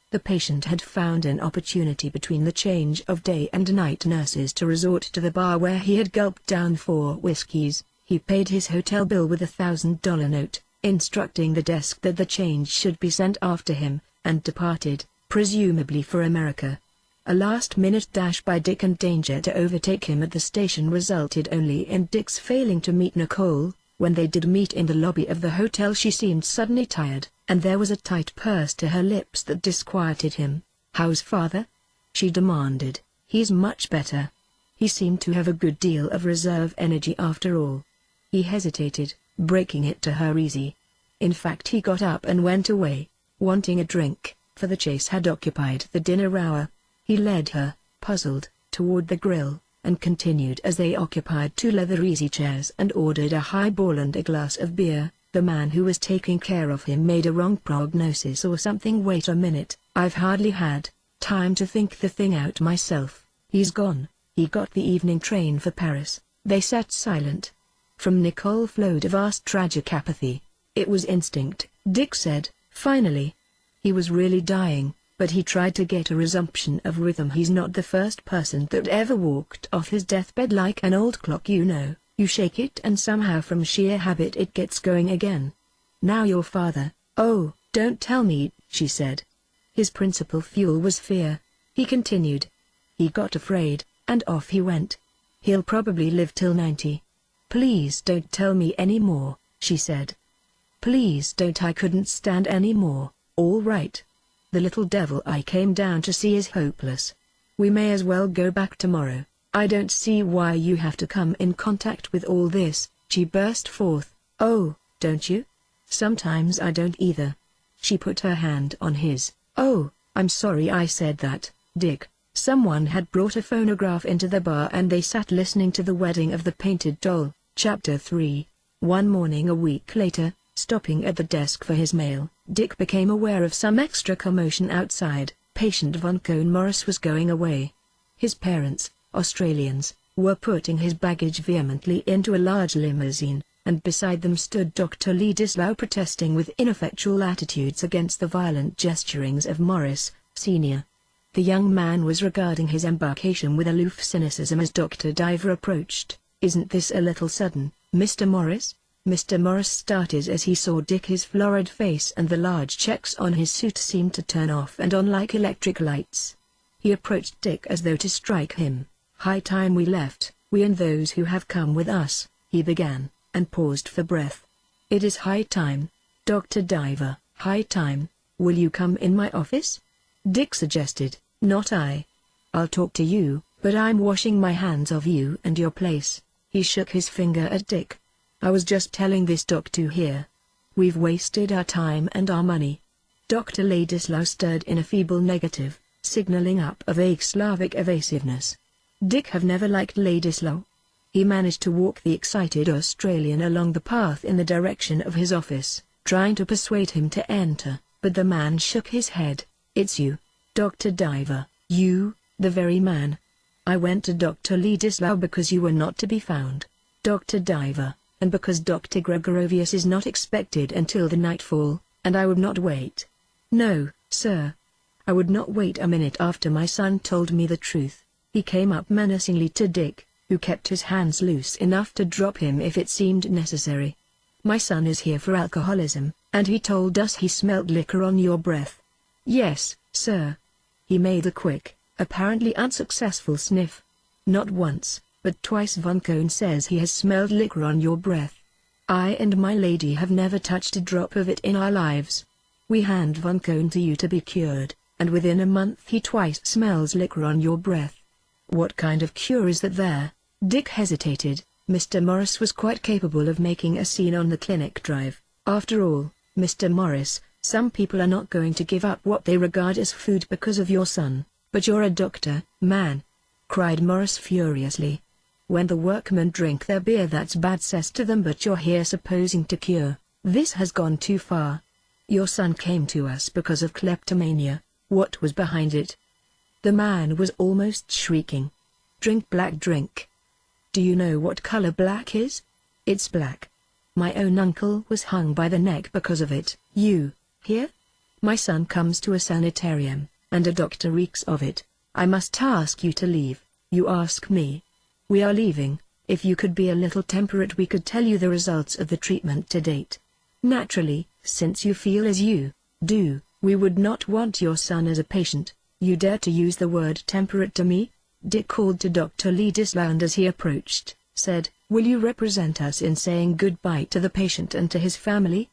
The patient had found an opportunity between the change of day and night nurses to resort to the bar where he had gulped down 4 whiskeys. He paid his hotel bill with a $1,000 note, instructing the desk that the change should be sent after him, and departed, presumably for America. A last-minute dash by Dick and Danger to overtake him at the station resulted only in Dick's failing to meet Nicole. When they did meet in the lobby of the hotel she seemed suddenly tired, and there was a tight purse to her lips that disquieted him. "How's father?" she demanded. "He's much better. He seemed to have a good deal of reserve energy after all." He hesitated, breaking it to her easy. In fact he got up and went away, wanting a drink, for the chase had occupied the dinner hour. He led her, puzzled, toward the grill, and continued as they occupied 2 leather easy chairs and ordered a highball and a glass of beer. The man who was taking care of him made a wrong prognosis or something. "Wait a minute, I've hardly had time to think the thing out myself. He's gone." He got the evening train for Paris. They sat silent. From Nicole flowed a vast tragic apathy. It was instinct, Dick said, finally. He was really dying, but he tried to get a resumption of rhythm. He's not the first person that ever walked off his deathbed like an old clock, you know. You shake it and somehow from sheer habit it gets going again. Now your father, oh, don't tell me, she said. His principal fuel was fear. He continued. He got afraid, and off he went. He'll probably live till 90. Please don't tell me any more, she said. Please don't, I couldn't stand any more. All right. The little devil I came down to see is hopeless. We may as well go back tomorrow. I don't see why you have to come in contact with all this, she burst forth. Oh, don't you? Sometimes I don't either. She put her hand on his. Oh, I'm sorry I said that, Dick. Someone had brought a phonograph into the bar and they sat listening to the wedding of the painted doll. Chapter 3. One morning a week later, stopping at the desk for his mail, Dick became aware of some extra commotion outside. Patient Von Cohn Morris was going away. His parents, Australians, were putting his baggage vehemently into a large limousine, and beside them stood Dr. Ledislau protesting with ineffectual attitudes against the violent gesturings of Morris, Sr. The young man was regarding his embarkation with aloof cynicism as Dr. Diver approached. Isn't this a little sudden, Mr. Morris? Mr. Morris started as he saw Dick. His florid face and the large checks on his suit seemed to turn off and on like electric lights. He approached Dick as though to strike him. High time we left, we and those who have come with us, he began, and paused for breath. It is high time, Dr. Diver. High time. Will you come in my office? Dick suggested. Not I. I'll talk to you, but I'm washing my hands of you and your place. He shook his finger at Dick. I was just telling this doc to here. We've wasted our time and our money. Dr. Ladislau stirred in a feeble negative, signaling up a vague Slavic evasiveness. Dick have never liked Ladislau. He managed to walk the excited Australian along the path in the direction of his office, trying to persuade him to enter, but the man shook his head. It's you, Dr. Diver. You, the very man. I went to Dr. Ledislau because you were not to be found, Dr. Diver, and because Dr. Gregorovius is not expected until the nightfall, and I would not wait. No, sir. I would not wait a minute after my son told me the truth. He came up menacingly to Dick, who kept his hands loose enough to drop him if it seemed necessary. My son is here for alcoholism, and he told us he smelt liquor on your breath. Yes, sir. He made a quick, apparently unsuccessful sniff. Not once, but twice Von Cohn says he has smelled liquor on your breath. I and my lady have never touched a drop of it in our lives. We hand Von Cohn to you to be cured, and within a month he twice smells liquor on your breath. What kind of cure is that there? Dick hesitated. Mr. Morris was quite capable of making a scene on the clinic drive. After all, Mr. Morris, some people are not going to give up what they regard as food because of your son. But you're a doctor, man, cried Morris furiously. When the workmen drink their beer that's bad cess to them, but you're here supposing to cure. This has gone too far. Your son came to us because of kleptomania. What was behind it? The man was almost shrieking. Drink black drink. Do you know what color black is? It's black. My own uncle was hung by the neck because of it. You hear? My son comes to a sanitarium, and a doctor reeks of it. I must ask you to leave. You ask me. We are leaving. If you could be a little temperate we could tell you the results of the treatment to date. Naturally, since you feel as you do, we would not want your son as a patient. You dare to use the word temperate to me? Dick called to Dr. Ledislau and as he approached, said, will you represent us in saying goodbye to the patient and to his family?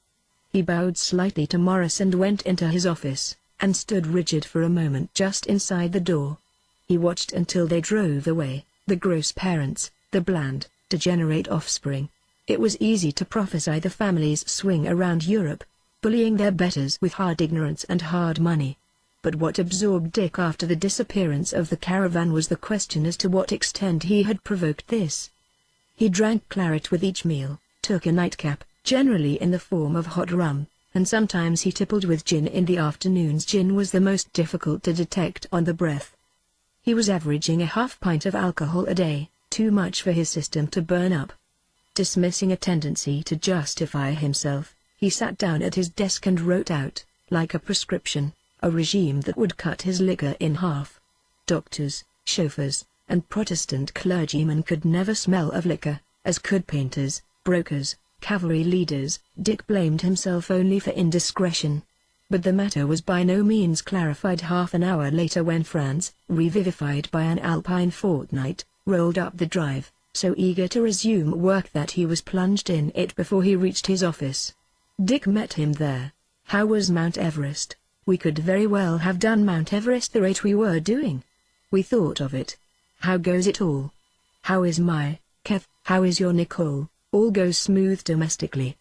He bowed slightly to Morris and went into his office, and stood rigid for a moment just inside the door. He watched until they drove away, the gross parents, the bland, degenerate offspring. It was easy to prophesy the family's swing around Europe, bullying their betters with hard ignorance and hard money. But what absorbed Dick after the disappearance of the caravan was the question as to what extent he had provoked this. He drank claret with each meal, took a nightcap, generally in the form of hot rum, and sometimes he tippled with gin in the afternoons. Gin was the most difficult to detect on the breath. He was averaging a half pint of alcohol a day, too much for his system to burn up. Dismissing a tendency to justify himself, he sat down at his desk and wrote out, like a prescription, a regime that would cut his liquor in half. Doctors, chauffeurs, and Protestant clergymen could never smell of liquor, as could painters, brokers, cavalry leaders. Dick blamed himself only for indiscretion. But the matter was by no means clarified half an hour later when Franz, revivified by an Alpine fortnight, rolled up the drive, so eager to resume work that he was plunged in it before he reached his office. Dick met him there. "How was Mount Everest?" "We could very well have done Mount Everest the rate we were doing. We thought of it." "How goes it all?" "How is my Kev? How is your Nicole?" "All goes smooth domestically."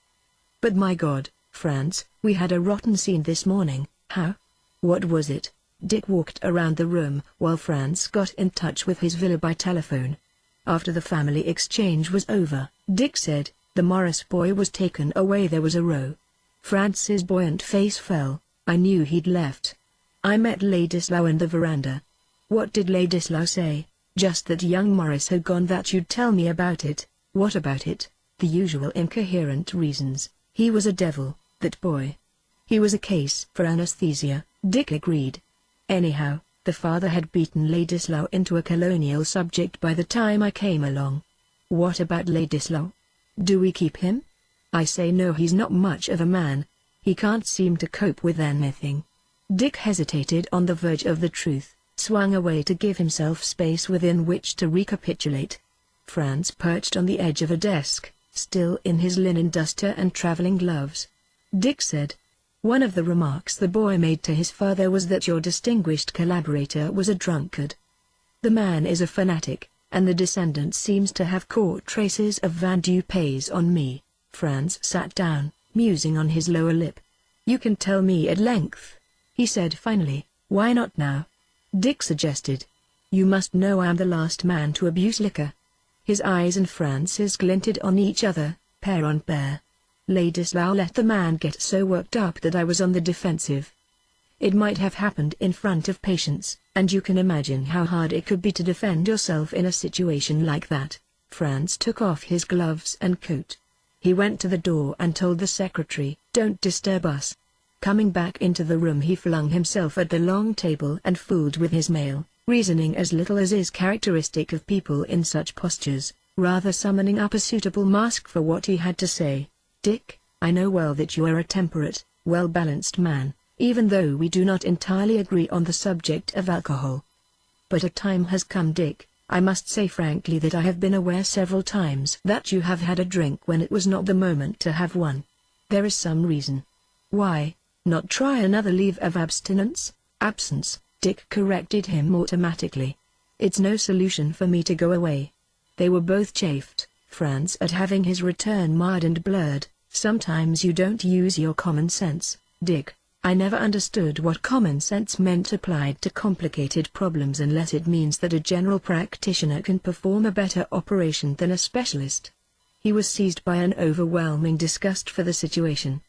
"But my God, Franz, we had a rotten scene this morning." "How? What was it?" Dick walked around the room while Franz got in touch with his villa by telephone. After the family exchange was over, Dick said, "The Morris boy was taken away. There was a row." Franz's buoyant face fell. "I knew he'd left. I met Ladislau in the veranda." "What did Ladislau say?" "Just that young Morris had gone, that you'd tell me about it." "What about it?" "The usual incoherent reasons. He was a devil, that boy." "He was a case for anesthesia," Dick agreed. "Anyhow, the father had beaten Ladislau into a colonial subject by the time I came along." "What about Ladislau? Do we keep him?" "I say no, he's not much of a man. He can't seem to cope with anything." Dick hesitated on the verge of the truth, swung away to give himself space within which to recapitulate. Franz perched on the edge of a desk, still in his linen duster and traveling gloves. Dick said, "One of the remarks the boy made to his father was that your distinguished collaborator was a drunkard. The man is a fanatic, and the descendant seems to have caught traces of Van Dupé's on me." Franz sat down, musing on his lower lip. "You can tell me at length," he said finally. "Why not now?" Dick suggested. "You must know I'm the last man to abuse liquor." His eyes and Franz's glinted on each other, pair on pair. "Ladislau let the man get so worked up that I was on the defensive. It might have happened in front of patients, and you can imagine how hard it could be to defend yourself in a situation like that." Franz took off his gloves and coat. He went to the door and told the secretary, "Don't disturb us." Coming back into the room, he flung himself at the long table and fooled with his mail, reasoning as little as is characteristic of people in such postures, rather summoning up a suitable mask for what he had to say. "Dick, I know well that you are a temperate, well-balanced man, even though we do not entirely agree on the subject of alcohol. But a time has come, Dick. I must say frankly that I have been aware several times that you have had a drink when it was not the moment to have one. There is some reason. Why not try another leave of abstinence?" "Absence," Dick corrected him automatically. "It's no solution for me to go away." They were both chafed, Franz at having his return marred and blurred. "Sometimes you don't use your common sense, Dick." "I never understood what common sense meant applied to complicated problems unless it means that a general practitioner can perform a better operation than a specialist." He was seized by an overwhelming disgust for the situation.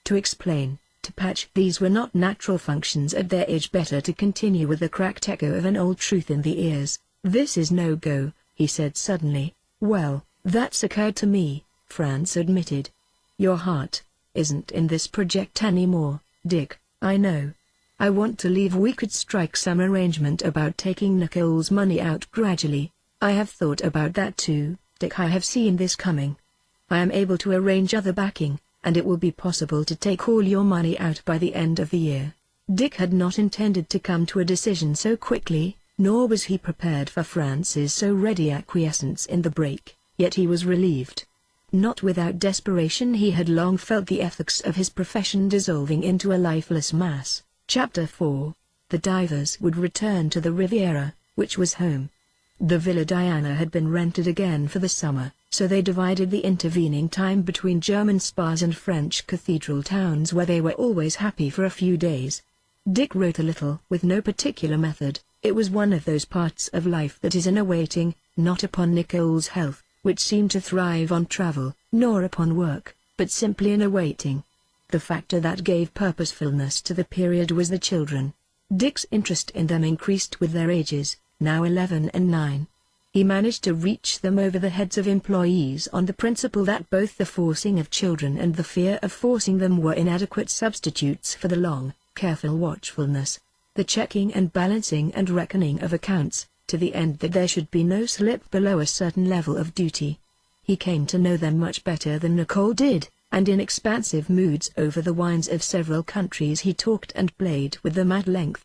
To explain, to patch, these were not natural functions at their age. Better to continue with the cracked echo of an old truth in the ears. "This is no go," he said suddenly. "Well, that's occurred to me," Franz admitted. "Your heart isn't in this project anymore, Dick, I know. I want to leave. We could strike some arrangement about taking Nicole's money out gradually." "I have thought about that too, Dick. I have seen this coming. I am able to arrange other backing, and it will be possible to take all your money out by the end of the year." Dick had not intended to come to a decision so quickly, nor was he prepared for Franz's so ready acquiescence in the break, yet he was relieved. Not without desperation, he had long felt the ethics of his profession dissolving into a lifeless mass. Chapter 4. The divers would return to the Riviera, which was home. The Villa Diana had been rented again for the summer, so they divided the intervening time between German spas and French cathedral towns where they were always happy for a few days. Dick wrote a little with no particular method. It was one of those parts of life that is in a waiting, not upon Nicole's health, which seemed to thrive on travel, nor upon work, but simply in a waiting. The factor that gave purposefulness to the period was the children. Dick's interest in them increased with their ages, now 11 and 9. He managed to reach them over the heads of employees on the principle that both the forcing of children and the fear of forcing them were inadequate substitutes for the long, careful watchfulness, the checking and balancing and reckoning of accounts, to the end that there should be no slip below a certain level of duty. He came to know them much better than Nicole did, and in expansive moods over the wines of several countries he talked and played with them at length.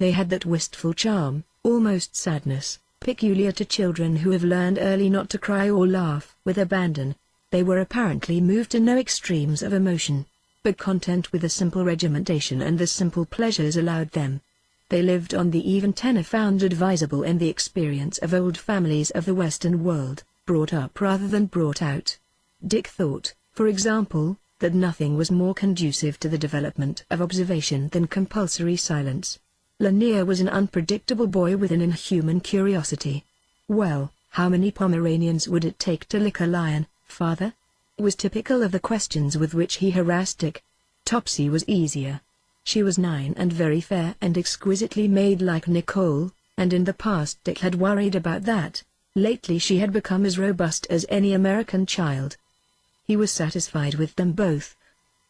They had that wistful charm, almost sadness, peculiar to children who have learned early not to cry or laugh with abandon. They were apparently moved to no extremes of emotion, but content with the simple regimentation and the simple pleasures allowed them. They lived on the even tenor found advisable in the experience of old families of the Western world, brought up rather than brought out. Dick thought, for example, that nothing was more conducive to the development of observation than compulsory silence. Lanier was an unpredictable boy with an inhuman curiosity. "Well, how many Pomeranians would it take to lick a lion, father?" was typical of the questions with which he harassed Dick. Topsy was easier. She was 9 and very fair and exquisitely made like Nicole, and in the past Dick had worried about that. Lately she had become as robust as any American child. He was satisfied with them both,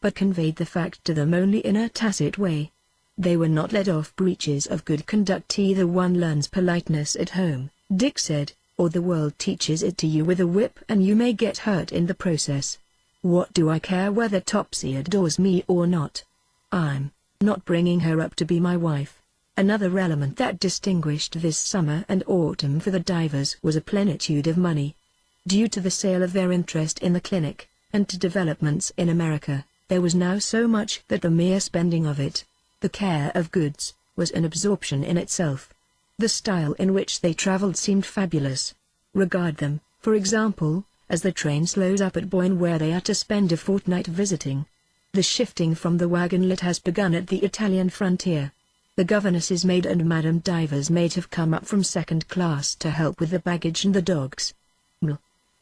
but conveyed the fact to them only in a tacit way. They were not let off breaches of good conduct. Either one learns politeness at home, Dick said, or the world teaches it to you with a whip and you may get hurt in the process. What do I care whether Topsy adores me or not? I'm not bringing her up to be my wife. Another element that distinguished this summer and autumn for the divers was a plenitude of money. Due to the sale of their interest in the clinic, and to developments in America, there was now so much that the mere spending of it, the care of goods, was an absorption in itself. The style in which they traveled seemed fabulous. Regard them, for example, as the train slows up at Boyne where they are to spend a fortnight visiting. The shifting from the wagonlet has begun at the Italian frontier. The governess's maid and Madame Diver's maid have come up from second class to help with the baggage and the dogs.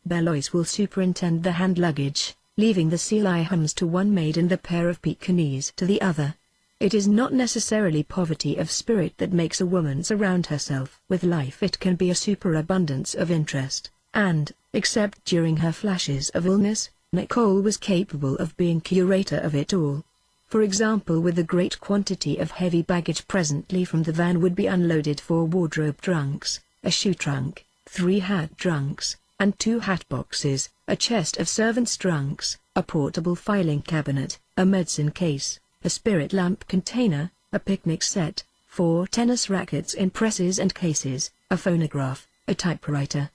Belois will superintend the hand luggage, leaving the sea lions to one maid and the pair of Pekingese to the other. It is not necessarily poverty of spirit that makes a woman surround herself with life. It can be a superabundance of interest, and, except during her flashes of illness, Nicole was capable of being curator of it all. For example, with the great quantity of heavy baggage presently from the van would be unloaded 4 wardrobe trunks, a shoe trunk, 3 hat trunks, and 2 hat boxes, a chest of servants' trunks, a portable filing cabinet, a medicine case, a spirit lamp container, a picnic set, 4 tennis rackets in presses and cases, a phonograph, a typewriter.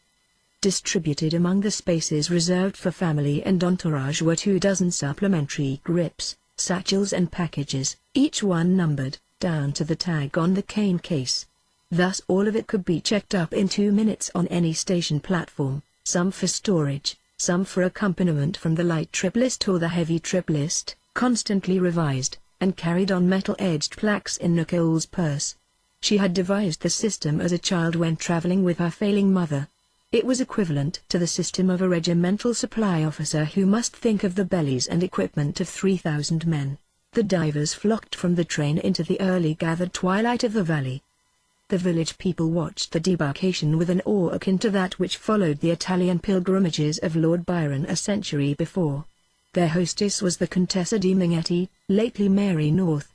Distributed among the spaces reserved for family and entourage were 2 dozen supplementary grips, satchels and packages, each one numbered, down to the tag on the cane case. Thus all of it could be checked up in 2 minutes on any station platform, some for storage, some for accompaniment from the light trip list or the heavy trip list, constantly revised, and carried on metal-edged plaques in Nicole's purse. She had devised the system as a child when traveling with her failing mother. It was equivalent to the system of a regimental supply officer who must think of the bellies and equipment of 3,000 men. The divers flocked from the train into the early gathered twilight of the valley. The village people watched the debarkation with an awe akin to that which followed the Italian pilgrimages of Lord Byron a century before. Their hostess was the Contessa di Minghetti, lately Mary North.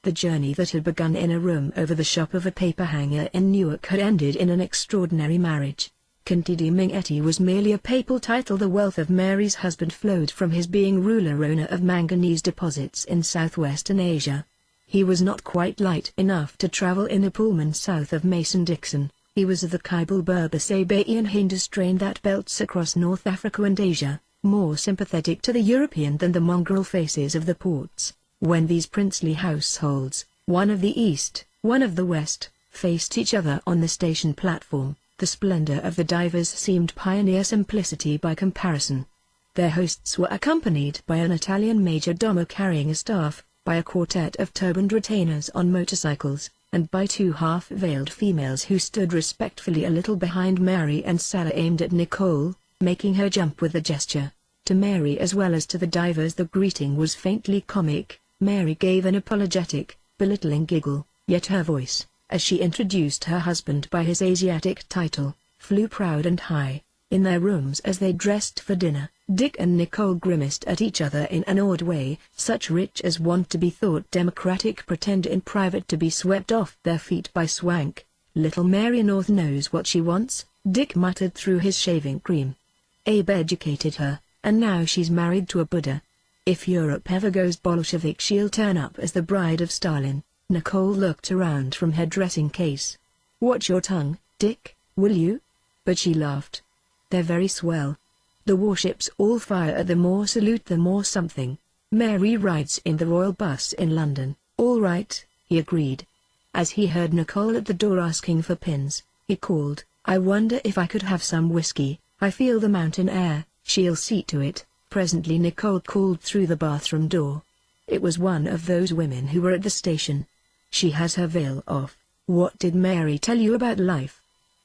The journey that had begun in a room over the shop of a paperhanger in Newark had ended in an extraordinary marriage. Conte di Minghetti was merely a papal title. The wealth of Mary's husband flowed from his being ruler-owner of manganese deposits in southwestern Asia. He was not quite light enough to travel in a Pullman south of Mason-Dixon. He was of the Khyber Berber-Sabaian Hindu strain that belts across North Africa and Asia, more sympathetic to the European than the mongrel faces of the ports. When these princely households, one of the east, one of the west, faced each other on the station platform, the splendor of the divers seemed pioneer simplicity by comparison. Their hosts were accompanied by an Italian major domo carrying a staff, by a quartet of turbaned retainers on motorcycles, and by 2 half-veiled females who stood respectfully a little behind Mary and Sarah, aimed at Nicole, making her jump with a gesture. To Mary as well as to the divers the greeting was faintly comic. Mary gave an apologetic, belittling giggle, yet her voice, as she introduced her husband by his Asiatic title, flew proud and high. In their rooms as they dressed for dinner, Dick and Nicole grimaced at each other in an odd way. Such rich as want to be thought democratic pretend in private to be swept off their feet by swank. Little Mary North knows what she wants, Dick muttered through his shaving cream. Abe educated her, and now she's married to a Buddha. If Europe ever goes Bolshevik she'll turn up as the bride of Stalin. Nicole looked around from her dressing case. Watch your tongue, Dick, will you? But she laughed. They're very swell. The warships all fire at the more salute the more something. Mary rides in the royal bus in London. All right, he agreed. As he heard Nicole at the door asking for pins, he called, I wonder if I could have some whiskey. I feel the mountain air. She'll see to it. Presently Nicole called through the bathroom door. It was one of those women who were at the station. She has her veil off. What did Mary tell you about life?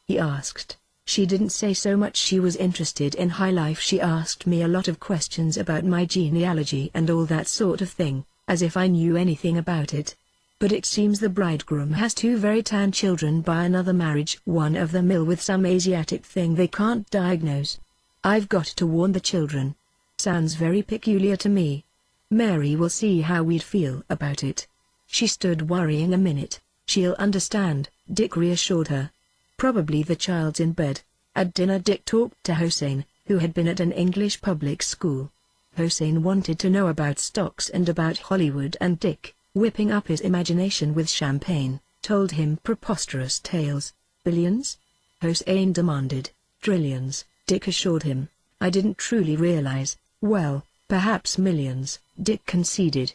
He asked. She didn't say so much she was interested in high life. She asked me a lot of questions about my genealogy and all that sort of thing, as if I knew anything about it. But it seems the bridegroom has 2 very tan children by another marriage, one of them ill with some Asiatic thing they can't diagnose. I've got to warn the children. Sounds very peculiar to me. Mary will see how we'd feel about it. She stood worrying a minute. She'll understand, Dick reassured her. Probably the child's in bed. At dinner Dick talked to Hossein, who had been at an English public school. Hossein wanted to know about stocks and about Hollywood, and Dick, whipping up his imagination with champagne, told him preposterous tales. Billions? Hossein demanded. Trillions, Dick assured him. I didn't truly realize. Well, perhaps millions, Dick conceded.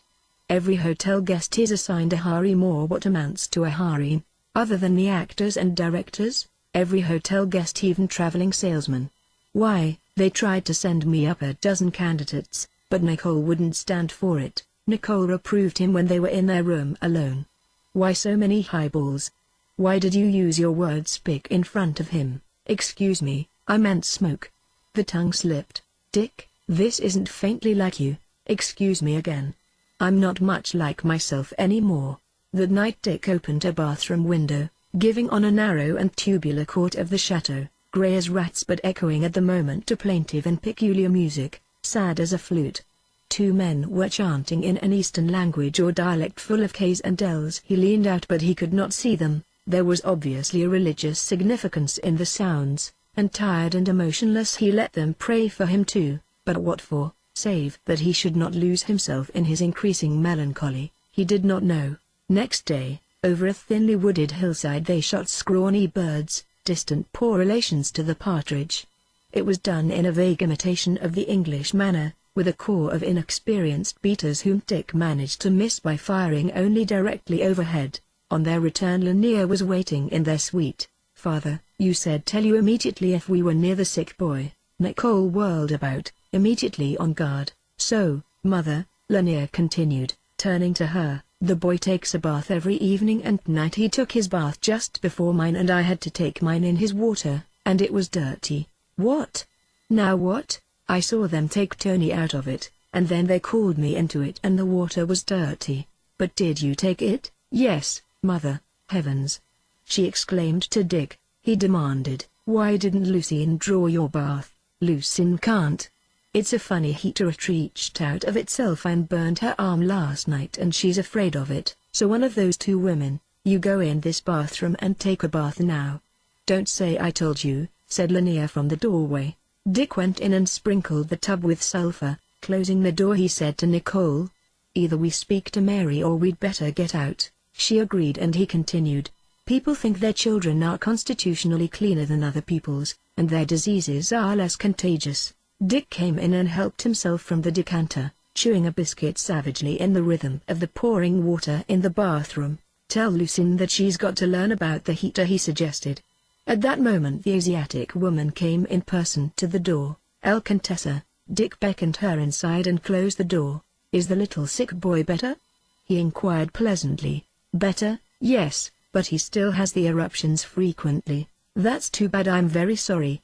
Every hotel guest is assigned a harem, or what amounts to a harem. Other than the actors and directors, every hotel guest, even traveling salesmen. Why, they tried to send me up a dozen candidates, but Nicole wouldn't stand for it. Nicole reproved him when they were in their room alone. Why so many highballs? Why did you use your word spick in front of him? Excuse me, I meant smoke. The tongue slipped. Dick, this isn't faintly like you. Excuse me again. I'm not much like myself anymore. That night Dick opened a bathroom window, giving on a narrow and tubular court of the chateau, grey as rats but echoing at the moment to plaintive and peculiar music, sad as a flute. 2 men were chanting in an Eastern language or dialect full of K's and L's. He leaned out but he could not see them. There was obviously a religious significance in the sounds, and tired and emotionless he let them pray for him too, but what for, save that he should not lose himself in his increasing melancholy, he did not know. Next day, over a thinly wooded hillside they shot scrawny birds, distant poor relations to the partridge. It was done in a vague imitation of the English manner, with a corps of inexperienced beaters whom Dick managed to miss by firing only directly overhead. On their return Lanier was waiting in their suite. Father, you said tell you immediately if we were near the sick boy. Nicole whirled about, immediately on guard. So, Mother, Lanier continued, turning to her, the boy takes a bath every evening and night. He took his bath just before mine and I had to take mine in his water, and it was dirty. What? Now what? I saw them take Tony out of it, and then they called me into it and the water was dirty. But did you take it? Yes, Mother. Heavens! She exclaimed to Dick. He demanded, why didn't Lucien draw your bath? Lucien can't. It's a funny heater. It reached out of itself and burned her arm last night and she's afraid of it. So one of those 2 women, you go in this bathroom and take a bath now. Don't say I told you, said Lanier from the doorway. Dick went in and sprinkled the tub with sulfur. Closing the door he said to Nicole, either we speak to Mary or we'd better get out. She agreed and he continued, people think their children are constitutionally cleaner than other people's, and their diseases are less contagious. Dick came in and helped himself from the decanter, chewing a biscuit savagely in the rhythm of the pouring water in the bathroom. Tell Lucien that she's got to learn about the heater, he suggested. At that moment the Asiatic woman came in person to the door. El Contessa. Dick beckoned her inside and closed the door. Is the little sick boy better? He inquired pleasantly. Better, yes, but he still has the eruptions frequently. That's too bad. I'm very sorry.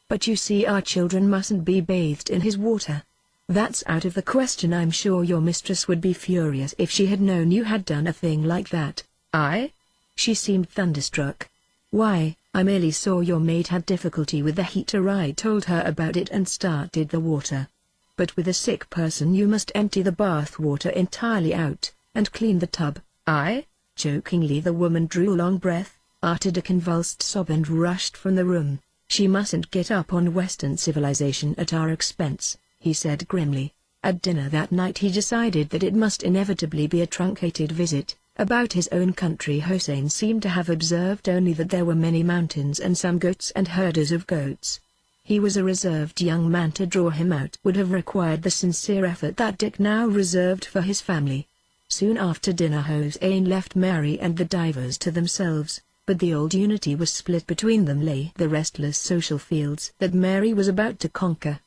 But you see, our children mustn't be bathed in his water. That's out of the question. I'm sure your mistress would be furious if she had known you had done a thing like that. I? She seemed thunderstruck. "Why, I merely saw your maid had difficulty with the heater. I told her about it and started the water. But with a sick person you must empty the bath water entirely out, and clean the tub." "I?" Chokingly the woman drew a long breath, uttered a convulsed sob and rushed from the room. "She mustn't get up on Western civilization at our expense," he said grimly. At dinner that night he decided that it must inevitably be a truncated visit. About his own country Hossein seemed to have observed only that there were many mountains and some goats and herders of goats. He was a reserved young man. To draw him out would have required the sincere effort that Dick now reserved for his family. Soon after dinner Hossein left Mary and the divers to themselves, but the old unity was split between them lay the restless social fields that Mary was about to conquer.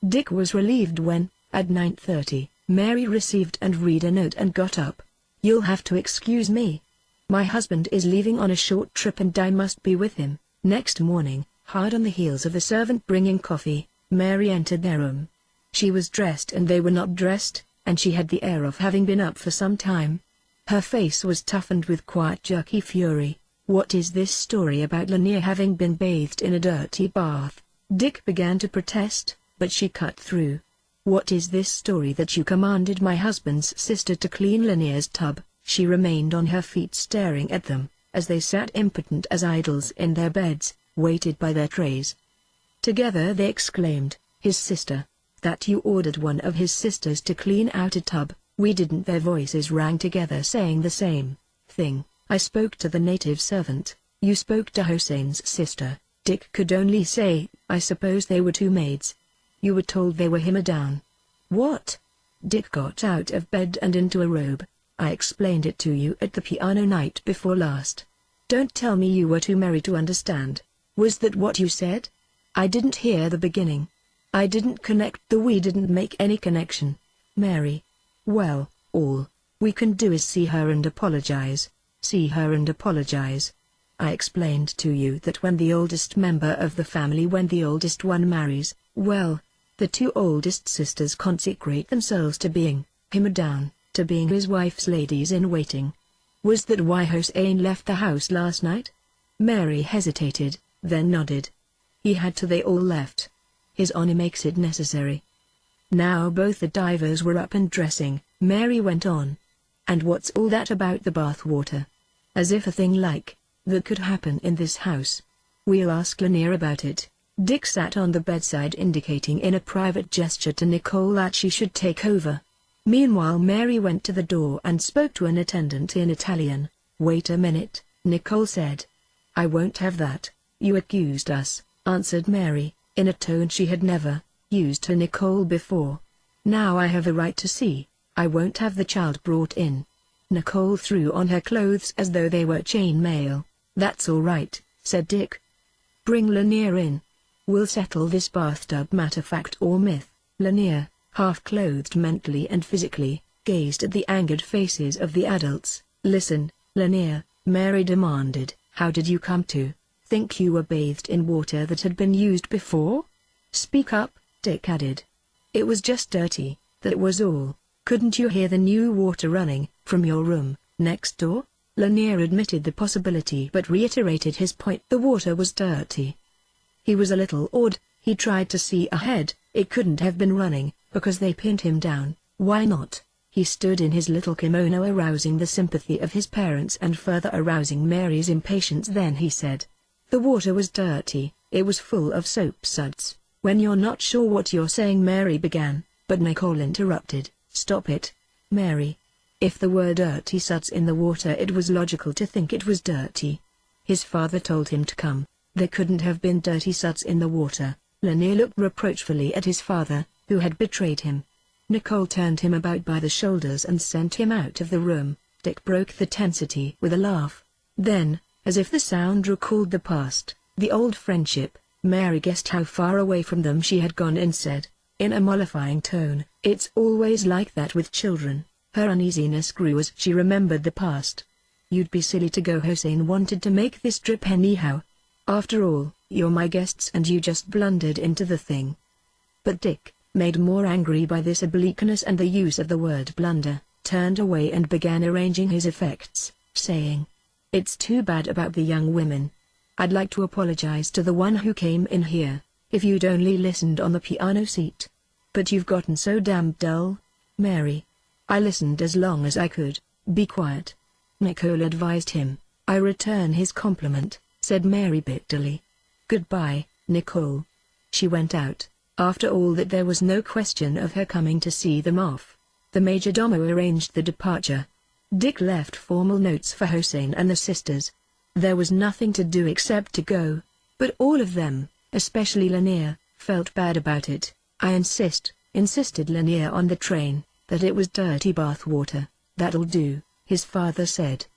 Dick was relieved when, at 9:30, Mary received and read a note and got up. "You'll have to excuse me. My husband is leaving on a short trip and I must be with him." Next morning, hard on the heels of a servant bringing coffee, Mary entered their room. She was dressed and they were not dressed, and she had the air of having been up for some time. Her face was toughened with quiet jerky fury. "What is this story about Lanier having been bathed in a dirty bath?" Dick began to protest, but she cut through. "What is this story that you commanded my husband's sister to clean Lanier's tub?" She remained on her feet staring at them, as they sat impotent as idols in their beds, weighted by their trays. Together they exclaimed, "His sister! That you ordered one of his sisters to clean out a tub." "We didn't." Their voices rang together saying the same thing. "I spoke to the native servant." "You spoke to Hossein's sister." Dick could only say, "I suppose they were two maids." "You were told they were down." "What?" Dick got out of bed and into a robe. "I explained it to you at the piano night before last." "Don't tell me you were too merry to understand." "Was that what you said?" "I didn't hear the beginning. I didn't connect the we didn't make any connection." "Mary. Well, all we can do is see her and apologize." "See her and apologize." "I explained to you that when the oldest member of the family, when the oldest one marries, well, the two oldest sisters consecrate themselves to being down, to being his wife's ladies-in-waiting." "Was that why Hossein left the house last night?" Mary hesitated, then nodded. "He had to. They all left. His honor makes it necessary." Now both the divers were up and dressing. Mary went on. "And what's all that about the bath water? As if a thing like that could happen in this house." "We'll ask Lanier about it." Dick sat on the bedside indicating in a private gesture to Nicole that she should take over. Meanwhile Mary went to the door and spoke to an attendant in Italian. "Wait a minute," Nicole said. "I won't have that." "You accused us," answered Mary, in a tone she had never used to Nicole before. "Now I have a right to see. I won't have the child brought in." Nicole threw on her clothes as though they were chain mail. "That's all right," said Dick. "Bring Lanier in. We'll settle this bathtub matter. Fact or myth?" Lanier, half-clothed mentally and physically, gazed at the angered faces of the adults. "Listen, Lanier," Mary demanded, "how did you come to think you were bathed in water that had been used before?" "Speak up," Dick added. "It was just dirty, that was all." "Couldn't you hear the new water running from your room next door?" Lanier admitted the possibility but reiterated his point. The water was dirty. He was a little awed. He tried to see ahead. It couldn't have been running, because they pinned him down. Why not? He stood in his little kimono, arousing the sympathy of his parents and further arousing Mary's impatience. Then he said, "The water was dirty, it was full of soap suds." "When you're not sure what you're saying," Mary began, but Nicole interrupted. "Stop it, Mary. If there were dirty suds in the water, it was logical to think it was dirty. His father told him to come. There couldn't have been dirty suds in the water." Lanier looked reproachfully at his father, who had betrayed him. Nicole turned him about by the shoulders and sent him out of the room. Dick broke the tensity with a laugh. Then, as if the sound recalled the past, the old friendship, Mary guessed how far away from them she had gone and said, in a mollifying tone, "It's always like that with children." Her uneasiness grew as she remembered the past. "You'd be silly to go. Hossein wanted to make this trip anyhow. After all, you're my guests and you just blundered into the thing." But Dick, made more angry by this obliqueness and the use of the word blunder, turned away and began arranging his effects, saying, It's too bad about the young women. I'd like to apologize to the one who came in here, if you'd only listened on the piano seat. But you've gotten so damn dull, Mary. I listened as long as I could. Be quiet, Nicole advised him. I return his compliment, said Mary bitterly. Goodbye, Nicole. She went out. After all that, there was no question of her coming to see them off. The majordomo arranged the departure. Dick left formal notes for Hossein and the sisters. There was nothing to do except to go, but all of them, especially Lanier, felt bad about it. I insisted Lanier on the train, that it was dirty bath water. That'll do, his father said.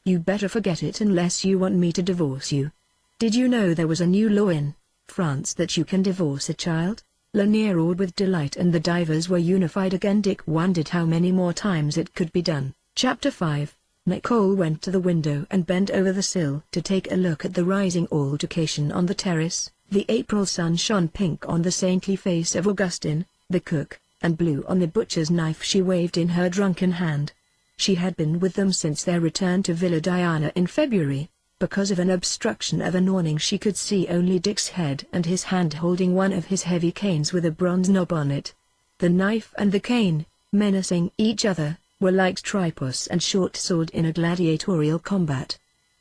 You better forget it unless you want me to divorce you. Did you know there was a new law in France that you can divorce a child? Lanier roared with delight, and the divers were unified again. Dick wondered how many more times it could be done. Chapter 5. Nicole went to the window and bent over the sill to take a look at the rising altercation on the terrace. The April sun shone pink on the saintly face of Augustine, the cook, and blue on the butcher's knife she waved in her drunken hand. She had been with them since their return to Villa Diana in February. Because of an obstruction of an awning, she could see only Dick's head and his hand holding one of his heavy canes with a bronze knob on it. The knife and the cane, menacing each other, were like tripos and short sword in a gladiatorial combat.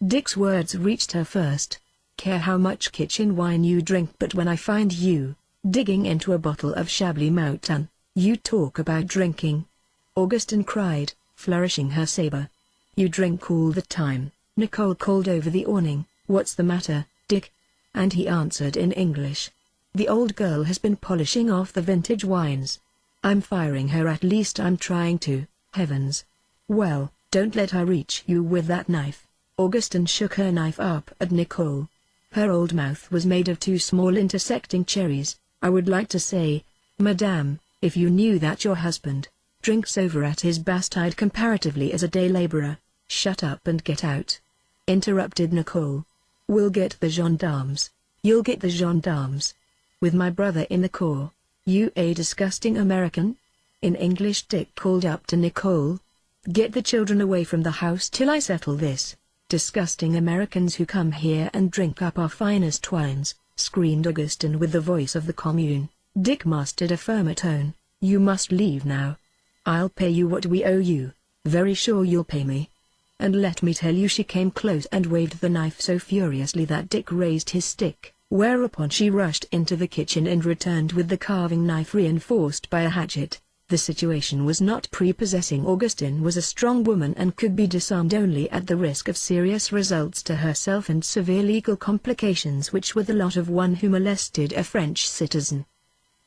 Dick's words reached her first. Care how much kitchen wine you drink, but when I find you digging into a bottle of Chablis Mouton, you talk about drinking. Augustine cried, flourishing her saber. You drink all the time, Nicole called over the awning. What's the matter, Dick? And he answered in English. The old girl has been polishing off the vintage wines. I'm firing her, at least I'm trying to. Heavens. Well, don't let her reach you with that knife. Augustine shook her knife up at Nicole. Her old mouth was made of two small intersecting cherries. I would like to say, Madame, if you knew that your husband drinks over at his Bastide comparatively as a day laborer. Shut up and get out, interrupted Nicole. We'll get the gendarmes. You'll get the gendarmes. With my brother in the corps. You a disgusting American? In English Dick called up to Nicole. Get the children away from the house till I settle this. Disgusting Americans who come here and drink up our finest wines, screamed Augustine with the voice of the commune. Dick mastered a firmer tone. You must leave now. I'll pay you what we owe you. Very sure you'll pay me. And let me tell you, she came close and waved the knife so furiously that Dick raised his stick, whereupon she rushed into the kitchen and returned with the carving knife reinforced by a hatchet. The situation was not prepossessing. Augustine was a strong woman and could be disarmed only at the risk of serious results to herself and severe legal complications, which were the lot of one who molested a French citizen.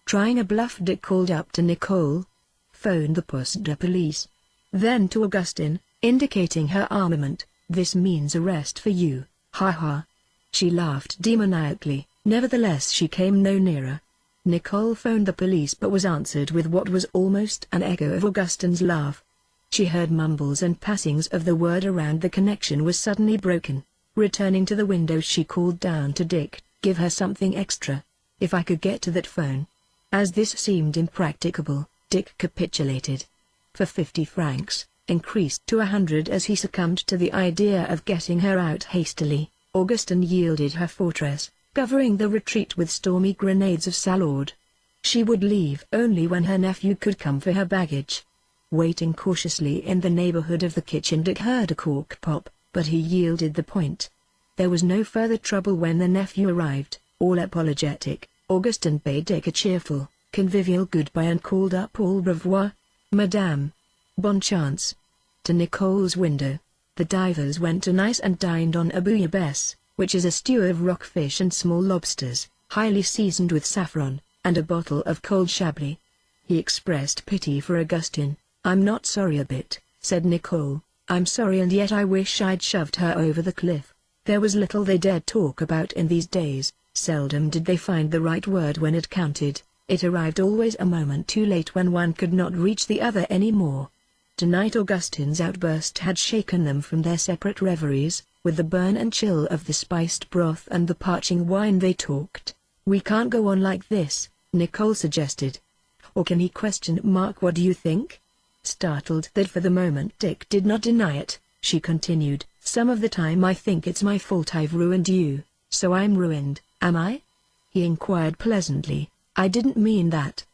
Trying a bluff, Dick called up to Nicole. Phone the poste de police. Then to Augustine, indicating her armament. This means arrest for you, ha ha. She laughed demoniacally. Nevertheless, she came no nearer. Nicole phoned the police but was answered with what was almost an echo of Augustine's laugh. She heard mumbles and passings of the word around. The connection was suddenly broken. Returning to the window, she called down to Dick, give her something extra. If I could get to that phone. As this seemed impracticable, Dick capitulated. For 50 francs, increased to 100 as he succumbed to the idea of getting her out hastily. Augustine yielded her fortress, covering the retreat with stormy grenades of salade. She would leave only when her nephew could come for her baggage. Waiting cautiously in the neighborhood of the kitchen, Dick heard a cork pop, but he yielded the point. There was no further trouble when the nephew arrived, all apologetic. Augustine bade Dick a cheerful, convivial goodbye and called up au revoir, Madame. Bon chance. To Nicole's window. The divers went to Nice and dined on a bouillabaisse, which is a stew of rockfish and small lobsters, highly seasoned with saffron, and a bottle of cold Chablis. He expressed pity for Augustine. I'm not sorry a bit, said Nicole. I'm sorry, and yet I wish I'd shoved her over the cliff. There was little they dared talk about in these days. Seldom did they find the right word when it counted. It arrived always a moment too late when one could not reach the other any more. Tonight Augustine's outburst had shaken them from their separate reveries. With the burn and chill of the spiced broth and the parching wine, they talked. We can't go on like this, Nicole suggested. Or can he? What do you think? Startled that for the moment Dick did not deny it, she continued, Some of the time I think it's my fault I've ruined you, so I'm ruined, am I? He inquired pleasantly. I didn't mean that.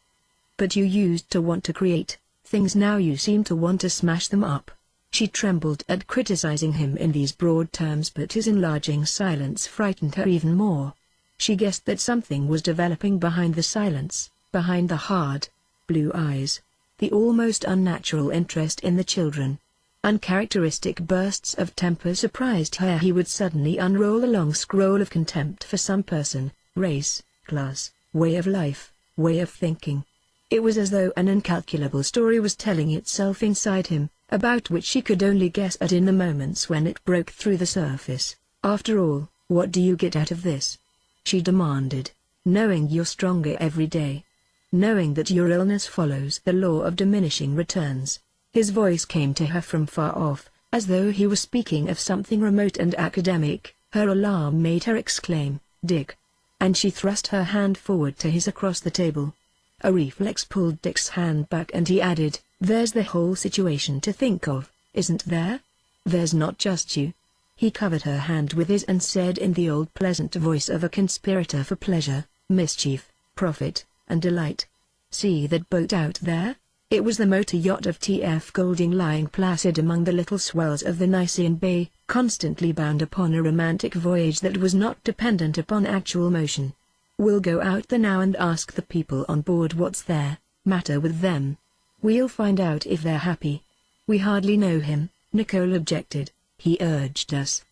But you used to want to create things, now you seem to want to smash them up. She trembled at criticizing him in these broad terms, but his enlarging silence frightened her even more. She guessed that something was developing behind the silence, behind the hard, blue eyes, the almost unnatural interest in the children. Uncharacteristic bursts of temper surprised her. He would suddenly unroll a long scroll of contempt for some person, race, class, way of life, way of thinking. It was as though an incalculable story was telling itself inside him, about which she could only guess at in the moments when it broke through the surface. After all, what do you get out of this? She demanded. Knowing you're stronger every day. Knowing that your illness follows the law of diminishing returns. His voice came to her from far off, as though he were speaking of something remote and academic. Her alarm made her exclaim, "Dick!" And she thrust her hand forward to his across the table. A reflex pulled Dick's hand back and he added, "There's the whole situation to think of, isn't there? There's not just you." He covered her hand with his and said in the old pleasant voice of a conspirator for pleasure, mischief, profit, and delight, "See that boat out there?" It was the motor yacht of T.F. Golding lying placid among the little swells of the Nicean Bay, constantly bound upon a romantic voyage that was not dependent upon actual motion. "We'll go out there now and ask the people on board what's their matter with them. We'll find out if they're happy." "We hardly know him," Nicole objected. "He urged us.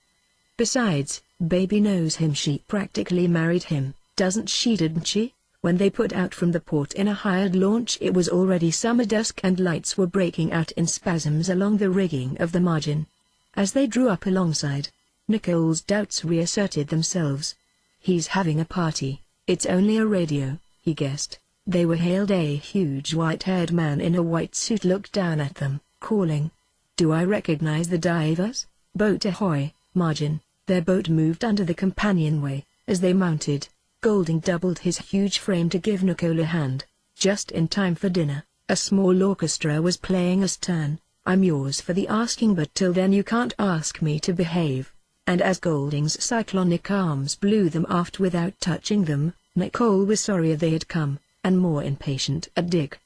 Besides, Baby knows him. She practically married him, doesn't she, didn't she?" When they put out from the port in a hired launch, it was already summer dusk and lights were breaking out in spasms along the rigging of the Margin. As they drew up alongside, Nicole's doubts reasserted themselves. "He's having a party, it's only a radio," he guessed. They were hailed. A huge white-haired man in a white suit looked down at them, calling, "Do I recognize the divers? Boat ahoy, Margin." Their boat moved under the companionway. As they mounted, Golding doubled his huge frame to give Nicole a hand. Just in time for dinner, a small orchestra was playing a stern, "I'm yours for the asking, but till then you can't ask me to behave." And as Golding's cyclonic arms blew them aft without touching them, Nicole was sorrier they had come, and more impatient at Dick.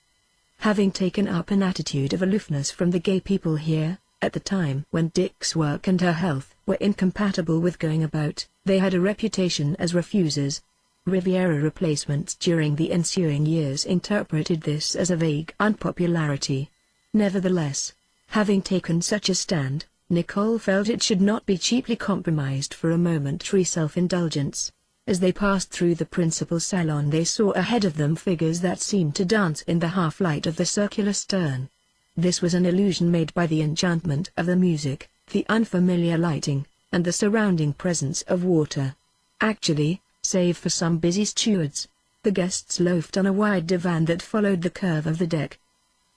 Having taken up an attitude of aloofness from the gay people here, at the time when Dick's work and her health were incompatible with going about, they had a reputation as refusers. Riviera replacements during the ensuing years interpreted this as a vague unpopularity. Nevertheless, having taken such a stand, Nicole felt it should not be cheaply compromised for a momentary self-indulgence. As they passed through the principal salon, they saw ahead of them figures that seemed to dance in the half-light of the circular stern. This was an illusion made by the enchantment of the music, the unfamiliar lighting, and the surrounding presence of water. Actually, save for some busy stewards, the guests loafed on a wide divan that followed the curve of the deck.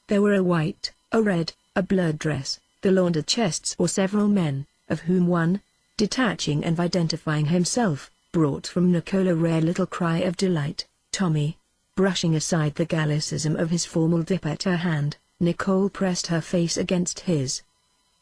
There were a white, a red, a blurred dress, the laundered chests or several men, of whom one, detaching and identifying himself, brought from Nicole a rare little cry of delight. "Tommy." Brushing aside the Gallicism of his formal dip at her hand, Nicole pressed her face against his.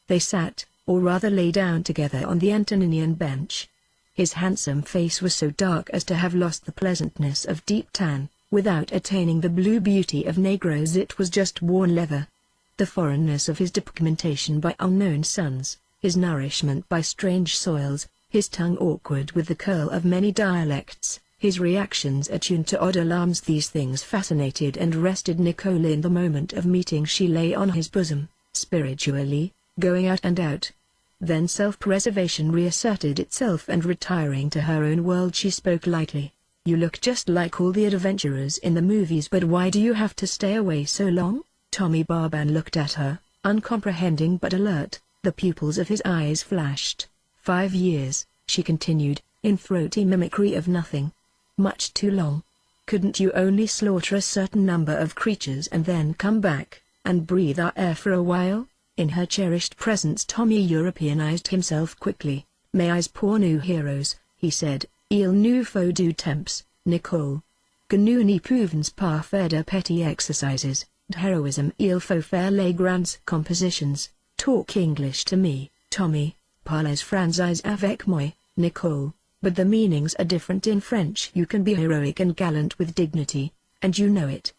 They sat, or rather lay down together on the Antoninian bench. His handsome face was so dark as to have lost the pleasantness of deep tan, without attaining the blue beauty of Negroes. It was just worn leather. The foreignness of his depigmentation by unknown suns, his nourishment by strange soils, his tongue awkward with the curl of many dialects, his reactions attuned to odd alarms, these things fascinated and rested Nicole. In the moment of meeting she lay on his bosom, spiritually, going out and out. Then self-preservation reasserted itself, and retiring to her own world she spoke lightly. "You look just like all the adventurers in the movies, but why do you have to stay away so long?" Tommy Barban looked at her, uncomprehending but alert. The pupils of his eyes flashed. 5 years, she continued, in throaty mimicry of nothing. "Much too long. Couldn't you only slaughter a certain number of creatures and then come back, and breathe our air for a while?" In her cherished presence Tommy Europeanized himself quickly. "Mais pour nous heroes," he said, "il nous faut du temps, Nicole. Que nous n'y pouvons pas faire de petits exercises. D'heroism il faut faire les grandes compositions. Talk English to me, Tommy. Parlez français avec moi, Nicole, but the meanings are different in French. You can be heroic and gallant with dignity, and you know it.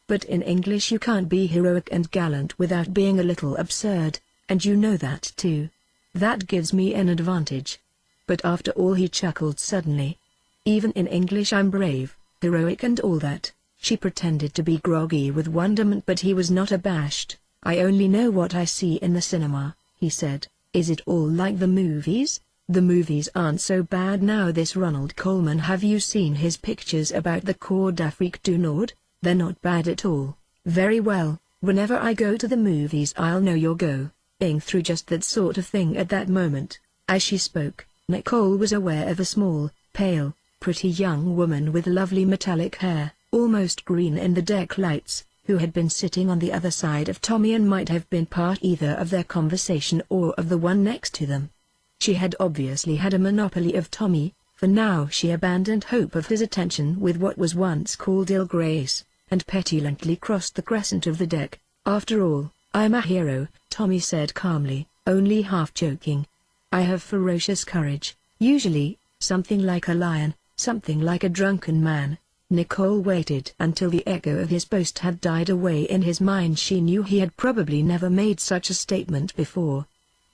But in English you can't be heroic and gallant without being a little absurd, and you know that too. That gives me an advantage. But after all, he chuckled suddenly. Even in English I'm brave, heroic and all that. She pretended to be groggy with wonderment, but he was not abashed. I only know what I see in the cinema, he said. Is it all like the movies? The movies aren't so bad now. This Ronald Colman, have you seen his pictures about the Cour d'Afrique du Nord? They're not bad at all. Very well, whenever I go to the movies I'll know you're going through just that sort of thing at that moment. As she spoke, Nicole was aware of a small, pale, pretty young woman with lovely metallic hair, almost green in the deck lights, who had been sitting on the other side of Tommy and might have been part either of their conversation or of the one next to them. She had obviously had a monopoly of Tommy, for now she abandoned hope of his attention with what was once called ill grace, and petulantly crossed the crescent of the deck. After all, I'm a hero, Tommy said calmly, only half joking. I have ferocious courage, usually, something like a lion, something like a drunken man. Nicole waited until the echo of his boast had died away in his mind. She knew he had probably never made such a statement before.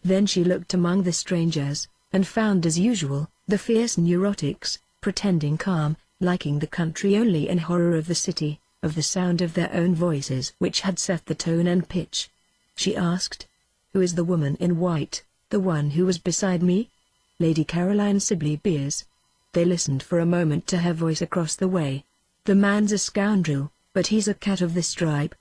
Then she looked among the strangers, and found as usual, the fierce neurotics, pretending calm, liking the country only in horror of the city, of the sound of their own voices which had set the tone and pitch. She asked, "Who is the woman in white, the one who was beside me?" "Lady Caroline Sibley Beers." They listened for a moment to her voice across the way. "The man's a scoundrel, but he's a cat of the stripe.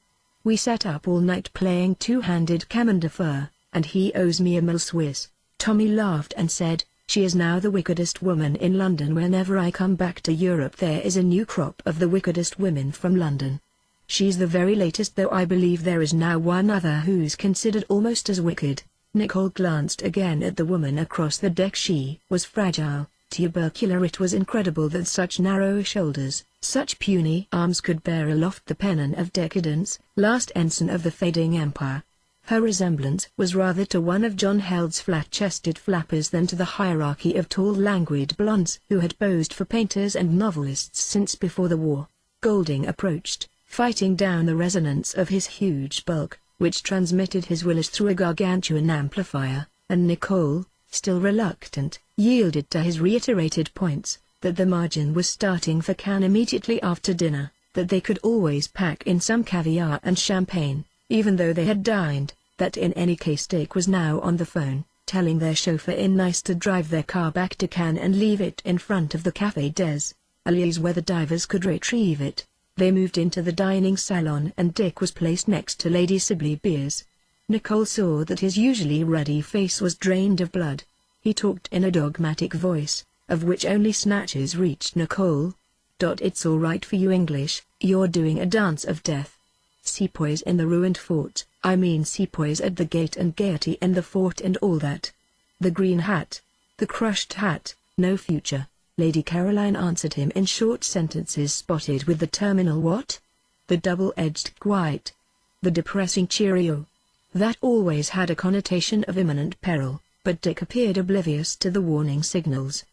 We sat up all night playing two-handed commandefer, and he owes me a mille Swiss." Tommy laughed and said, "She is now the wickedest woman in London. Whenever I come back to Europe there is a new crop of the wickedest women from London. She's the very latest, though I believe there is now one other who's considered almost as wicked." Nicole glanced again at the woman across the deck. She was fragile, tubercular. It was incredible that such narrow shoulders, such puny arms could bear aloft the pennon of decadence, last ensign of the fading empire. Her resemblance was rather to one of John Held's flat-chested flappers than to the hierarchy of tall languid blondes who had posed for painters and novelists since before the war. Golding approached, fighting down the resonance of his huge bulk, which transmitted his will as through a gargantuan amplifier, and Nicole, still reluctant, yielded to his reiterated points, that the margin was starting for Cannes immediately after dinner, that they could always pack in some caviar and champagne, even though they had dined, that in any case Dick was now on the phone, telling their chauffeur in Nice to drive their car back to Cannes and leave it in front of the Café des Alliés where the divers could retrieve it. They moved into the dining salon and Dick was placed next to Lady Sibley Beers. Nicole saw that his usually ruddy face was drained of blood. He talked in a dogmatic voice, of which only snatches reached Nicole. "It's all right for you English, you're doing a dance of death. Sepoys in the ruined fort, I mean sepoys at the gate and gaiety in the fort and all that. The green hat, the crushed hat, no future." Lady Caroline answered him in short sentences spotted with the terminal what? The double-edged quite. The depressing cheerio. That always had a connotation of imminent peril, but Dick appeared oblivious to the warning signals.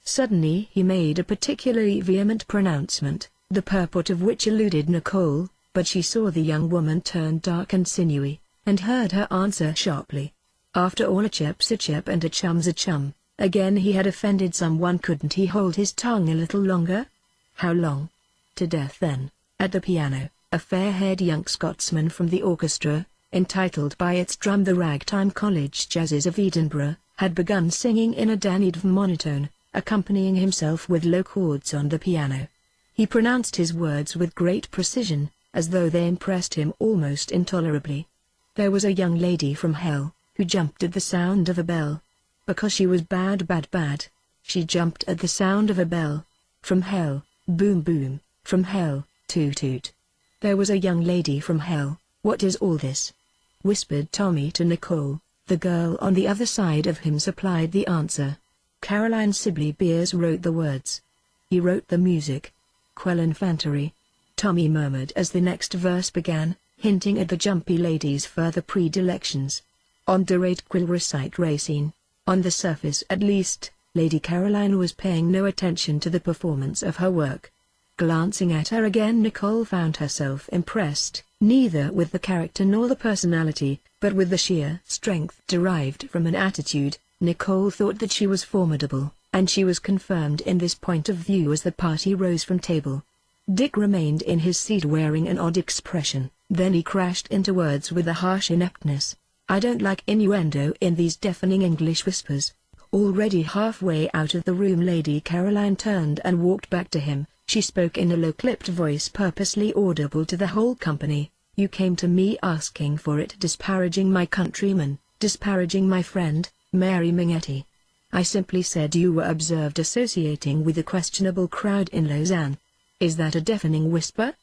Suddenly he made a particularly vehement pronouncement, the purport of which eluded Nicole, but she saw the young woman turn dark and sinewy, and heard her answer sharply. After all, a chip's a chip and a chum's a chum. Again he had offended someone. Couldn't he hold his tongue a little longer? How long? To death then. At the piano, a fair-haired young Scotsman from the orchestra, entitled by its drum the Ragtime College Jazzes of Edinburgh, had begun singing in a dandied monotone, accompanying himself with low chords on the piano. He pronounced his words with great precision, as though they impressed him almost intolerably. There was a young lady from hell, who jumped at the sound of a bell. Because she was bad. She jumped at the sound of a bell. From hell, boom boom, from hell, toot toot. There was a young lady from hell. What is all this? Whispered Tommy to Nicole. The girl on the other side of him supplied the answer. Caroline Sibley Beers wrote the words. He wrote the music. Quelle infanterie. Tommy murmured as the next verse began, hinting at the jumpy lady's further predilections. On dirait qu'il recite Racine. On the surface at least, Lady Caroline was paying no attention to the performance of her work. Glancing at her again, Nicole found herself impressed, neither with the character nor the personality, but with the sheer strength derived from an attitude. Nicole thought that she was formidable, and she was confirmed in this point of view as the party rose from table. Dick remained in his seat wearing an odd expression, then he crashed into words with a harsh ineptness. "I don't like innuendo in these deafening English whispers." Already halfway out of the room, Lady Caroline turned and walked back to him. She spoke in a low-clipped voice purposely audible to the whole company. "You came to me asking for it, disparaging my countrymen, disparaging my friend, Mary Minghetti. I simply said you were observed associating with a questionable crowd in Lausanne. Is that a deafening whisper?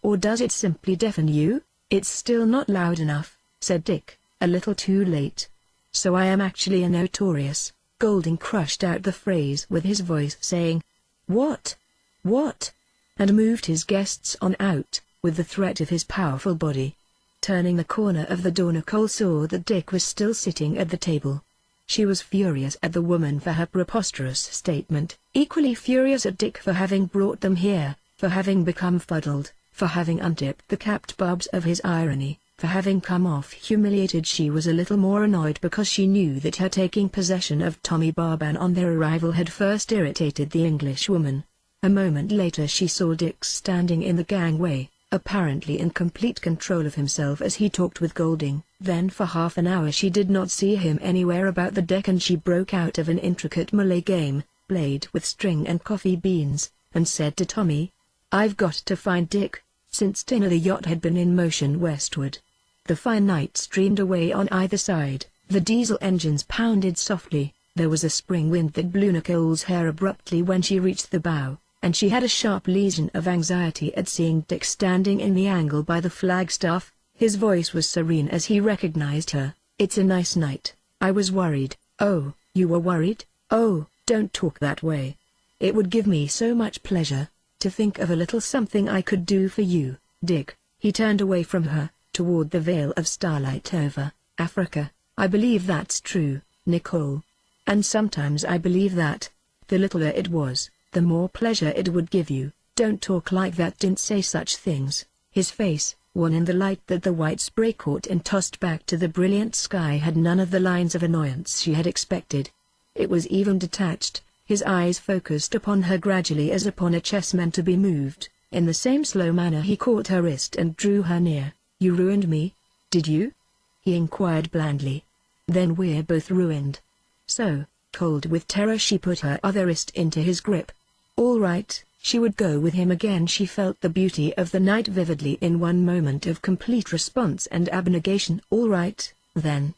Or does it simply deafen you?" "It's still not loud enough," said Dick, a little too late. "So I am actually a notorious." Golding crushed out the phrase with his voice, saying, "What? What?" and moved his guests on out, with the threat of his powerful body. Turning the corner of the door, Nicole saw that Dick was still sitting at the table. She was furious at the woman for her preposterous statement, equally furious at Dick for having brought them here, for having become fuddled, for having untipped the capped barbs of his irony, for having come off humiliated. She was a little more annoyed because she knew that her taking possession of Tommy Barban on their arrival had first irritated the Englishwoman. A moment later she saw Dick standing in the gangway, apparently in complete control of himself as he talked with Golding. Then for half an hour she did not see him anywhere about the deck, and she broke out of an intricate Malay game, played with string and coffee beans, and said to Tommy, "I've got to find Dick." Since dinner the yacht had been in motion westward. The fine night streamed away on either side, the diesel engines pounded softly, there was a spring wind that blew Nicole's hair abruptly when she reached the bow, and she had a sharp lesion of anxiety at seeing Dick standing in the angle by the flagstaff. His voice was serene as he recognized her. "It's a nice night. I was worried." "Oh, you were worried? Oh, don't talk that way. It would give me so much pleasure to think of a little something I could do for you, Dick." He turned away from her, toward the veil of starlight over Africa. "I believe that's true, Nicole. And sometimes I believe that, the littler it was, the more pleasure it would give you." "Don't talk like that, didn't say such things." His face, one in the light that the white spray caught and tossed back to the brilliant sky, had none of the lines of annoyance she had expected. It was even detached, his eyes focused upon her gradually as upon a chessman to be moved. In the same slow manner he caught her wrist and drew her near. "You ruined me, did you?" he inquired blandly. "Then we're both ruined." So, cold with terror, she put her other wrist into his grip. All right, she would go with him again. She felt the beauty of the night vividly in one moment of complete response and abnegation. All right, then.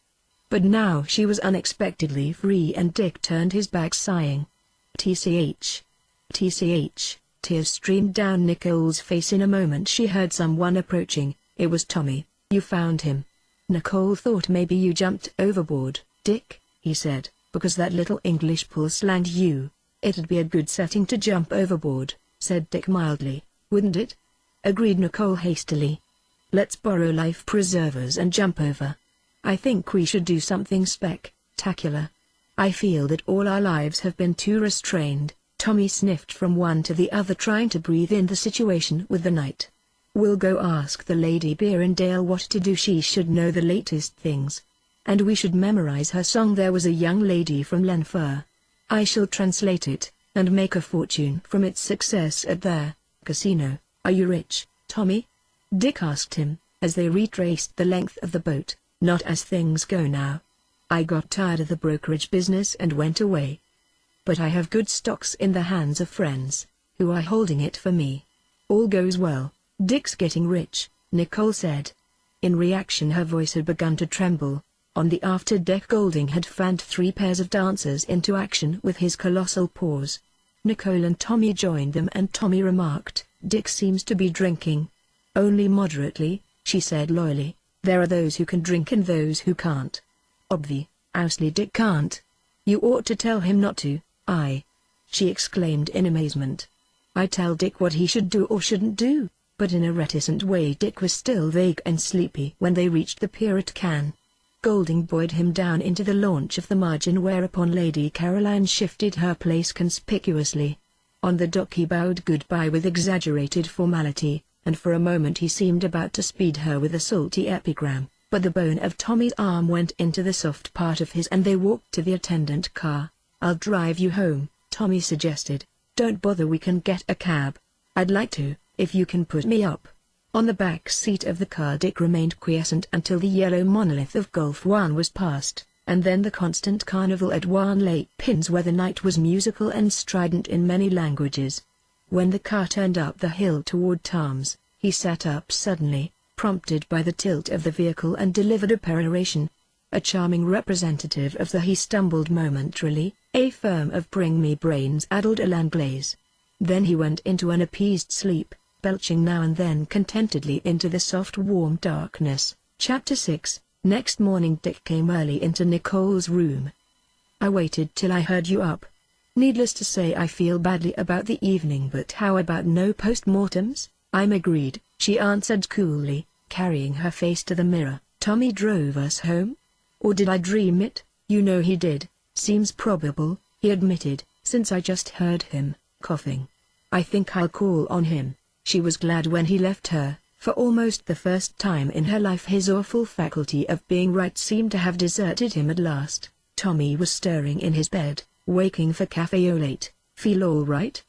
But now she was unexpectedly free, and Dick turned his back sighing. TCH. TCH. Tears streamed down Nicole's face. In a moment she heard someone approaching. It was Tommy. "You found him." Nicole thought maybe you jumped overboard, Dick, he said, "because that little English pulse land you." "It'd be a good setting to jump overboard," said Dick mildly, "wouldn't it?" Agreed Nicole hastily. "Let's borrow life preservers and jump over. I think we should do something spectacular. I feel that all our lives have been too restrained." Tommy sniffed from one to the other, trying to breathe in the situation with the night. "We'll go ask the Lady Berendale what to do. She should know the latest things. And we should memorize her song, 'There was a young lady from Lenfur.' I shall translate it, and make a fortune from its success at their casino." "Are you rich, Tommy?" Dick asked him, as they retraced the length of the boat. "Not as things go now. I got tired of the brokerage business and went away. But I have good stocks in the hands of friends, who are holding it for me. All goes well." "Dick's getting rich," Nicole said. In reaction her voice had begun to tremble. On the after-deck Golding had fanned 3 pairs of dancers into action with his colossal paws. Nicole and Tommy joined them, and Tommy remarked, "Dick seems to be drinking." "Only moderately," she said loyally. "There are those who can drink and those who can't." "Obviously Dick can't. You ought to tell him not to." She exclaimed in amazement. "I tell Dick what he should do or shouldn't do." But in a reticent way. Dick was still vague and sleepy when they reached the pier at Cannes. Golding buoyed him down into the launch of the margin, whereupon Lady Caroline shifted her place conspicuously. On the dock he bowed goodbye with exaggerated formality, and for a moment he seemed about to speed her with a salty epigram, but the bone of Tommy's arm went into the soft part of his and they walked to the attendant car. "I'll drive you home," Tommy suggested. "Don't bother, we can get a cab." "I'd like to, if you can put me up." On the back seat of the car Dick remained quiescent until the yellow monolith of Gulf One was passed, and then the constant carnival at Wan Lake Pins, where the night was musical and strident in many languages. When the car turned up the hill toward Tom's, he sat up suddenly, prompted by the tilt of the vehicle, and delivered a peroration. A charming representative of the he stumbled momentarily, a firm of bring me brains addled a Langlaise. Then he went into an appeased sleep, belching now and then contentedly into the soft warm darkness. Chapter 6. Next morning Dick came early into Nicole's room. "I waited till I heard you up. Needless to say I feel badly about the evening, but how about no post-mortems?" "I'm agreed," she answered coolly, carrying her face to the mirror. "Tommy drove us home? Or did I dream it?" "You know he did. Seems probable," he admitted, "since I just heard him coughing. I think I'll call on him." She was glad when he left her. For almost the first time in her life his awful faculty of being right seemed to have deserted him at last. Tommy was stirring in his bed, waking for café au lait. "Feel all right?"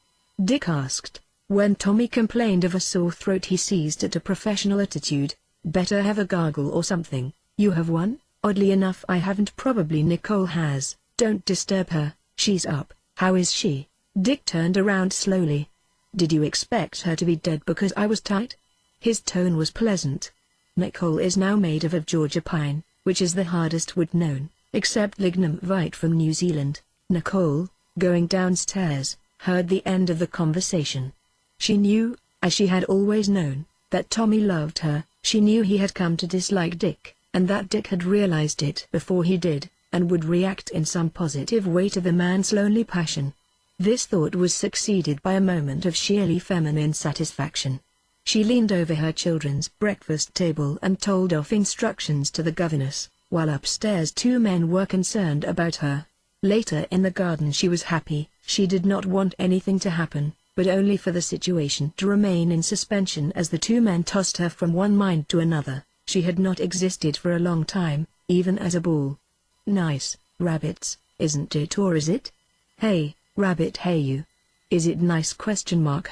Dick asked. When Tommy complained of a sore throat he seized at a professional attitude. "Better have a gargle or something." "You have one?" "Oddly enough I haven't." "Probably Nicole has." "Don't disturb her, she's up." "How is she?" Dick turned around slowly. "Did you expect her to be dead because I was tight?" His tone was pleasant. "Nicole is now made of Georgia pine, which is the hardest wood known, except lignum vitae from New Zealand." Nicole, going downstairs, heard the end of the conversation. She knew, as she had always known, that Tommy loved her. She knew he had come to dislike Dick, and that Dick had realized it before he did, and would react in some positive way to the man's lonely passion. This thought was succeeded by a moment of sheerly feminine satisfaction. She leaned over her children's breakfast table and told off instructions to the governess, while upstairs two men were concerned about her. Later in the garden she was happy. She did not want anything to happen, but only for the situation to remain in suspension as the two men tossed her from one mind to another. She had not existed for a long time, even as a ball. "Nice, rabbits, isn't it, or is it? Hey, rabbit, hey you. Is it nice ?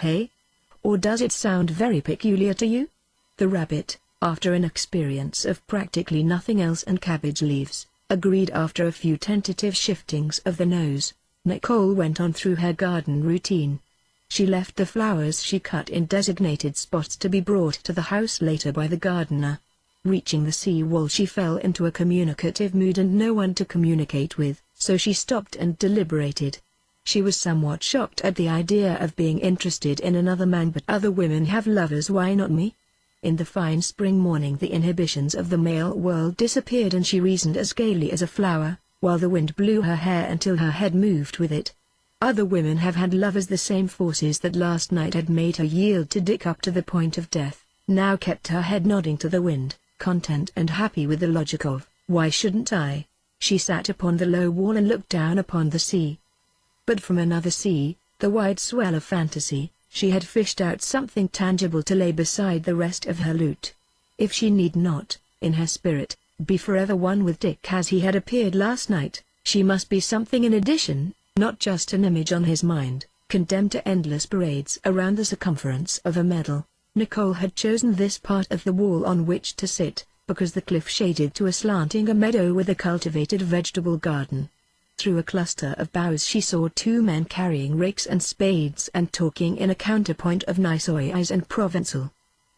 Hey? Or does it sound very peculiar to you?" The rabbit, after an experience of practically nothing else and cabbage leaves, agreed after a few tentative shiftings of the nose. Nicole went on through her garden routine. She left the flowers she cut in designated spots to be brought to the house later by the gardener. Reaching the sea wall she fell into a communicative mood and no one to communicate with, so she stopped and deliberated. She was somewhat shocked at the idea of being interested in another man, but other women have lovers, why not me? In the fine spring morning the inhibitions of the male world disappeared and she reasoned as gaily as a flower, while the wind blew her hair until her head moved with it. Other women have had lovers. The same forces that last night had made her yield to Dick up to the point of death, now kept her head nodding to the wind, content and happy with the logic of, "Why shouldn't I?" She sat upon the low wall and looked down upon the sea. But from another sea, the wide swell of fantasy, she had fished out something tangible to lay beside the rest of her loot. If she need not, in her spirit, be forever one with Dick as he had appeared last night, she must be something in addition, not just an image on his mind, condemned to endless parades around the circumference of a medal. Nicole had chosen this part of the wall on which to sit, because the cliff shaded to a slanting meadow with a cultivated vegetable garden. Through a cluster of boughs she saw two men carrying rakes and spades and talking in a counterpoint of niçoise and Provençal.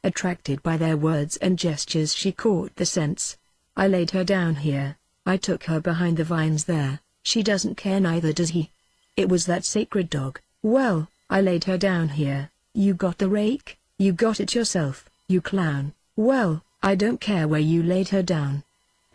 Attracted by their words and gestures she caught the sense. "I laid her down here. I took her behind the vines there. She doesn't care, neither does he. It was that sacred dog. Well, I laid her down here. You got the rake? You got it yourself, you clown. Well, I don't care where you laid her down.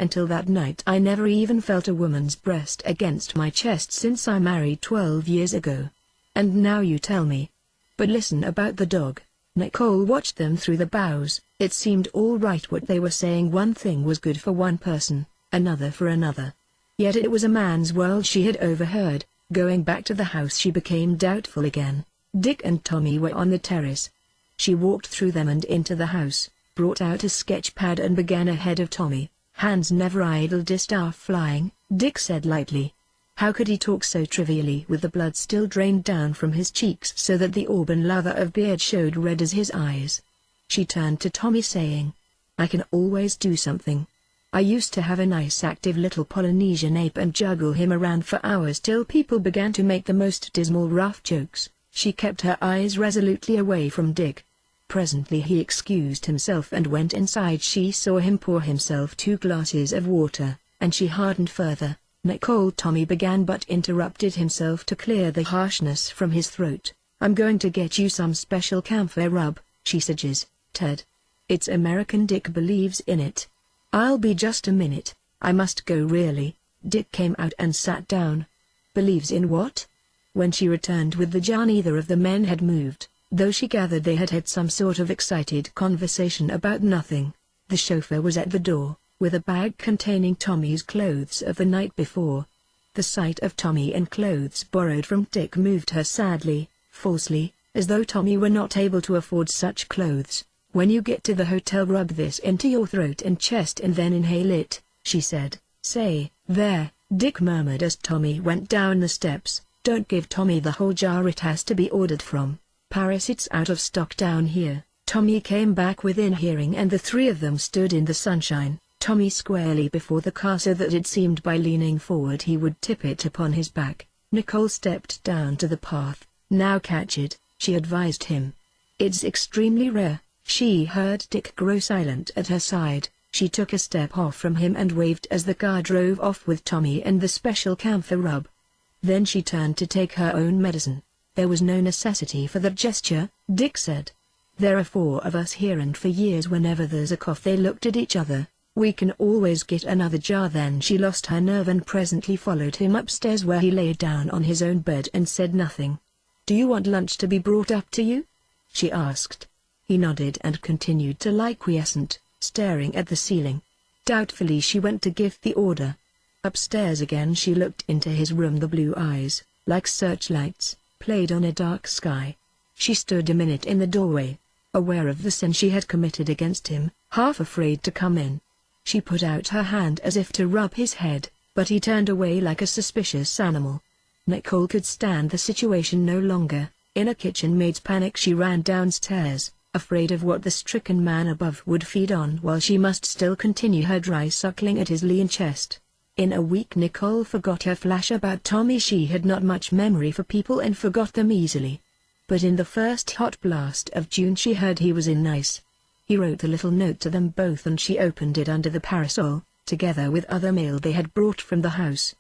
Until that night I never even felt a woman's breast against my chest since I married 12 years ago. And now you tell me. But listen about the dog." Nicole watched them through the boughs. It seemed all right what they were saying. One thing was good for one person, another for another. Yet it was a man's world she had overheard. Going back to the house she became doubtful again. Dick and Tommy were on the terrace. She walked through them and into the house, brought out a sketch pad and began ahead of Tommy. "Hands never idle, just are flying," Dick said lightly. How could he talk so trivially with the blood still drained down from his cheeks so that the auburn lather of beard showed red as his eyes? She turned to Tommy saying, "I can always do something. I used to have a nice active little Polynesian ape and juggle him around for hours till people began to make the most dismal rough jokes." She kept her eyes resolutely away from Dick. Presently he excused himself and went inside. She saw him pour himself 2 glasses of water, and she hardened further. Nicole Tommy began but interrupted himself to clear the harshness from his throat. "I'm going to get you some special camphor rub," she suggested. "It's American. Dick believes in it." "I'll be just a minute, I must go really." Dick came out and sat down. "Believes in what?" When she returned with the jar neither of the men had moved, though she gathered they had had some sort of excited conversation about nothing. The chauffeur was at the door, with a bag containing Tommy's clothes of the night before. The sight of Tommy in clothes borrowed from Dick moved her sadly, falsely, as though Tommy were not able to afford such clothes. "When you get to the hotel rub this into your throat and chest and then inhale it," she said. "Say, there," Dick murmured as Tommy went down the steps. "Don't give Tommy the whole jar, it has to be ordered from Paris. It's out of stock down here." Tommy came back within hearing and the 3 of them stood in the sunshine, Tommy squarely before the car so that it seemed by leaning forward he would tip it upon his back. Nicole stepped down to the path. "Now catch it," she advised him. "It's extremely rare." She heard Dick grow silent at her side. She took a step off from him and waved as the car drove off with Tommy and the special camphor rub. Then she turned to take her own medicine. "There was no necessity for that gesture," Dick said. "There are 4 of us here and for years whenever there's a cough." They looked at each other. "We can always get another jar." Then she lost her nerve and presently followed him upstairs where he lay down on his own bed and said nothing. "Do you want lunch to be brought up to you?" she asked. He nodded and continued to lie quiescent, staring at the ceiling. Doubtfully she went to give the order. Upstairs again she looked into his room. The blue eyes, like searchlights, played on a dark sky. She stood a minute in the doorway, aware of the sin she had committed against him, half afraid to come in. She put out her hand as if to rub his head, but he turned away like a suspicious animal. Nicole could stand the situation no longer. In a kitchen maid's panic she ran downstairs, afraid of what the stricken man above would feed on while she must still continue her dry suckling at his lean chest. In a week Nicole forgot her flash about Tommy. She had not much memory for people and forgot them easily. But in the first hot blast of June she heard he was in Nice. He wrote a little note to them both and she opened it under the parasol, together with other mail they had brought from the house.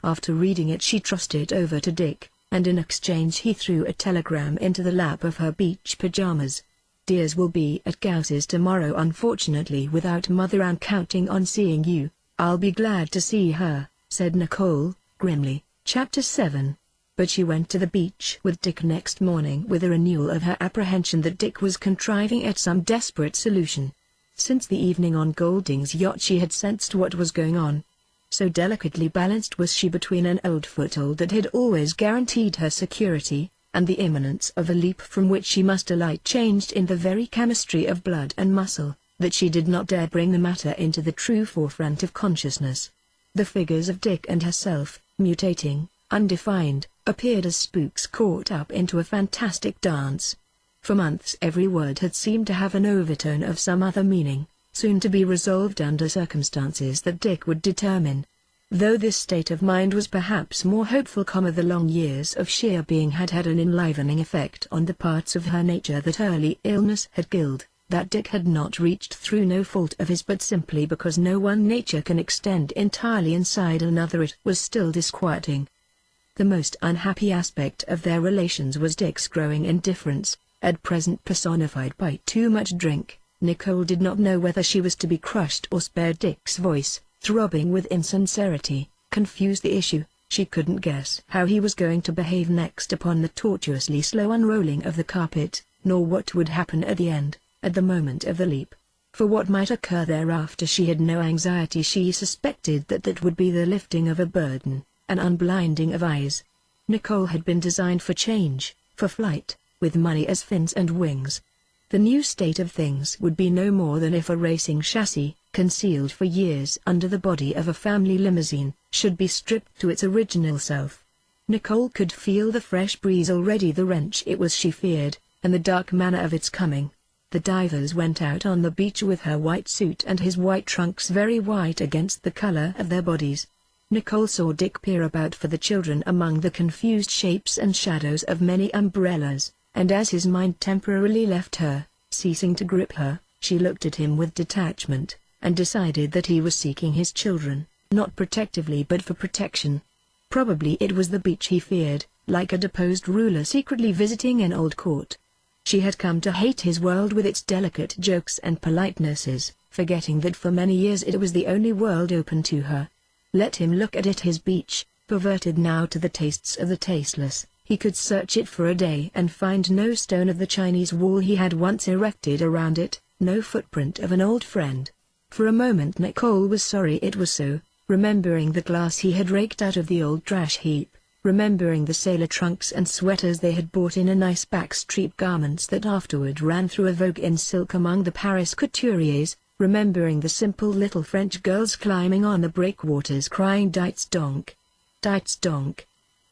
After reading it she tossed it over to Dick, and in exchange he threw a telegram into the lap of her beach pajamas. "Dears will be at Gauss's tomorrow. Unfortunately without Mother. I'm counting on seeing you." "I'll be glad to see her," said Nicole, grimly. Chapter 7. But she went to the beach with Dick next morning with a renewal of her apprehension that Dick was contriving at some desperate solution. Since the evening on Golding's yacht she had sensed what was going on. So delicately balanced was she between an old foothold that had always guaranteed her security, and the imminence of a leap from which she must alight changed in the very chemistry of blood and muscle, that she did not dare bring the matter into the true forefront of consciousness. The figures of Dick and herself, mutating, undefined, appeared as spooks caught up into a fantastic dance. For months every word had seemed to have an overtone of some other meaning, soon to be resolved under circumstances that Dick would determine. Though this state of mind was perhaps more hopeful, the long years of sheer being had had an enlivening effect on the parts of her nature that early illness had killed, that Dick had not reached through no fault of his but simply because no one nature can extend entirely inside another. It was still disquieting. The most unhappy aspect of their relations was Dick's growing indifference, at present personified by too much drink. Nicole did not know whether she was to be crushed or spared. Dick's voice, throbbing with insincerity, confused the issue. She couldn't guess how he was going to behave next upon the tortuously slow unrolling of the carpet, nor what would happen at the end, at the moment of the leap. For what might occur thereafter she had no anxiety. She suspected that that would be the lifting of a burden, an unblinding of eyes. Nicole had been designed for change, for flight, with money as fins and wings. The new state of things would be no more than if a racing chassis, concealed for years under the body of a family limousine, should be stripped to its original self. Nicole could feel the fresh breeze already, the wrench it was she feared, and the dark manner of its coming. The divers went out on the beach with her white suit and his white trunks very white against the color of their bodies. Nicole saw Dick peer about for the children among the confused shapes and shadows of many umbrellas, and as his mind temporarily left her, ceasing to grip her, she looked at him with detachment, and decided that he was seeking his children, not protectively but for protection. Probably it was the beach he feared, like a deposed ruler secretly visiting an old court. She had come to hate his world with its delicate jokes and politenesses, forgetting that for many years it was the only world open to her. Let him look at it, his beach, perverted now to the tastes of the tasteless. He could search it for a day and find no stone of the Chinese wall he had once erected around it, no footprint of an old friend. For a moment Nicole was sorry it was so, remembering the glass he had raked out of the old trash heap, remembering the sailor trunks and sweaters they had bought in a nice backstreet, garments that afterward ran through a vogue in silk among the Paris couturiers, remembering the simple little French girls climbing on the breakwaters crying dites donc,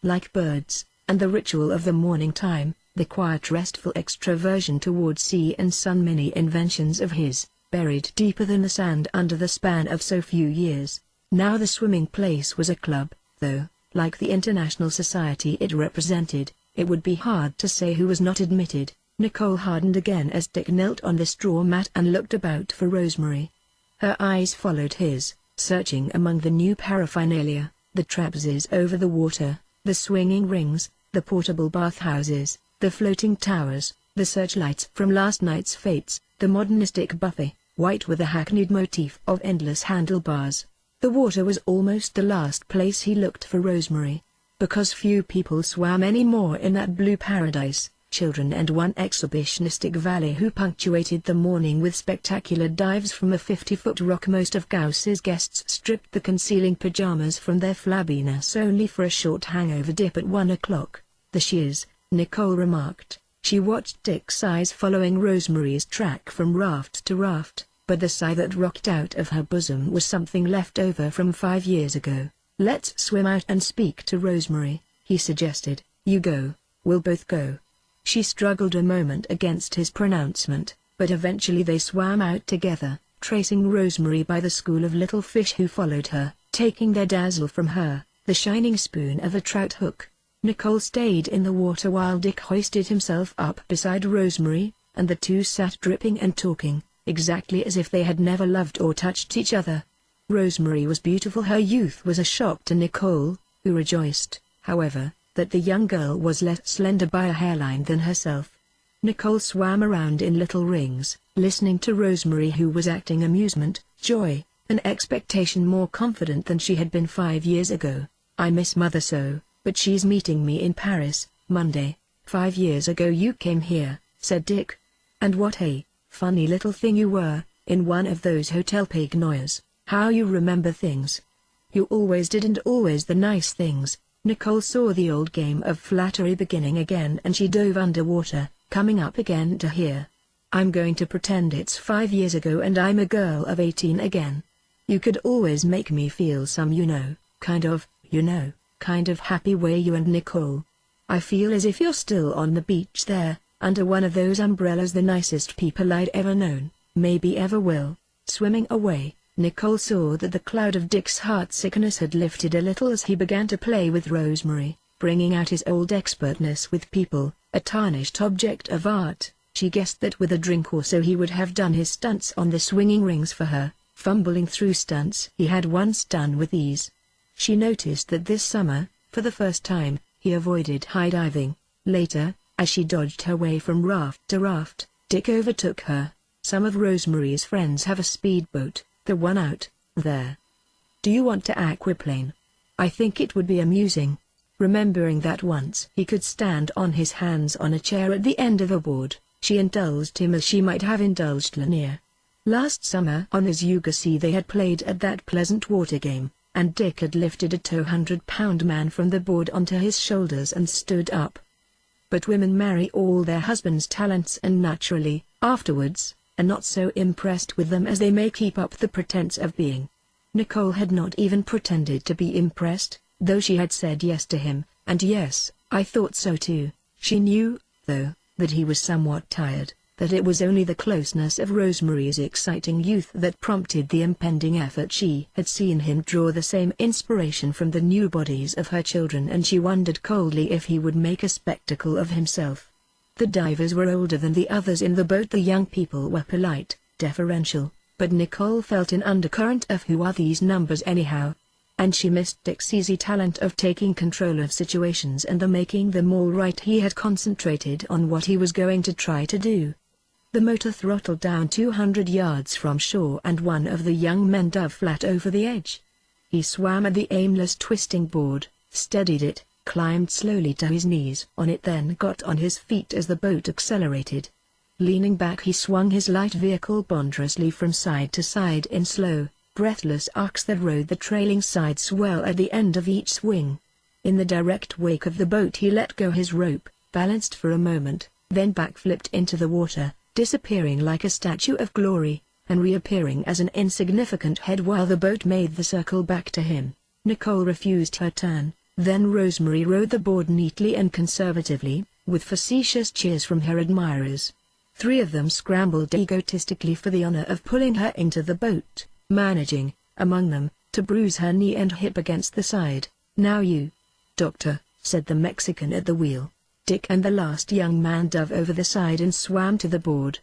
like birds, and the ritual of the morning time, the quiet restful extroversion toward sea and sun, many inventions of his, buried deeper than the sand under the span of so few years. Now the swimming place was a club, though, like the international society it represented, it would be hard to say who was not admitted. Nicole hardened again as Dick knelt on the straw mat and looked about for Rosemary. Her eyes followed his, searching among the new paraphernalia, the trapezes over the water, the swinging rings, the portable bathhouses, the floating towers, the searchlights from last night's fetes, the modernistic buffet, white with a hackneyed motif of endless handlebars. The water was almost the last place he looked for Rosemary. Because few people swam any more in that blue paradise, children and one exhibitionistic valet who punctuated the morning with spectacular dives from a 50-foot rock. Most of Gauss's guests stripped the concealing pajamas from their flabbiness only for a short hangover dip at 1 o'clock. The shears, Nicole remarked. She watched Dick's eyes following Rosemary's track from raft to raft, but the sigh that rocked out of her bosom was something left over from 5 years ago. "Let's swim out and speak to Rosemary," he suggested. "You go, we'll both go." She struggled a moment against his pronouncement, but eventually they swam out together, tracing Rosemary by the school of little fish who followed her, taking their dazzle from her, the shining spoon of a trout hook. Nicole stayed in the water while Dick hoisted himself up beside Rosemary, and the two sat dripping and talking, exactly as if they had never loved or touched each other. Rosemary was beautiful. Her youth was a shock to Nicole, who rejoiced, however, that the young girl was less slender by a hairline than herself. Nicole swam around in little rings, listening to Rosemary, who was acting amusement, joy, and expectation more confident than she had been 5 years ago. "I miss Mother so, but she's meeting me in Paris, Monday." "5 years ago you came here," said Dick. "And what a funny little thing you were, in one of those hotel pignoirs. How you remember things. You always did, and always the nice things." Nicole saw the old game of flattery beginning again, and she dove underwater, coming up again to hear. "I'm going to pretend it's 5 years ago and I'm a girl of 18 again. You could always make me feel some kind of happy way, you and Nicole. I feel as if you're still on the beach there, under one of those umbrellas, the nicest people I'd ever known, maybe ever will, swimming away." Nicole saw that the cloud of Dick's heart sickness had lifted a little as he began to play with Rosemary, bringing out his old expertness with people, a tarnished object of art. She guessed that with a drink or so he would have done his stunts on the swinging rings for her, fumbling through stunts he had once done with ease. She noticed that this summer, for the first time, he avoided high diving. Later, as she dodged her way from raft to raft, Dick overtook her. "Some of Rosemary's friends have a speedboat, the one out there. Do you want to aquaplane? I think it would be amusing." Remembering that once he could stand on his hands on a chair at the end of a board, she indulged him as she might have indulged Lanier. Last summer on his Yuga Sea they had played at that pleasant water game, and Dick had lifted a 200-pound man from the board onto his shoulders and stood up. But women marry all their husbands' talents and naturally, afterwards, are not so impressed with them as they may keep up the pretense of being. Nicole had not even pretended to be impressed, though she had said yes to him, and yes, I thought so too. She knew, though, that he was somewhat tired, that it was only the closeness of Rosemary's exciting youth that prompted the impending effort. She had seen him draw the same inspiration from the new bodies of her children, and she wondered coldly if he would make a spectacle of himself. The divers were older than the others in the boat. The young people were polite, deferential, but Nicole felt an undercurrent of who are these numbers anyhow? And she missed Dick's easy talent of taking control of situations and the making them all right. He had concentrated on what he was going to try to do. The motor throttled down 200 yards from shore and one of the young men dove flat over the edge. He swam at the aimless twisting board, steadied it, climbed slowly to his knees on it, then got on his feet as the boat accelerated. Leaning back he swung his light vehicle ponderously from side to side in slow, breathless arcs that rode the trailing side swell at the end of each swing. In the direct wake of the boat he let go his rope, balanced for a moment, then backflipped into the water, disappearing like a statue of glory, and reappearing as an insignificant head while the boat made the circle back to him. Nicole refused her turn, then Rosemary rode the board neatly and conservatively, with facetious cheers from her admirers. 3 of them scrambled egotistically for the honor of pulling her into the boat, managing, among them, to bruise her knee and hip against the side. "Now you, Doctor," said the Mexican at the wheel. Dick and the last young man dove over the side and swam to the board.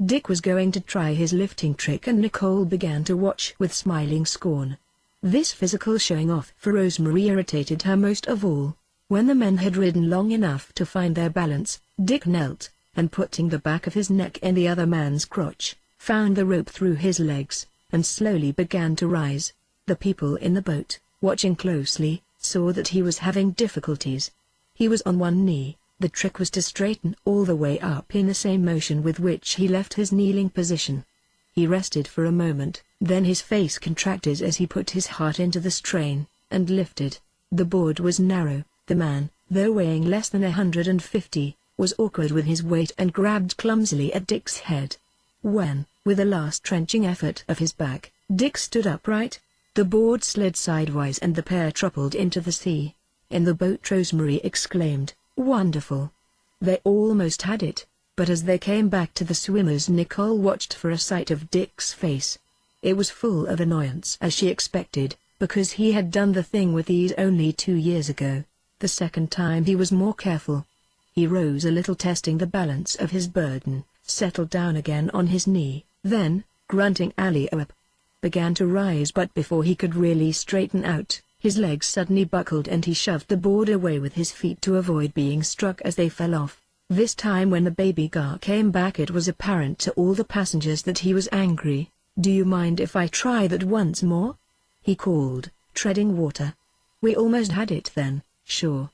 Dick was going to try his lifting trick and Nicole began to watch with smiling scorn. This physical showing off for Rosemary irritated her most of all. When the men had ridden long enough to find their balance, Dick knelt, and putting the back of his neck in the other man's crotch, found the rope through his legs, and slowly began to rise. The people in the boat, watching closely, saw that he was having difficulties. He was on one knee. The trick was to straighten all the way up in the same motion with which he left his kneeling position. He rested for a moment, then his face contracted as he put his heart into the strain, and lifted. The board was narrow. The man, though weighing less than 150, was awkward with his weight and grabbed clumsily at Dick's head. When, with a last trenching effort of his back, Dick stood upright, the board slid sidewise and the pair toppled into the sea. In the boat Rosemary exclaimed, "Wonderful!" They almost had it, but as they came back to the swimmers Nicole watched for a sight of Dick's face. It was full of annoyance as she expected, because he had done the thing with these only 2 years ago. The second time he was more careful. He rose a little, testing the balance of his burden, settled down again on his knee, then, grunting alley-oop, began to rise, but before he could really straighten out, his legs suddenly buckled and he shoved the board away with his feet to avoid being struck as they fell off. This time when the baby car came back it was apparent to all the passengers that he was angry. "Do you mind if I try that once more?" he called, treading water. "We almost had it then." "Sure.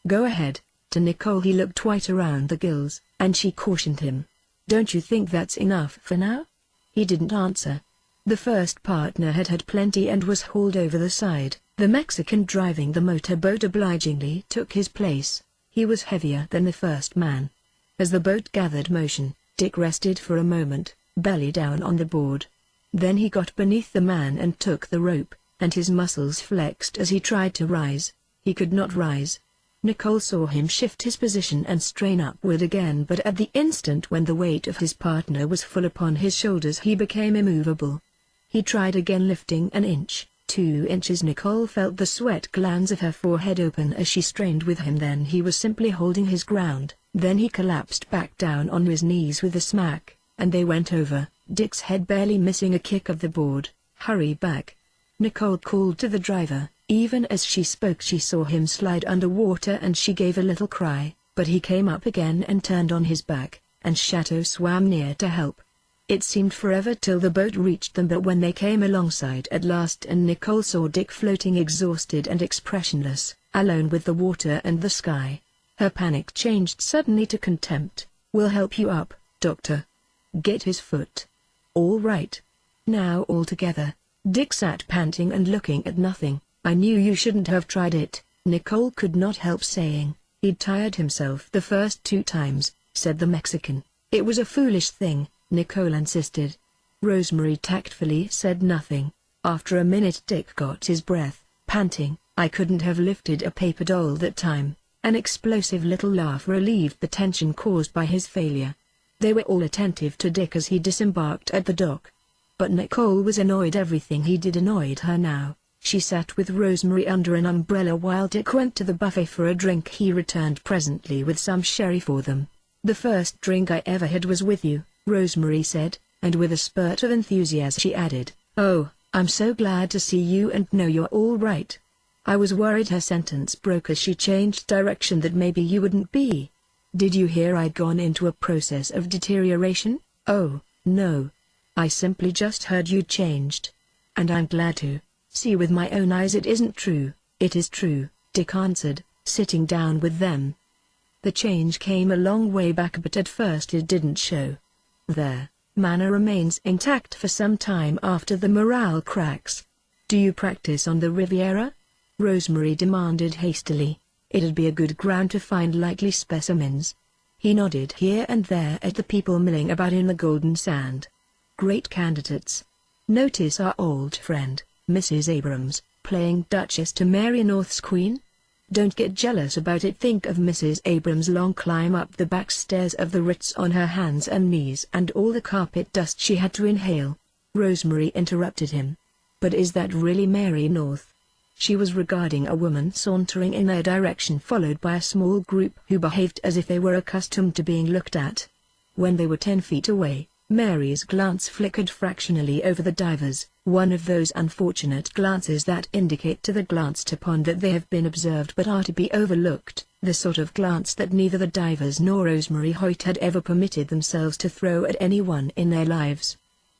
Go ahead." To Nicole he looked white around the gills, and she cautioned him. "Don't you think that's enough for now?" He didn't answer. The first partner had had plenty and was hauled over the side. The Mexican driving the motorboat obligingly took his place. He was heavier than the first man. As the boat gathered motion, Dick rested for a moment, belly down on the board. Then he got beneath the man and took the rope, and his muscles flexed as he tried to rise. He could not rise. Nicole saw him shift his position and strain upward again, but at the instant when the weight of his partner was full upon his shoulders he became immovable. He tried again, lifting an inch, 2 inches. Nicole felt the sweat glands of her forehead open as she strained with him. Then he was simply holding his ground. Then he collapsed back down on his knees with a smack, and they went over, Dick's head barely missing a kick of the board. "Hurry back." Nicole called to the driver. Even as she spoke she saw him slide underwater and she gave a little cry, but he came up again and turned on his back, and Chateau swam near to help. It seemed forever till the boat reached them, but when they came alongside at last and Nicole saw Dick floating exhausted and expressionless, alone with the water and the sky, her panic changed suddenly to contempt. "We'll help you up, Doctor. Get his foot." All right. Now all together. Dick sat panting and looking at nothing. I knew you shouldn't have tried it, Nicole could not help saying. He'd tired himself the first 2 times, said the Mexican. It was a foolish thing, Nicole insisted. Rosemary tactfully said nothing. After a minute Dick got his breath, panting. I couldn't have lifted a paper doll that time. An explosive little laugh relieved the tension caused by his failure. They were all attentive to Dick as he disembarked at the dock. But Nicole was annoyed. Everything he did annoyed her now. She sat with Rosemary under an umbrella while Dick went to the buffet for a drink. He returned presently with some sherry for them. The first drink I ever had was with you, Rosemary said, and with a spurt of enthusiasm she added, "Oh, I'm so glad to see you and know you're all right. I was worried." Her sentence broke as she changed direction. "That maybe you wouldn't be. Did you hear I'd gone into a process of deterioration?" "Oh, no. I simply just heard you'd changed. And I'm glad to see with my own eyes it isn't true." "It is true," Dick answered, sitting down with them. "The change came a long way back, but at first it didn't show. Their manner remains intact for some time after the morale cracks." "Do you practice on the Riviera?" Rosemary demanded hastily. "It'd be a good ground to find likely specimens." He nodded here and there at the people milling about in the golden sand. "Great candidates. Notice our old friend, Mrs. Abrams, playing Duchess to Mary North's Queen? Don't get jealous about it. Think of Mrs. Abrams' long climb up the back stairs of the Ritz on her hands and knees and all the carpet dust she had to inhale." Rosemary interrupted him. "But is that really Mary North?" She was regarding a woman sauntering in their direction, followed by a small group who behaved as if they were accustomed to being looked at. When they were 10 feet away, Mary's glance flickered fractionally over the divers, one of those unfortunate glances that indicate to the glanced upon that they have been observed but are to be overlooked, the sort of glance that neither the divers nor Rosemary Hoyt had ever permitted themselves to throw at anyone in their lives.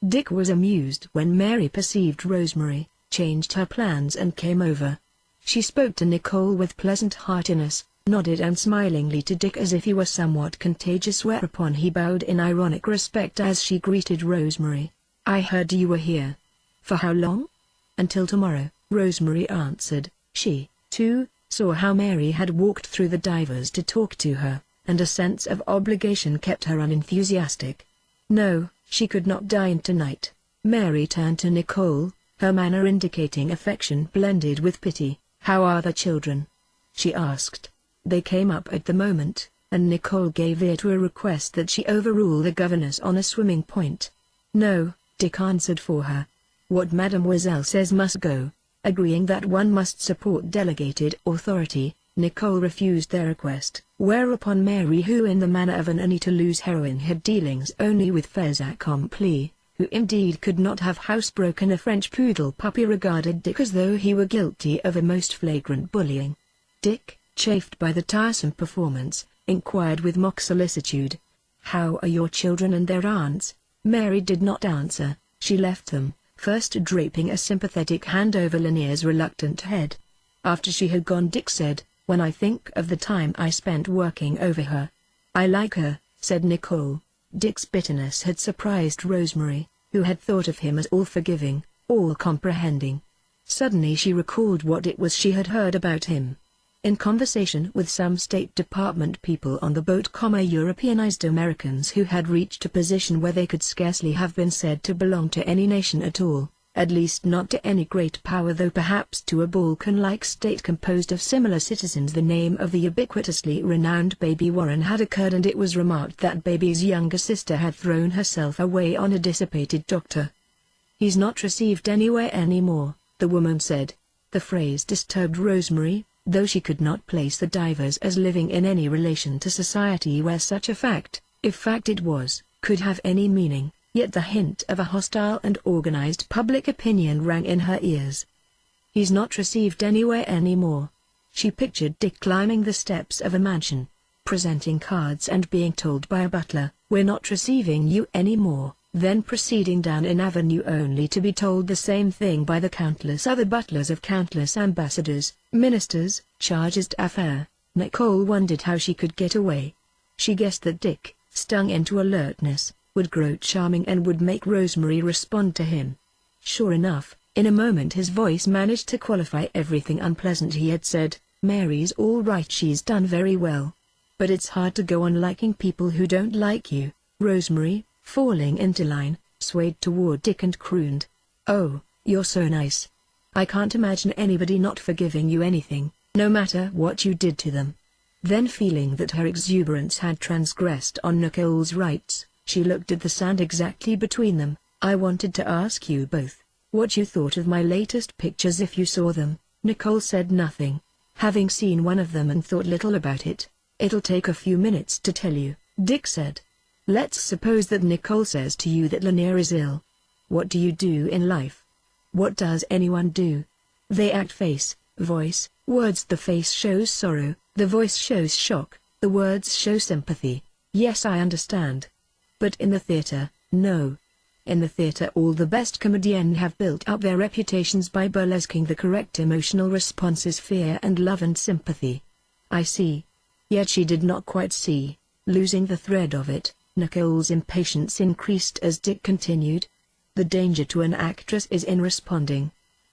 Dick was amused when Mary perceived Rosemary, changed her plans and came over. She spoke to Nicole with pleasant heartiness, nodded unsmilingly to Dick as if he were somewhat contagious, whereupon he bowed in ironic respect as she greeted Rosemary. "I heard you were here. For how long?" "Until tomorrow," Rosemary answered. She, too, saw how Mary had walked through the divers to talk to her, and a sense of obligation kept her unenthusiastic. No, she could not dine tonight. Mary turned to Nicole, her manner indicating affection blended with pity. "How are the children?" she asked. They came up at the moment, and Nicole gave ear to a request that she overrule the governess on a swimming point. "No," Dick answered for her. "What Mademoiselle says must go." Agreeing that one must support delegated authority, Nicole refused their request, whereupon Mary, who in the manner of an Annie-to-lose heroine had dealings only with faits accomplis, who indeed could not have housebroken a French poodle puppy, regarded Dick as though he were guilty of a most flagrant bullying. Dick, chafed by the tiresome performance, inquired with mock solicitude, "How are your children and their aunts?" Mary did not answer. She left them, first draping a sympathetic hand over Lanier's reluctant head. After she had gone, Dick said, "When I think of the time I spent working over her." "I like her," said Nicole. Dick's bitterness had surprised Rosemary, who had thought of him as all-forgiving, all-comprehending. Suddenly she recalled what it was she had heard about him. In conversation with some State Department people on the boat, Europeanized Americans who had reached a position where they could scarcely have been said to belong to any nation at all, at least not to any great power, though perhaps to a Balkan-like state composed of similar citizens. The name of the ubiquitously renowned Baby Warren had occurred, and it was remarked that Baby's younger sister had thrown herself away on a dissipated doctor. "He's not received anywhere anymore," the woman said. The phrase disturbed Rosemary, though she could not place the divers as living in any relation to society where such a fact, if fact it was, could have any meaning, yet the hint of a hostile and organized public opinion rang in her ears. "He's not received anywhere anymore." She pictured Dick climbing the steps of a mansion, presenting cards and being told by a butler, "We're not receiving you anymore," then proceeding down an avenue only to be told the same thing by the countless other butlers of countless ambassadors, ministers, chargés d'affaires. Nicole wondered how she could get away. She guessed that Dick, stung into alertness, would grow charming and would make Rosemary respond to him. Sure enough, in a moment his voice managed to qualify everything unpleasant he had said. Mary's all right, she's done very well. But it's hard to go on liking people who don't like you. Rosemary, falling into line, swayed toward Dick and crooned, "Oh, you're so nice. I can't imagine anybody not forgiving you anything, no matter what you did to them." Then, feeling that her exuberance had transgressed on Nicole's rights, she looked at the sand exactly between them. "I wanted to ask you both what you thought of my latest pictures if you saw them." Nicole said nothing, having seen one of them and thought little about it. "It'll take a few minutes to tell you," Dick said. "Let's suppose that Nicole says to you that Lanier is ill. What do you do in life? What does anyone do? They act face, voice, words. The face shows sorrow, the voice shows shock, the words show sympathy. Yes, I understand. But in the theater, no. In the theater all the best comedians have built up their reputations by burlesquing the correct emotional responses: fear and love and sympathy." "I see." Yet she did not quite see. Losing the thread of it, Nicole's impatience increased as Dick continued. "The danger to an actress is in responding.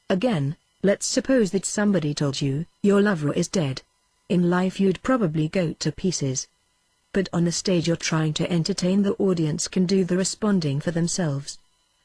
Again, let's suppose that somebody told you your lover is dead. In life you'd probably go to pieces. But on the stage you're trying to entertain. The audience can do the responding for themselves.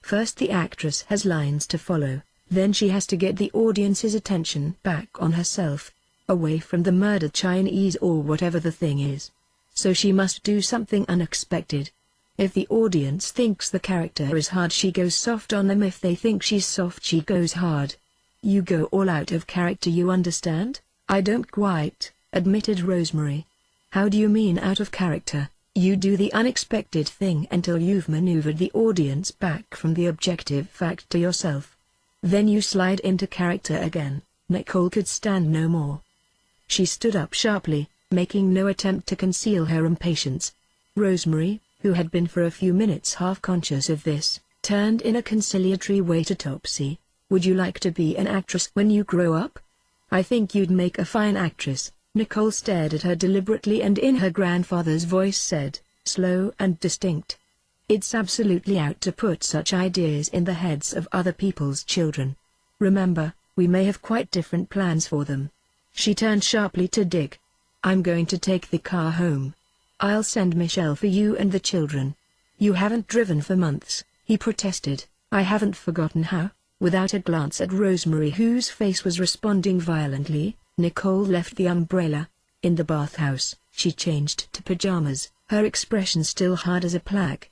First the actress has lines to follow, then she has to get the audience's attention back on herself, away from the murdered Chinese or whatever the thing is. So she must do something unexpected. If the audience thinks the character is hard, she goes soft on them. If they think she's soft, she goes hard. You go all out of character, you understand?" "I don't quite," admitted Rosemary. "How do you mean out of character?" "You do the unexpected thing until you've maneuvered the audience back from the objective fact to yourself. Then you slide into character again." Nicole could stand no more. She stood up sharply, making no attempt to conceal her impatience. Rosemary, who had been for a few minutes half conscious of this, turned in a conciliatory way to Topsy. "Would you like to be an actress when you grow up?" "I think you'd make a fine actress." Nicole stared at her deliberately and in her grandfather's voice said, slow and distinct, "It's absolutely out to put such ideas in the heads of other people's children. Remember, we may have quite different plans for them." She turned sharply to Dick. "I'm going to take the car home. I'll send Michelle for you and the children." "You haven't driven for months," he protested. "I haven't forgotten how." Without a glance at Rosemary, whose face was responding violently, Nicole left the umbrella. In the bathhouse, she changed to pajamas, her expression still hard as a plaque.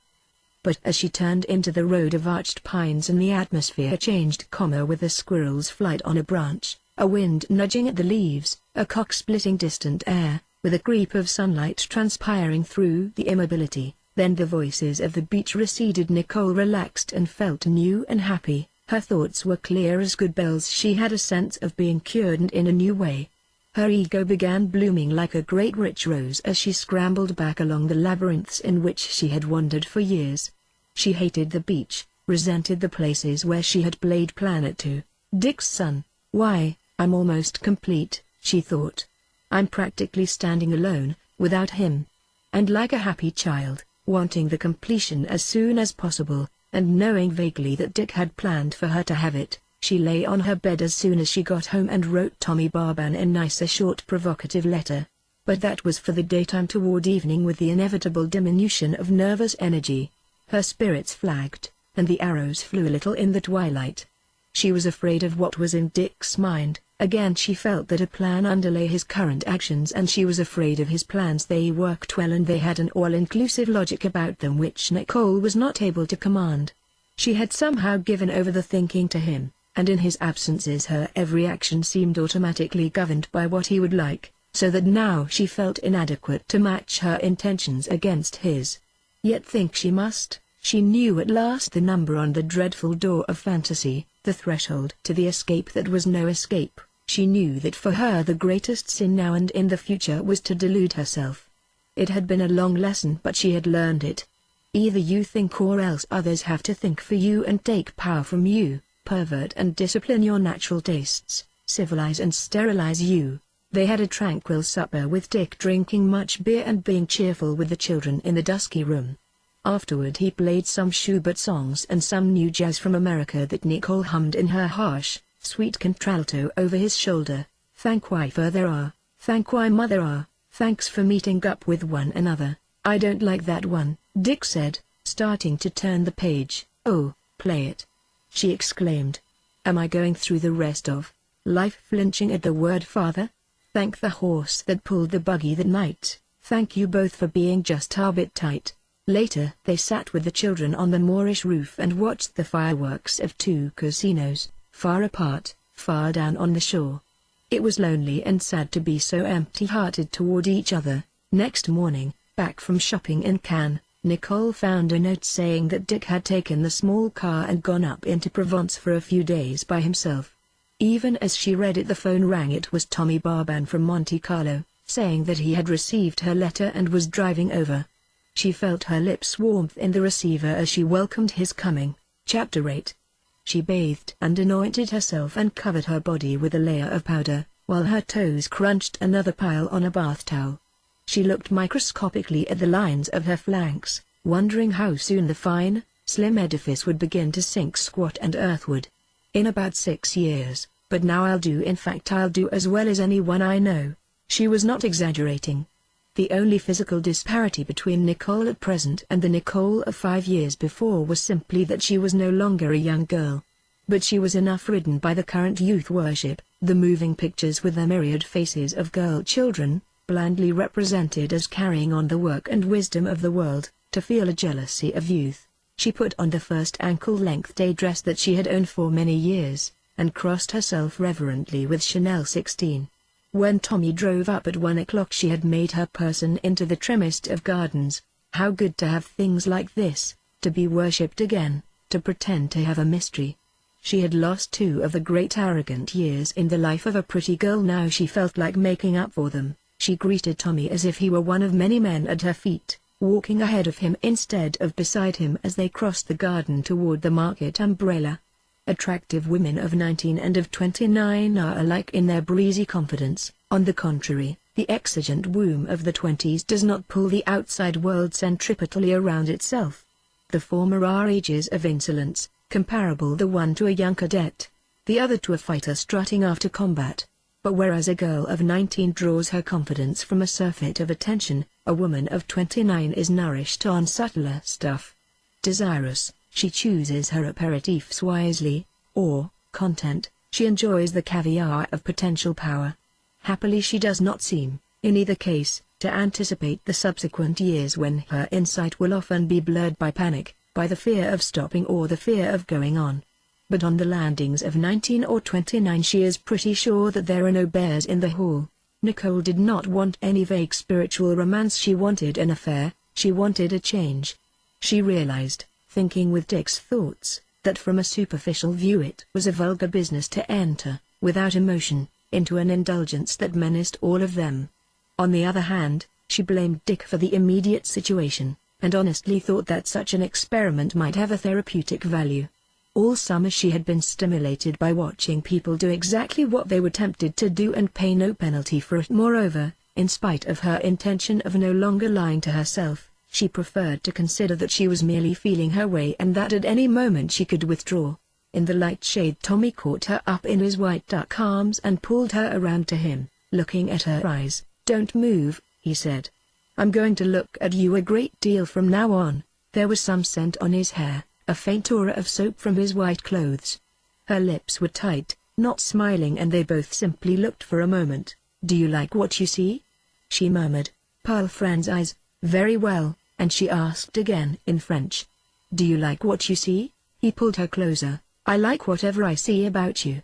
But as she turned into the road of arched pines and the atmosphere changed, with a squirrel's flight on a branch, a wind nudging at the leaves, a cock splitting distant air, with a creep of sunlight transpiring through the immobility, then the voices of the beach receded. Nicole relaxed and felt new and happy. Her thoughts were clear as good bells. She had a sense of being cured and in a new way. Her ego began blooming like a great rich rose as she scrambled back along the labyrinths in which she had wandered for years. She hated the beach, resented the places where she had played Planet 2. Dick's son. "Why, I'm almost complete," she thought. "I'm practically standing alone, without him." And like a happy child, wanting the completion as soon as possible, and knowing vaguely that Dick had planned for her to have it, she lay on her bed as soon as she got home and wrote Tommy Barban a nice short provocative letter. But that was for the daytime. Toward evening, with the inevitable diminution of nervous energy, her spirits flagged, and the arrows flew a little in the twilight. She was afraid of what was in Dick's mind. Again she felt that a plan underlay his current actions, and she was afraid of his plans. They worked well and they had an all-inclusive logic about them which Nicole was not able to command. She had somehow given over the thinking to him, and in his absences her every action seemed automatically governed by what he would like, so that now she felt inadequate to match her intentions against his. Yet think she must. She knew at last the number on the dreadful door of fantasy, the threshold to the escape that was no escape. She knew that for her the greatest sin now and in the future was to delude herself. It had been a long lesson, but she had learned it. Either you think or else others have to think for you and take power from you, pervert and discipline your natural tastes, civilize and sterilize you. They had a tranquil supper with Dick, drinking much beer and being cheerful with the children in the dusky room. Afterward he played some Schubert songs and some new jazz from America that Nicole hummed in her harsh, sweet contralto over his shoulder. Thank why Father are, thank why Mother are, thanks for meeting up with one another. I don't like that one, Dick said, starting to turn the page. Oh, play it, she exclaimed. Am I going through the rest of life flinching at the word father? Thank the horse that pulled the buggy that night. Thank you both for being just a bit tight. Later they sat with the children on the Moorish roof and watched the fireworks of two casinos, far apart, far down on the shore. It was lonely and sad to be so empty-hearted toward each other. Next morning, back from shopping in Cannes, Nicole found a note saying that Dick had taken the small car and gone up into Provence for a few days by himself. Even as she read it, the phone rang. It was Tommy Barban from Monte Carlo, saying that he had received her letter and was driving over. She felt her lips warmth in the receiver as she welcomed his coming. Chapter 8. She bathed and anointed herself and covered her body with a layer of powder, while her toes crunched another pile on a bath towel. She looked microscopically at the lines of her flanks, wondering how soon the fine, slim edifice would begin to sink squat and earthward. In about 6 years, but now I'll do as well as anyone I know. She was not exaggerating. The only physical disparity between Nicole at present and the Nicole of 5 years before was simply that she was no longer a young girl. But she was enough ridden by the current youth worship, the moving pictures with their myriad faces of girl children, blandly represented as carrying on the work and wisdom of the world, to feel a jealousy of youth. She put on the first ankle-length day dress that she had owned for many years, and crossed herself reverently with Chanel 16. When Tommy drove up at 1 o'clock she had made her person into the trimmest of gardens. How good to have things like this, to be worshipped again, to pretend to have a mystery. She had lost 2 of the great arrogant years in the life of a pretty girl. Now she felt like making up for them. She greeted Tommy as if he were one of many men at her feet, walking ahead of him instead of beside him as they crossed the garden toward the market umbrella. Attractive women of 19 and of 29 are alike in their breezy confidence. On the contrary, the exigent womb of the 20s does not pull the outside world centripetally around itself. The former are ages of insolence, comparable the one to a young cadet, the other to a fighter strutting after combat. But whereas a girl of 19 draws her confidence from a surfeit of attention, a woman of 29 is nourished on subtler stuff. Desirous, she chooses her aperitifs wisely, or, content, she enjoys the caviar of potential power. Happily she does not seem, in either case, to anticipate the subsequent years when her insight will often be blurred by panic, by the fear of stopping or the fear of going on. But on the landings of 19 or 29 she is pretty sure that there are no bears in the hall. Nicole did not want any vague spiritual romance. She wanted an affair, she wanted a change. She realized, thinking with Dick's thoughts, that from a superficial view it was a vulgar business to enter, without emotion, into an indulgence that menaced all of them. On the other hand, she blamed Dick for the immediate situation, and honestly thought that such an experiment might have a therapeutic value. All summer she had been stimulated by watching people do exactly what they were tempted to do and pay no penalty for it. Moreover, in spite of her intention of no longer lying to herself, she preferred to consider that she was merely feeling her way and that at any moment she could withdraw. In the light shade Tommy caught her up in his white duck arms and pulled her around to him, looking at her eyes. "Don't move," he said. "I'm going to look at you a great deal from now on." There was some scent on his hair, a faint aura of soap from his white clothes. Her lips were tight, not smiling, and they both simply looked for a moment. "Do you like what you see?" she murmured. Pearl Fran's eyes. "Very well," and she asked again in French. "Do you like what you see?" He pulled her closer. "I like whatever I see about you."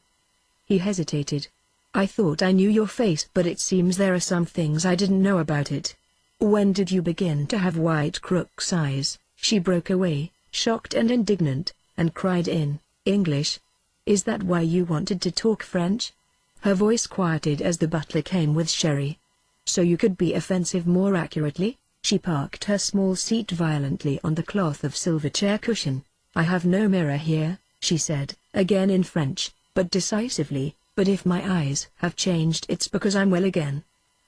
He hesitated. "I thought I knew your face, but it seems there are some things I didn't know about it." "When did you begin to have white crook's eyes?" She broke away, shocked and indignant, and cried in English, "Is that why you wanted to talk French?" Her voice quieted as the butler came with sherry. "So you could be offensive more accurately?" She parked her small seat violently on the cloth of silver chair cushion. "I have no mirror here," she said, again in French, but decisively, "but if my eyes have changed it's because I'm well again."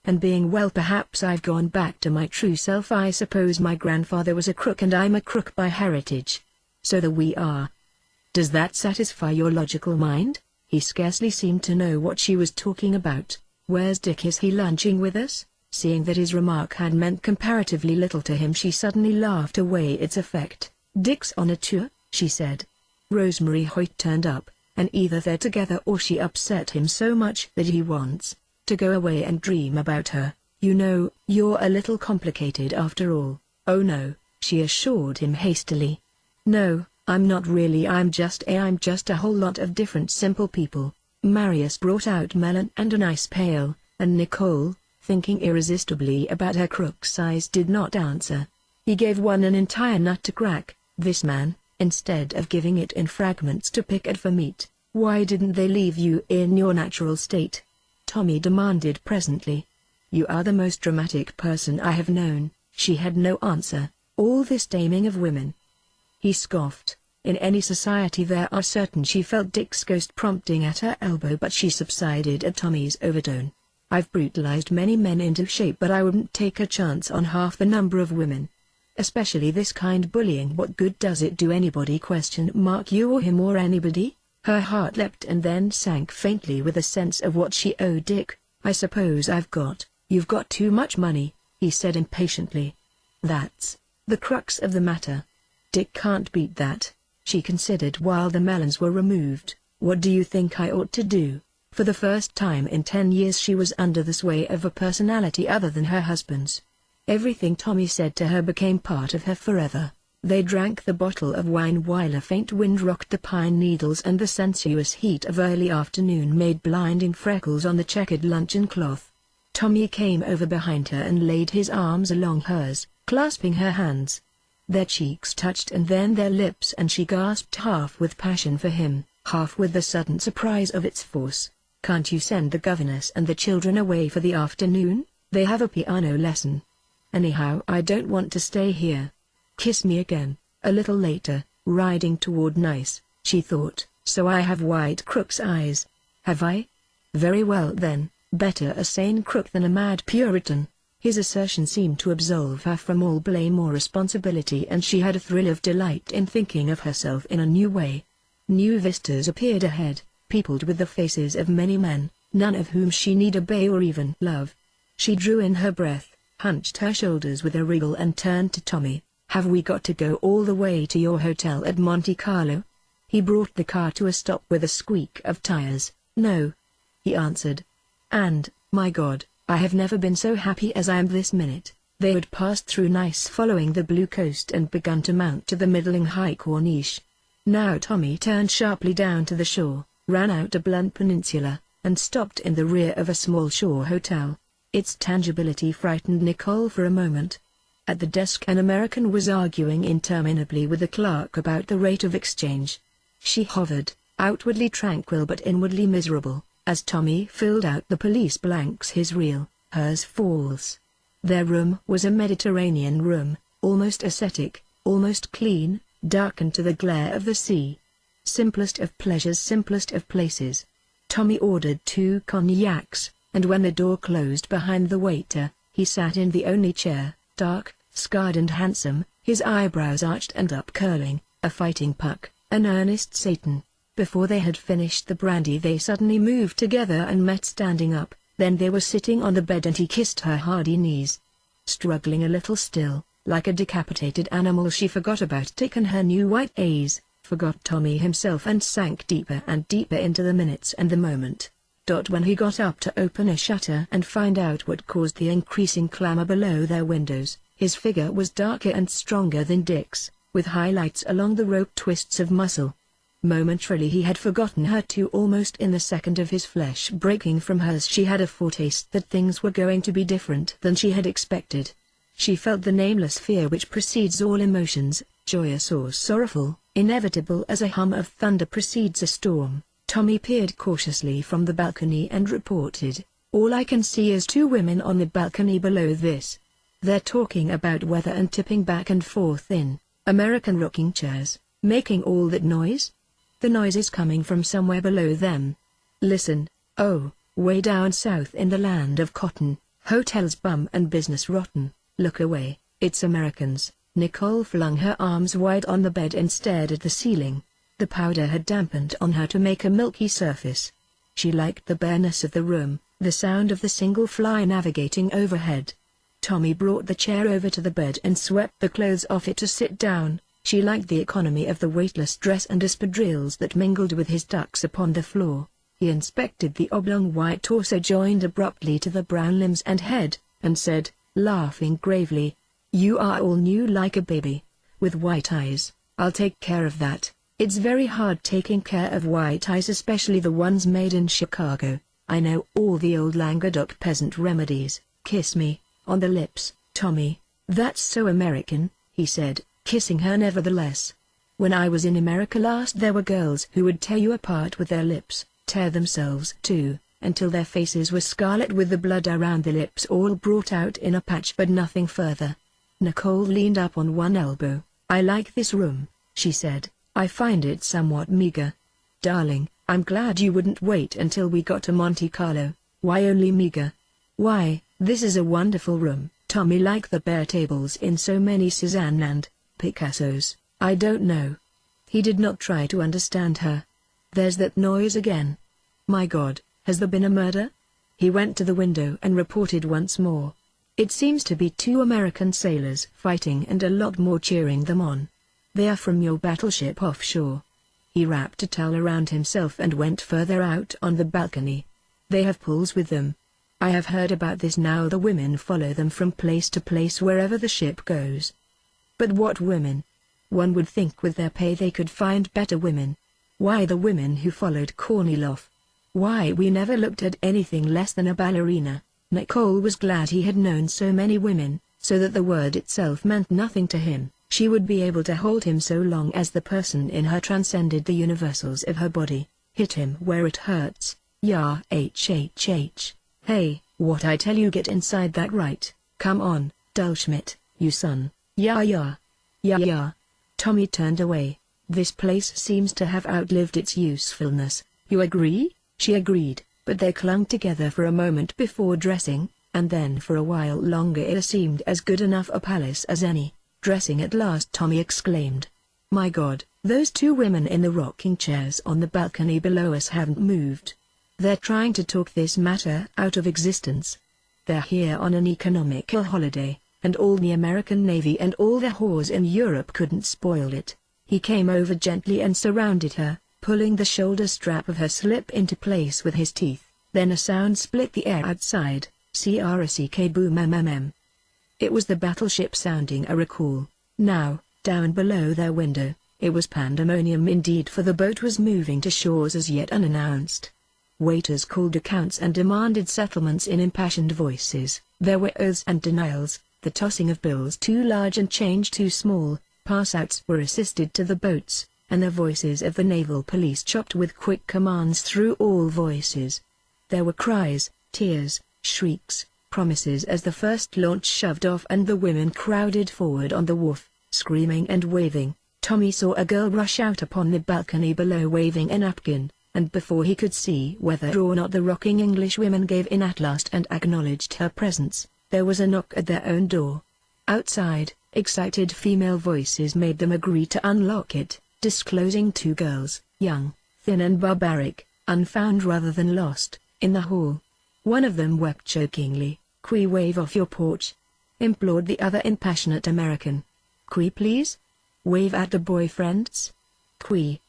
and being well, perhaps I've gone back to my true self. I suppose my grandfather was a crook and I'm a crook by heritage. So there we are. Does that satisfy your logical mind? He scarcely seemed to know what she was talking about. Where's Dick? Is he lunching with us? Seeing that his remark had meant comparatively little to him, she suddenly laughed away its effect. Dick's on a tour, she said. Rosemary Hoyt turned up, and either they're together or she upset him so much that he wants to go away and dream about her. You know, you're a little complicated after all. Oh no, she assured him hastily. No, I'm not really. I'm just a whole lot of different simple people. Marius brought out melon and an ice pail, and Nicole, thinking irresistibly about her crook's eyes, did not answer. He gave one an entire nut to crack. This man, instead of giving it in fragments to pick at for meat, why didn't they leave you in your natural state? Tommy demanded presently. You are the most dramatic person I have known. She had no answer. All this taming of women. He scoffed. In any society there are certain. She felt Dick's ghost prompting at her elbow, but she subsided at Tommy's overtone. I've brutalized many men into shape, but I wouldn't take a chance on half the number of women. Especially this kind bullying. What good does it do anybody? ? You or him or anybody? Her heart leapt and then sank faintly with a sense of what she owed Dick. I suppose you've got too much money, he said impatiently. That's the crux of the matter. Dick can't beat that. She considered while the melons were removed. What do you think I ought to do? For the first time in 10 years she was under the sway of a personality other than her husband's. Everything Tommy said to her became part of her forever. They drank the bottle of wine while a faint wind rocked the pine needles, and the sensuous heat of early afternoon made blinding freckles on the checkered luncheon cloth. Tommy came over behind her and laid his arms along hers, clasping her hands. Their cheeks touched and then their lips, and she gasped, half with passion for him, half with the sudden surprise of its force. Can't you send the governess and the children away for the afternoon? They have a piano lesson. Anyhow, I don't want to stay here. Kiss me again. A little later, riding toward Nice, she thought, so I have white crook's eyes. Have I? Very well then, better a sane crook than a mad Puritan. His assertion seemed to absolve her from all blame or responsibility, and she had a thrill of delight in thinking of herself in a new way. New vistas appeared ahead, peopled with the faces of many men, none of whom she need obey or even love. She drew in her breath, hunched her shoulders with a wriggle, and turned to Tommy. Have we got to go all the way to your hotel at Monte Carlo? He brought the car to a stop with a squeak of tires. No, he answered. And, my God, I have never been so happy as I am this minute. They had passed through Nice following the blue coast and begun to mount to the middling high Corniche. Now Tommy turned sharply down to the shore, ran out a blunt peninsula, and stopped in the rear of a small shore hotel. Its tangibility frightened Nicole for a moment. At the desk an American was arguing interminably with the clerk about the rate of exchange. She hovered, outwardly tranquil but inwardly miserable, as Tommy filled out the police blanks, his real, hers false. Their room was a Mediterranean room, almost ascetic, almost clean, darkened to the glare of the sea. Simplest of pleasures, simplest of places. Tommy ordered 2 cognacs, and when the door closed behind the waiter, he sat in the only chair, dark, scarred and handsome, his eyebrows arched and up-curling, a fighting Puck, an earnest Satan. Before they had finished the brandy they suddenly moved together and met standing up, then they were sitting on the bed and he kissed her hardy knees. Struggling a little still, like a decapitated animal, she forgot about Dick and her new white A's, forgot Tommy himself, and sank deeper and deeper into the minutes and the moment. When he got up to open a shutter and find out what caused the increasing clamor below their windows, his figure was darker and stronger than Dick's, with highlights along the rope twists of muscle. Momentarily he had forgotten her too. Almost in the second of his flesh breaking from hers, she had a foretaste that things were going to be different than she had expected. She felt the nameless fear which precedes all emotions, joyous or sorrowful, inevitable as a hum of thunder precedes a storm. Tommy peered cautiously from the balcony and reported, "All I can see is 2 women on the balcony below this. They're talking about weather and tipping back and forth in American rocking chairs, making all that noise. The noise is coming from somewhere below them. Listen, oh, way down south in the land of cotton, Hotels bum and business rotten. Look away, it's Americans. Nicole flung her arms wide on the bed and stared at the ceiling. The powder had dampened on her to make a milky surface. She liked the bareness of the room, the sound of the single fly navigating overhead. Tommy brought the chair over to the bed and swept the clothes off it to sit down. She liked the economy of the weightless dress and espadrilles that mingled with his tucks upon the floor. He inspected the oblong white torso joined abruptly to the brown limbs and head, and said, laughing gravely, "You are all new like a baby, with white eyes. I'll take care of that. It's very hard taking care of white eyes, especially the ones made in Chicago. I know all the old Languedoc peasant remedies." "Kiss me, on the lips, Tommy." "That's so American," he said, kissing her nevertheless. "When I was in America last there were girls who would tear you apart with their lips, tear themselves too, until their faces were scarlet with the blood around the lips all brought out in a patch but nothing further." Nicole leaned up on one elbow. "I like this room," she said. "I find it somewhat meager." "Darling, I'm glad you wouldn't wait until we got to Monte Carlo." "Why only meager?" "Why, this is a wonderful room." Tommy liked the bare tables in so many Cézanne and Picassos. "I don't know." He did not try to understand her. "There's that noise again. My God, has there been a murder?" He went to the window and reported once more. "It seems to be two American sailors fighting and a lot more cheering them on. They are from your battleship offshore." He wrapped a towel around himself and went further out on the balcony. "They have pools with them. I have heard about this now. The women follow them from place to place wherever the ship goes." "But what women? One would think with their pay they could find better women." "Why, the women who followed Kornilov. Why, we never looked at anything less than a ballerina." Nicole was glad he had known so many women, so that the word itself meant nothing to him. She would be able to hold him so long as the person in her transcended the universals of her body. "Hit him where it hurts. Yeah, hhh. Hey, what I tell you, get inside that right. Come on, Dulschmidt, you son. Yeah. Yeah. Tommy turned away. "This place seems to have outlived its usefulness. You agree?" She agreed, but they clung together for a moment before dressing, and then for a while longer it seemed as good enough a palace as any. Dressing at last, Tommy exclaimed, "My God, those two women in the rocking chairs on the balcony below us haven't moved. They're trying to talk this matter out of existence. They're here on an economical holiday, and all the American Navy and all the whores in Europe couldn't spoil it." He came over gently and surrounded her, pulling the shoulder strap of her slip into place with his teeth. Then a sound split the air outside. Crack boom mm. It was the battleship sounding a recall. Now, down below their window, it was pandemonium indeed, for the boat was moving to shores as yet unannounced. Waiters called accounts and demanded settlements in impassioned voices. There were oaths and denials, the tossing of bills too large and change too small. Pass-outs were assisted to the boats, and the voices of the naval police chopped with quick commands through all voices. There were cries, tears, shrieks, promises as the first launch shoved off and the women crowded forward on the wharf, screaming and waving. Tommy saw a girl rush out upon the balcony below waving a napkin, and before he could see whether or not the rocking English women gave in at last and acknowledged her presence, there was a knock at their own door. Outside, excited female voices made them agree to unlock it, disclosing two girls, young, thin and barbaric, unfound rather than lost, in the hall. One of them wept chokingly. "Qui, wave off your porch," implored the other in passionate American. "Qui, please? Wave at the boyfriends? Qui,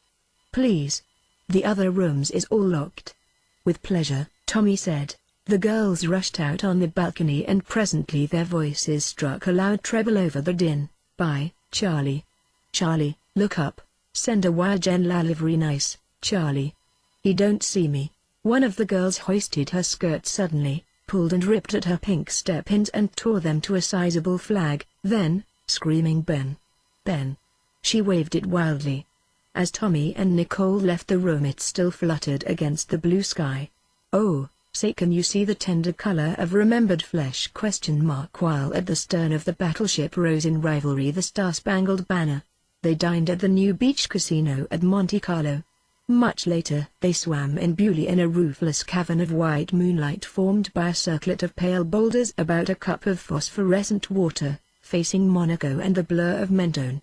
please. The other rooms is all locked." "With pleasure," Tommy said. The girls rushed out on the balcony and presently their voices struck a loud treble over the din. "Bye, Charlie. Charlie, look up. Send a wire Jen la livery nice, Charlie. He don't see me." One of the girls hoisted her skirt suddenly, pulled and ripped at her pink step-ins and tore them to a sizable flag, then, screaming "Ben! Ben!" she waved it wildly. As Tommy and Nicole left the room it still fluttered against the blue sky. "Oh, say, can you see the tender color of remembered flesh?" While at the stern of the battleship rose in rivalry the Star-Spangled Banner. They dined at the new beach casino at Monte Carlo. Much later, they swam in Bewley in a roofless cavern of white moonlight formed by a circlet of pale boulders about a cup of phosphorescent water, facing Monaco and the blur of Mentone.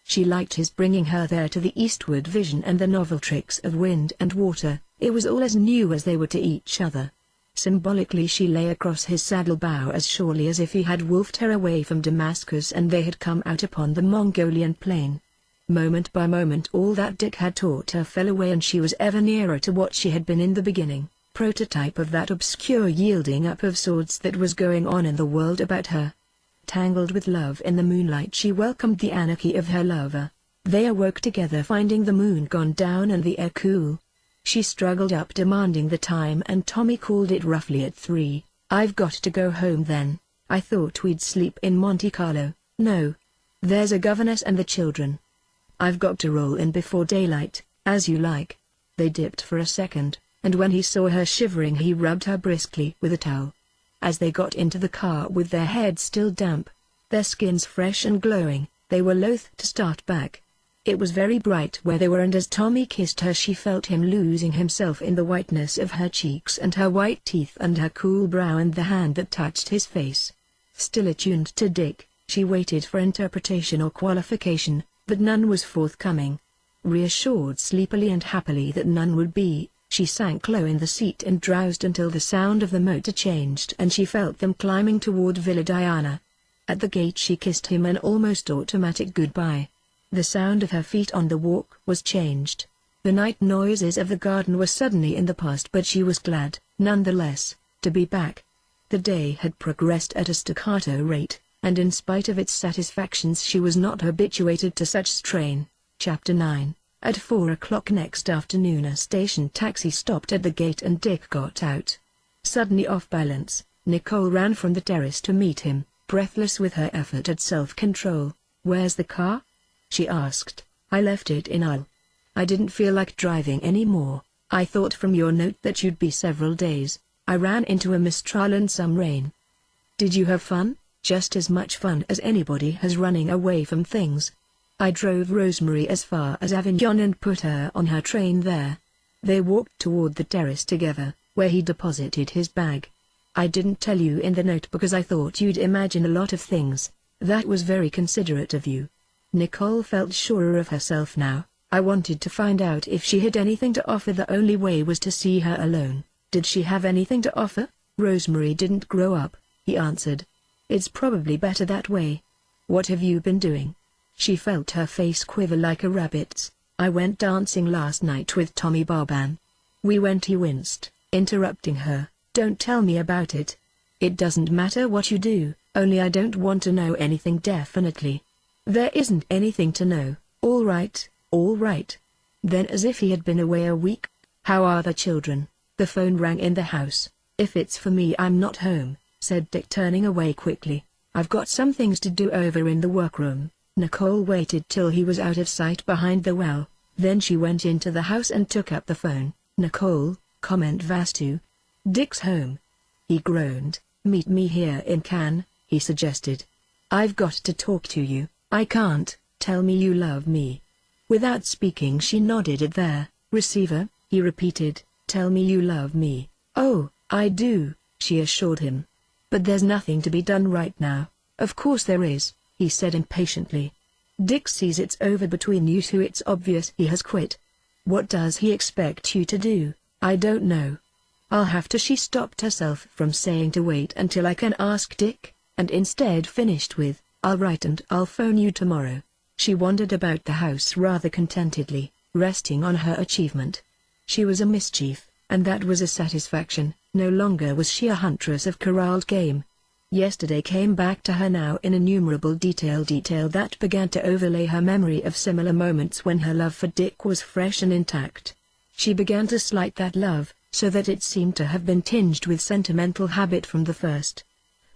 She liked his bringing her there to the eastward vision and the novel tricks of wind and water. It was all as new as they were to each other. Symbolically she lay across his saddle bow as surely as if he had wolfed her away from Damascus and they had come out upon the Mongolian plain. Moment by moment all that Dick had taught her fell away and she was ever nearer to what she had been in the beginning, prototype of that obscure yielding up of swords that was going on in the world about her. Tangled with love in the moonlight she welcomed the anarchy of her lover. They awoke together finding the moon gone down and the air cool. She struggled up demanding the time and Tommy called it roughly at 3. "I've got to go home then. I thought we'd sleep in Monte Carlo." "No. There's a governess and the children. I've got to roll in before daylight." "As you like." They dipped for a second, and when he saw her shivering he rubbed her briskly with a towel. As they got into the car with their heads still damp, their skins fresh and glowing, they were loath to start back. It was very bright where they were and as Tommy kissed her she felt him losing himself in the whiteness of her cheeks and her white teeth and her cool brow and the hand that touched his face. Still attuned to Dick, she waited for interpretation or qualification, but none was forthcoming. Reassured sleepily and happily that none would be, she sank low in the seat and drowsed until the sound of the motor changed and she felt them climbing toward Villa Diana. At the gate she kissed him an almost automatic goodbye. The sound of her feet on the walk was changed. The night noises of the garden were suddenly in the past but she was glad, nonetheless, to be back. The day had progressed at a staccato rate, and in spite of its satisfactions she was not habituated to such strain. Chapter 9. At 4 o'clock next afternoon a station taxi stopped at the gate and Dick got out. Suddenly off balance, Nicole ran from the terrace to meet him, breathless with her effort at self-control. "Where's the car?" she asked. "I left it in Hull. I didn't feel like driving anymore. I thought from your note that you'd be several days. I ran into a mistral and some rain." "Did you have fun?" "Just as much fun as anybody has running away from things. I drove Rosemary as far as Avignon and put her on her train there." They walked toward the terrace together, where he deposited his bag. "I didn't tell you in the note because I thought you'd imagine a lot of things. That was very considerate of you." Nicole felt surer of herself now. "I wanted to find out if she had anything to offer. The only way was to see her alone." "Did she have anything to offer?" "Rosemary didn't grow up," he answered. "It's probably better that way." "What have you been doing?" She felt her face quiver like a rabbit's. "I went dancing last night with Tommy Barban." "We went," he winced, interrupting her. "Don't tell me about it." "It doesn't matter what you do, only I don't want to know anything definitely." "There isn't anything to know." All right." Then as if he had been away a week, "How are the children?" The phone rang in the house. "If it's for me I'm not home," said Dick turning away quickly. "I've got some things to do over in the workroom." Nicole waited till he was out of sight behind the well, then she went into the house and took up the phone. "Nicole, comment Vastu. Dick's home." He groaned. "Meet me here in Cannes," he suggested. "I've got to talk to you." "I can't." "Tell me you love me." Without speaking she nodded at their receiver. He repeated, "Tell me you love me." "Oh, I do," she assured him. "But there's nothing to be done right now." "Of course there is," he said impatiently. "Dick sees it's over between you two. It's obvious he has quit." "What does he expect you to do?" "I don't know. I'll have to." She stopped herself from saying to wait until I can ask Dick, and instead finished with, "I'll write and I'll phone you tomorrow." She wandered about the house rather contentedly, resting on her achievement. She was a mischief, and that was a satisfaction. No longer was she a huntress of corralled game. Yesterday came back to her now in innumerable detail that began to overlay her memory of similar moments when her love for Dick was fresh and intact. She began to slight that love, so that it seemed to have been tinged with sentimental habit from the first.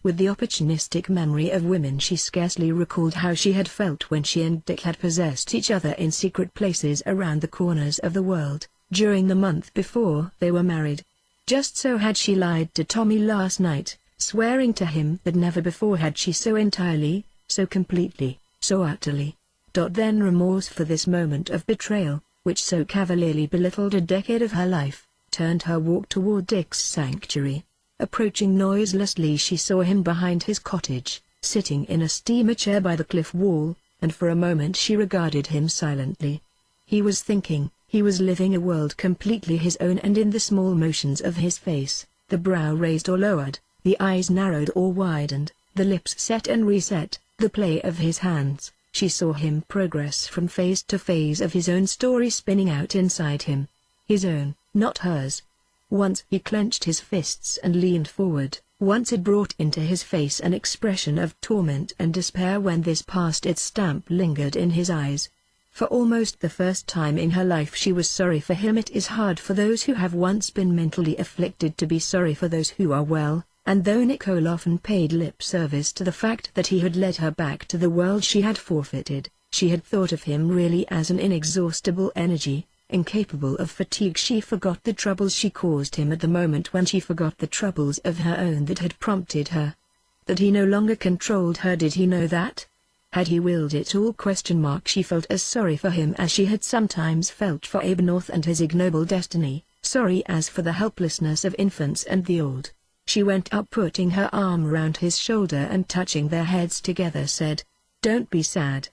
With the opportunistic memory of women she scarcely recalled how she had felt when she and Dick had possessed each other in secret places around the corners of the world, during the month before they were married. Just so had she lied to Tommy last night, swearing to him that never before had she so entirely, so completely, so utterly. Then remorse for this moment of betrayal, which so cavalierly belittled a decade of her life, turned her walk toward Dick's sanctuary. Approaching noiselessly, she saw him behind his cottage, sitting in a steamer chair by the cliff wall, and for a moment she regarded him silently. He was thinking, he was living a world completely his own, and in the small motions of his face, the brow raised or lowered, the eyes narrowed or widened, the lips set and reset, the play of his hands, she saw him progress from phase to phase of his own story spinning out inside him. His own, not hers. Once he clenched his fists and leaned forward, once it brought into his face an expression of torment and despair. When this passed, its stamp lingered in his eyes. For almost the first time in her life she was sorry for him. It is hard for those who have once been mentally afflicted to be sorry for those who are well, and though Nicole often paid lip service to the fact that he had led her back to the world she had forfeited, she had thought of him really as an inexhaustible energy, incapable of fatigue. She forgot the troubles she caused him at the moment when she forgot the troubles of her own that had prompted her. That he no longer controlled her. Did he know that? Had he willed it all? She felt as sorry for him as she had sometimes felt for Abe North and his ignoble destiny, sorry as for the helplessness of infants and the old. She went up, putting her arm around his shoulder and touching their heads together said, "Don't be sad."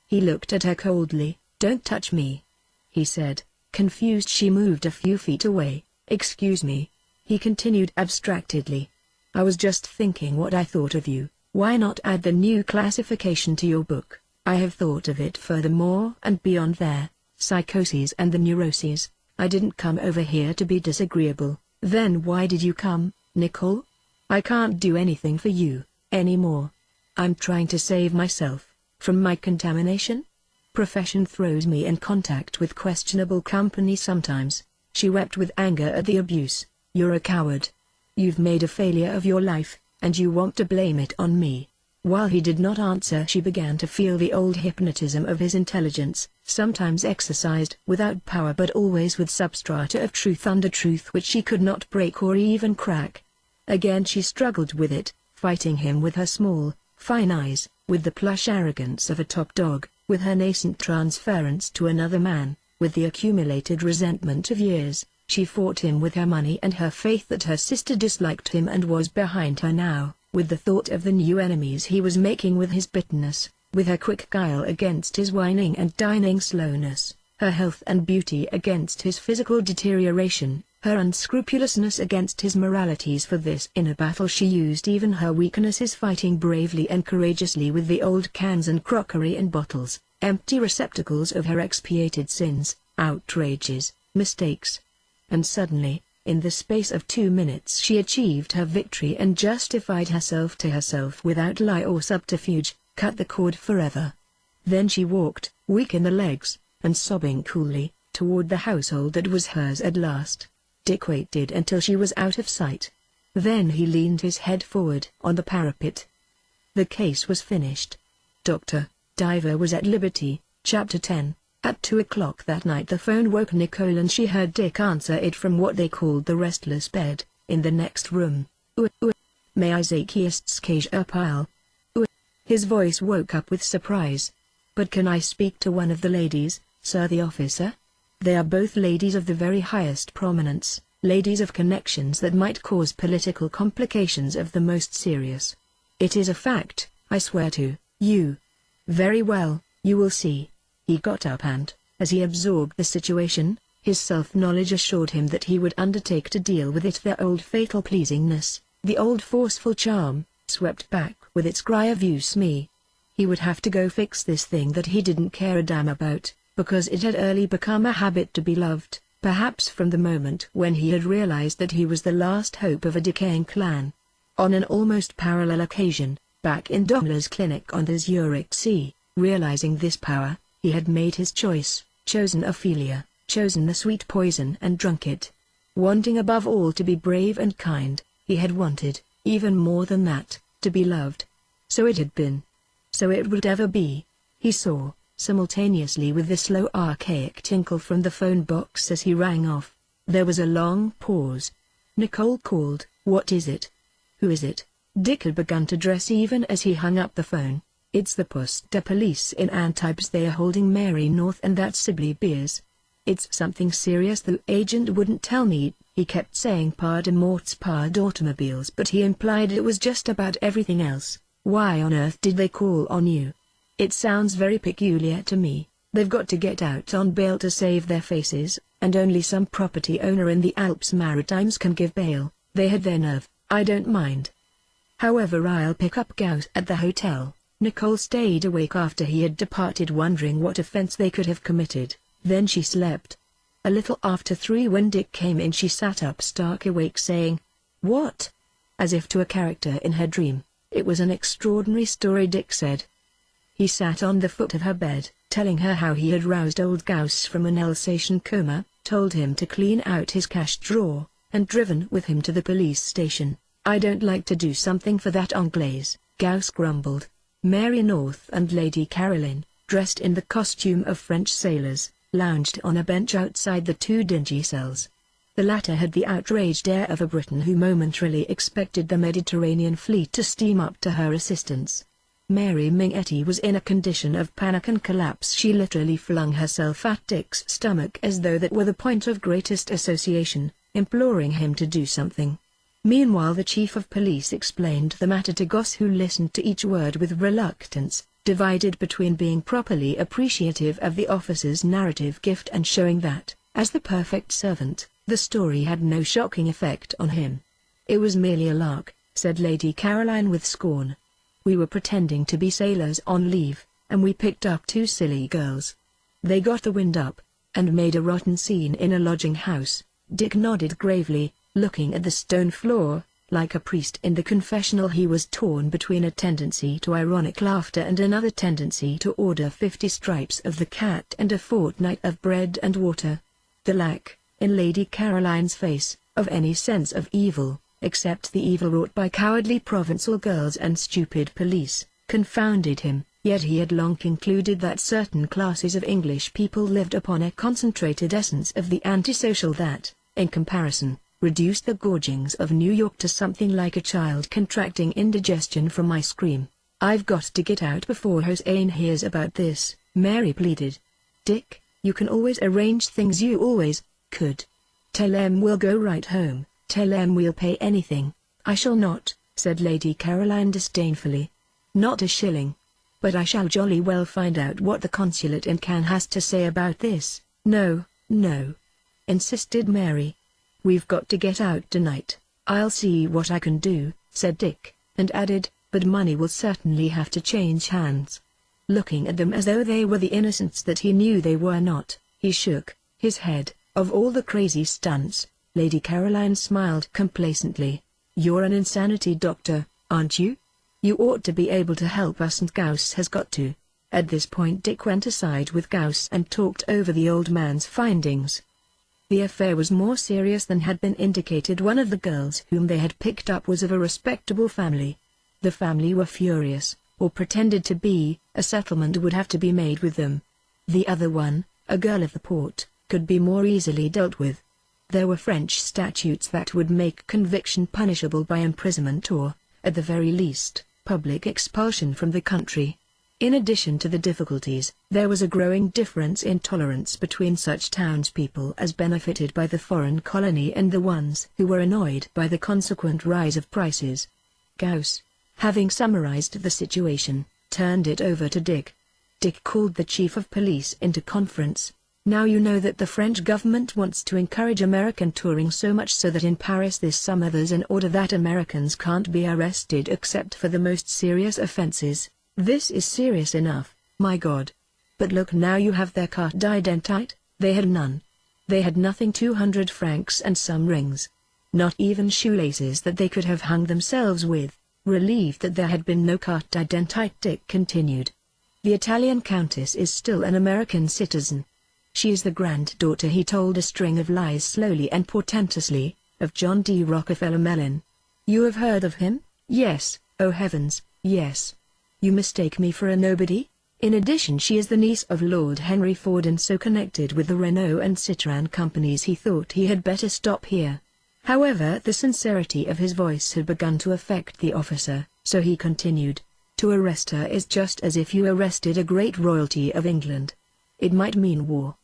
He looked at her coldly. "Don't touch me," he said. Confused, she moved a few feet away. "Excuse me," he continued abstractedly. "I was just thinking what I thought of you. Why not add the new classification to your book? I have thought of it furthermore and beyond there, psychoses and the neuroses. I didn't come over here to be disagreeable." "Then why did you come, Nicole?" "I can't do anything for you anymore. I'm trying to save myself from my contamination. Profession throws me in contact with questionable company sometimes." She wept with anger at the abuse. "You're a coward. You've made a failure of your life, and you want to blame it on me." While he did not answer, she began to feel the old hypnotism of his intelligence, sometimes exercised without power but always with substrata of truth under truth which she could not break or even crack. Again she struggled with it, fighting him with her small, fine eyes, with the plush arrogance of a top dog, with her nascent transference to another man, with the accumulated resentment of years. She fought him with her money and her faith that her sister disliked him and was behind her now, with the thought of the new enemies he was making, with his bitterness, with her quick guile against his whining and dining slowness, her health and beauty against his physical deterioration, her unscrupulousness against his moralities. For this inner battle she used even her weaknesses, fighting bravely and courageously with the old cans and crockery and bottles, empty receptacles of her expiated sins, outrages, mistakes. And suddenly, in the space of 2 minutes, she achieved her victory and justified herself to herself without lie or subterfuge, cut the cord forever. Then she walked, weak in the legs, and sobbing coolly, toward the household that was hers at last. Dick waited until she was out of sight. Then he leaned his head forward on the parapet. The case was finished. Dr. Diver was at liberty. Chapter 10. At 2 o'clock that night the phone woke Nicole and she heard Dick answer it from what they called the restless bed, in the next room. May I zakiestskage pile? His voice woke up with surprise. But can I speak to one of the ladies, sir? The officer? They are both ladies of the very highest prominence, ladies of connections that might cause political complications of the most serious. It is a fact, I swear to you. Very well, you will see. He got up and, as he absorbed the situation, his self-knowledge assured him that he would undertake to deal with it. The old fatal pleasingness, the old forceful charm, swept back with its cry of "use me." He would have to go fix this thing that he didn't care a damn about, because it had early become a habit to be loved, perhaps from the moment when he had realized that he was the last hope of a decaying clan. On an almost parallel occasion, back in Daimler's clinic on the Zurich Sea, realizing this power, he had made his choice, chosen Ophelia, chosen the sweet poison and drunk it. Wanting above all to be brave and kind, he had wanted, even more than that, to be loved. So it had been. So it would ever be. He saw, simultaneously with the slow archaic tinkle from the phone box as he rang off. There was a long pause. Nicole called, "What is it? Who is it?" Dick had begun to dress even as he hung up the phone. "It's the Poste de Police in Antibes. They are holding Mary North and that Sibley Beers." It's something serious. The agent wouldn't tell me. He kept saying pas de morts, pas d'automobiles, but he implied it was just about everything else. Why on earth did they call on you? It sounds very peculiar to me. They've got to get out on bail to save their faces, and only some property owner in the Alps Maritimes can give bail. They had their nerve. I don't mind. However, I'll pick up Gauss at the hotel. Nicole stayed awake after he had departed, wondering what offense they could have committed. Then she slept. A little after 3 when Dick came in, she sat up stark awake, saying, "What?" as if to a character in her dream. It was an extraordinary story, Dick said. He sat on the foot of her bed, telling her how he had roused old Gauss from an Alsatian coma, told him to clean out his cash drawer, and driven with him to the police station. "I don't like to do something for that Anglaise," Gauss grumbled. Mary North and Lady Caroline, dressed in the costume of French sailors, lounged on a bench outside the 2 dingy cells. The latter had the outraged air of a Briton who momentarily expected the Mediterranean fleet to steam up to her assistance. Mary Minghetti was in a condition of panic and collapse. She literally flung herself at Dick's stomach as though that were the point of greatest association, imploring him to do something. Meanwhile, the chief of police explained the matter to Goss, who listened to each word with reluctance, divided between being properly appreciative of the officer's narrative gift and showing that, as the perfect servant, the story had no shocking effect on him. "It was merely a lark," said Lady Caroline with scorn. "We were pretending to be sailors on leave, and we picked up 2 silly girls. They got the wind up, and made a rotten scene in a lodging house." Dick nodded gravely, looking at the stone floor. Like a priest in the confessional, he was torn between a tendency to ironic laughter and another tendency to order 50 stripes of the cat and a fortnight of bread and water. The lack, in Lady Caroline's face, of any sense of evil, except the evil wrought by cowardly Provençal girls and stupid police, confounded him. Yet he had long concluded that certain classes of English people lived upon a concentrated essence of the antisocial that, in comparison, reduced the gorgings of New York to something like a child contracting indigestion from ice cream. "I've got to get out before Hossein hears about this," Mary pleaded. "Dick, you can always arrange things. You always could. Tell them we'll go right home. Tell them we'll pay anything." "I shall not," said Lady Caroline disdainfully. "Not a shilling. But I shall jolly well find out what the consulate in Cannes has to say about this." "No, no," insisted Mary. "We've got to get out tonight." "I'll see what I can do," said Dick, and added, "but money will certainly have to change hands." Looking at them as though they were the innocents that he knew they were not, he shook his head. "Of all the crazy stunts," Lady Caroline smiled complacently, "you're an insanity doctor, aren't you? You ought to be able to help us, and Gauss has got to." At this point Dick went aside with Gauss and talked over the old man's findings. The affair was more serious than had been indicated. One of the girls whom they had picked up was of a respectable family. The family were furious, or pretended to be. A settlement would have to be made with them. The other one, a girl of the port, could be more easily dealt with. There were French statutes that would make conviction punishable by imprisonment or, at the very least, public expulsion from the country. In addition to the difficulties, there was a growing difference in tolerance between such townspeople as benefited by the foreign colony and the ones who were annoyed by the consequent rise of prices. Gauss, having summarized the situation, turned it over to Dick. Dick called the chief of police into conference. "Now you know that the French government wants to encourage American touring, so much so that in Paris this summer there's an order that Americans can't be arrested except for the most serious offenses. This is serious enough, my God. But look, now you have their carte d'identité. They had none. They had nothing. 200 francs and some rings. Not even shoelaces that they could have hung themselves with." Relieved that there had been no carte d'identité, Dick continued. "The Italian countess is still an American citizen. She is the granddaughter," he told a string of lies slowly and portentously, "of John D. Rockefeller Mellon. You have heard of him?" "Yes, oh heavens, yes. You mistake me for a nobody? In addition, she is the niece of Lord Henry Ford and so connected with the Renault and Citroën companies." He thought he had better stop here. However, the sincerity of his voice had begun to affect the officer, so he continued, "To arrest her is just as if you arrested a great royalty of England. It might mean war.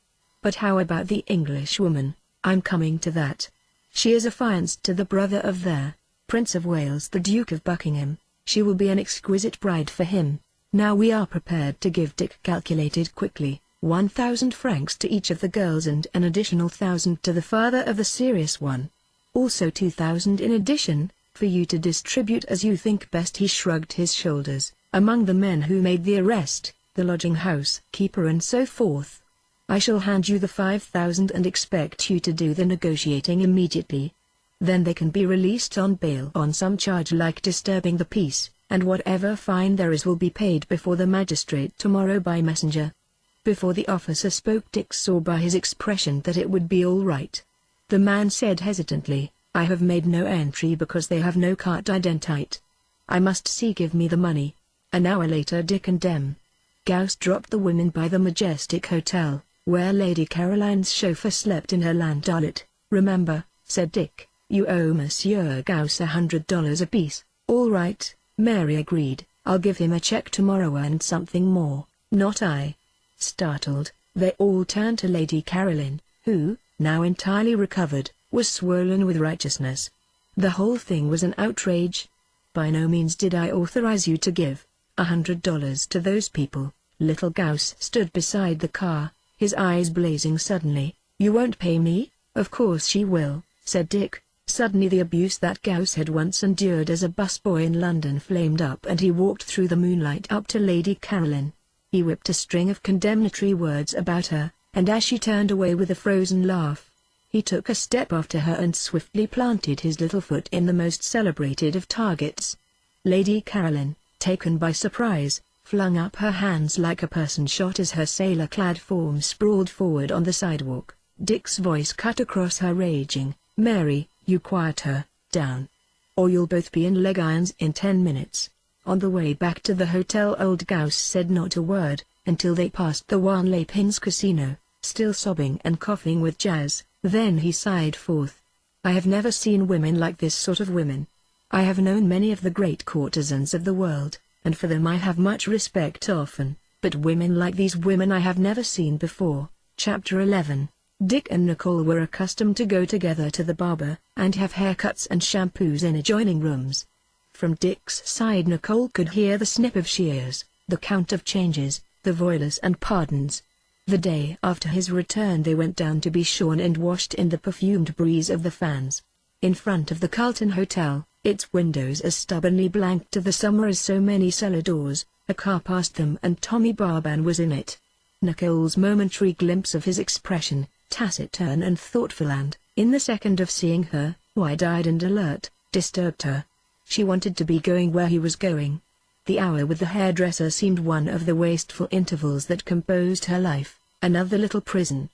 But how about the Englishwoman? I'm coming to that. She is affianced to the brother of their Prince of Wales, the Duke of Buckingham. She will be an exquisite bride for him. Now we are prepared to give. Dick calculated quickly, 1,000 francs to each of the girls and an additional 1,000 to the father of the serious one. Also 2,000 in addition, for you to distribute as you think best. He shrugged his shoulders. Among the men who made the arrest, the lodging house keeper and so forth. I shall hand you the 5,000 and expect you to do the negotiating immediately. Then they can be released on bail on some charge like disturbing the peace, and whatever fine there is will be paid before the magistrate tomorrow by messenger. Before the officer spoke, Dick saw by his expression that it would be all right. The man said hesitantly, I have made no entry because they have no carte d'identite. I must see. Give me the money. An hour later Dick and Dem. Gauss dropped the women by the Majestic Hotel, where Lady Caroline's chauffeur slept in her landaulet. Remember, said Dick, you owe Monsieur Gauss $100 apiece. All right, Mary agreed, I'll give him a check tomorrow and something more. Not I. Startled, they all turned to Lady Caroline, who, now entirely recovered, was swollen with righteousness. The whole thing was an outrage. By no means did I authorize you to give $100 to those people. Little Gauss stood beside the car, his eyes blazing suddenly. You won't pay me? Of course she will, said Dick. Suddenly the abuse that Gauss had once endured as a busboy in London flamed up and he walked through the moonlight up to Lady Caroline. He whipped a string of condemnatory words about her, and as she turned away with a frozen laugh, he took a step after her and swiftly planted his little foot in the most celebrated of targets. Lady Caroline, taken by surprise, flung up her hands like a person shot as her sailor-clad form sprawled forward on the sidewalk. Dick's voice cut across her raging, Mary, you quiet her down, or you'll both be in leg irons in 10 minutes. On the way back to the hotel old Gauss said not a word, until they passed the Wan Les Pins casino, still sobbing and coughing with jazz. Then he sighed forth. I have never seen women like this sort of women. I have known many of the great courtesans of the world, and for them I have much respect often, but women like these women I have never seen before. Chapter 11. Dick and Nicole were accustomed to go together to the barber, and have haircuts and shampoos in adjoining rooms. From Dick's side Nicole could hear the snip of shears, the count of changes, the voiles and pardons. The day after his return they went down to be shorn and washed in the perfumed breeze of the fans. In front of the Carlton Hotel, its windows as stubbornly blank to the summer as so many cellar doors, a car passed them and Tommy Barban was in it. Nicole's momentary glimpse of his expression, taciturn and thoughtful and, in the second of seeing her, wide-eyed and alert, disturbed her. She wanted to be going where he was going. The hour with the hairdresser seemed one of the wasteful intervals that composed her life, another little prison.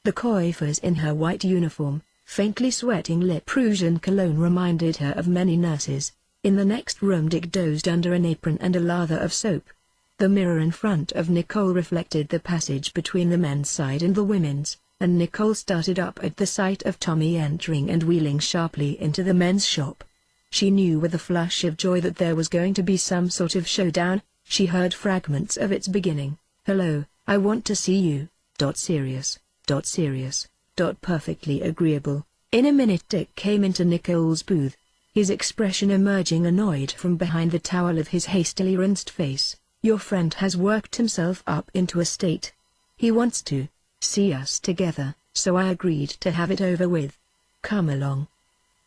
The coiffeuse in her white uniform, faintly sweating lip rouge and cologne reminded her of many nurses. In the next room Dick dozed under an apron and a lather of soap. The mirror in front of Nicole reflected the passage between the men's side and the women's, and Nicole started up at the sight of Tommy entering and wheeling sharply into the men's shop. She knew with a flush of joy that there was going to be some sort of showdown. She heard fragments of its beginning. Hello, I want to see you. Serious. Perfectly agreeable. In a minute Dick came into Nicole's booth, his expression emerging annoyed from behind the towel of his hastily rinsed face. Your friend has worked himself up into a state. He wants to see us together, so I agreed to have it over with. Come along.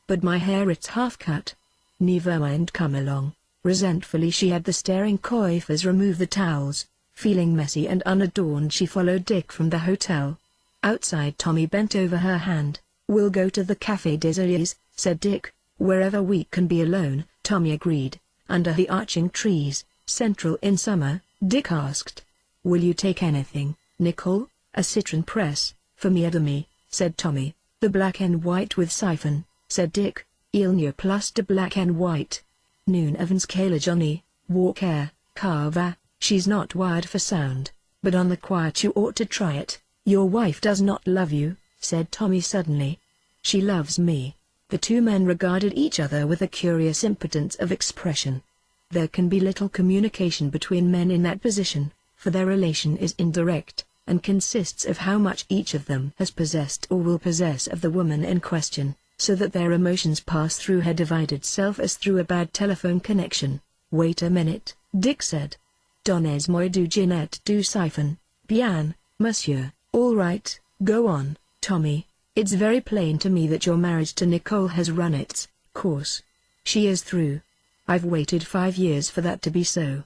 But my hair, it's half cut. Never mind, come along. Resentfully she had the staring coiffeurs remove the towels. Feeling messy and unadorned she followed Dick from the hotel. Outside Tommy bent over her hand. We'll go to the Café des Alliés, said Dick. Wherever we can be alone, Tommy agreed. Under the arching trees, central in summer, Dick asked. Will you take anything, Nicole? A citron press, for me et demi, said Tommy. The black and white with siphon, said Dick. Il n'y a plus de black and white. Noon Evans Kayla Johnny, Walker, Carver. She's not wired for sound, but on the quiet you ought to try it. Your wife does not love you, said Tommy suddenly. She loves me. The two men regarded each other with a curious impotence of expression. There can be little communication between men in that position, for their relation is indirect. and consists of how much each of them has possessed or will possess of the woman in question, so that their emotions pass through her divided self as through a bad telephone connection. Wait a minute, Dick said. Donnez moi du Ginette du siphon, bien, monsieur. All right, go on, Tommy. It's very plain to me that your marriage to Nicole has run its course. She is through. I've waited 5 years for that to be so.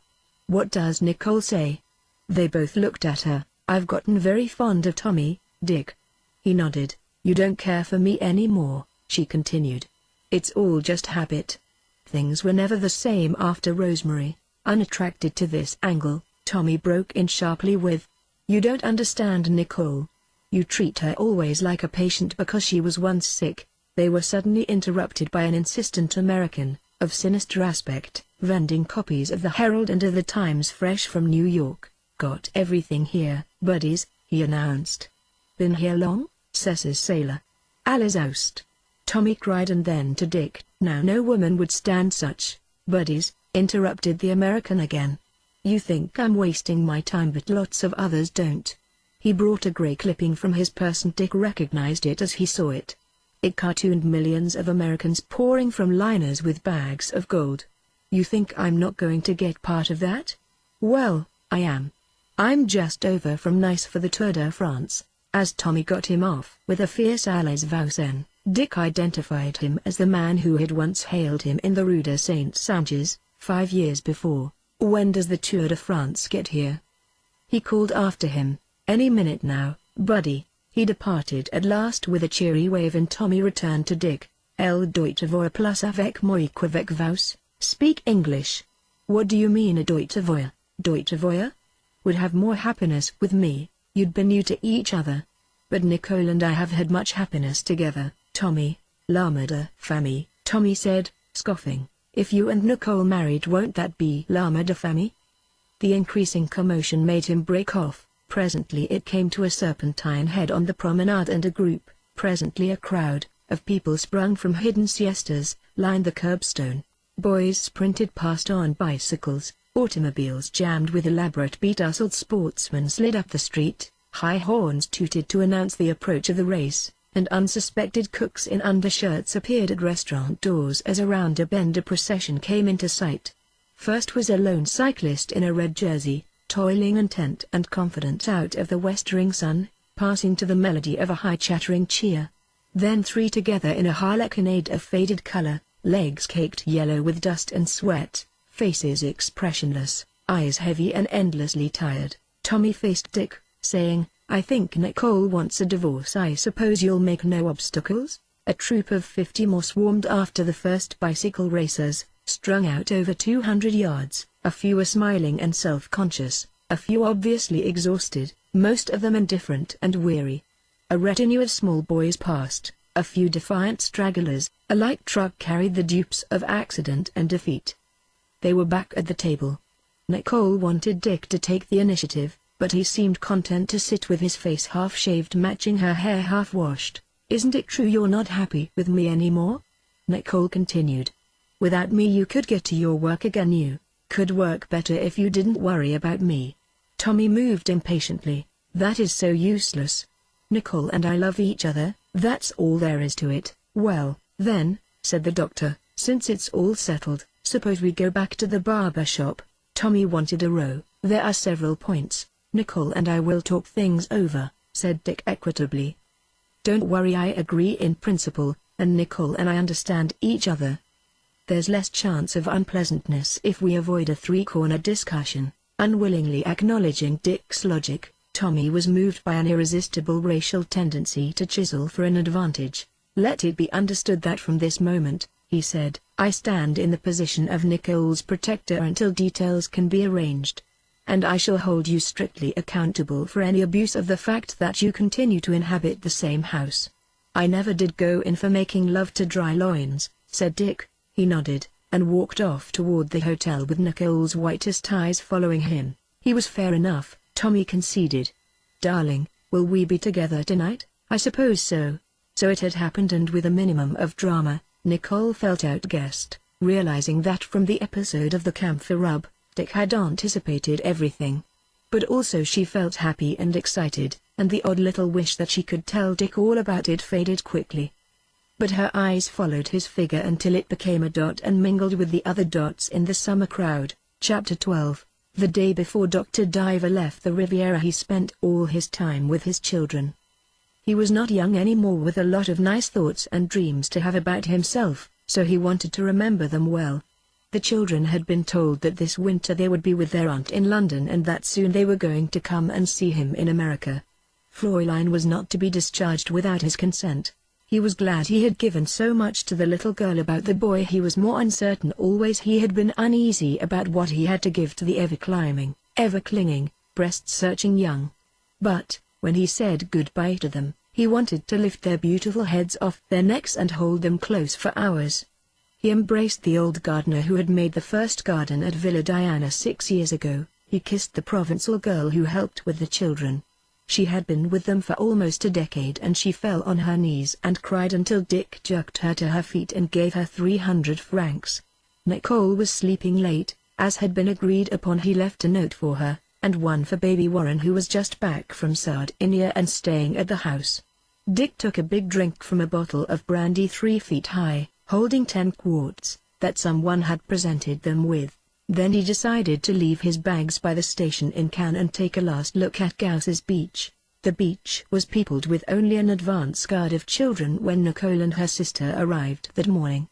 What does Nicole say? They both looked at her. I've gotten very fond of Tommy, Dick. He nodded. You don't care for me anymore, she continued. It's all just habit. Things were never the same after Rosemary. Unattracted to this angle, Tommy broke in sharply with, "You don't understand Nicole. You treat her always like a patient because she was once sick." They were suddenly interrupted by an insistent American, of sinister aspect, vending copies of the Herald and of the Times fresh from New York. "Got everything here, buddies," he announced. "Been here long?" says his sailor. "Alles oust," Tommy cried, and then to Dick, "Now no woman would stand such." "Buddies," interrupted the American again. "You think I'm wasting my time, but lots of others don't." He brought a grey clipping from his purse and Dick recognized it as he saw it. It cartooned millions of Americans pouring from liners with bags of gold. "You think I'm not going to get part of that? Well, I am. I'm just over from Nice for the Tour de France." As Tommy got him off with a fierce "Allez vous-en," Dick identified him as the man who had once hailed him in the Rue de Saint-Saëns, 5 years before. "When does the Tour de France get here?" he called after him. "Any minute now, buddy." He departed at last with a cheery wave, and Tommy returned to Dick. "Elle doit avoir plus avec moi qu'avec vous. Speak English." "What do you mean, a doit avoir? Doit avoir? Would have more happiness with me. You'd been new to each other. But Nicole and I have had much happiness together, Tommy." "L'âme de famille," Tommy said, scoffing. "If you and Nicole married, won't that be l'âme de famille?" The increasing commotion made him break off. Presently it came to a serpentine head on the promenade, and presently a crowd, of people sprung from hidden siestas, lined the curbstone. Boys sprinted past on bicycles, automobiles jammed with elaborate bedazzled sportsmen slid up the street, high horns tooted to announce the approach of the race, and unsuspected cooks in undershirts appeared at restaurant doors as around a bend a procession came into sight. First was a lone cyclist in a red jersey, toiling intent and confident out of the westering sun, passing to the melody of a high chattering cheer. Then 3 together in a harlequinade of faded color, legs caked yellow with dust and sweat, faces expressionless, eyes heavy and endlessly tired. Tommy faced Dick, saying, "I think Nicole wants a divorce. I suppose you'll make no obstacles?" A troop of 50 more swarmed after the first bicycle racers, strung out over 200 yards. A few were smiling and self-conscious, a few obviously exhausted, most of them indifferent and weary. A retinue of small boys passed, a few defiant stragglers. A light truck carried the dupes of accident and defeat. They were back at the table. Nicole wanted Dick to take the initiative, but he seemed content to sit with his face half-shaved, matching her hair half-washed. "Isn't it true you're not happy with me anymore?" Nicole continued. "Without me you could get to your work again. You could work better if you didn't worry about me." Tommy moved impatiently. "That is so useless. Nicole and I love each other, that's all there is to it." "Well, then," said the doctor, "since it's all settled, suppose we go back to the barber shop." Tommy wanted a row. "There are several points. Nicole and I will talk things over," said Dick equitably. "Don't worry, I agree in principle, and Nicole and I understand each other. There's less chance of unpleasantness if we avoid a 3-corner discussion." Unwillingly acknowledging Dick's logic, Tommy was moved by an irresistible racial tendency to chisel for an advantage. "Let it be understood that from this moment," he said, "I stand in the position of Nicole's protector until details can be arranged. And I shall hold you strictly accountable for any abuse of the fact that you continue to inhabit the same house." "I never did go in for making love to dry loins," said Dick. He nodded, and walked off toward the hotel with Nicole's whitest eyes following him. He was fair enough, Tommy conceded. "Darling, will we be together tonight?" "I suppose so." So it had happened, and with a minimum of drama, Nicole felt outguessed, realizing that from the episode of the camphor rub, Dick had anticipated everything. But also she felt happy and excited, and the odd little wish that she could tell Dick all about it faded quickly. But her eyes followed his figure until it became a dot and mingled with the other dots in the summer crowd. Chapter 12. The day before Dr. Diver left the Riviera, he spent all his time with his children. He was not young anymore, with a lot of nice thoughts and dreams to have about himself, so he wanted to remember them well. The children had been told that this winter they would be with their aunt in London and that soon they were going to come and see him in America. Fräulein was not to be discharged without his consent. He was glad he had given so much to the little girl. About the boy he was more uncertain. Always he had been uneasy about what he had to give to the ever-climbing, ever-clinging, breast-searching young. But, when he said goodbye to them, he wanted to lift their beautiful heads off their necks and hold them close for hours. He embraced the old gardener who had made the first garden at Villa Diana 6 years ago. He kissed the Provençal girl who helped with the children. She had been with them for almost a decade, and she fell on her knees and cried until Dick jerked her to her feet and gave her 300 francs. Nicole was sleeping late, as had been agreed upon. He left a note for her, and one for baby Warren, who was just back from Sardinia and staying at the house. Dick took a big drink from a bottle of brandy 3 feet high, holding 10 quarts, that someone had presented them with. Then he decided to leave his bags by the station in Cannes and take a last look at Gauss's beach. The beach was peopled with only an advance guard of children when Nicole and her sister arrived that morning.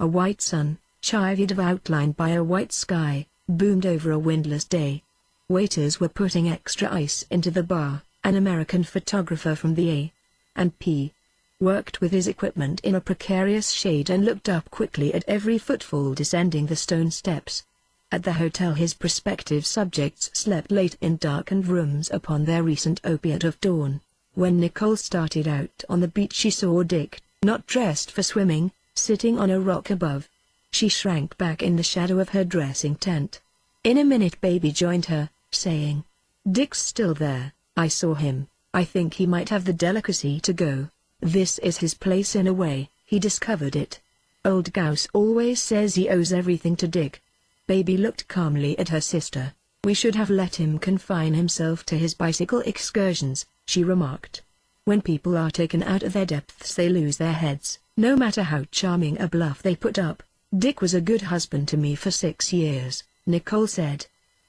A white sun, vivid outlined by a white sky, boomed over a windless day. Waiters were putting extra ice into the bar. An American photographer from the A&P worked with his equipment in a precarious shade and looked up quickly at every footfall descending the stone steps. At the hotel his prospective subjects slept late in darkened rooms upon their recent opiate of dawn. When Nicole started out on the beach she saw Dick, not dressed for swimming, sitting on a rock above. She shrank back in the shadow of her dressing tent. In a minute baby joined her, saying, "Dick's still there, I saw him. I think he might have the delicacy to go. This is his place in a way, he discovered it. Old Gauss always says he owes everything to Dick." Baby looked calmly at her sister. "We should have let him confine himself to his bicycle excursions," she remarked. "When people are taken out of their depths they lose their heads, no matter how charming a bluff they put up. Dick was a good husband to me for 6 years, Nicole said.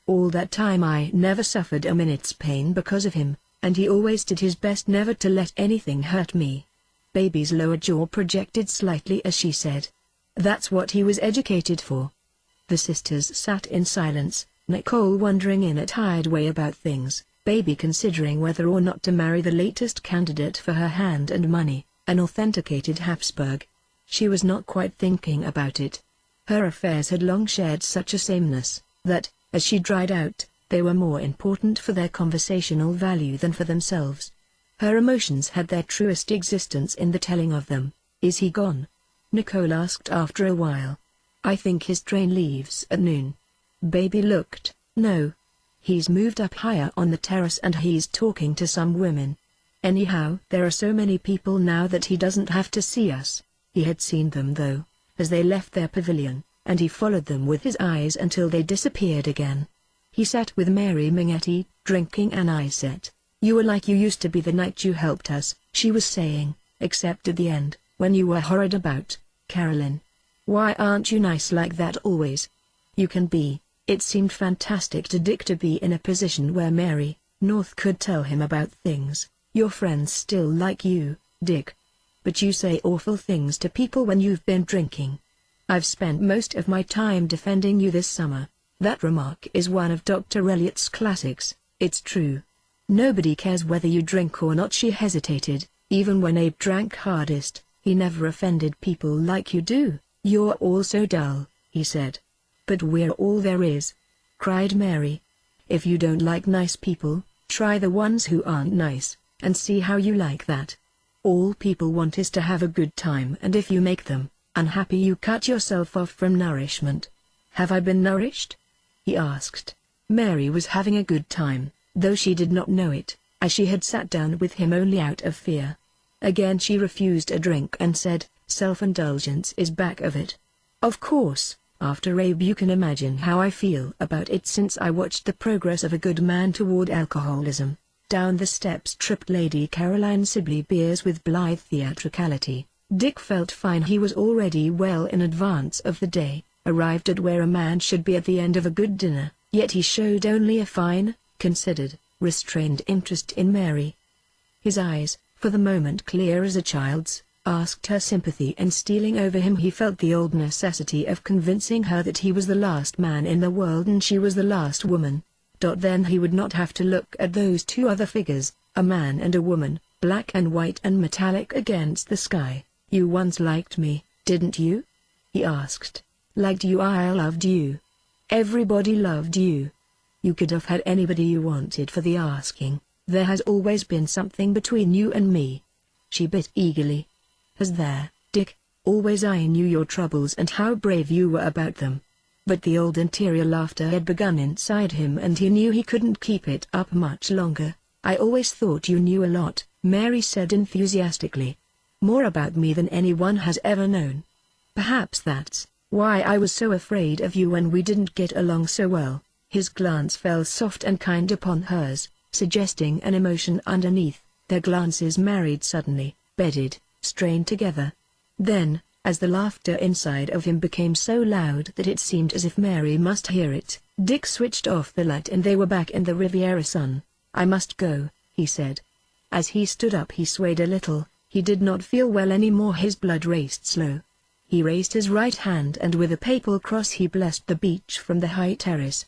All that time I never suffered a minute's pain because of him, and he always did his best never to let anything hurt me." Baby's lower jaw projected slightly as she said, "That's what he was educated for." The sisters sat in silence, Nicole wondering in a tired way about things, Baby considering whether or not to marry the latest candidate for her hand and money, an authenticated Habsburg. She was not quite thinking about it. Her affairs had long shared such a sameness, that, as she dried out, they were more important for their conversational value than for themselves. Her emotions had their truest existence in the telling of them. "Is he gone?" Nicole asked after a while. "I think his train leaves at noon." Baby looked. "No. He's moved up higher on the terrace and he's talking to some women. Anyhow, there are so many people now that he doesn't have to see us." He had seen them though, as they left their pavilion, and he followed them with his eyes until they disappeared again. He sat with Mary Minghetti, drinking an isette. "You were like you used to be the night you helped us," she was saying, "except at the end, when you were horrid about Caroline. Why aren't you nice like that always? You can be." It seemed fantastic to Dick to be in a position where Mary North could tell him about things. "Your friends still like you, Dick. But you say awful things to people when you've been drinking. I've spent most of my time defending you this summer." That remark is one of Dr. Eliot's classics. It's true. "Nobody cares whether you drink or not." She hesitated. "Even when Abe drank hardest, he never offended people like you do." "You're all so dull," he said. "But we're all there is," cried Mary. "If you don't like nice people, try the ones who aren't nice, and see how you like that. All people want is to have a good time, and if you make them unhappy you cut yourself off from nourishment." "Have I been nourished?" he asked. Mary was having a good time, though she did not know it, as she had sat down with him only out of fear. Again she refused a drink and said, "Self-indulgence is back of it." "Of course, After Abe, you can imagine how I feel about it since I watched the progress of a good man toward alcoholism. Down the steps tripped Lady Caroline Sibley Beers with blithe theatricality. Dick felt fine. He was already well in advance of the day, arrived at where a man should be at the end of a good dinner, yet he showed only a fine, considered, restrained interest in Mary. His eyes, for the moment clear as a child's, asked her sympathy, and stealing over him he felt the old necessity of convincing her that he was the last man in the world and she was the last woman. Then he would not have to look at those two other figures, a man and a woman, black and white and metallic against the sky. "You once liked me, didn't you?" he asked. "Liked you? I loved you. Everybody loved you. You could have had anybody you wanted for the asking. There has always been something between you and me." She bit eagerly. "Has there, Dick? Always. I knew your troubles and how brave you were about them." But the old interior laughter had begun inside him and he knew he couldn't keep it up much longer. "I always thought you knew a lot," Mary said enthusiastically. "More about me than anyone has ever known. Perhaps that's why I was so afraid of you when we didn't get along so well." His glance fell soft and kind upon hers, suggesting an emotion underneath. Their glances married suddenly, bedded, strained together. Then, as the laughter inside of him became so loud that it seemed as if Mary must hear it, Dick switched off the light and they were back in the Riviera sun. "I must go," he said. As he stood up he swayed a little. He did not feel well anymore. His blood raced slow. He raised his right hand and with a papal cross he blessed the beach from the high terrace.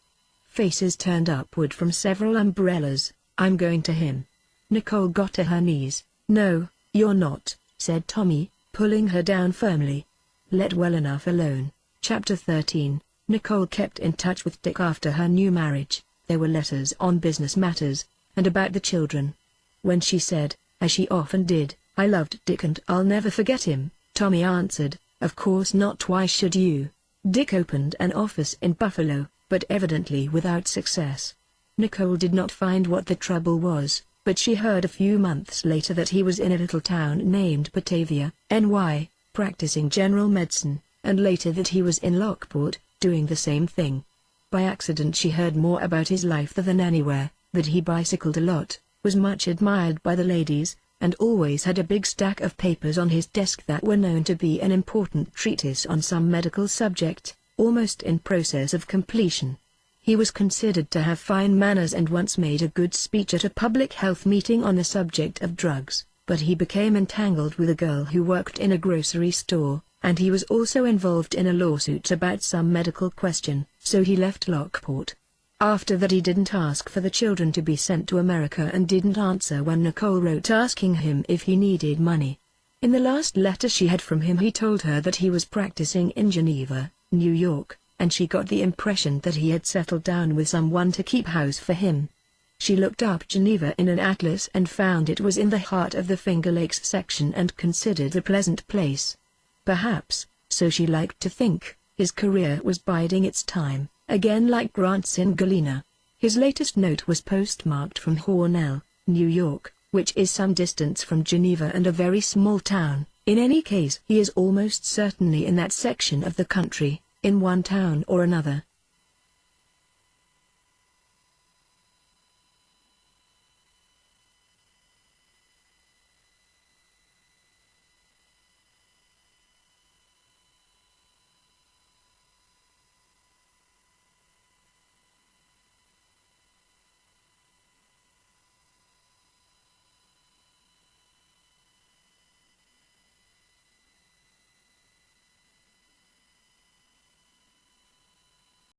Faces turned upward from several umbrellas. "I'm going to him." Nicole got to her knees. "No, you're not," said Tommy, pulling her down firmly. "Let well enough alone." Chapter 13. Nicole kept in touch with Dick after her new marriage. There were letters on business matters, and about the children. When she said, as she often did, "I loved Dick and I'll never forget him," Tommy answered, "Of course not. Why should you?" Dick opened an office in Buffalo, but evidently without success. Nicole did not find what the trouble was, but she heard a few months later that he was in a little town named Batavia, NY, practicing general medicine, and later that he was in Lockport, doing the same thing. By accident she heard more about his life there than anywhere, that he bicycled a lot, was much admired by the ladies, and always had a big stack of papers on his desk that were known to be an important treatise on some medical subject, almost in process of completion. He was considered to have fine manners and once made a good speech at a public health meeting on the subject of drugs, but he became entangled with a girl who worked in a grocery store, and he was also involved in a lawsuit about some medical question, so he left Lockport. After that he didn't ask for the children to be sent to America and didn't answer when Nicole wrote asking him if he needed money. In the last letter she had from him he told her that he was practicing in Geneva, New York, and she got the impression that he had settled down with someone to keep house for him. She looked up Geneva in an atlas and found it was in the heart of the Finger Lakes section and considered a pleasant place. Perhaps, so she liked to think, his career was biding its time, again like Grant's in Galena. His latest note was postmarked from Hornell, New York, which is some distance from Geneva and a very small town. In any case he is almost certainly in that section of the country, in one town or another.